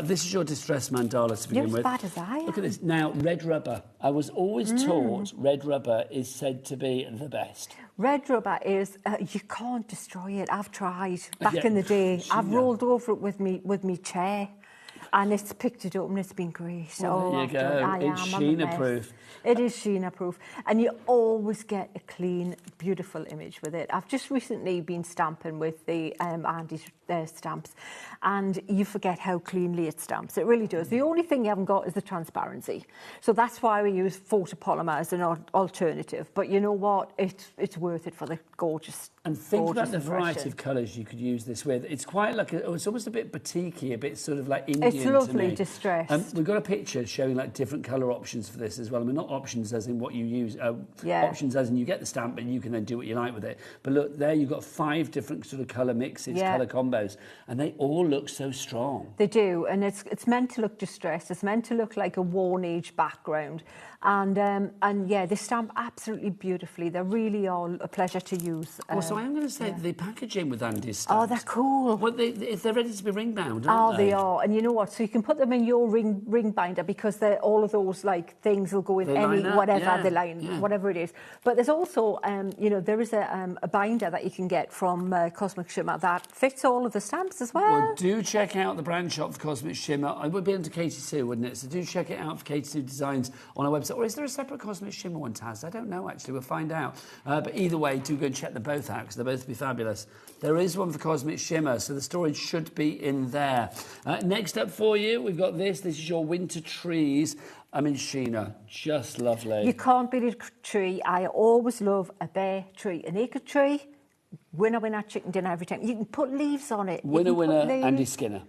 This is your distressed mandala to begin You're with. as bad as I am. Look at this. Now, red rubber. I was always taught red rubber is said to be the best. Red rubber is, you can't destroy it. I've tried back in the day. I've rolled over it with me chair. And it's picked it up and it's been great. Well, there you go. It's Sheena-proof. It is Sheena-proof. And you always get a clean, beautiful image with it. I've just recently been stamping with the Andy stamps, and you forget how cleanly it stamps. It really does. The only thing you haven't got is the transparency. So that's why we use photopolymer as an alternative. But you know what? It's worth it for the gorgeous. And think about the impression. variety of colours you could use this with. It's quite like, it's almost a bit batiky, a bit sort of like Indian. It's lovely to me. distressed. We've got a picture showing like different colour options for this as well. I mean, not options as in what you use, options as in you get the stamp and you can then do what you like with it. But look, there you've got 5 different sort of colour mixes, colour combos, and they all look so strong. They do, and it's meant to look distressed. It's meant to look like a worn age background. And yeah, they stamp absolutely beautifully. They really are a pleasure to use. So I am going to say the packaging with Andy's stamps. Oh, they're cool. Well, if they're ready to be ring bound, Oh, aren't they? they are. And you know what? So you can put them in your ring binder because all of those like things will go in They any line up, whatever yeah. whatever it is. But there's also there is a binder that you can get from Cosmic Shimmer that fits all of the stamps as well. Well, do check out the brand shop for Cosmic Shimmer. It would be under Katie Sue, wouldn't it? So do check it out for Katie Sue Designs on our website. Or is there a separate Cosmic Shimmer one, Taz? I don't know, actually. We'll find out. But either way, do go and check them both out because they'll both be fabulous. There is one for Cosmic Shimmer, so the storage should be in there. Next up for you, we've got this. This is your winter trees. I mean, Sheena, just lovely. You can't beat a tree. I always love a bare tree. An acre tree, winner, chicken dinner every time. You can put leaves on it. Winner, Andy Skinner.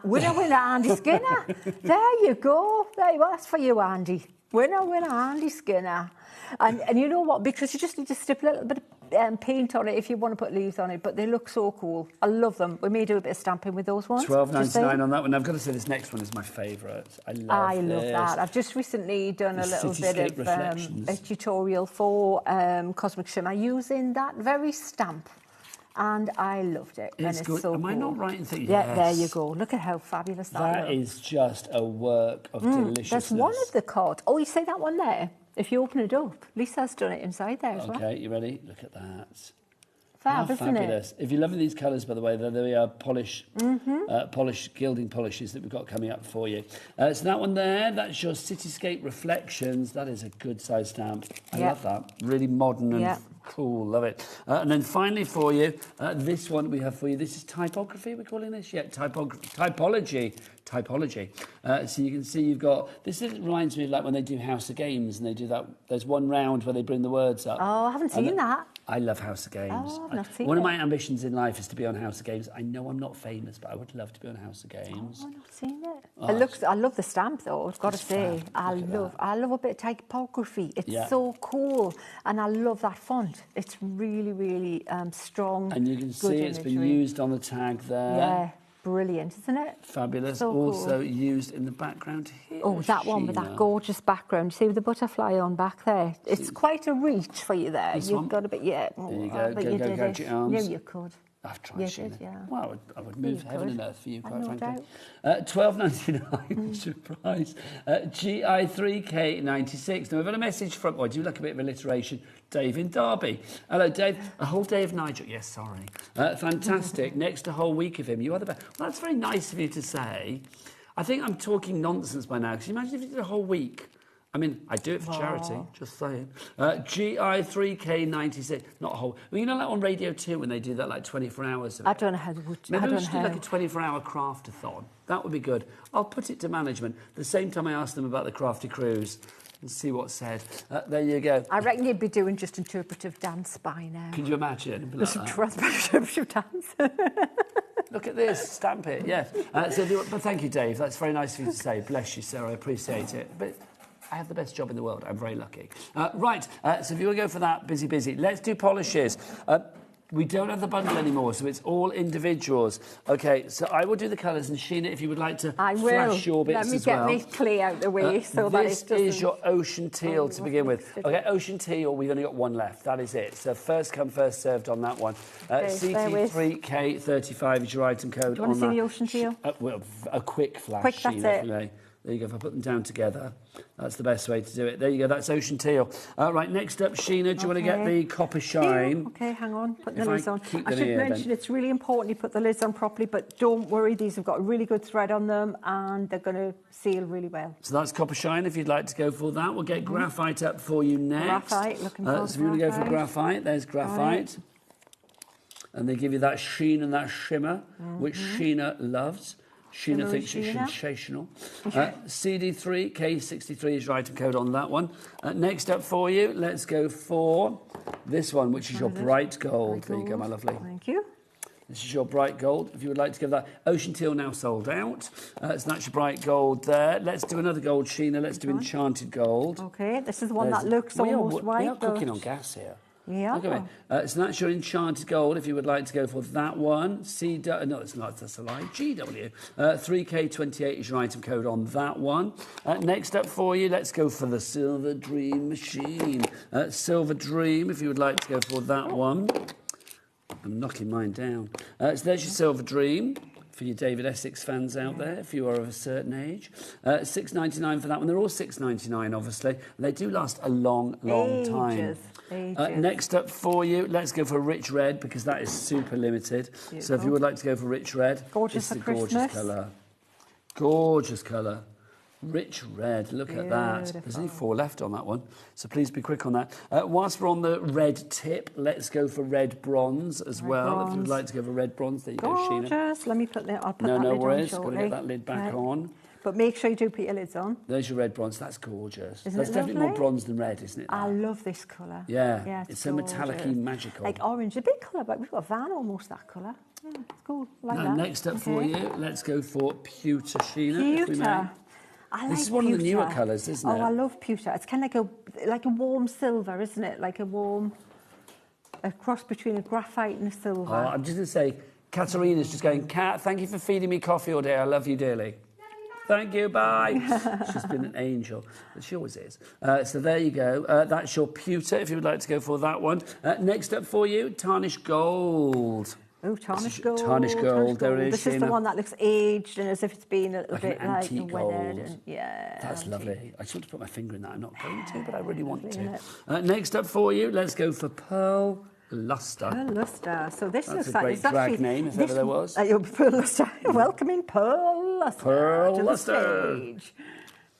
Winner, Andy Skinner. There you go. There you are. That's for you, Andy. Winner, Andy Skinner. And you know what? Because you just need to strip a little bit of paint on it if you want to put leaves on it. But they look so cool. I love them. We may do a bit of stamping with those ones. $12.99 on that one. I've got to say this next one is my favourite. I love that. I've just recently done a little bit of a tutorial for Cosmic Shimmer using that very stamp. And I loved it. It's and good. so Am I cool. not right in thinking? Yeah, yes. there you go. Look at how fabulous that That is just a work of deliciousness. There's one of the cards. Oh, you see that one there? If you open it up, Lisa's done it inside there as well. Okay, you ready? Look at that. Fab, How isn't fabulous. it? If you're loving these colours, by the way, they are gilding polishes that we've got coming up for you. So that one there, that's your Cityscape Reflections. That is a good size stamp. I love that. Really modern and cool. Love it. And then finally for you, this one we have for you. This is typography, we're calling this? Yeah, typology. typology. So you can see you've got, this reminds me of like when they do House of Games and they do that, there's one round where they bring the words up. Oh, I haven't seen that. I love House of Games. Oh, I've not seen One of it. my ambitions in life is to be on House of Games. I know I'm not famous, but I would love to be on House of Games. Oh, I've not seen it. Oh, I love the stamp though, I've got to say. I love a bit of typography. It's so cool. And I love that font. It's really, really strong. And you can see it's been used on the tag there. Yeah, brilliant, isn't it? Fabulous. So cool. Also used in the background here. Oh, that one with that gorgeous background. See with the butterfly on back there? It's quite a reach for you there. You've got a bit, There you go. But Go, you go, did go, it. to your arms. Yeah, you could. I've tried, You Sheena. did, yeah. Well, I would move heaven and earth for you, quite no frankly. $12.99, surprise. GI3K96. Now, we've had a message from, I do like a bit of alliteration, Dave in Derby. Hello, Dave. A whole day of Nigel. Yes, sorry. Fantastic. Next a whole week of him. You are the best. Well, that's very nice of you to say. I think I'm talking nonsense by now, because you imagine if you did a whole week. I mean, I do it for charity, just saying. GI3K96, not a whole... Well, you know, like on Radio 2 when they do that, like 24 hours of it? I don't know how they would... Maybe we should do like a 24-hour craftathon. That would be good. I'll put it to management. The same time I asked them about the Crafty Cruise and see what's said. There you go. I reckon you'd be doing just interpretive dance by now. Can you imagine? Just interpretive dance. Look at this, stamp it, yes. But thank you, Dave. That's very nice of you to say. Bless you, sir. I appreciate it. But I have the best job in the world. I'm very lucky. Right, so if you want to go for that, busy. Let's do polishes. We don't have the bundle anymore, so it's all individuals. Okay, so I will do the colours, and Sheena, if you would like to flash your bits as well. Let me get my clay out the way so that it doesn't... This is your ocean teal to begin with. Okay, ocean teal, we've only got one left. That is it. So first come, first served on that one. CT3K35 is your item code. Do you want to see the ocean teal? Well, a quick flash, quick, that's Sheena. it. There you go, if I put them down together, that's the best way to do it. There you go, that's ocean teal. Right, next up, Sheena, do you want to get the copper shine? Yeah, OK, hang on, put the If lids I on. keep I them should here, mention then. it's really important you put the lids on properly, but don't worry, these have got a really good thread on them and they're going to seal really well. So that's copper shine, if you'd like to go for that. We'll get graphite up for you next. Graphite, looking for So if you want to go for graphite, there's graphite. And they give you that sheen and that shimmer, which Sheena loves. Sheena thinks it's sensational. CD3, K63 is your item code on that one. Next up for you, let's go for this one, which is your bright gold. There you go, my lovely. Thank you. This is your bright gold. If you would like to give that. Ocean teal now sold out. So that's your bright gold there. Let's do another gold, Sheena. Let's do enchanted gold. OK, this is the one that looks almost white. We are cooking on gas here. Yeah. Look at me. So that's your enchanted gold, if you would like to go for that one. No, it's not, that's a lie. GW. 3K28 is your item code on that one. Next up for you, let's go for the Silver Dream machine. Silver Dream, if you would like to go for that one. I'm knocking mine down. So there's your Silver Dream. For you David Essex fans out there, if you are of a certain age. $6.99 for that one. They're all $6.99, obviously. And they do last a long time. Next up for you, let's go for Rich Red, because that is super limited. Beautiful. So if you would like to go for Rich Red, gorgeous, it's a gorgeous colour. Gorgeous colour. Rich red, look at that. There's only 4 left on that one, so please be quick on that. Whilst we're on the red tip, let's go for red bronze as well. If you'd like to go for red bronze, there you go, Sheena. Gorgeous. Let me put that. I'll put that lid on worries. shortly. Got to get that lid back on. But make sure you do put your lids on. There's your red bronze. That's gorgeous. Isn't That's it definitely lovely? more bronze than red, isn't it? I love this colour. Yeah, it's so metallic-y, magical. Like orange, a big colour, but we've got a van almost that colour. Yeah, it's cool. Like that. Next up for you, let's go for pewter, Sheena. If we may. This is one of the newer colours, isn't it? Oh, I love pewter. It's kind of like a warm silver, isn't it? Like a cross between a graphite and a silver. Oh, I'm just going to say, Katarina's just going, Kat, thank you for feeding me coffee all day. I love you dearly. Thank you, bye. She's been an angel, but she always is. So there you go. That's your pewter, if you would like to go for that one. Next up for you, tarnished gold. Oh, tarnished gold. Tarnished gold, there it is. This is the one that looks aged and as if it's been a little like bit an antique weathered. gold. And, yeah. That's lovely. I just want to put my finger in that. I'm not going to, but I really want to. Next up for you, let's go for Pearl Luster. Pearl Luster. So this That's looks a like... great drag name, if ever there was. Pearl Luster. Welcoming Pearl Luster Pearl to Luster. the stage.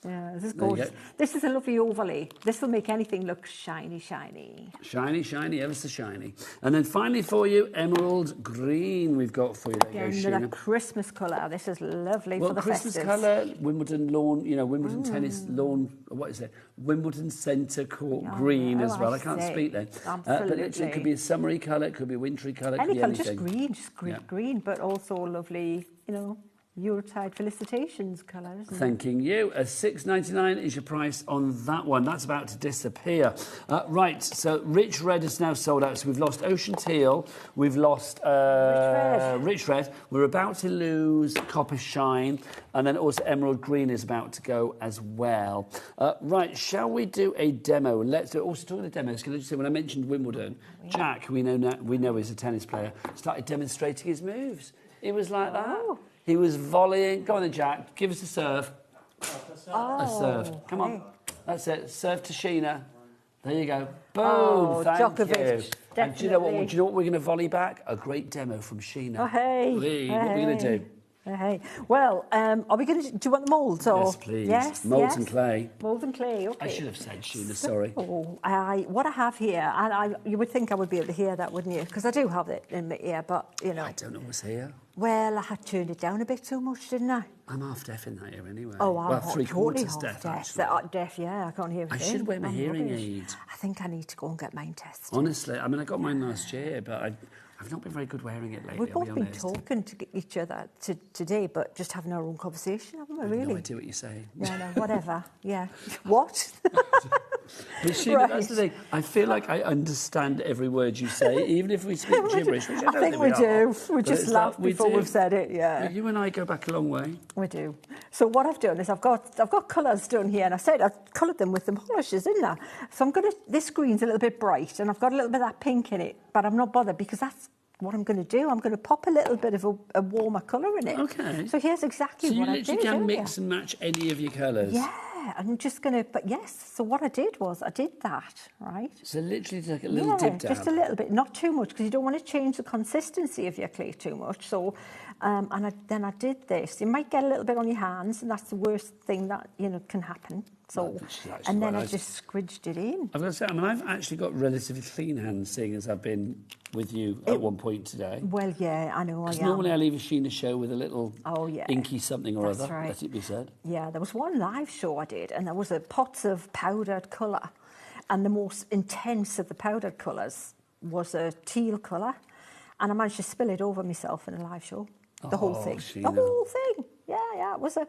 Yeah, this is There you gorgeous. go. This is a lovely overlay. This will make anything look shiny, shiny. Shiny, shiny, ever so shiny. And then finally for you, emerald green we've got for you. There Again, you go, another Sheena. Christmas colour. This is lovely Well, for the Christmas festives. colour, Wimbledon lawn, you know, Wimbledon tennis lawn, what is it? Wimbledon centre court green as well. I can't speak then. But it could be a summery colour, it could be a wintry colour, it could Any be colour, anything. just green, but also lovely, you know, Yuletide felicitations colour, isn't it? Thanking you. $6.99 is your price on that one. That's about to disappear. Right, so Rich Red is now sold out. So we've lost Ocean Teal. We've lost Rich Red. We're about to lose Copper Shine. And then also Emerald Green is about to go as well. Right, shall we do a demo? Let's do it. Also, talking of demos, can I just say, when I mentioned Wimbledon, Jack, we know is a tennis player, started demonstrating his moves. It was like that. He was volleying. Go on then, Jack. Give us a serve. A serve. Come on. That's it. Serve to Sheena. There you go. Boom. Thank Djokovic, you. And do you know what we're going to volley back? A great demo from Sheena. Oh, hey. What are we going to do? Hey. Well, are we going to... Do you want the moulds? Or? Yes, please. Yes, Moulds and clay. Mould and clay, OK. I should have said Sheena, sorry. What I have here, and you would think I would be able to hear that, wouldn't you? Because I do have it in my ear, but, you know... I don't know what's here. Well, I had turned it down a bit too much, didn't I? I'm half deaf in that ear anyway. Oh, I'm well, totally half deaf. actually. Deaf, yeah, I can't hear a I thing. should wear my I'm hearing rubbish. aids. I think I need to go and get mine tested. Honestly, I mean, I got mine last year, but I've not been very good wearing it lately, We've both I'll be been honest. talking to each other today, but just having our own conversation, haven't we, really? No idea what you're saying. Yeah, no, whatever. Yeah. What? But Sheena, that's the thing. I feel like I understand every word you say, even if we speak gibberish, which I don't think we do. We But just it's laugh like we before do. we've said it, yeah. You and I go back a long way. We do. So what I've done is I've got colours done here, and I said I've coloured them with the polishes, didn't I? So this green's a little bit bright, and I've got a little bit of that pink in it, but I'm not bothered because that's what I'm going to do. I'm going to pop a little bit of a warmer colour in it. Okay. So here's exactly So you what I literally did. can don't mix you? and match any of your colours. Yeah, I'm just going to, but yes. So what I did was I did that, right? So literally like a little dib dab. Just a little bit, not too much, because you don't want to change the consistency of your clay too much. So, then I did this. You might get a little bit on your hands, and that's the worst thing that can happen. So, and then I just squidged it in. I've got to say, I mean, I've actually got relatively clean hands, seeing as I've been with you at one point today. Well, yeah, I know. Because normally I leave a Sheena show with a little yeah. inky something or That's other, right. let it be said. Yeah, there was one live show I did, and there was pots of powdered colour, and the most intense of the powdered colours was a teal colour, and I managed to spill it over myself in a live show. The whole thing. Sheena. The whole thing. Yeah, it was a...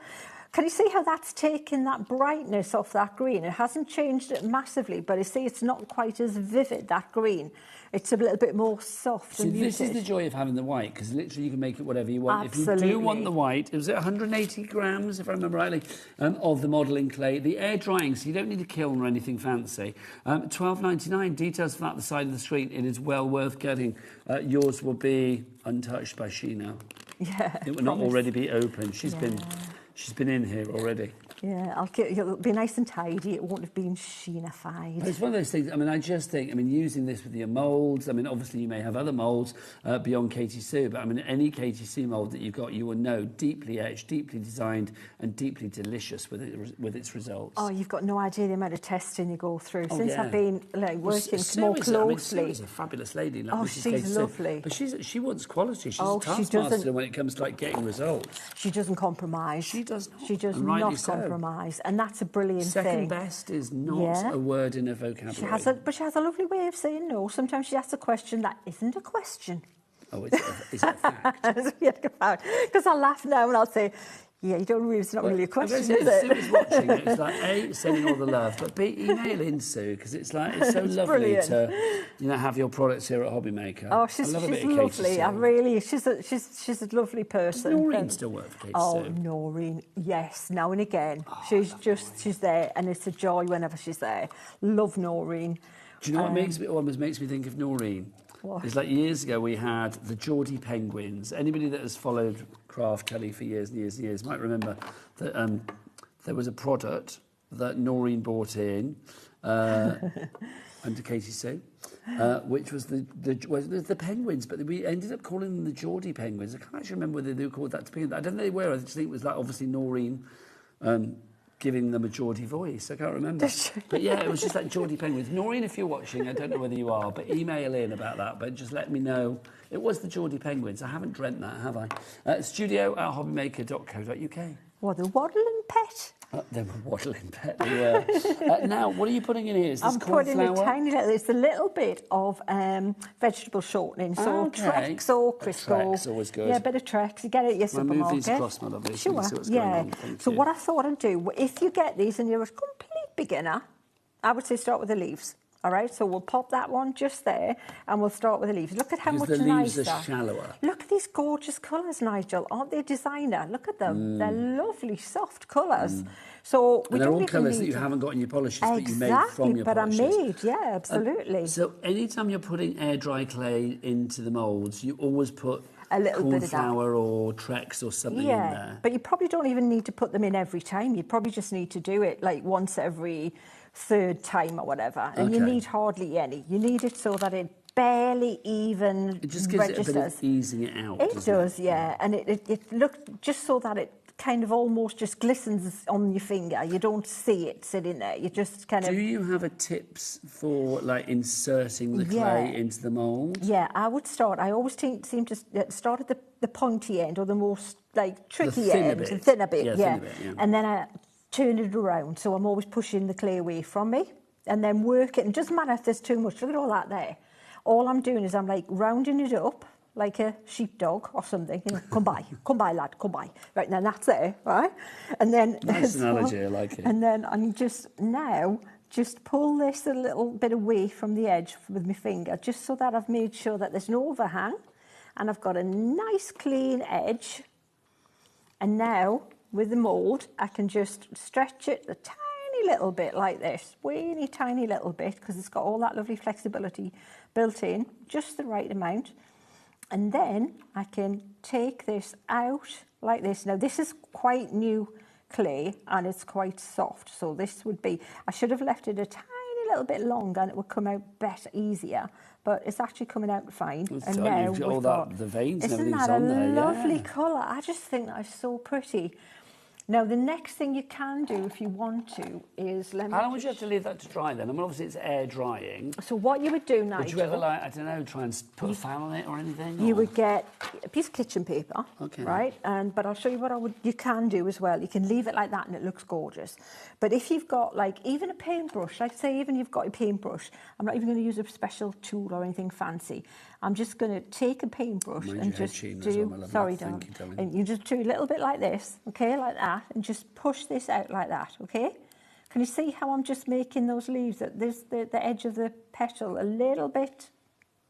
Can you see how that's taken that brightness off that green? It hasn't changed it massively, but you see it's not quite as vivid, that green. It's a little bit more soft See, and muted. this is the joy of having the white, because literally you can make it whatever you want. Absolutely. If you do want the white, it was 180 grams, if I remember rightly, of the modelling clay. The air drying, so you don't need a kiln or anything fancy. $12.99, details for that at the side of the screen. It is well worth getting. Yours will be untouched by Sheena. Yeah. It will not already be open. She's been in here already. Yeah, it'll be nice and tidy. It won't have been sheenified. But it's one of those things, I mean, I just think, I mean, using this with your moulds, I mean, obviously you may have other moulds beyond Katie Sue, but I mean, any Katie Sue mould that you've got, you will know, deeply etched, deeply designed, and deeply delicious with its results. Oh, you've got no idea the amount of testing you go through. Oh, Since yeah. I've been working Sue more is, closely. I mean, Sue is a fabulous lady. Like Oh, Mrs. she's Katie Sue. lovely. But she wants quality. She's Oh, a she taskmaster doesn't- when it comes to like getting results. She doesn't compromise. She does not. She does And rightly not so. compromise. And that's a brilliant Second thing. best is not Yeah. a word in a vocabulary. She has a lovely way of saying no. Sometimes she asks a question that isn't a question. Oh, is it a fact? Because I'll laugh now and I'll say, yeah, you don't really, it's not really a question, is Sue it? is watching it. It's like, A, sending all the love, but B, email in Sue, because it's like, it's so It's lovely brilliant. to, have your products here at HobbyMaker. Oh, I she's love a bit of lovely. Katie I Sue. really, she's a lovely person. Does Noreen And- still work for Katie Oh, Sue? Noreen, yes, now and again. Oh, she's there, and it's a joy whenever she's there. Love Noreen. Do you know what almost makes me think of Noreen? What? It's like years ago we had the Geordie penguins. Anybody that has followed craft telly for years and years and years might remember that there was a product that Noreen brought in under Katie Sue, which was the penguins, but we ended up calling them the Geordie penguins. I can't actually remember whether they were called that to begin with. I don't think they were. I just think it was like obviously Noreen giving them a Geordie voice. I can't remember. But yeah, it was just like Geordie penguins. Noreen, if you're watching, I don't know whether you are, but email in about that. But just let me know. It was the Geordie penguins. I haven't dreamt that, have I? studio@hobbymaker.co.uk. What, the waddling pet? They were waddling pet. They were. Now, what are you putting in here? Is this I'm putting cornflower? a tiny little, it's a little bit of vegetable shortening. So Trex or Crisco. Trex, always good. Yeah, a bit of Trex. You get it at your supermarket. Move these across, my lovely. Sure, See what's yeah. going on. Thank So you. what I thought I'd do, if you get these and you're a complete beginner, I would say start with the leaves. All right, so we'll pop that one just there and we'll start with the leaves. Look at how Because much the leaves nicer. are shallower. Look at these gorgeous colours, Nigel. Aren't they designer? Look at them. They're lovely, soft colours. So we And they're don't all even colours need that you to- haven't got in your polishes, but you made Exactly, from your but I polishes. made, yeah, absolutely. So anytime you're putting air dry clay into the moulds, you always put a little bit of that. cornflower or Trex or something in there. But you probably don't even need to put them in every time. You probably just need to do it like once every third time or whatever. And you Okay. need hardly any. You need it so that it barely even It just gives registers. it a bit of easing it out. It doesn't does, yeah. And it looks just so that it kind of almost just glistens on your finger. You don't see it sitting there. You just kind Do of... you have a tips for like inserting the clay into the mould? Yeah, I would start. I always seem to start at the pointy end or the most like tricky thinner end, bit. the thinner bit, Yeah, yeah. thinner bit, yeah. And then I turn it around, so I'm always pushing the clay away from me, and then work it. It doesn't matter if there's too much. Look at all that there. All I'm doing is I'm like rounding it up like a sheepdog or something. You know, come by, lad, come by. Right, now that's it, right? And then Nice analogy, I like it. And then I'm just pull this a little bit away from the edge with my finger, just so that I've made sure that there's no overhang, and I've got a nice clean edge. And now, with the mould, I can just stretch it a tiny little bit like this, really tiny little bit, because it's got all that lovely flexibility built in, just the right amount. And then I can take this out like this. Now, this is quite new clay, and it's quite soft, so this would be... I should have left it a tiny little bit longer, and it would come out better, easier, but it's actually coming out fine. And now you've got all that, the veins and everything's on there. Isn't that a lovely yeah. colour? I just think that's so pretty. Now, the next thing you can do if you want to is... How long would you have to leave that to dry then? I mean, obviously it's air drying. So what you would do, Nigel... Would you ever, like, I don't know, try and put a fan on it or anything? You or? would get a piece of kitchen paper, Okay. right? But I'll show you what you can do as well. You can leave it like that and it looks gorgeous. But if you've got, like, even a paintbrush, like say even you've got a paintbrush, I'm not even going to use a special tool or anything fancy. I'm just going to take a paintbrush Mind and your head, just Sheena, as well, my do... lovely. Sorry, Thank darling. you, darling. And you just do a little bit like this, okay, like that, and just push this out like that, okay? Can you see how I'm just making those leaves, that there's the edge of the petal a little bit,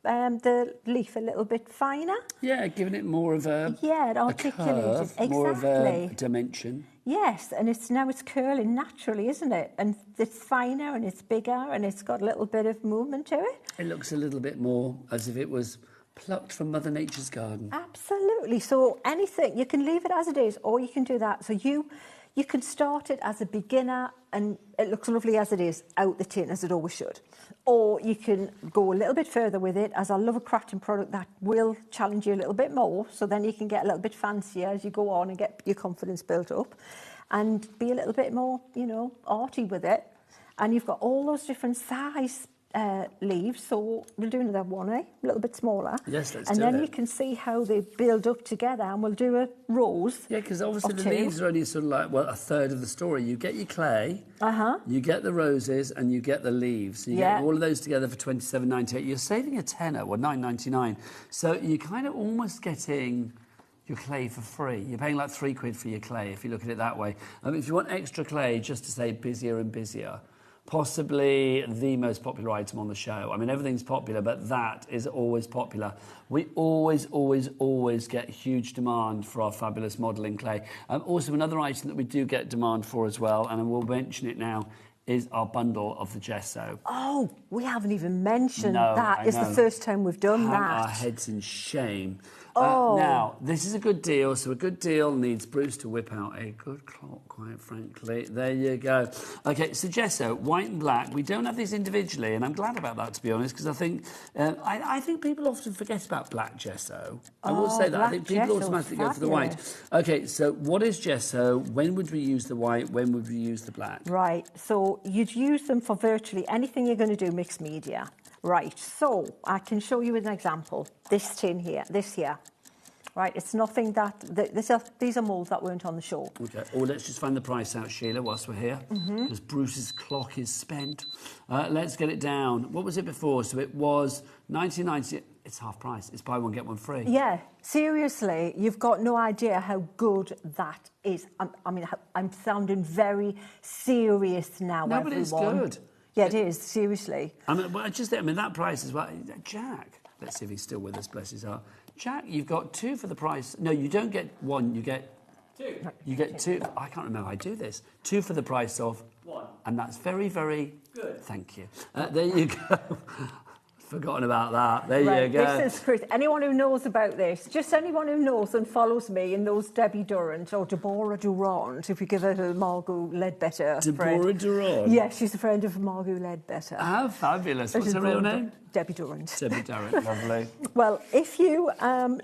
the leaf a little bit finer? Yeah, giving it more of a... Yeah, articulated. A curve, Exactly. more of a dimension. Yes, and now it's curling naturally, isn't it? And it's finer and it's bigger and it's got a little bit of movement to it. It looks a little bit more as if it was plucked from Mother Nature's garden. Absolutely. So anything, you can leave it as it is, or you can do that. So you can start it as a beginner and it looks lovely as it is, out the tin, as it always should. Or you can go a little bit further with it, as I love a crafting product that will challenge you a little bit more, so then you can get a little bit fancier as you go on and get your confidence built up and be a little bit more, you know, arty with it. And you've got all those different size leaves, so we'll do another one, a little bit smaller. Yes, let's and do then it. you can see how they build up together, and we'll do a rose. Yeah, because obviously of the two. leaves are only sort of like, well, a third of the story. You get your clay, Uh-huh. you get the roses, and you get the leaves. So you Yeah. get all of those together for $27.98. You're saving a tenner, or $9.99. So you're kind of almost getting your clay for free. You're paying like £3 for your clay, if you look at it that way. If you want extra clay, just to say busier and busier, possibly the most popular item on the show. I mean, everything's popular, but that is always popular. We always get huge demand for our fabulous modelling clay. Also, another item that we do get demand for as well, and I will mention it now, is our bundle of the gesso. Oh, we haven't even mentioned No, that. I It's know. the first time we've done Hang that. our heads in shame. Now, this is a good deal, so a good deal needs Bruce to whip out a good clock, quite frankly. There you go. Okay, so gesso, white and black. We don't have these individually, and I'm glad about that, to be honest, because I think I think people often forget about black gesso. I will say that. I think people automatically go for the white. Okay, so what is gesso? When would we use the white? When would we use the black? Right, so you'd use them for virtually anything you're going to do mixed media. Right, so I can show you an example. This tin here, this here. Right, it's nothing that... these are moulds that weren't on the show. Okay, let's just find the price out, Sheila, whilst we're here, because Bruce's clock is spent. Let's get it down. What was it before? So it was 1990. It's half price. It's buy one, get one free. Yeah, seriously, you've got no idea how good that is. I mean, I'm sounding very serious now, No, but it's good. Yeah, it is, seriously. I mean, that price as well. Jack, let's see if he's still with us, bless his heart. Jack, you've got two for the price. No, you don't get one, you get... Two. You get two. I can't remember how I do this. Two for the price of... One. And that's very, very... Good. Thank you. There you go. Forgotten about that. There you go. This is Chris. Anyone who knows about this, just anyone who knows and follows me and knows Debbie Durrant or Deborah Durrant, if you give her to Margot Ledbetter. Deborah Durrant? Yeah, she's a friend of Margot Ledbetter. How fabulous. What's her real name? Debbie Durrant. Debbie Durrant, lovely. Well, if you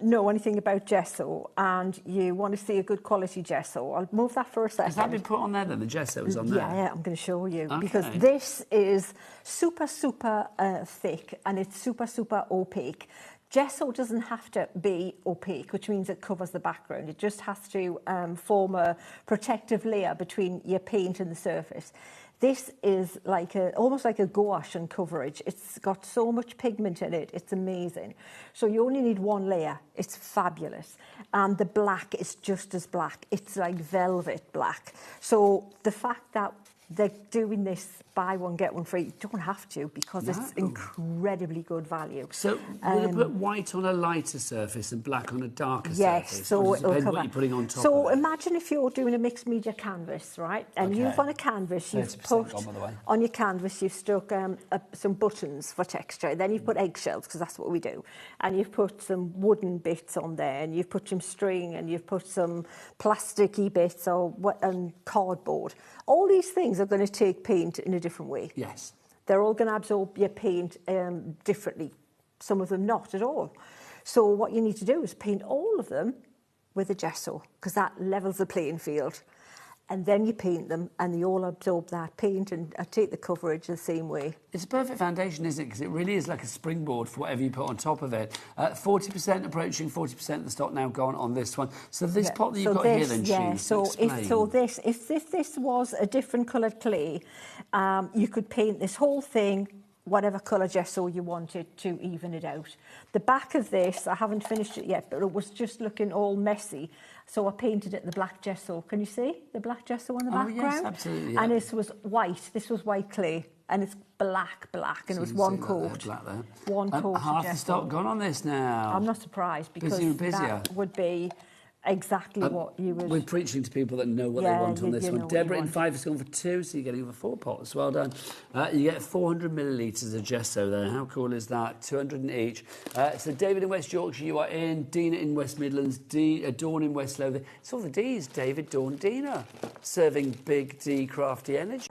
know anything about gesso and you want to see a good quality gesso, I'll move that for a second. Has that been put on there then? The gesso is on there? Yeah, I'm going to show you. Okay. Because this is super thick and it's super opaque. Gesso doesn't have to be opaque, which means it covers the background. It just has to form a protective layer between your paint and the surface. This is like almost like a gouache and coverage. It's got so much pigment in it, it's amazing. So you only need one layer. It's fabulous. And the black is just as black. It's like velvet black. So the fact that they're doing this buy one, get one free, you don't have to because it's incredibly good value. So will you put white on a lighter surface and black on a darker surface? Yes, so it'll cover. What you're putting on top so of it? imagine if you're doing a mixed media canvas, right? And you've on a canvas, you've put on your canvas, you've stuck some buttons for texture. Then you've put eggshells because that's what we do, and you've put some wooden bits on there, and you've put some string, and you've put some plasticky bits and cardboard. All these things are going to take paint in a different way. Yes. They're all going to absorb your paint differently. Some of them not at all. So what you need to do is paint all of them with a gesso because that levels the playing field. And then you paint them and they all absorb that paint and take the coverage the same way. It's a perfect foundation, isn't it? Because it really is like a springboard for whatever you put on top of it. 40% approaching 40% of the stock now gone on this one. So this pot that you've got here then, if this was a different coloured clay, you could paint this whole thing whatever colour gesso you wanted to even it out. The back of this, I haven't finished it yet, but it was just looking all messy. So I painted it the black gesso. Can you see the black gesso on the background? Yes, absolutely. Yeah. And this was white. This was white clay. And it's black, and it was one coat. One coat of half gesso. the stock gone on this now. I'm not surprised because busier. that would be exactly what you would... We're preaching to people that know what they want on this one. Deborah in 5 has gone for 2, so you're getting over 4 pots. Well done. You get 400 millilitres of gesso there. How cool is that? 200 each. So David in West Yorkshire, you are in. Dina in West Midlands. Dawn in West Lothian. It's all the D's. David, Dawn, Dina. Serving big D crafty energy.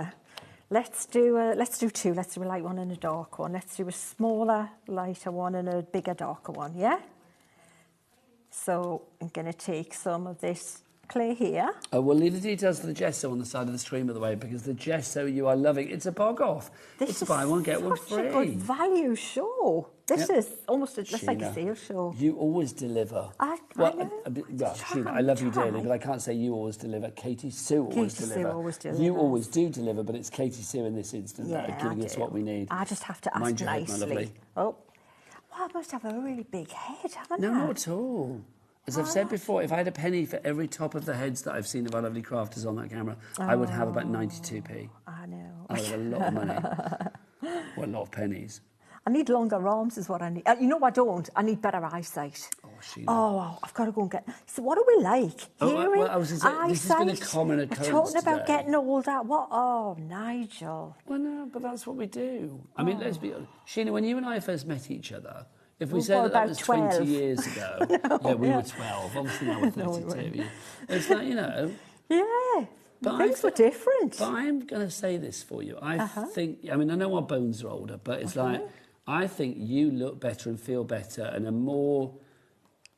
Let's do 2. Let's do a light one and a dark one. Let's do a smaller, lighter one and a bigger, darker one, yeah? So I'm going to take some of this clay here. We'll leave the details for the gesso on the side of the screen, by the way, because the gesso you are loving. It's a bog off. This it's buy one, get one free. Such a good value show. This is almost like a sale show. You always deliver. I know. Sheena, I love you dearly, but I can't say you always deliver. Katie Sue always delivers. You always do deliver, but it's Katie Sue in this instance that are giving us what we need. I just have to ask Mind your nicely. head, my lovely. Oh. Well, I must have a really big head, haven't I? No, not at all. As I've said before, if I had a penny for every top of the heads that I've seen of our lovely crafters on that camera, I would have about 92p. I know. I would have a lot of money. Well, a lot of pennies. I need longer arms is what I need. You know I don't. I need better eyesight. Oh, Sheena. Oh, I've got to go and get... So what are we like? Hearing, I was going to say, this has been a common occurrence We're talking about today. getting older. What? Oh, Nigel. Well, no, but that's what we do. I mean, let's be honest. Sheena, when you and I first met each other, If we We're said that about was 12. 20 years ago, yeah, we were 12. Obviously now we're 32. Yeah. It's like, you know. Yeah. But Things were different. But I'm going to say this for you. I think, I mean, I know our bones are older, but it's like, I think you look better and feel better and are more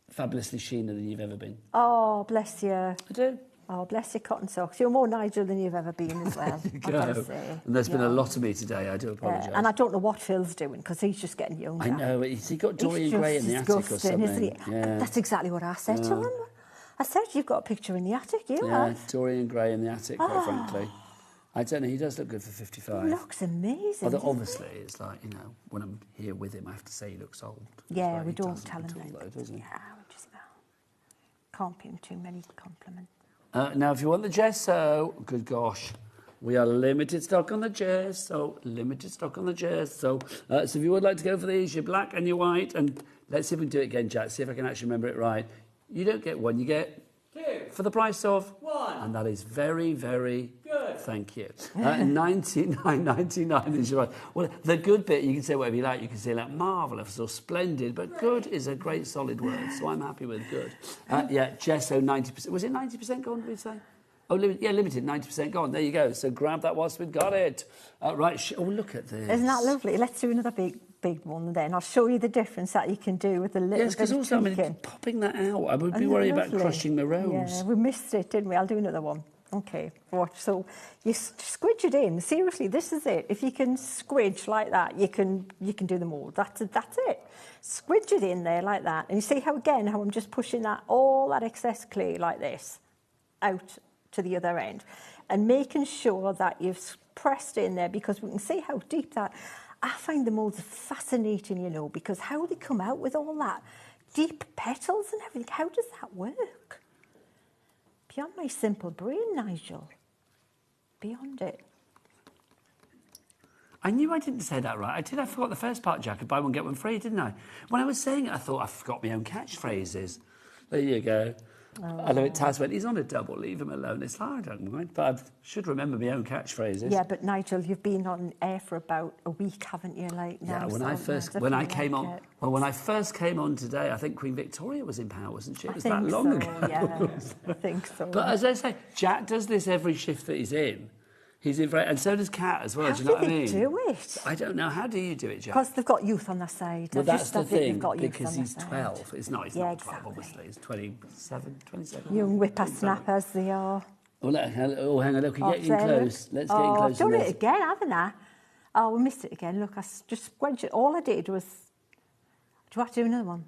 fabulously Sheena than you've ever been. Oh, bless you. I do. Oh, bless your cotton socks. You're more Nigel than you've ever been as well, I've got to say. And there's been a lot of me today, I do apologise. And I don't know what Phil's doing, because he's just getting younger. I know, he got Dorian Gray in the attic or something. Isn't he? Yeah. That's exactly what I said to him. I said, you've got a picture in the attic, you Yeah, have. Dorian Gray in the attic, quite frankly. I don't know, he does look good for 55. He looks amazing. Although obviously, it's like, you know, when I'm here with him, I have to say he looks old. Yeah, Like, we he don't doesn't tell him at all, that. though, does he? Yeah, we just can't pay him too many compliments. Now, if you want the gesso, good gosh, we are limited stock on the gesso. Limited stock on the gesso. So if you would like to go for these, your black and your white, and let's see if we can do it again, Jack. See if I can actually remember it right. You don't get one, you get two for the price of one. And that is very, very good. Thank you. 99.99 is your right. Well, the good bit, you can say whatever you like. You can say like marvellous or splendid, but good is a great solid word, so I'm happy with good. Yeah, gesso 90%. Was it 90% gone, did we say? Oh, limited, 90% gone. There you go. So grab that whilst we've got it. Right. Oh, look at this. Isn't that lovely? Let's do another big one then. I'll show you the difference that you can do with a little yes, bit of also, tweaking. I mean, popping that out, I would be Isn't worried it about lovely? crushing the rose. Yeah, we missed it, didn't we? I'll do another one. Okay, watch. So you squidge it in. Seriously, this is it. If you can squidge like that, you can do the mould. That's it. Squidge it in there like that. And you see how I'm just pushing all that excess clay like this out to the other end and making sure that you've pressed in there, because we can see how deep that. I find the moulds fascinating, you know, because how they come out with all that deep petals and everything. How does that work? Beyond my simple brain, Nigel. Beyond it. I knew I didn't say that right. I forgot the first part, Jack, of buy one, get one free, didn't I? When I was saying it, I thought I forgot my own catchphrases. There you go. Oh. I know it. Taz went, he's on a double, leave him alone. It's like, I don't mind, but I should remember my own catchphrases. Yeah, but Nigel, you've been on air for about a week, haven't you? Like now. Yeah, when I first came on today, I think Queen Victoria was in power, wasn't she? It was that long ago. Yeah, I think so. But as I say, Jack does this every shift that he's in. He's in and so does Kat as well. How do you know what I do mean? they do it? I don't know. How do you do it, Jack? Because they've got youth on their side. Well, that's the thing, got youth because on he's their 12. It's not, he's Yeah, not 12, exactly. obviously. He's 27. Young whippersnappers they are. Oh, hang on, look, Oh, get in close. Let's get in close. I've done to it this. again, haven't I? Oh, we missed it again. Look, just squenched it. All I did was... Do I have to do another one?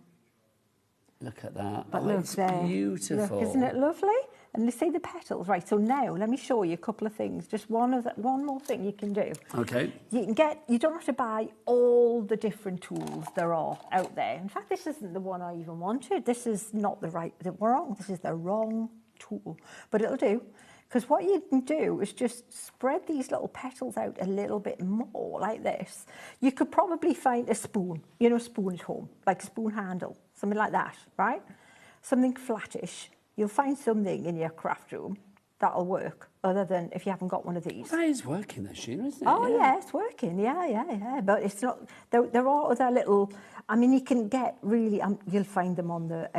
Look at that. But Oh, look it's there. beautiful. Look, isn't it lovely? And you see the petals, right? So now let me show you a couple of things. Just one more thing you can do. Okay. You don't have to buy all the different tools there are out there. In fact, this isn't the one I even wanted. This is not this is the wrong tool, but it'll do. Because what you can do is just spread these little petals out a little bit more like this. You could probably find a spoon, a spoon at home, like a spoon handle, something like that, right? Something flattish. You'll find something in your craft room that'll work, other than if you haven't got one of these. That is working, this Sheena, isn't it? Oh, yeah, it's working. Yeah. But it's not... There are other little... I mean, you can get really... you'll find them on the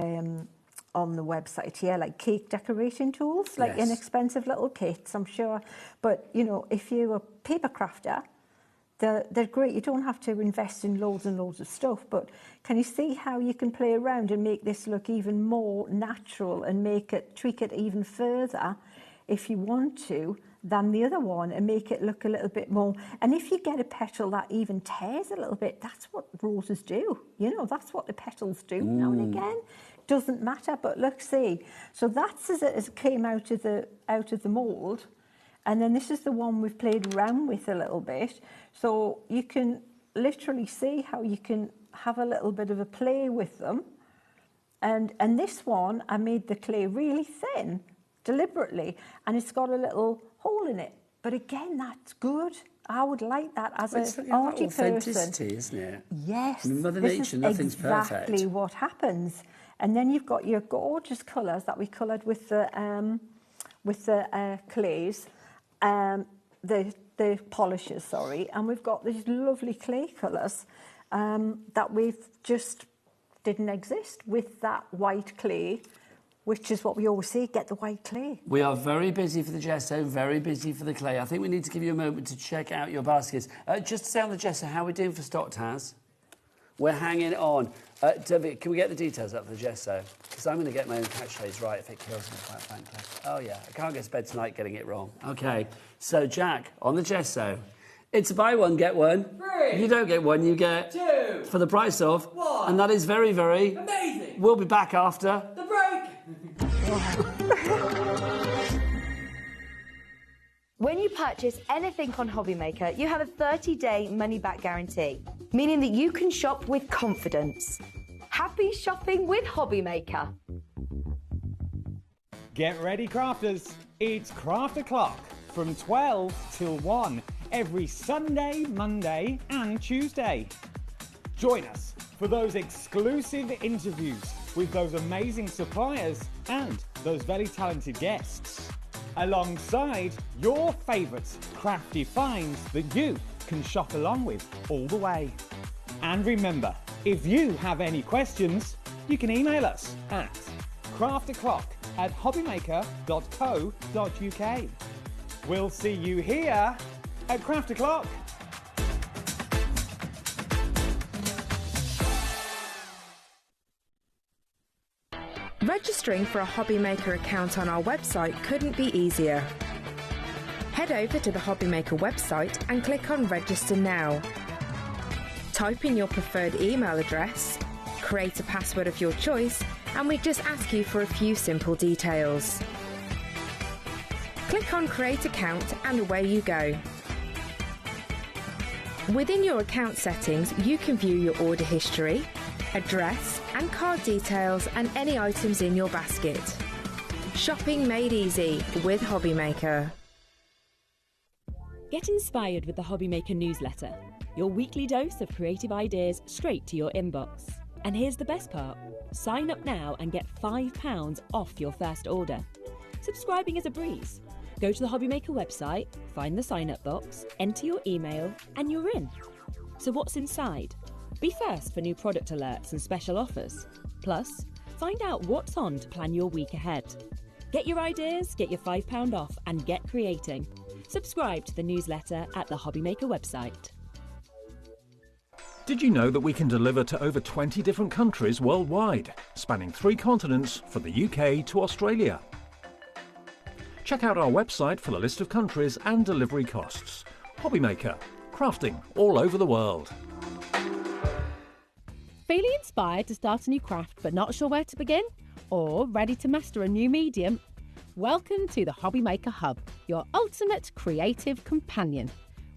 website here, like cake decoration tools, like Yes. inexpensive little kits, I'm sure. But, if you're a paper crafter, they're great. You don't have to invest in loads and loads of stuff, but can you see how you can play around and make this look even more natural and tweak it even further if you want to than the other one, and make it look a little bit more. And if you get a petal that even tears a little bit, that's what roses do. That's what the petals do now and again. Doesn't matter, but look, see. So that's as it came out of the mould. And then this is the one we've played around with a little bit. So you can literally see how you can have a little bit of a play with them. And this one, I made the clay really thin, deliberately, and it's got a little hole in it. But again, that's good. I would like that as an arty person. Authenticity, isn't it? Yes. Mother this Nature, is nothing's perfect. exactly what happens. And then you've got your gorgeous colours that we coloured with the clays, the polishes, sorry. And we've got these lovely clay colours. that we've just didn't exist with that white clay, which is what we always say, get the white clay. We are very busy for the gesso, very busy for the clay. I think we need to give you a moment to check out your baskets. Just to say on the gesso, how are we doing for stock, Taz? We're hanging on. David, can we get the details up for the gesso? Because I'm going to get my own catchphrase right if it kills me, quite frankly. Oh, yeah, I can't get to bed tonight getting it wrong. OK, so, Jack, on the gesso, it's a buy one, get one. Free. You don't get one, you get... 2. For the price of... 1. And that is very, very... Amazing. We'll be back after... The break. When you purchase anything on HobbyMaker, you have a 30-day money-back guarantee, meaning that you can shop with confidence. Happy shopping with HobbyMaker. Get ready, crafters. It's Craft O'Clock from 12 till 1 every Sunday, Monday and Tuesday. Join us for those exclusive interviews with those amazing suppliers and those very talented guests, alongside your favourite crafty finds that you can shop along with all the way. And remember, if you have any questions, you can email us at craftoclock@hobbymaker.co.uk. We'll see you here at Craft O'Clock. Registering for a HobbyMaker account on our website couldn't be easier. Head over to the HobbyMaker website and click on Register Now. Type in your preferred email address, create a password of your choice, and we just ask you for a few simple details. Click on Create Account and away you go. Within your account settings, you can view your order history, address and card details and any items in your basket. Shopping made easy with HobbyMaker. Get inspired with the HobbyMaker newsletter, your weekly dose of creative ideas straight to your inbox. And here's the best part. Sign up now and get £5 off your first order. Subscribing is a breeze. Go to the HobbyMaker website, find the sign-up box, enter your email, and you're in. So what's inside? Be first for new product alerts and special offers. Plus, find out what's on to plan your week ahead. Get your ideas, get your £5 off, and get creating. Subscribe to the newsletter at the HobbyMaker website. Did you know that we can deliver to over 20 different countries worldwide, spanning 3 continents from the UK to Australia? Check out our website for the list of countries and delivery costs. HobbyMaker, crafting all over the world. Feeling inspired to start a new craft but not sure where to begin? Or ready to master a new medium? Welcome to the HobbyMaker Hub, your ultimate creative companion.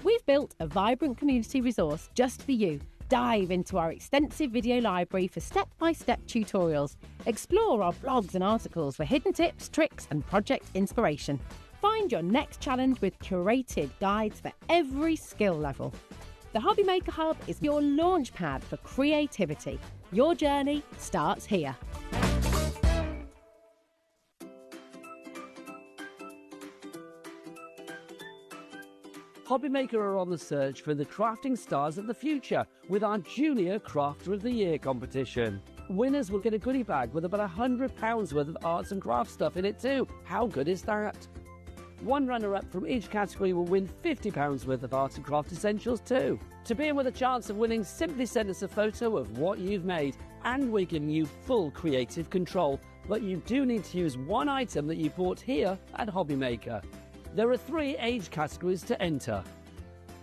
We've built a vibrant community resource just for you. Dive into our extensive video library for step-by-step tutorials. Explore our blogs and articles for hidden tips, tricks and project inspiration. Find your next challenge with curated guides for every skill level. The HobbyMaker Hub is your launch pad for creativity. Your journey starts here. HobbyMaker are on the search for the crafting stars of the future with our Junior Crafter of the Year competition. Winners will get a goodie bag with about £100 worth of arts and crafts stuff in it too. How good is that? One runner-up from each category will win £50 worth of art and craft essentials too. To be in with a chance of winning, simply send us a photo of what you've made and we're giving you full creative control. But you do need to use one item that you bought here at HobbyMaker. There are 3 age categories to enter.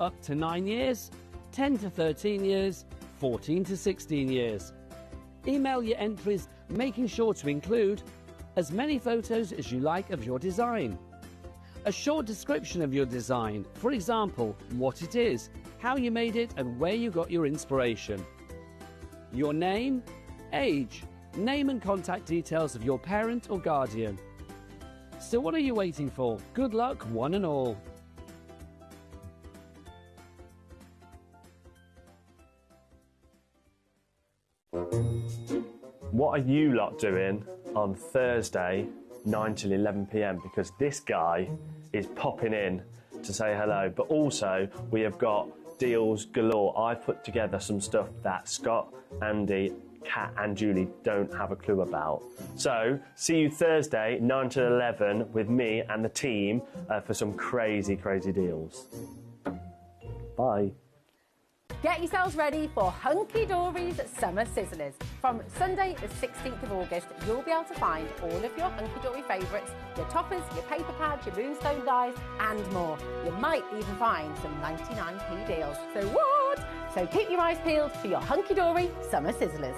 Up to 9 years, 10 to 13 years, 14 to 16 years. Email your entries, making sure to include as many photos as you like of your design. A short description of your design, for example, what it is, how you made it and where you got your inspiration. Your name, age, name and contact details of your parent or guardian. So what are you waiting for? Good luck, one and all. What are you lot doing on Thursday, 9 till 11 p.m? Because this guy is popping in to say hello, but also we have got deals galore. I've put together some stuff that Scott, Andy, Kat and Julie don't have a clue about. So, see you Thursday, 9 to 11, with me and the team for some crazy, crazy deals. Bye. Get yourselves ready for Hunky Dory's Summer Sizzlers. From Sunday the 16th of August, you'll be able to find all of your Hunky Dory favourites, your toppers, your paper pads, your moonstone dies and more. You might even find some 99p deals. So what? So keep your eyes peeled for your Hunky Dory Summer Sizzlers.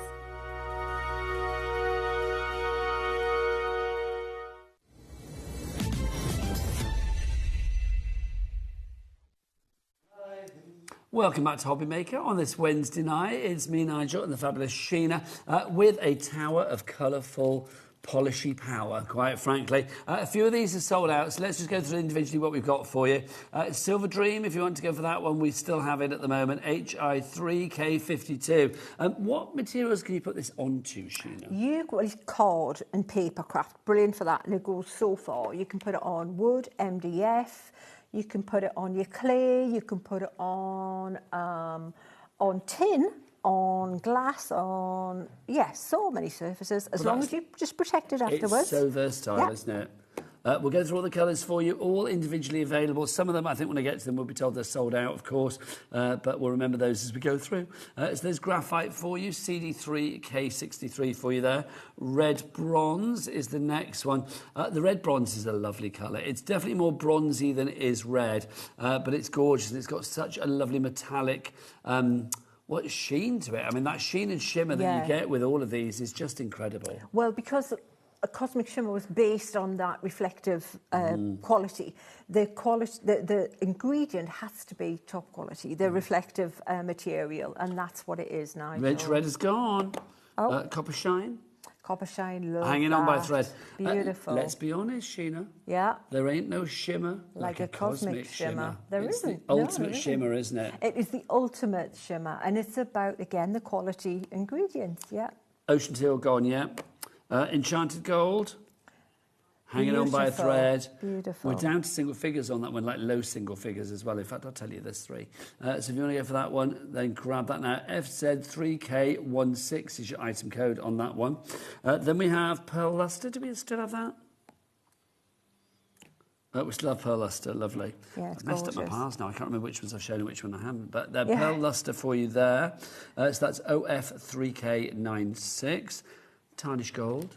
Welcome back to HobbyMaker on this Wednesday night. It's me, Nigel, and the fabulous Sheena with a tower of colourful, polishy power, quite frankly. A few of these are sold out, so let's just go through individually what we've got for you. Silver Dream, if you want to go for that one, we still have it at the moment, HI3K52. What materials can you put this onto, Sheena? Well, it's card and paper craft, brilliant for that, and it goes so far. You can put it on wood, MDF, you can put it on your clay, you can put it on tin, on glass, on, so many surfaces, as long as you just protect it afterwards. It's so versatile, isn't it? We'll go through all the colours for you, all individually available. Some of them, I think when I get to them, we'll be told they're sold out, of course, but we'll remember those as we go through. So there's graphite for you, CD3K63 for you there. Red bronze is the next one. The red bronze is a lovely colour. It's definitely more bronzy than it is red, but it's gorgeous and it's got such a lovely metallic sheen to it. I mean, that sheen and shimmer that you get with all of these is just incredible. Well, because a Cosmic Shimmer was based on that reflective quality. The ingredient has to be top quality, the reflective material, and that's what it is now. Rich red is gone. Copper shine. Copper shine, love hanging on by a thread. Beautiful. Let's be honest, Sheena. Yeah. There ain't no shimmer like a cosmic shimmer. There it's isn't. The ultimate shimmer, isn't it? It is the ultimate shimmer, and it's about, again, the quality ingredients, Ocean teal gone, Enchanted gold, hanging on by a thread. Beautiful. We're down to single figures on that one, like low single figures as well. In fact, I'll tell you there's 3. So if you want to go for that one, then grab that now. FZ3K16 is your item code on that one. Then we have Pearl Luster. Do we still have that? We still have Pearl Luster, lovely. Yeah, it's I've messed up my gorgeous. piles now. I can't remember which ones I've shown and which one I haven't. But Pearl Luster for you there. So that's OF3K96. Tarnish gold,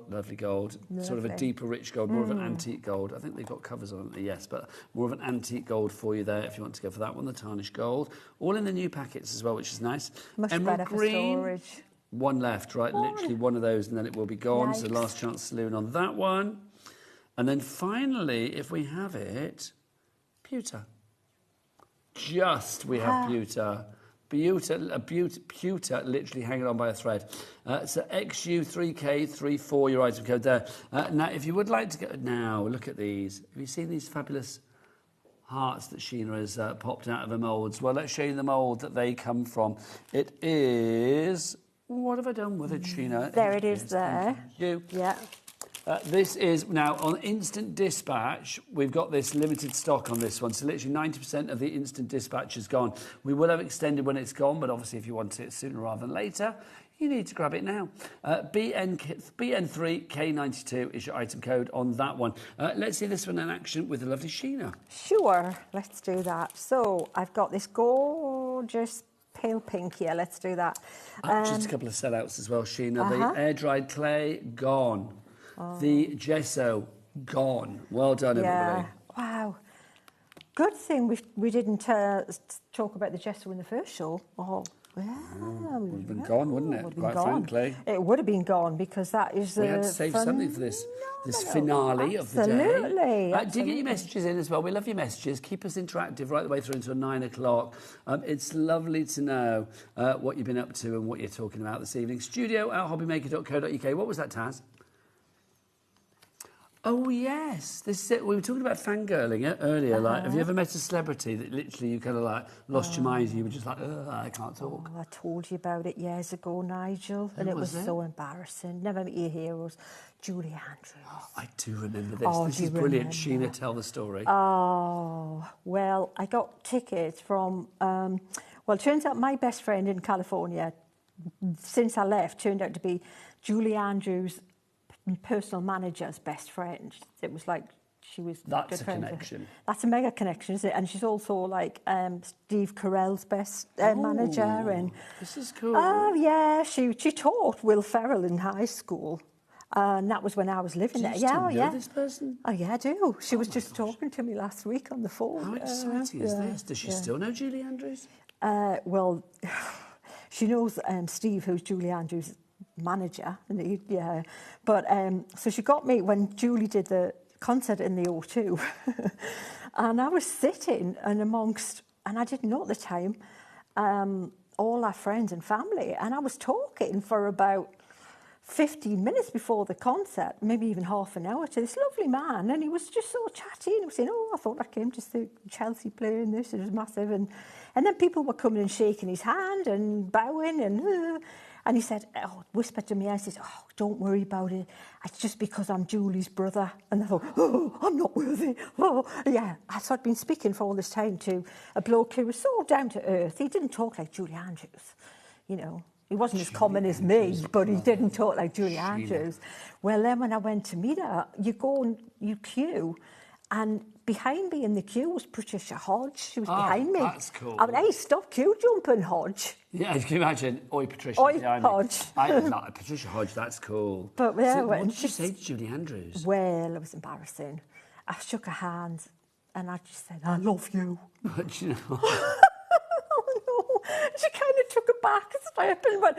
lovely gold. Lovely. Sort of a deeper, rich gold, more of an antique gold. I think they've got covers on it, yes, but more of an antique gold for you there if you want to go for that one, the tarnish gold. All in the new packets as well, which is nice. Much Emerald better green. for storage. One left, right? Literally one of those and then it will be gone. So Yikes. last chance saloon on that one. And then finally, if we have it, pewter. We have pewter. Pewter, literally hanging on by a thread. So XU3K34, your item code there. Now, if you would like to go... Now, look at these. Have you seen these fabulous hearts that Sheena has popped out of her moulds? Well, let's show you the mould that they come from. It is... What have I done with it, Sheena? There it is there. You. Yeah. This is now on instant dispatch. We've got this limited stock on this one, so literally 90% of the instant dispatch is gone. We will have extended when it's gone, but obviously if you want it sooner rather than later, you need to grab it now. BN3K92 is your item code on that one. Let's see this one in action with the lovely Sheena. Sure, let's do that. So I've got this gorgeous pale pink here. Let's do that. Just a couple of sellouts as well, Sheena. The air-dried clay, gone. The gesso, gone. Well done, everybody. Wow. Good thing we didn't talk about the gesso in the first show. Would have been gone, wouldn't it? Quite frankly. It would have been gone because that is we had to save something for this finale of the day. Absolutely. Do get your messages in as well. We love your messages. Keep us interactive right the way through until 9 o'clock. It's lovely to know what you've been up to and what you're talking about this evening. Studio@hobbymaker.co.uk. What was that, Taz? Oh, yes. This is it. We were talking about fangirling earlier. Like, have you Uh-huh. ever met a celebrity that literally you kind of like lost your mind and you were just like, I can't talk? I told you about it years ago, Nigel, and Who it was was it? so embarrassing. Never meet your heroes. Julie Andrews. I do remember this. Oh, This do is you brilliant. remember? Sheena, tell the story. Oh, well, I got tickets from, well, it turns out my best friend in California, since I left, turned out to be Julie Andrews' personal manager's best friend. It was like she was That's good a friends with her. connection. That's a mega connection, isn't it? And she's also like Steve Carell's best manager. And this is cool. Oh yeah, she taught Will Ferrell in high school. And that was when I was living Do there. you Yeah, still oh, know yeah. this person? Oh yeah, I do. She was just talking to me last week on the phone. How exciting is yeah, this? Does she still know Julie Andrews? Well, she knows Steve, who's Julie Andrews' manager. And yeah, but so she got me when Julie did the concert in the O2, and I was sitting and amongst, and I didn't know at the time, all our friends and family, and I was talking for about 15 minutes before the concert, maybe even half an hour, to this lovely man, and he was just so chatty, and he was saying, I thought I came to see Chelsea playing this, it was massive, and then people were coming and shaking his hand and bowing, and he said, whispered to me, I said, don't worry about it, it's just because I'm Julie's brother. And I thought, I'm not worthy. Yeah, so I'd been speaking for all this time to a bloke who was so down to earth. He didn't talk like Julie Andrews, you know. He wasn't as common as me, but he didn't talk like Julie Andrews. Well, then when I went to meet her, you go and you queue, and behind me in the queue was Patricia Hodge. She was behind me. That's cool. I mean, hey, stop queue jumping, Hodge. Yeah, can you imagine? Oi, Patricia. Oi, behind me. Hodge. I like Patricia Hodge, that's cool. But yeah, So when what did you she- say to Julie Andrews? Well, it was embarrassing. I shook her hand, and I just said, I love you. But you know, She kind of took it back a step and went,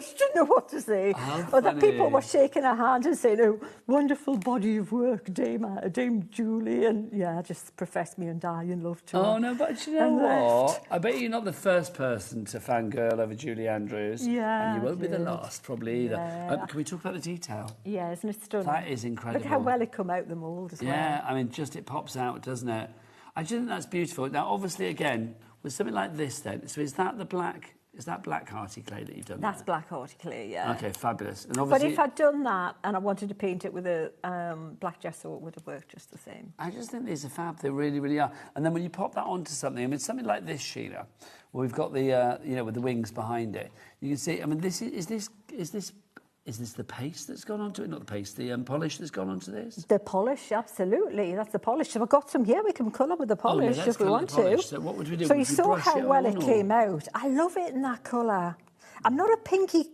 she didn't know what to say. How Other funny. people were shaking her hand and saying, wonderful body of work, Dame Julie. And yeah, I just professed me undying love to her. oh no, but you know And what? left. I bet you're not the first person to fangirl over Julie Andrews. Yeah, And you won't be the I did. last, probably either. Yeah. Can we talk about the detail? Yeah, isn't it stunning? That is incredible. Look how well it come out the mould as Yeah, well. I mean, just it pops out, doesn't it? I just think that's beautiful. Now, obviously, again, with something like this then, so is that black hearty clay that you've done That's there? black horticlay, yeah. Okay, fabulous. And But obviously, if I'd done that and I wanted to paint it with a black gesso, it would have worked just the same. I just think these are fab. They really, really are. And then when you pop that onto something, I mean, something like this, Sheila, where we've got the, with the wings behind it, you can see, I mean, is this the paste that's gone onto it? Not the paste, the polish that's gone onto this? The polish, absolutely. That's the polish. So we've got some here. We can colour with the polish let's if we colour want the polish. to. So what would we do? So Would you we saw brush how it well on, it or- came out. I love it in that colour. I'm not a pinky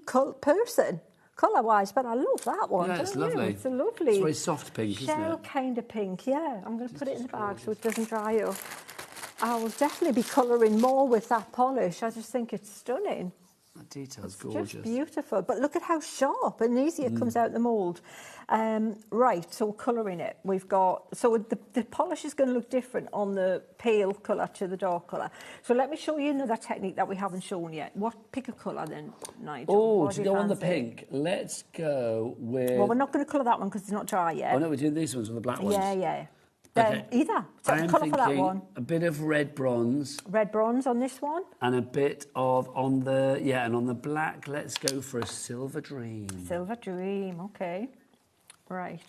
person, colour-wise, but I love that one. Yeah, it's don't you? lovely. It's a lovely... It's very soft pink, isn't shell it? kind of pink, yeah. I'm going to put it in the bag so it doesn't dry up. I will definitely be colouring more with that polish. I just think it's stunning. That detail's Just gorgeous. beautiful. But look at how sharp and easy it comes out the mould. Right, so colouring it. We've got... So the polish is going to look different on the pale colour to the dark colour. So let me show you another technique that we haven't shown yet. Pick a colour then, Nigel. Oh, What to do you go on the fancy? pink, let's go with... Well, we're not going to colour that one because it's not dry yet. Oh, no, we're doing these ones with the black ones. Yeah. Okay. Either. So I am colour for that thinking one. a bit of red bronze Red bronze on this one. and a bit of on the black. Let's go for a silver dream. Silver dream, okay. Right.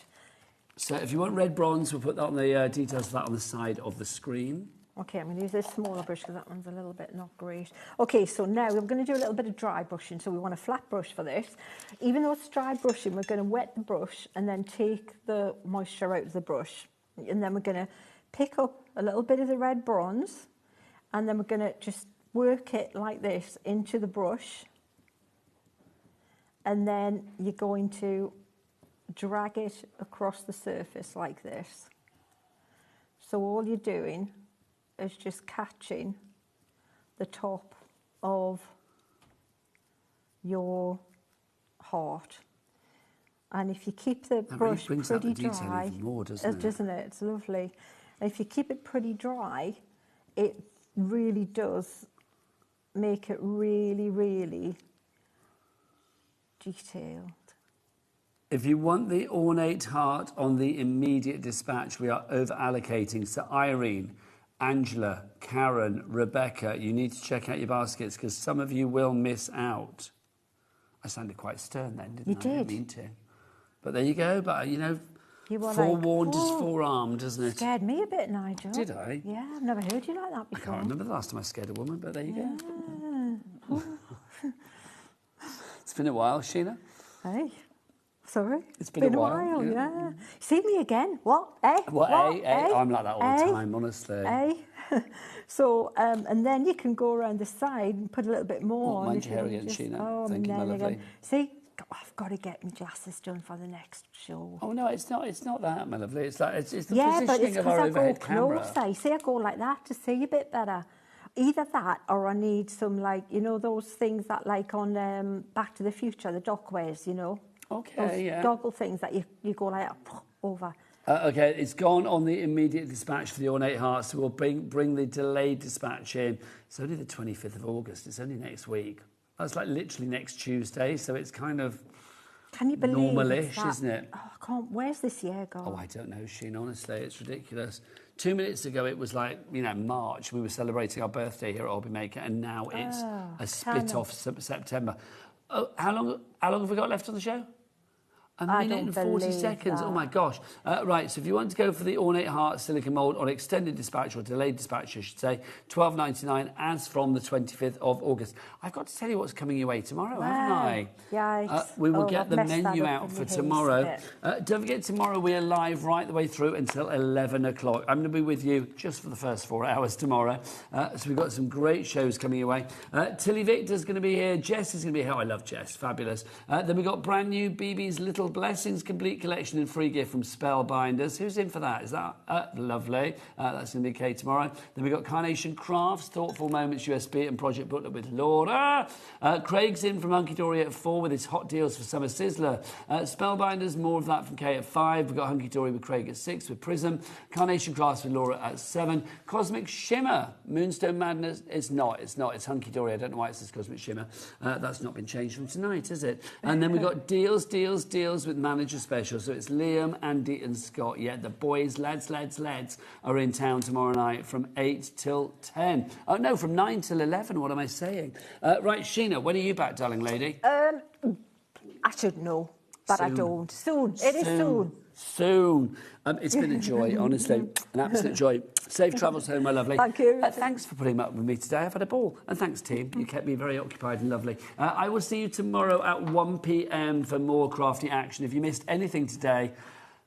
So if you want red bronze, we'll put that on the details of that on the side of the screen. Okay, I'm going to use this smaller brush because that one's a little bit not great. Okay, so now we're going to do a little bit of dry brushing. So we want a flat brush for this. Even though it's dry brushing, we're going to wet the brush and then take the moisture out of the brush. And then we're going to pick up a little bit of the red bronze and then we're going to just work it like this into the brush. And then you're going to drag it across the surface like this. So all you're doing is just catching the top of your heart. And if you keep the That really brush brings out pretty the detail dry, even more, doesn't it? Doesn't it? It's lovely. And if you keep it pretty dry, it really does make it really, really detailed. If you want the ornate heart on the immediate dispatch, we are over-allocating. So Irene, Angela, Karen, Rebecca, you need to check out your baskets because some of you will miss out. I sounded quite stern then, didn't I? You did. I didn't mean to. But there you go. But, you know, You were forewarned like, is "Whoa." forearmed, doesn't it? Scared me a bit, Nigel. Did I? Yeah, I've never heard you like that I before. can't remember the last time I scared a woman, but there you go. It's been a while, Sheena. Hey, sorry. It's been a while, yeah. See me again. What? Eh? What? Eh? I'm like that all the Eh? time, honestly. Eh? So, and then you can go around the side and put a little bit more Oh, on. mind if your hair you again, just- Sheena. Oh, Thank and you, my then lovely. again. See, I've got to get my glasses done for the next show. Oh no, it's not. It's not that, my lovely. It's that. It's the Yeah, but positioning it's of because our I go overhead camera. closer. You see, I go like that to see a bit better. Either that, or I need some, like, you know, those things that, like, on Back to the Future, the doc wears, you know. Okay, those yeah. goggle things that you go like over. Okay, it's gone on the immediate dispatch for the ornate heart, so we'll bring the delayed dispatch in. It's only the 25th of August. It's only next week. That's like literally next Tuesday, so it's kind of Can you believe normalish, that? isn't it? Oh, I can't. Where's this year gone? Oh, I don't know, Sheen, honestly, it's ridiculous. 2 minutes ago, it was like, you know, March. We were celebrating our birthday here at HobbyMaker, and now it's a split off September. Oh, how long have we got left on the show? A minute and 40 seconds. that. Oh, my gosh. Right, so if you want to go for the ornate heart silicone mould on extended dispatch or delayed dispatch, I should say, $12.99 as from the 25th of August. I've got to tell you what's coming your way tomorrow, haven't I? Yikes. We will get I've the messed that menu up out in for my haste tomorrow. a bit. Don't forget, tomorrow we are live right the way through until 11 o'clock. I'm going to be with you just for the first 4 hours tomorrow. So we've got some great shows coming your way. Tilly Victor's going to be here. Jess is going to be here. Oh, I love Jess. Fabulous. Then we've got brand new BB's Little Blessings complete collection and free gift from Spellbinders. Who's in for that? Is that lovely? That's going to be Kay tomorrow. Then we've got Carnation Crafts, Thoughtful Moments USB and Project Booklet with Laura. Craig's in from Hunky Dory at 4 with his hot deals for Summer Sizzler. Spellbinders, more of that from Kay at 5. We've got Hunky Dory with Craig at 6 with Prism. Carnation Crafts with Laura at 7. Cosmic Shimmer, Moonstone Madness. It's not. It's Hunky Dory. I don't know why it says Cosmic Shimmer. That's not been changed from tonight, is it? And then we've got Deals with Manager Special. So it's Liam, Andy and Scott. Yeah, the boys, lads, are in town tomorrow night from 8 till 10. Oh, no, from 9 till 11. What am I saying? Right, Sheena, when are you back, darling lady? I should know, but I Soon. don't. Soon. It is soon. Soon. It's been a joy, honestly. An absolute joy. Safe travels home, my lovely. Thank you. Thanks for putting up with me today. I've had a ball. And thanks, team. You kept me very occupied and lovely. I will see you tomorrow at 1 p.m. for more crafty action. If you missed anything today,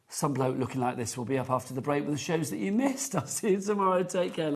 some bloke looking like this will be up after the break with the shows that you missed. I'll see you tomorrow. Take care.